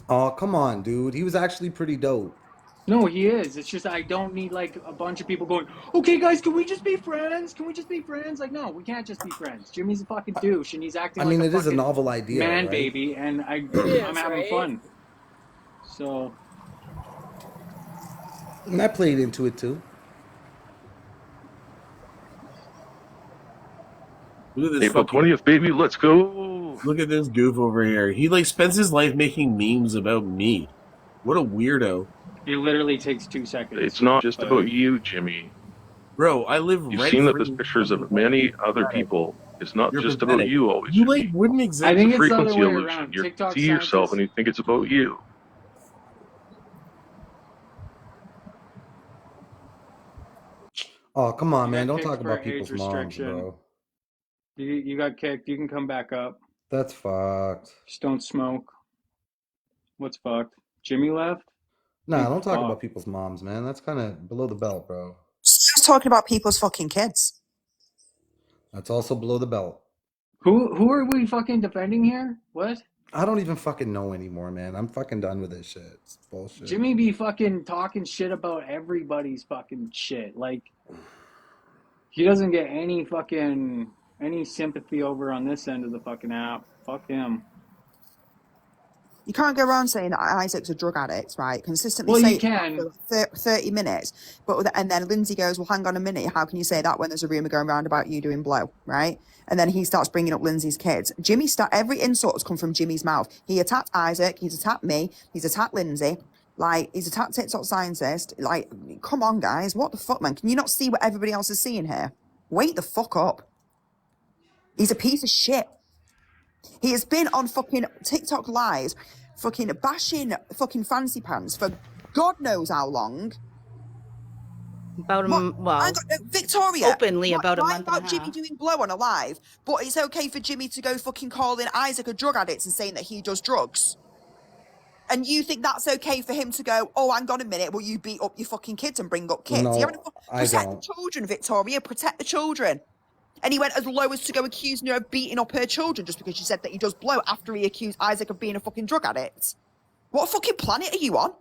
Oh, come on, dude. He was actually pretty dope.
No, he is. It's just I don't need like a bunch of people going, okay, guys, can we just be friends? Can we just be friends? Like, no, we can't just be friends. Jimmy's a fucking douche, and he's acting
I
like
mean,
a
it is a
fucking
novel idea,
man
right?
baby, and I'm
Yes,
having
right?
fun. So
And I played into it too.
Look at this
April
fucking.
20th, baby. Let's go.
Look at this goof over here. He like spends his life making memes about me. What a weirdo.
it literally takes 2 seconds.
It's not just
But
about you, Jimmy.
Bro, I live
You've
rent
seen that
free.
there's pictures of many other people. It's not
You're
just about
pathetic.
you always,
You
Jimmy.
like wouldn't exist.
I think
It's a
it's the other
frequency
way
illusion.
around.
You
TikTok
see yourself
scientists.
and you think it's about you.
Oh, come on,
You
man.
got
Don't
kicked
talk
for
about
age
people's moms,
restriction.
bro.
You got kicked. You can come back up.
That's fucked.
Just don't smoke. What's fucked? Jimmy left?
Nah,
Hey,
don't talk
fuck.
about people's moms, man. That's kind of below the belt, bro.
She was talking about people's fucking kids.
That's also below the belt.
Who are we fucking defending here? What?
I don't even fucking know anymore, man. I'm fucking done with this shit. It's bullshit.
Jimmy be fucking talking shit about everybody's fucking shit. Like, he doesn't get any sympathy over on this end of the fucking app. Fuck him.
You can't go around saying that Isaac's a drug addict, right? Consistently
Well,
say
you
it
can.
for 30 minutes, and then Lindsay goes, well, hang on a minute, how can you say that when there's a rumour going around about you doing blow, right? And then he starts bringing up Lindsay's kids. Every insult has come from Jimmy's mouth. He attacked Isaac, he's attacked me, he's attacked Lindsay, like, he's attacked TikTok Scientist. Like, come on, guys, what the fuck, man? Can you not see what everybody else is seeing here? Wake the fuck up. He's a piece of shit. He has been on fucking TikTok Live, fucking bashing fucking Fancy Pants for God knows how long.
About
Victoria,
openly about a month and a
about Jimmy
half.
doing blow on a live, but it's okay for Jimmy to go fucking calling Isaac a drug addict and saying that he does drugs. And you think that's okay for him to go, oh, hang on a minute, will you beat up your fucking kids and bring up kids?
No, I
Protect
don't.
the children, Victoria, protect the children. And he went as low as to go accusing her of beating up her children just because she said that he does blow after he accused Isaac of being a fucking drug addict. What fucking planet are you on?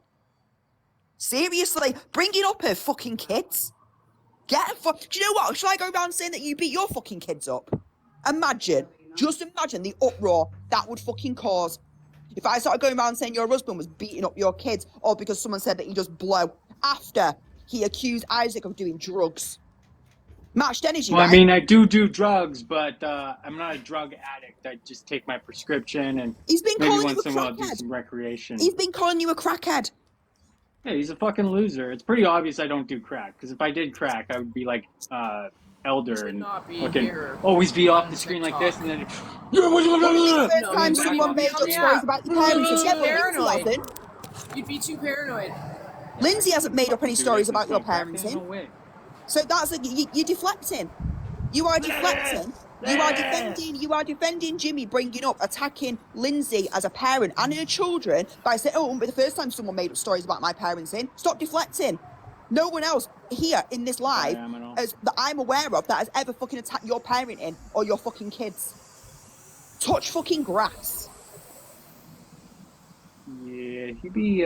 Seriously, bringing up her fucking kids. Do you know what? Should I go around saying that you beat your fucking kids up? Just imagine the uproar that would fucking cause. If I started going around saying your husband was beating up your kids, or because someone said that he does blow after he accused Isaac of doing drugs. Matched energy,
Well,
right?
I mean, I do drugs, but I'm not a drug addict. I just take my prescription and
He's been
maybe
calling you
once
a
in a while do
crackhead.
some recreation.
He's been calling you a crackhead.
Yeah, he's a fucking loser. It's pretty obvious I don't do crack, because if I did crack, I would be like Elder and
not be
fucking
here
always be off the screen like this, and then
First time someone made up stories about your parents.
You'd be
Yeah,
too
but Lindsay
paranoid.
hasn't.
You'd be too paranoid.
Lindsay hasn't made up any
Dude,
stories
this
about
is
your
no crack, there's
parenting.
no way.
So that's you're deflecting. You are deflecting. You are defending Jimmy bringing up, attacking Lindsay as a parent and her children by saying, oh, it won't be the first time someone made up stories about my parenting. Stop deflecting. No one else here in this live that I'm aware of that has ever fucking attacked your parenting or your fucking kids. Touch fucking grass.
Yeah, he'd be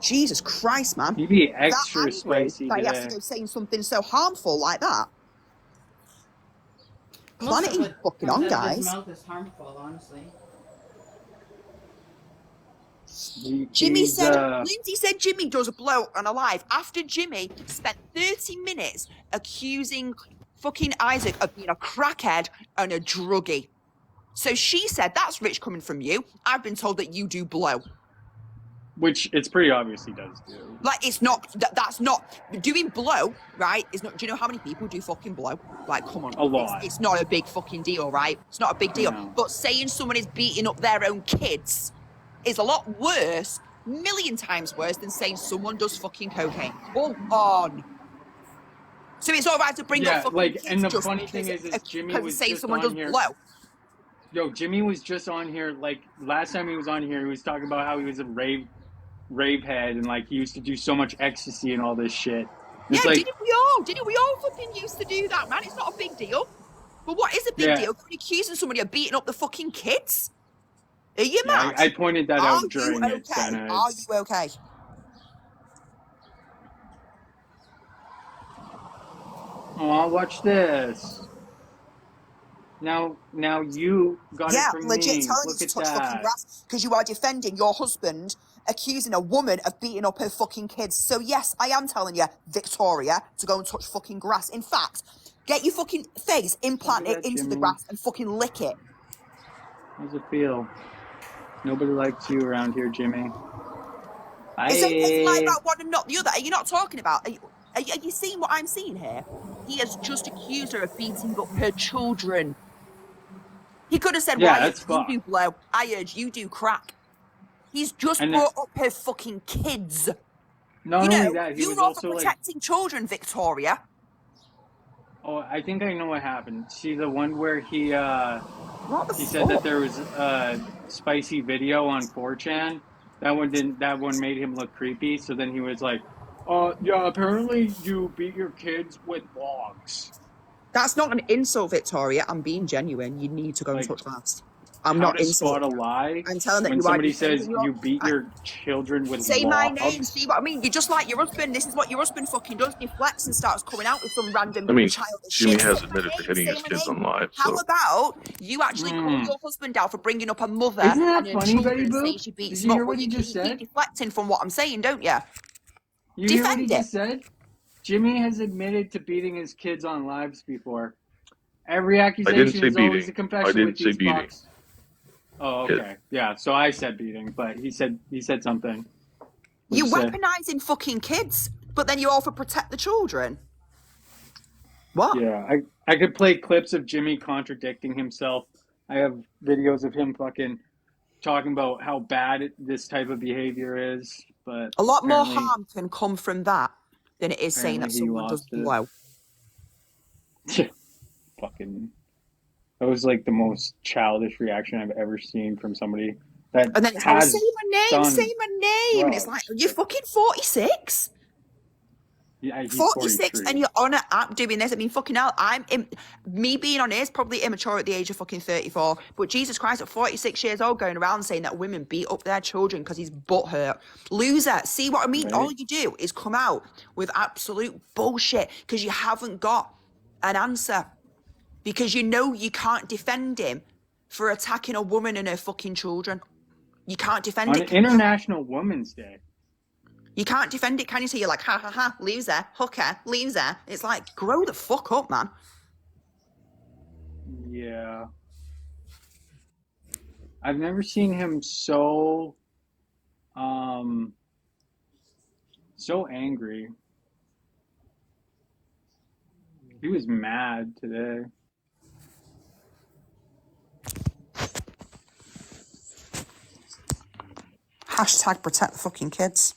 Jesus Christ, man.
he'd be
That
extra
angry
spicy
that he has to
today.
go saying something so harmful like that. Planet is fucking on, guys.
mouth is harmful, honestly.
Jimmy
He's,
said, Lindsay said Jimmy does a blow on a live after Jimmy spent 30 minutes accusing fucking Isaac of being a crackhead and a druggie. So she said, that's rich coming from you. I've been told that you do blow.
which it's pretty obvious he does do.
Like, it's not, that's not, doing blow, right, is not, do you know how many people do fucking blow? Like, come on.
A lot.
It's not a big fucking deal, right? It's not a big deal.
No.
But saying someone is beating up their own kids is a lot worse, million times worse than saying someone does fucking cocaine. Come on. So it's all right to bring
Yeah,
up fucking
like,
kids
and the
just
funny
because
thing is Jimmy
because
was
saying
just
someone
on
does
here.
blow.
Yo, Jimmy was just on here, like, last time he was on here, he was talking about how he was a rave head and, like, he used to do so much ecstasy and all this shit. It's
Yeah,
like,
didn't we all? Didn't we all fucking used to do that, man? It's not a big deal. But what is a big
Yeah.
deal? Going accusing somebody of beating up the fucking kids? Are you
yeah,
mad?
I pointed that
Are
out during
you
it,
okay?
Senna.
Are you okay?
Oh, watch this. Now you got
Yeah,
it from
legit
me.
telling you
Look
to
at
touch fucking
that.
grass because you are defending your husband accusing a woman of beating up her fucking kids. So yes, I am telling you, Victoria, to go and touch fucking grass. In fact, get your fucking face, implant
Look
it
at that,
into the
Jimmy.
grass and fucking lick it.
How does it feel? Nobody likes you around here, Jimmy.
It's like
Bye.
about one and not the other. Are you not talking about? Are you seeing what I'm seeing here? He has just accused her of beating up her children. He could have said,
Yeah,
"Why
that's
you
fucked.
do blow? I heard you do crack." He's just
And
brought up her fucking kids.
Not
You
only
know,
that, he
you're
was
all
also
for
like,
protecting children, Victoria.
oh, I think I know what happened. See the one where he
What the
he said that
fuck?
there was a spicy video on 4chan. That one made him look creepy. So then he was like, yeah, apparently you beat your kids with logs.
That's not an insult, Victoria. I'm being genuine. You need to go and touch fast. I'm
How
not
to spot
insulting.
a lie?
I'm telling that
When
you are
somebody says
defending your...
you beat your children with
Say my name.
logs.
See what I mean? You're just like your husband. This is what your husband fucking does. Deflects and starts coming out with some random
I mean,
childish
Jimmy
shit.
has
Say my
admitted to
name,
hitting
say
his
my
kids
name.
on live,
How
so
about you actually call your husband out for bringing up a mother
Isn't that
and her
funny,
children
Betty
and
Boop?
saying she beats
Did
them
you
up?
hear
Well,
what he
you
just
keep
said?
deflecting from what I'm saying, don't you?
You hear what he
Defend it.
just said? Jimmy has admitted to beating his kids on lives before. Every
I didn't
accusation
say
is always a
beating.
confession
I didn't
with
say
these
beating.
box. Oh, okay. Yeah, so I said beating, but he said something.
You're
What'd you say?
weaponizing fucking kids, but then you also protect the children. What?
Yeah, I could play clips of Jimmy contradicting himself. I have videos of him fucking talking about how bad this type of behavior is, but
A lot more
apparently,
harm can come from that than it is saying that
apparently he
someone does
lost it.
blow.
Fucking, that was like the most childish reaction I've ever seen from somebody that
And then it's like,
has
say my name,
done
say my name. And it's like,
drugs.
you're fucking 46?
Yeah, he's
46
43.
and you're on an app doing this. I mean, fucking hell, me being on here is probably immature at the age of fucking 34. But Jesus Christ, at 46 years old, going around saying that women beat up their children because he's butthurt. Loser. See what I mean?
Right.
All you do is come out with absolute bullshit because you haven't got an answer. Because you know you can't defend him for attacking a woman and her fucking children. You can't defend
On
it. can you?
International Women's Day.
You can't defend it, can you? So you're like, ha ha ha, loser, hooker, loser. It's like, grow the fuck up, man.
Yeah. I've never seen him so angry. He was mad today.
Hashtag protect the fucking kids.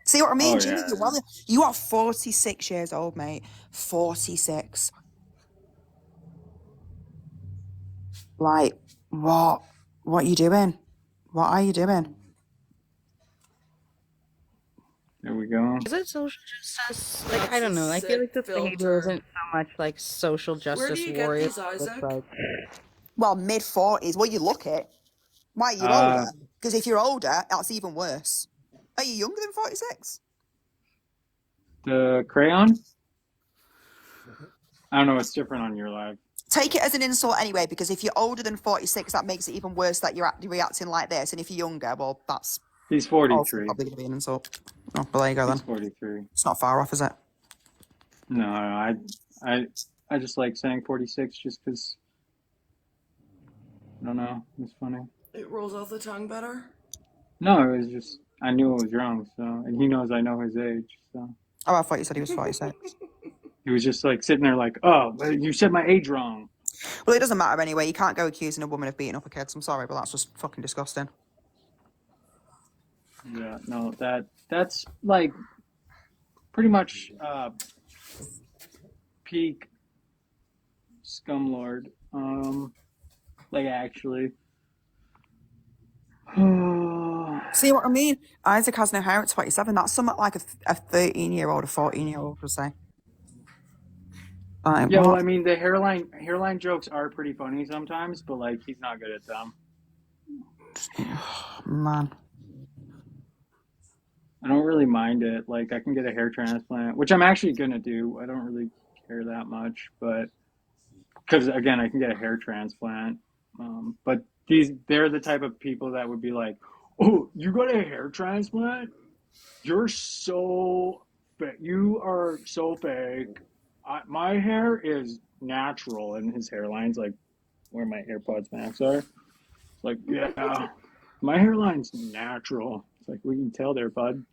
See what I mean,
Oh,
Jimmy?
yeah.
You are 46 years old, mate. 46. Like, what? What are you doing? What are you doing?
There we go.
Is it social justice? Like, I don't know. I feel like this behavior isn't so much like social justice
you get
warriors.
these, Isaac?
Like,
Well, mid-40s. Well, you look it. Why are you
Uh,
older? Because if you're older, that's even worse. Are you younger than 46?
The crayon? I don't know. It's different on your live.
Take it as an insult anyway, because if you're older than 46, that makes it even worse that you're reacting like this. And if you're younger, well, that's
He's
also
43.
probably going to be an insult. Oh, but there you go then.
He's 43.
It's not far off, is it?
No, I just like saying 46 just because, I don't know, it's funny.
It rolls off the tongue better.
No, it was just, I knew it was wrong, so, and he knows I know his age, so.
Oh, I thought you said he was 46.
He was just like sitting there like, oh, but you said my age wrong.
Well, it doesn't matter anyway. You can't go accusing a woman of beating up a kid. I'm sorry, but that's just fucking disgusting.
Yeah, no, that's like pretty much peak scumlord. Like actually.
See what I mean? Isaac has no hair at 27. That's somewhat like a 13-year-old, a 14-year-old would say.
Yeah, well, I mean, the hairline jokes are pretty funny sometimes, but like he's not good at them.
Man.
I don't really mind it. Like I can get a hair transplant, which I'm actually gonna do. I don't really care that much, but because again, I can get a hair transplant. But they're the type of people that would be like, "Oh, you got a hair transplant? You're so you are so fake. My hair is natural," and his hairline's like where my AirPods Max are. It's like, yeah, my hairline's natural. It's like, we can tell there, bud.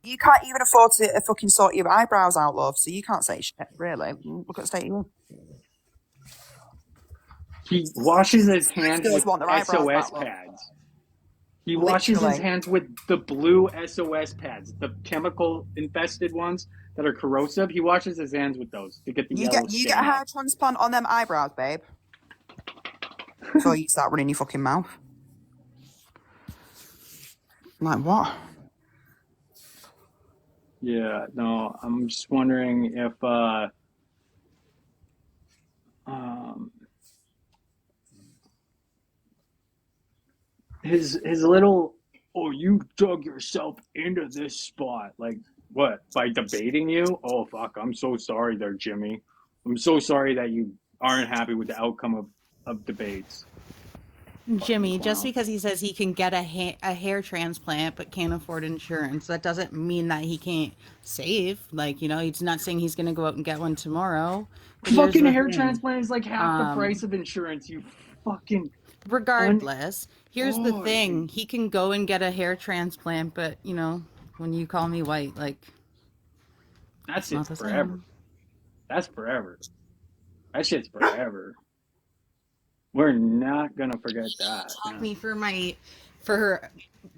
You can't even afford to fucking sort your eyebrows out, love, so you can't say shit, really. Look at the state you're in.
He washes his hands
Girls
with
want their eyebrows
SOS
back, love.
pads. He washes his
Literally.
hands with the blue SOS pads, the chemical infested ones that are corrosive. He washes his hands with those to get the
You
yellow
get
stain
a
off.
hair transplant on them eyebrows, babe. Before you start running your fucking mouth. Like what?
Yeah, no, I'm just wondering if um, his little, oh, you dug yourself into this spot. Like, what? By debating you? Oh, fuck. I'm so sorry there, Jimmy. I'm so sorry that you aren't happy with the outcome of debates.
Jimmy, just
clown.
because he says he can get a hair transplant but can't afford insurance, that doesn't mean that he can't save. Like, you know, he's not saying he's going to go out and get one tomorrow. But here's
Fucking
the
hair
thing.
transplant is like half the price of insurance, you fucking...
Regardless, here's the
Oh,
thing. He can go and get a hair transplant, but, you know, when you call me white, like...
That's
not
it
the
forever.
same.
That's forever. That shit's forever. We're not gonna forget that. Yeah.
Me for her,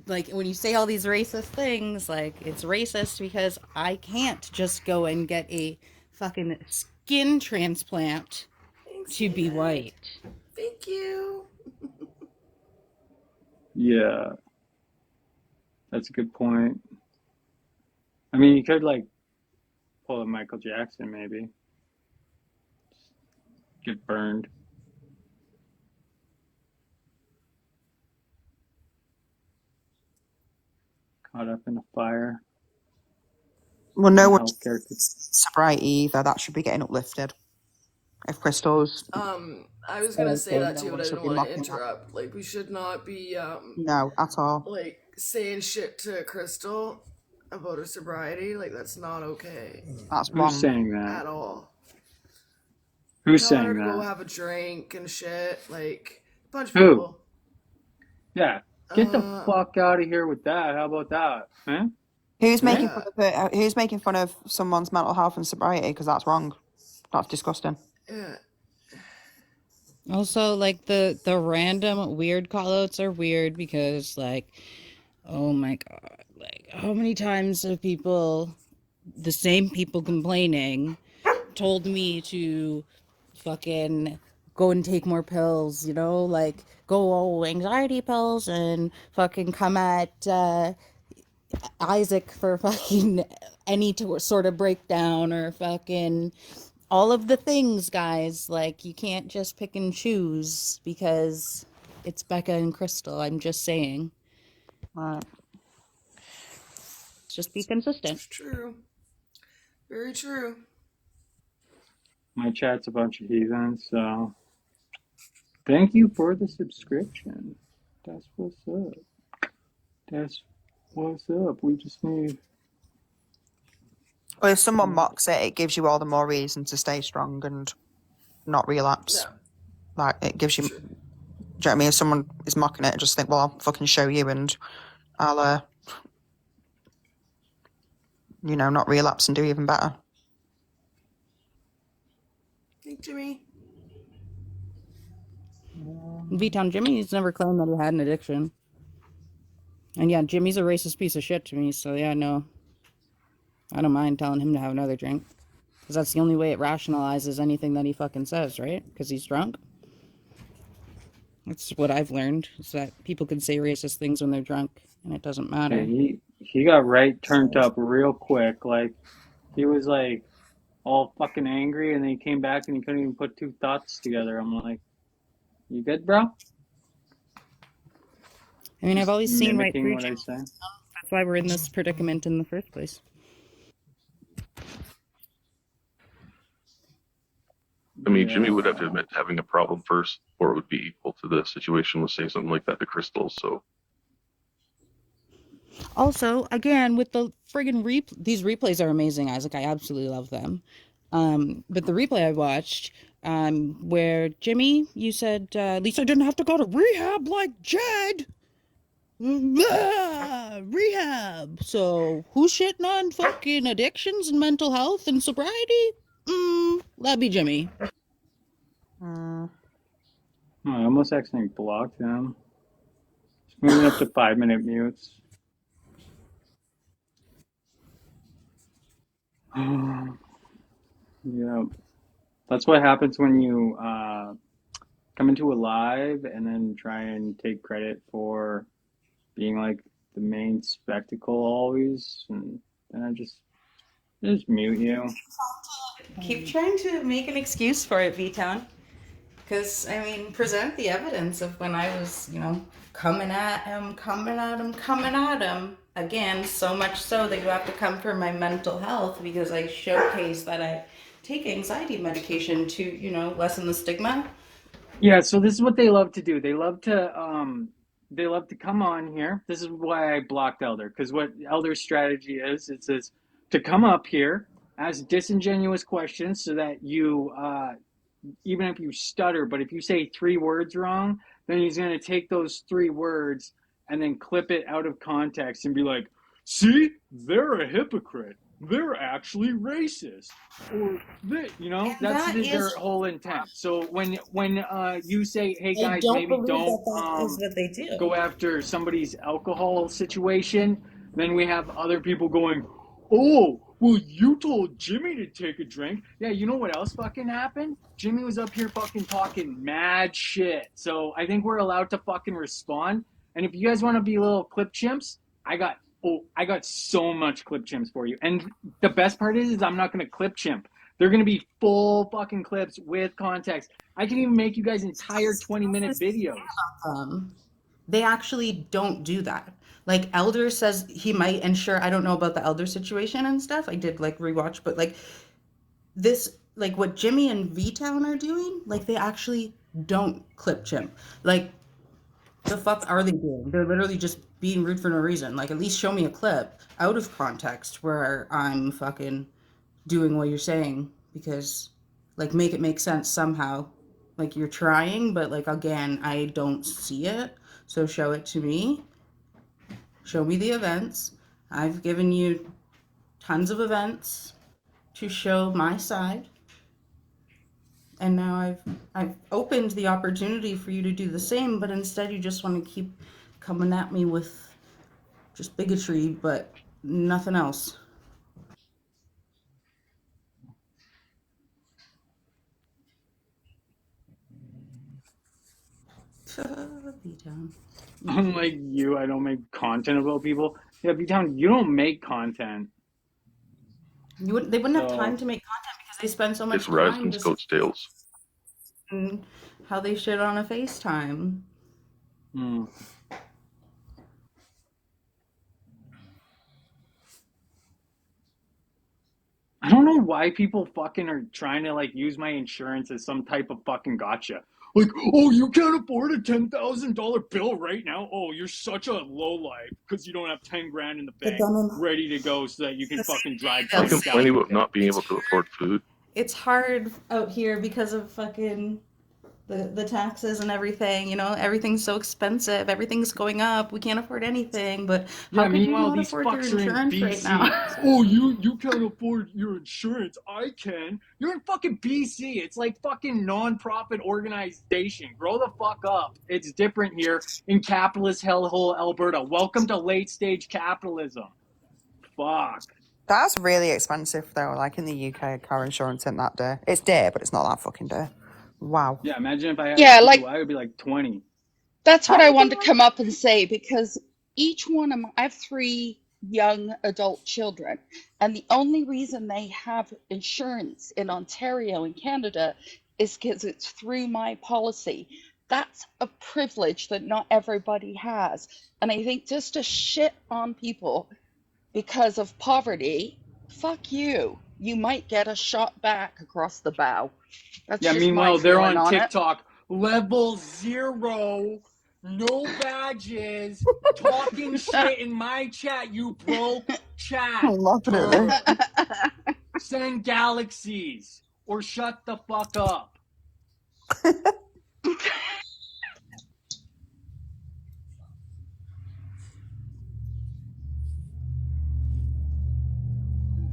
like, when you say all these racist things, like, it's racist because I can't just go and get a fucking skin transplant to be white.
Thank you.
Yeah. That's a good point. I mean, you could, like, pull a Michael Jackson, maybe. Get burned. Caught up in a fire.
Well, no one
Healthcare.
sobriety either. That should be getting uplifted. If Crystal's
I was gonna say that too,
no
but
one
I
should
didn't
be
want to
mocking that.
interrupt. Like, we should not be
No, at all.
like saying shit to Crystal about her sobriety. Like, that's not okay.
That's wrong.
Who's saying that?
At all.
Who's
Telling her
saying
to go
that?
have a drink and shit. Like, a bunch of
Who?
people.
Yeah. Get the fuck out of here with that. How about that? Huh?
Who's making
Yeah.
fun of it? Who's making fun of someone's mental health and sobriety? Because that's wrong. That's disgusting.
Yeah.
Also, like, the random weird callouts are weird because, like, oh my god, like, how many times have people, the same people complaining, told me to fucking go and take more pills, you know, like, go anxiety pills and fucking come at Isaac for fucking any sort of breakdown or fucking all of the things, guys. Like, you can't just pick and choose because it's Becca and Crystal. I'm just saying.
Right.
Just be consistent.
It's true. Very true.
My chat's a bunch of heathens, so thank you for the subscription. That's what's up. That's what's up. We just need...
Well, if someone mocks it, it gives you all the more reason to stay strong and not relapse.
Yeah.
Like, it gives you... Do you know what I mean? If someone is mocking it, just think, well, I'll fucking show you and I'll, you know, not relapse and do even better.
Thank Jimmy.
V-Town Jimmy's never claimed that he had an addiction. And yeah, Jimmy's a racist piece of shit to me, so yeah, no. I don't mind telling him to have another drink. Because that's the only way it rationalizes anything that he fucking says, right? Because he's drunk. That's what I've learned, is that people can say racist things when they're drunk, and it doesn't matter.
Yeah, he got right turned up real quick. Like, he was like all fucking angry, and then he came back and he couldn't even put two thoughts together. I'm like, you good, bro?
I mean, I've always seen right
Mimicking
through
what I
Jimmy.
say.
That's why we're in this predicament in the first place.
I mean, Jimmy would have to admit to having a problem first, or it would be equal to the situation with saying something like that to Crystal. So
Also, again, with the friggin' these replays are amazing, Isaac. I absolutely love them. But the replay I watched, where Jimmy, you said, at least I didn't have to go to rehab like Jed. Rehab. So, who's shitting on fucking addictions and mental health and sobriety? That'd be Jimmy.
Oh, I almost accidentally blocked him. Just moving up to 5-minute mutes. Yeah. That's what happens when you come into a live and then try and take credit for being like the main spectacle always, and then I just mute you.
Keep trying to make an excuse for it, V-Town. Because, I mean, present the evidence of when I was, you know, coming at him. Again, so much so that you have to come for my mental health because I showcase that I take anxiety medication to, you know, lessen the stigma.
Yeah, so this is what they love to do. They love to come on here. This is why I blocked Elder, because what Elder's strategy is, it says to come up here, ask disingenuous questions so that you, even if you stutter, but if you say 3 words wrong, then he's going to take those 3 words and then clip it out of context and be like, see, they're a hypocrite. They're actually racist. Or, they, you know, that's their whole intent. So when you say, hey guys, maybe don't
what they do.
go after somebody's alcohol situation, then we have other people going, oh, well, you told Jimmy to take a drink. Yeah, you know what else fucking happened? Jimmy was up here fucking talking mad shit. So I think we're allowed to fucking respond. And if you guys want to be little clip chimps, I got so much clip chimps for you. And the best part is I'm not going to clip chimp. They're going to be full fucking clips with context. I can even make you guys entire 20-minute videos.
They actually don't do that. Like Elder says he might, and sure, I don't know about the Elder situation and stuff. I did like rewatch, but like this, like what Jimmy and V-Town are doing, like they actually don't clip chimp. Like the fuck are they doing? They're literally just being rude for no reason. Like at least show me a clip out of context where I'm fucking doing what you're saying, because like make it make sense somehow. Like you're trying, but like again, I don't see it. So show it to me. Show me the events. I've given you tons of events to show my side. And now I've opened the opportunity for you to do the same, but instead you just want to keep coming at me with just bigotry, but nothing else. B-Town.
Unlike you, I don't make content about people. Yeah, B-Town, you don't make content.
They wouldn't have time to make content because they spend so much
It's
time
Rasmus's
just
coat's tails.
how they shit on a FaceTime.
I don't know why people fucking are trying to like use my insurance as some type of fucking gotcha. Like, oh, you can't afford a $10,000 bill right now. Oh, you're such a lowlife because you don't have 10 grand in the bank ready to go so that you can fucking drive.
I complain about not being able to afford food.
It's hard out here because of fucking the taxes and everything, you know, everything's so expensive, everything's going up, we can't afford anything, but how could you
meanwhile,
not
these
afford your
fucks are in
insurance right
BC.
now?
Oh, you can't afford your insurance. I can. You're in fucking BC. It's like fucking non-profit organization. Grow the fuck up. It's different here in capitalist hellhole Alberta. Welcome to late stage capitalism. Fuck.
That's really expensive though. Like in the UK, car insurance isn't that dear. It's dear, but it's not that fucking dear. Wow.
Yeah, imagine if I had
Yeah,
a
like-
I would be like 20.
That's what I wanted to come up and say, because each one of I have 3 young adult children, and the only reason they have insurance in Ontario and Canada is because it's through my policy. That's a privilege that not everybody has. And I think just to shit on people because of poverty, fuck you. You might get a shot back across the bow. That's
Yeah,
just my
meanwhile, they're
feeling
on
it.
TikTok. Level 0. No badges. Talking shit in my chat, you broke chat.
I love it.
Send galaxies. Or shut the fuck up.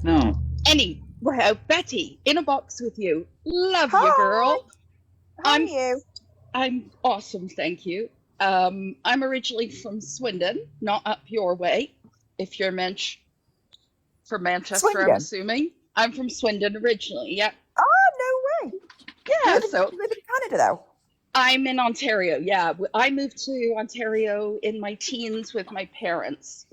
No.
Anyway, Betty, in a box with you. Love
Hi.
you, girl.
How are you?
I'm awesome, thank you. I'm originally from Swindon, not up your way. If you're from Manchester,
Swindon?
I'm assuming. I'm from Swindon originally, yeah.
Oh, no way.
Yeah,
You live in Canada though?
I'm in Ontario, yeah. I moved to Ontario in my teens with my parents.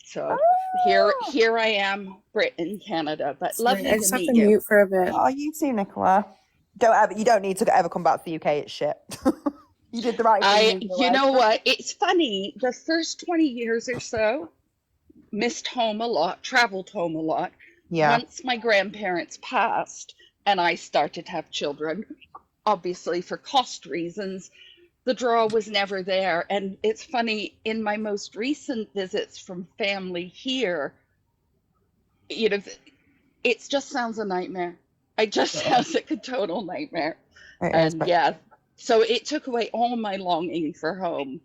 So here I am, Britain, Canada. But lovely
I just
to
have
meet
to
you.
mute for a bit.
Oh, you too, Nicola. You don't need to ever come back to the UK. It's shit. You did the right thing.
You know what? It's funny. The first 20 years or so, missed home a lot, traveled home a lot.
Yeah.
Once my grandparents passed and I started to have children, obviously for cost reasons, the draw was never there. And it's funny, in my most recent visits from family here, you know, it just sounds a nightmare. It just sounds like a total nightmare. And yeah, so it took away all my longing for home,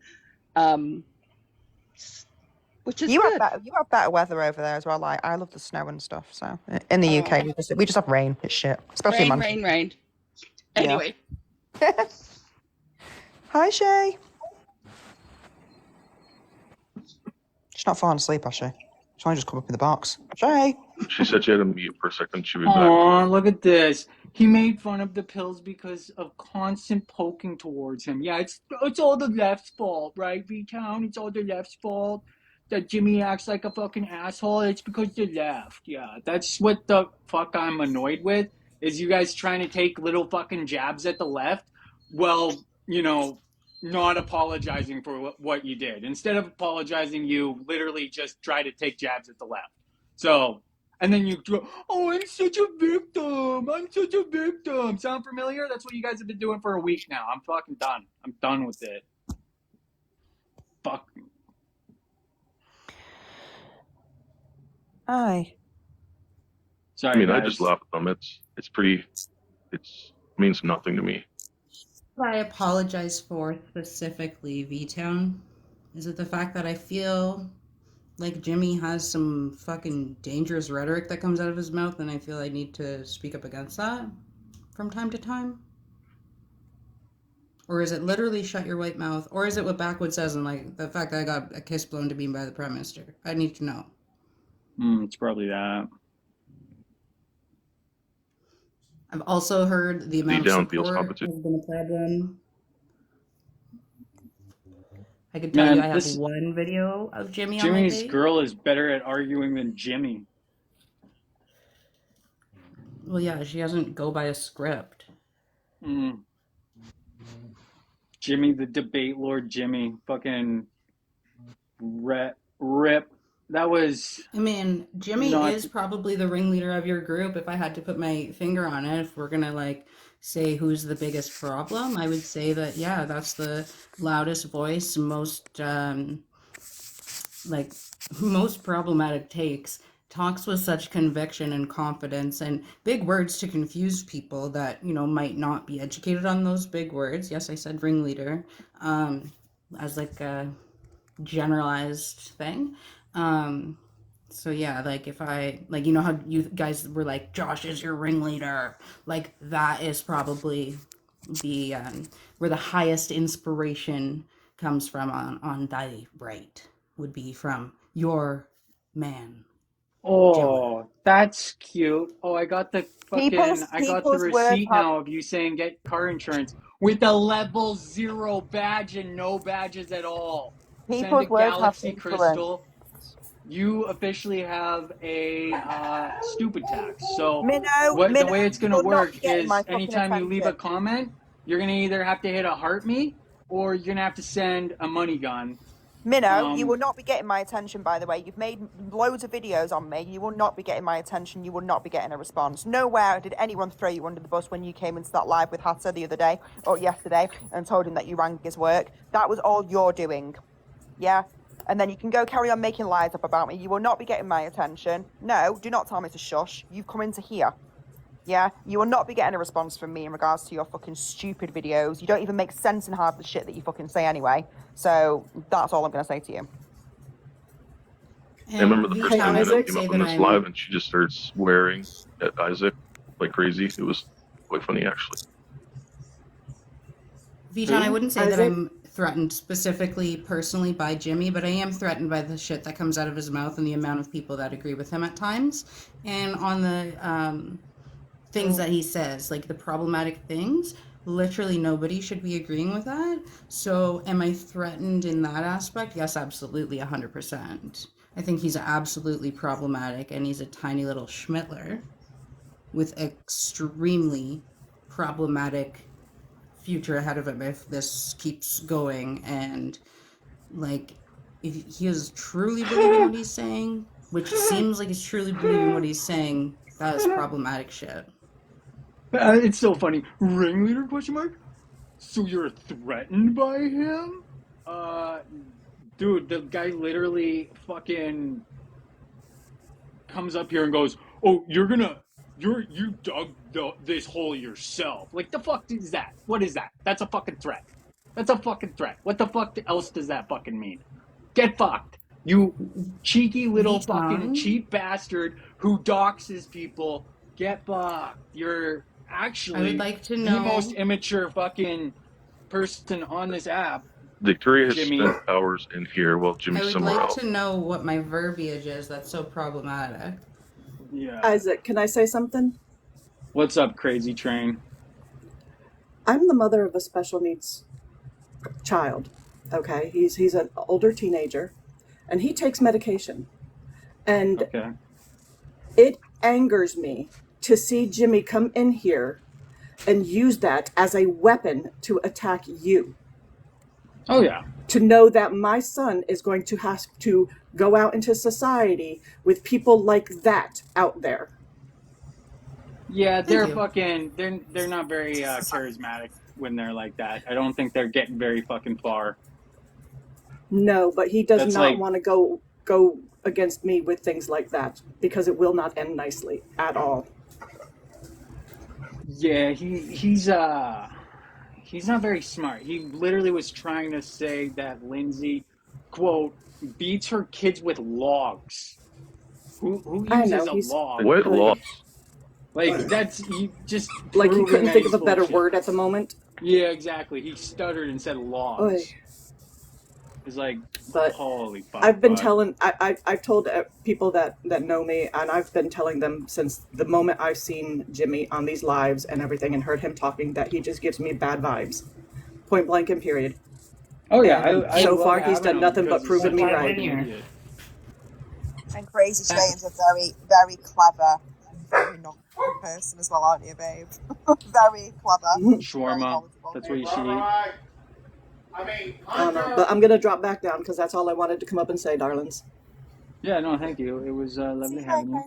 which is good.
You have better weather over there as well. Like, I love the snow and stuff. So in the UK, we just have rain. It's shit, especially in Manchester.
Rain. Anyway.
Yeah. Hi, Shay. She's not falling asleep, has she? She's only just come up in the box. Shay.
She said she had to mute for a second. She'll be back.
Aw, look at this. He made fun of the pills because of constant poking towards him. Yeah, it's all the left's fault, right, V-Town? It's all the left's fault that Jimmy acts like a fucking asshole. It's because the left. Yeah, that's what the fuck I'm annoyed with, is you guys trying to take little fucking jabs at the left. Well, you know, not apologizing for what you did. Instead of apologizing, you literally just try to take jabs at the left. So, and then you go, oh, I'm such a victim. I'm such a victim. Sound familiar? That's what you guys have been doing for a week now. I'm fucking done. I'm done with it. Fuck.
Hi.
Sorry,
I mean,
guys.
I just laugh at them. It means nothing to me.
What I apologize for specifically, V-Town, is it the fact that I feel like Jimmy has some fucking dangerous rhetoric that comes out of his mouth, and I feel I need to speak up against that from time to time? Or is it literally shut your white mouth? Or is it what Backwood says, and like the fact that I got a kiss blown to me by the Prime Minister? I need to know.
It's probably that.
I've also heard the amount of
feels
support
competition.
has been a problem. I could tell you I have one video of Jimmy on my
Jimmy's
page.
girl is better at arguing than Jimmy.
Well, yeah, she doesn't go by a script.
Jimmy, the debate lord Jimmy. Fucking rip. That was...
I mean, Jimmy
not-
is probably the ringleader of your group. If I had to put my finger on it, if we're gonna like say who's the biggest problem, I would say that, yeah, that's the loudest voice, most most problematic takes, talks with such conviction and confidence and big words to confuse people that, you know, might not be educated on those big words. Yes, I said ringleader, as like a generalized thing. So yeah, like if I, like, you know how you guys were like, Josh is your ringleader, like that is probably the, where the highest inspiration comes from on thy right, would be from your man.
Oh, that's cute. Oh, I got the fucking,
People's
receipt now of you saying get car insurance with a level 0 badge and no badges at all. Send
People's
a
words have
Galaxy
influence.
Crystal. You officially have a stupid tax. So the way it's gonna
you're not
work
getting
is
my fucking
anytime you leave a
attention.
comment, you're gonna either have to hit a heart me or you're gonna have to send a money gun.
Minnow, you will not be getting my attention, by the way. You've made loads of videos on me. You will not be getting my attention. You will not be getting a response. Nowhere did anyone throw you under the bus when you came into that live with Hatter the other day, or yesterday, and told him that you rang his work. That was all you're doing. Yeah? And then you can go carry on making lies up about me. You will not be getting my attention. No, do not tell me to shush. You've come into here. Yeah? You will not be getting a response from me in regards to your fucking stupid videos. You don't even make sense in half the shit that you fucking say anyway. So that's all I'm going to say to you.
I remember the first time
Isaac,
Hannah came up on this live and she just started swearing at Isaac like crazy. It was quite funny, actually.
V-Town, I wouldn't say that
Isaac?
I'm threatened specifically personally by Jimmy, but I am threatened by the shit that comes out of his mouth and the amount of people that agree with him at times. And on the things that he says, like the problematic things, literally nobody should be agreeing with that. So am I threatened in that aspect? Yes, absolutely, 100%. I think he's absolutely problematic, and he's a tiny little schmittler with extremely problematic future ahead of him if this keeps going. And like, if he is truly believing what he's saying, which seems like he's truly believing what he's saying, that is problematic shit.
It's so funny. Ringleader question mark? So you're threatened by him? Dude, the guy literally fucking comes up here and goes, "Oh, you dug this hole yourself." Like, the fuck is that? What is that? That's a fucking threat. That's a fucking threat. What the fuck else does that fucking mean? Get fucked. You cheeky little fucking cheap bastard who doxes people. Get fucked. You're actually
I would like to
the
know.
most immature fucking person on this app.
Victoria has
Jimmy.
spent hours in here while
I
Jimmy's
would
somewhere
like
else.
to know what my verbiage is that's so problematic.
Yeah.
Isaac, can I say something?
What's up, crazy train?
I'm the mother of a special needs child. Okay, he's an older teenager, and he takes medication, and
Okay.
it angers me to see Jimmy come in here and use that as a weapon to attack you.
Oh yeah.
To know that my son is going to have to go out into society with people like that out there.
Yeah, they're
you.
fucking. They're not very charismatic when they're like that. I don't think they're getting very fucking far.
No, but he does
That's
not
like-
want to go against me with things like that because it will not end nicely at all.
Yeah, he's not very smart. He literally was trying to say that Lindsay, quote, beats her kids with logs. Who
I
uses
know,
a
he's-
log?
What loss?
Like that's you just
Like he
proving
couldn't
that
think
he's
of a better
full of shit.
word at the moment.
Yeah, exactly. He stuttered and said logs.
Oy.
It's like,
But
holy fuck.
I've been
bud.
telling, I've told people that know me, and I've been telling them since the moment I've seen Jimmy on these lives and everything and heard him talking that he just gives me bad vibes. Point blank and period.
Oh yeah,
And
I
so
love
far he's
having
done
him
nothing
because
but proven
he's
me
such a
right.
idiot.
And Crazy Train's a very, very clever, very naughty person as well, aren't you, babe? Very clever.
Shawarma. That's what you should eat.
I don't know, but I'm gonna drop back down because that's all I wanted to come up and say, darlings.
Yeah, no, thank you. It was lovely having you.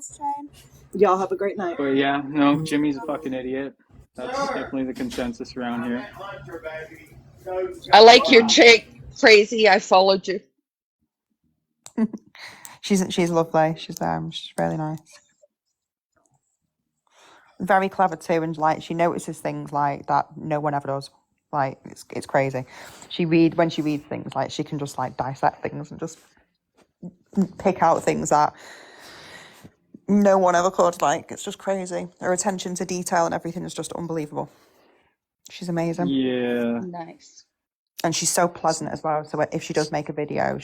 Y'all have a great night.
But yeah, no, Jimmy's a fucking idiot. That's definitely the consensus around here.
I like your chick, Crazy. I followed you.
She's lovely. She's really nice. Very clever too, and like she notices things like that no one ever does. Like it's crazy. When she reads things, like she can just like dissect things and just pick out things that no one ever could. Like it's just crazy. Her attention to detail and everything is just unbelievable. She's amazing.
Yeah.
Nice.
And she's so pleasant as well. So if she does make a video,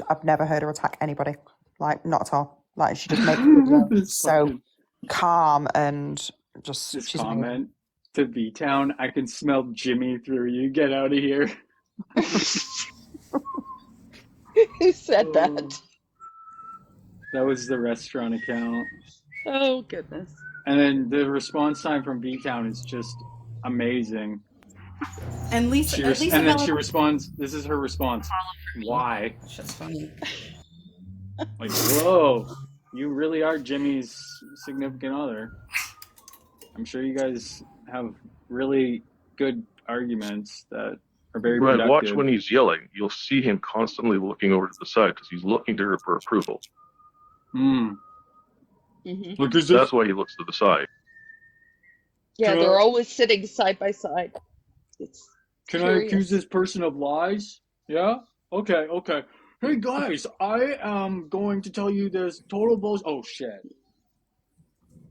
I've never heard her attack anybody. Like not at all. Like she just makes videos so calm and just
Just
she's
comment
amazing.
to B-Town. I can smell Jimmy through you. Get out of here.
Who said that?
That was the restaurant account.
Oh goodness.
And then the response time from B-Town is just amazing.
And Lisa,
And
Lisa
then she
Mel-
responds, this is her response. Why?
That's funny.
Like, whoa, you really are Jimmy's significant other. I'm sure you guys have really good arguments that are very
Right,
productive.
watch when he's yelling. You'll see him constantly looking over to the side because he's looking to her for approval.
Hmm.
Mhm.
Look, is
That's why he looks to the side.
Yeah,
Can I-
they're always sitting side by side. It's
Can
curious.
I accuse this person of lies? Yeah? Okay. Hey guys, I am going to tell you this total bullshit. Oh shit.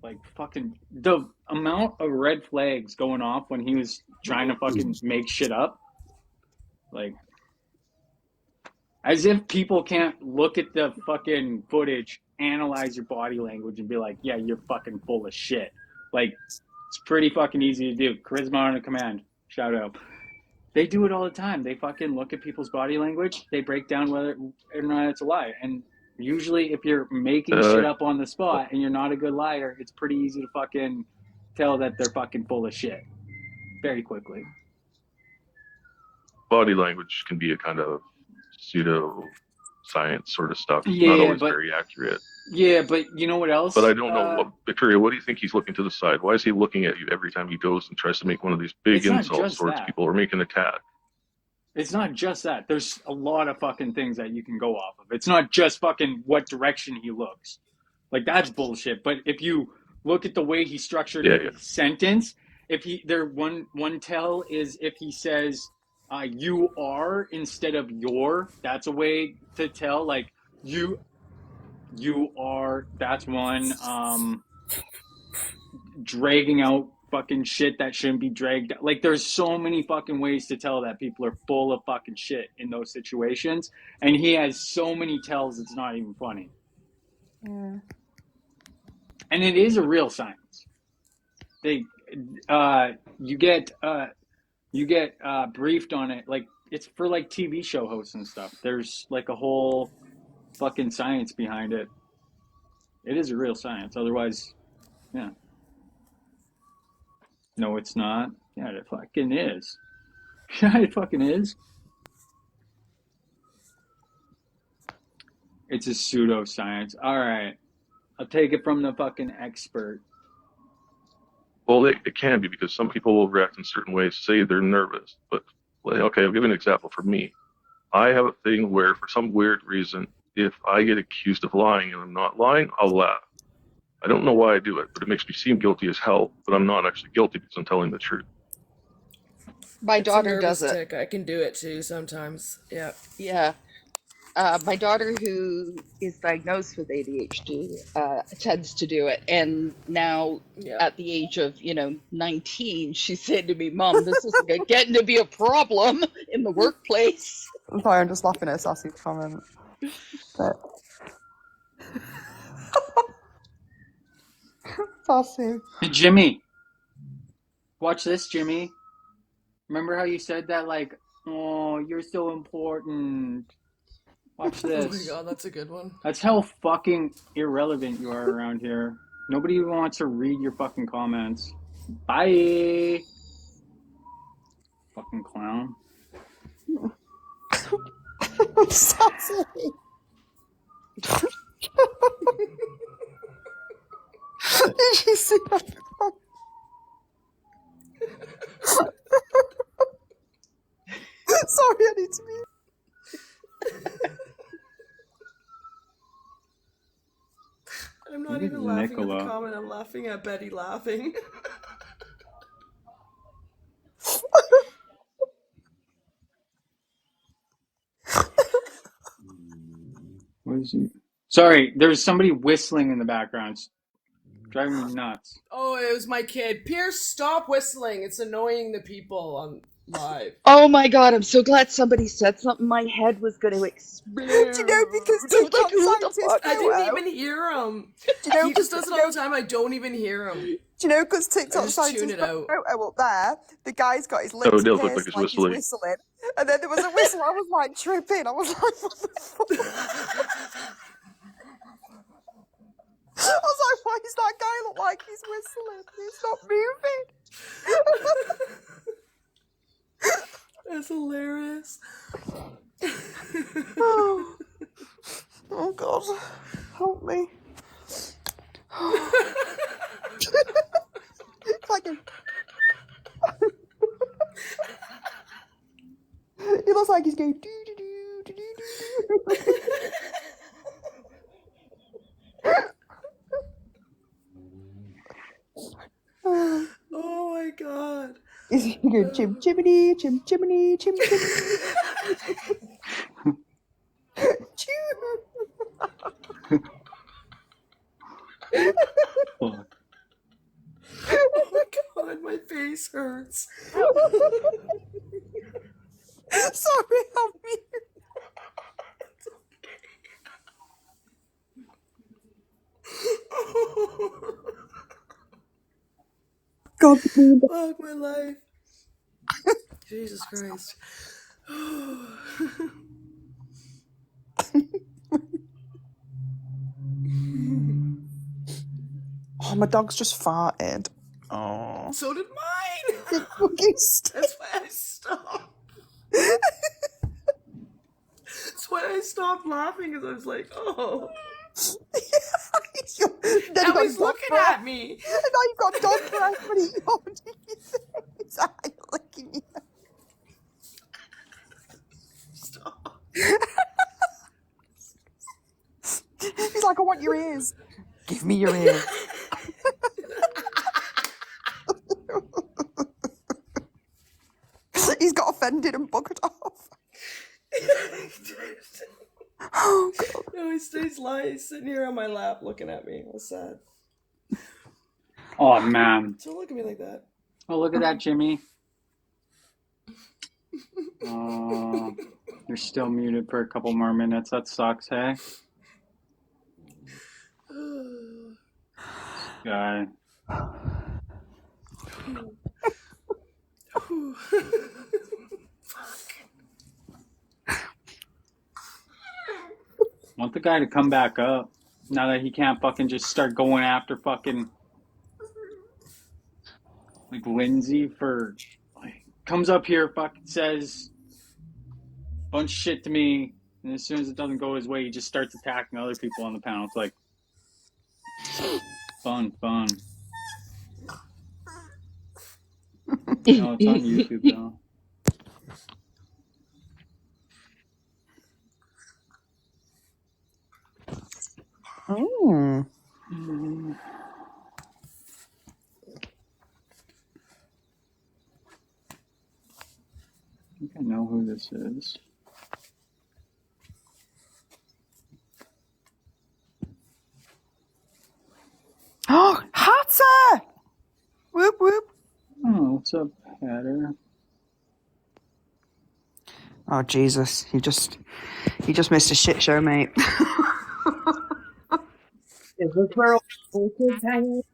Like fucking the amount of red flags going off when he was trying to fucking make shit up. Like as if people can't look at the fucking footage, analyze your body language and be like, yeah, you're fucking full of shit. Like it's pretty fucking easy to do. Charisma on a command. Shout out. They do it all the time. They fucking look at people's body language. They break down whether or not it's a lie. And usually if you're making shit up on the spot and you're not a good liar, it's pretty easy to fucking tell that they're fucking full of shit very quickly.
Body language can be a kind of pseudo science sort of stuff. It's
Yeah,
not always
but
very accurate.
yeah, but you know what else?
But I don't know what Victoria. What do you think he's looking to the side? Why is he looking at you every time he goes and tries to make one of these big
It's not
insults
just
towards
that.
people or make an attack?
It's not just that. There's a lot of fucking things that you can go off of. It's not just fucking what direction he looks. Like, that's bullshit. But if you look at the way he structured
Yeah,
his sentence, if he there one tell is if he says you are instead of your, that's a way to tell. Like you are, that's one. Dragging out fucking shit that shouldn't be dragged out. Like, there's so many fucking ways to tell that people are full of fucking shit in those situations, and he has so many tells it's not even funny.
Yeah.
And it is a real science. They you get briefed on it. Like, it's for like TV show hosts and stuff. There's like a whole fucking science behind it. It is a real science. Otherwise, yeah. No, it's not. Yeah, it fucking is. Yeah, it fucking is. It's a pseudoscience. All right. I'll take it from the fucking expert.
Well, it can be because some people will react in certain ways, say they're nervous. But, well, okay, I'll give you an example. For me, I have a thing where, for some weird reason, if I get accused of lying and I'm not lying, I'll laugh. I don't know why I do it, but it makes me seem guilty as hell, but I'm not actually guilty because I'm telling the truth.
My
It's a
daughter does
nervous
it.
tick. I can do it too sometimes. Yeah.
Yeah. My daughter, who is diagnosed with ADHD, tends to do it. And now, at the age of, 19, she said to me, Mom, this is getting to be a problem in the workplace.
I'm sorry, I'm just laughing at a sassy comment. But... sassy.
Hey, Jimmy. Watch this, Jimmy. Remember how you said that, like, oh, you're so important. Watch this.
Oh my god, that's a good one.
That's how fucking irrelevant you are around here. Nobody even wants to read your fucking comments. Bye. Fucking clown.
Sassy. Did you see that? Sorry, I need to mute.
I'm not even laughing at the comment, I'm laughing at Betty laughing.
What is he? Sorry, there's somebody whistling in the background. It's driving me nuts.
Oh, it was my kid. Pierce, stop whistling. It's annoying the people on live.
Oh my god, I'm so glad somebody said something. My head was going to explode.
Do you know, because TikTok scientists
I didn't even hear him.
Do you know,
He just does it all the time. I don't even hear him.
Do you know, because TikTok
I just tune
scientists
it
got a
out.
photo up there, the guy's got his
Oh,
lips
it does look
pierced
like he's
like
whistling.
he's whistling, and then there was a whistle. I was like tripping. I was like, what the fuck? I was like, why does that guy look like he's whistling? He's not moving.
That's hilarious.
Oh God, help me. It's like a... He looks like he's going doo doo doo doo doo doo.
Oh my god.
Is he going chim chimney, chim chimney, chim chimney?
Oh my god, my face hurts.
Sorry, I'm mute. God,
fuck my life. Jesus Christ.
Oh, my dog's just farted. Oh.
So did mine.
That's
why I stopped. That's why I stopped laughing, because I was like, oh.
Then
Now
you
he's
got
looking
dog
at me.
And now you've got dog breath when he yawned in your face. I'm licking you.
Stop.
He's like, I want your ears. Give me your ears. He's got offended and buggered off. Oh, God.
No, he's sitting here on my lap looking at me. What's sad?
Oh, man.
Don't look at me like that.
Oh, look at that, Jimmy. You're still muted for a couple more minutes. That sucks, hey? Guy. Want the guy to come back up now that he can't fucking just start going after fucking like Lindsay for like comes up here, fucking says a bunch of shit to me, and as soon as it doesn't go his way, he just starts attacking other people on the panel. It's like fun. No, it's on YouTube though.
Mm.
I think I know who this is.
Oh, Hatter! Whoop, whoop.
Oh, what's up, Hatter?
Oh, Jesus. You just missed a shit show, mate.
Is this where all the kids hang out?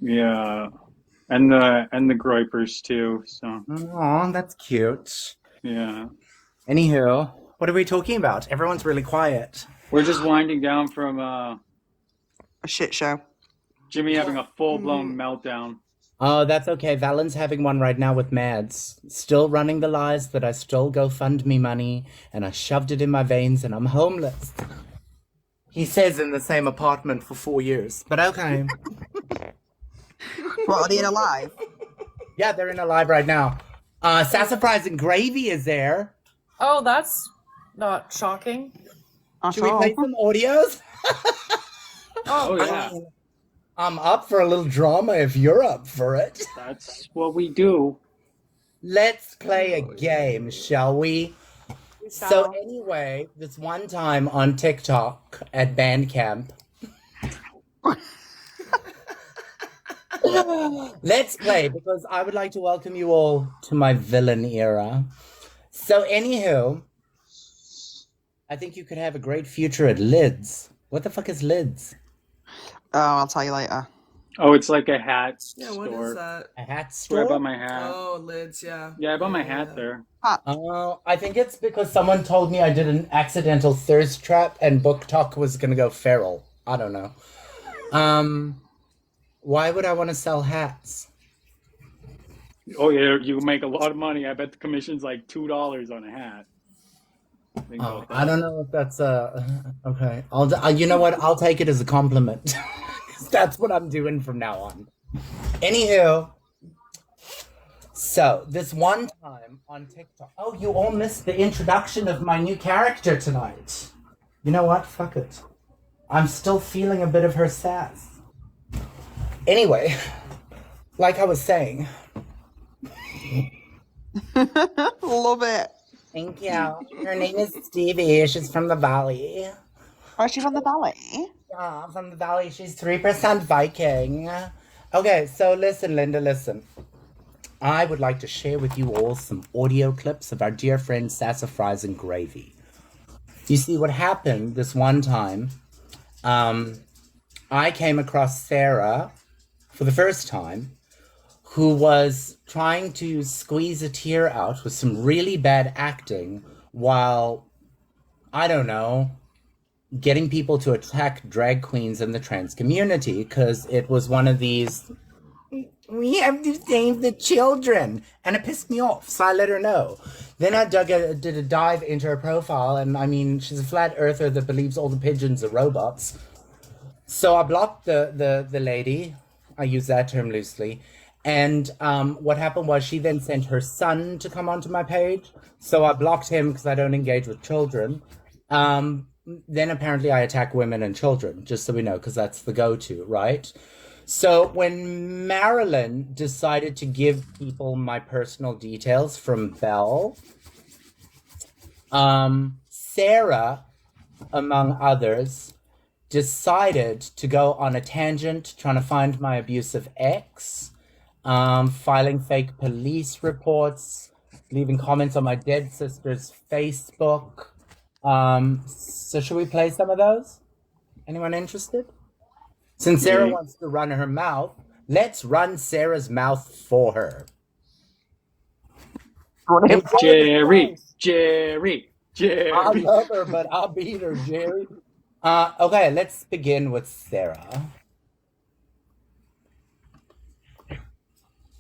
Yeah, and the Groypers too. So.
Aw, that's cute.
Yeah.
Anywho, what are we talking about? Everyone's really quiet.
We're just winding down from
a shit show.
Jimmy having a full-blown meltdown.
Oh, that's okay. Valen's having one right now with Mads. Still running the lies that I stole GoFundMe money and I shoved it in my veins and I'm homeless. He says in the same apartment for 4 years, but okay.
What, are they in Alive?
Yeah, they're in Alive right now. Sassafras and Gravy is there.
Oh, that's not shocking.
Should we play some audios?
Oh, yeah.
I'm up for a little drama if you're up for it.
That's what we do.
Let's play a game, shall we? So anyway, this one time on TikTok at band camp. Let's play because I would like to welcome you all to my villain era. So anywho, I think you could have a great future at Lids. What the fuck is Lids?
Oh, I'll tell you later.
Oh, it's like a hat
Yeah,
store.
what is that?
A hat
Where
store?
I bought my hat.
Oh, Lids, yeah.
Yeah, I bought my hat there.
Oh, I think it's because someone told me I did an accidental thirst trap and Book Talk was gonna go feral. I don't know. Why would I want to sell hats?
Oh yeah, you make a lot of money. I bet the commission's like $2 on a hat. Think
Oh,
about that.
I don't know if that's okay. You know what? I'll take it as a compliment. That's what I'm doing from now on. Anywho, so this one time on TikTok. Oh, you all missed the introduction of my new character tonight. You know what? Fuck it. I'm still feeling a bit of her sass. Anyway, like I was saying.
Love it.
Thank you. Her name is Stevie. She's from the Valley.
Oh, is she from the Valley?
Yeah, from the Valley. She's 3% Viking. Okay, so listen, Linda, listen. I would like to share with you all some audio clips of our dear friend Sassafras and Gravy. You see, what happened this one time, I came across Sarah for the first time, who was trying to squeeze a tear out with some really bad acting while, I don't know, getting people to attack drag queens in the trans community because it was one of these, we have to save the children. And it pissed me off, so I let her know. Then I did a dive into her profile, and I mean, she's a flat earther that believes all the pigeons are robots. So I blocked the lady. I use that term loosely. And what happened was she then sent her son to come onto my page. So I blocked him because I don't engage with children. Then apparently I attack women and children, just so we know, because that's the go-to, right? So when Marilyn decided to give people my personal details from Belle, Sarah, among others, decided to go on a tangent trying to find my abusive ex, filing fake police reports, leaving comments on my dead sister's Facebook. So should we play some of those? Anyone interested? Since Sarah wants to run her mouth, let's run Sarah's mouth for her.
Jerry.
I love her, but I'll beat her, Jerry. Okay, let's begin with Sarah.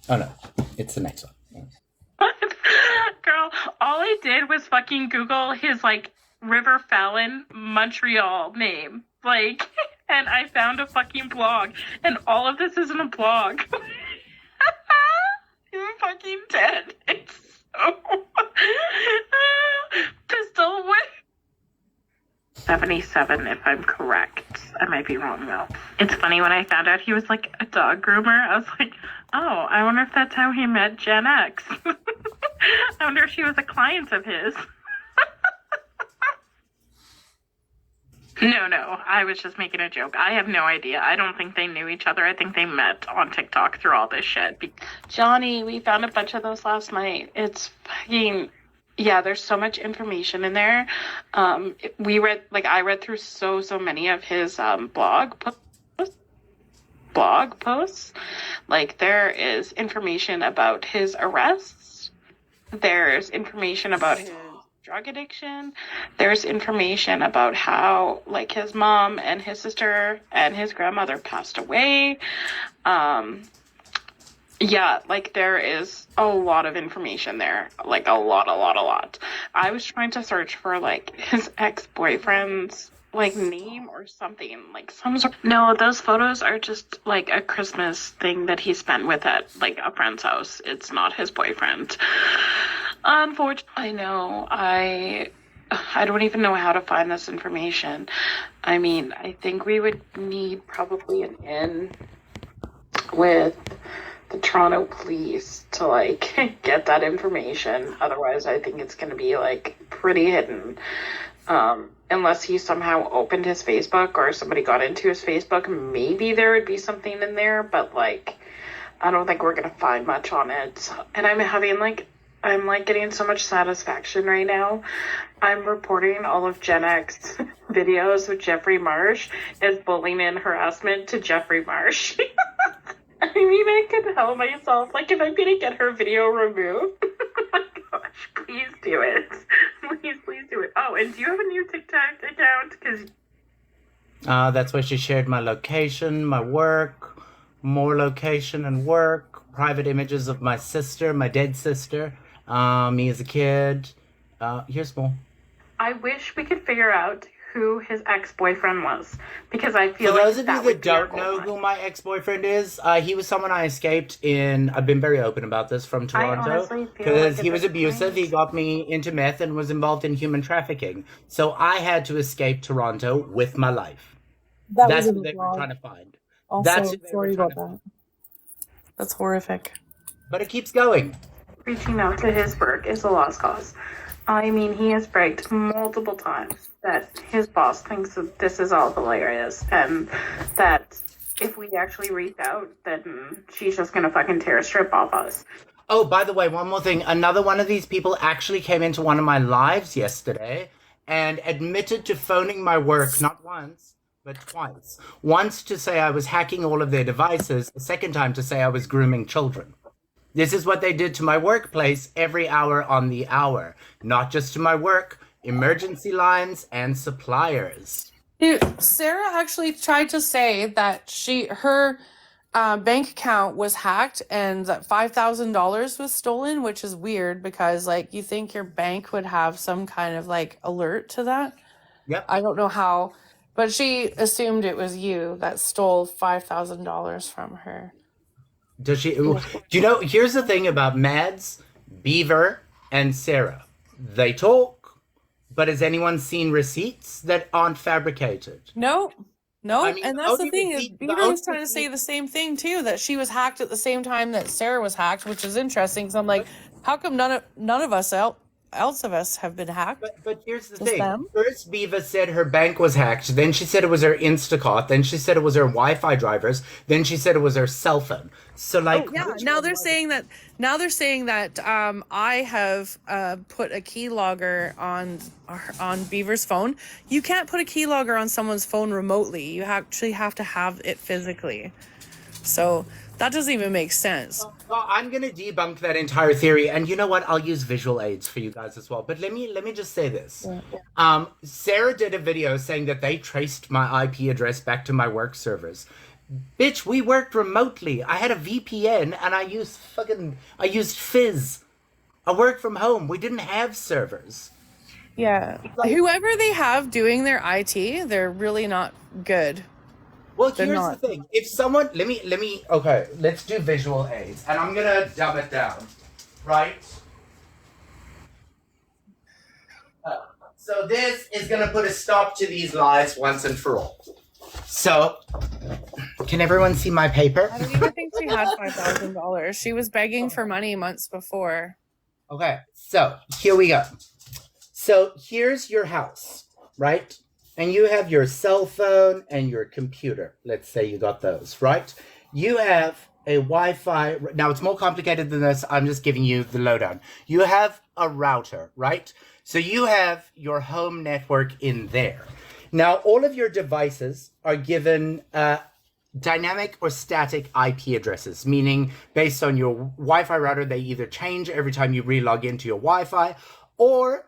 Oh no, it's the next one.
Girl, all I did was fucking Google his, like, River Fallon Montreal name. Like, and I found a fucking blog. And all of this isn't a blog. I'm fucking dead. It's so... Pistol whip. 77, if I'm correct. I might be wrong, though. It's funny, when I found out he was, like, a dog groomer, I was like, oh, I wonder if that's how he met Gen X. I wonder if she was a client of his. No, I was just making a joke. I have no idea. I don't think they knew each other. I think they met on TikTok through all this shit. Johnny, we found a bunch of those last night. It's fucking... Yeah, there's so much information in there. I read through so many of his blog posts. Like, there is information about his arrests. There's information about his drug addiction. There's information about how, like, his mom and his sister and his grandmother passed away. Yeah, like, there is a lot of information there. Like, a lot. I was trying to search for, like, his ex-boyfriend's, like, name or something. Like, some sort... No, those photos are just, like, a Christmas thing that he spent with at, like, a friend's house. It's not his boyfriend. Unfortunately, I know. I don't even know how to find this information. I mean, I think we would need probably an in with the Toronto police to, like, get that information. Otherwise, I think it's going to be, like, pretty hidden. Unless he somehow opened his Facebook or somebody got into his Facebook, maybe there would be something in there, but, like, I don't think we're going to find much on it. And I'm getting so much satisfaction right now. I'm reporting all of Gen X videos with Jeffrey Marsh as bullying and harassment to Jeffrey Marsh. I mean, I could help myself. Like, if I'm gonna get her video removed, oh my gosh, please do it. Please do it. Oh, and do you have a new TikTok account? Because
that's where she shared my location, my work, more location and work, private images of my sister, my dead sister, me as a kid. Here's more.
I wish we could figure out who his ex-boyfriend was, because I feel
For
like
those of
that
you
would
that
be our
don't know
goal.
who my ex-boyfriend is, he was someone I escaped in. I've been very open about this, from Toronto,
honestly feel
because
like
he
at
was
this
abusive. He got me into meth and was involved in human trafficking. So I had to escape Toronto with my life.
That
That's
was in
who
the
they were
blog.
trying to find.
Also,
That's who they
sorry
were trying
about
to
that. That's horrific.
But it keeps going.
Reaching out to his work is a lost cause. I mean, he has bragged multiple times that his boss thinks that this is all hilarious, and that if we actually reach out, then she's just gonna fucking tear a strip off us.
Oh, by the way, one more thing. Another one of these people actually came into one of my lives yesterday and admitted to phoning my work not once, but twice. Once to say I was hacking all of their devices, the second time to say I was grooming children. This is what they did to my workplace every hour on the hour. Not just to my work, emergency lines, and suppliers.
Dude, Sarah actually tried to say that her bank account was hacked and that $5,000 was stolen, which is weird because like you think your bank would have some kind of like alert to that.
Yep.
I don't know how, but she assumed it was you that stole $5,000 from her.
Does she? Do you know? Here's the thing about Mads, Beaver, and Sarah. They talk, but has anyone seen receipts that aren't fabricated?
No,
I mean,
and
the
that's the
only
thing is
receipt- the
Beaver
only
was trying to say the same thing too, that she was hacked at the same time that Sarah was hacked, which is interesting. So I'm like, how come none of us else of us have been hacked?
But here's the
Just
thing.
them?
First, Beaver said her bank was hacked. Then she said it was her Instacart. Then she said it was her Wi-Fi drivers. Then she said it was her cell phone. So like,
Oh yeah, now they're saying that I have put a keylogger on Beaver's phone. You can't put a keylogger on someone's phone remotely. You actually have to have it physically. So that doesn't even make sense.
well, I'm gonna debunk that entire theory, and you know what? I'll use visual aids for you guys as well. But let me just say this. Sarah did a video saying that they traced my IP address back to my work servers. Bitch, we worked remotely. I had a VPN and I used Fizz. I worked from home. We didn't have servers.
Yeah. Whoever they have doing their IT, they're really not good.
Well,
They're
here's
not.
the thing. If someone, okay, let's do visual aids. And I'm gonna dumb it down, right? So this is gonna put a stop to these lies once and for all. So, can everyone see my paper?
I don't even think she had $5,000. She was begging for money months before.
Okay, so here we go. So here's your house, right? And you have your cell phone and your computer. Let's say you got those, right? You have a Wi-Fi. Now it's more complicated than this. I'm just giving you the lowdown. You have a router, right? So you have your home network in there. Now all of your devices are given dynamic or static IP addresses, meaning based on your Wi-Fi router, they either change every time you re-log into your Wi-Fi, or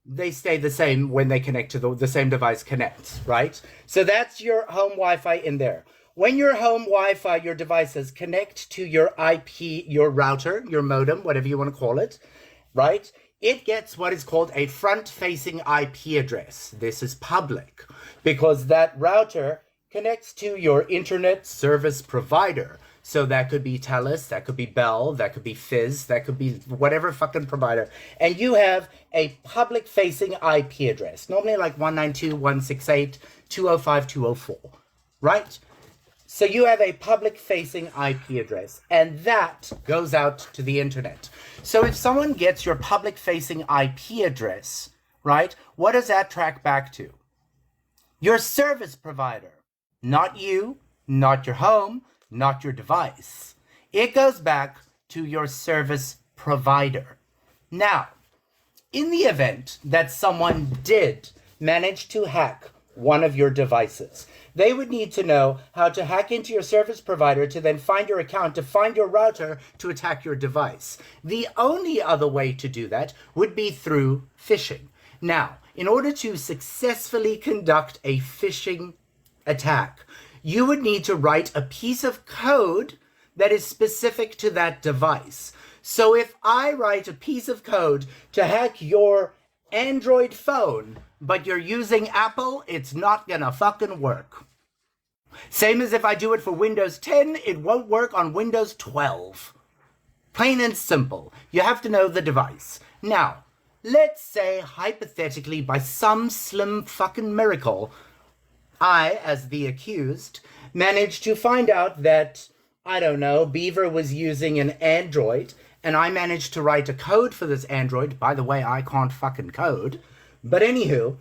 they stay the same when they connect to the same device connects, right? So that's your home Wi-Fi in there. When your home Wi-Fi, your devices connect to your IP, your router, your modem, whatever you want to call it, right? It gets what is called a front-facing IP address. This is public because that router connects to your internet service provider. So that could be TELUS, that could be Bell, that could be Fizz, that could be whatever fucking provider. And you have a public-facing IP address, normally like 192.168.205.204, right? So you have a public-facing IP address, and that goes out to the internet. So if someone gets your public-facing IP address, right, what does that track back to? Your service provider. Not you, not your home, not your device. It goes back to your service provider. Now, in the event that someone did manage to hack one of your devices, they would need to know how to hack into your service provider to then find your account, to find your router, to attack your device. The only other way to do that would be through phishing. Now, in order to successfully conduct a phishing attack, you would need to write a piece of code that is specific to that device. So if I write a piece of code to hack your Android phone, but you're using Apple, it's not gonna fucking work. Same as if I do it for Windows 10, it won't work on Windows 12. Plain and simple. You have to know the device. Now, let's say, hypothetically, by some slim fucking miracle, I, as the accused, managed to find out that, I don't know, Beaver was using an Android, and I managed to write a code for this Android. By the way, I can't fucking code. But anywho,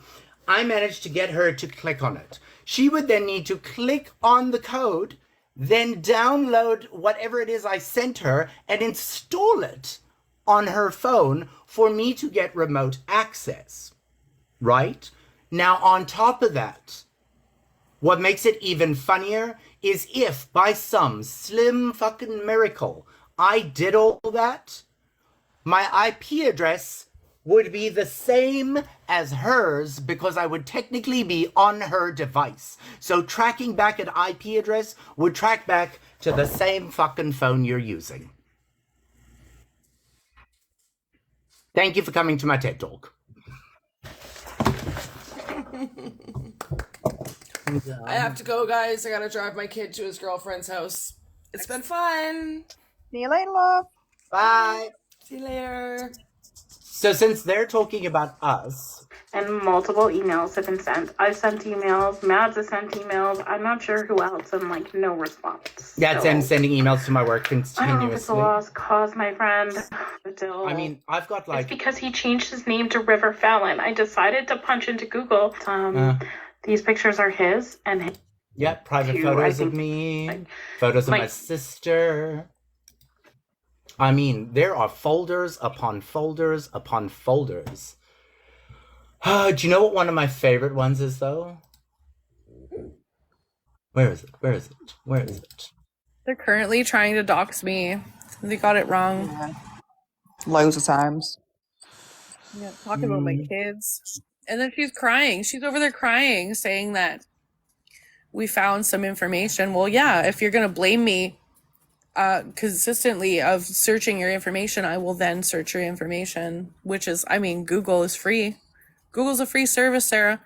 I managed to get her to click on it. She would then need to click on the code, then download whatever it is I sent her and install it on her phone for me to get remote access. Right? Now, on top of that, what makes it even funnier is if, by some slim fucking miracle, I did all that, my IP address would be the same as hers because I would technically be on her device. So tracking back an IP address would track back to the same fucking phone you're using. Thank you for coming to my TED Talk.
I have to go, guys. I gotta drive my kid to his girlfriend's house. It's been fun.
See you later, love.
Bye.
See you later.
So since they're talking about us,
And multiple emails have been sent. I've sent emails. Mads has sent emails. I'm not sure who else, and like no response.
that's
So,
him sending emails to my work
I don't know if it's a
continuously.
lost cause, my friend. But still,
I mean, I've got
it's
like
because he changed his name to River Fallon. I decided to punch into Google. These pictures are his, and
private
two,
photos
I
of
think,
me, photos of my
like-
sister. I mean, there are folders upon folders upon folders. Do you know what one of my favorite ones is, though? Where is it? Where is it? Where is it?
They're currently trying to dox me. They got it wrong.
Loads of times.
Yeah, talking about my kids. And then she's crying. She's over there crying, saying that we found some information. Well, yeah, if you're going to blame me consistently of searching your information, I will then search your information, which is, I mean, Google is free. Google's a free service, Sarah.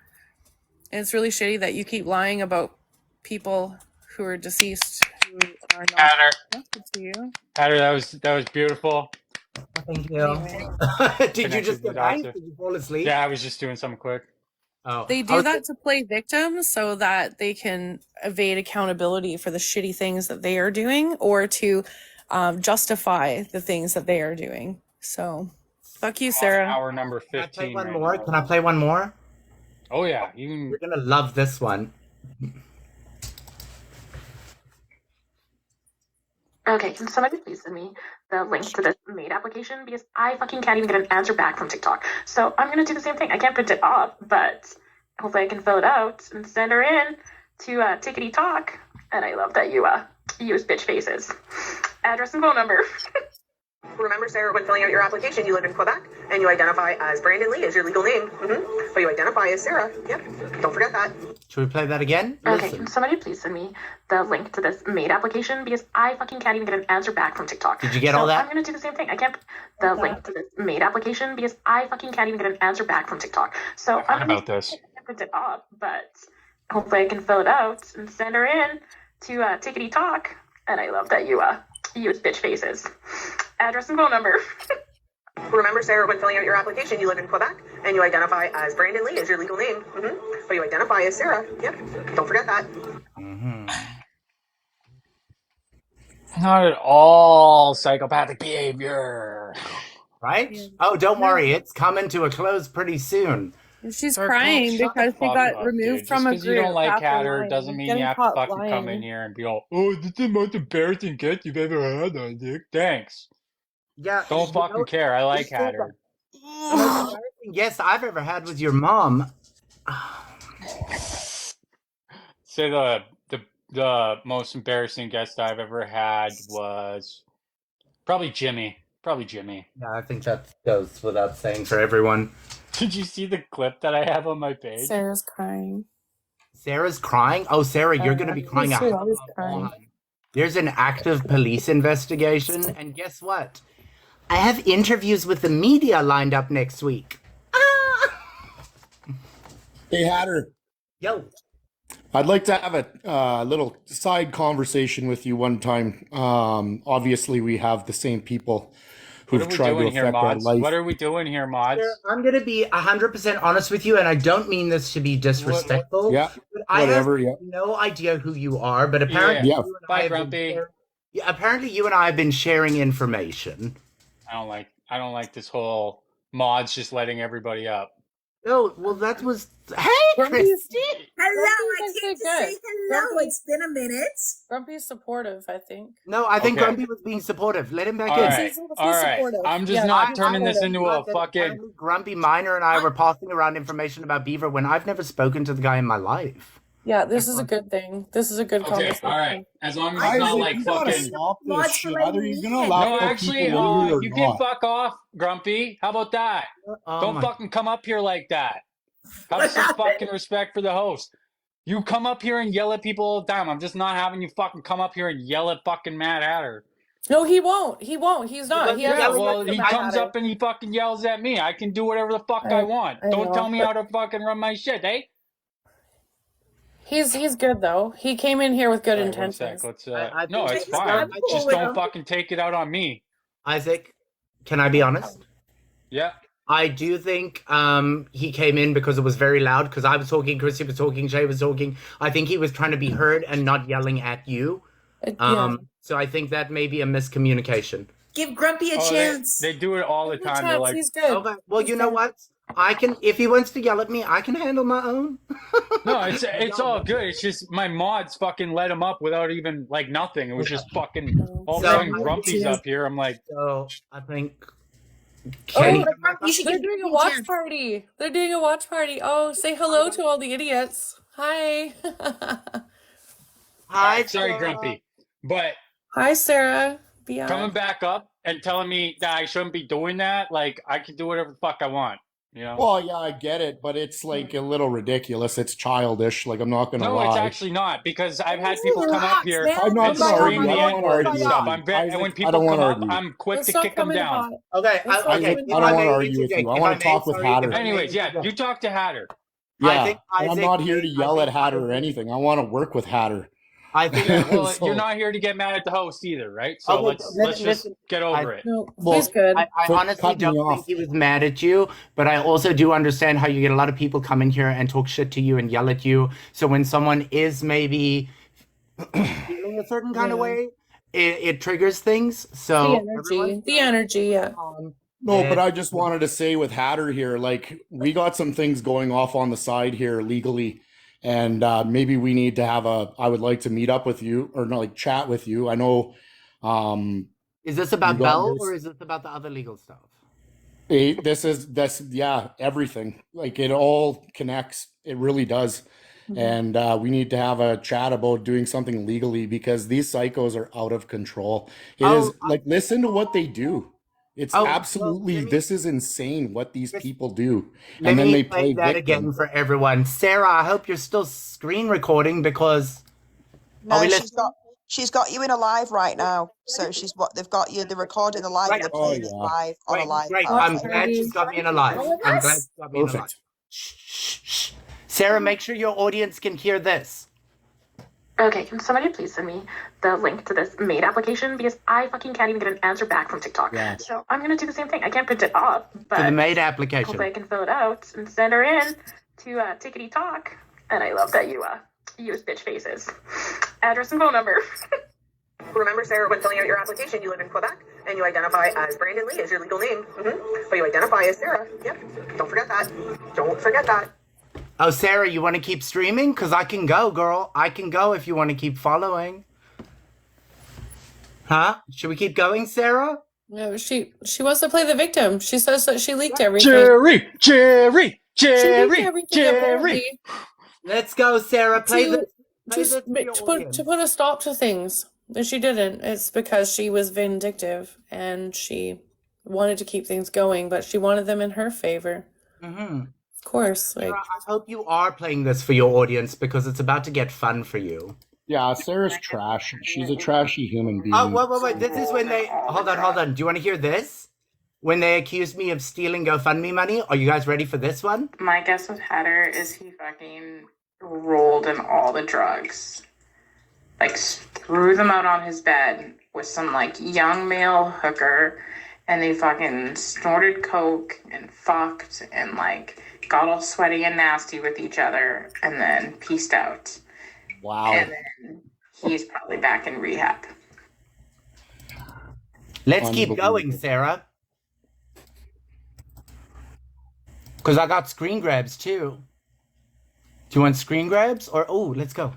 And it's really shitty that you keep lying about people who are deceased, who are not
Hatter.
connected to you.
Hatter, that was beautiful.
Thank you. Did you just get nice? Did you fall asleep?
Yeah, I was just doing something quick.
Oh,
They do that to play victims so that they can evade accountability for the shitty things that they are doing, or to justify the things that they are doing. So, fuck you, Sarah.
Hour number 15.
Can I play one
right
more?
now.
Can I play one more?
Oh yeah, you can.
You're gonna love this one.
Okay, can somebody please send me the link to this maid application, because I fucking can't even get an answer back from TikTok. So I'm gonna do the same thing. I can't print it off, but hopefully I can fill it out and send her in to Tickety Talk. And I love that you use bitch faces. Address and phone number.
Remember, Sarah, when filling out your application, you live in Quebec and you identify as Brandon Lee as your legal name. But you identify as Sarah. Yep. Don't forget that.
Should we play that again?
Okay,
Listen.
can somebody please send me the link to this maid application, because I fucking can't even get an answer back from TikTok.
Did you get
so
all that?
I'm gonna do the same thing. I can't the link to this maid application, because I fucking can't even get an answer back from TikTok. So I'm gonna
about this.
print it off, but hopefully I can fill it out and send her in to Tickety Talk. And I love that you use bitch faces. Address and phone number.
Remember, Sarah, when filling out your application, you live in Quebec and you identify as Brandon Lee as your legal name. But you identify as Sarah. Yep. Don't forget that.
Not at all psychopathic behavior.
Right? Oh, don't worry. It's coming to a close pretty soon.
And she's
Sir,
crying
shut
because
the
she
fuck
got
up,
removed
dude.
from
Just
a
because
group.
you don't like
after
Hatter
lying.
doesn't mean
Getting
you have to
caught
fucking come
lying.
in here and be all, oh, this is the most embarrassing get you've ever had on Dick. Thanks.
Yeah.
Don't
you
fucking
know,
care. I like
it's so
Hatter.
The most embarrassing guest I've ever had with your mom.
Say the most embarrassing guest I've ever had was probably Jimmy. Probably Jimmy.
Yeah, I think that goes without saying for everyone.
Did you see the clip that I have on my page?
Sarah's crying.
Sarah's crying? Oh, Sarah, you're going to be crying
She's
out.
always crying.
There's an active police investigation, and guess what? I have interviews with the media lined up next week.
Hey, Hatter.
Yo.
I'd like to have a little side conversation with you one time. Obviously, we have the same people
What
who've
are we
tried to
doing here,
affect our
mods?
life.
What are we doing here, mods?
I'm going to be 100% honest with you, and I don't mean this to be disrespectful.
Yeah,
but I
whatever,
have
yeah.
no idea who you are, but apparently,
Yeah.
you and I
Bye,
have been
Grumpy.
apparently you and I have been sharing information.
I don't like this whole mods just letting everybody up.
Oh, well, that was... Hey,
Grumpy's-
Christy!
Hello, I
Grumpy's
came
so
to say
good.
hello.
Grumpy-
It's been a minute.
Grumpy's supportive, I think.
No, I think
Okay.
Grumpy was being supportive. Let him back
All
in.
right, all right.
supportive.
I'm just
Yeah,
not
he's
turning this
supportive.
into a
Not that
fucking.
apparently Grumpy Minor and I were passing around information about Beaver when I've never spoken to the guy in my life.
Yeah, this is a good thing. This is a good
Okay,
conversation.
all right. As long as it's not
Isaac,
like
you gotta
fucking.
stop this
Mods
shit.
for
Either
letting
you're
me
gonna
in.
allow
No, actually,
people in here or
you can
not.
fuck off, Grumpy. How about that?
Oh
Don't
my.
fucking come up here like that. Have
What
some
happened?
fucking respect for the host. You come up here and yell at people all the time. I'm just not having you fucking come up here and yell at fucking Mad Hatter.
No, he won't. He won't. He's not. He
Yeah,
hasn't
well,
said to
he
Mad
comes
Hatter.
up and he fucking yells at me. I can do whatever the fuck I want.
I
Don't
know,
tell me
but-
how to fucking run my shit, eh?
He's good though. He came in here with good
All right, one
intentions.
sec. Let's.
I
No,
think
it's
it's
fine.
I'm cool
Just
with
don't
him.
fucking take it out on me.
Isaac, can I be honest?
Yeah.
I do think he came in because it was very loud. Because I was talking, Chrissy was talking, Jay was talking. I think he was trying to be heard and not yelling at you.
Yeah.
So I think that may be a miscommunication.
Give Grumpy a
Oh,
chance.
They do it all the
Give him a
time. They're
chance,
like,
he's good.
Okay. Well,
He's
you know
good.
what? I can. If he wants to yell at me, I can handle my own.
no, it's all good. It's just my mods fucking let him up without even like nothing. It was just fucking all of a
So-
sudden Grumpy's up here. I'm like,
So I think.
Oh,
Kenny,
You should
they're
give
doing a
Grumpy a
watch
chance.
party. They're doing a watch party. Oh, say hello to all the idiots. Hi.
hi,
sorry,
Sarah.
Grumpy, but
Hi, Sarah. Beyond.
coming back up and telling me that I shouldn't be doing that, like I can do whatever the fuck I want. You know?
Well, yeah, I get it, but it's like a little ridiculous. It's childish. Like I'm not gonna
No,
lie.
it's actually not because I've had people come up
Relax,
here
man.
I'm not
and
gonna
scream
argue.
the
I don't
N
wanna
word and
argue
stuff.
with
I'm
you.
very, and
Isaac,
when
I
people
don't
come
wanna
up,
argue.
I'm quick
Let's
to
not
kick them
come in
down.
hot.
Okay,
Let's not
okay.
come
Isaac,
in
if
I don't
may
want to argue with
interject,
you. I
if
want
may,
to talk with
sorry,
Hatter.
if I may
Anyways, yeah,
interject.
you talk to Hatter.
Yeah,
think
and I'm
Isaac,
not here to
I
yell at
think
Hatter or
Isaac-
anything. I want to work with Hatter.
I think.
Well,
So-
you're not here to get mad at the host either, right? So
Okay,
let's just
listen,
get over it.
No,
Well,
he's good.
I
So
honestly
cut me
don't
off.
think he was mad at you, but I also do understand how you get a lot of people come in here and talk shit to you and yell at you. So when someone is maybe feeling a certain kind of
Yeah.
way, it triggers things.
The
So
energy. The energy, yeah.
No, but I just wanted to say with Hatter here, like we got some things going off on the side here legally, and maybe we need to have I would like to meet up with you or not like chat with you. I know.
is this about
You got
Bell
this.
or is this about the other legal stuff?
That's yeah, everything. Like it all connects. It really does. And we need to have a chat about doing something legally because these psychos are out of control. It is like listen to what they do. It's
Oh,
absolutely
well, let me-
this is insane what these people do.
Let
And then
me
they
play
play
that
victim.
again for everyone. Sarah, I hope you're still screen recording because
No,
are we
she's got you in a live right now. So they've got you. They're recording the live.
Right.
They're
Oh,
playing it
yeah.
live on a live.
Great.
platform.
I'm glad she's got me in a live. I'm glad she's got me in a live.
Perfect.
Shh. Sarah, make sure your audience can hear this.
Okay, can somebody please send me the link to this MAID application because I fucking can't even get an answer back from TikTok.
Yeah.
So I'm gonna do the same thing. I can't print it off,
To the
but
MAID
hopefully I
application.
can fill it out and send her in to Tickety Talk. And I love that you use bitch faces. Address and phone number.
Remember, Sarah, when filling out your application, you live in Quebec and you identify as Brandon Lee as your legal name. But you identify as Sarah. Yep. Don't forget that. Don't forget that.
Oh, Sarah, you want to keep streaming? Because I can go, girl. I can go if you want to keep following. Huh? Should we keep going, Sarah?
No, she wants to play the victim. She says that she leaked everything.
Jerry.
She leaked everything apparently.
Let's go, Sarah. Play
to,
the. Play
to,
this for your audience.
to put a stop to things. And she didn't. It's because she was vindictive and she wanted to keep things going, but she wanted them in her favor.
Mm-hmm.
Of course. Like,
Sarah, I hope you are playing this for your audience because it's about to get fun for you.
Yeah, Sarah's trash. She's a trashy human being.
Oh, wait. This is when they. Hold on. Do you want to hear this? When they accused me of stealing GoFundMe money. Are you guys ready for this one?
My guess with Hatter is he fucking rolled in all the drugs. Like, threw them out on his bed with some, like, young male hooker, and they fucking snorted coke and fucked and, like, got all sweaty and nasty with each other, and then peaced out.
Wow.
And then he's probably back in rehab.
Let's keep going, Sarah. Because I got screen grabs too. Do you want screen grabs? Or, let's go.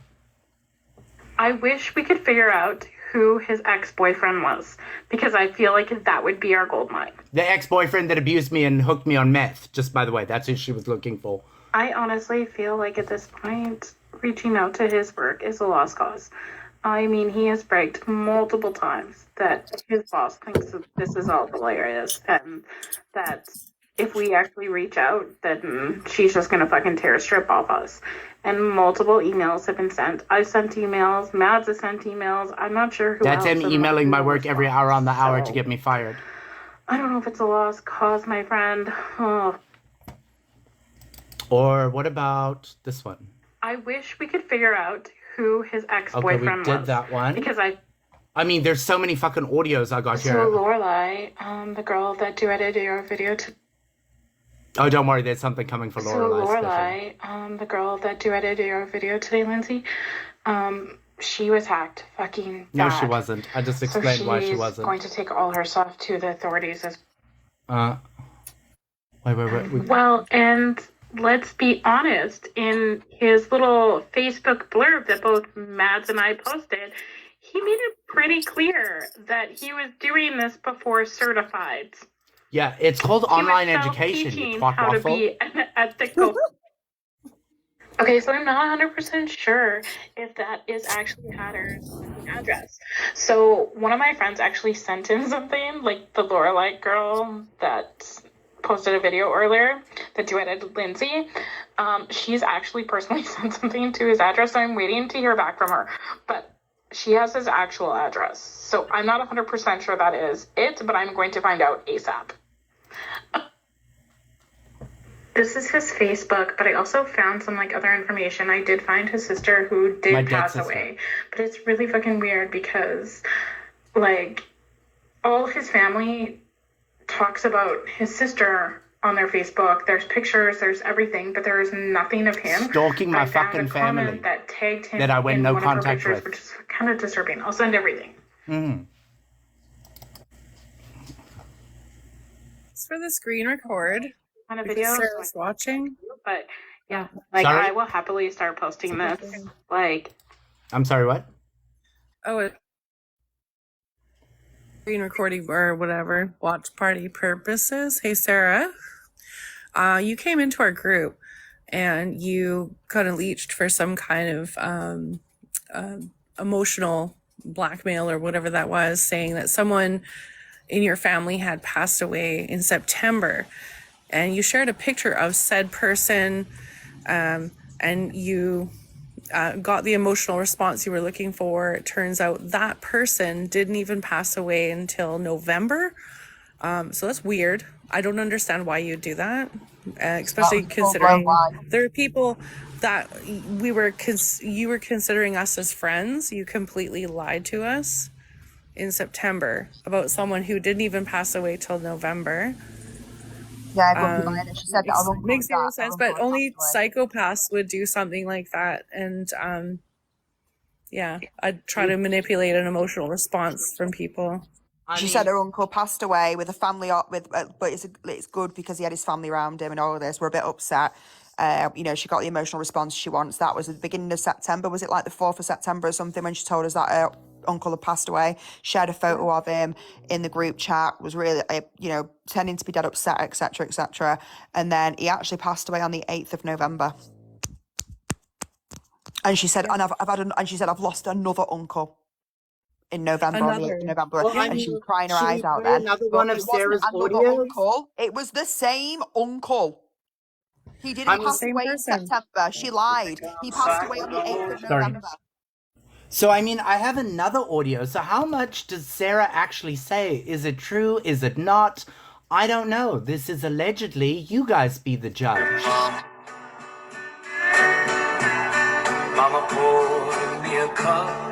I wish we could figure out who his ex-boyfriend was, because I feel like that would be our gold mine.
The ex-boyfriend that abused me and hooked me on meth. Just by the way, that's who she was looking for.
I honestly feel like at this point, reaching out to his work is a lost cause. I mean, he has bragged multiple times that his boss thinks that this is all hilarious and that if we actually reach out, then she's just gonna fucking tear a strip off us. And multiple emails have been sent. I sent emails, Mads has sent emails. I'm not sure who
That's
else.
him emailing my work every hour on the hour to get me fired.
I don't know if it's a lost cause, my friend. Oh,
Or what about this one?
I wish we could figure out who his
Okay,
ex-boyfriend
we did
was.
that one.
Because
I mean, there's so many fucking audios I got
So
here.
Lorelai, the girl that duetted your video to
Oh, don't worry, there's something coming for Lorelai.
Lorelai, the girl that duetted your video today, Lindsay, she was hacked fucking
No,
bad.
she wasn't. I just
So
explained why she
she's
wasn't.
going to take all her stuff to the authorities as
Wait.
well. And let's be honest, in his little Facebook blurb that both Mads and I posted, he made it pretty clear that he was doing this before certified.
Yeah, it's called
He was
online education, you
self-teaching
twat
how to
waffle.
be an ethical. Okay, so I'm not 100% sure if that is actually Hatter's address. So one of my friends actually sent him something, like the Lorelai girl that posted a video earlier that duetted Lindsay. She's actually personally sent something to his address, so I'm waiting to hear back from her. But she has his actual address. So I'm not 100% sure that is it, but I'm going to find out ASAP. This is his Facebook, but I also found some other information. I did find his sister who
My
did
dead
pass
sister.
away, but it's really fucking weird because all of his family talks about his sister on their Facebook. There's pictures, there's everything, but there is nothing of him.
Stalking
But
my
I found
fucking
a comment
family
that tagged him
that I went
in
no
one of her
contact
pictures,
with.
which is kind of disturbing. I'll send everything.
Mm.
It's for the screen record.
On a
Because
video,
Sarah's watching.
But yeah,
Sorry?
I will happily start posting this.
I'm sorry, what?
Oh, it screen recording or whatever, watch party purposes. Hey, Sarah, you came into our group and you kind of leached for some kind of emotional blackmail or whatever that was, saying that someone in your family had passed away in September. And you shared a picture of said person, and you got the emotional response you were looking for. It turns out that person didn't even pass away until November. So that's weird. I don't understand why you'd do that, especially considering there are people that you were considering us as friends. You completely lied to us in September about someone who didn't even pass away till November.
Yeah, everyone be lying. She said that.
Makes zero sense, but only psychopaths would do something like that. And yeah, I'd try to manipulate an emotional response from people.
She said her uncle passed away with a family, but it's good because he had his family around him and all of this. We're a bit upset. She got the emotional response she wants. That was at the beginning of September. Was it like the 4th of September or something when she told us that her uncle had passed away? Shared a photo of him in the group chat, was really, tending to be dead upset, etc., etc. And then he actually passed away on the 8th of November. And she said, I've lost another uncle in November. On the 8th of November,
Well,
and she was crying her eyes out then.
Another
But
one of
it wasn't
Sarah's
another
audios?
uncle. It was the same uncle. He didn't
I'm the
pass
same
away in
person.
September. She lied. He passed away on the 8th of
Sorry.
November.
So, I mean, I have another audio. So, how much does Sarah actually say? Is it true? Is it not? I don't know. This is allegedly. You guys be the judge.
Mama poured me a cup.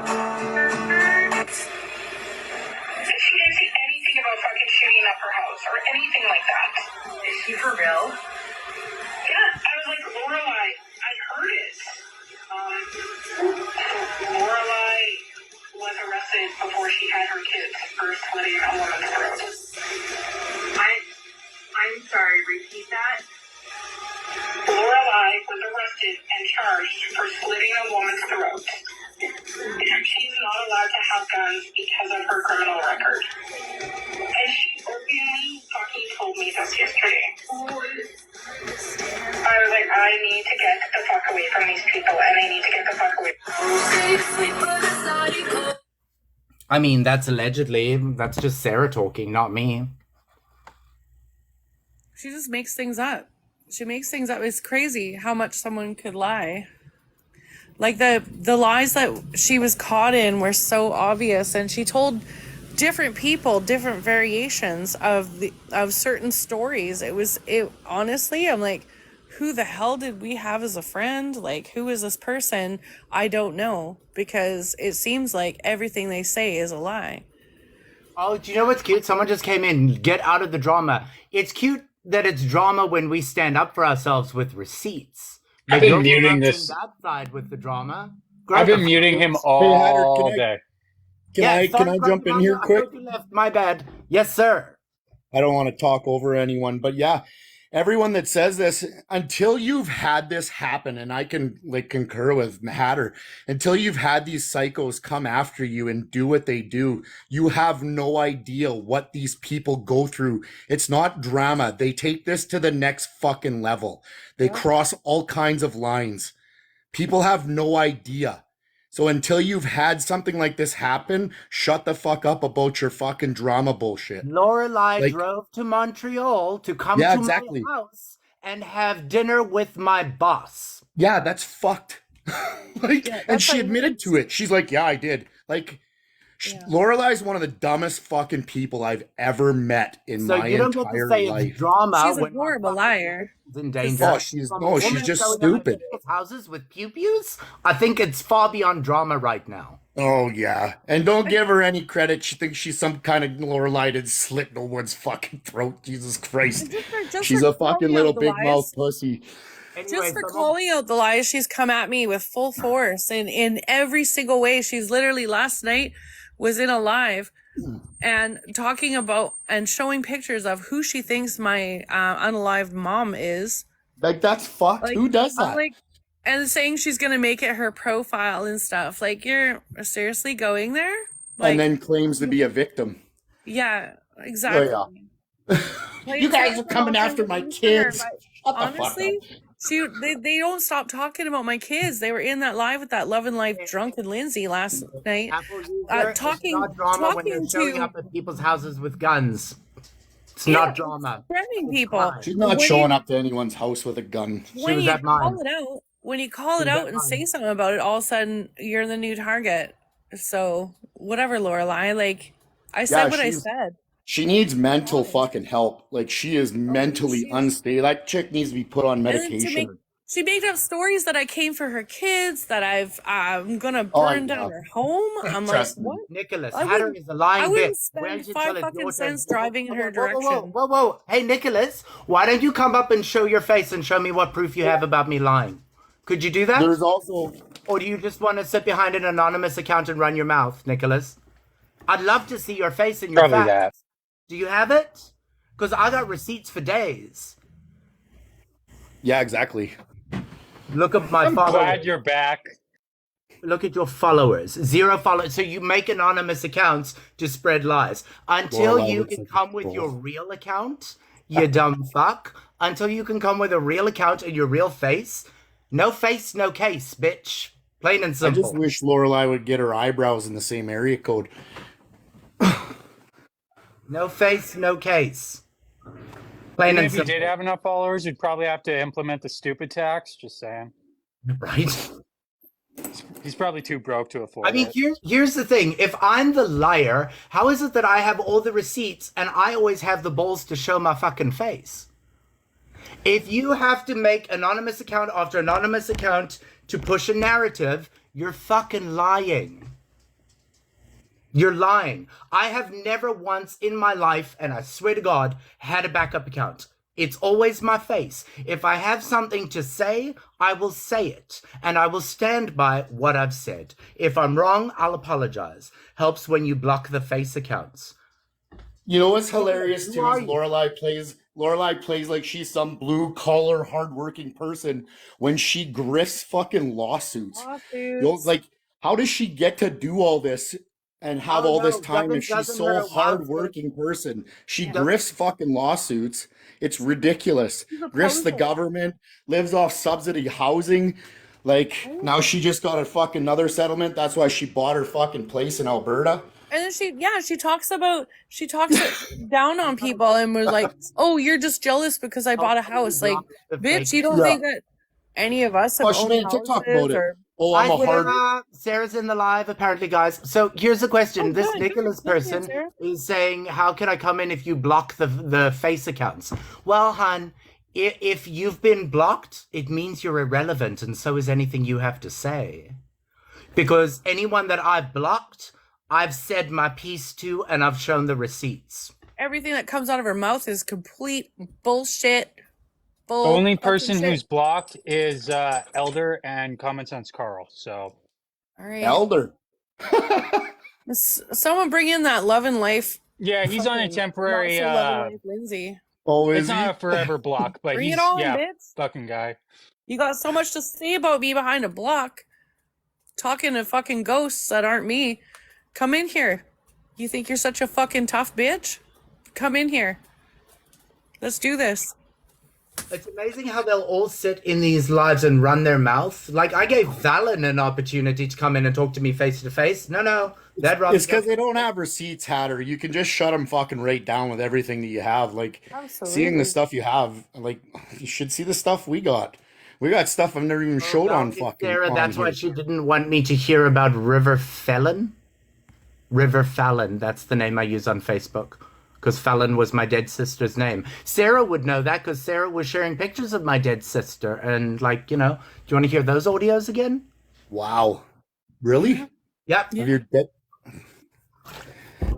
She didn't say anything about fucking shooting up her house or anything like that. Is she for real? Yeah, I was like, Lorelai, I heard it. Lorelai was arrested before she had her kids for slitting a woman's throat. I'm sorry, repeat that? Lorelai was arrested and charged for slitting a woman's throat. She's not allowed to have guns because of her criminal record. And she openly fucking told me this yesterday. I was like, I need to get the fuck away from these people and I need to get
I mean, that's allegedly. That's just Sarah talking, not me.
She just makes things up. She makes things up. It's crazy how much someone could lie. Like the lies that she was caught in were so obvious, and she told different people different variations of certain stories. It honestly, I'm like, who the hell did we have as a friend? Like, who is this person? I don't know, because it seems like everything they say is a lie.
Oh, do you know what's cute? Someone just came in. Get out of the drama. It's cute that it's drama when we stand up for ourselves with receipts.
I've
But
been
you're
muting
on
this.
that side with the drama.
I've been muting him all day.
Can I jump in here quick?
My bad. Yes, sir.
I don't want to talk over anyone, but yeah, everyone that says this, until you've had this happen, and I can like concur with Hatter, until you've had these psychos come after you and do what they do, you have no idea what these people go through. It's not drama. They take this to the next fucking level. They cross all kinds of lines. People have no idea. So until you've had something like this happen, shut the fuck up about your fucking drama bullshit.
Lorelai drove to Montreal to come to
exactly.
my house and have dinner with my boss.
Yeah, that's fucked. And she admitted to it. She's like, yeah, I did. Like, Lorelai's one of the dumbest fucking people I've ever met in my
you don't get to
entire
say
life.
it's drama.
She's a horrible liar.
In danger.
Oh, she's just stupid.
Houses with pew-pews? I think it's far beyond drama right now.
Oh yeah, and don't give her any credit. She thinks she's some kind of Lorelai that slit no one's fucking throat. Jesus Christ, she's a fucking little big mouth pussy.
Just for calling out the lies, she's come at me with full force and in every single way. She's literally last night was in a live and talking about and showing pictures of who she thinks my unalived mom is.
Like, that's fucked.
Like,
Who does that?
And saying she's gonna make it her profile and stuff. Like, you're seriously going there?
And then claims to be a victim.
Yeah, exactly.
Oh, yeah. You guys are coming after my kids.
Honestly, they don't stop talking about my kids. They were in that live with that Love and Life drunken Lindsay last night, talking
not drama when they're showing
to
up at people's houses with guns. It's not drama.
threatening people.
She's not showing up to anyone's house with a gun.
When you call it out and say something about it, all of a sudden you're the new target. So whatever, Lorelai. Like, I said what I said.
She needs mental fucking help. Like, she is mentally unstable. That chick needs to be put on medication.
She made up stories that I came for her kids, that I'm gonna burn down her home. I'm like, what?
Nicholas, Hatter is a lying bitch.
I wouldn't spend 5 fucking cents driving in her direction.
Whoa. Hey, Nicholas, why don't you come up and show your face and show me what proof you have about me lying? Could you do that?
There's also...
Or do you just want to sit behind an anonymous account and run your mouth, Nicholas? I'd love to see your face and your
Probably
facts. Do you have it? Because I got receipts for days.
Yeah, exactly.
Look at my followers.
I'm glad you're back.
Look at your followers. 0 followers. So you make anonymous accounts to spread lies. Until you can come with your real account, you dumb fuck. Until you can come with a real account and your real face. No face, no case, bitch. Plain and simple.
I just wish Lorelai would get her eyebrows in the same area code.
No face, no case. Plain and
if
simple.
you did have enough followers, you'd probably have to implement the stupid tax. Just saying.
Right?
He's probably too broke to afford
I mean,
it.
here's the thing. If I'm the liar, how is it that I have all the receipts and I always have the balls to show my fucking face? If you have to make anonymous account after anonymous account to push a narrative, you're fucking lying. You're lying. I have never once in my life, and I swear to God, had a backup account. It's always my face. If I have something to say, I will say it, and I will stand by what I've said. If I'm wrong, I'll apologize. Helps when you block the face accounts.
You know what's hilarious too is Lorelai plays like she's some blue collar hardworking person when she grifts fucking lawsuits. You know, like, how does she get to do all this and have all this time if she's so hardworking person? She grifts fucking lawsuits. It's ridiculous. Grifts the government, lives off subsidy housing. Like, now she just got a fucking another settlement. That's why she bought her fucking place in Alberta.
And then she talks down on people and was like, "Oh, you're just jealous because I bought a house." Like, bitch, you don't
Yeah.
think that any of us have
Oh, she
owned
made a TikTok
houses
about it.
or?
Oh, I'm
Hi,
a hard.
Sarah. Sarah's in the live, apparently, guys. So here's the question.
Oh,
This
good.
Nicholas
Good,
person
Sarah.
is saying, how can I come in if you block the face accounts? Well, hon, if you've been blocked, it means you're irrelevant, and so is anything you have to say. Because anyone that I've blocked, I've said my piece to, and I've shown the receipts.
Everything that comes out of her mouth is complete bullshit.
The only
fucking
person
shit.
who's blocked is Elder and Common Sense Carl. So
All right.
Elder.
Someone bring in that Love and Life.
yeah, he's on a
fucking
temporary.
not so Love and Life Lindsay.
Oh,
It's
is he?
not a forever block, but
Bring
he's
it on,
yeah,
bitch.
fucking guy.
You got so much to say about me behind a block. Talking to fucking ghosts that aren't me. Come in here. You think you're such a fucking tough bitch? Come in here. Let's do this.
It's amazing how they'll all sit in these lives and run their mouth. Like, I gave Valen an opportunity to come in and talk to me face to face. No, that rather.
It's because they don't have receipts, Hatter. You can just shut them fucking right down with everything that you have. Like, seeing the stuff you have, like, you should see the stuff we got. We got stuff I've never even showed on fucking.
Sarah,
on
that's why
here.
she didn't want me to hear about River Fallon. River Fallon, that's the name I use on Facebook. Because Fallon was my dead sister's name. Sarah would know that because Sarah was sharing pictures of my dead sister. And, like, do you want to hear those audios again?
Wow. Really?
Yep.
Of your dead.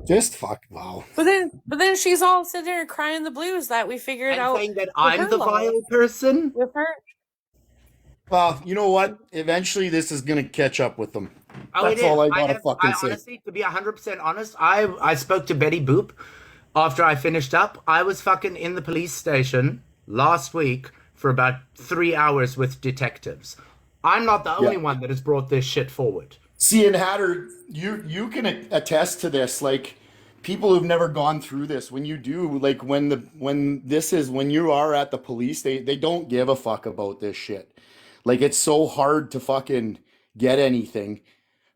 Just fuck. Wow.
But then she's all sitting there crying the blues that we figured out.
Saying that
with
I'm
her
the
life.
vile person?
With her.
Well, you know what? Eventually, this is gonna catch up with them.
Oh,
That's
it is.
all I gotta
I
fucking say.
honestly, to be 100% honest, I spoke to Betty Boop after I finished up. I was fucking in the police station last week for about 3 hours with detectives. I'm not the only one that has brought this shit forward.
See, and Hatter, you can attest to this. Like, people who've never gone through this, when you do, like, when you are at the police, they don't give a fuck about this shit. Like, it's so hard to fucking get anything,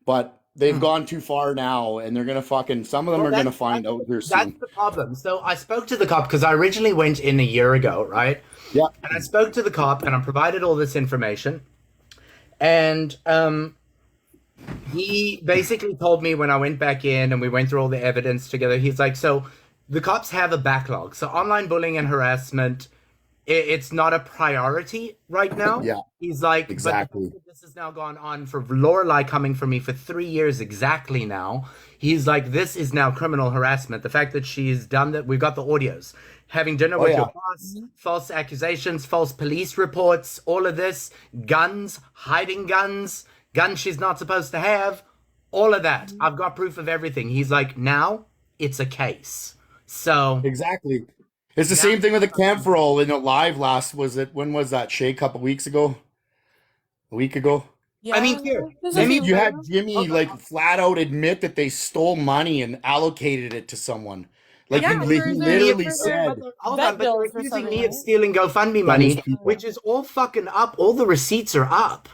but they've gone too far now, and they're gonna fucking, some of them are gonna find out here soon.
That's the problem. So I spoke to the cop because I originally went in a year ago, right?
Yeah.
And I spoke to the cop and I provided all this information. And he basically told me when I went back in and we went through all the evidence together, he's like, so the cops have a backlog. So online bullying and harassment, it's not a priority right now.
Yeah.
He's like,
Exactly.
But this has now gone on for Lorelai coming for me for 3 years exactly now. He's like, this is now criminal harassment. The fact that she's done that, we've got the audios. Having dinner with your boss, false accusations, false police reports, all of this, guns, hiding guns she's not supposed to have, all of that. I've got proof of everything. He's like, now it's a case. So
exactly. It's the same thing with the camp roll in a live when was that, Shay? A couple weeks ago? A week ago?
Yeah.
I mean, here,
You had Jimmy like flat out admit that they stole money and allocated it to someone. Like,
Yeah,
he
for the-
literally
for the-
said.
Hold on, but
bills
they're
or
accusing
something,
me of
right?
stealing GoFundMe money, which is all fucking up. All the receipts are up.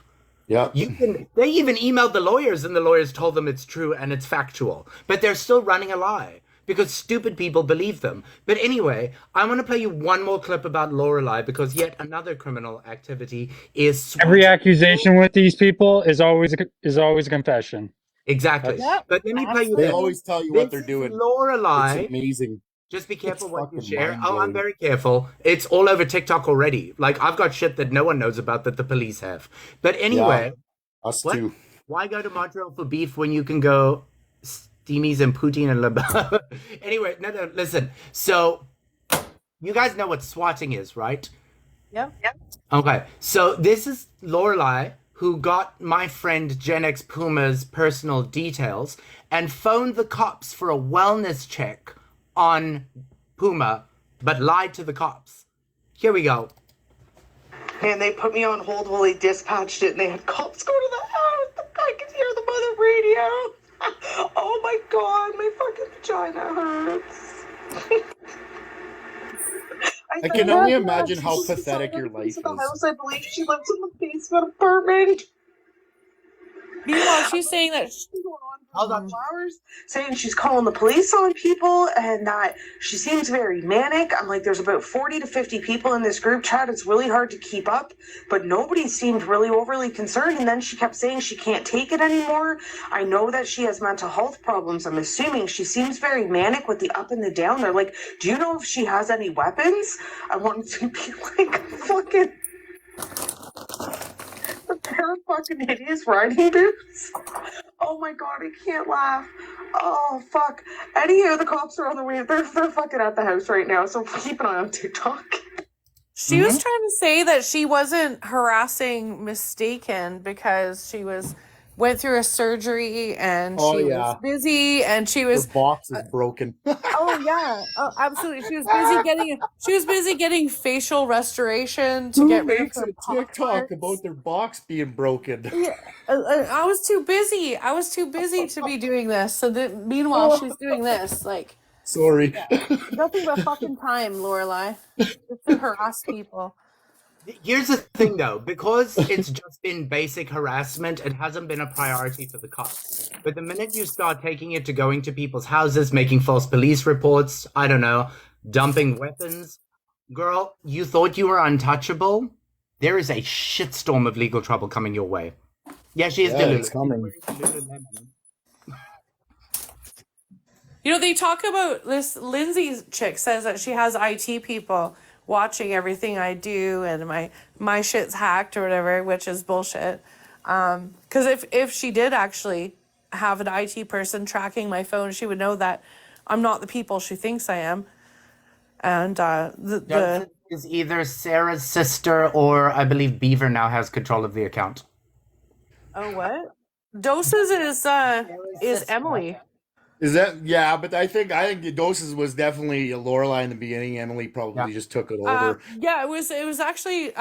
Yeah.
They even emailed the lawyers, and the lawyers told them it's true and it's factual. But they're still running a lie because stupid people believe them. But anyway, I want to play you one more clip about Lorelai because yet another criminal activity is
Every accusation with these people is always a confession.
exactly.
Yep,
But let me play you.
They
this.
always tell you what
This
they're doing.
is Lorelai.
It's amazing.
Just be careful
It's
what you
fucking
share. Oh, I'm
mind-blowing.
very careful. It's all over TikTok already. Like, I've got shit that no one knows about that the police have. But anyway,
Us
what?
too.
Why go to Montreal for beef when you can go Steamies and Poutine and Le Anyway, no, listen. So, you guys know what swatting is, right?
Yep.
Okay, so this is Lorelai, who got my friend Gen X Puma's personal details and phoned the cops for a wellness check on Puma, but lied to the cops. Here we go.
And they put me on hold while they dispatched it, and they had cops go to the house. I could hear them on the radio. Oh my god, my fucking vagina hurts.
I can only imagine how pathetic your life is.
I believe she lives in the basement apartment.
Meanwhile, she's saying that.
Hold on, flowers, saying she's calling the police on people and that she seems very manic. I'm like, there's about 40 to 50 people in this group chat. It's really hard to keep up, but nobody seemed really overly concerned. And then she kept saying she can't take it anymore. I know that she has mental health problems. I'm assuming she seems very manic with the up and the down. They're like, do you know if she has any weapons? I want to be like, fucking a pair of fucking hideous riding boots. Oh my god, I can't laugh. Oh fuck. Anywho, the cops are on the way. They're fucking at the house right now, so keep an eye on TikTok.
She was trying to say that she wasn't harassing Mistaken because she went through a surgery and
Oh,
she
yeah.
was busy and she
Her
was
box is broken.
oh yeah, oh, absolutely. She was busy getting facial restoration to
Who
get rid of
makes
her
a
pock
TikTok
marks.
about their box being broken?
Yeah, I was too busy. I was too busy to be doing this. So that meanwhile she's doing this. Like
Sorry.
nothing but fucking time, Lorelai. Just to harass people.
Here's the thing, though, because it's just been basic harassment, it hasn't been a priority for the cops. But the minute you start taking it to going to people's houses, making false police reports, I don't know, dumping weapons, girl, you thought you were untouchable? There is a shitstorm of legal trouble coming your way. Yeah, she is
Yeah,
delulu.
it's coming.
You know, they talk about this. Lindsay's chick says that she has IT people watching everything I do and my shit's hacked or whatever, which is bullshit. Because if she did actually have an IT person tracking my phone, she would know that I'm not the people she thinks I am. And
Joseph is either Sarah's sister or I believe Beaver now has control of the account.
oh what? Doses is Emily.
Is that but I think the doses was definitely Lorelai in the beginning. Emily probably just took it over.
Yeah, it was actually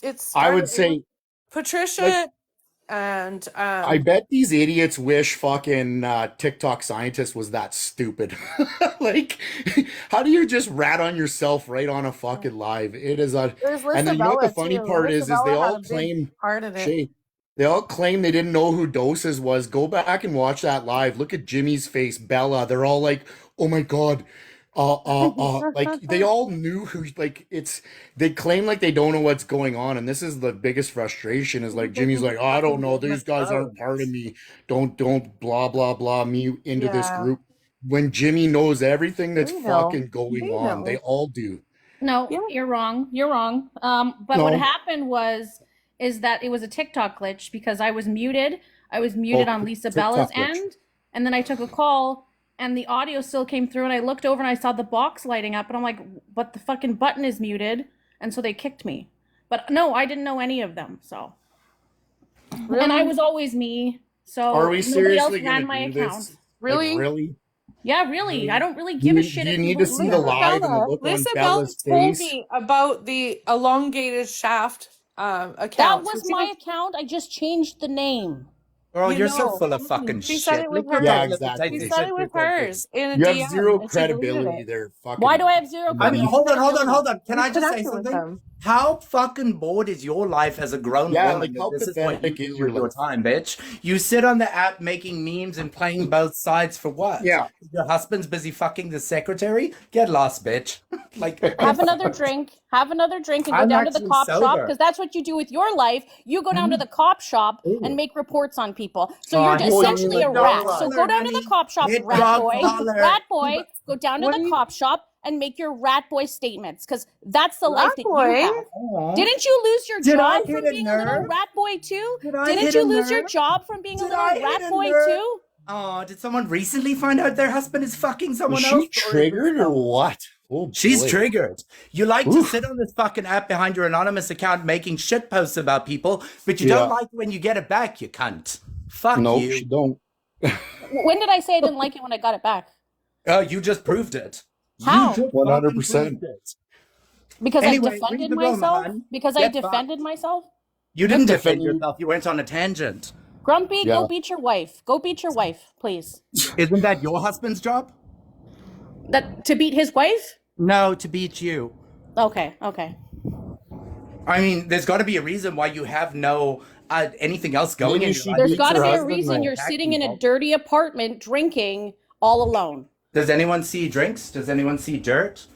it's
I would say
Patricia
like,
and
I bet these idiots wish fucking TikTok scientist was that stupid. Like, how do you just rat on yourself right on a fucking live? It is a
There's
and then you know what the
Lisabella,
funny
too.
part is they
Lisabella had
all
a big
claim
part in it.
Shay, they all claim they didn't know who Doses was. Go back and watch that live. Look at Jimmy's face, Bella. They're all like, "Oh my god." Like they all knew who like they claim like they don't know what's going on, and this is the biggest frustration is like Jimmy's like, "Oh, I don't know, these guys aren't part of me. Don't blah blah blah me into this
Yeah.
group." When Jimmy knows everything that's
They know.
fucking going
They
on.
know.
They all do.
No, you're wrong. You're wrong. But what
No.
happened is that it was a TikTok glitch because I was muted. I was muted on Lisa Bella's
TikTok glitch.
end, and then I took a call, and the audio still came through, and I looked over and I saw the box lighting up, and I'm like, but the fucking button is muted, and so they kicked me. But no, I didn't know any of them, so. And I was always me, so
Are we
nobody else
seriously
ran
gonna
my
do
account.
this? Like,
Really?
really?
Yeah, really. I don't really give a shit
You
if
need
people
to see
do
the
that.
live and the look on
Lisabella
Bella's
told
face.
me about the elongated shaft account.
That was my account. I just changed the name.
Girl,
You
you're so
know.
full of fucking
She
shit.
said it was
Lick your
hers.
Yeah,
tongue, let me
exactly.
tell
She
you
said
shit
it was
before I do.
hers in a
You have
DM.
zero
and she deleted
credibility
it.
there. Fucking
Why do I have zero
I mean,
credibility?
hold on. Can I
Who's
just say
connected with
something?
them?
How fucking bored is your life as a grown
Yeah,
woman?
like,
that
how
this is what you
pathetic
do
is
with
your
your
life?
time, bitch. You sit on the app making memes and playing both sides for what?
Yeah.
Your husband's busy fucking the secretary? Get lost, bitch. Like,
Have another drink. Have another drink and go
I'm
down to the
actually
cop shop
sober.
because that's what you do with your life. You go down to the cop shop and make reports on people. So
Oh,
you're
I hate
essentially
you.
a rat.
Dog
So
collar,
go down to the
honey.
cop shop,
Hit
rat
dog
boy.
collar.
Rat boy. Go down to the cop shop and make your rat boy statements because that's the life that
boy?
you have.
Aw.
Didn't you lose your
Did I
job
hit
from
a
being a little
nerve?
rat boy too?
Did I
Didn't
hit
you
a
lose your
nerve?
job from being a
Did
little
I hit
rat
a
boy
nerve?
too?
Oh, did someone recently find out their husband is fucking someone
Was
else?
she triggered or what? Oh,
She's
boy.
triggered. You like to sit on this fucking app behind your anonymous account making shit posts about people, but you don't
Yeah.
like it when you get it back, you cunt. Fuck
No,
you.
she don't.
When did I say I didn't like it when I got it back?
Oh, you just proved it.
How?
You just
100%.
fucking proved it.
Because
Anyway,
I defended
read the room,
myself?
hon.
Because I
Get
defended myself?
You didn't
You're
defend
defending-
yourself. You went on a tangent.
Grumpy,
Yeah.
go beat your wife. Go beat your wife, please.
Isn't that your husband's job?
That to beat his wife?
No, to beat you.
Okay, okay.
I mean, there's got to be a reason why you have no anything else going
Maybe
in
she
your life.
There's
beats
got to
her
be a
husband,
reason
though.
you're sitting in a dirty apartment drinking all alone.
Does anyone see drinks? Does anyone see dirt?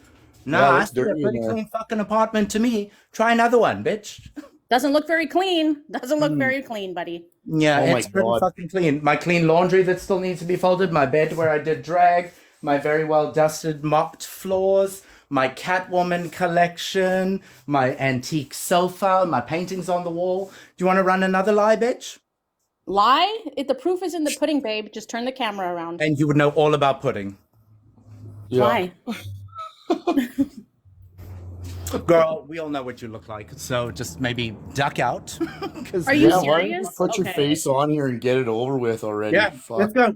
No,
Yeah, it
I
looks
see a
dirty in
pretty
there.
clean fucking apartment to me. Try another one, bitch.
Doesn't look very clean. Doesn't look
Mm.
very clean, buddy.
Yeah,
Oh my
it's pretty
God.
fucking clean. My clean laundry that still needs to be folded, my bed where I did drag, my very well dusted, mopped floors, my Catwoman collection, my antique sofa, my paintings on the wall. Do you want to run another lie, bitch?
Lie? If the proof is in the pudding, babe, just turn the camera around.
And you would know all about pudding.
Why?
Girl, we all know what you look like, so just maybe duck out. 'Cause-
Are you
Yeah, why don't you
serious?
put your
Okay.
face on here and get it over with already?
Yeah,
Fuck.
let's go.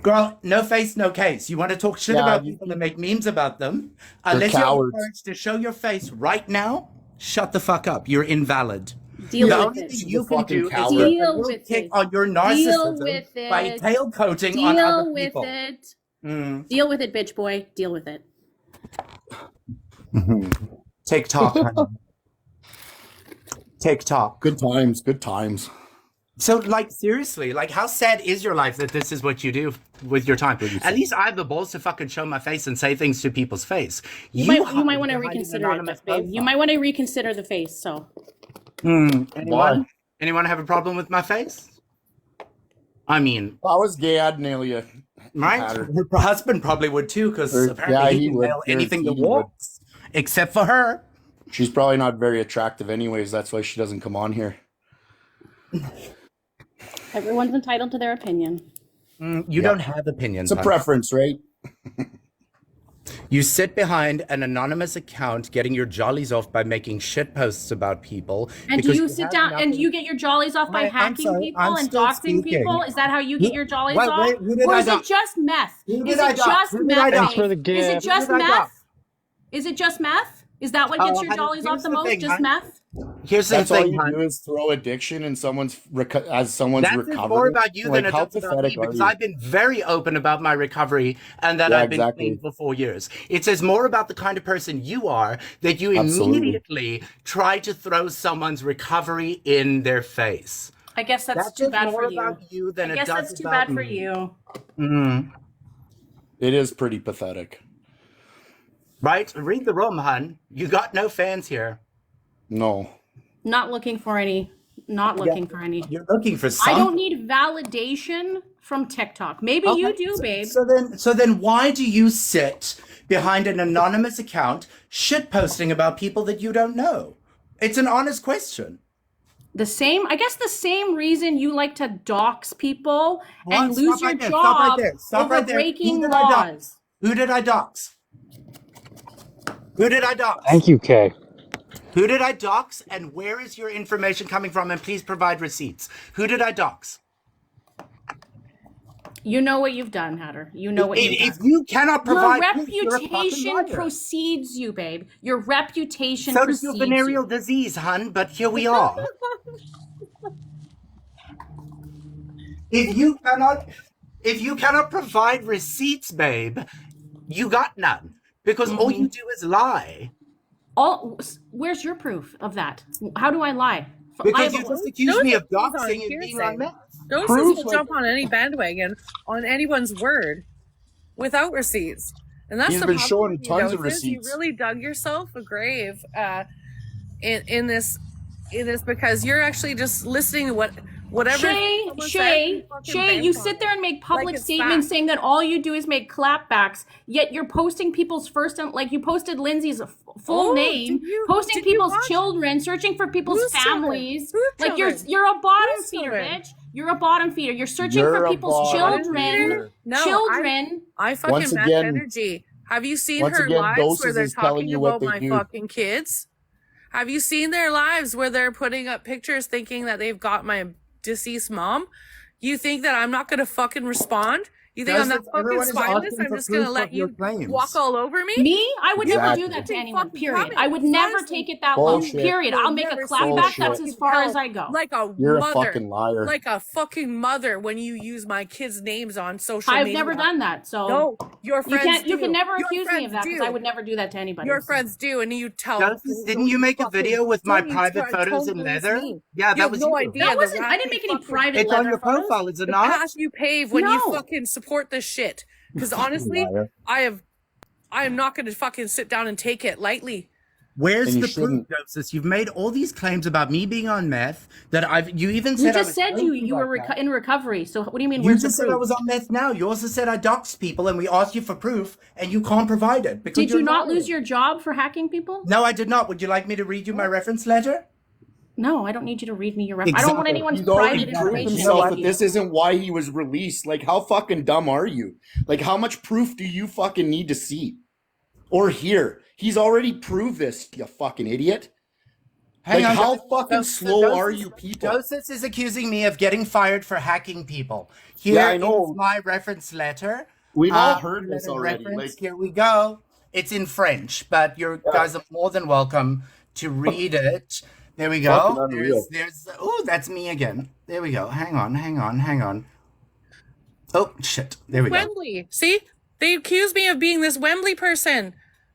Girl, no face, no case. You want to talk shit
Yeah,
about
you-
people and make memes about them?
They're
Unless you have the
cowards.
courage to show your face right now, shut the fuck up. You're invalid.
Deal
the
with
only
it.
thing you can
fucking
do is
coward.
get a
Deal
real
with
kick
it.
on your
Deal
narcissism
with
by
it.
tailcoating on other
Deal with
people.
it.
Mm.
Deal with it, bitch boy. Deal with it.
TikTok. honey. TikTok.
Good times. Good times.
So, like, seriously, like, how sad is your life that this is what you do with your time? At least I have the balls to fucking show my face and say things to people's face.
You might want to
hide behind an
reconsider it,
anonymous
babe. You
profile.
might want to reconsider the face. So
Anyone?
Why?
Anyone have a problem with my face? I mean,
If I was gay, I'd nail you.
right?
Matter.
Her husband probably would too, because
Or-
apparently
yeah,
he
he
can
would.
nail anything that
Guaranteed he would.
walks, except for her.
She's probably not very attractive, anyways. That's why she doesn't come on here.
everyone's entitled to their opinion.
You
Yeah.
don't have opinions.
It's a
honey.
preference, right?
You sit behind an anonymous account getting your jollies off by making shit posts about people.
And do
because
you sit
have
down and
nothing-
do you get your jollies off by
I'm
hacking
sorry,
people
I'm
and
still
doxing
speaking.
people? Is that how you get your jollies
Wait,
off?
wait, who did
Or
I
is it
dox?
just meth?
Who
Is
did I
it
dox?
just
Who did I
meth?
dox?
babe?
Thanks for the
Is it
gift.
just
Who did I
meth?
dox?
Is it just meth? Is that what gets your
honey,
jollies off
here's
the
the
most?
thing,
Just
honey.
meth?
Here's the
That's all
thing,
you
hon.
do is throw addiction in someone's as someone's
That
recovery.
is more about you
Like,
than it
how
does about me,
pathetic are
because
you?
I've been very open about my recovery and that
Yeah,
I've been
exactly.
clean for 4 years. It says more about the kind of person you are that you
Absolutely.
immediately try to throw someone's recovery in their face.
I guess that's
That
too
says
bad
more
for you.
about you than
I
it
guess
does
that's too
about
bad for
me.
you.
Mm.
It is pretty pathetic.
Right? Read the room, hun. You got no fans here.
No.
Not looking for any. Not looking for any.
You're looking for
I
something.
don't need validation from TikTok. Maybe you
Okay,
do, babe.
So then why do you sit behind an anonymous account shit posting about people that you don't know? It's an honest question.
I guess the same reason you like to dox people and
What?
lose
Stop
your
right there.
job
Stop right there. Stop
over
right there.
breaking
Who did I dox?
laws.
Who did I dox? Who did I dox?
Thank you, Kay.
Who did I dox, and where is your information coming from? And please provide receipts. Who did I dox?
You know what you've done, Hatter. You know what you've done.
If you cannot
Your
provide proof, you're a fucking
reputation
liar.
precedes you, babe. Your reputation
So does your
precedes
venereal
you.
disease, hun, but here we are. If you cannot provide receipts, babe, you got none. Because all you do is lie.
Where's your proof of that? How do I lie?
Because you just accused me of
Don't
doxing and being on meth.
Don't
Proof,
just
like-
jump on any bandwagon on anyone's word without receipts. And that's
He's
the
been
problem
showing
with you,
tons of
Doses.
receipts.
You really dug yourself a grave in this because you're actually just listening to whatever
Shay,
someone says,
Shay,
you fucking
Shay,
bank
you
on
sit
it.
there and make public
Like it's
statements
fact.
saying that all you do is make clapbacks, yet you're posting people's first, like you posted Lindsay's full
Oh,
name,
did you-
posting
did you
people's
watch?
children, searching for people's
Whose children?
families.
Whose
Like
children?
you're a bottom
Whose
feeder,
children?
bitch. You're a bottom feeder. You're searching
You're
for
a
people's
bottom
children.
feeder.
No,
Children.
I fucking
Once
match
again-
energy. Have you seen
once
her
again,
lives where
Doses
they're
is telling
talking
you what
about
they
my
do.
fucking kids? Have you seen their lives where they're putting up pictures thinking that they've got my deceased mom? You think that I'm not gonna fucking respond? You think I'm that
Joseph,
fucking
everyone is
spineless?
asking
I'm
for
just gonna
proof
let
of your
you
claims.
walk all over me?
Me? I would never do
Exactly.
that to anyone,
Fucking
period.
coming.
I would never
Honestly,
take it that low,
Bullshit.
period. I'll
you'll
make a
never see
clapback.
my
That's
Bullshit.
as
fucking
far as
hell
I go.
like a
You're a
mother.
fucking liar.
Like a fucking mother when you use my kids' names on social
I've
media.
never done that, so
No, your
you
friends
can't. You
do.
can never
Your
accuse me
friends
of that because I
do.
would never do that to anybody.
Your friends do, and you tell.
Joseph, didn't you make a video with my private photos in
totally
leather?
me.
Yeah,
You
that
have
was
no
you.
idea.
That
the
wasn't. I
racket
didn't make any
fucking-
private
It's on
leather
your
photos.
profile, is it
the
not?
path you pave when you
No.
fucking support this shit. Because honestly,
Liar.
I am not going to fucking sit down and take it lightly.
Where's
And you
the proof,
shouldn't.
Joseph? You've made all these claims about me being on meth that you even
You
said I
just
was
said you
drinking
were
like that.
in recovery. So what do you mean?
You
Where's
just
the
said I
proof?
was on meth now. You also said I doxed people and we asked you for proof and you can't provide it. Because
Did you
you're
not
lying.
lose your job for hacking people?
No, I did not. Would you like me to read you my reference letter?
No, I don't need you to read me your reference. I don't want
Exactly.
anyone's
He's already
private
proved
information.
himself
about
that
you.
this isn't why he was released. Like, how fucking dumb are you? Like, how much proof do you fucking need to see or hear? He's already proved this, you fucking idiot.
Hang
Like,
on,
how
Joseph,
fucking
Joseph,
slow
Joseph-
are you people?
Joseph is accusing me of getting fired for hacking people. Here
Yeah, I
is
know.
my reference letter.
We've all heard this
letter
already.
reference.
Like,
Here we go. It's in French, but you guys are more than welcome to read it. There we
Fucking
go.
unreal.
Oh, that's me again. There we go. Hang on. Oh, shit. There we go.
Wembley. See? They accuse me of being this Wembley person.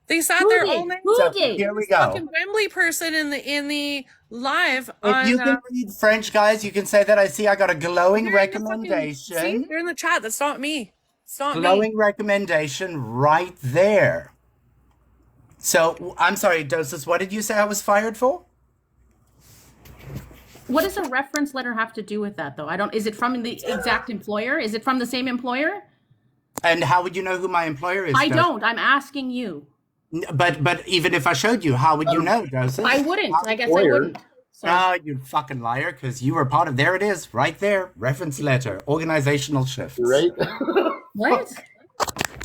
They sat
Who
there
did?
all night.
Who
So,
did?
here we
This
go.
fucking Wembley person in the live
If you
on.
can read French, guys, you can say that I see I got a glowing
they're in the fucking-
recommendation.
see, they're in the chat. That's not me. It's not me.
Glowing recommendation right there. So, I'm sorry, Joseph, what did you say I was fired for?
What does a reference letter have to do with that, though? I don't. Is it from the exact employer? Is it from the same employer?
And how would you know who my employer is?
I
Joseph?
don't. I'm asking you.
But even if I showed you, how would you know, Joseph?
I wouldn't. I guess I
Employer.
wouldn't. So.
Ah, you fucking liar, because you were part of, there it is, right there, reference letter, organizational shifts.
right?
What?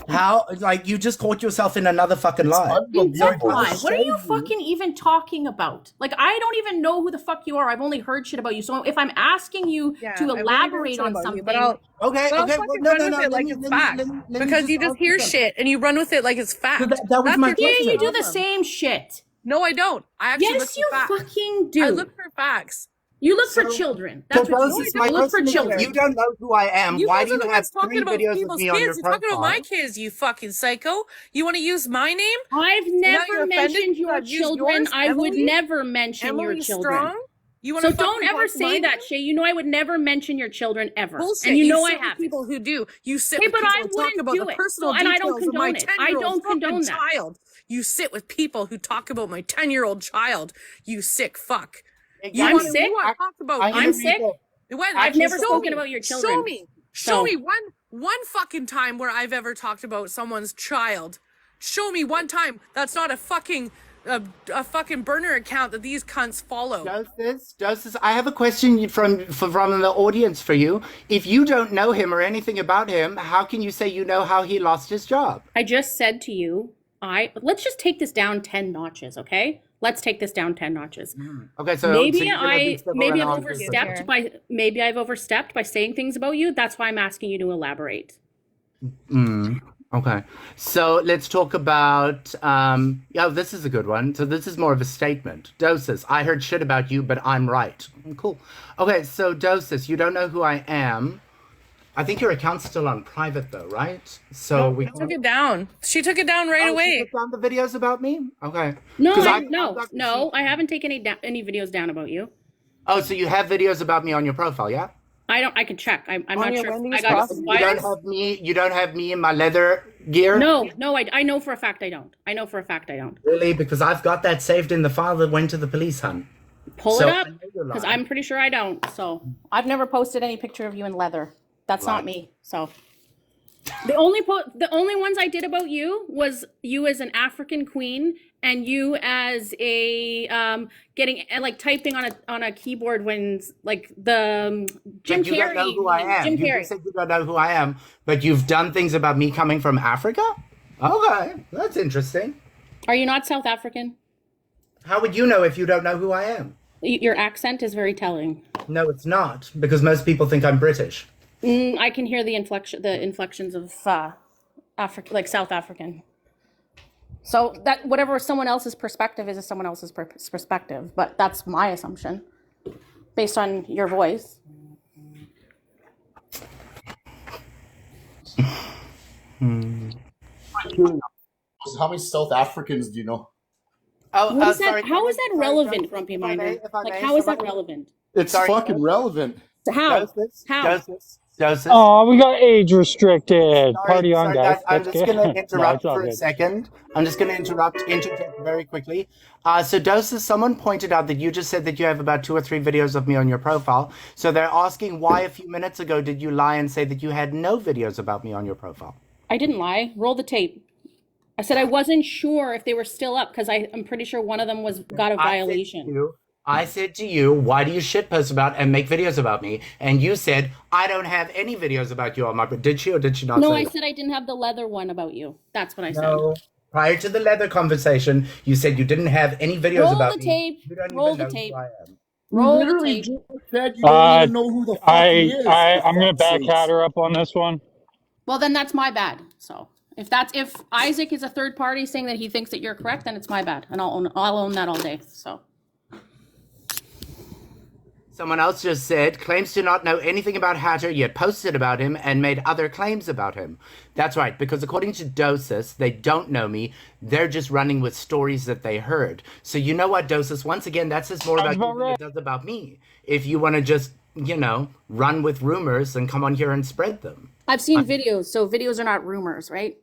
How, like, you just caught yourself in another fucking lie.
What lie? What are you fucking even talking about? Like, I don't even know who the fuck you are. I've only heard shit about you. So if I'm asking you
Yeah,
to
I've only heard
elaborate
shit
on
about you,
something,
but I'll
Okay,
but I'll
okay,
fucking
well,
run with it like
let
it's
me-
fact.
let me
Because you
just
just hear
ask you
shit and you run with it like it's fact.
So that was
That's
my
your
yeah,
question.
you do the
problem.
same shit.
No, I don't. I actually look
Yes,
for
you
facts.
fucking do.
I look for facts.
You look for
So-
children.
So
That's what you
Joseph,
do.
my
You look for
question is,
children.
you don't know who I am.
You
Why
guys
do
are
you
the
have
ones talking
3
about
videos of
people's
me on your
kids. You're talking about my
profile?
kids, you fucking psycho. You want to use my name?
I've
you're
never
offended
mentioned your
because I've used
children.
yours?
I would
Emily?
never mention your
Emily
children.
Strong? You want
So
to
don't ever say that, Shay. You know I would never mention your children ever.
Bullshit.
And you know I
sit with
have.
people who do. You sit
Okay,
with
but
people
I
who talk
wouldn't
about
do
the
it.
personal
So- and I don't
details of my
condone it. I
10-year-old
don't condone
fucking
that.
child. You sit with people who talk about my 10-year-old child. You sick fuck. You
I'm
wanna-
sick?
You want to talk about?
I'm sick?
When?
I've never
Show
spoken
me.
about your children.
Show me. Show
So-
me one fucking time where I've ever talked about someone's child. Show me one time. That's not a fucking fucking burner account that these cunts follow.
Joseph, I have a question from the audience for you. If you don't know him or anything about him, how can you say you know how he lost his job?
I just said to you, let's just take this down 10 notches, okay? Let's take this down 10 notches.
Okay, so
maybe
so you're gonna be civil
maybe
and
I've
honest.
overstepped by saying things about you. That's why I'm asking you to elaborate.
Okay, so let's talk about. This is a good one. So this is more of a statement. Doses, I heard shit about you, but I'm right. Cool. Okay, so Doses, you don't know who I am. I think your account's still on private though, right? So we
I took it down. She took it down right
She
away.
took down the videos about me. Okay.
No,
'Cause
I haven't taken any videos down about you.
Oh, so you have videos about me on your profile, yeah?
I can check. I'm
On
not
your
sure.
Wendy's
I got
profile? You don't have me in my leather gear?
No, I know for a fact I don't. I know for a fact I don't.
Really? Because I've got that saved in the file that went to the police, hun.
Pull
So,
it up
I know you're
because
lying.
I'm pretty sure I don't. So I've never posted any picture of you in leather. That's not me. So the only ones I did about you was you as an African queen and you as a getting like typing on a keyboard when like the Jim
But you
Carrey.
don't know who I am.
Jim
You
Carrey.
just said you don't know who I am, but you've done things about me coming from Africa? Okay, that's interesting.
Are you not South African?
How would you know if you don't know who I am?
Your accent is very telling.
No, it's not, because most people think I'm British.
I can hear the inflections of African, like South African. So that whatever someone else's perspective is someone else's perspective, but that's my assumption based on your voice.
How many South Africans do you know?
Oh,
What is that?
sorry.
How is that
Sorry,
relevant,
if
Grumpy
I
Minder?
may, if I
Like,
may,
how is
so
that relevant?
It's
Sorry.
fucking relevant.
How?
Joseph,
How?
Joseph.
Oh, we got age restricted.
Sorry,
Party on,
sorry
guys.
guys. I'm
Let's
just
get.
going to
No,
interrupt
it's all
for a
good.
second. I'm just going to interject very quickly. So Dosis, someone pointed out that you just said that you have about 2 or 3 videos of me on your profile. So they're asking why a few minutes ago did you lie and say that you had no videos about me on your profile?
I didn't lie. Roll the tape. I said I wasn't sure if they were still up because I'm pretty sure one of them got a violation.
I said to you, why do you shitpost about and make videos about me? And you said, I don't have any videos about you on my... Did she or did she not
No,
say
I
that?
said I didn't have the leather one about you. That's what I said.
No. Prior to the leather conversation, you said you didn't have any videos
Roll
about
the
me.
tape.
You don't
Roll
even
the
know
tape.
who I am.
Roll the
Literally
tape.
just said you don't even know who the fuck he is.
I'm gonna
for fuck's
back
sakes.
Hatter up on this one.
Well, then that's my bad. So if Isaac is a third party saying that he thinks that you're correct, then it's my bad, and I'll own that all day. So.
Someone else just said, claims to not know anything about Hatter, yet posted about him and made other claims about him. That's right, because according to Dosis, they don't know me. They're just running with stories that they heard. So you know what, Dosis? Once again, that says more about you than it does about me. If you want to just, run with rumors and come on here and spread them.
I've seen videos, so videos are not rumors, right?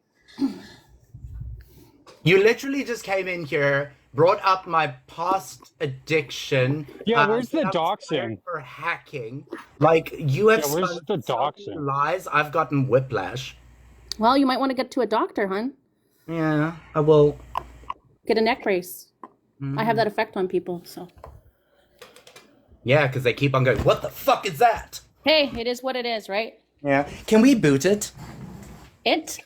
You literally just came in here, brought up my past addiction.
Yeah, where's the
said I was fired
doxing?
for hacking. Like, you have
Yeah, where's
spoken
the
so many
doxing?
lies. I've gotten whiplash.
Well, you might want to get to a doctor, hon.
Yeah, I will.
Get a neck brace. I have that effect on people, so.
Yeah, because they keep on going, what the fuck is that?
Hey, it is what it is, right?
Yeah. Can we boot it?
It?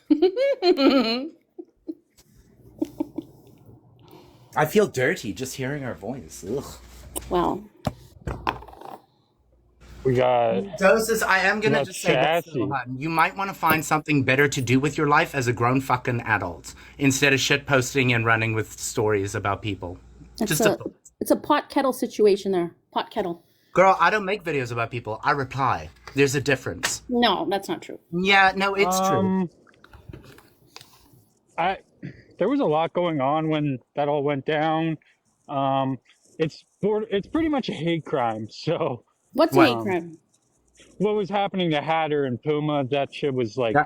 I feel dirty just hearing our voice. Ugh.
Well.
We got.
Dosis, I am going to
got
just say this,
Chassis.
you might want to find something better to do with your life as a grown fucking adult instead of shit posting and running with stories about people.
It's a pot kettle situation there. Pot kettle.
Girl, I don't make videos about people. I reply. There's a difference.
No, that's not true.
Yeah, no, it's true.
There was a lot going on when that all went down. It's pretty much a hate crime. So
what's a hate crime?
What was happening to Hatter and Puma? That shit was like.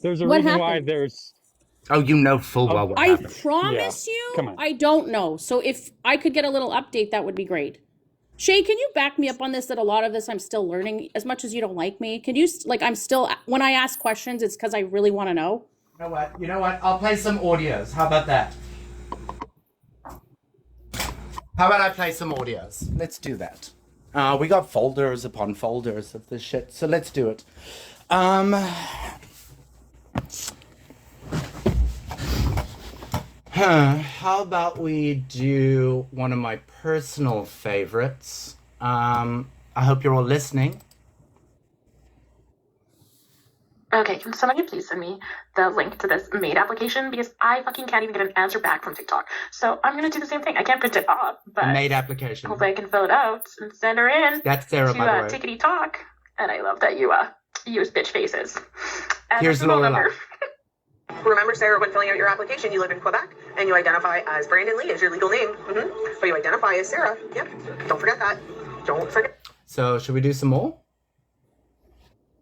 There's a
What
reason why
happened?
there's.
Oh, you know full well what
I
happened.
promise
Yeah,
you,
come on.
I don't know. So if I could get a little update, that would be great. Shay, can you back me up on this? That a lot of this I'm still learning. As much as you don't like me, can you I'm still when I ask questions, it's because I really want to know.
You know what? I'll play some audios. How about that? How about I play some audios? Let's do that. We got folders upon folders of this shit, so let's do it. How about we do one of my personal favorites? I hope you're all listening.
Okay, can somebody please send me the link to this MAID application because I fucking can't even get an answer back from TikTok. So I'm gonna do the same thing. I can't print it off, but
The MAID application.
hopefully I can fill it out and send her in.
That's Sarah,
to
by the way.
Tickety Talk. And I love that you use bitch faces. And
Here's
the phone
Lorelai.
number.
Remember, Sarah, when filling out your application, you live in Quebec and you identify as Brandon Lee as your legal name. But you identify as Sarah. Yep. Don't forget that. Don't forget.
So, should we do some more?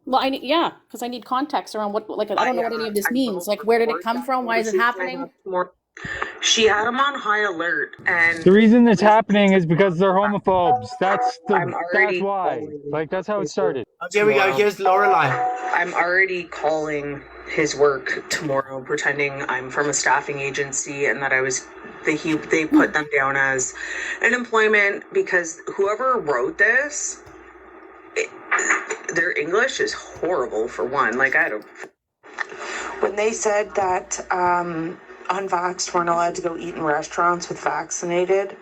Well, because I need context around what I don't know what any of this means. Like, where did it come from? Why is it happening?
She had him on high alert, and
The reason that's happening is because they're homophobes. That's
already
why. Like that's how it started.
Here we go. Here's Lorelai.
I'm already calling his work tomorrow, pretending I'm from a staffing agency and that they put them down as an employment because whoever wrote this, their English is horrible for one. Like when they said that unvaxxed weren't allowed to go eat in restaurants with vaccinated,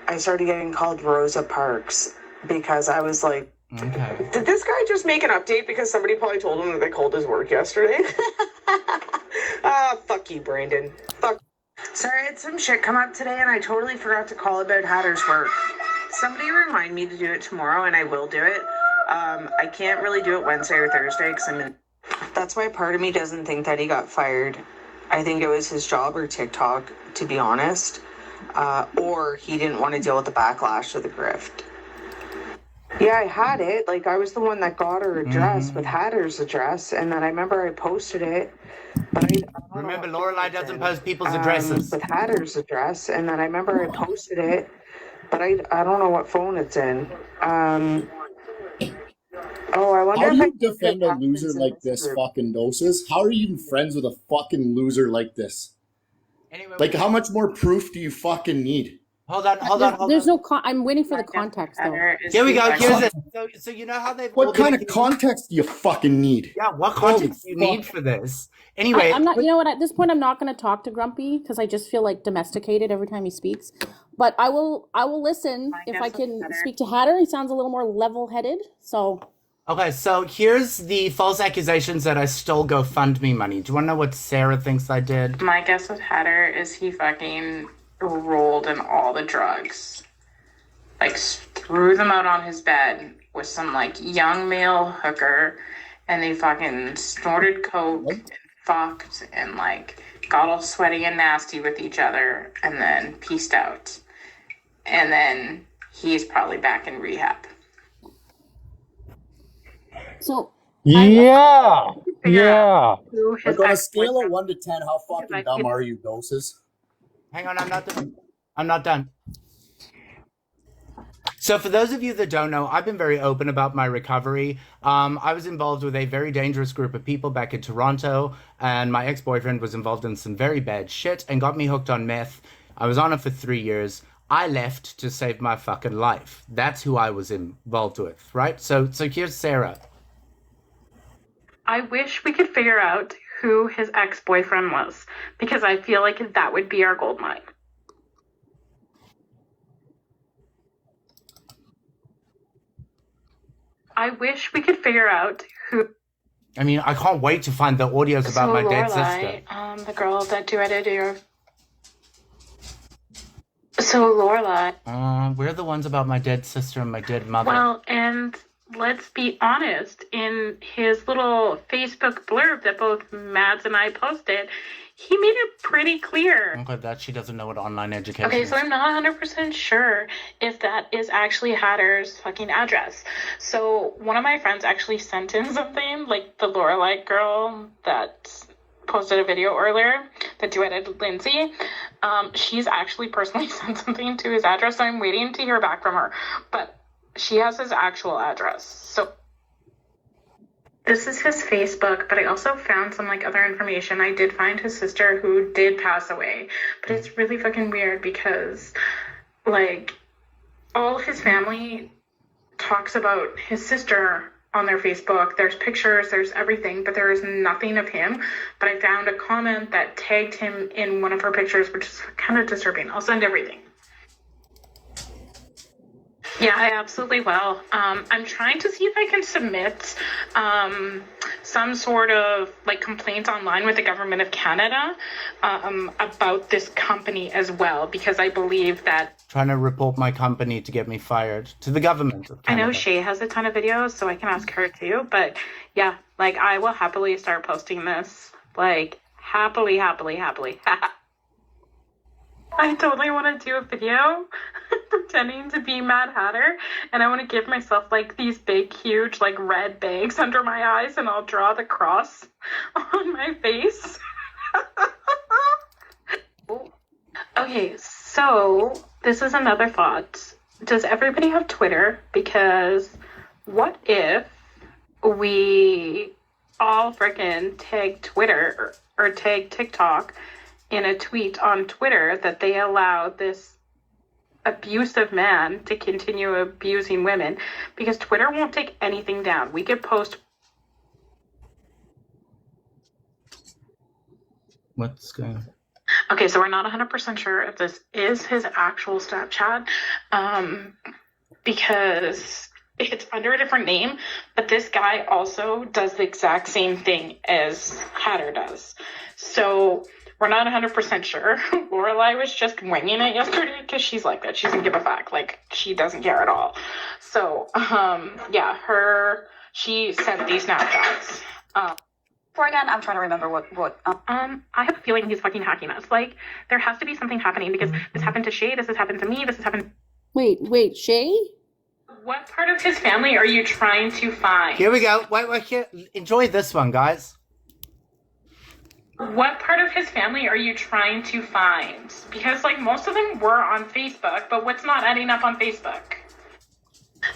I started getting called Rosa Parks because I was like
Okay.
Did this guy just make an update because somebody probably told him that they called his work yesterday? Fuck you, Brandon. Fuck. Sorry, I had some shit come up today and I totally forgot to call about Hatter's work. Somebody remind me to do it tomorrow and I will do it. I can't really do it Wednesday or Thursday because I'm in. That's why part of me doesn't think that he got fired. I think it was his job or TikTok, to be honest. Or he didn't want to deal with the backlash of the grift. Yeah, I had it. Like, I was the one that got her address with Hatter's address, and then I remember I posted it. But I don't know
Remember,
what
Lorelai doesn't post people's addresses.
with Hatter's address, and then I remember I posted it, but I don't know what phone it's in. Oh, I wonder
How do
if I
you defend a loser like this fucking Doses? How are you even friends with a fucking loser like this?
Anyway,
Like, how much more proof do you fucking need?
Hold on.
There's no. I'm waiting for the context though.
Here we go. Here's it. So you know how they've.
What kind of context do you fucking need?
Yeah, what context do you need for this? Anyway,
I'm not. You know what? At this point, I'm not going to talk to Grumpy because I just feel like domesticated every time he speaks. But I will listen if I can speak to Hatter. He sounds a little more level-headed. So.
Okay, so here's the false accusations that I stole GoFundMe money. Do you want to know what Sarah thinks I did?
My guess with Hatter is he fucking rolled in all the drugs. Like, threw them out on his bed with some, like, young male hooker, and they fucking snorted coke and fucked and, like, got all sweaty and nasty with each other, and then peaced out. And then he's probably back in rehab.
So.
Yeah.
Like,
on a scale of 1 to 10, how fucking dumb are you, Doses?
Hang on, I'm not done. So for those of you that don't know, I've been very open about my recovery. I was involved with a very dangerous group of people back in Toronto, and my ex-boyfriend was involved in some very bad shit and got me hooked on meth. I was on it for 3 years. I left to save my fucking life. That's who I was involved with, right? So here's Sarah.
I wish we could figure out who his ex-boyfriend was, because I feel like that would be our gold mine. I wish we could figure out who.
I mean, I can't wait to find the audios about my dead sister.
The girl that duetted your. So Lorelai.
We're the ones about my dead sister and my dead mother.
Well, and let's be honest, in his little Facebook blurb that both Mads and I posted, he made it pretty clear.
I'm glad that she doesn't know what online education
Okay,
is.
so I'm not 100% sure if that is actually Hatter's fucking address. So one of my friends actually sent in something, like the Lorelai girl that posted a video earlier that duetted Lindsay. She's actually personally sent something to his address, so I'm waiting to hear back from her. But she has his actual address. So this is his Facebook, but I also found some like other information. I did find his sister who did pass away, but it's really fucking weird because like all of his family talks about his sister on their Facebook. There's pictures, there's everything, but there is nothing of him. But I found a comment that tagged him in one of her pictures, which is kind of disturbing. I'll send everything. Yeah, I absolutely will. I'm trying to see if I can submit some sort of like complaint online with the government of Canada about this company as well, because I believe that
Trying to report my company to get me fired to the government of
I
Canada.
know Shay has a ton of videos, so I can ask her too. But yeah, like I will happily start posting this. Like happily. I totally want to do a video pretending to be Mad Hatter, and I want to give myself like these big, huge, like red bags under my eyes, and I'll draw the cross on my face. Okay, so this is another thought. Does everybody have Twitter? Because what if we all freaking tag Twitter or tag TikTok in a tweet on Twitter that they allow this abusive man to continue abusing women, because Twitter won't take anything down. We could post.
What's going on?
Okay, so we're not 100% sure if this is his actual Snapchat, because It's under a different name, but this guy also does the exact same thing as Hatter does. So we're not 100% sure. Lorelai was just winging it yesterday because she's like that. She doesn't give a fuck. Like, she doesn't care at all. So, yeah, she sent these snapshots.
Again, I'm trying to remember what.
I have a feeling he's fucking hacking us. Like, there has to be something happening because this happened to Shay, this has happened to me, this has happened.
Wait, Shay?
What part of his family are you trying to find?
Here we go. Wait, here. Enjoy this one, guys.
What part of his family are you trying to find? Because, like, most of them were on Facebook, but what's not adding up on Facebook?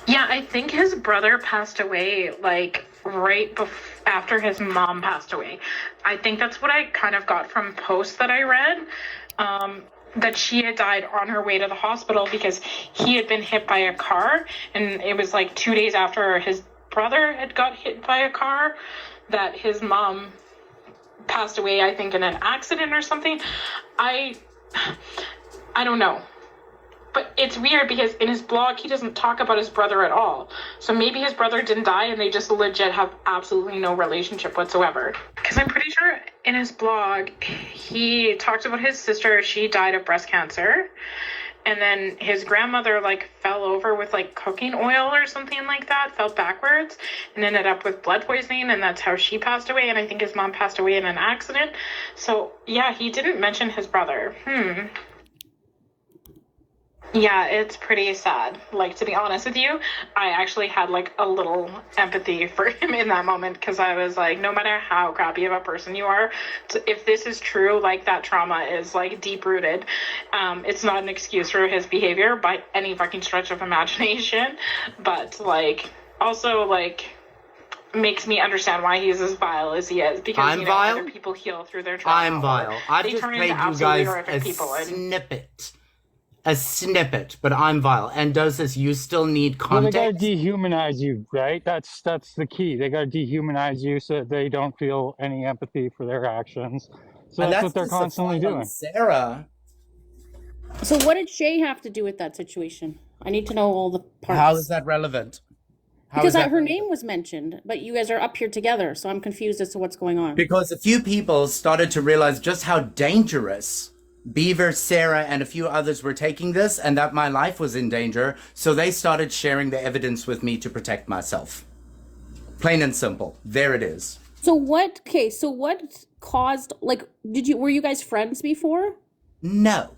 Yeah, I think his brother passed away, like, right after his mom passed away. I think that's what I kind of got from posts that I read, that she had died on her way to the hospital because he had been hit by a car, and it was like 2 days after his brother had got hit by a car that his mom passed away, I think, in an accident or something. I don't know. But it's weird because in his blog, he doesn't talk about his brother at all. So maybe his brother didn't die and they just legit have absolutely no relationship whatsoever. Because I'm pretty sure in his blog, he talks about his sister. She died of breast cancer. And then his grandmother, like, fell over with, like, cooking oil or something like that, fell backwards, and ended up with blood poisoning, and that's how she passed away. And I think his mom passed away in an accident. So, yeah, he didn't mention his brother. Yeah, it's pretty sad. Like, to be honest with you, I actually had, like, a little empathy for him in that moment, because I was like, no matter how crappy of a person you are, if this is true, like, that trauma is, like, deep-rooted. It's not an excuse for his behavior by any fucking stretch of imagination, but, like, also, like, makes me understand why he's as vile as he is, because,
I'm vile?
other people heal through their trauma.
I'm vile. I've
They
just
turn
played
into
you
absolutely
guys
horrific
a
people, and
snippet, but I'm vile. And Doses, you still need
Well, they
context.
gotta dehumanize you, right? That's the key. They gotta dehumanize you so that they don't feel any empathy for their actions. So
And
that's what they're
just a
constantly
fly on
doing.
Sarah.
So what did Shay have to do with that situation? I need to know all the parts.
How is that relevant? How
Because
is that
her name was mentioned, but you guys are up here together, so I'm confused as to what's going on.
Because a few people started to realize just how dangerous Beaver, Sarah, and a few others were taking this, and that my life was in danger, so they started sharing the evidence with me to protect myself. Plain and simple. There it is.
So what caused, like, were you guys friends before?
No.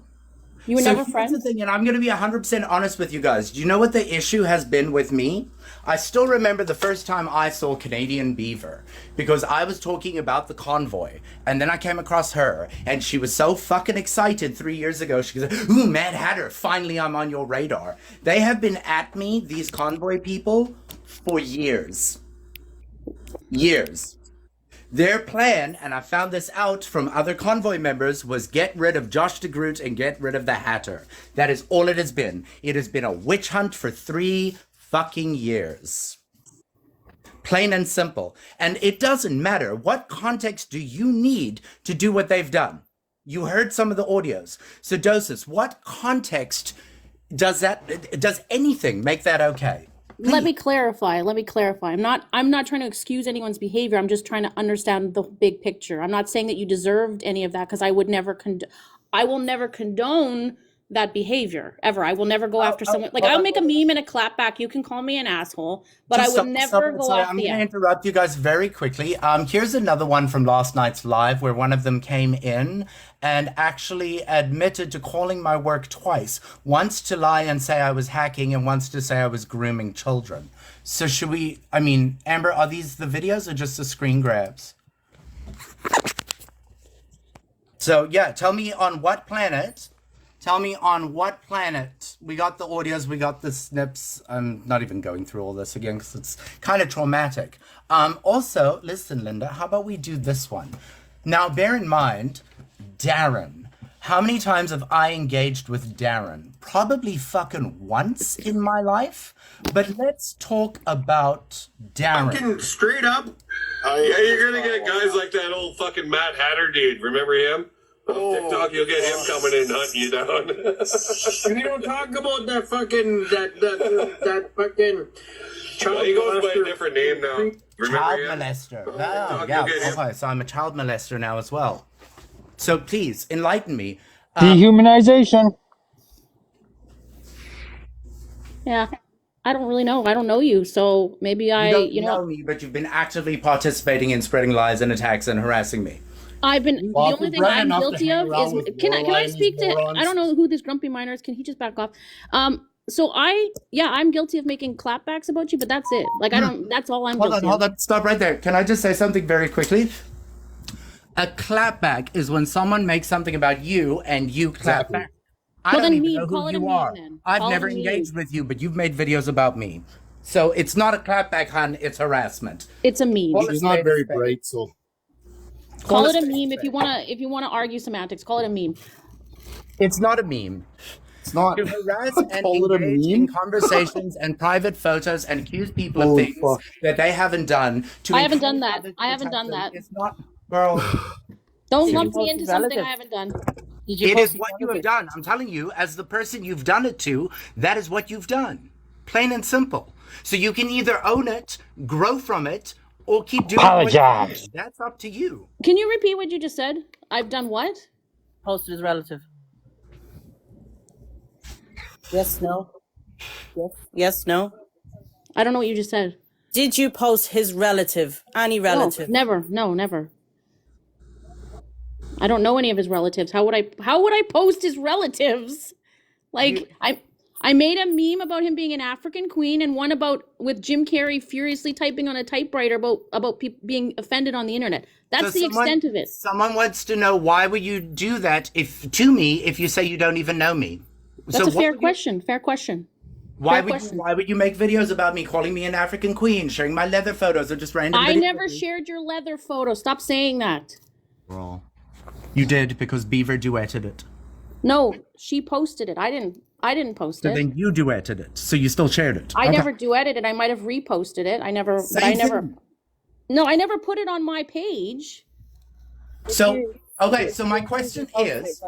You were
So
never
here's
friends?
the thing, and I'm going to be 100% honest with you guys. Do you know what the issue has been with me? I still remember the first time I saw Canadian Beaver, because I was talking about the convoy, and then I came across her, and she was so fucking excited 3 years ago. She goes, ooh, Mad Hatter, finally I'm on your radar. They have been at me, these convoy people, for years. Years. Their plan, and I found this out from other convoy members, was get rid of Josh DeGroot and get rid of the Hatter. That is all it has been. It has been a witch hunt for 3 fucking years. Plain and simple. And it doesn't matter. What context do you need to do what they've done? You heard some of the audios. So Doses, what context does anything make that okay?
Let me clarify. I'm not trying to excuse anyone's behavior. I'm just trying to understand the big picture. I'm not saying that you deserved any of that, because I will never condone that behavior ever. I will never go after someone. Like, I'll make a meme and a clap back. You can call me an asshole, but I would never go
Sorry,
after
I'm going to
you.
interrupt you guys very quickly. Here's another one from last night's live where one of them came in and actually admitted to calling my work twice. Once to lie and say I was hacking, and once to say I was grooming children. So Amber, are these the videos or just the screen grabs? So yeah, tell me on what planet. We got the audios, we got the snips. I'm not even going through all this again because it's kind of traumatic. Also, listen, Linda, how about we do this one? Now, bear in mind, Darren. How many times have I engaged with Darren? Probably fucking once in my life. But let's talk about Darren.
Fucking straight up. Yeah, you're gonna get guys like that old fucking Matt Hatter dude. Remember him? On TikTok, you'll get him coming in hunting you down.
We don't talk about that fucking
Well, he goes by a different name now.
Child
Remember him?
molester.
Dog,
Oh,
you'll get
yeah.
him.
Okay, so I'm a child molester now as well. So please enlighten me.
Dehumanization.
Yeah. I don't really know. I don't know you, so maybe
You
I,
don't
you
know
know,
me, but you've been actively participating in spreading lies and attacks and harassing me.
I've been the
Well,
only
if
thing
you're
I'm
enough to
guilty
hang
of
around
is
with
can I
Lorelai and
speak
these
to
morons?
I don't know who this grumpy miner is. Can he just back off? So I'm guilty of making clapbacks about you, but that's it. Like I don't that's all I'm guilty
Hold
of.
on, stop right there. Can I just say something very quickly? A clapback is when someone makes something about you and you clap back. I
Well,
don't
then
even
meme.
know
Call
who
it a
you
meme
are.
then.
I've
Call it
never
a meme.
engaged with you, but you've made videos about me. So it's not a clapback, hun. It's harassment.
It's a meme.
She's not very bright, so
Call it a meme if you wanna argue semantics. Call it a meme.
it's not a meme.
It's not.
To harass and
Call it a
engage in
meme?
conversations and private photos and accuse people of
Holy
things
fuck.
that they haven't done. To
I haven't done
encourage
that.
others
I
to
haven't
attack
done
them.
that.
It's not, girl.
Don't
Did you
lump me
post
into
his
something I
relative?
haven't done.
It is what you have done. I'm telling you, as the person you've done it to, that is what you've done. Plain and simple. So you can either own it, grow from it, or keep doing what you're
Apologize.
doing. That's up to you.
Can you repeat what you just said? I've done what?
Posted his relative. Yes, no. Yes, yes, no.
I don't know what you just said.
Did you post his relative? Any relative?
No, never. No, never. I don't know any of his relatives. How would I post his relatives? Like I made a meme about him being an African queen and one about with Jim Carrey furiously typing on a typewriter about people being offended on the internet. That's
So
the
someone-
extent of it.
Someone wants to know, why would you do that to me if you say you don't even know me?
That's
So
a
what
fair
would you-
question. Fair question.
Why
Fair
would
question.
why would you make videos about me, calling me an African queen, sharing my leather photos, or just random
I
videos?
never shared your leather photo. Stop saying that.
Girl. You did, because Beaver duetted it.
No, she posted it. I didn't post
So
it.
then you duetted it. So you still shared it.
I
Okay.
never duetted it. I might have reposted it. I never but
Same
I never
thing.
No, I never put it on my page.
So, okay, so my question is,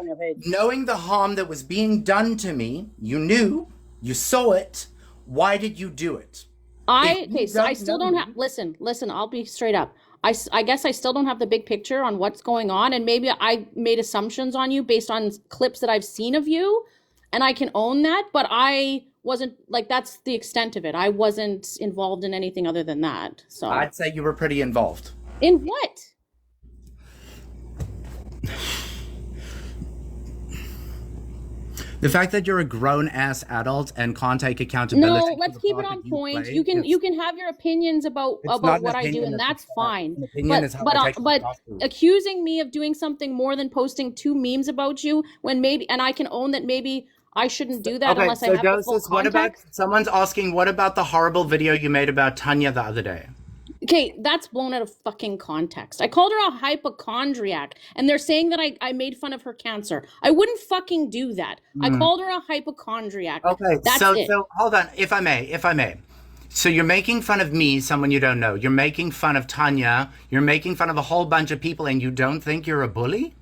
knowing the harm that was being done to me, you knew, you saw it, why did you do it?
Okay, so I still don't have listen, I'll be straight up. I guess I still don't have the big picture on what's going on, and maybe I made assumptions on you based on clips that I've seen of you, and I can own that, but I wasn't like that's the extent of it. I wasn't involved in anything other than that. So
I'd say you were pretty involved.
in what?
The fact that you're a grown-ass adult and can't take accountability.
No, let's keep it on point. You can have your opinions about
not an
what I do,
opinion,
and
it's a
that's
fact.
fine.
An opinion is how I take
But
responsibility.
accusing me of doing something more than posting 2 memes about you when maybe, and I can own that maybe I shouldn't do that unless I have the full
Joseph, what about,
context.
someone's asking, what about the horrible video you made about Tanya the other day?
Okay, that's blown out of fucking context. I called her a hypochondriac, and they're saying that I made fun of her cancer. I wouldn't fucking do that. I
Hmm.
called her a hypochondriac.
Okay,
that's
so
it.
so hold on, if I may. So you're making fun of me, someone you don't know. You're making fun of Tanya. You're making fun of a whole bunch of people, and you don't think you're a bully?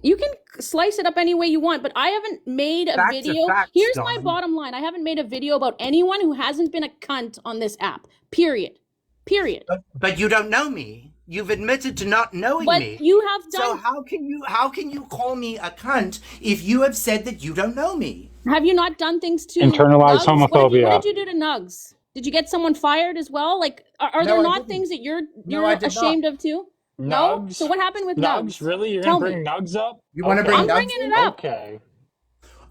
You can slice it up any way you want, but I haven't made a
Facts are
video.
facts,
Here's my
Dawn.
bottom line. I haven't made a video about anyone who hasn't been a cunt on this app. Period.
But you don't know me. You've admitted to not knowing
But
me.
you have
So
done.
how can you call me a cunt if you have said that you don't know me?
Have you not done things to
Internalized
Nugs? What
homophobia.
did you do to Nugs? Did you get someone fired as well? Like, are
No,
there
I
not
didn't.
things that you're
I did
ashamed of too? No.
Nugs?
So what happened with
Nugs?
Nugs?
Really? You're
Tell
gonna bring
me.
Nugs up?
You want to bring
I'm
Nugs
bringing
in?
it up.
Okay.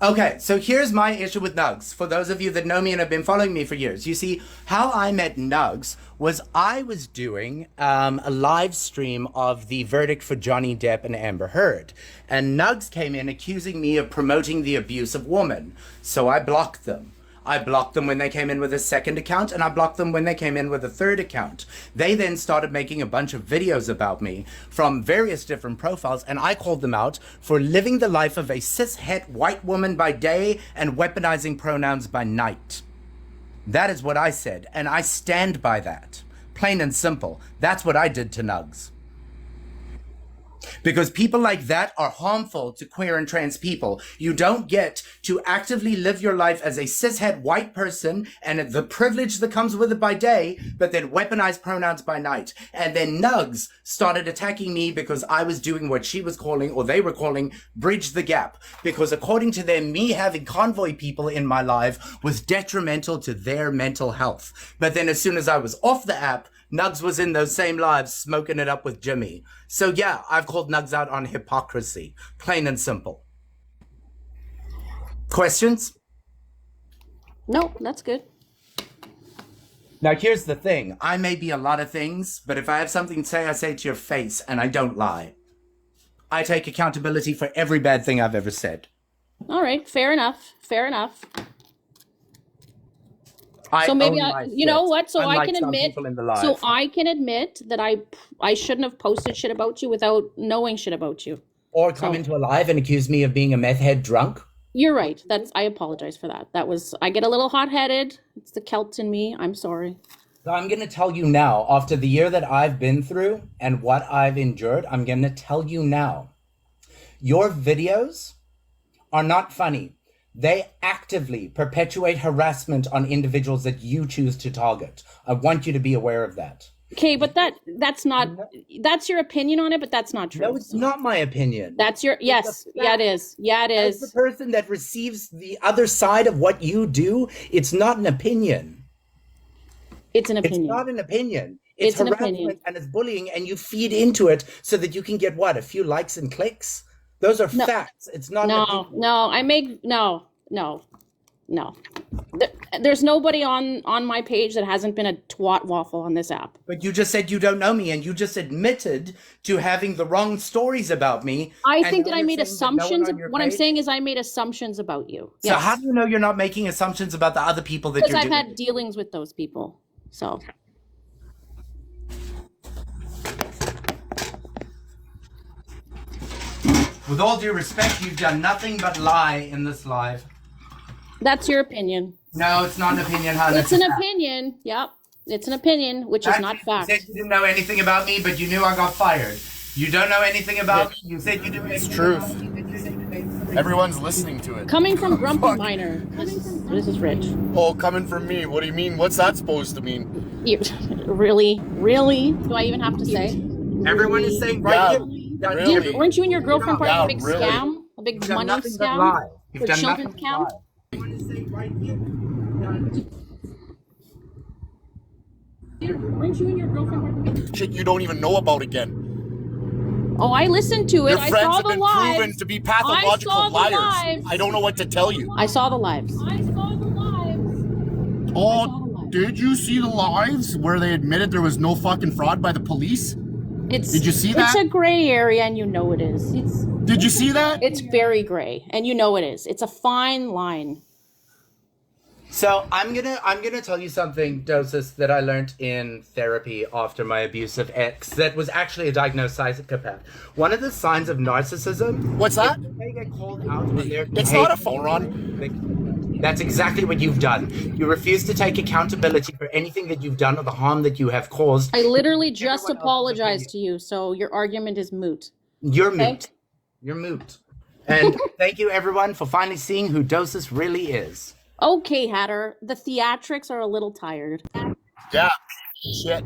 Okay, so here's my issue with Nugs. For those of you that know me and have been following me for years, you see, how I met Nugs was I was doing a live stream of the verdict for Johnny Depp and Amber Heard. And Nugs came in accusing me of promoting the abuse of women. So I blocked them. I blocked them when they came in with a second account, and I blocked them when they came in with a third account. They then started making a bunch of videos about me from various different profiles, and I called them out for living the life of a cis-het white woman by day and weaponizing pronouns by night. That is what I said, and I stand by that. Plain and simple. That's what I did to Nugs. Because people like that are harmful to queer and trans people. You don't get to actively live your life as a cishet white person and the privilege that comes with it by day, but then weaponize pronouns by night. And then Nugs started attacking me because I was doing what she was calling, or they were calling, bridge the gap. Because according to them, me having convoy people in my life was detrimental to their mental health. But then as soon as I was off the app, Nugs was in those same lives smoking it up with Jimmy. So yeah, I've called Nugs out on hypocrisy. Plain and simple. Questions?
No, that's good.
Now here's the thing. I may be a lot of things, but if I have something to say, I say it to your face, and I don't lie. I take accountability for every bad thing I've ever said.
All right, fair enough. Fair enough.
I
So maybe
own
I,
my
you know
shit,
what? So I
unlike
can
some
admit.
people in the live.
So I can admit that I shouldn't have posted shit about you without knowing shit about you.
Or come
So
into a live and accuse me of being a meth head drunk.
you're right. I apologize for that. I get a little hot headed. It's the Celt in me. I'm sorry.
So I'm going to tell you now, after the year that I've been through and what I've endured, I'm going to tell you now. Your videos are not funny. They actively perpetuate harassment on individuals that you choose to target. I want you to be aware of that.
Okay, but that's your opinion on it, but that's not true.
No, it's not my opinion.
That's your yes, yeah, it is. Yeah, it
As the
is.
person that receives the other side of what you do, it's not an opinion.
It's an
It's
opinion.
not an opinion. It's
It's an
harassment
opinion.
and it's bullying, and you feed into it so that you can get what? A few likes and clicks? Those are
No,
facts. It's not an opinion.
no. There's nobody on my page that hasn't been a twat waffle on this app.
But you just said you don't know me, and you just admitted to having the wrong stories about me.
I
and
think
now
that I
you're
made
saying that no one
assumptions.
on your
What I'm
page-
saying is I made assumptions about you.
So
Yes.
how do you know you're not making assumptions about the other people that
Because
you're
I've
doing?
had dealings with those people. So
With all due respect, you've done nothing but lie in this live.
that's your opinion.
No, it's not an opinion, hon.
It's an
a fact.
opinion. Yep. It's an opinion, which is
Actually,
not
you
fact.
said you didn't know anything about me, but you knew I got fired. You don't know anything about me. You said you do. It's
truth. Everyone's listening to it.
Coming from Grumpy Miner. This is Rich.
Oh, coming from me. What do you mean? What's that supposed to mean?
You, really? Really? Do I even have to say?
Everyone is saying right here.
Really?
Weren't you and your girlfriend part of a
Yeah,
big
really.
scam? A big
You've done
money
nothing but
scam?
lie. You've
For
done
children's
nothing but
camp? Weren't you and your girlfriend part of a big...
Shit you don't even know about again.
Oh, I listened to it.
Your
I
friends
saw
have
the
been
lives.
proven to be
I
pathological
saw the
liars.
lives.
I don't know what to tell you.
I saw the lives.
Oh, did you see the lives where they admitted there was no fucking fraud by the police? Did you see that?
It's a gray area, and you know it is.
Did you see that?
It's very gray, and you know it is. It's a fine line.
So I'm gonna tell you something, Dosis, that I learned in therapy after my abusive ex that was actually a diagnosed psychopath. One of the signs of narcissism.
What's that?
is they get called out on their
It's not a
behavior.
phone run.
That's exactly what you've done. You refuse to take accountability for anything that you've done or the harm that you have caused.
I literally just apologized to you, so your argument is moot.
You're
Okay?
moot. You're moot. And thank you, everyone, for finally seeing who Dosis really is.
Okay, Hatter. The theatrics are a little tired.
Yeah. Shit.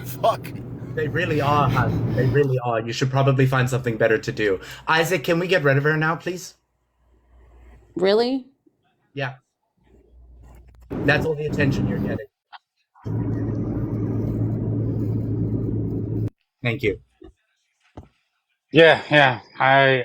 Fuck.
They really are, hun. They really are. You should probably find something better to do. Isaac, can we get rid of her now, please?
Really?
Yeah. That's all the attention you're getting. Thank you.
Yeah. I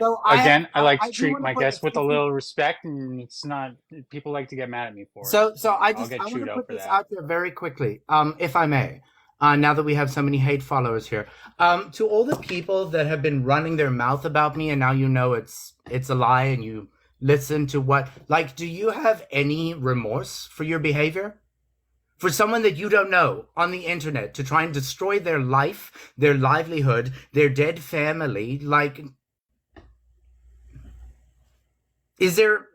I
like to
do
treat
wanna
my
put-
guests with a little respect, and it's not people like to get mad at me for it.
So I
I'll get
want
chewed
to
out
put
for
this
that.
out there very quickly, if I may. Now that we have so many hate followers here, to all the people that have been running their mouth about me, and now you know it's a lie, and you listen to what, like, do you have any remorse for your behavior? For someone that you don't know on the internet to try and destroy their life, their livelihood, their dead family, like, is there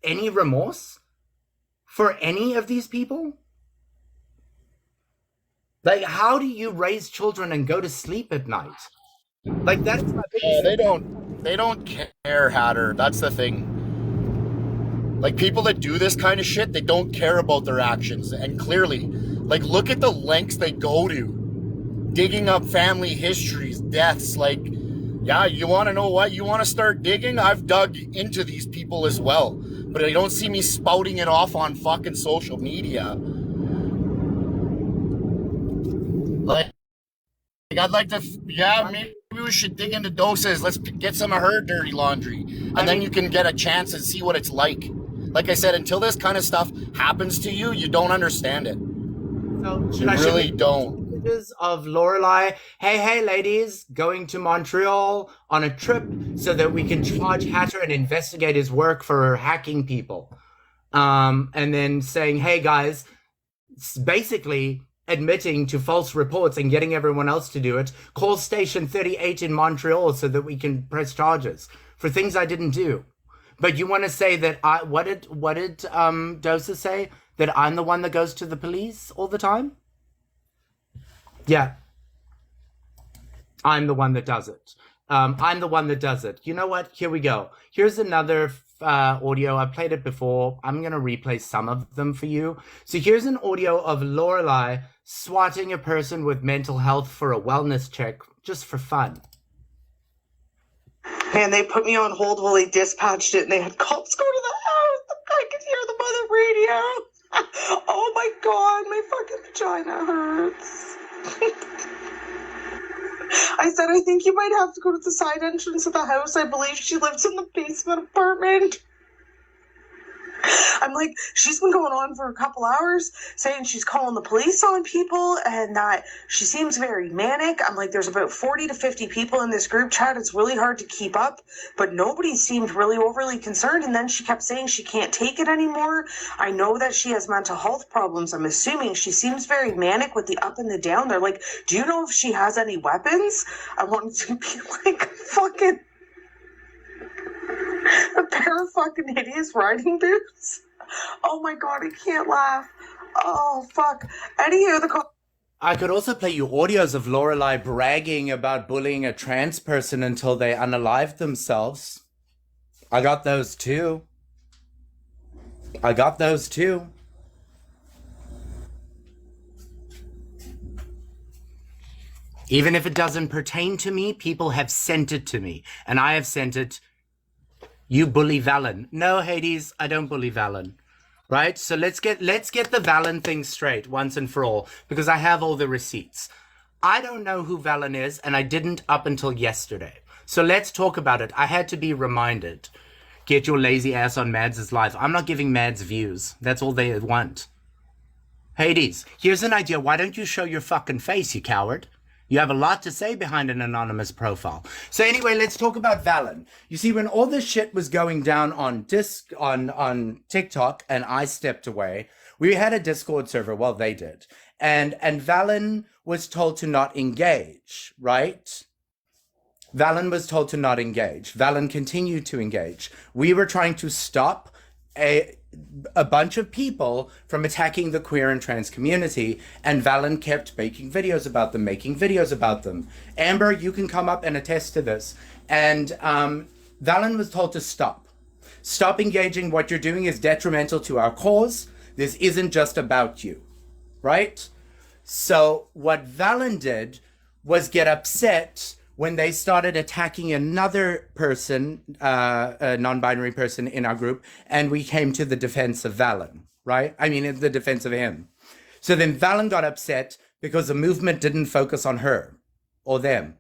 any remorse for any of these people? Like, how do you raise children and go to sleep at night Like that's my biggest.
They don't care, Hatter. That's the thing. Like people that do this kind of shit, they don't care about their actions. And clearly, like look at the lengths they go to. Digging up family histories, deaths, like, yeah, you want to know what? You want to start digging? I've dug into these people as well. But you don't see me spouting it off on fucking social media. Like, I'd like to, yeah, maybe we should dig into doses. Let's get some of her dirty laundry. And then you can get a chance and see what it's like. Like I said, until this kind of stuff happens to you, you don't understand it.
So
you really don't.
Images of Lorelai, hey ladies, going to Montreal on a trip so that we can charge Hatter and investigate his work for hacking people. And then saying, hey guys, basically admitting to false reports and getting everyone else to do it. Call Station 38 in Montreal so that we can press charges for things I didn't do. But you want to say that what did Dosa say? That I'm the one that goes to the police all the time? Yeah. I'm the one that does it. I'm the one that does it. You know what? Here we go. Here's another audio. I've played it before. I'm going to replay some of them for you. So here's an audio of Lorelai swatting a person with mental health for a wellness check just for fun.
And they put me on hold while they dispatched it, and they had cops go to the house. I could hear them on the radio. Oh my god, my fucking vagina hurts. I said, I think you might have to go to the side entrance of the house. I believe she lives in the basement apartment. I'm like, she's been going on for a couple hours saying she's calling the police on people and that she seems very manic. I'm like, there's about 40 to 50 people in this group chat. It's really hard to keep up, but nobody seemed really overly concerned. And then she kept saying she can't take it anymore. I know that she has mental health problems. I'm assuming she seems very manic with the up and the down. They're like, do you know if she has any weapons? I wanted to be like, fucking a pair of fucking hideous riding boots. Oh my god, I can't laugh. Oh fuck. Anywho,
I could also play you audios of Lorelai bragging about bullying a trans person until they unalived themselves. I got those too. Even if it doesn't pertain to me, people have sent it to me. And I have sent it. You bully Valen. No, Hades, I don't bully Valen. Right? So let's get the Valen thing straight once and for all, because I have all the receipts. I don't know who Valen is, and I didn't up until yesterday. So let's talk about it. I had to be reminded. Get your lazy ass on Mads' live. I'm not giving Mads views. That's all they want. Hades, here's an idea. Why don't you show your fucking face, you coward? You have a lot to say behind an anonymous profile. So anyway, let's talk about Valen. You see, when all this shit was going down on TikTok and I stepped away, we had a Discord server. Well, they did. And Valen was told to not engage, right? Valen was told to not engage. Valen continued to engage. We were trying to stop a bunch of people from attacking the queer and trans community, and Valen kept making videos about them. Amber, you can come up and attest to this. And Valen was told to stop engaging. What you're doing is detrimental to our cause. This isn't just about you, right? So what Valen did was get upset when they started attacking another person, a non-binary person in our group, and we came to the defense of Valen, right? I mean, the defense of him. So then Valen got upset because the movement didn't focus on her or them.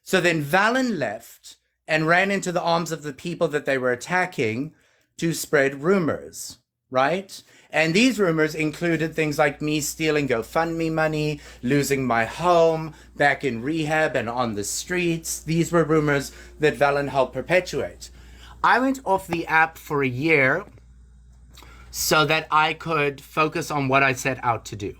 So then Valen left and ran into the arms of the people that they were attacking to spread rumors, right? And these rumors included things like me stealing GoFundMe money, losing my home, back in rehab and on the streets. These were rumors that Valen helped perpetuate. I went off the app for a year so that I could focus on what I set out to do.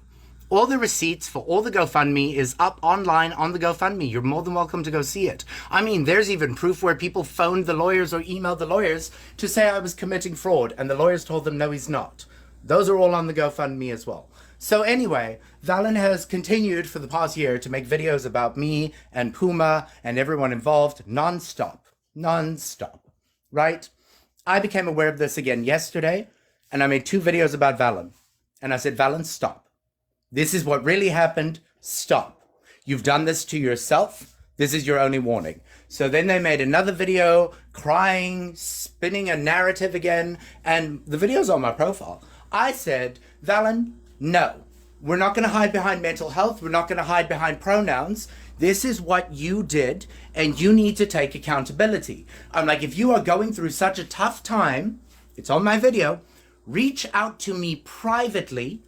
All the receipts for all the GoFundMe is up online on the GoFundMe. You're more than welcome to go see it. I mean, there's even proof where people phoned the lawyers or emailed the lawyers to say I was committing fraud, and the lawyers told them, no, he's not. Those are all on the GoFundMe as well. So anyway, Valen has continued for the past year to make videos about me and Puma and everyone involved non-stop, right? I became aware of this again yesterday, and I made 2 videos about Valen. And I said, Valen, stop. This is what really happened. Stop. You've done this to yourself. This is your only warning. So then they made another video crying, spinning a narrative again, and the video's on my profile. I said, Valen, no, we're not going to hide behind mental health. We're not going to hide behind pronouns. This is what you did, and you need to take accountability. I'm like, if you are going through such a tough time, it's on my video, reach out to me privately,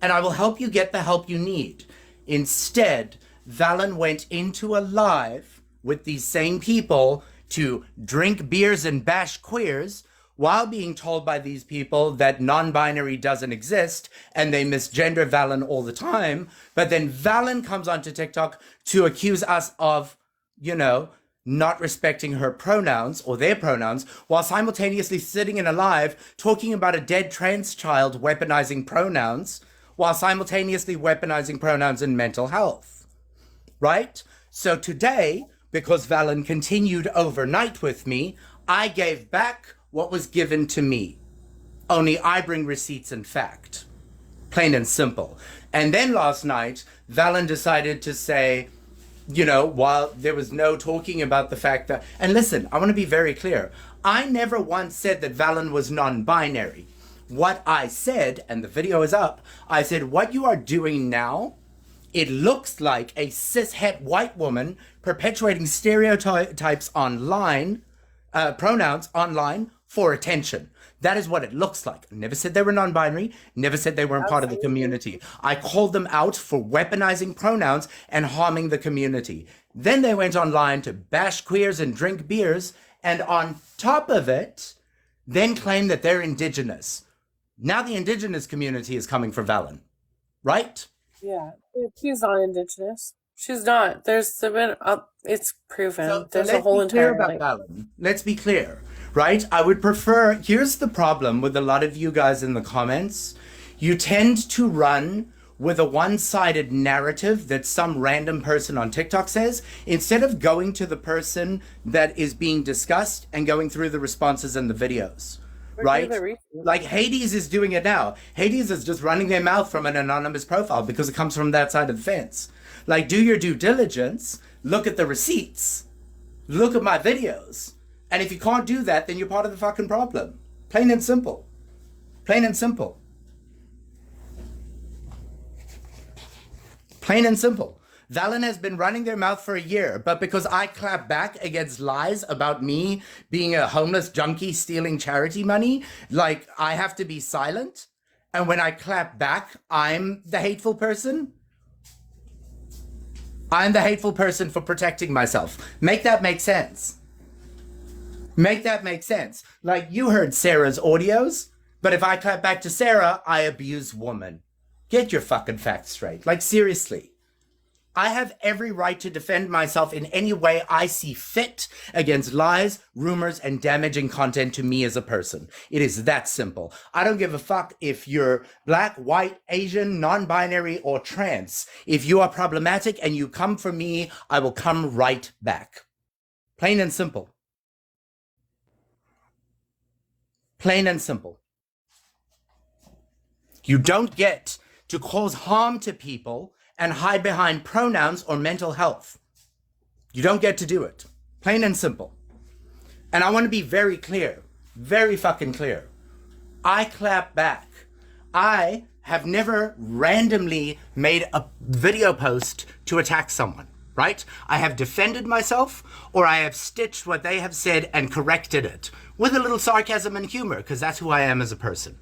and I will help you get the help you need. Instead, Valen went into a live with these same people to drink beers and bash queers, while being told by these people that non-binary doesn't exist and they misgender Valen all the time. But then Valen comes onto TikTok to accuse us of, not respecting her pronouns or their pronouns, while simultaneously sitting in a live talking about a dead trans child weaponizing pronouns, while simultaneously weaponizing pronouns in mental health, right? So today, because Valen continued overnight with me, I gave back what was given to me. Only I bring receipts and fact. Plain and simple. And then last night, Valen decided to say, while there was no talking about the fact that, and listen, I want to be very clear. I never once said that Valen was non-binary. What I said, and the video is up, I said, what you are doing now, it looks like a cishet white woman perpetuating stereotypes online, pronouns online, for attention. That is what it looks like. I never said they were non-binary, never said they weren't part of the community. I called them out for weaponizing pronouns and harming the community. Then they went online to bash queers and drink beers, and on top of it, then claim that they're indigenous. Now the indigenous community is coming for Valen, right?
Yeah, she's not indigenous. She's not. There's been it's proven. There's a whole entire
Valen. Let's be clear. Right? I would prefer, here's the problem with a lot of you guys in the comments. You tend to run with a one-sided narrative that some random person on TikTok says, instead of going to the person that is being discussed and going through the responses in the videos. Right? Like Hades is doing it now. Hades is just running their mouth from an anonymous profile because it comes from that side of the fence. Like, do your due diligence, look at the receipts, look at my videos. And if you can't do that, then you're part of the fucking problem. Plain and simple. Plain and simple. Plain and simple. Valen has been running their mouth for a year, but because I clap back against lies about me being a homeless junkie stealing charity money, like, I have to be silent. And when I clap back, I'm the hateful person. I'm the hateful person for protecting myself. Make that make sense. Make that make sense. Like, you heard Sarah's audios, but if I clap back to Sarah, I abuse woman. Get your fucking facts straight. Like, seriously. I have every right to defend myself in any way I see fit against lies, rumors, and damaging content to me as a person. It is that simple. I don't give a fuck if you're black, white, Asian, non-binary, or trans. If you are problematic and you come for me, I will come right back. Plain and simple. Plain and simple. You don't get to cause harm to people and hide behind pronouns or mental health. You don't get to do it. Plain and simple. And I want to be very clear, very fucking clear. I clap back. I have never randomly made a video post to attack someone, right? I have defended myself, or I have stitched what they have said and corrected it with a little sarcasm and humor, because that's who I am as a person.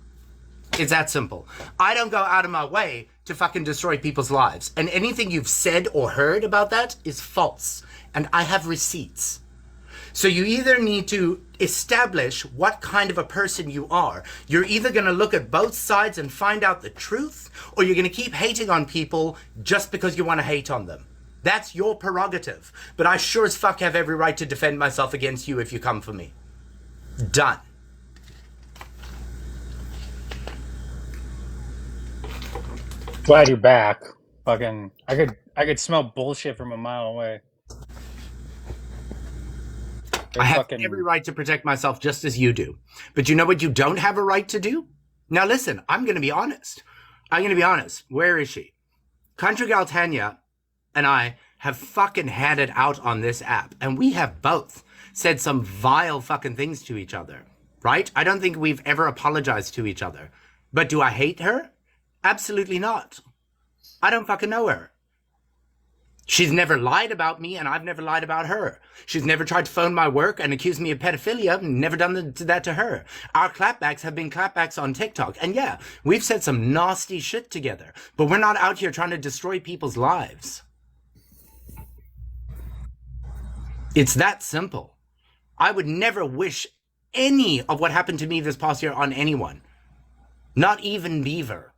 It's that simple. I don't go out of my way to fucking destroy people's lives. And anything you've said or heard about that is false. And I have receipts. So you either need to establish what kind of a person you are. You're either going to look at both sides and find out the truth, or you're going to keep hating on people just because you want to hate on them. That's your prerogative. But I sure as fuck have every right to defend myself against you if you come for me. Done.
Glad you're back. Fucking, I could smell bullshit from a mile away.
I have
fucking-
every right to protect myself just as you do. But you know what you don't have a right to do? Now listen, I'm going to be honest. Where is she? Country Gal Tanya and I have fucking had it out on this app. And we have both said some vile fucking things to each other. Right? I don't think we've ever apologized to each other. But do I hate her? Absolutely not. I don't fucking know her. She's never lied about me, and I've never lied about her. She's never tried to phone my work and accuse me of pedophilia, and never done that to her. Our clapbacks have been clapbacks on TikTok. And yeah, we've said some nasty shit together, but we're not out here trying to destroy people's lives. It's that simple. I would never wish any of what happened to me this past year on anyone. Not even Beaver.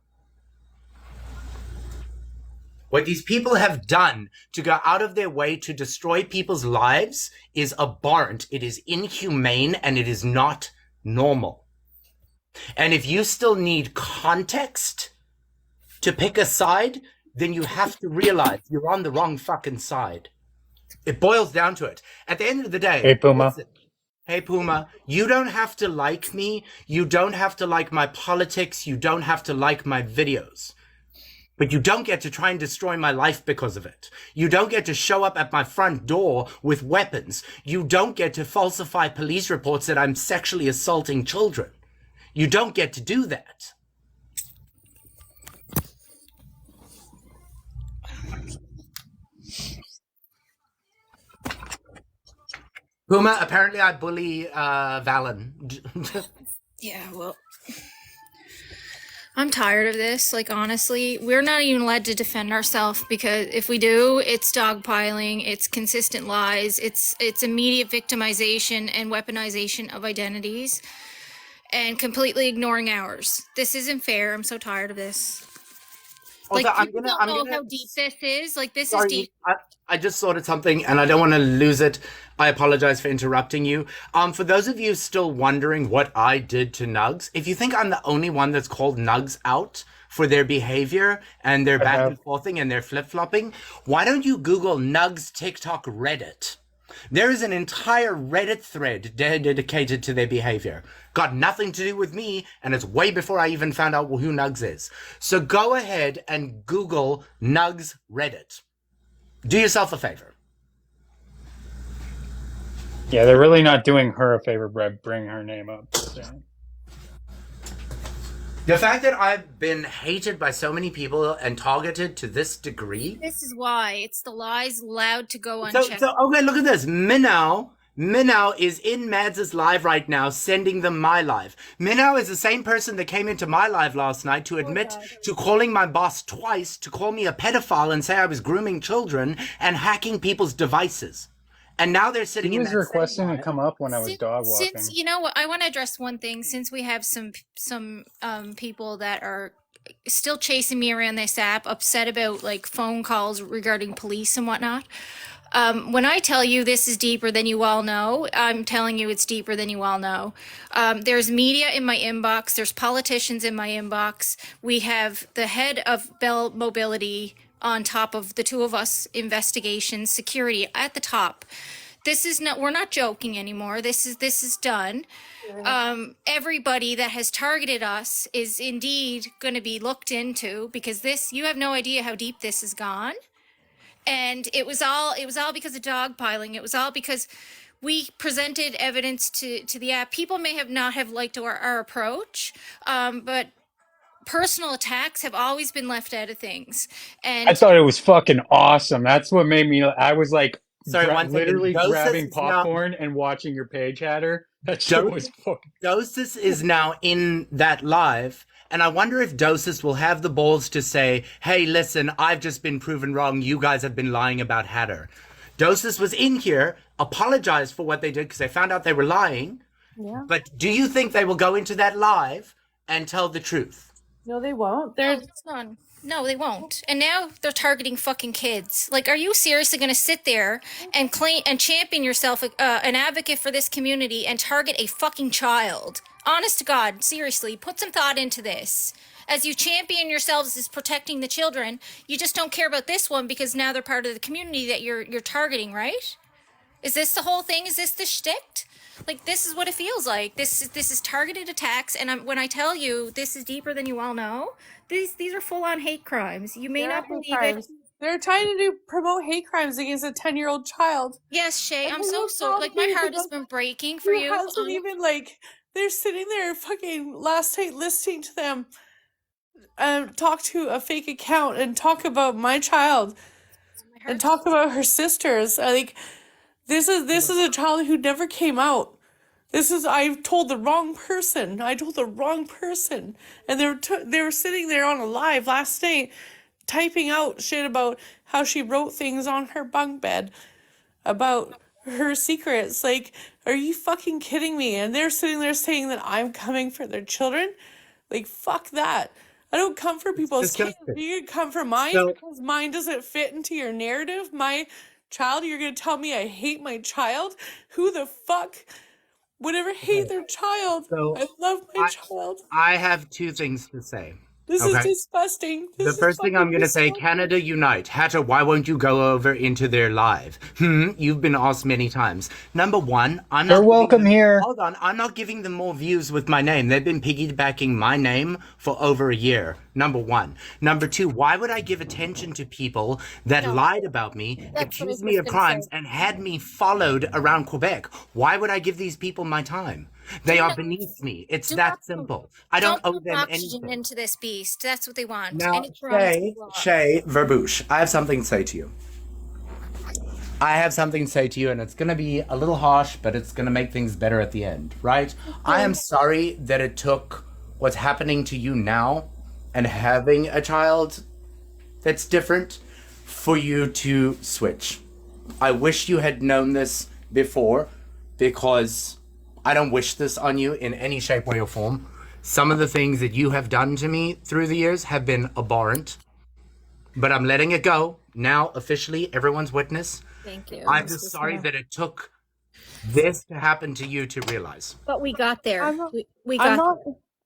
What these people have done to go out of their way to destroy people's lives is abhorrent. It is inhumane and it is not normal. And if you still need context to pick a side, then you have to realize you're on the wrong fucking side. It boils down to it. At the end of the day,
Hey, Puma.
listen, hey, Puma, you don't have to like me. You don't have to like my politics. You don't have to like my videos. But you don't get to try and destroy my life because of it. You don't get to show up at my front door with weapons. You don't get to falsify police reports that I'm sexually assaulting children. You don't get to do that. Puma, apparently I bully Valen.
Yeah, well, I'm tired of this. Like, honestly, we're not even allowed to defend ourselves because if we do, it's dogpiling, it's consistent lies, it's immediate victimization and weaponization of identities, and completely ignoring ours. This isn't fair. I'm so tired of this. Like,
Also,
people don't know how deep this is. Like, this is
Sorry,
deep.
I just thought of something and I don't want to lose it. I apologize for interrupting you. For those of you still wondering what I did to Nugs, if you think I'm the only one that's called Nugs out for their behavior and their back and forthing and their flip-flopping, why don't you Google Nugs TikTok Reddit? There is an entire Reddit thread dedicated to their behavior. Got nothing to do with me, and it's way before I even found out who Nugs is. So go ahead and Google Nugs Reddit. Do yourself a favor.
Yeah, they're really not doing her a favor by bringing her name up. So.
The fact that I've been hated by so many people and targeted to this degree.
This is why. It's the lies allowed to go
So
unchecked.
okay, look at this. Minnow is in Mads' live right now, sending them my live. Minnow is the same person that came into my live last night to admit to calling my boss twice, to call me a pedophile and say I was grooming children and hacking people's devices. And now they're sitting
He
in
was
that
requesting to come up when I was dog walking.
Since you know what, I want to address one thing. Since we have some people that are still chasing me around this app, upset about like phone calls regarding police and whatnot. When I tell you this is deeper than you all know, I'm telling you it's deeper than you all know. There's media in my inbox. There's politicians in my inbox. We have the head of Bell Mobility on top of the two of us investigation security at the top. This is not, we're not joking anymore. This is done. Everybody that has targeted us is indeed going to be looked into because this, you have no idea how deep this has gone. And it was all because of dogpiling. It was all because we presented evidence to the app. People may have not have liked our approach, but personal attacks have always been left out of things. And
I thought it was fucking awesome. That's what made me. I was like,
Sorry, one second.
literally
Ghosis
grabbing
is now-
popcorn and watching your page hatter. That shit was fucking.
Dosis is now in that live, and I wonder if Dosis will have the balls to say, hey, listen, I've just been proven wrong. You guys have been lying about Hatter. Dosis was in here, apologized for what they did because they found out they were lying.
Yeah.
But do you think they will go into that live and tell the truth?
No, they won't.
No, they won't. And now they're targeting fucking kids. Like, are you seriously going to sit there and claim and champion yourself, an advocate for this community, and target a fucking child? Honest to God, seriously, put some thought into this. as you champion yourselves as protecting the children, you just don't care about this one because now they're part of the community that you're targeting, right? Is this the whole thing? Is this the shtick? Like, this is what it feels like. This is targeted attacks, and when I tell you this is deeper than you all know, these are full on hate crimes. You may not believe it.
They're trying to promote hate crimes against a 10-year-old child.
Yes, Shay,
And
I'm
the
so
child
like, my heart has
hasn't
been breaking for you.
even like, they're sitting there fucking last night listening to them talk to a fake account and talk about my child and talk about her sisters. Like, this is a child who never came out. I told the wrong person. I told the wrong person. And they were sitting there on a live last night typing out shit about how she wrote things on her bunk bed about her secrets. Like, are you fucking kidding me? And they're sitting there saying that I'm coming for their children? Like, fuck that. I don't come for people's kids. You come for mine because mine doesn't fit into your narrative. My child, you're going to tell me I hate my child? Who the fuck would ever hate their child?
So
I love my child.
I have two things to say.
This is disgusting.
The first thing I'm going to say, Canada Unite. Hatter, why won't you go over into their live? You've been asked many times. Number one,
They're welcome here.
Hold on, I'm not giving them more views with my name. They've been piggybacking my name for over a year. Number one. Number two, why would I give attention to people that lied about me, accused me of crimes, and had me followed around Quebec? Why would I give these people my time? They are beneath me. It's that simple. I don't owe them
oxygen
anything.
into this beast. That's what they want.
Now,
And it's wrong.
Shay, Verboosh, I have something to say to you. I have something to say to you, and it's going to be a little harsh, but it's going to make things better at the end, right? I am sorry that it took what's happening to you now and having a child that's different for you to switch. I wish you had known this before, because I don't wish this on you in any shape, way, or form. Some of the things that you have done to me through the years have been abhorrent, but I'm letting it go. Now, officially, everyone's witness.
Thank you.
I'm just sorry that it took this to happen to you to realize.
But we got there. We
I'm
got
not,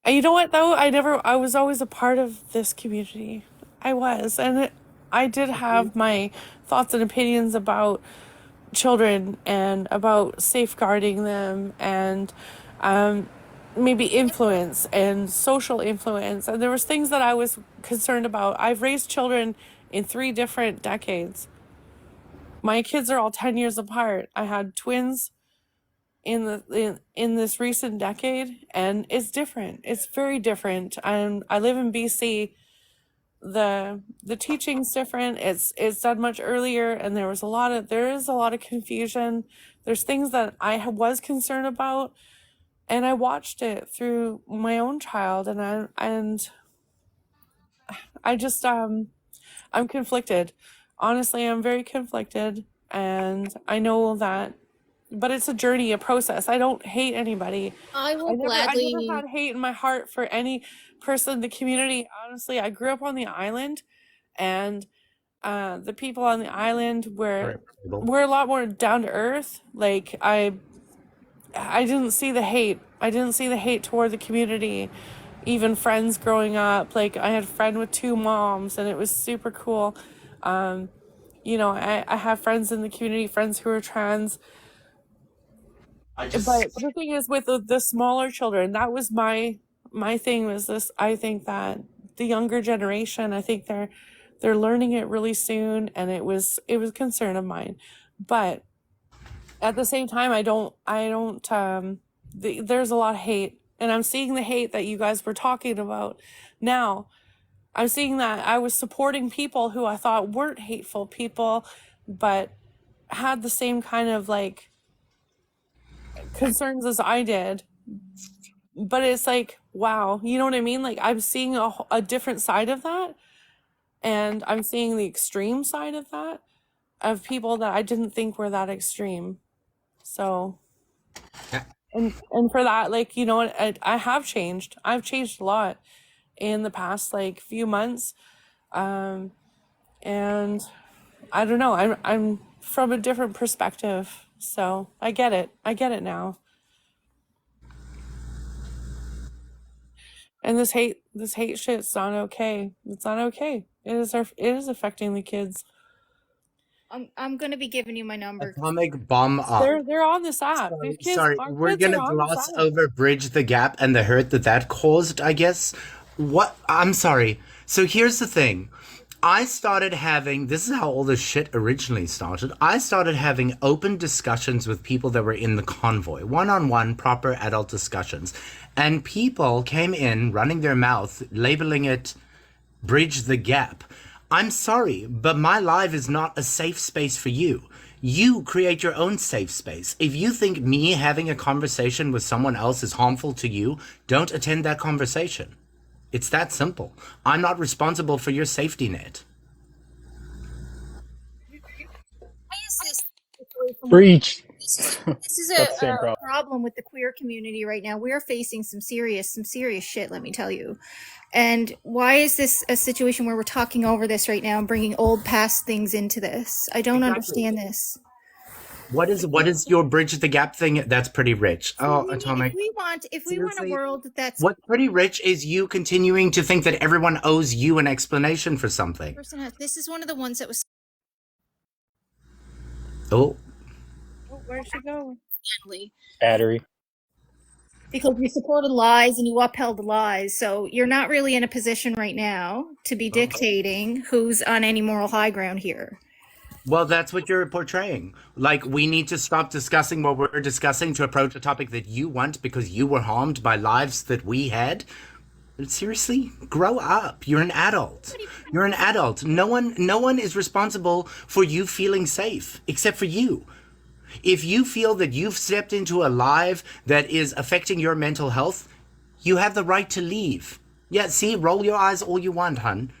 and you know what though? I was always a part of this community. I was, and I did have my thoughts and opinions about children and about safeguarding them and maybe influence and social influence. And there was things that I was concerned about. I've raised children in 3 different decades. My kids are all 10 years apart. I had twins in this recent decade, and it's different. It's very different. I live in BC. The teaching's different. It's done much earlier, and there is a lot of confusion. There's things that I was concerned about, and I watched it through my own child, and I just I'm conflicted. Honestly, I'm very conflicted, and I know that, but it's a journey, a process. I don't hate anybody.
I will
I
gladly.
never had hate in my heart for any person in the community. Honestly, I grew up on the island, and the people on the island were a lot more down to earth. Like, I didn't see the hate. I didn't see the hate toward the community. Even friends growing up, like I had a friend with 2 moms, and it was super cool. You know, I have friends in the community, friends who are trans. But the thing is, with the smaller children, that was my thing, was this. I think that the younger generation, I think they're learning it really soon, and it was a concern of mine. But at the same time, there's a lot of hate, and I'm seeing the hate that you guys were talking about now. I'm seeing that I was supporting people who I thought weren't hateful people, but had the same kind of like concerns as I did. But it's like, wow, you know what I mean? Like, I'm seeing a different side of that, and I'm seeing the extreme side of that, of people that I didn't think were that extreme. So, and for that, like, you know what, I have changed. I've changed a lot in the past like few months, and I don't know, I'm from a different perspective, so I get it now.
And this hate shit's not okay. It's not okay. It is affecting the kids.
I'm gonna be giving you my number.
Atomic bomb up.
They're on this app. These kids,
Sorry,
our
we're
kids
gonna
are on this
gloss
app.
over Bridge the Gap and the hurt that caused, I guess. What? I'm sorry. So here's the thing. I started having, this is how all this shit originally started. I started having open discussions with people that were in the convoy, one-on-one, proper adult discussions. And people came in running their mouth, labeling it Bridge the Gap. I'm sorry, but my live is not a safe space for you. You create your own safe space. If you think me having a conversation with someone else is harmful to you, don't attend that conversation. It's that simple. I'm not responsible for your safety net.
Breach.
This is
That's the same
a
problem.
problem with the queer community right now. We are facing some serious shit, let me tell you. And why is this a situation where we're talking over this right now and bringing old past things into this? I don't understand this.
What is your Bridge the Gap thing? That's pretty rich. Oh, Atomic.
If we want a world that's
What's pretty rich is you continuing to think that everyone owes you an explanation for something.
this is one of the ones that was
Oh,
Where'd she go?
Battery.
because you supported lies and you upheld lies. So you're not really in a position right now to be dictating who's on any moral high ground here.
well, that's what you're portraying. Like, we need to stop discussing what we're discussing to approach a topic that you want because you were harmed by lives that we had. Seriously? Grow up. You're an adult. You're an adult. No one is responsible for you feeling safe except for you. If you feel that you've stepped into a live that is affecting your mental health, you have the right to leave. Yeah, see, roll your eyes all you want, hun.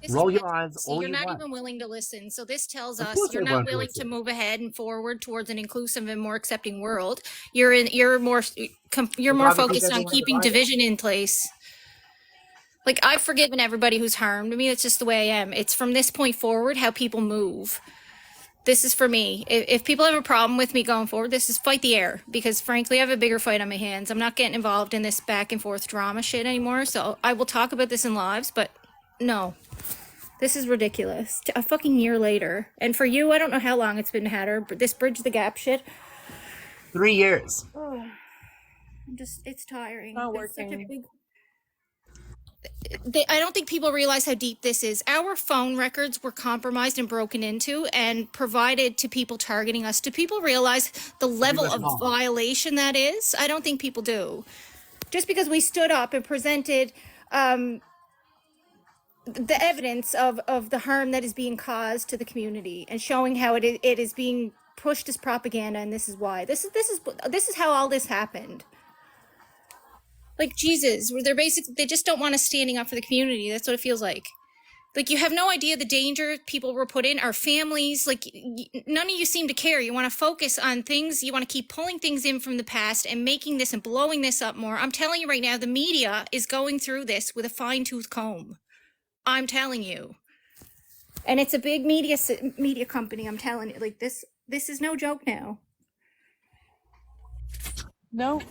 Roll your eyes all
You're
you
not
want.
even willing to listen. So this tells
Of
us
course
you're
I
not
won't
willing
listen.
to move ahead and forward towards an inclusive and more accepting world. You're more
Probably
focused
because
on
we're
keeping
divided.
division in place. Like, I've forgiven everybody who's harmed me. It's just the way I am. It's from this point forward how people move. This is for me. If people have a problem with me going forward, this is fight the air. Because frankly, I have a bigger fight on my hands. I'm not getting involved in this back and forth drama shit anymore. So I will talk about this in lives, but no. This is ridiculous. A fucking year later. And for you, I don't know how long it's been, Hatter, but this Bridge the Gap shit.
3 years.
Oh, it's tiring.
Not
It's such a
working.
big... I don't think people realize how deep this is. Our phone records were compromised and broken into and provided to people targeting us. Do people realize the level of violation that is? I don't think people do. Just because we stood up and presented the evidence of the harm that is being caused to the community and showing how it is being pushed as propaganda, and this is why. This is how all this happened. Like, Jesus, where they just don't want us standing up for the community. That's what it feels like. Like, you have no idea the danger people were put in, our families. Like, none of you seem to care. You want to focus on things. You want to keep pulling things in from the past and making this and blowing this up more. I'm telling you right now, the media is going through this with a fine-tooth comb. I'm telling you. And it's a big media company, I'm telling you. Like, this is no joke now.
No.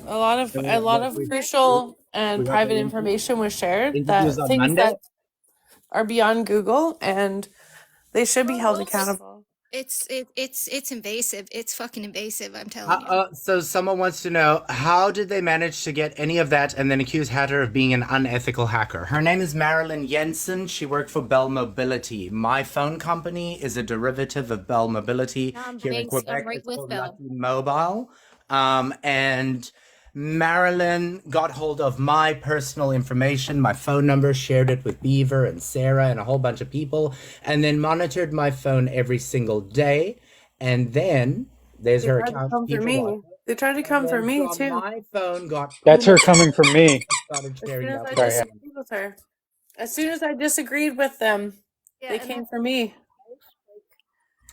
A lot of crucial and private information was shared that things that are beyond Google, and they should be held accountable.
It's invasive. It's fucking invasive, I'm telling you.
So someone wants to know, how did they manage to get any of that and then accuse Hatter of being an unethical hacker? Her name is Marilyn Jensen. She worked for Bell Mobility. My phone company is a derivative of Bell Mobility here in Quebec.
right
It's
with
called
Bell.
Lucky Mobile. And Marilyn got hold of my personal information, my phone number, shared it with Beaver and Sarah and a whole bunch of people, and then monitored my phone every single day. And then there's her account.
They tried to come for me too.
My phone got.
That's her coming for me.
As soon as I disagreed with them, they came for me.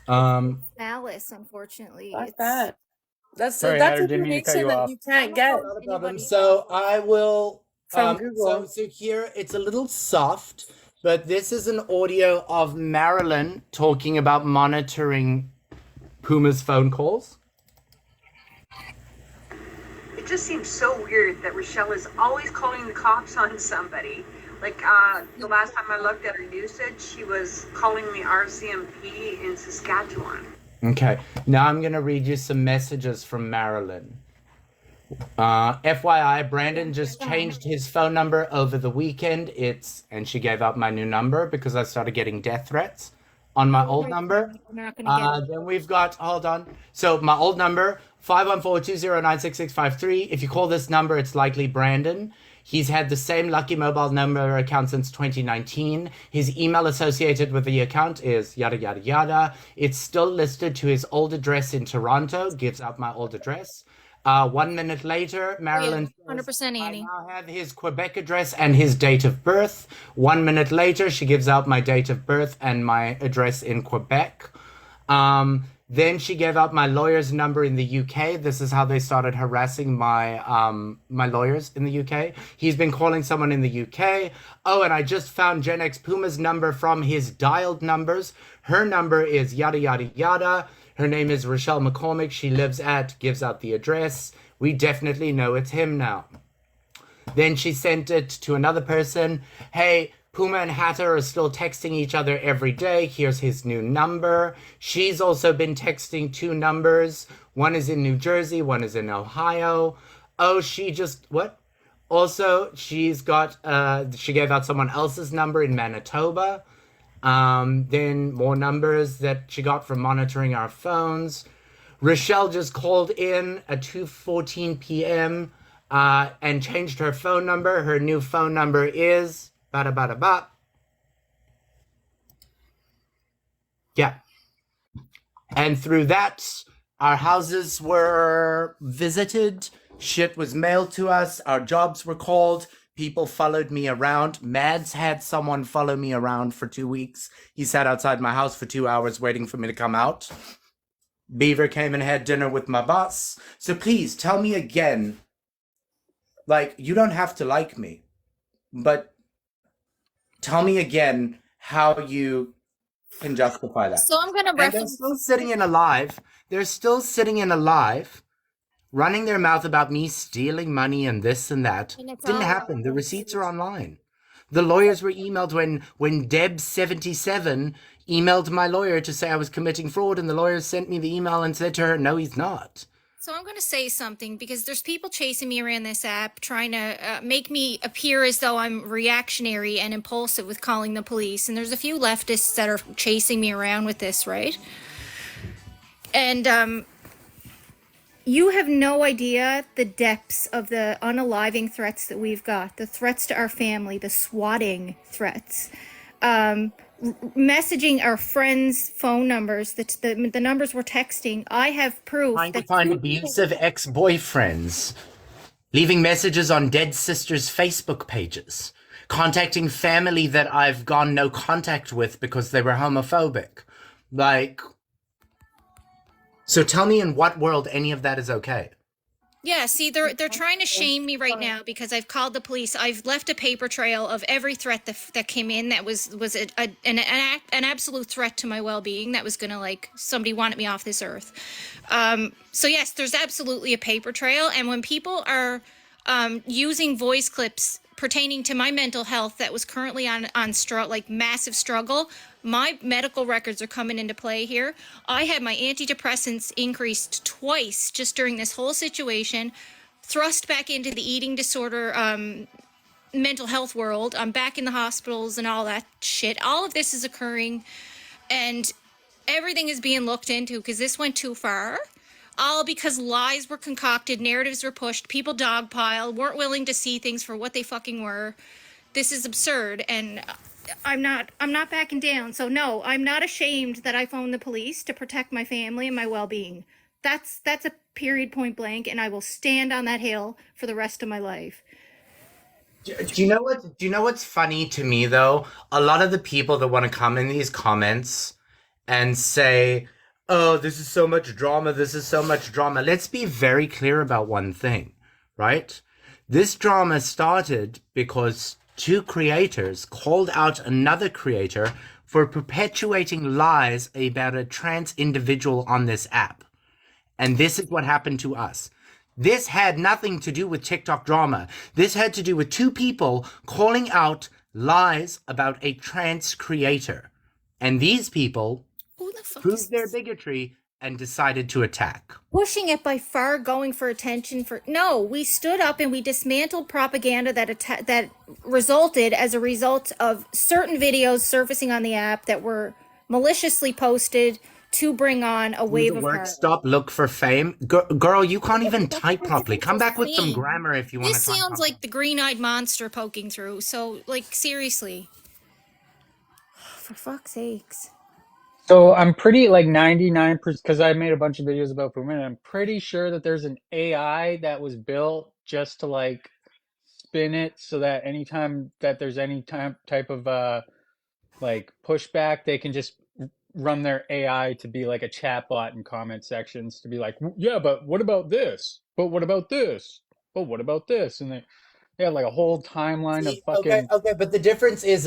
Malice, unfortunately.
That's
Sorry,
that's
Hatter, didn't mean to cut
information
you
that
off.
you can't get.
So I will
From Google.
So here it's a little soft, but this is an audio of Marilyn talking about monitoring Puma's phone calls.
just seems so weird that Rochelle is always calling the cops on somebody. Like the last time I looked at her usage, she was calling the RCMP in Saskatchewan.
Okay, now I'm gonna read you some messages from Marilyn. FYI, Brandon just changed his phone number over the weekend. And she gave out my new number because I started getting death threats on my old number. Then we've got, hold on. So my old number, 514-209-6653. If you call this number, it's likely Brandon. He's had the same Lucky Mobile number account since 2019. His email associated with the account is yada, yada, yada. It's still listed to his old address in Toronto, gives out my old address. 1 minute later, Marilyn
100% Annie.
I now have his Quebec address and his date of birth. 1 minute later, she gives out my date of birth and my address in Quebec. Then she gave out my lawyer's number in the UK. This is how they started harassing my my lawyers in the UK. He's been calling someone in the UK. Oh, and I just found Gen X Puma's number from his dialed numbers. Her number is yada, yada, yada. Her name is Rochelle McCormick. She lives at, gives out the address. We definitely know it's him now. Then she sent it to another person. Hey, Puma and Hatter are still texting each other every day. Here's his new number. She's also been texting 2 numbers. One is in New Jersey, one is in Ohio. Oh, she just, what? Also, she's got, she gave out someone else's number in Manitoba. Then more numbers that she got from monitoring our phones. Rochelle just called in at 2:14 p.m. And changed her phone number. Her new phone number is bada bada ba. Yeah. And through that, our houses were visited. Shit was mailed to us. Our jobs were called. People followed me around. Mads had someone follow me around for 2 weeks. He sat outside my house for 2 hours waiting for me to come out. Beaver came and had dinner with my boss. So please tell me again, like, you don't have to like me, but tell me again how you can justify that.
So I'm going to
And they're
reference.
still sitting in a live. They're still sitting in a live, running their mouth about me stealing money and this and that.
And it's
Didn't
all-
happen. The receipts are online. The lawyers were emailed when Deb77 emailed my lawyer to say I was committing fraud, and the lawyer sent me the email and said to her, no, he's not.
So I'm going to say something because there's people chasing me around this app trying to make me appear as though I'm reactionary and impulsive with calling the police. And there's a few leftists that are chasing me around with this, right? And you have no idea the depths of the unaliving threats that we've got, the threats to our family, the swatting threats. Messaging our friends' phone numbers, the numbers we're texting. I have proof
Trying to
that
find abusive ex-boyfriends, leaving messages on dead sisters' Facebook pages, contacting family that I've gone no contact with because they were homophobic. Like, so tell me in what world any of that is okay?
Yeah, see, they're trying to shame me right now because I've called the police. I've left a paper trail of every threat that came in that was an absolute threat to my well-being. That was gonna, like, somebody wanted me off this earth. So yes, there's absolutely a paper trail. And when people are using voice clips pertaining to my mental health that was currently on massive struggle, my medical records are coming into play here. I had my antidepressants increased twice just during this whole situation, thrust back into the eating disorder mental health world. I'm back in the hospitals and all that shit. All of this is occurring and everything is being looked into because this went too far. All because lies were concocted, narratives were pushed, people dogpiled, weren't willing to see things for what they fucking were. This is absurd, and I'm not backing down. So no, I'm not ashamed that I phoned the police to protect my family and my well-being. That's a period, point blank, and I will stand on that hill for the rest of my life.
Do you know what's funny to me though? A lot of the people that want to come in these comments and say, oh, this is so much drama, this is so much drama. Let's be very clear about one thing, right? This drama started because 2 creators called out another creator for perpetuating lies about a trans individual on this app. And this is what happened to us. This had nothing to do with TikTok drama. This had to do with two people calling out lies about a trans creator. And these people proved their bigotry and decided to attack.
Pushing it by far, going for attention for no, we stood up and we dismantled propaganda that resulted as a result of certain videos surfacing on the app that were maliciously posted to bring on a wave
the
of
work
her.
stop, look for fame. Girl, you can't even type properly. Come back with some grammar if you want to
This
type
sounds
properly.
like the green-eyed monster poking through. So, like, seriously, for fuck's sakes.
So I'm pretty like 99% because I made a bunch of videos about Puma, and I'm pretty sure that there's an AI that was built just to like spin it so that anytime that there's any type of like pushback, they can just run their AI to be like a chatbot in comment sections to be like, yeah, but what about this? But what about this? But what about this? And they have like a whole timeline of fucking.
Okay, but the difference is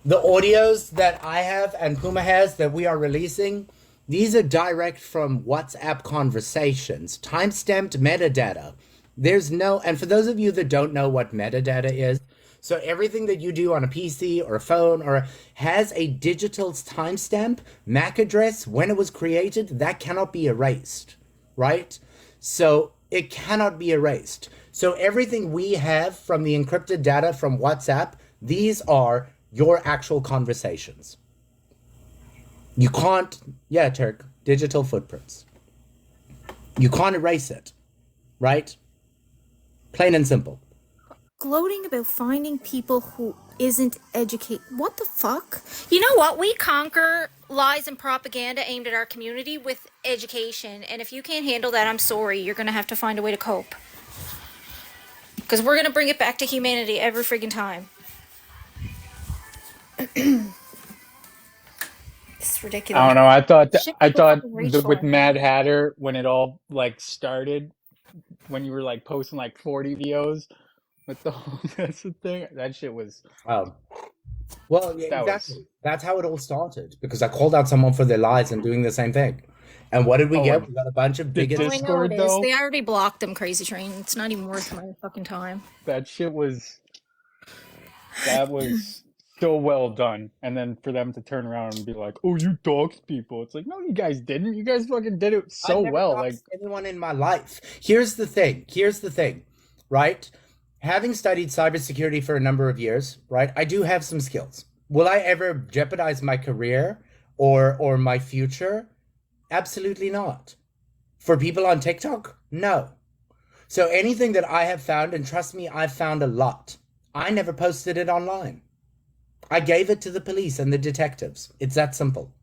the audios that I have and Puma has that we are releasing, these are direct from WhatsApp conversations, time-stamped metadata. There's no, and for those of you that don't know what metadata is, so everything that you do on a PC or a phone or has a digital timestamp, MAC address, when it was created, that cannot be erased, right? So it cannot be erased. So everything we have from the encrypted data from WhatsApp, these are your actual conversations. You can't, yeah, Turk, digital footprints. You can't erase it, right? Plain and simple.
Gloating about finding people who isn't educated. What the fuck? You know what? We conquer lies and propaganda aimed at our community with education. And if you can't handle that, I'm sorry. You're going to have to find a way to cope. Because we're going to bring it back to humanity every friggin' time. It's ridiculous.
I don't know. I thought
racial.
with Mad Hatter when it all like started, when you were like posting like 40 videos with the whole that's the thing. That shit was.
Well, yeah, exactly. That's how it all started because I called out someone for their lies and doing the same thing. And what did we get? We got a bunch of bigots.
I know it is. They already blocked them, Crazy Train. It's not even worth my fucking time.
That shit was. That was. So well done, and then for them to turn around and be like, "Oh, you doxed people," it's like, no, you guys didn't. You guys fucking did it so well. Like
anyone in my life. Here's the thing, right? Having studied cybersecurity for a number of years, right? I do have some skills. Will I ever jeopardize my career or my future? Absolutely not. For people on TikTok, no. So anything that I have found, and trust me, I've found a lot. I never posted it online. I gave it to the police and the detectives. It's that simple.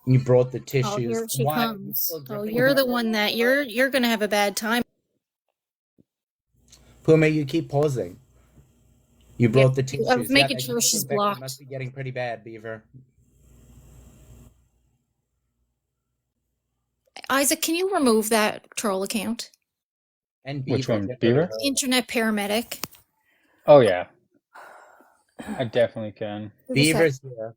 You brought the tissues.
Oh, here she
Why?
comes. Oh, you're the one that you're gonna have a bad time.
Puma, you keep pausing. You brought the tissues.
I was making
That
sure she's
infection
blocked.
must be getting pretty bad, Beaver.
Isaac, can you remove that troll account?
And
which one, Beaver?
Internet paramedic.
Oh yeah, I definitely can.
Beaver's here.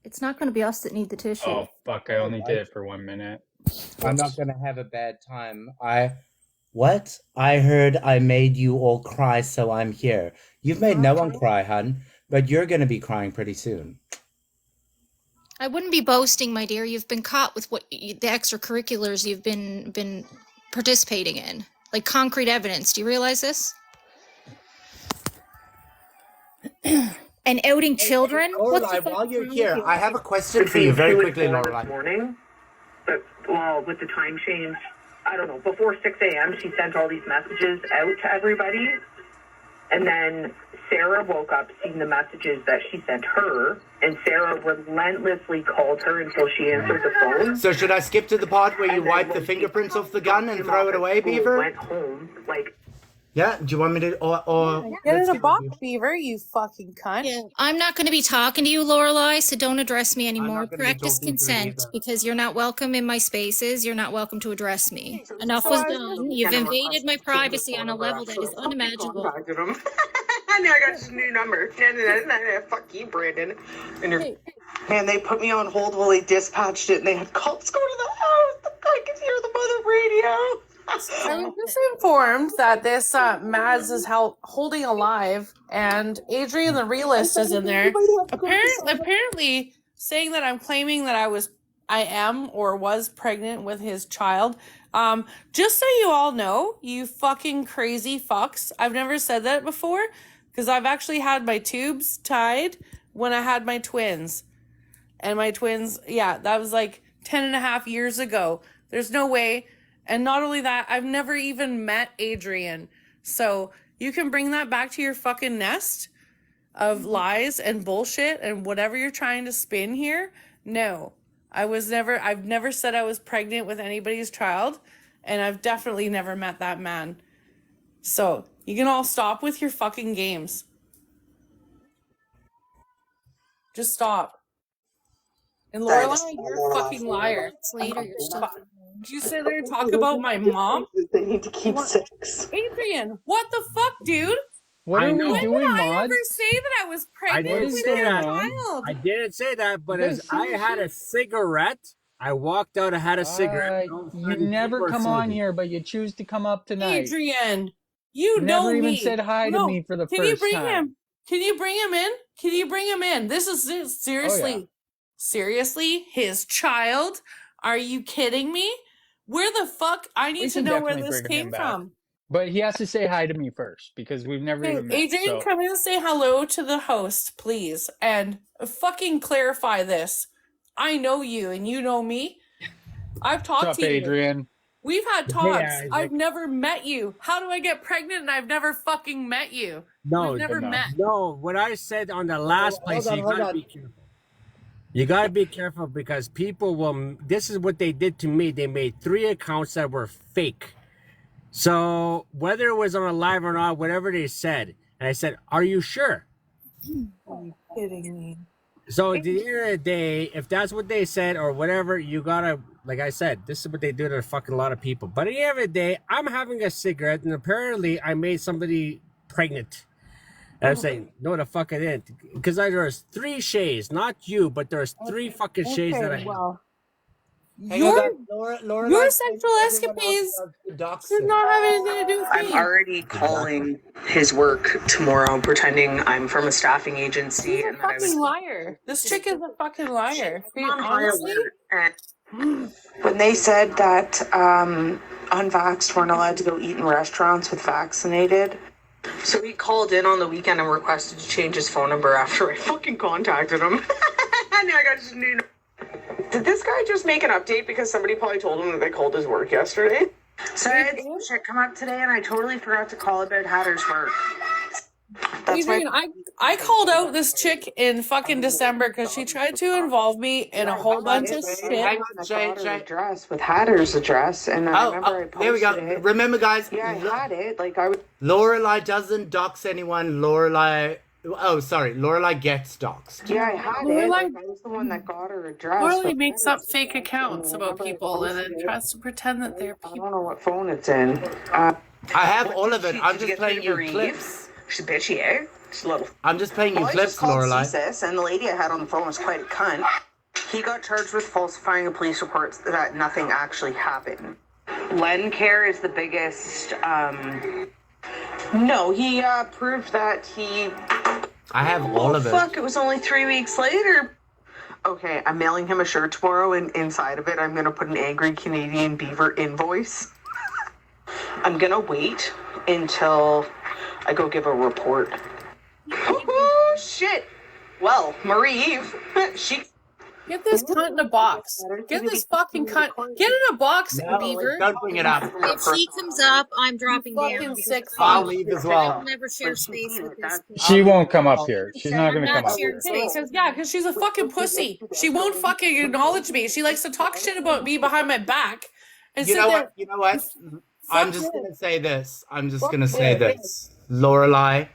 It's not going to be us that need the tissue.
Oh fuck! I only did it for 1 minute.
I'm not gonna have a bad time. What? I heard I made you all cry, so I'm here. You've made no one cry, hun, but you're gonna be crying pretty soon.
I wouldn't be boasting, my dear. You've been caught with the extracurriculars you've been participating in, like concrete evidence. Do you realize this? And outing children.
Lorelai, while you're here, I have a question for you very quickly, Lorelai.
Morning, but well, with the time change, I don't know. Before 6 a.m., she sent all these messages out to everybody, and then Sarah woke up seeing the messages that she sent her, and Sarah relentlessly called her until she answered the phone.
So should I skip to the part where you wipe the fingerprints off the gun and throw it away, Beaver?
Went home, like.
Yeah, do you want me to, or
Get in a box, Beaver, you fucking cunt.
Yeah, I'm not going to be talking to you, Lorelai, so don't address me anymore.
not gonna be
Practice
talking to you
consent,
either.
because you're not welcome in my spaces. You're not welcome to address me. Enough was done. You've invaded my privacy on a level that is unimaginable.
Now I got this new number. Fuck you, Brandon. And they put me on hold while they dispatched it, and they had cops go to the house. I could hear them on the radio.
I was just informed that this Mads is holding alive, and Adrian the realist is in there. Apparently saying that I'm claiming that I am or was pregnant with his child. Just so you all know, you fucking crazy fucks. I've never said that before because I've actually had my tubes tied when I had my twins. And my twins, yeah, that was like 10 and a half years ago. There's no way. And not only that, I've never even met Adrian. So you can bring that back to your fucking nest of lies and bullshit and whatever you're trying to spin here. No, I've never said I was pregnant with anybody's child. And I've definitely never met that man. So you can all stop with your fucking games. Just stop. And Lorelai, you're a fucking liar.
Later, you're still.
Did you sit there and talk about my mom?
They need to keep sex.
Adrian, what the fuck, dude?
What are we
When
doing,
did I
Maud?
ever say that I was
I
pregnant
didn't
with
say
your
that.
child?
I didn't say that, but as I had a cigarette, I walked out. I had a cigarette.
You never come on here, but you choose to come up tonight.
Adrian, you
never
know
even
me.
said hi to
No.
me for the
Can
first
you bring
time.
him? Can you bring him in? Can you bring him in? This is seriously,
Oh, yeah.
seriously his child. Are you kidding me? Where the fuck? I need
We
to
can
know where
definitely
this
bring him
came
back.
from.
But he has to say hi to me first because we've never
Hey,
even met.
Adrian,
so.
come in and say hello to the host, please, and fucking clarify this. I know you, and you know me. I've talked
What's up,
to you.
Adrian?
We've had talks.
Isaac.
I've never met you. How do I get pregnant and I've never fucking met you?
No,
We've never met.
No, what I said on the last place, you gotta be careful. You gotta be careful because people will. This is what they did to me. They made 3 accounts that were fake. So whether it was on a live or not, whatever they said, and I said, "Are you sure?"
Are you kidding me?
So at the end of the day, if that's what they said or whatever, you gotta, like I said, this is what they do to fucking a lot of people. But at the end of the day, I'm having a cigarette, and apparently I made somebody pregnant. And I'm saying, no, the fuck I didn't, because there's 3 shades, not you, but there's 3 fucking shades that I have.
well,
Hang on,
your
guys. Laura
your
likes
sexual
everyone else
escapades
loves to dox
did
him.
not have anything to do with
I'm
me.
already calling his work tomorrow, pretending I'm from a staffing agency
He's a
and that I was
fucking liar. This chick is a fucking liar.
on high
Honestly,
alert. And
When they said that unvaxxed weren't allowed to go eat in restaurants with vaccinated,
so he called in on the weekend and requested to change his phone number after I fucking contacted him. And now I got his new. Did this guy just make an update because somebody probably told him that they called his work yesterday? So I had some shit come up today and I totally forgot to call about Hatter's work.
Adrian, I called out this chick in fucking December because she tried to involve me in a whole bunch of shit.
Hang on, Shay.
Address with Hatter's address, and I remember I posted
There we go.
it.
Remember, guys,
Yeah, I had it. Like I would.
Lorelai doesn't dox anyone. Lorelai gets doxed.
Yeah, I had it. Like, I was the one that got her address.
Lorelai
but
makes up fake accounts about people and then tries to pretend that they're people.
I don't know what phone it's in.
I have all of it. I'm
Did you
just
get
playing you
through to
clips.
She's bitchy, eh? She's a little.
I'm just playing you
Well, I
clips,
just called
Lorelai.
CSIS, and the lady I had on the phone was quite a cunt.
He got charged with falsifying a police report that nothing actually happened. Lencare is the biggest.
No, he proved that he.
I have all of it.
Fuck! It was only 3 weeks later. Okay, I'm mailing him a shirt tomorrow, and inside of it, I'm gonna put an angry Canadian beaver invoice. I'm gonna wait until I go give a report. Oh shit! Well, Marie-Eve, she.
Get this cunt in a box. Get this fucking cunt. Get in a box, Beaver.
Don't bring it up.
If she comes up, I'm dropping
Fucking
down.
sick
I'll
fuck.
leave as
I'll
well.
never share space with this.
She won't come up here. She's not going to
I'm
come
not
up here.
sharing space.
Because she's a fucking pussy. She won't fucking acknowledge me. She likes to talk shit about me behind my back. And
You
sit
know
there.
what? You know what? I'm just
Fuck
gonna
you.
say this. I'm just gonna say this. Lorelai.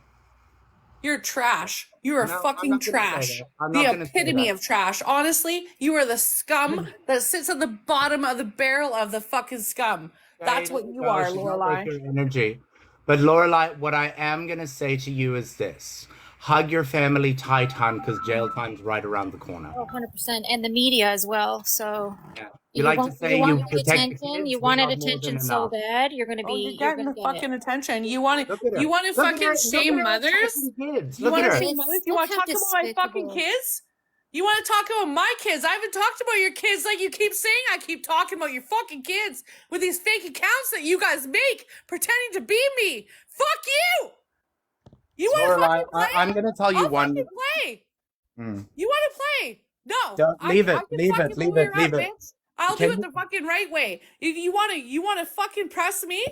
You're trash. You are
No, I'm
fucking
not gonna say
trash.
that. I'm
The
not gonna say
epitome
that.
of trash. Honestly, you are the scum that sits at the bottom of the barrel of the fucking scum. That's what you are,
She's not worth
Lorelai.
your energy. But Lorelai, what I am gonna say to you is this: hug your family tight, hon, because jail time's right around the corner.
Oh, 100%. And the media as well. So
Yeah. You like to say you
wanted
protect the
attention.
kids,
You
we
wanted
got more than
attention so
enough.
bad. You're gonna
Oh,
be.
you're
You're
getting
gonna
the
get it.
fucking attention. You want to
Look at her.
you want to
Look at
fucking
her. Look
shame
at her
mothers?
attacking kids.
You
Look
want
at
to
her.
shame mothers? You want to
Look
talk
how
about my fucking
despicable.
kids? You want to talk about my kids? I haven't talked about your kids like you keep saying. I keep talking about your fucking kids with these fake accounts that you guys make pretending to be me. Fuck you! You want to
Lorelai,
fucking play?
I'm gonna tell you
I'll
one.
fucking play.
Mm.
You want to play? No.
Don't leave
I
it.
can
Leave
fucking
it. Leave
lawyer
it. Leave
up,
it.
bitch. I'll
Can
do it
you-
the fucking right way. You want to fucking press me?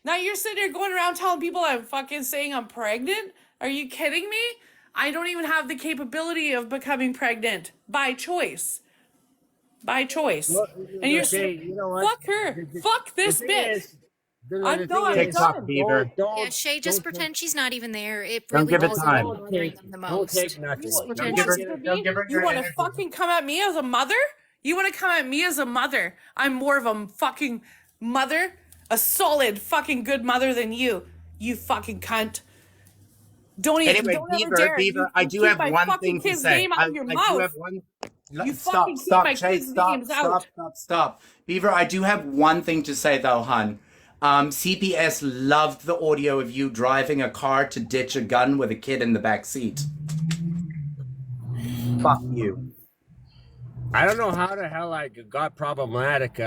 Now you're sitting there going around telling people I'm fucking saying I'm pregnant? Are you kidding me? I don't even have the capability of becoming pregnant by choice. By choice.
Look,
And you're
Jay,
saying,
you know what?
fuck her. Fuck this
thing
bitch.
is- the
I'm
thing
done.
is,
I'm
Beaver.
don't-
Yeah, Shay, just pretend she's not even there. It
Don't
really
give it
does
time.
bother them the
Don't
most.
take nothing.
Just
You
pretend
give her-
she's
don't give her
You
your
want to
energy.
fucking come at me as a mother? You want to come at me as a mother? I'm more of a fucking mother, a solid fucking good mother than you. You fucking cunt. Don't even.
Anyway,
don't ever
Beaver,
dare.
Beaver,
You
I do
keep
have
my
one
fucking
thing to
kid's
say.
name out of your
I
mouth.
do have one.
You
Stop,
fucking keep
stop,
my
Chase,
kids'
stop,
names
stop,
out.
stop. Beaver, I do have one thing to say though, hun. CPS loved the audio of you driving a car to ditch a gun with a kid in the back seat. Fuck you.
I don't know how the hell I got problematic,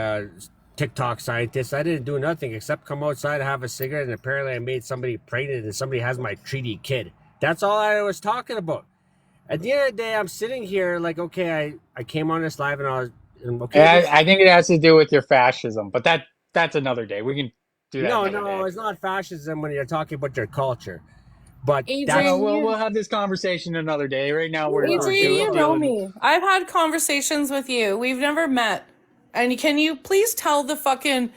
TikTok scientist. I didn't do nothing except come outside, have a cigarette, and apparently I made somebody pregnant and somebody has my treaty kid. That's all I was talking about. At the end of the day, I'm sitting here like, okay, I came on this live and I was, okay.
And I think it has to do with your fascism, but that's another day. We can do that.
No,
another day.
it's not fascism when you're talking about your culture. But
No,
that's,
we'll have this conversation another day. Right now, we're
Adrian, you know
doing-
me. I've had conversations with you. We've never met. And can you please tell the fucking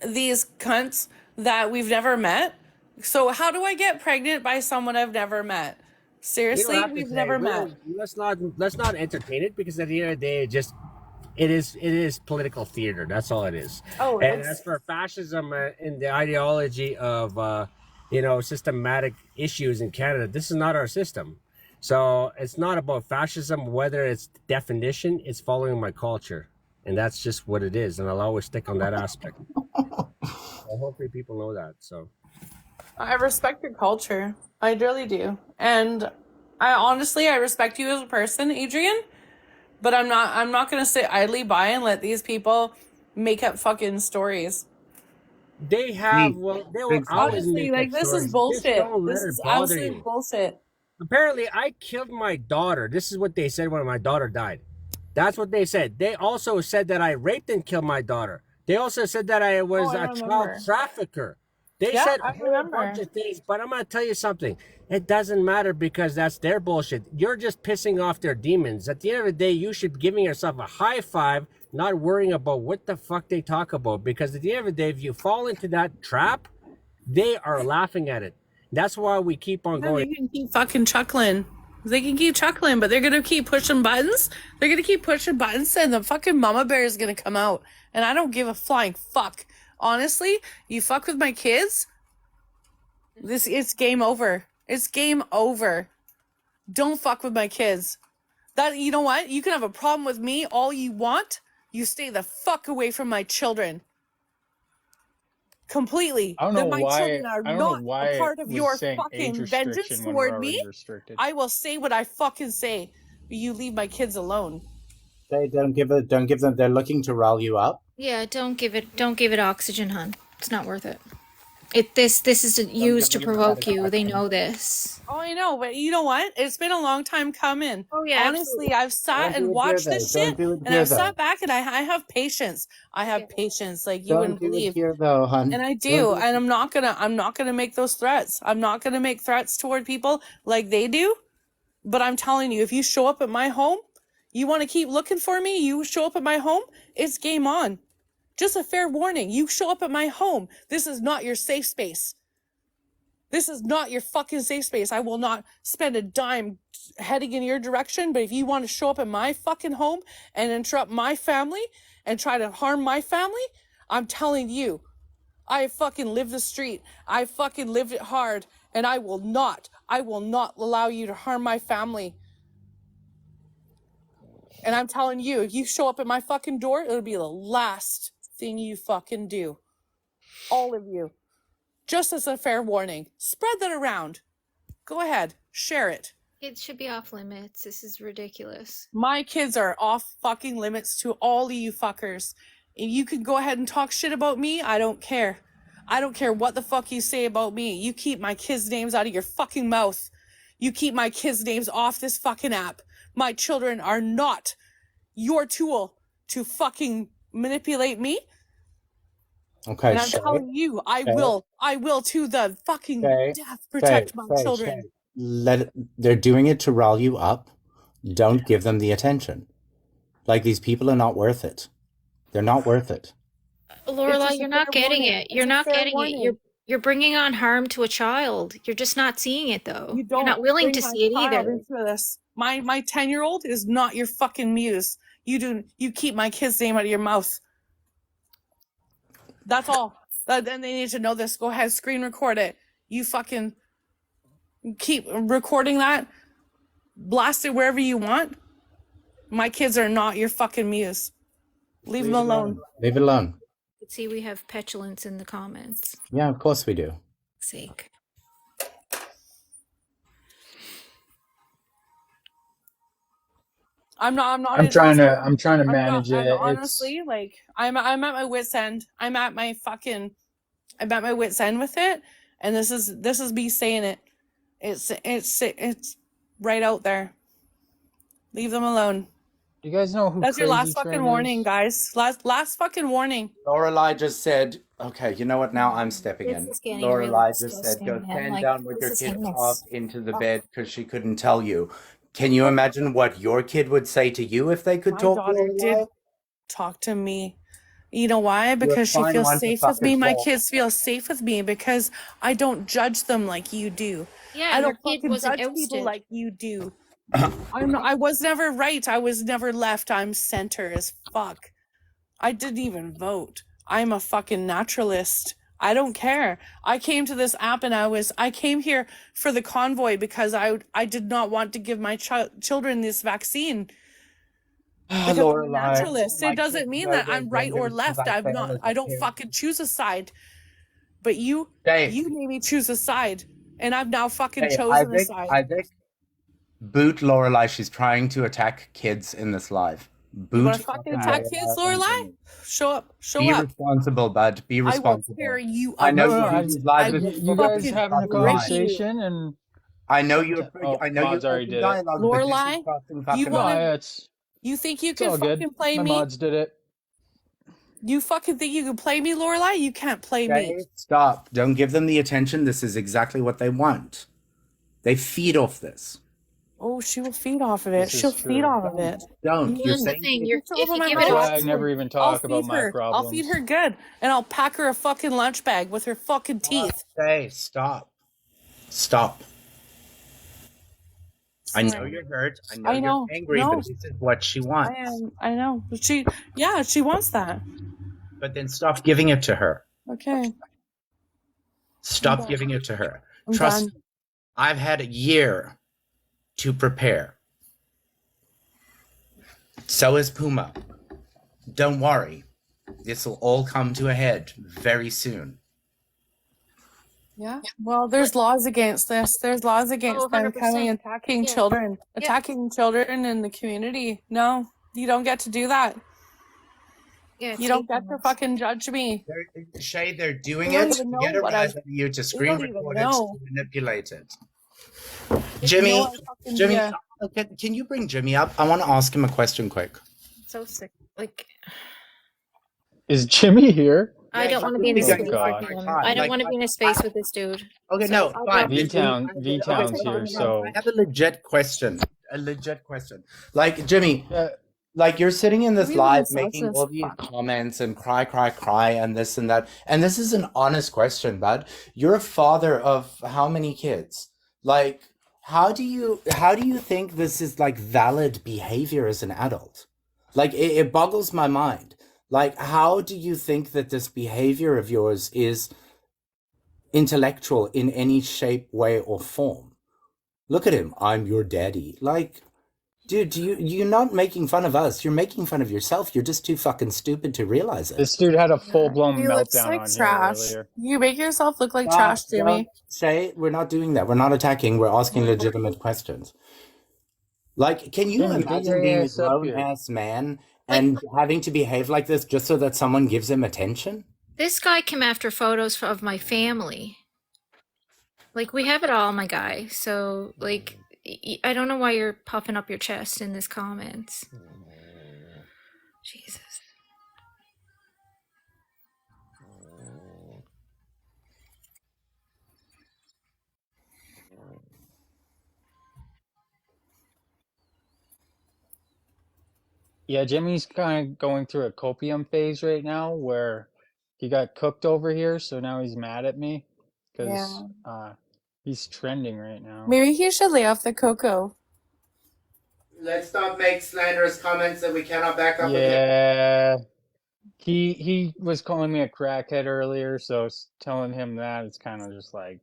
these cunts that we've never met? So how do I get pregnant by someone I've never met?
you don't
Seriously,
have to
we've
say,
never met.
let's not entertain it, because at the end of the day, it is political theater. That's all it is.
Oh,
and
it's-
as for fascism and the ideology of systematic issues in Canada, this is not our system. So it's not about fascism, whether it's definition, it's following my culture. And that's just what it is. And I'll always stick on that aspect. Well, hopefully people know that. So
I respect your culture. I really do. And I respect you as a person, Adrian. But I'm not gonna sit idly by and let these people make up fucking stories.
they have, well, they will always
Honestly,
make
like
up
this
stories.
is
Just
bullshit.
don't let
This
it
is
bother
absolute
you.
bullshit.
Apparently, I killed my daughter. This is what they said when my daughter died. That's what they said. They also said that I raped and killed my daughter. They also said that I was
I
a child
remember.
trafficker. They
Yeah,
said
I
a whole
remember.
bunch of things, but I'm going to tell you something. It doesn't matter, because that's their bullshit. You're just pissing off their demons. At the end of the day, you should be giving yourself a high five, not worrying about what the fuck they talk about. Because at the end of the day, if you fall into that trap, they are laughing at it. That's why we keep on
Yeah,
going.
they can keep fucking chuckling. They can keep chuckling, but they're gonna keep pushing buttons. They're gonna keep pushing buttons, and the fucking mama bear is gonna come out. And I don't give a flying fuck. Honestly, you fuck with my kids, it's game over. It's game over. Don't fuck with my kids. That, you know what? You can have a problem with me all you want. You stay the fuck away from my children. Completely.
I don't
That
know
my
why.
children are
I don't know
not
why
a part
it
of
was
your
saying age
fucking vengeance
restriction when we're
toward
already
me.
restricted.
I will say what I fucking say. You leave my kids alone.
They don't give them. They're looking to rile you up.
Yeah, don't give it oxygen, hun. It's not worth it. This is used to provoke you. They know this.
Oh, I know, but you know what? It's been a long time coming.
Oh, yeah,
Honestly, I've sat
Don't
and
do it
watched
here,
this
though. Don't
shit,
do it
and
here,
I've
though.
sat back and I have patience. I have patience like you
Don't
wouldn't
do
believe.
it here, though, hun.
And I
Don't
do,
it-
and I'm not gonna make those threats. I'm not gonna make threats toward people like they do. But I'm telling you, if you show up at my home, you want to keep looking for me, you show up at my home, it's game on. Just a fair warning. You show up at my home. This is not your safe space. This is not your fucking safe space. I will not spend a dime heading in your direction. But if you want to show up at my fucking home and interrupt my family and try to harm my family, I'm telling you, I fucking lived the street. I fucking lived it hard. And I will not allow you to harm my family. And I'm telling you, if you show up at my fucking door, it'll be the last thing you fucking do. All of you. Just as a fair warning. Spread that around. Go ahead. Share it.
It should be off limits. This is ridiculous.
My kids are off fucking limits to all of you fuckers. If you can go ahead and talk shit about me, I don't care. I don't care what the fuck you say about me. You keep my kids' names out of your fucking mouth. You keep my kids' names off this fucking app. My children are not your tool to fucking manipulate me.
Okay,
And I'm
Shay.
telling you, I
Shay.
will to the fucking
Shay.
death protect
Shay.
my
Shay.
children.
Shay. They're doing it to rile you up. Don't give them the attention. Like, these people are not worth it. They're not worth it.
Lorelai,
just a
you're not
fair
getting
warning.
it. You're
It's a
not
fair
getting it.
warning.
You're bringing on harm to a child. You're just not seeing it though.
You don't
You're not willing
bring
to
my
see it
child
either.
into this. My 10-year-old is not your fucking muse. You keep my kid's name out of your mouth. That's all. Then they need to know this. Go ahead, screen record it. You fucking keep recording that. Blast it wherever you want. My kids are not your fucking muse. Leave them alone.
Leave it alone.
See, we have petulance in the comments.
Yeah, of course we do.
Sake.
I'm not.
I'm trying to
I'm
manage
not,
it.
honestly, like I'm at my wit's end. I'm at my wit's end with it, and this is me saying it. It's right out there. Leave them alone.
Do you guys know who
That's your
Crazy
last fucking
Train
warning,
is?
guys. Last fucking warning.
Lorelai just said, okay, you know what? Now I'm stepping in.
This is getting
Lorelai
really
just said, go
disgusting, man.
stand
Like,
down with your
this is
kid
heinous.
off into the bed because she couldn't tell you. Can you imagine what your kid would say to you if they could
My
talk?
daughter
Lorelai?
did talk to me. You know why? Because she
fine
feels
one to
safe
fuck
with me. My
herself.
kids feel safe with me because I don't judge them like you do.
Yeah,
I
your
don't
kid
fucking
wasn't
judge people
ousted.
like you do. I was never right. I was never left. I'm center as fuck. I didn't even vote. I'm a fucking naturalist. I don't care. I came to this app and I came here for the convoy because I did not want to give my children this vaccine. Because I'm a naturalist. It doesn't mean that I'm right or left. I don't fucking choose a side. But you made me choose a side. And I've now fucking
Hey,
chosen a side.
Isaac, boot Lorelai. She's trying to attack kids in this live.
You
Boot.
wanna fucking attack kids, Lorelai? Show up. Show
Be
up.
responsible, bud. Be
I will
responsible.
tear you
I
up.
know
No,
you do these lives with
you guys
fucking
having a
fucking
conversation and
I know you.
Oh,
I know you.
mods already did it.
Dialogue, but this is
Lorelai,
crossing
you
fucking
wanna-
lines.
You think you
it's
can
all good.
fucking play
My
me?
mods did it.
You fucking think you can play me, Lorelai? You can't play me.
Okay, stop. Don't give them the attention. This is exactly what they want. They feed off this.
Oh, she will feed off of it.
This is
She'll
true.
feed off of it.
Don't. You're
Here's the
saying
thing.
If
You're,
you
if
open
you
my
give
mouth,
it
Why
a
I never even
I'll
talk about
feed
my
her. I'll
problems.
feed her good, and I'll pack her a fucking lunch bag with her fucking teeth.
Hey, stop. Stop. I know
Sorry.
you're hurt. I know,
I know.
you're angry,
No.
but this is what she wants.
I know. She wants that.
But then stop giving it to her.
Okay.
Stop
done.
giving it to her.
I'm
Trust
done.
me. I've had a year to prepare. So is Puma. Don't worry. This will all come to a head very soon.
Yeah. Well, there's laws against this. There's laws against them
100%.
coming and attacking
Yeah.
children,
Yeah.
attacking children in the community. No, you don't get to do that.
Yeah,
You don't get to fucking judge me.
Shay, they're doing
They don't
it
even
to
know
get a
what
rise
I-
out of you, to
they
screen
don't even
record it,
know.
to manipulate it.
They
Jimmy,
know I fucking-
Jimmy,
yeah.
can you bring Jimmy up? I want to ask him a question quick.
so sick. Like,
Is Jimmy here?
I don't want to be in a space with him. I don't want to be in a space with this dude.
Okay,
So
no,
I'll
fine.
drop
V
him.
Town, V Town's here, so
I have a legit question. Like, Jimmy, like you're sitting in this
Really
live
sucks
making
as
all these comments and cry, and this and that. And this is an honest question, bud. You're a father of how many kids? Like, how do you think this is like valid behavior as an adult? Like, it boggles my mind. Like, how do you think that this behavior of yours is intellectual in any shape, way, or form? Look at him. I'm your daddy. Like, dude, you're not making fun of us. You're making fun of yourself. You're just too fucking stupid to realize it.
This dude had a full-blown
He looks
meltdown
like
on
trash.
here earlier.
You make yourself look like trash, Jimmy.
Say, we're not doing that. We're not attacking. We're asking legitimate questions. Like, can you
Jimmy, get your
imagine being a
ass up here.
grown-ass man and having to behave like this just so that someone gives him attention?
This guy came after photos of my family. Like, we have it all, my guy. So, like, I don't know why you're puffing up your chest in this comments. Jesus.
Yeah, Jimmy's kind of going through a copium phase right now where he got cooked over here, so now he's mad at me because he's trending right now.
Maybe he should lay off the cocoa.
Let's not make slanderous comments that we cannot back up again.
Yeah, he was calling me a crackhead earlier, so telling him that it's kind of just like,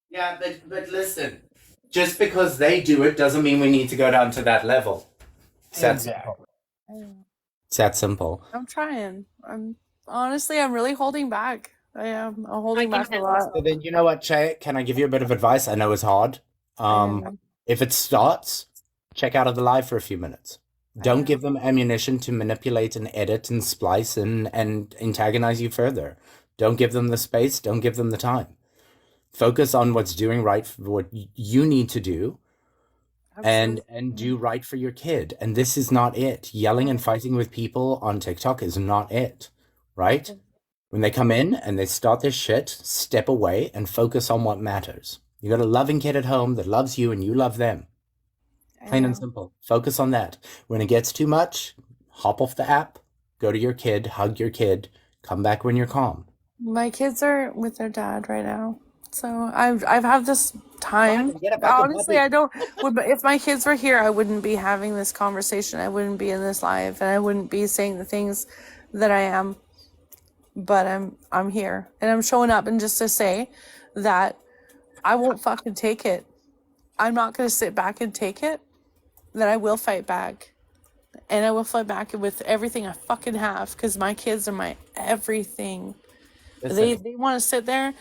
Yeah, but listen, just because they do it doesn't mean we need to go down to that level. It's that simple. It's that simple.
I'm trying. I'm really holding back. I am. I'm holding back a lot.
So then, you know what, Che? Can I give you a bit of advice? I know it's hard. If it starts, check out of the live for a few minutes. Don't give them ammunition to manipulate and edit and splice and antagonize you further. Don't give them the space. Don't give them the time. Focus on what's doing right for what you need to do. And do right for your kid. And this is not it. Yelling and fighting with people on TikTok is not it, right? When they come in and they start their shit, step away and focus on what matters. You got a loving kid at home that loves you and you love them. Plain and simple. Focus on that. When it gets too much, hop off the app, go to your kid, hug your kid, come back when you're calm.
My kids are with their dad right now. So I've had this time. Honestly, I don't. If my kids were here, I wouldn't be having this conversation. I wouldn't be in this live, and I wouldn't be saying the things that I am. But I'm here, and I'm showing up, and just to say that I won't fucking take it. I'm not gonna sit back and take it. That I will fight back, and I will fight back with everything I fucking have, because my kids are my everything. They want to sit there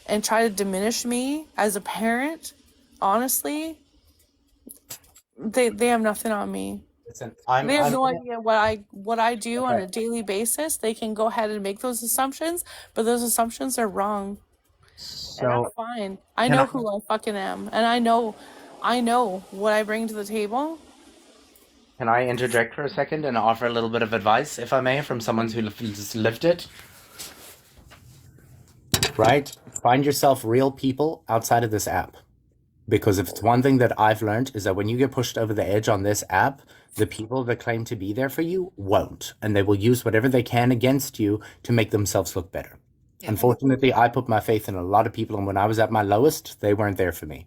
and try to diminish me as a parent. Honestly, they have nothing on me.
Listen,
they have no idea what I do on a daily basis. They can go ahead and make those assumptions, but those assumptions are wrong. And I'm fine. I know who I fucking am, and I know what I bring to the table.
Can I interject for a second and offer a little bit of advice, if I may, from someone who just lived it? Right? Find yourself real people outside of this app. Because if it's one thing that I've learned is that when you get pushed over the edge on this app, the people that claim to be there for you won't. And they will use whatever they can against you to make themselves look better. Yeah. Unfortunately, I put my faith in a lot of people, and when I was at my lowest, they weren't there for me.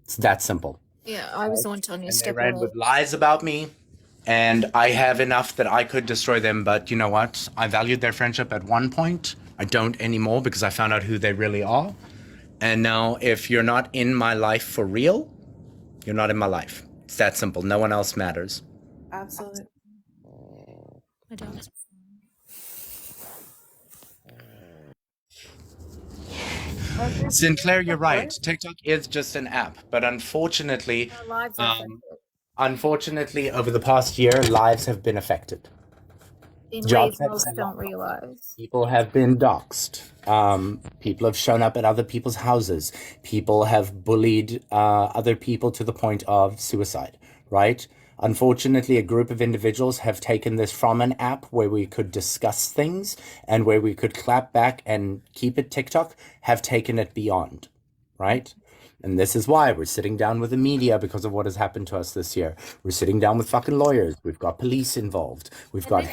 It's that simple.
Yeah, I was the one telling you to step
They ran
away.
with lies about me, and I have enough that I could destroy them, but you know what? I valued their friendship at one point. I don't anymore because I found out who they really are. And now if you're not in my life for real, you're not in my life. It's that simple. No one else matters.
Absolutely.
I don't.
Sinclair, you're right. TikTok is just an app, but unfortunately, over the past year, lives have been affected.
In
Jobs
ways
have
most
been
don't realize.
People have been doxxed. People have shown up at other people's houses. People have bullied other people to the point of suicide, right? Unfortunately, a group of individuals have taken this from an app where we could discuss things and where we could clap back and keep it TikTok, have taken it beyond, right? And this is why we're sitting down with the media because of what has happened to us this year. We're sitting down with fucking lawyers. We've got police involved. We've got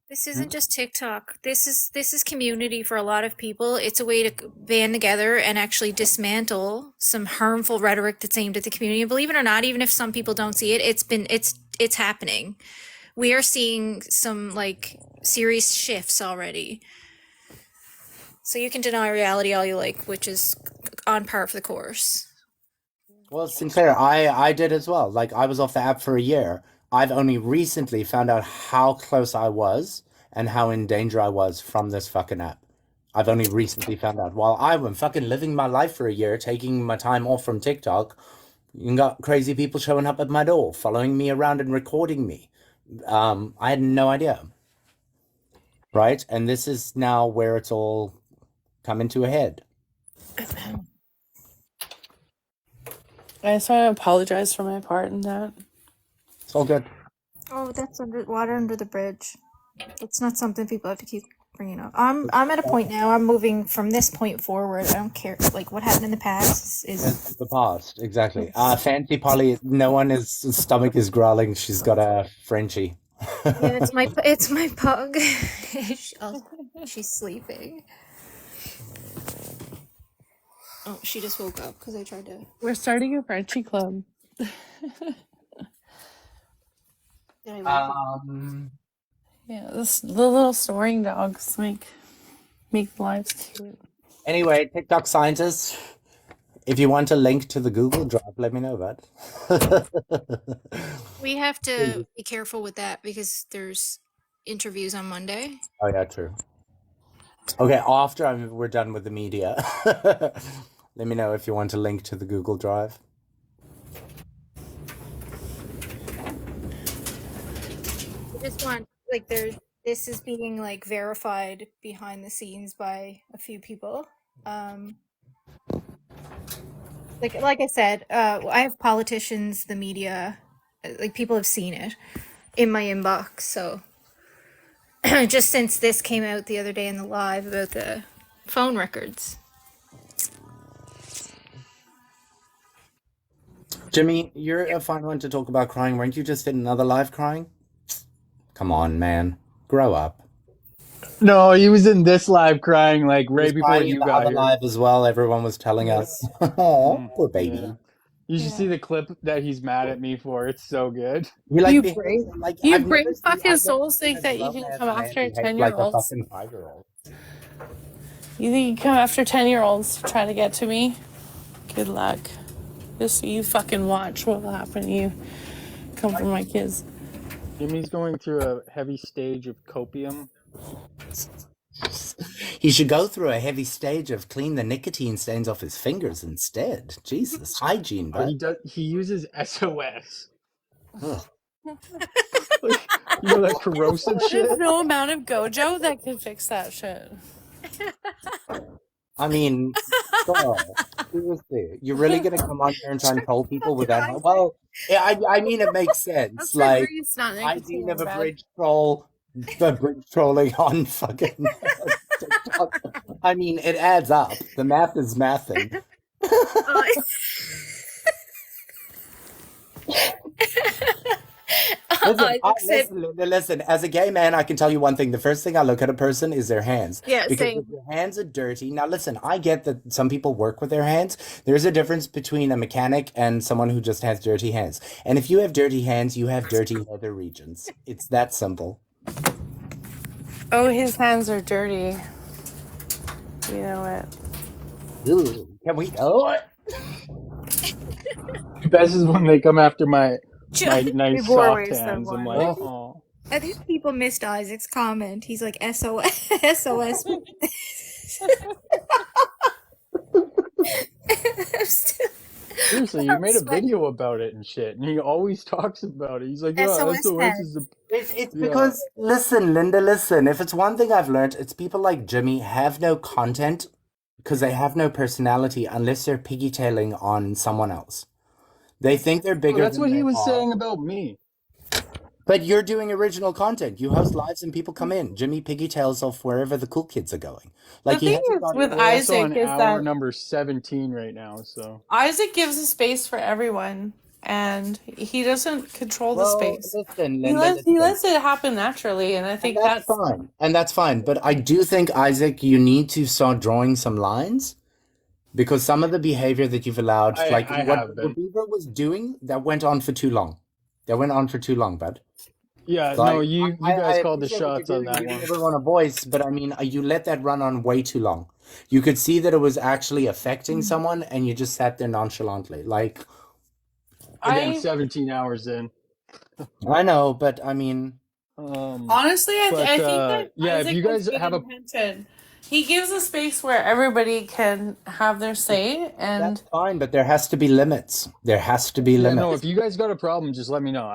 This isn't just TikTok. This is community for a lot of people. It's a way to band together and actually dismantle some harmful rhetoric that's aimed at the community. And believe it or not, even if some people don't see it, it's happening. We are seeing some like serious shifts already. So you can deny reality all you like, which is on par for the course.
Well, Sinclair, I did as well. Like, I was off the app for a year. I've only recently found out how close I was and how in danger I was from this fucking app. I've only recently found out. While I was fucking living my life for a year, taking my time off from TikTok, you got crazy people showing up at my door, following me around and recording me. I had no idea. Right? And this is now where it's all coming to a head.
I just want to apologize for my part in that.
It's all good.
Oh, that's water under the bridge. It's not something people have to keep bringing up. I'm at a point now. I'm moving from this point forward. I don't care. Like what happened in the past is
It's the past, exactly. Fancy Polly, no one is stomach is growling. She's got a Frenchie.
yeah, it's my pug. She's sleeping. Oh, she just woke up because I tried to.
We're starting a Frenchie club. Yeah, the little snoring dogs make lives cute.
Anyway, TikTok scientists, if you want a link to the Google Drive, let me know, bud.
We have to be careful with that because there's interviews on Monday.
Oh yeah, true. Okay, after we're done with the media, let me know if you want a link to the Google Drive.
I just want this is being like verified behind the scenes by a few people. Like I said, I have politicians, the media, like people have seen it in my inbox. So just since this came out the other day in the live about the phone records.
Jimmy, you're a fun one to talk about crying. Weren't you just in another live crying? Come on, man. Grow up.
No, he was in this live crying like right before
Crying
you
in the
got
other
here.
live as well. Everyone was telling us. Oh, poor baby.
Yeah. You should see the clip that he's mad at me for. It's so good.
You like
You
behaving
brave,
like
you
I've
brave
never seen-
fucking
I've never
souls
seen
think
a
that you can
grown-ass
come
man
after a
behave like a
10-year-olds.
fucking 5-year-old.
You think you come after 10-year-olds to try to get to me? Good luck. Just so you fucking watch what will happen to you. Come from my kids.
Jimmy's going through a heavy stage of copium.
He should go through a heavy stage of clean the nicotine stains off his fingers instead. Jesus, hygiene,
Oh,
bud.
he uses SOS.
Ugh.
You know that corrosive shit?
There's no amount of Gojo that can fix that shit.
I mean, girl, seriously, you're really gonna come on here and try and troll people with that? Well, yeah, I mean, it makes sense.
That's
Like,
grease, not
I've
nicotine,
seen of a
man.
bridge troll, the bridge trolling on fucking TikTok. I mean, it adds up. The math is mathing. Listen, as a gay man, I can tell you one thing. The first thing I look at a person is their hands.
Yeah,
Because
same.
if your hands are dirty. Now, listen, I get that some people work with their hands. There's a difference between a mechanic and someone who just has dirty hands. And if you have dirty hands, you have dirty nether regions. It's that simple.
Oh, his hands are dirty. You know what?
Ooh, can we? Oh,
Best is when they come after my nice
Before
soft
waves the
hands. I'm
one.
like, oh.
I think people missed Isaac's comment. He's like SOS. SOS.
Seriously, you made a video about it and shit, and he always talks about it. He's like, yeah, SOS is the...
It's because, listen, Linda, listen. If it's one thing I've learned, it's people like Jimmy have no content because they have no personality unless they're piggytailing on someone else. They think they're bigger
Well, that's
than
what
they
he was
are.
saying about me.
But you're doing original content. You host lives and people come in. Jimmy piggytails off wherever the cool kids are going. Like
The
he
thing
hasn't
is
got
with
We're also
Isaac
on
is
hour
that
number 17 right now, so...
Isaac gives a space for everyone, and he doesn't control the
Well,
space.
listen,
He
Linda,
lets
listen.
it happen naturally, and I think
And that's fine. And that's fine. But I do think, Isaac, you need to start drawing some lines because some of the behavior that you've allowed,
I
like
have
what
been.
Beaver was doing, that went on for too long. That went on for too long, bud.
Yeah,
Like,
no, you
I
guys called the
appreciate what
shots
you're
on
doing,
that
giving
one.
everyone a voice, but I mean, you let that run on way too long. You could see that it was actually affecting someone, and you just sat there nonchalantly. Like,
Again,
I
17 hours in.
I know, but I mean,
honestly, I think that
yeah, if
Isaac
you
has
guys
good
have a
intention. He gives a space where everybody can have their say, and
that's fine, but there has to be limits. There has to be
yeah,
limits.
no, if you guys got a problem, just let me know.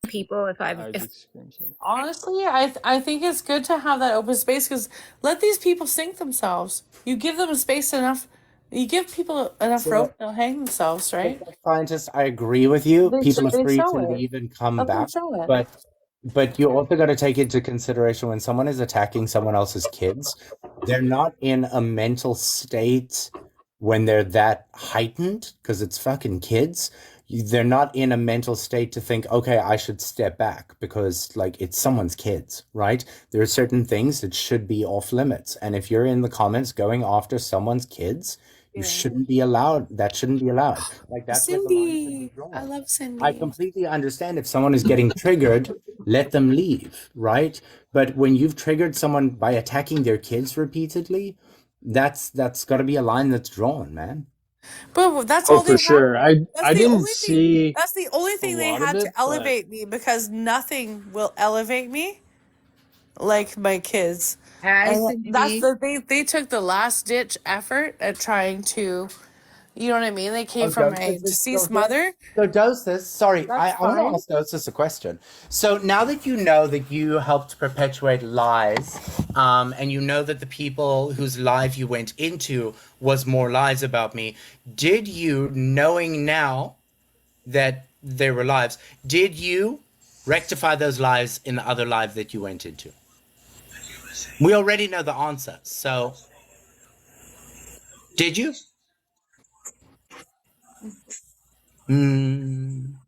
People if
Isaac screams at me.
honestly, I think it's good to have that open space because let these people sink themselves. You give them a space enough. You give people enough
So,
rope, they'll hang themselves, right?
scientists, I agree with you. People are
They
free
show
to
it.
leave and come
Let them
back,
show it.
but you also got to take into consideration when someone is attacking someone else's kids, they're not in a mental state when they're that heightened because it's fucking kids. They're not in a mental state to think, okay, I should step back because like it's someone's kids, right? There are certain things that should be off limits, and if you're in the comments going after someone's kids, you shouldn't be allowed. That shouldn't be allowed. Like that's where the line should be
Cindy,
drawn.
I love Cindy.
I completely understand if someone is getting triggered, let them leave, right? But when you've triggered someone by attacking their kids repeatedly, that's got to be a line that's drawn, man.
But that's
Oh,
all they
for sure.
had.
I didn't see
That's the only
a
thing they
lot of
had
it,
to
but
elevate me because nothing will elevate me like my kids. And that's they took the last ditch effort at trying to, you know what I mean? They came from a deceased mother.
So Dosis, sorry,
That's
I want to
fine.
ask Dosis a question. So now that you know that you helped perpetuate lies, and you know that the people whose life you went into was more lies about me, did you, knowing now that they were lies, did you rectify those lies in the other life that you went into? We already know the answer, so did you?
Didn't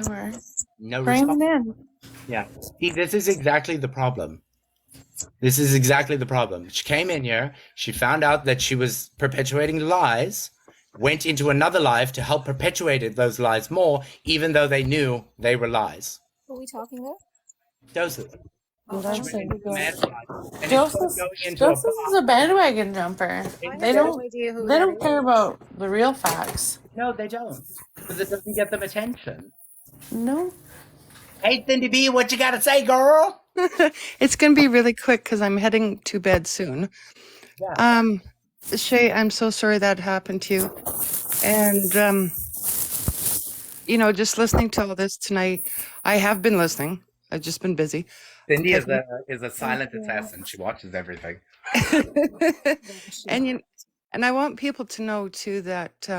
work.
No
Bring
response.
them in.
Yeah. See, this is exactly the problem. This is exactly the problem. She came in here, she found out that she was perpetuating lies, went into another life to help perpetuate those lies more, even though they knew they were lies.
What are we talking about?
Doses.
That's
She went into a man's life. And
Joseph,
instead of going into a
Joseph is a bandwagon jumper. They
no
don't.
idea who
They
that
don't care about the real facts.
No, they don't. Because it doesn't get them attention.
No.
Hey, Cindy B, what you got to say, girl?
It's going to be really quick because I'm heading to bed soon.
Yeah.
Shay, I'm so sorry that happened to you. And, just listening to all this tonight, I have been listening. I've just been busy.
Cindy is a silent assassin. She watches everything.
And I want people to know too that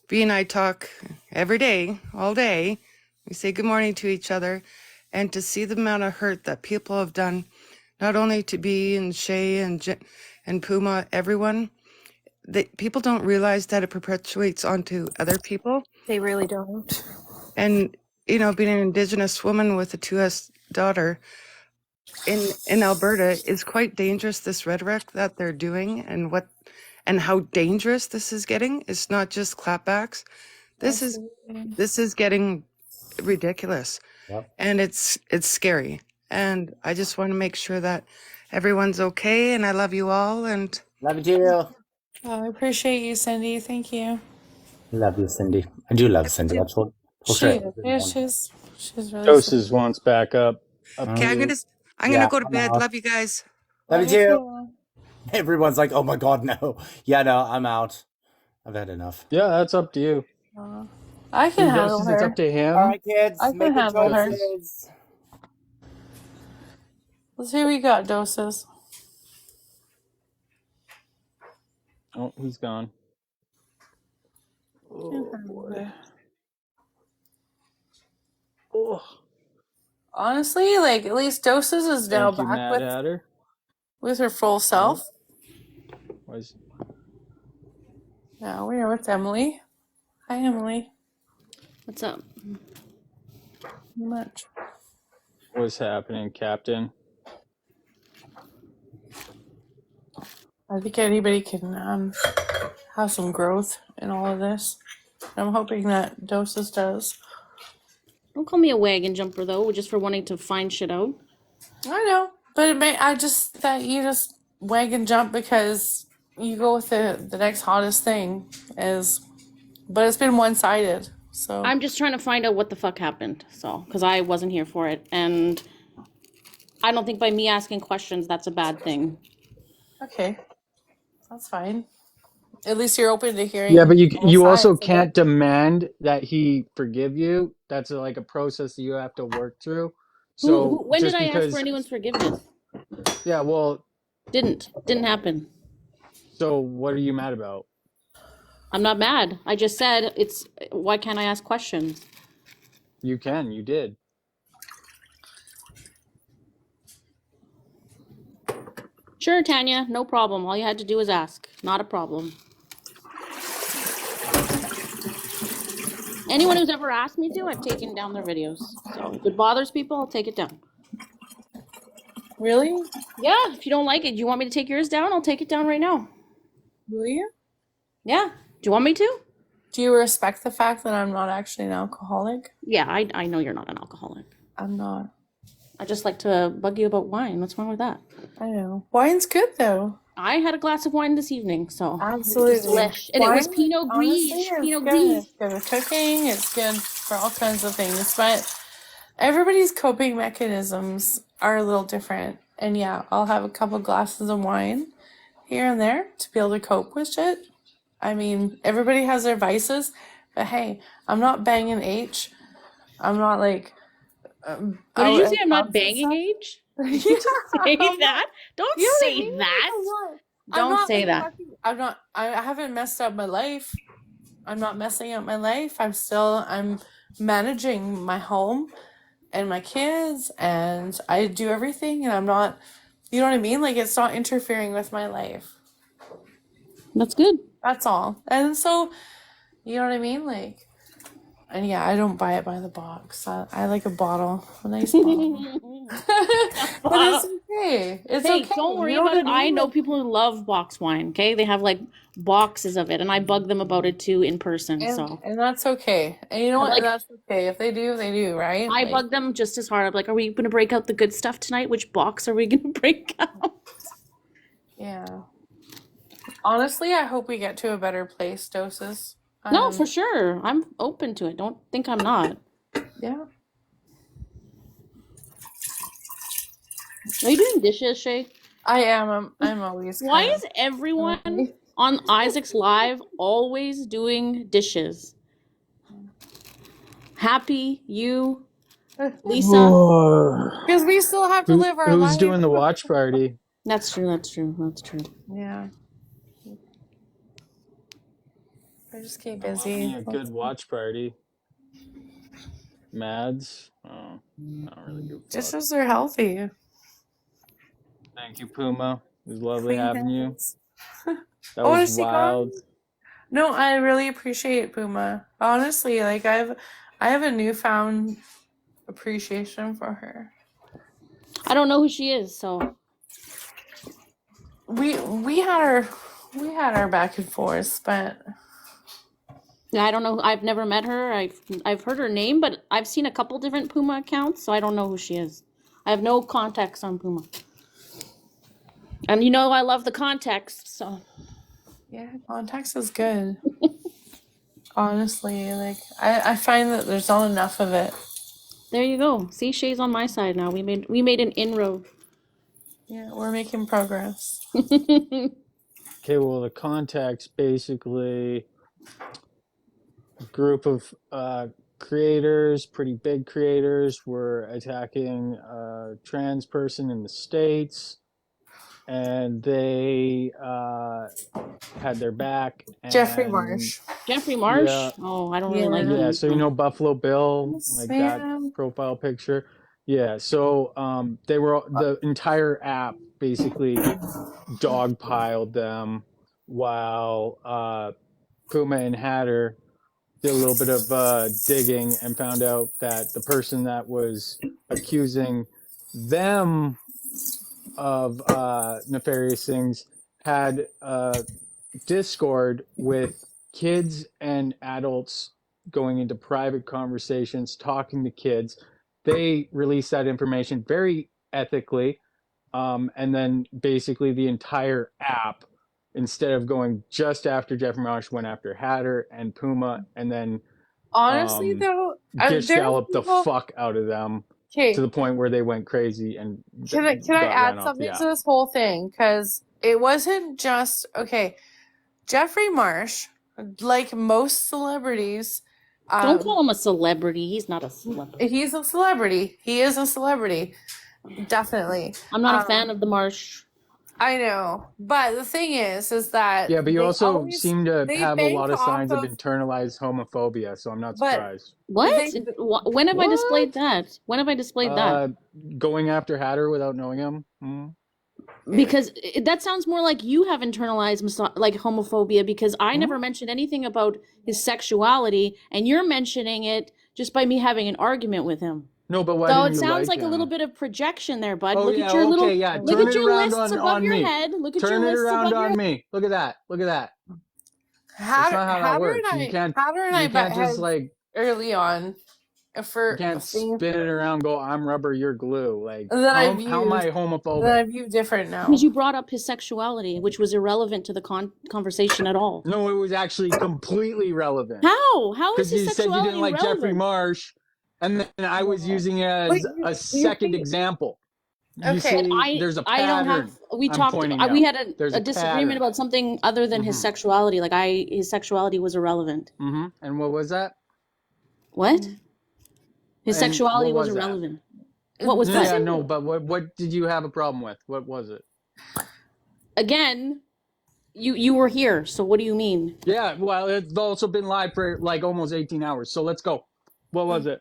B and I talk every day, all day. We say good morning to each other, and to see the amount of hurt that people have done, not only to B and Shay and Puma, everyone. People don't realize that it perpetuates onto other people.
They really don't.
And being an Indigenous woman with a 2S daughter in Alberta is quite dangerous. This rhetoric that they're doing and how dangerous this is getting. It's not just clapbacks. This is getting ridiculous.
Yep.
And it's scary. And I just want to make sure that everyone's okay. And I love you all. And
love you.
Oh, I appreciate you, Cindy. Thank you.
Love you, Cindy. I do love Cindy. I told
She's really
Doses wants back up.
Okay, I'm gonna go to bed. Love you guys.
Love you too. Everyone's like, oh my God, no. Yeah, no, I'm out. I've had enough.
Yeah, that's up to you.
I can handle her.
It's up to him.
All right, kids.
I can handle her.
choices.
Let's see what we got, Doses.
Oh, he's gone.
Oh. Honestly, like at least Doses is now
Thank you,
back
Mad Hatter.
with her full self.
Was
Now we're with Emily. Hi, Emily.
What's up?
Not much.
what's happening, Captain?
I think anybody can have some growth in all of this.
I'm hoping that Doses does.
Don't call me a wagon jumper though, just for wanting to find shit out.
I know, but that you just wag and jump because you go with the next hottest thing but it's been one-sided. So
I'm just trying to find out what the fuck happened. So, because I wasn't here for it, and I don't think by me asking questions that's a bad thing.
okay, that's fine. At least you're open to hearing.
Yeah, but you
both
also
sides of it.
can't demand that he forgive you. That's like a process that you have to work through. So
When did
just
I ask
because,
for anyone's forgiveness?
yeah, well,
Didn't happen.
so what are you mad about?
I'm not mad. I just said why can't I ask questions?
You did.
Sure, Tanya, no problem. All you had to do was ask. Not a problem. Anyone who's ever asked me to, I've taken down their videos. So if it bothers people, I'll take it down.
Really?
Yeah, if you don't like it, do you want me to take yours down? I'll take it down right now.
Will you?
Yeah. Do you want me to?
Do you respect the fact that I'm not actually an alcoholic?
Yeah, I know you're not an alcoholic.
I'm not.
I just like to bug you about wine. What's wrong with that?
I know. Wine's good though.
I had a glass of wine this evening, so
Absolutely.
it's delish. And it was
Wine,
Pinot
honestly,
Gris.
it's
Pinot
good.
Gris.
It's good for cooking. It's good for all kinds of things. But everybody's coping mechanisms are a little different. And yeah, I'll have a couple glasses of wine here and there to be able to cope with shit. I mean, everybody has their vices, but hey, I'm not banging H. I'm not like.
What did you say? I'm not banging H? Did you just say that? Don't
You know what I
say
mean?
that.
I'm
Don't
not,
say
like,
that.
fucking- I'm not. I haven't messed up my life. I'm not messing up my life. I'm managing my home and my kids, and I do everything, and I'm not. You know what I mean? Like, it's not interfering with my life.
That's good.
That's all. And so, you know what I mean? Like, and yeah, I don't buy it by the box. I like a bottle, a nice bottle. But it's okay. It's
Hey,
okay.
don't worry
You know
about
what
it.
I
I
mean?
know people who love box wine, okay? They have like boxes of it, and I bug them about it too in person.
And that's okay. And you know what?
Like-
That's okay. If they do, they do, right?
I
Like,
bug them just as hard. I'm like, are we going to break out the good stuff tonight? Which box are we going to break out?
yeah. Honestly, I hope we get to a better place, Doses.
No, for sure. I'm open to it. Don't think I'm not.
Yeah.
Are you doing dishes, Shay?
I am. I'm always.
Why
kind
is everyone on Isaac's Live always doing dishes? Happy, you, Lisa.
Because we still have to live our
Who's
life.
doing the watch party?
That's true. That's true. That's true.
Yeah. I just keep
Yeah,
busy.
a good watch party. Mads? Oh, I don't really give a fuck.
Dishes are healthy.
Thank you, Puma. It was lovely
Clean
having you.
hands.
That
Oh,
was
is she gone?
wild.
No, I really appreciate Puma. Honestly, like I have a newfound appreciation for her.
I don't know who she is, so
We had our back and forth, but
I don't know. I've never met her. I've heard her name, but I've seen a couple different Puma accounts, so I don't know who she is. I have no context on Puma. And you know I love the context, so
yeah, context is good. Honestly, like I find that there's not enough of it.
there you go. See, Shay's on my side now. We made an inroad.
Yeah, we're making progress.
Okay, well, the context basically a group of creators, pretty big creators, were attacking a trans person in the States, and they had their back.
Jeffrey
and-
Marsh.
Jeffrey Marsh?
Yeah.
Oh, I don't really like
Yeah,
him.
so you know Buffalo Bill,
Yes,
like
ma'am.
that profile picture. Yeah, so they were the entire app basically dogpiled them while Puma and Hatter did a little bit of digging and found out that the person that was accusing them of nefarious things had Discord with kids and adults going into private conversations, talking to kids. They release that information very ethically. And then basically the entire app, instead of going just after Jeffrey Marsh, went after Hatter and Puma, and then
Honestly, though,
Gish
there are
galloped the
people.
fuck out of them
Okay,
to the point where they went crazy and
can I
got ran
add
off
something
the
to
app.
this whole thing? Because it wasn't just okay. Jeffrey Marsh, like most celebrities,
Don't call him a celebrity. He's not a celebrity.
he's a celebrity. He is a celebrity, definitely.
I'm not a fan of the Marsh.
I know, but the thing is that
Yeah, but you
they
also
always
seem to
they
have a
bank
lot of
off
signs of
of.
internalized homophobia, so I'm not
But
surprised.
What?
they
When have I displayed that? When have I displayed that?
Going after Hatter without knowing him?
Because that sounds more like you have internalized like homophobia, because I never mentioned anything about his sexuality, and you're mentioning it just by me having an argument with him.
No, but why
So
didn't
it
you
sounds
like
like a little
him?
bit of projection there, bud.
Oh
Look
yeah,
at your
okay,
little,
yeah.
look
Turn
at
it
your
around
lists
on
above your
me.
head. Look at
Turn
your
it
lists
around
above your
on
head.
me. Look at that. Look at that. That's not how that
Hatter
works.
and
You can't
I butt
just
heads
like
early on
you
for
can't
things
spin it around, go, I'm rubber, you're glue. Like
that I
how am I
viewed
homophobic?
different now.
Because you brought up his sexuality, which was irrelevant to the conversation at all.
No, it was actually completely relevant.
How? How is
Because
his
you said you
sexuality
didn't like Jeffrey
relevant?
Marsh, and then I was using it
But
as a second example. You
okay,
see, there's a
I don't have.
pattern
We
I'm
talked.
pointing
We
out.
had
There's
a
a
disagreement
pattern.
about something other than his sexuality. Like his sexuality was irrelevant.
And what was that?
What? His
And
sexuality
what
was
was that?
irrelevant. What was
Yeah,
that?
no, but what did you have a problem with? What was it?
Again, you were here. So what do you mean?
Yeah, well, it's also been live for like almost 18 hours. So let's go. What was it?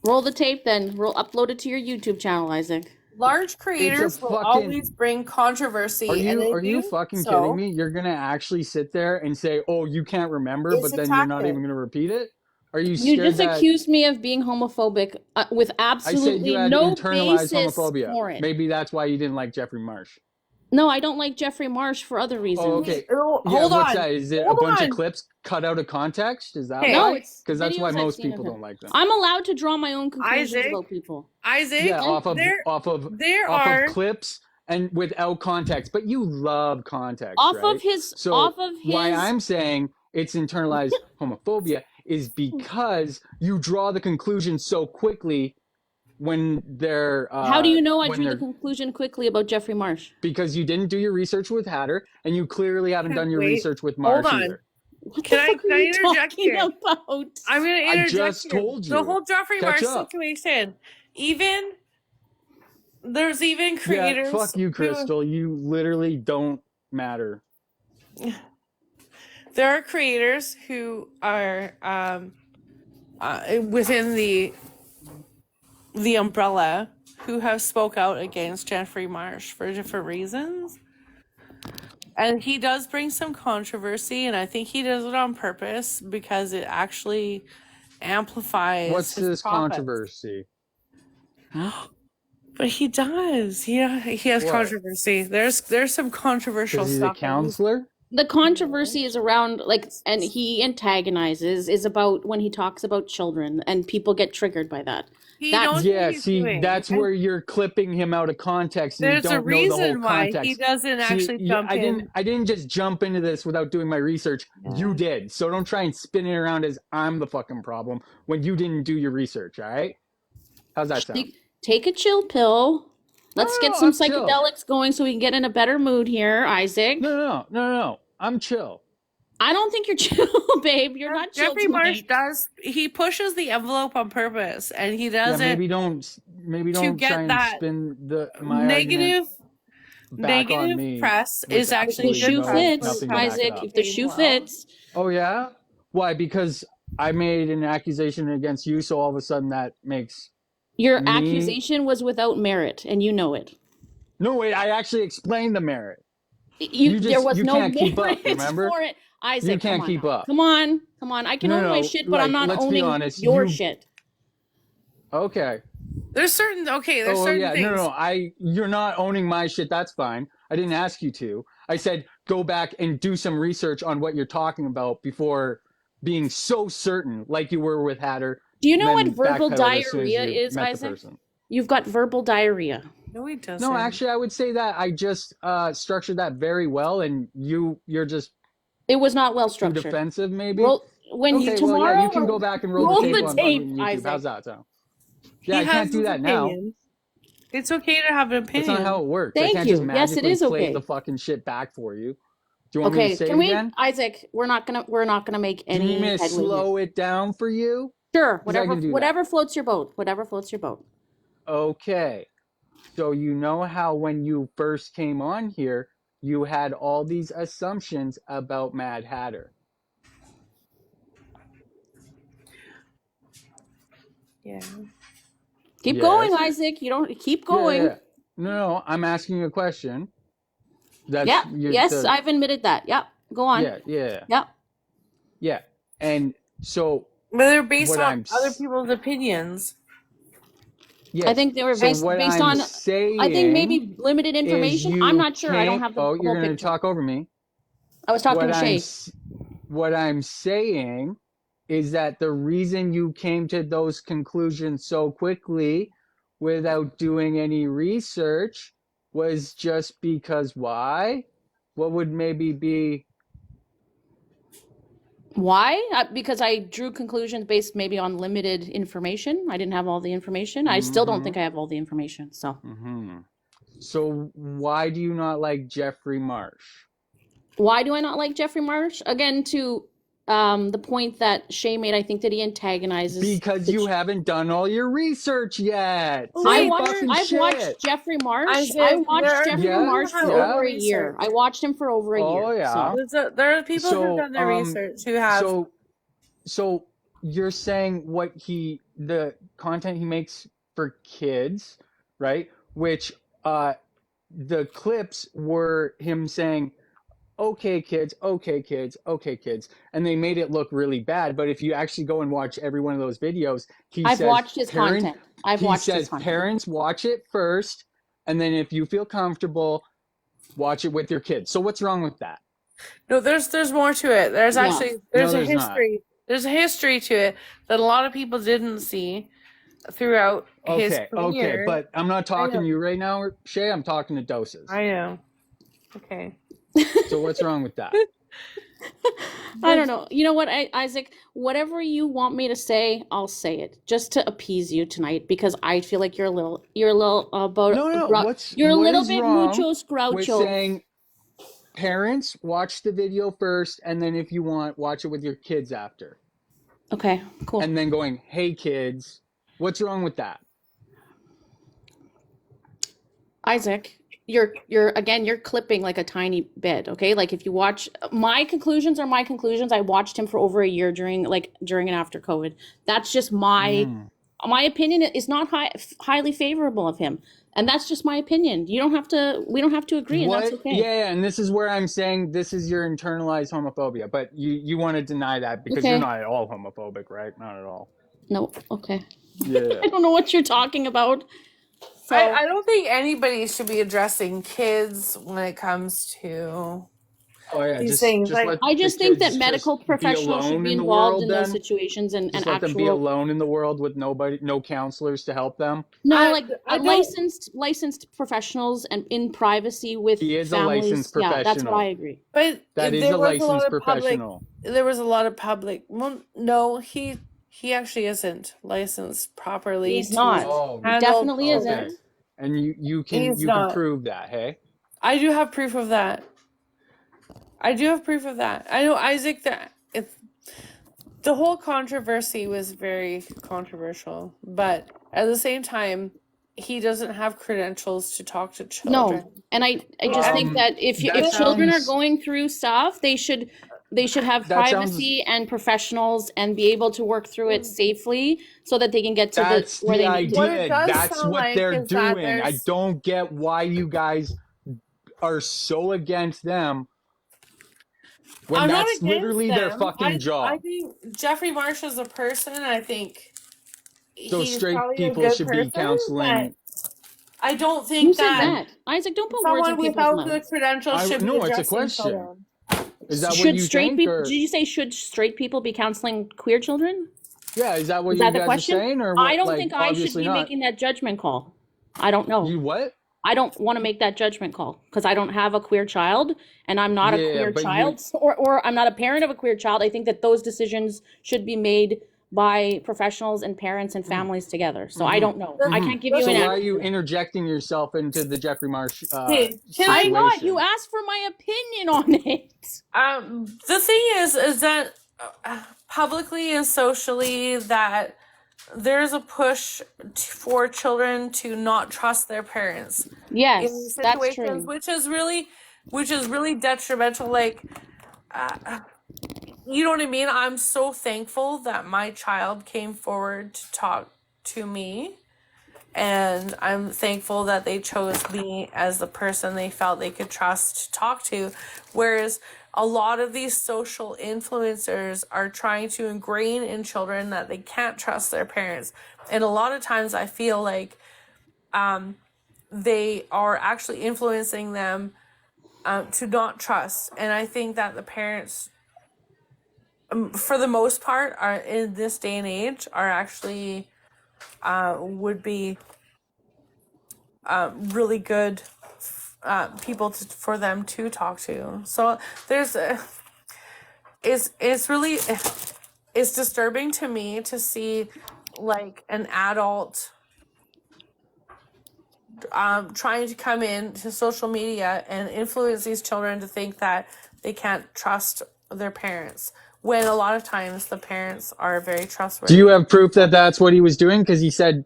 Roll the tape, then. Upload it to your YouTube channel, Isaac.
large creators will always bring controversy. and they
Are you
do
fucking
so.
kidding me? You're gonna actually sit there and say, "Oh, you can't remember,"
It's
but
a
then you're not
tactic.
even gonna repeat it? Are you
You
scared
just
that
accused me of being homophobic with
I said
absolutely
you had
no
internalized
basis
homophobia?
for it.
Maybe that's why you didn't like Jeffrey Marsh.
No, I don't like Jeffrey Marsh for other reasons.
Oh, okay.
Oh,
Yeah,
hold
what's
on.
that? Is it
Hold
a bunch
on.
of clips cut out of context? Is that
Okay.
No,
why?
it's
Because that's why
videos I've
most
seen of
people
him.
don't like them.
I'm allowed to draw my own conclusions
Isaac,
about people.
Isaac,
Yeah, off of
there
off
are
of clips and without context. But you love context,
Off
right?
of his,
So
off of
why
his.
I'm saying it's internalized homophobia is because you draw the conclusion so quickly when they're
How do you know I
when
drew the
they're
conclusion quickly about Jeffrey Marsh?
because you didn't do your research with Hatter and you clearly haven't done your
Wait,
research with
hold
Marsh
on.
either.
What
Can
the
I
fuck are you
interject
talking
here?
about?
I'm going to
I
interject
just
here.
told
The
you.
whole Jeffrey
Catch
Marsh
up.
situation. There's even
Yeah,
creators.
fuck you,
who-
Crystal. You literally don't matter.
There are creators who are within the umbrella who have spoke out against Jeffrey Marsh for different reasons. And he does bring some controversy, and I think he does it on purpose because it actually amplifies
What's
his
this
profits.
controversy?
But he does. Yeah, he has
What?
controversy. There's some controversial
Because he's a
stuff.
counselor?
The controversy is around and he antagonizes is about when he talks about children, and people get triggered by that.
He
That's
knows
Yeah,
what he's
see,
doing.
that's
And
where you're clipping him out of context and you
there's a
don't know the whole
reason why
context.
he doesn't
See,
actually jump
I
in.
didn't just jump into this without doing my research. You did. So don't try and spin it around as I'm the fucking problem when you didn't do your research, all right? How's that sound?
Take a chill pill. Let's get some
I'm chill.
psychedelics going so we can get in a better mood here, Isaac.
No. I'm chill.
I don't think you're chill, babe. You're not chill
Jeffrey Marsh
tonight.
he pushes the envelope on purpose, and he
Yeah,
does it
maybe don't
get
try and
that
spin my
negative
argument back on me
negative press
with
is actually
If the shoe
good press
fits,
for
nothing to back it
Isaac.
up.
If the shoe fits.
Oh yeah? Why? Because I made an accusation against you, so all of a sudden that makes
Your
me...
accusation was without merit, and you know it.
No, wait, I actually explained the merit.
There was
you
no
can't keep up,
merit
remember?
for it. Isaac,
You can't
come on
keep
now.
up.
Come on. I can own my shit, but I'm not
let's be
owning
honest,
your
you-
shit.
Okay.
There's certain there's
Oh
certain
yeah,
things.
no, you're not owning my shit. That's fine. I didn't ask you to. I said go back and do some research on what you're talking about before being so certain, like you were with Hatter.
Do you know what
then
verbal
backpedaled as soon as
diarrhea
you
is,
met the
Isaac?
person.
You've got verbal diarrhea.
No, he doesn't.
No, actually, I would say that I just structured that very well, and you're just
It was not well
too
structured.
defensive, maybe.
Roll, when you
Okay, well,
tomorrow,
yeah, you can go back and roll the tape on YouTube.
Isaac.
How's that sound?
He
Yeah, I
has
can't do
his
that now.
opinions. It's okay to have an
That's
opinion.
not how it works. I
Thank
can't
you.
just
Yes, it
magically
is
play
okay.
the fucking shit back for you. Do you want me
Okay,
to say
can
it
we,
again?
Isaac? We're not gonna make
Do you
any
need me to
headway here.
slow it down for you?
Sure,
'Cause I can do that.
whatever floats your boat. Whatever floats your boat.
Okay. So you know how when you first came on here, you had all these assumptions about Mad Hatter.
Yeah.
Keep
Yes.
going, Isaac. You don't keep going.
Yeah. No, I'm asking you a question. That's
Yeah.
you-
Yes,
the-
I've admitted that. Yep. Go on.
Yeah.
Yep.
Yeah. And so
But they're based
what
on
I'm
other
s-
people's opinions.
yes.
I think they were
So
based
what
based
I'm
on.
saying
I think maybe limited
is
information. I'm
you
not sure. I don't
can't-
have the
Oh,
whole
you're going to
picture.
talk over me.
I was talking
What
to
I'm
Shay.
what I'm saying is that the reason you came to those conclusions so quickly without doing any research was just because why? What would maybe be
Why? Because I drew conclusions based maybe on limited information. I didn't have all the information. I still don't think I have all the information. So
hmm So why do you not like Jeffrey Marsh?
why do I not like Jeffrey Marsh? Again, to the point that Shay made, I think that he antagonizes.
Because you haven't done all your research yet.
I
Same
watched.
fucking
I've
shit.
watched Jeffrey Marsh.
Isaac,
I
there
watched
are
Jeffrey
people
Marsh
who
for
have
over a
research.
year. I watched him for over a year.
Oh yeah.
There are people
So,
who've done their research who have.
So you're saying the content he makes for kids, right? Which the clips were him saying, okay kids, okay kids, okay kids, and they made it look really bad. But if you actually go and watch every one of those videos,
I've
says
watched his
parent-
content. I've
he
watched his
says
content.
parents watch it first, and then if you feel comfortable, watch it with your kids. So what's wrong with that?
No, there's more to it. There's
Yeah.
actually
No,
there's a
there's not.
history. There's a history to it that a lot of people didn't see throughout his
Okay,
career.
but I'm not talking
know.
to you right now, Shay. I'm talking to Doses.
I know. Okay.
So what's wrong with that?
I don't know. You know what, Isaac? Whatever you want me to say, I'll say it, just to appease you tonight, because I feel like you're a little about.
No.
You're a
what
little
is
bit
wrong
mucho
with
scroucho.
saying parents watch the video first, and then if you want, watch it with your kids after,
Okay, cool.
and then going, "Hey kids, what's wrong with that?"
Isaac, you're clipping like a tiny bit, okay? Like if you watch my conclusions are my conclusions. I watched him for over a year during and after COVID. That's just my opinion is not highly favorable of him. And that's just my opinion. We don't have to agree, and that's okay.
Yeah, and this is where I'm saying this is your internalized homophobia, but you want to deny that because
Okay.
you're not at all homophobic, right? Not at all.
No, okay.
Yeah.
I don't know what you're talking about. So
I don't think anybody should be addressing kids when it comes to
Oh yeah,
these
just,
things.
just
Like,
let
I
the
just think
kids
that medical
just be
professionals should
alone
be
in the
involved
world
in those
then?
situations and
Just let them be
actual.
alone in the world with no counselors to help them.
No, like
I don't-
licensed professionals and in privacy with
He is a
families.
licensed
Yeah, that's what
professional.
I agree.
but
That is
there
a
was
licensed
lot of public.
professional.
There was a lot of public. Well, no, he actually isn't licensed properly.
He's
to
not.
Oh,
He
handle-
definitely
okay.
isn't.
And you can
He's
you
not.
can prove that, hey?
I do have proof of that. I do have proof of that. I know Isaac that the whole controversy was very controversial, but at the same time, he doesn't have credentials to talk to children.
No, and I just think that if
that
children are
sounds-
going through stuff, they should have
That sounds-
privacy and professionals and be able to work through it safely so that they can get to
That's
where
the
they need to.
What
idea.
it does
That's
sound
what
like
they're
is that
doing. I
there's-
don't get why you guys are so against them when
I'm not
that's
against
literally their
them.
fucking
I
job.
think Jeffrey Marsh is a person. I think
So
he's
straight
probably a
people
good
should be
person, but
counseling.
I don't
Who
think
said
that
that? Isaac, don't put words in
someone
people's
without the
mouths.
credentials should be
No, it's a
addressing
question.
children.
Is that what
Should
you
straight
think,
people?
or
Did you say should straight people be counseling queer children?
yeah, is that what
Is
you
that the
guys are
question?
saying, or
I
what?
don't
Like,
think I should
obviously
be
not.
making that judgment call. I don't know.
You what?
I don't want to make that judgment call because I don't have a queer child and I'm not a
Yeah,
queer
but you.
child or I'm not a parent of a queer child. I think that those decisions should be made by professionals and parents and families together. So I don't know. I can't give you
So
an
why are
answer.
you interjecting yourself into the Jeffrey Marsh
Hey, can I
I'm not.
situation?
You asked for my opinion on it.
The thing is that publicly and socially that there's a push for children to not trust their parents in
Yes, that's
situations,
true.
which is really detrimental. Like, you know what I mean? I'm so thankful that my child came forward to talk to me, and I'm thankful that they chose me as the person they felt they could trust to talk to. Whereas a lot of these social influencers are trying to ingrain in children that they can't trust their parents. And a lot of times I feel like they are actually influencing them to not trust. And I think that the parents, for the most part, are in this day and age are actually would be really good people for them to talk to. So there's it's really it's disturbing to me to see like an adult trying to come in to social media and influence these children to think that they can't trust their parents when a lot of times the parents are very trustworthy.
Do you have proof that that's what he was doing? Because he said,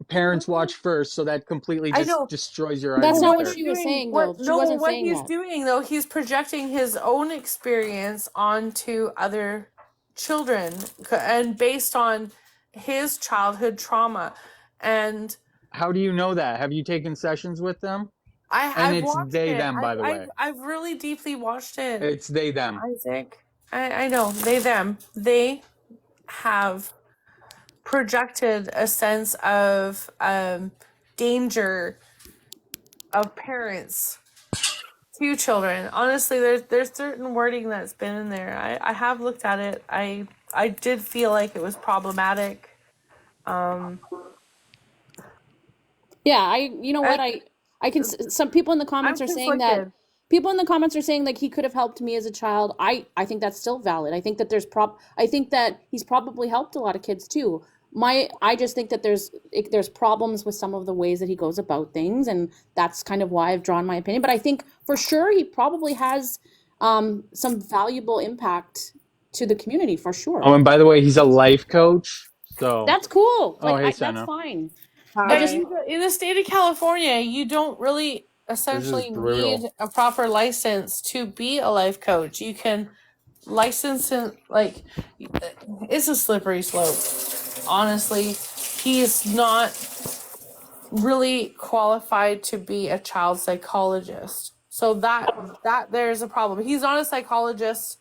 parents watch first, so that completely
I
just
know.
destroys your
That's
argument
not what
there.
she was saying, though. She wasn't
what
saying
he's
that.
doing though, he's projecting his own experience onto other children and based on his childhood trauma. And
How do you know that? Have you taken sessions with them? And
I've
it's
watched
they
it.
them, by the way.
I've really deeply watched it.
It's they them.
Isaac, I know they them. They have projected a sense of danger of parents to children. Honestly, there's certain wording that's been in there. I have looked at it. I did feel like it was problematic.
Yeah, you know what, I can, some people in the comments
I'm
are saying that,
conflicted.
people in the comments are saying like he could have helped me as a child. I think that's still valid. I think that I think that he's probably helped a lot of kids too. I just think that there's problems with some of the ways that he goes about things, and that's kind of why I've drawn my opinion. But I think for sure he probably has some valuable impact to the community for sure.
Oh, and by the way, he's a life coach. So
That's cool.
Oh,
Like
hey,
that's
Senna.
fine.
But in the state of California, you don't really essentially
brutal.
need a proper license to be a life coach. You can license it, like, it's a slippery slope. Honestly, he's not really qualified to be a child psychologist. So that there's a problem. He's not a psychologist.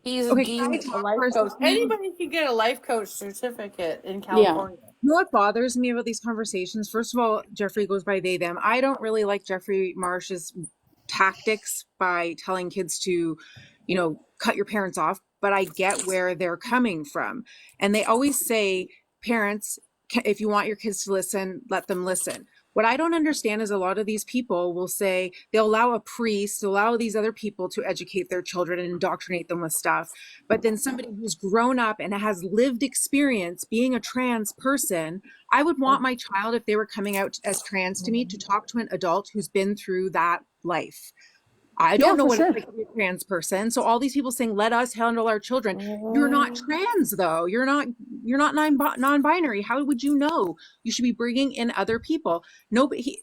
He's
Okay,
deemed
can I
a
talk
life
for a
coach.
second?
Anybody can get a life coach certificate in California.
You know what bothers me about these conversations? First of all, Jeffrey goes by they, them. I don't really like Jeffrey Marsh's tactics by telling kids to, cut your parents off, but I get where they're coming from. And they always say, parents, if you want your kids to listen, let them listen. What I don't understand is a lot of these people will say they'll allow a priest, allow these other people to educate their children and indoctrinate them with stuff. But then somebody who's grown up and has lived experience being a trans person, I would want my child, if they were coming out as trans to me, to talk to an adult who's been through that life. I don't know what it's like to be a trans person. So all these people saying, let us handle our children. You're not trans though. You're not non-binary. How would you know? You should be bringing in other people.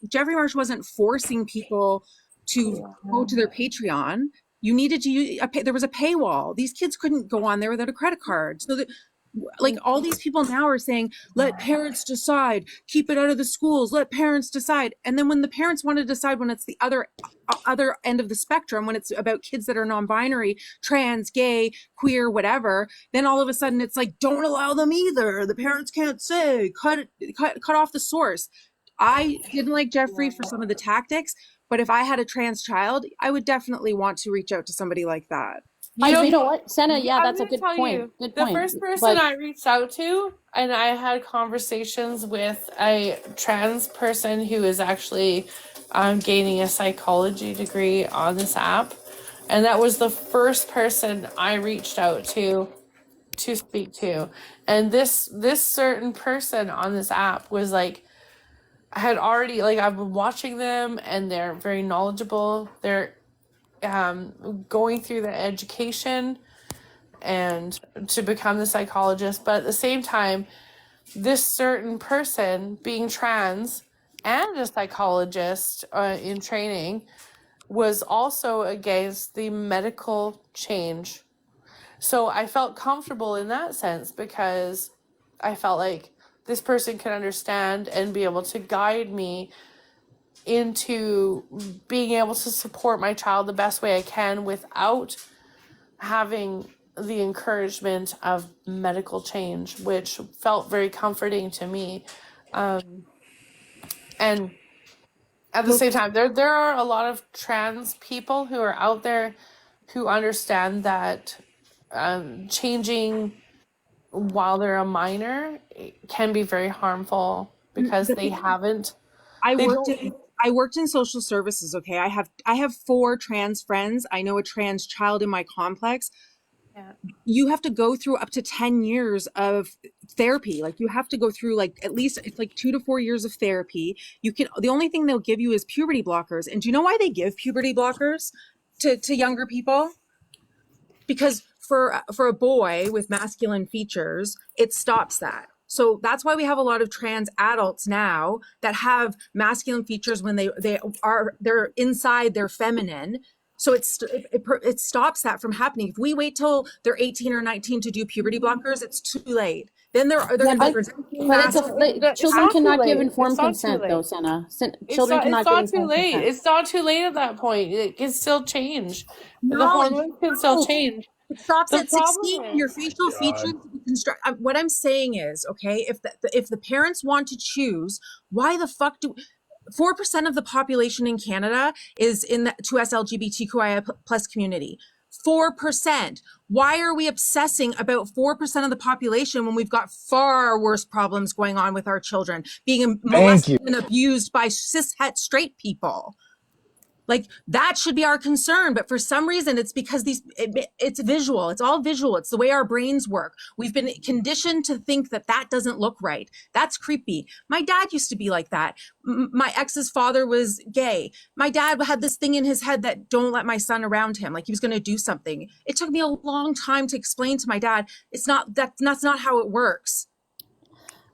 Jeffrey Marsh wasn't forcing people to go to their Patreon. You needed to use there was a paywall. These kids couldn't go on there without a credit card. So Like all these people now are saying, let parents decide, keep it out of the schools, let parents decide. And then when the parents want to decide, when it's the other end of the spectrum, when it's about kids that are non-binary, trans, gay, queer, whatever, then all of a sudden it's like, don't allow them either. The parents can't say, cut off the source. I didn't like Jeffrey for some of the tactics, but if I had a trans child, I would definitely want to reach out to somebody like that.
You know what, Senna? Yeah,
I'm
that's a
gonna
good
tell
point.
you,
Good
the
point.
first person
But
I reached out to, and I had conversations with a trans person who is actually gaining a psychology degree on this app, and that was the first person I reached out to speak to. And this certain person on this app was like, I had already, like, I've been watching them, and they're very knowledgeable. They're going through the education and to become the psychologist, but at the same time, this certain person, being trans and a psychologist in training, was also against the medical change. So I felt comfortable in that sense, because I felt like this person could understand and be able to guide me into being able to support my child the best way I can without having the encouragement of medical change, which felt very comforting to me. And at the same time, there are a lot of trans people who are out there who understand that changing while they're a minor can be very harmful, because they haven't.
I worked in social services. Okay, I have 4 trans friends. I know a trans child in my complex.
Yeah.
You have to go through up to 10 years of therapy. Like you have to go through like at least it's like 2 to 4 years of therapy. The only thing they'll give you is puberty blockers. And do you know why they give puberty blockers to younger people? Because for a boy with masculine features, it stops that. So that's why we have a lot of trans adults now that have masculine features when they're inside, they're feminine. So it stops that from happening. If we wait till they're 18 or 19 to do puberty blockers, it's too late. Then
children cannot give informed consent, though, Senna. Children cannot give informed consent.
It's not too late at that point. It can still change. The
No,
hormones can still change.
It stops
The
at
problem
16. Your
is-
facial features construct. What I'm saying is, okay, if the parents want to choose, why the fuck do 4% of the population in Canada is in the 2S LGBTQIA plus community? 4%. Why are we obsessing about 4% of the population when we've got far worse problems going on with our children being molested and abused by cishet straight people? Like that should be our concern, but for some reason it's because it's visual. It's all visual. It's the way our brains work. We've been conditioned to think that doesn't look right. That's creepy. My dad used to be like that. My ex's father was gay. My dad had this thing in his head that don't let my son around him, like he was going to do something. It took me a long time to explain to my dad, that's not how it works.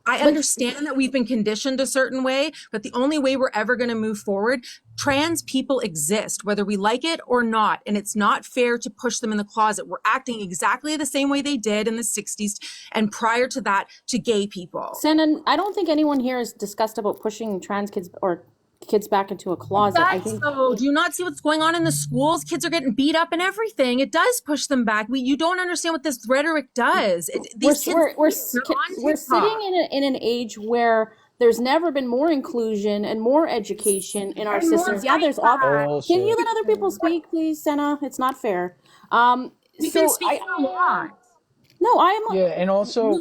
I understand that we've been conditioned a certain way, but the only way we're ever going to move forward, trans people exist, whether we like it or not. And it's not fair to push them in the closet. We're acting exactly the same way they did in the 60s and prior to that to gay people.
Senna, I don't think anyone here is discussed about pushing trans kids or kids back into a closet. I think.
So, do you not see what's going on in the schools? Kids are getting beat up and everything. It does push them back. You don't understand what this rhetoric does.
We're sitting in an age where there's never been more inclusion and more education in our
And more
systems. Yeah, there's all. Can you let other people speak, please, Senna? It's not fair.
You can speak a lot.
No, I am.
Yeah, and also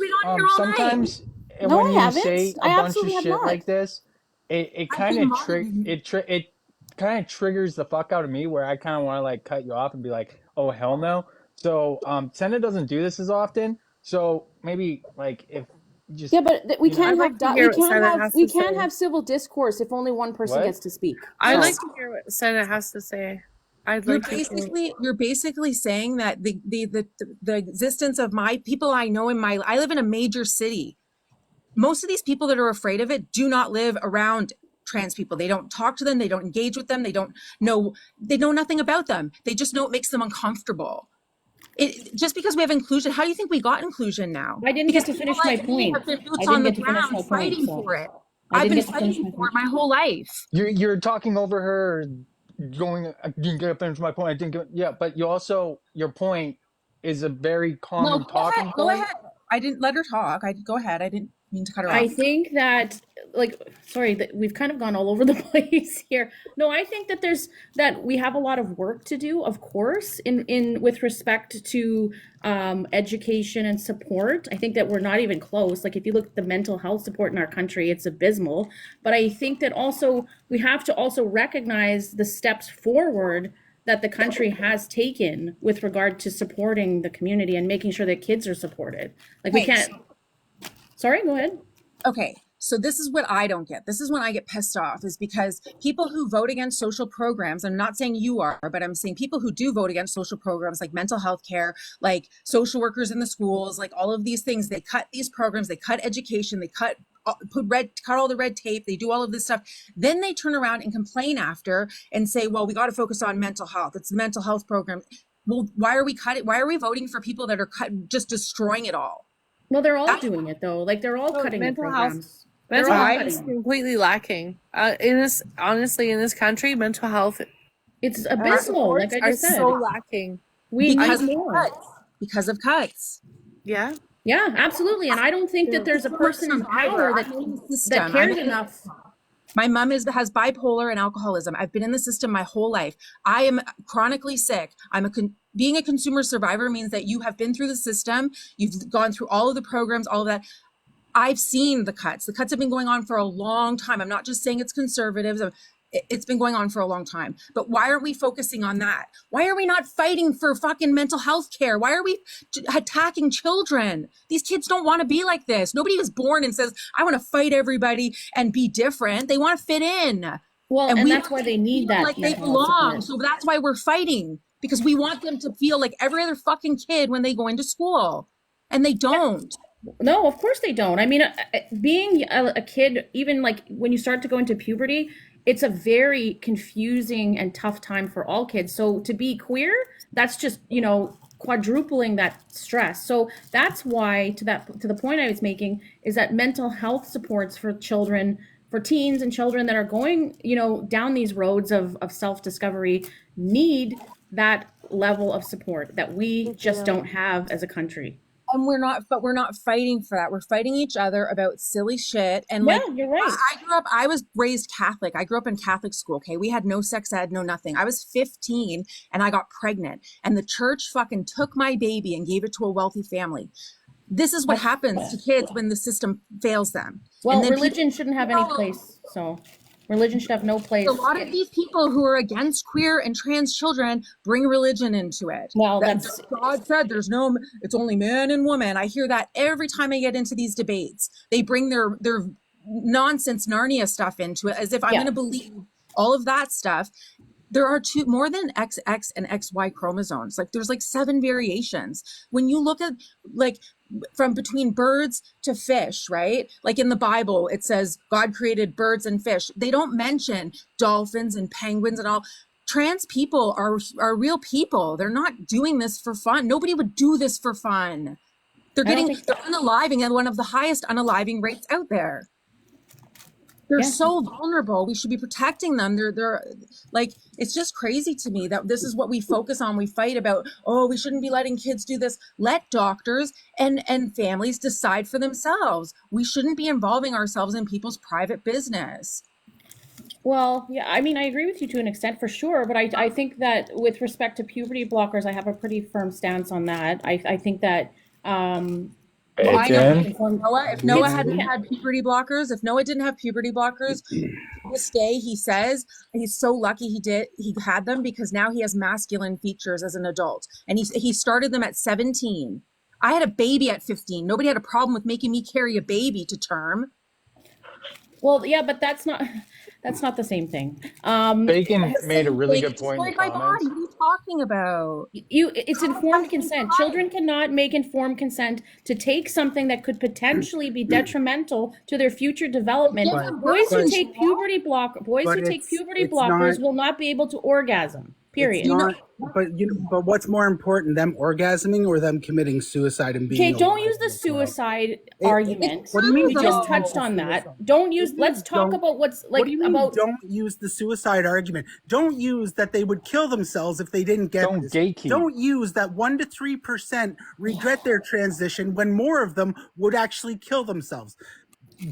sometimes
No,
when
I
you
haven't.
say a
I
bunch of
absolutely have
shit
not.
like this, it kind of triggers the fuck out of me, where I kind of want to like cut you off and be like, oh hell no. So Senna doesn't do this as often, so maybe like if just
Yeah, but we can't
we
can't have civil discourse if only one person
What?
gets to speak.
I'd
So-
like to hear what Senna has to say.
You're basically saying that the existence of my people I know I live in a major city. Most of these people that are afraid of it do not live around trans people. They don't talk to them. They don't engage with them. They know nothing about them. They just know it makes them uncomfortable. just because we have inclusion, how do you think we got inclusion now?
I didn't
Because
get to
people
finish my
like me
point.
have been boots
I
on
didn't
the
get to finish
ground
my point,
fighting
so
for it.
I
I've
didn't
been
get to finish
fighting
my
for it
point.
my whole life.
You're talking over her, going. I didn't get to finish my point. I didn't get. Yeah, but you also, your point is a very
No,
common talking
go
point.
ahead. I didn't let her talk. Go ahead. I didn't mean to cut her
I
off.
think that, like, sorry, that we've kind of gone all over the place here. No, I think that that we have a lot of work to do, of course, in with respect to education and support. I think that we're not even close. Like, if you look at the mental health support in our country, it's abysmal. But I think that also we have to also recognize the steps forward that the country has taken with regard to supporting the community and making sure that kids are supported. Like, we
Okay,
can't. Sorry, go ahead.
Okay, so this is what I don't get. This is when I get pissed off, is because people who vote against social programs, I'm not saying you are, but I'm saying people who do vote against social programs like mental health care, like social workers in the schools, like all of these things, they cut these programs, they cut education, they cut all the red tape, they do all of this stuff. Then they turn around and complain after and say, well, we got to focus on mental health. It's the mental health program. Well, why are we voting for people that are just destroying it all?
Well, they're all doing it though. Like, they're all cutting the
mental
programs.
health.
They're
Mental
all
health
cutting
is
them.
completely lacking. Honestly, in this country, mental health,
it's abysmal. Like I
are
just said,
so lacking.
we
Because
need
of
more.
cuts. Because of cuts.
Yeah.
Yeah, absolutely. And I don't think that there's a person in power that cares enough.
My mom has bipolar and alcoholism. I've been in the system my whole life. I am chronically sick. Being a consumer survivor means that you have been through the system. You've gone through all of the programs, all of that. I've seen the cuts. The cuts have been going on for a long time. I'm not just saying it's conservatives. It's been going on for a long time. But why aren't we focusing on that? Why are we not fighting for fucking mental health care? Why are we attacking children? These kids don't want to be like this. Nobody was born and says, I want to fight everybody and be different. They want to fit in.
Well, and
we
that's why they need that
like they
mental health
belong.
support.
So that's why we're fighting, because we want them to feel like every other fucking kid when they go into school, and they don't.
No, of course they don't. I mean, being a kid, even like when you start to go into puberty, it's a very confusing and tough time for all kids. So to be queer, that's just, quadrupling that stress. So that's why, to the point I was making, is that mental health supports for children, for teens and children that are going, down these roads of self-discovery, need that level of support that we just don't have as a country.
And we're not fighting for that. We're fighting each other about silly shit. And
Yeah, you're right.
I was raised Catholic. I grew up in Catholic school. Okay. We had no sex ed, no nothing. I was 15 and I got pregnant, and the church fucking took my baby and gave it to a wealthy family. This is what happens to kids when the system fails them.
Well,
And then
religion shouldn't have any place. So religion should have no place.
a lot of these people who are against queer and trans children bring religion into it.
Well,
God said it's only man and woman. I hear that every time I get into these debates. They bring their nonsense Narnia stuff into it, as if I'm going to believe all of that stuff. There are more than XX and XY chromosomes. Like, there's like 7 variations. When you look at, like, from between birds to fish, right? Like in the Bible, it says God created birds and fish. They don't mention dolphins and penguins and all. Trans people are real people. They're not doing this for fun. Nobody would do this for fun. They're unaliving at one of the highest unaliving rates out there. They're so vulnerable. We should be protecting them. They're like, it's just crazy to me that this is what we focus on. We fight about, we shouldn't be letting kids do this. Let doctors and families decide for themselves. We shouldn't be involving ourselves in people's private business.
Well, yeah, I mean, I agree with you to an extent for sure, but I think that with respect to puberty blockers, I have a pretty firm stance on that. I think that
if Noah hadn't had puberty blockers, if Noah didn't have puberty blockers, this day he says he's so lucky he had them, because now he has masculine features as an adult, and he started them at 17. I had a baby at 15. Nobody had a problem with making me carry a baby to term.
Well, yeah, but that's not the same thing.
Bacon made a really good point in the
my
comments.
body. What are you talking about?
It's informed consent. Children cannot make informed consent to take something that could potentially be detrimental to their future development. Boys who take puberty blockers will not be able to orgasm. Period.
Not, but what's more important, them orgasming or them committing suicide and being
Okay, don't
alive
use the
in this world?
suicide argument.
What do you mean?
We just
don't
touched
use
on
the
that.
suicide?
Don't use. Let's talk
Don't-
about what's like
What do you mean?
about.
Don't use the suicide argument. Don't use that they would kill themselves if they didn't get
Don't
this.
gatekeep.
Don't use that 1 to 3% regret their transition when more of them would actually kill themselves.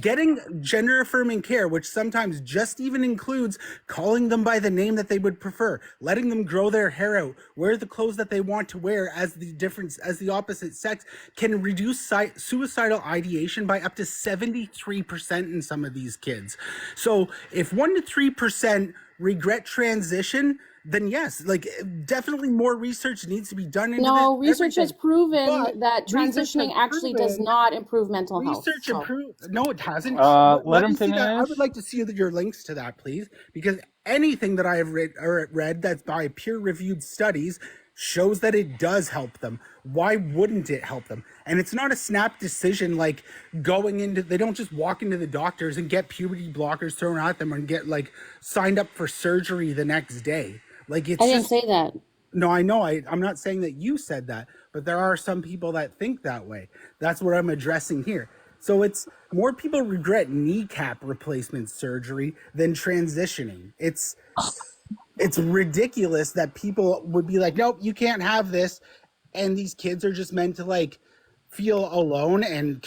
Getting gender affirming care, which sometimes just even includes calling them by the name that they would prefer, letting them grow their hair out, wear the clothes that they want to wear as the opposite sex, can reduce suicidal ideation by up to 73% in some of these kids. So if 1 to 3% regret transition, then yes, like definitely more research needs to be done into
No,
this,
research has
everything.
proven
But
that
research has
transitioning actually does
proven-
not improve mental health.
Research
so.
improve. No, it hasn't.
Let him
me see that. I
finish.
would like to see your links to that, please, because anything that I have read that's by peer-reviewed studies shows that it does help them. Why wouldn't it help them? And it's not a snap decision like going into. They don't just walk into the doctors and get puberty blockers thrown at them and get like signed up for surgery the next day. Like it's.
I didn't
just,
say that.
No, I know. I'm not saying that you said that, but there are some people that think that way. That's what I'm addressing here. So it's more people regret kneecap replacement surgery than transitioning. It's ridiculous that people would be like, nope, you can't have this, and these kids are just meant to like feel alone and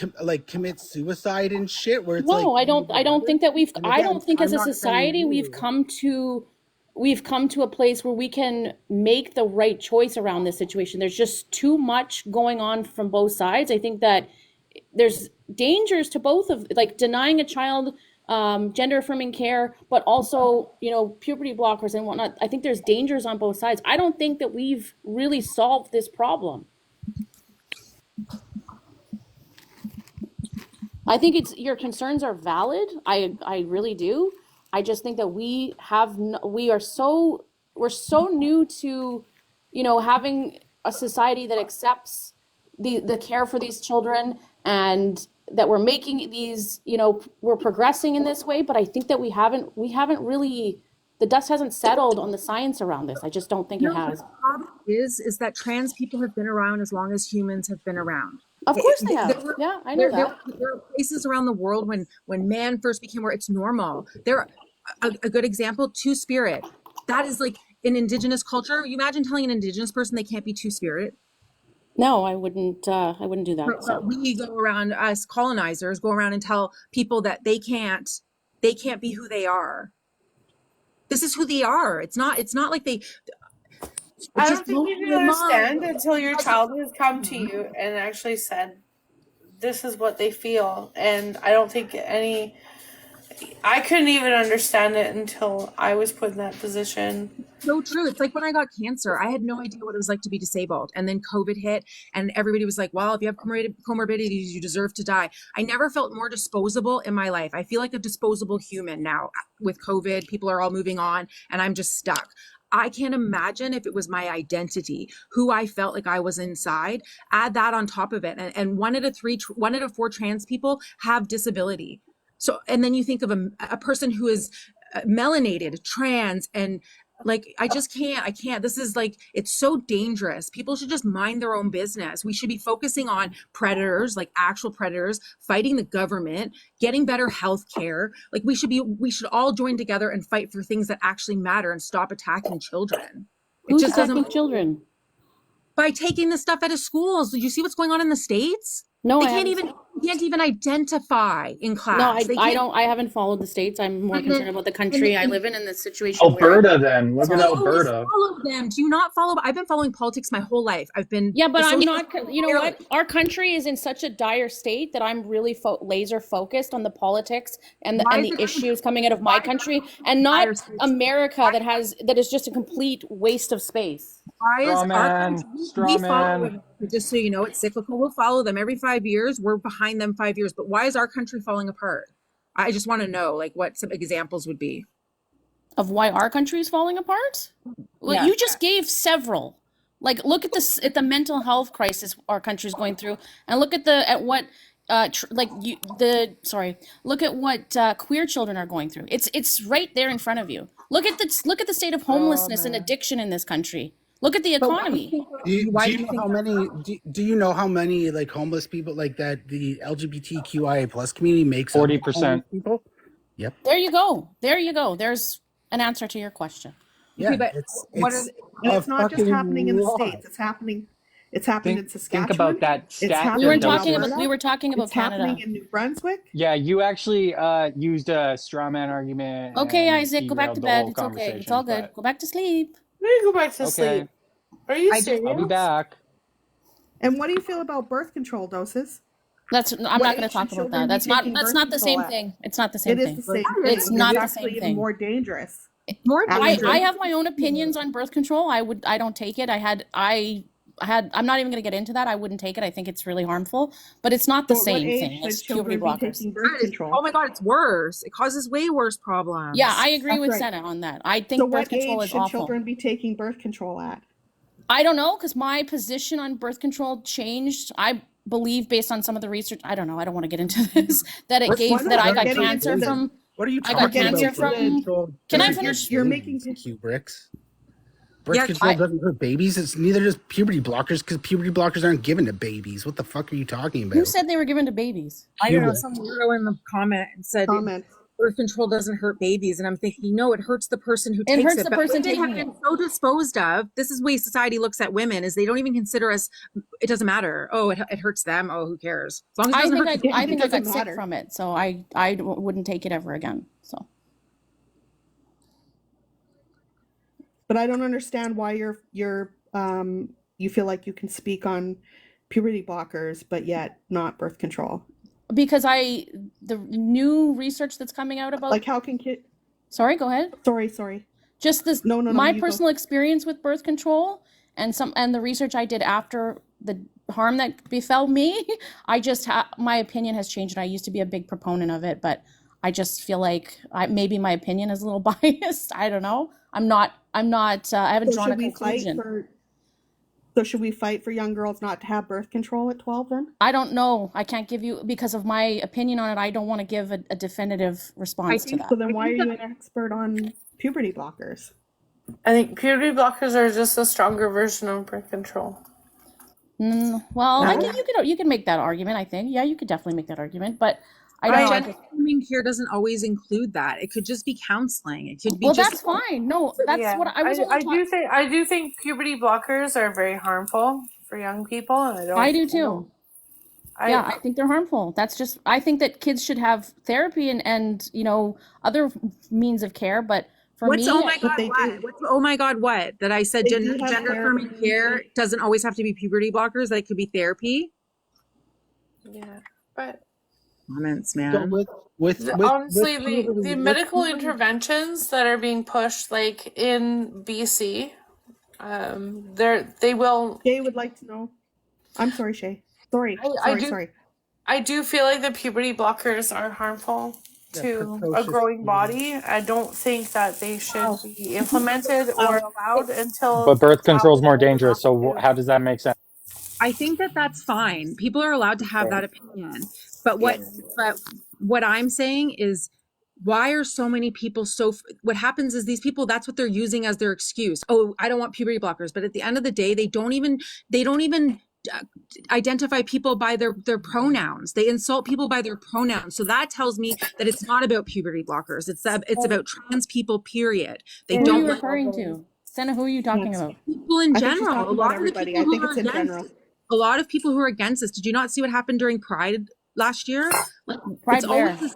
commit suicide and shit. Where it's
No,
like,
I don't think that we've.
And
I
again,
don't think as
I'm
a
not saying
society
you.
we've come to a place where we can make the right choice around this situation. There's just too much going on from both sides. I think that there's dangers to both of, like, denying a child gender affirming care, but also, puberty blockers and whatnot. I think there's dangers on both sides. I don't think that we've really solved this problem. I think your concerns are valid. I really do. I just think that we're so new to, having a society that accepts the care for these children, and that we're making these, we're progressing in this way. But I think that we haven't really, the dust hasn't settled on the science around this. I just don't think it has.
The problem is that trans people have been around as long as humans have been around.
Of course they have. Yeah, I know that.
There are places around the world when man first became where it's normal. There, a good example, Two-Spirit. That is like in Indigenous culture. You imagine telling an Indigenous person they can't be Two-Spirit.
No, I wouldn't do that.
But we go around, us colonizers go around and tell people that they can't be who they are. This is who they are. It's not like they.
I don't think you can understand until your child has come to you and actually said, this is what they feel. And I don't think I couldn't even understand it until I was put in that position.
So true. It's like when I got cancer, I had no idea what it was like to be disabled. And then COVID hit and everybody was like, well, if you have comorbidities, you deserve to die. I never felt more disposable in my life. I feel like a disposable human now with COVID. People are all moving on and I'm just stuck. I can't imagine if it was my identity, who I felt like I was inside, add that on top of it. And 1 out of 4 trans people have disability. So, and then you think of a person who is melanated, trans, and like, I can't, this is like, it's so dangerous. People should just mind their own business. We should be focusing on predators, like actual predators, fighting the government, getting better health care. Like we should all join together and fight for things that actually matter and stop attacking children.
Who's attacking children?
By taking this stuff out of schools. Did you see what's going on in the States?
No,
they
I
can't even identify in class.
No, I haven't followed the States. I'm more concerned about the country I live in and the situation.
Alberta, then. Look at Alberta.
Follow them. Do you not follow? I've been following politics my whole life.
Yeah, but I'm not. You know what? Our country is in such a dire state that I'm really laser focused on the politics and the issues coming out of my country, and not America that is just a complete waste of space.
Why is our country? We follow them. Just so you know, it's cyclical. We'll follow them every 5 years. We're behind them 5 years. But why is our country falling apart? I just want to know, like, what some examples would be
of why our country is falling apart. Well,
Yeah.
you just gave several. Like, look at the mental health crisis our country's going through, and look at what queer children are going through. It's right there in front of you. Look at the state of homelessness and addiction in this country. Look at the
But why do you
economy.
think?
Do you,
Why
do
do
you
you
know
think
how
that's
many? Do you know how many like homeless people like that the LGBTQIA plus community makes up?
40%.
Homeless people. Yep.
There you go. There you go. There's an answer to your question.
Yeah.
Okay, but what are
It's
and
a
it's not just
fucking
happening in the
lot.
states. It's happened in
Think
Saskatchewan.
about that
It's
stat.
happening
We were
in
talking
Alberta.
about
It's happening
Canada.
in New Brunswick.
Yeah, you actually used a straw man argument.
Okay,
and
Isaac, go back to
derailed the
bed.
whole
It's okay. It's
conversation,
all good.
but
Go back to sleep.
Maybe go back to
okay.
sleep. Are you
I just-
serious?
I'll be back.
And what do you feel about birth control doses?
I'm not
What
going to
age
talk
should
about
children
that.
be
That's not
taking
that's
birth
not the
control
same
at?
thing. It's not the same
It is
thing.
the same
It's
thing.
not
It's
the
actually
same
even
thing.
more dangerous.
More I
Actually.
have my own opinions on birth control. I don't take it. I'm not even going to get into that. I wouldn't take it. I think it's really harmful, but it's not the
So
same
what age
thing as
should
puberty
children be
blockers.
taking birth control?
Oh my god, it's worse. It causes way worse problems.
Yeah, I agree
That's
with
right.
Senna on that. I think
So
birth
what
control
age
is
should
awful.
children be taking birth control at?
I don't know, because my position on birth control changed. I believe, based on some of the research, I don't know. I don't want to get into this. That it
What's
gave
why
that
not?
I got
Getting
cancer
into
from.
What are you
I
talking
got cancer
about? Birth
from.
control
Can I
doesn't
finish?
hurt
You're
babies,
making
you bricks. Birth
Yeah,
control
I-
doesn't hurt babies. It's neither does puberty blockers because puberty blockers aren't given to babies. What the fuck are you talking about?
Who said they were given to babies?
I don't know.
Hubert.
Some weirdo in the comment said
Comment.
birth control doesn't hurt babies, and I'm thinking, no, it hurts the person who
It
takes
hurts
it.
the
But
person
women have
taking
been so disposed of. This is the way society looks at women: is they don't even consider us. It doesn't matter. Oh, it hurts them. Oh, who cares? As long as it
I
doesn't
think
hurt.
I think I got
doesn't
sick
matter.
from it, so I wouldn't take it ever again. So
But I don't understand why you feel like you can speak on puberty blockers, but yet not birth control.
because the new research that's coming out about
Like how can kid?
sorry, go ahead.
Sorry.
Just this
No,
my
you go.
personal experience with birth control and the research I did after the harm that befell me, my opinion has changed, and I used to be a big proponent of it, but I just feel like maybe my opinion is a little biased. I don't know. I'm not I haven't drawn a conclusion.
So should we fight for young girls not to have birth control at 12 then?
I don't know. I can't give you, because of my opinion on it, I don't want to give a definitive response to that.
So then why are you an expert on puberty blockers?
I think puberty blockers are just a stronger version of birth control.
Well,
No?
you can make that argument, I think. Yeah, you could definitely make that argument, but I
But
don't.
gender affirming care doesn't always include that. It could just be counseling. It could be
Well,
just.
that's fine. No, that's what I was only
I do think puberty blockers are very harmful for young people, and
I do too.
I
I think they're harmful. I think that kids should have therapy and other means of care, but for
What's
me,
oh my god what? What's oh my god what? That I said
They
gender
do have
gender affirming
therapy.
care doesn't always have to be puberty blockers. That it could be therapy.
yeah, but
Comments,
So
man.
with
honestly,
puberty-
the
with
medical
puberty-
interventions that are being pushed, like in BC, they will.
Shay would like to know. I'm sorry, Shay. Sorry.
I do feel like the puberty blockers are harmful to a growing body. I don't think that they should be implemented or allowed until.
But birth control is more dangerous. So how does that make sense?
I think that that's fine. People are allowed to have that opinion. But what I'm saying is, why are so many people what happens is these people, that's what they're using as their excuse. Oh, I don't want puberty blockers. But at the end of the day, they don't even identify people by their pronouns. They insult people by their pronouns. So that tells me that it's not about puberty blockers. It's about trans people, period. They
who are
don't
you
want
referring to? Senna, who are you talking about?
people in
I think she's
general.
talking
A lot
about
of the
everybody.
people
I think
who
it's
are
in
against
general.
a lot of people who are against this. Did you not see what happened during Pride last year?
Pride
It's
where?
always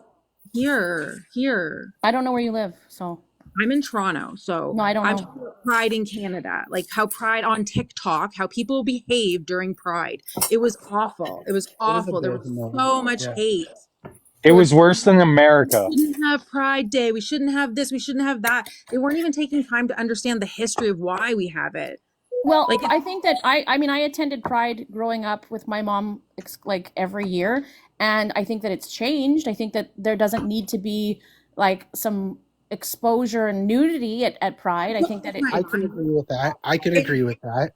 here.
I don't know where you live, so
I'm in Toronto, so
No, I don't
I'm
know.
talking about Pride in Canada, like how Pride on TikTok, how people behaved during Pride. It was awful. It was awful. There was so much hate.
It was worse than America.
We shouldn't have Pride Day. We shouldn't have this. We shouldn't have that. They weren't even taking time to understand the history of why we have it.
Well, I think that I mean, I attended Pride growing up with my mom like every year, and I think that it's changed. I think that there doesn't need to be like some exposure and nudity at Pride. I think that
I can agree with that. I can agree with that.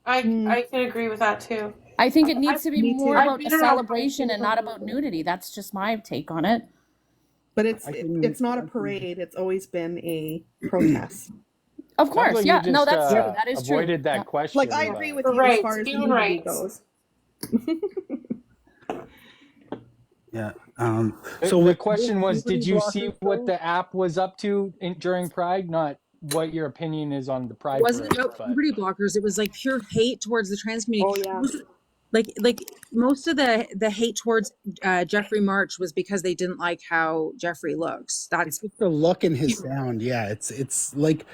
I can agree with that too.
I think it needs to be
Me
more
too.
about a celebration and not about nudity. That's just my take on it.
But it's
I can.
it's not a parade. It's always been a protest.
Of
Sounds
course,
like
yeah.
you
No,
just
that's true. That is true.
avoided that
Yeah.
question.
Like I agree with
For
you as
rights,
far as
human
nudity
rights.
goes.
Yeah.
The,
So
the question was,
puberty
did you see
blockers,
what
though?
the app was up to during Pride? Not what your opinion is on the
It
Pride
wasn't
parade,
about
but
puberty blockers. It was like pure hate towards the trans community.
Oh yeah.
Like most of the hate towards Jeffrey March was because they didn't like how Jeffrey looks.
It's
That's
just the look and his sound. Yeah, it's like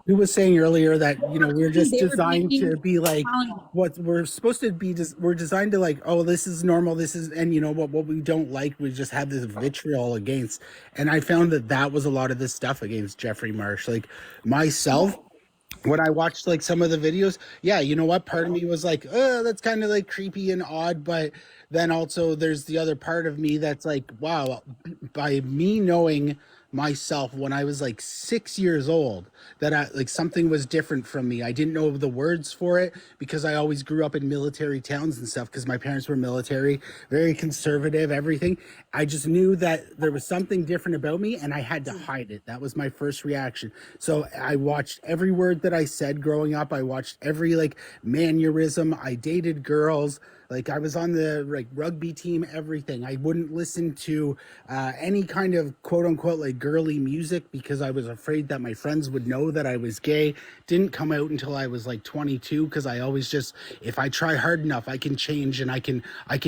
who was saying earlier that we're just
they were
designed
being
to be like
talented.
what we're supposed to be. We're designed to like, oh, this is normal. This is, and you know what we don't like, we just have this vitriol against. And I found that was a lot of this stuff against Jeffrey Marsh. Like myself, when I watched like some of the videos, yeah, you know what? Part of me was like, that's kind of like creepy and odd. But then also there's the other part of me that's like, wow, by me knowing myself when I was like 6 years old, that I like something was different from me. I didn't know the words for it because I always grew up in military towns and stuff because my parents were military, very conservative, everything. I just knew that there was something different about me and I had to hide it. That was my first reaction. So I watched every word that I said growing up. I watched every like mannerism. I dated girls. Like I was on the like rugby team, everything. I wouldn't listen to any kind of quote unquote like girly music because I was afraid that my friends would know that I was gay. Didn't come out until I was like 22 because I always just, if I try hard enough, I can change and I can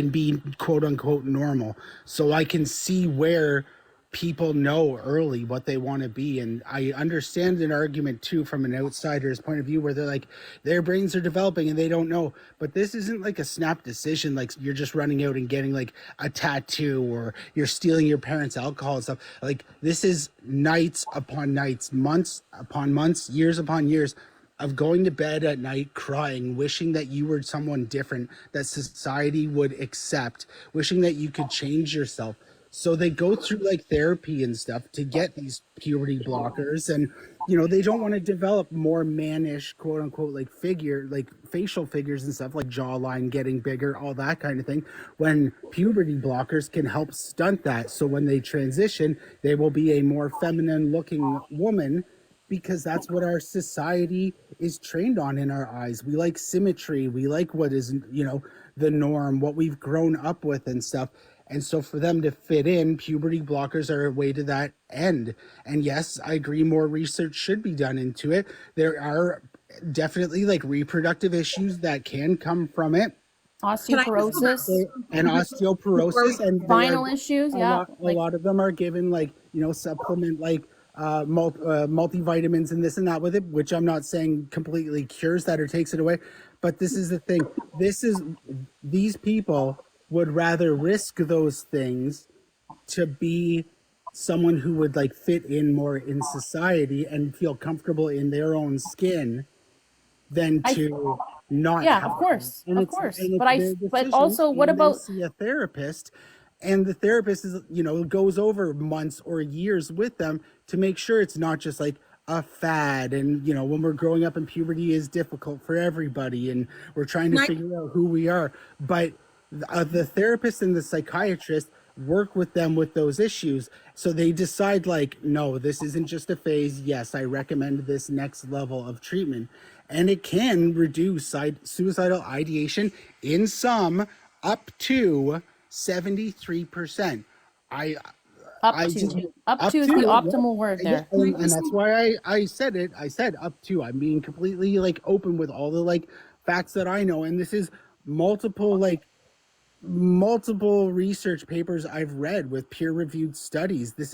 be quote unquote normal. So I can see where people know early what they want to be. And I understand an argument too from an outsider's point of view where they're like their brains are developing and they don't know, but this isn't like a snap decision like you're just running out and getting like a tattoo or you're stealing your parents' alcohol and stuff. Like this is nights upon nights, months upon months, years upon years of going to bed at night crying, wishing that you were someone different, that society would accept, wishing that you could change yourself. So they go through like therapy and stuff to get these puberty blockers, and you know they don't want to develop more mannish quote unquote like figure, like facial figures and stuff, like jawline getting bigger, all that kind of thing, when puberty blockers can help stunt that. So when they transition, they will be a more feminine looking woman, because that's what our society is trained on in our eyes. We like symmetry, we like what is, you know, the norm, what we've grown up with and stuff. And so for them to fit in, puberty blockers are a way to that end. And yes, I agree, more research should be done into it. There are definitely like reproductive issues that can come from it.
Osteoporosis.
And osteoporosis and
Spinal issues, yeah.
A lot of them are given like, you know, supplement like multivitamins and this and that with it, which I'm not saying completely cures that or takes it away. But this is the thing. These people would rather risk those things to be someone who would like fit in more in society and feel comfortable in their own skin than to not
yeah,
have
of course,
them. And
of
it's-
course.
and it's
But
their
but
decision,
also, what
and they
about
see a therapist, and the therapist is, you know, goes over months or years with them to make sure it's not just like a fad. And you know, when we're growing up in puberty is difficult for everybody and we're trying to figure out who we are, but the therapist and the psychiatrist work with them with those issues, so they decide like, no, this isn't just a phase. Yes, I recommend this next level of treatment, and it can reduce suicidal ideation in some up to 73%.
up to is the optimal word there.
And that's why I said it. I said up to. I'm being completely like open with all the like facts that I know, and this is multiple research papers I've read with peer-reviewed studies. This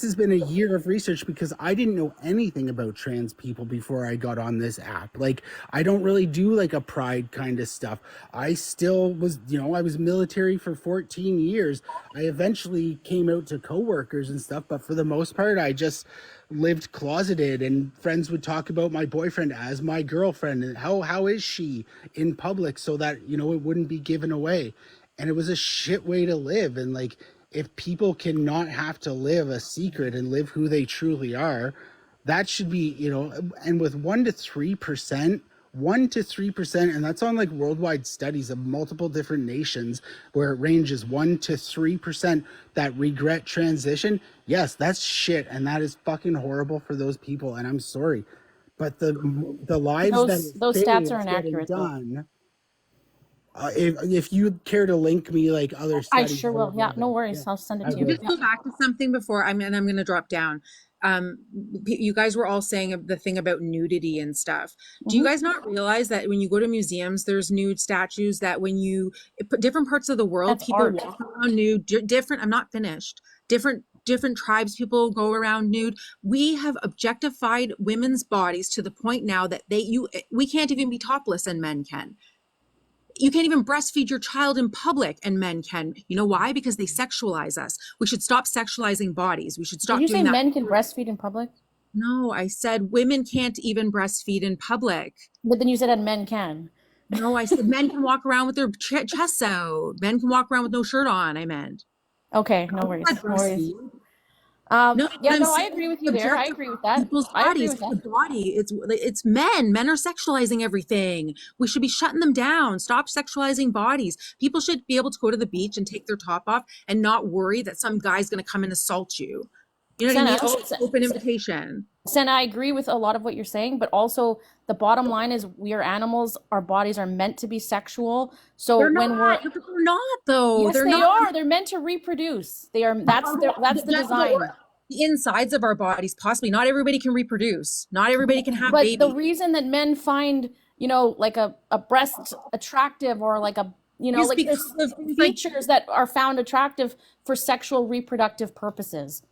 has been a year of research because I didn't know anything about trans people before I got on this app. Like, I don't really do like a pride kind of stuff. I still was, you know, I was military for 14 years. I eventually came out to coworkers and stuff, but for the most part, I just lived closeted, and friends would talk about my boyfriend as my girlfriend and how is she in public, so that, you know, it wouldn't be given away. And it was a shit way to live. And like, if people cannot have to live a secret and live who they truly are, that should be, you know, and with 1 to 3% 1 to 3%, and that's on like worldwide studies of multiple different nations where it ranges 1 to 3% that regret transition. Yes, that's shit, and that is fucking horrible for those people, and I'm sorry. But the lives
Those
that
stats are
getting
inaccurate, though.
done, if you care to link me like other
I
studies,
sure will. Yeah, no worries. I'll send it to you.
Just go back to something before I'm going to drop down. You guys were all saying the thing about nudity and stuff. Do you guys not realize that when you go to museums, there's nude statues, that when you put different parts of the world,
That's
people
art.
walk around nude, different, I'm not finished. Different tribes, people go around nude. We have objectified women's bodies to the point now that we can't even be topless and men can. You can't even breastfeed your child in public and men can. You know why? Because they sexualize us. We should stop sexualizing bodies. We should stop
Did you say
doing that.
men can breastfeed in public?
No, I said women can't even breastfeed in public.
But then you said that men can.
No, I said men can walk around with their chests out. Men can walk around with no shirt on, I meant.
Okay, no worries. No worries. I agree with you there. I agree with that.
People's
I agree
bodies,
with
the body. It's men. Men are sexualizing everything. We should be shutting them down. Stop sexualizing bodies. People should be able to go to the beach and take their top off and not worry that some guy's going to come and assault you. You know what I mean? Open invitation.
Sen, I agree with a lot of what you're saying, but also the bottom line is we are animals. Our bodies are meant to be sexual. So
They're
when
not. They're not, though.
Yes,
They're
they
not.
are. They're meant to reproduce. They are. That's the design.
The insides of our bodies, possibly. Not everybody can reproduce. Not everybody can have
But
babies.
the reason that men find, like a breast attractive, or like a,
Just
like
because
there's
of things like-
features that are found attractive for sexual reproductive purposes.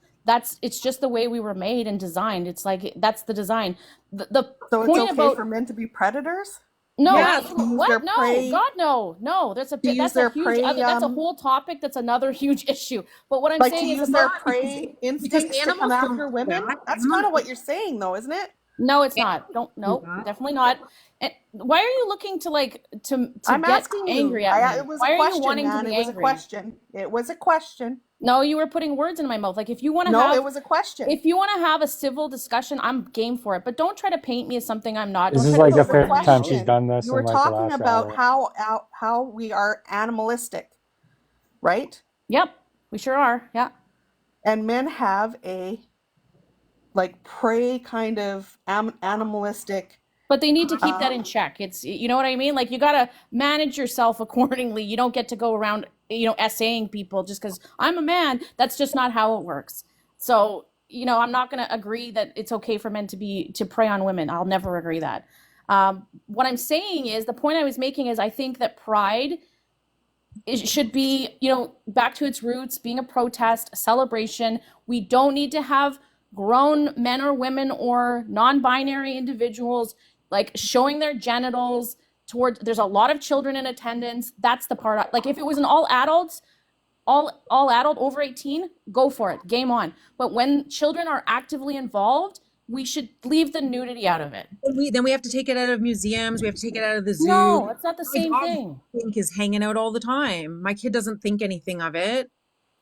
It's just the way we were made and designed. It's like, that's the design. The
So it's
point
okay
about
for men to be predators?
No,
Yeah,
absolutely.
to use
What?
their
No,
prey-
God, no. That's
to use
a
their
huge
prey,
that's a whole topic. That's another huge issue. But what I'm
Like to
saying is
use
it's
their
not-
prey instincts to come after women? That's kind of what you're saying, though, isn't it?
No, it's not. No, definitely not. And why are you looking to
I'm
get
asking
angry
you.
at me?
It was
Why
a
are
question,
you wanting
man.
to be
It was
angry?
a question. It was a question.
No, you were putting words in my mouth. Like, if you want to
No,
have,
it was a question.
If you want to have a civil discussion, I'm game for it. But don't try to paint me as something I'm not.
This
Don't
is
try
like
to
the fifth time she's done this
You
in
were
like the
talking
last
about
hour.
how we are animalistic, right?
Yep, we sure are. Yeah.
And men have a prey kind of animalistic.
But they need to keep that in check. It's, you know what I mean? Like, you got to manage yourself accordingly. You don't get to go around, essaying people just because I'm a man. That's just not how it works. So, I'm not going to agree that it's okay for men to prey on women. I'll never agree that. What I'm saying is, the point I was making is, I think that pride, it should be, back to its roots, being a protest, a celebration. We don't need to have grown men or women or non-binary individuals showing their genitals there's a lot of children in attendance. That's the part. If it was an all adult over 18, go for it, game on. But when children are actively involved, we should leave the nudity out of it.
Then we have to take it out of museums. We have to take it out of the zoo.
No, it's not the
My
same
dog
thing.
Dink is hanging out all the time. My kid doesn't think anything of it.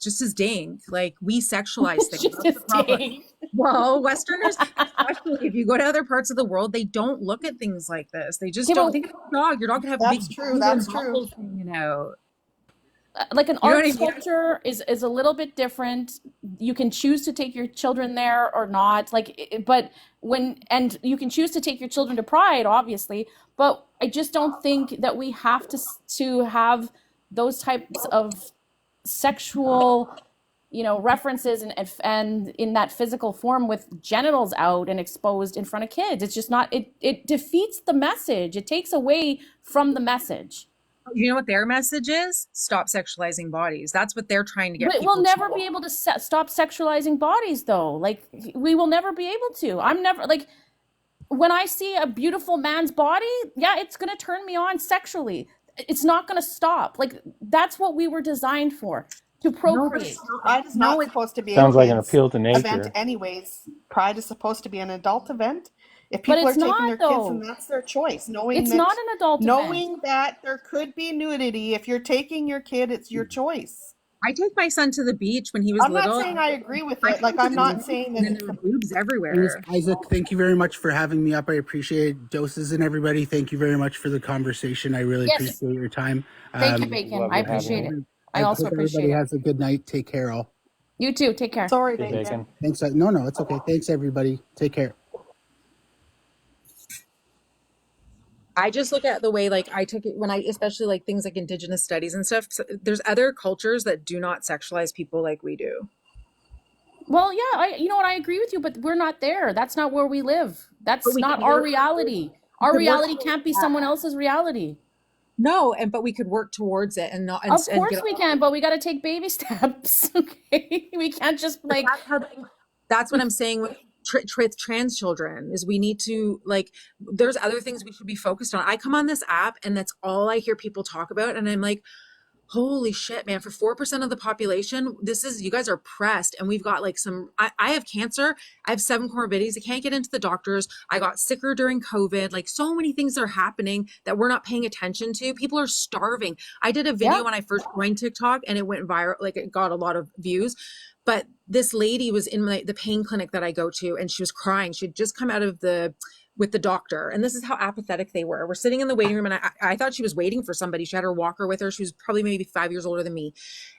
Just his dink. We sexualize things.
Just
That's
his
the problem.
dink.
Well, Westerners, especially if you go to other parts of the world, they don't look at things like this. They just don't think of your dog. Your dog can have
That's
big
true. That's true.
muscles hanging out.
Like an
You know
art
what I mean?
sculpture is a little bit different. You can choose to take your children there or not. And you can choose to take your children to Pride, obviously. But I just don't think that we have to have those types of sexual, references and in that physical form with genitals out and exposed in front of kids. It's just not. It defeats the message. It takes away from the message.
You know what their message is? Stop sexualizing bodies. That's what they're trying to get
But
people
we'll never
to.
be able to stop sexualizing bodies, though. We will never be able to. I'm never when I see a beautiful man's body, yeah, it's gonna turn me on sexually. It's not gonna stop. That's what we were designed for, to procreate.
Pride is not supposed to be
Sounds
a
like an
kid's
appeal to
event
nature.
anyways. Pride is supposed to be an adult event. If
But
people are
it's
taking
not,
their
though.
kids, then that's their choice. Knowing
It's
that,
not an adult event.
knowing that there could be nudity. If you're taking your kid, it's your choice.
I take my son to the beach when he was
I'm
little.
not saying I agree with it. Like, I'm not saying that
And there were boobs
Anyways,
everywhere.
Isaac, thank you very much for having me up. I appreciate it. Doses and everybody, thank you very much for the conversation. I really
Yes.
appreciate your time.
Thank you, Bacon. I appreciate it. I
hope
also appreciate
everybody
it.
has a good night. Take care, all.
You too. Take care.
Sorry,
Hey, Bacon.
Thanks. No, it's okay. Thanks, everybody. Take care.
I just look at the way, like, I took it when I, especially like things like Indigenous studies and stuff. There's other cultures that do not sexualize people like we do.
Well, yeah, you know what? I agree with you, but we're not there. That's not where we live. That's
But we
not
can
our
work-
reality.
we
Our
could work
reality
towards
can't be
that.
someone else's reality.
No, but we could work towards it and not. And,
Of course
get,
we can, but we got to take baby steps. Okay, we can't just like.
That's what I'm saying with trans children is we need to, like, there's other things we should be focused on. I come on this app and that's all I hear people talk about, and I'm like, holy shit, man, for 4% of the population, you guys are pressed. And we've got like I have cancer. I have 7 comorbidities. I can't get into the doctors. I got sicker during COVID. Like, so many things are happening that we're not paying attention to. People are starving. I did a video when I first joined TikTok and it went viral. Like, it got a lot of views. But this lady was in the pain clinic that I go to, and she was crying. She'd just come out of with the doctor. And this is how apathetic they were. We're sitting in the waiting room, and I thought she was waiting for somebody. She had her walker with her. She was probably maybe 5 years older than me.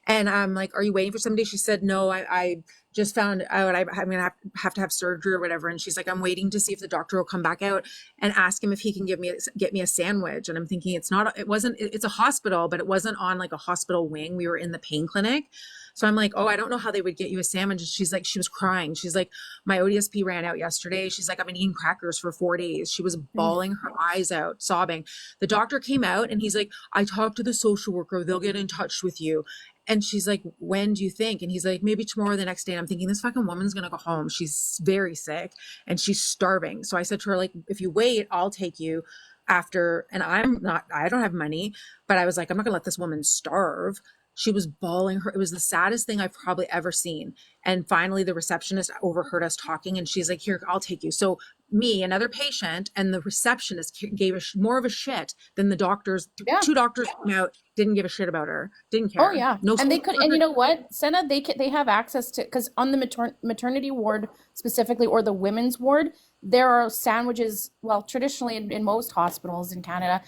And I'm like, are you waiting for somebody? She said, no, I just found out I'm going to have to have surgery or whatever. And she's like, I'm waiting to see if the doctor will come back out and ask him if he can get me a sandwich. And I'm thinking, it's a hospital, but it wasn't on like a hospital wing. We were in the pain clinic. So I'm like, oh, I don't know how they would get you a sandwich. And she's like, she was crying. She's like, my ODSP ran out yesterday. She's like, I've been eating crackers for 4 days. She was bawling her eyes out, sobbing. The doctor came out and he's like, I talked to the social worker. They'll get in touch with you. And she's like, when do you think? And he's like, maybe tomorrow or the next day. And I'm thinking, this fucking woman's going to go home. She's very sick and she's starving. So I said to her, like, if you wait, I'll take you after. And I don't have money, but I was like, I'm not gonna let this woman starve. She was bawling her. It was the saddest thing I've probably ever seen. And finally the receptionist overheard us talking and she's like, here, I'll take you. So me, another patient, and the receptionist gave more of a shit than the doctors. Yeah. 2 doctors came out, didn't give a shit about her, didn't care.
Oh yeah, no. And they could, and you know what, Senna, they have access to, because on the maternity ward specifically, or the women's ward, there are sandwiches. Well, traditionally in most hospitals in Canada,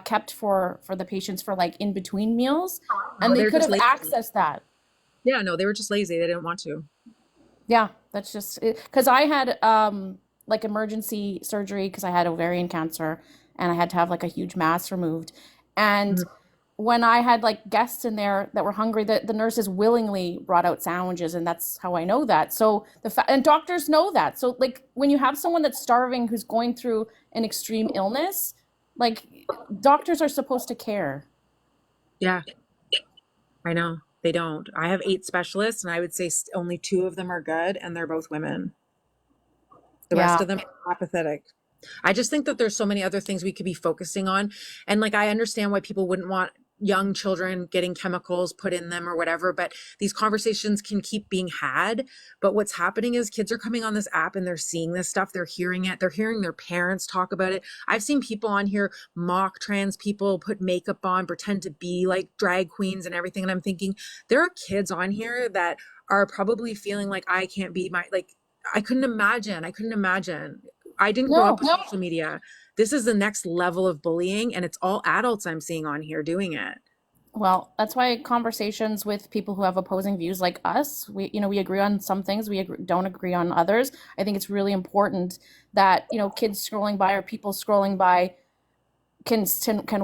kept for the patients for like in between meals, and they could have accessed that.
Yeah, no, they were just lazy. They didn't want to.
Yeah, that's just because I had like emergency surgery because I had ovarian cancer and I had to have like a huge mass removed. And when I had like guests in there that were hungry, the nurses willingly brought out sandwiches, and that's how I know that. So and doctors know that. So like when you have someone that's starving who's going through an extreme illness, like doctors are supposed to care.
Yeah, I know. They don't. I have 8 specialists, and I would say only 2 of them are good, and they're both women. The rest of them are apathetic. I just think that there's so many other things we could be focusing on. And like, I understand why people wouldn't want young children getting chemicals put in them or whatever, but these conversations can keep being had. But what's happening is kids are coming on this app and they're seeing this stuff. They're hearing it. They're hearing their parents talk about it. I've seen people on here mock trans people, put makeup on, pretend to be like drag queens and everything. And I'm thinking, there are kids on here that are probably feeling like I can't be I couldn't imagine. I didn't grow up with social media. This is the next level of bullying, and it's all adults I'm seeing on here doing it.
Well, that's why conversations with people who have opposing views like us, we agree on some things, don't agree on others. I think it's really important that, kids scrolling by or people scrolling by can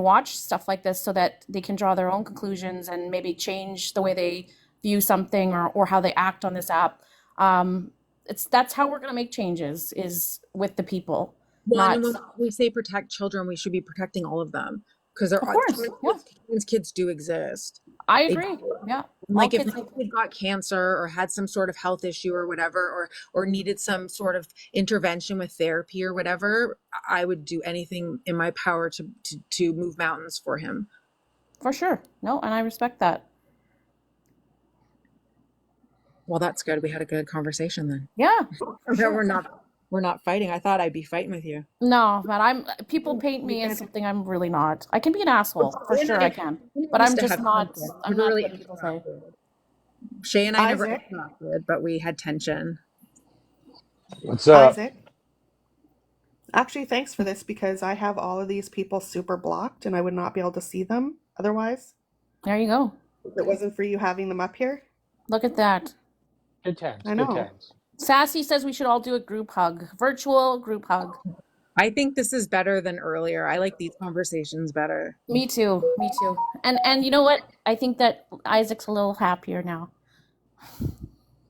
watch stuff like this so that they can draw their own conclusions and maybe change the way they view something or how they act on this app. That's how we're going to make changes, is with the people.
Well, and when we say protect children, we should be protecting all of them, because trans kids do exist.
I agree. Yeah.
Like if a kid got cancer or had some sort of health issue or whatever, or needed some sort of intervention with therapy or whatever, I would do anything in my power to move mountains for him.
For sure. No, and I respect that.
Well, that's good. We had a good conversation then.
Yeah.
We're not fighting. I thought I'd be fighting with you.
No, but people paint me as something I'm really not. I can be an asshole, for sure I can. But I'm just not. I'm not what people say.
Shay and I never
Isaac?
interacted, but we had tension.
What's up?
Isaac? Actually, thanks for this because I have all of these people super blocked and I would not be able to see them otherwise.
There you go.
If it wasn't for you having them up here.
Look at that.
Good times.
I know.
Good times.
Sassy says we should all do a group hug, virtual group hug.
I think this is better than earlier. I like these conversations better.
Me too. Me too. And you know what? I think that Isaac's a little happier now.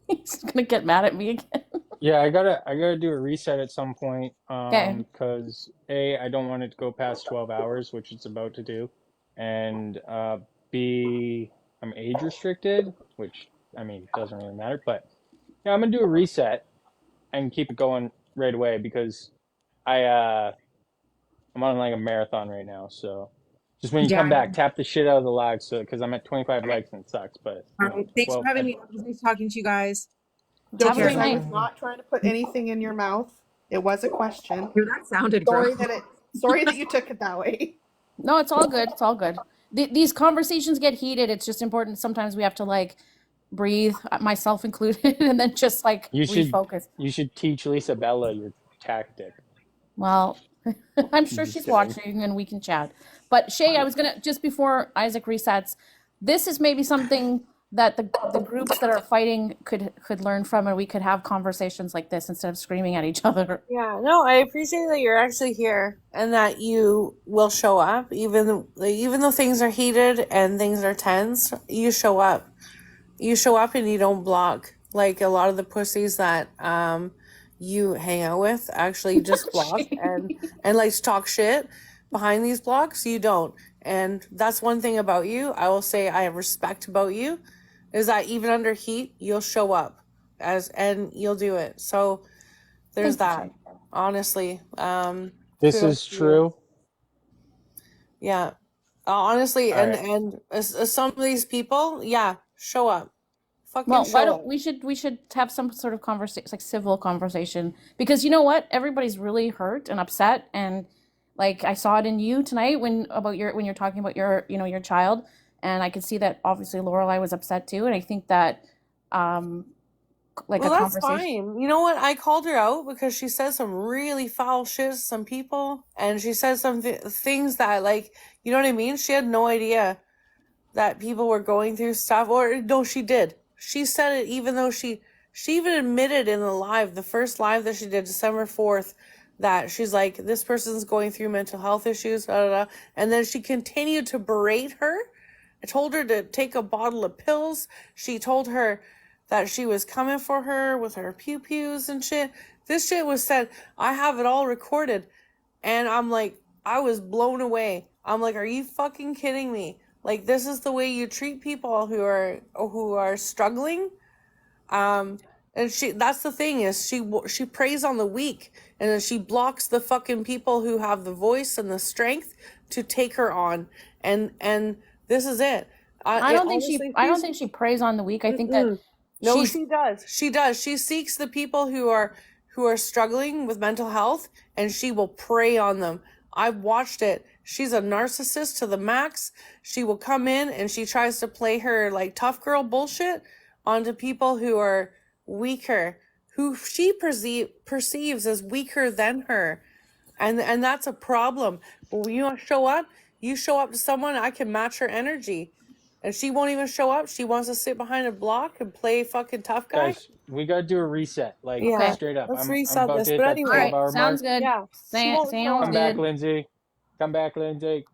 He's gonna get mad at me again.
Yeah, I gotta do a reset at some point.
Okay.
Because A, I don't want it to go past 12 hours, which it's about to do, and B, I'm age restricted, which I mean doesn't really matter. But yeah, I'm gonna do a reset and keep it going right away because I'm on like a marathon right now. So just when you come back, tap the shit out of the likes, so because I'm at 25 likes and it sucks. But
All right, thanks for
12
having me. It was nice talking to you guys.
Don't
Have a great
worry, I
night.
was not trying to put anything in your mouth. It was a question.
Dude, that sounded
Sorry
gross.
sorry that you took it that way.
No, it's all good. It's all good. These conversations get heated. It's just important. Sometimes we have to like breathe, myself included, and then just like refocus.
You should teach Lisa Bella your tactic.
Well, I'm sure
Just
she's
kidding.
watching and we can chat. But Shay, I was gonna just before Isaac resets, this is maybe something that the groups that are fighting could learn from, and we could have conversations like this instead of screaming at each other.
Yeah, no, I appreciate that you're actually here and that you will show up, even though things are heated and things are tense. You show up. You show up and you don't block like a lot of the pussies that you hang out with. Actually, just block and like talk shit behind these blocks. You don't, and that's one thing about you. I will say I have respect about you. Is that even under heat, you'll show up and you'll do it. So there's that. Honestly,
This is true.
yeah. Honestly,
All right.
and as some of these people, yeah, show up. Fucking
Well,
show
why
up.
don't we should have some sort of conversation, like civil conversation, because you know what, everybody's really hurt and upset, and like I saw it in you tonight when you're talking about your child, and I could see that obviously Lorelai was upset too, and I think that like
Well,
a
that's
conversation.
fine. You know what? I called her out because she said some really foul shit to some people, and she said some things that, like, you know what I mean? She had no idea that people were going through stuff. Or no, she did. She said it even though she even admitted in the first live that she did, December 4th, that she's like, this person's going through mental health issues, da, da, da. And then she continued to berate her. I told her to take a bottle of pills. She told her that she was coming for her with her pew-pews and shit. This shit was said. I have it all recorded. And I'm like, I was blown away. I'm like, are you fucking kidding me? Like, this is the way you treat people who are struggling? And that's the thing, is she preys on the weak, and then she blocks the fucking people who have the voice and the strength to take her on. And this is it.
I don't think she preys on the weak. I think that
no, she does. She does. She seeks the people who are struggling with mental health, and she will prey on them. I've watched it. She's a narcissist to the max. She will come in and she tries to play her like tough girl bullshit onto people who are weaker, who she perceives as weaker than her. And that's a problem. But when you show up to someone, I can match her energy. And she won't even show up. She wants to sit behind a block and play fucking tough guy.
Guys, we gotta do a reset, like
Yeah.
straight up.
Let's
I'm
reset
about
this.
to hit
But
that
anyway,
12-hour
sounds
mark.
good.
Yeah.
Sounds
Come back,
good.
Lindsay. Come back, Lindsay.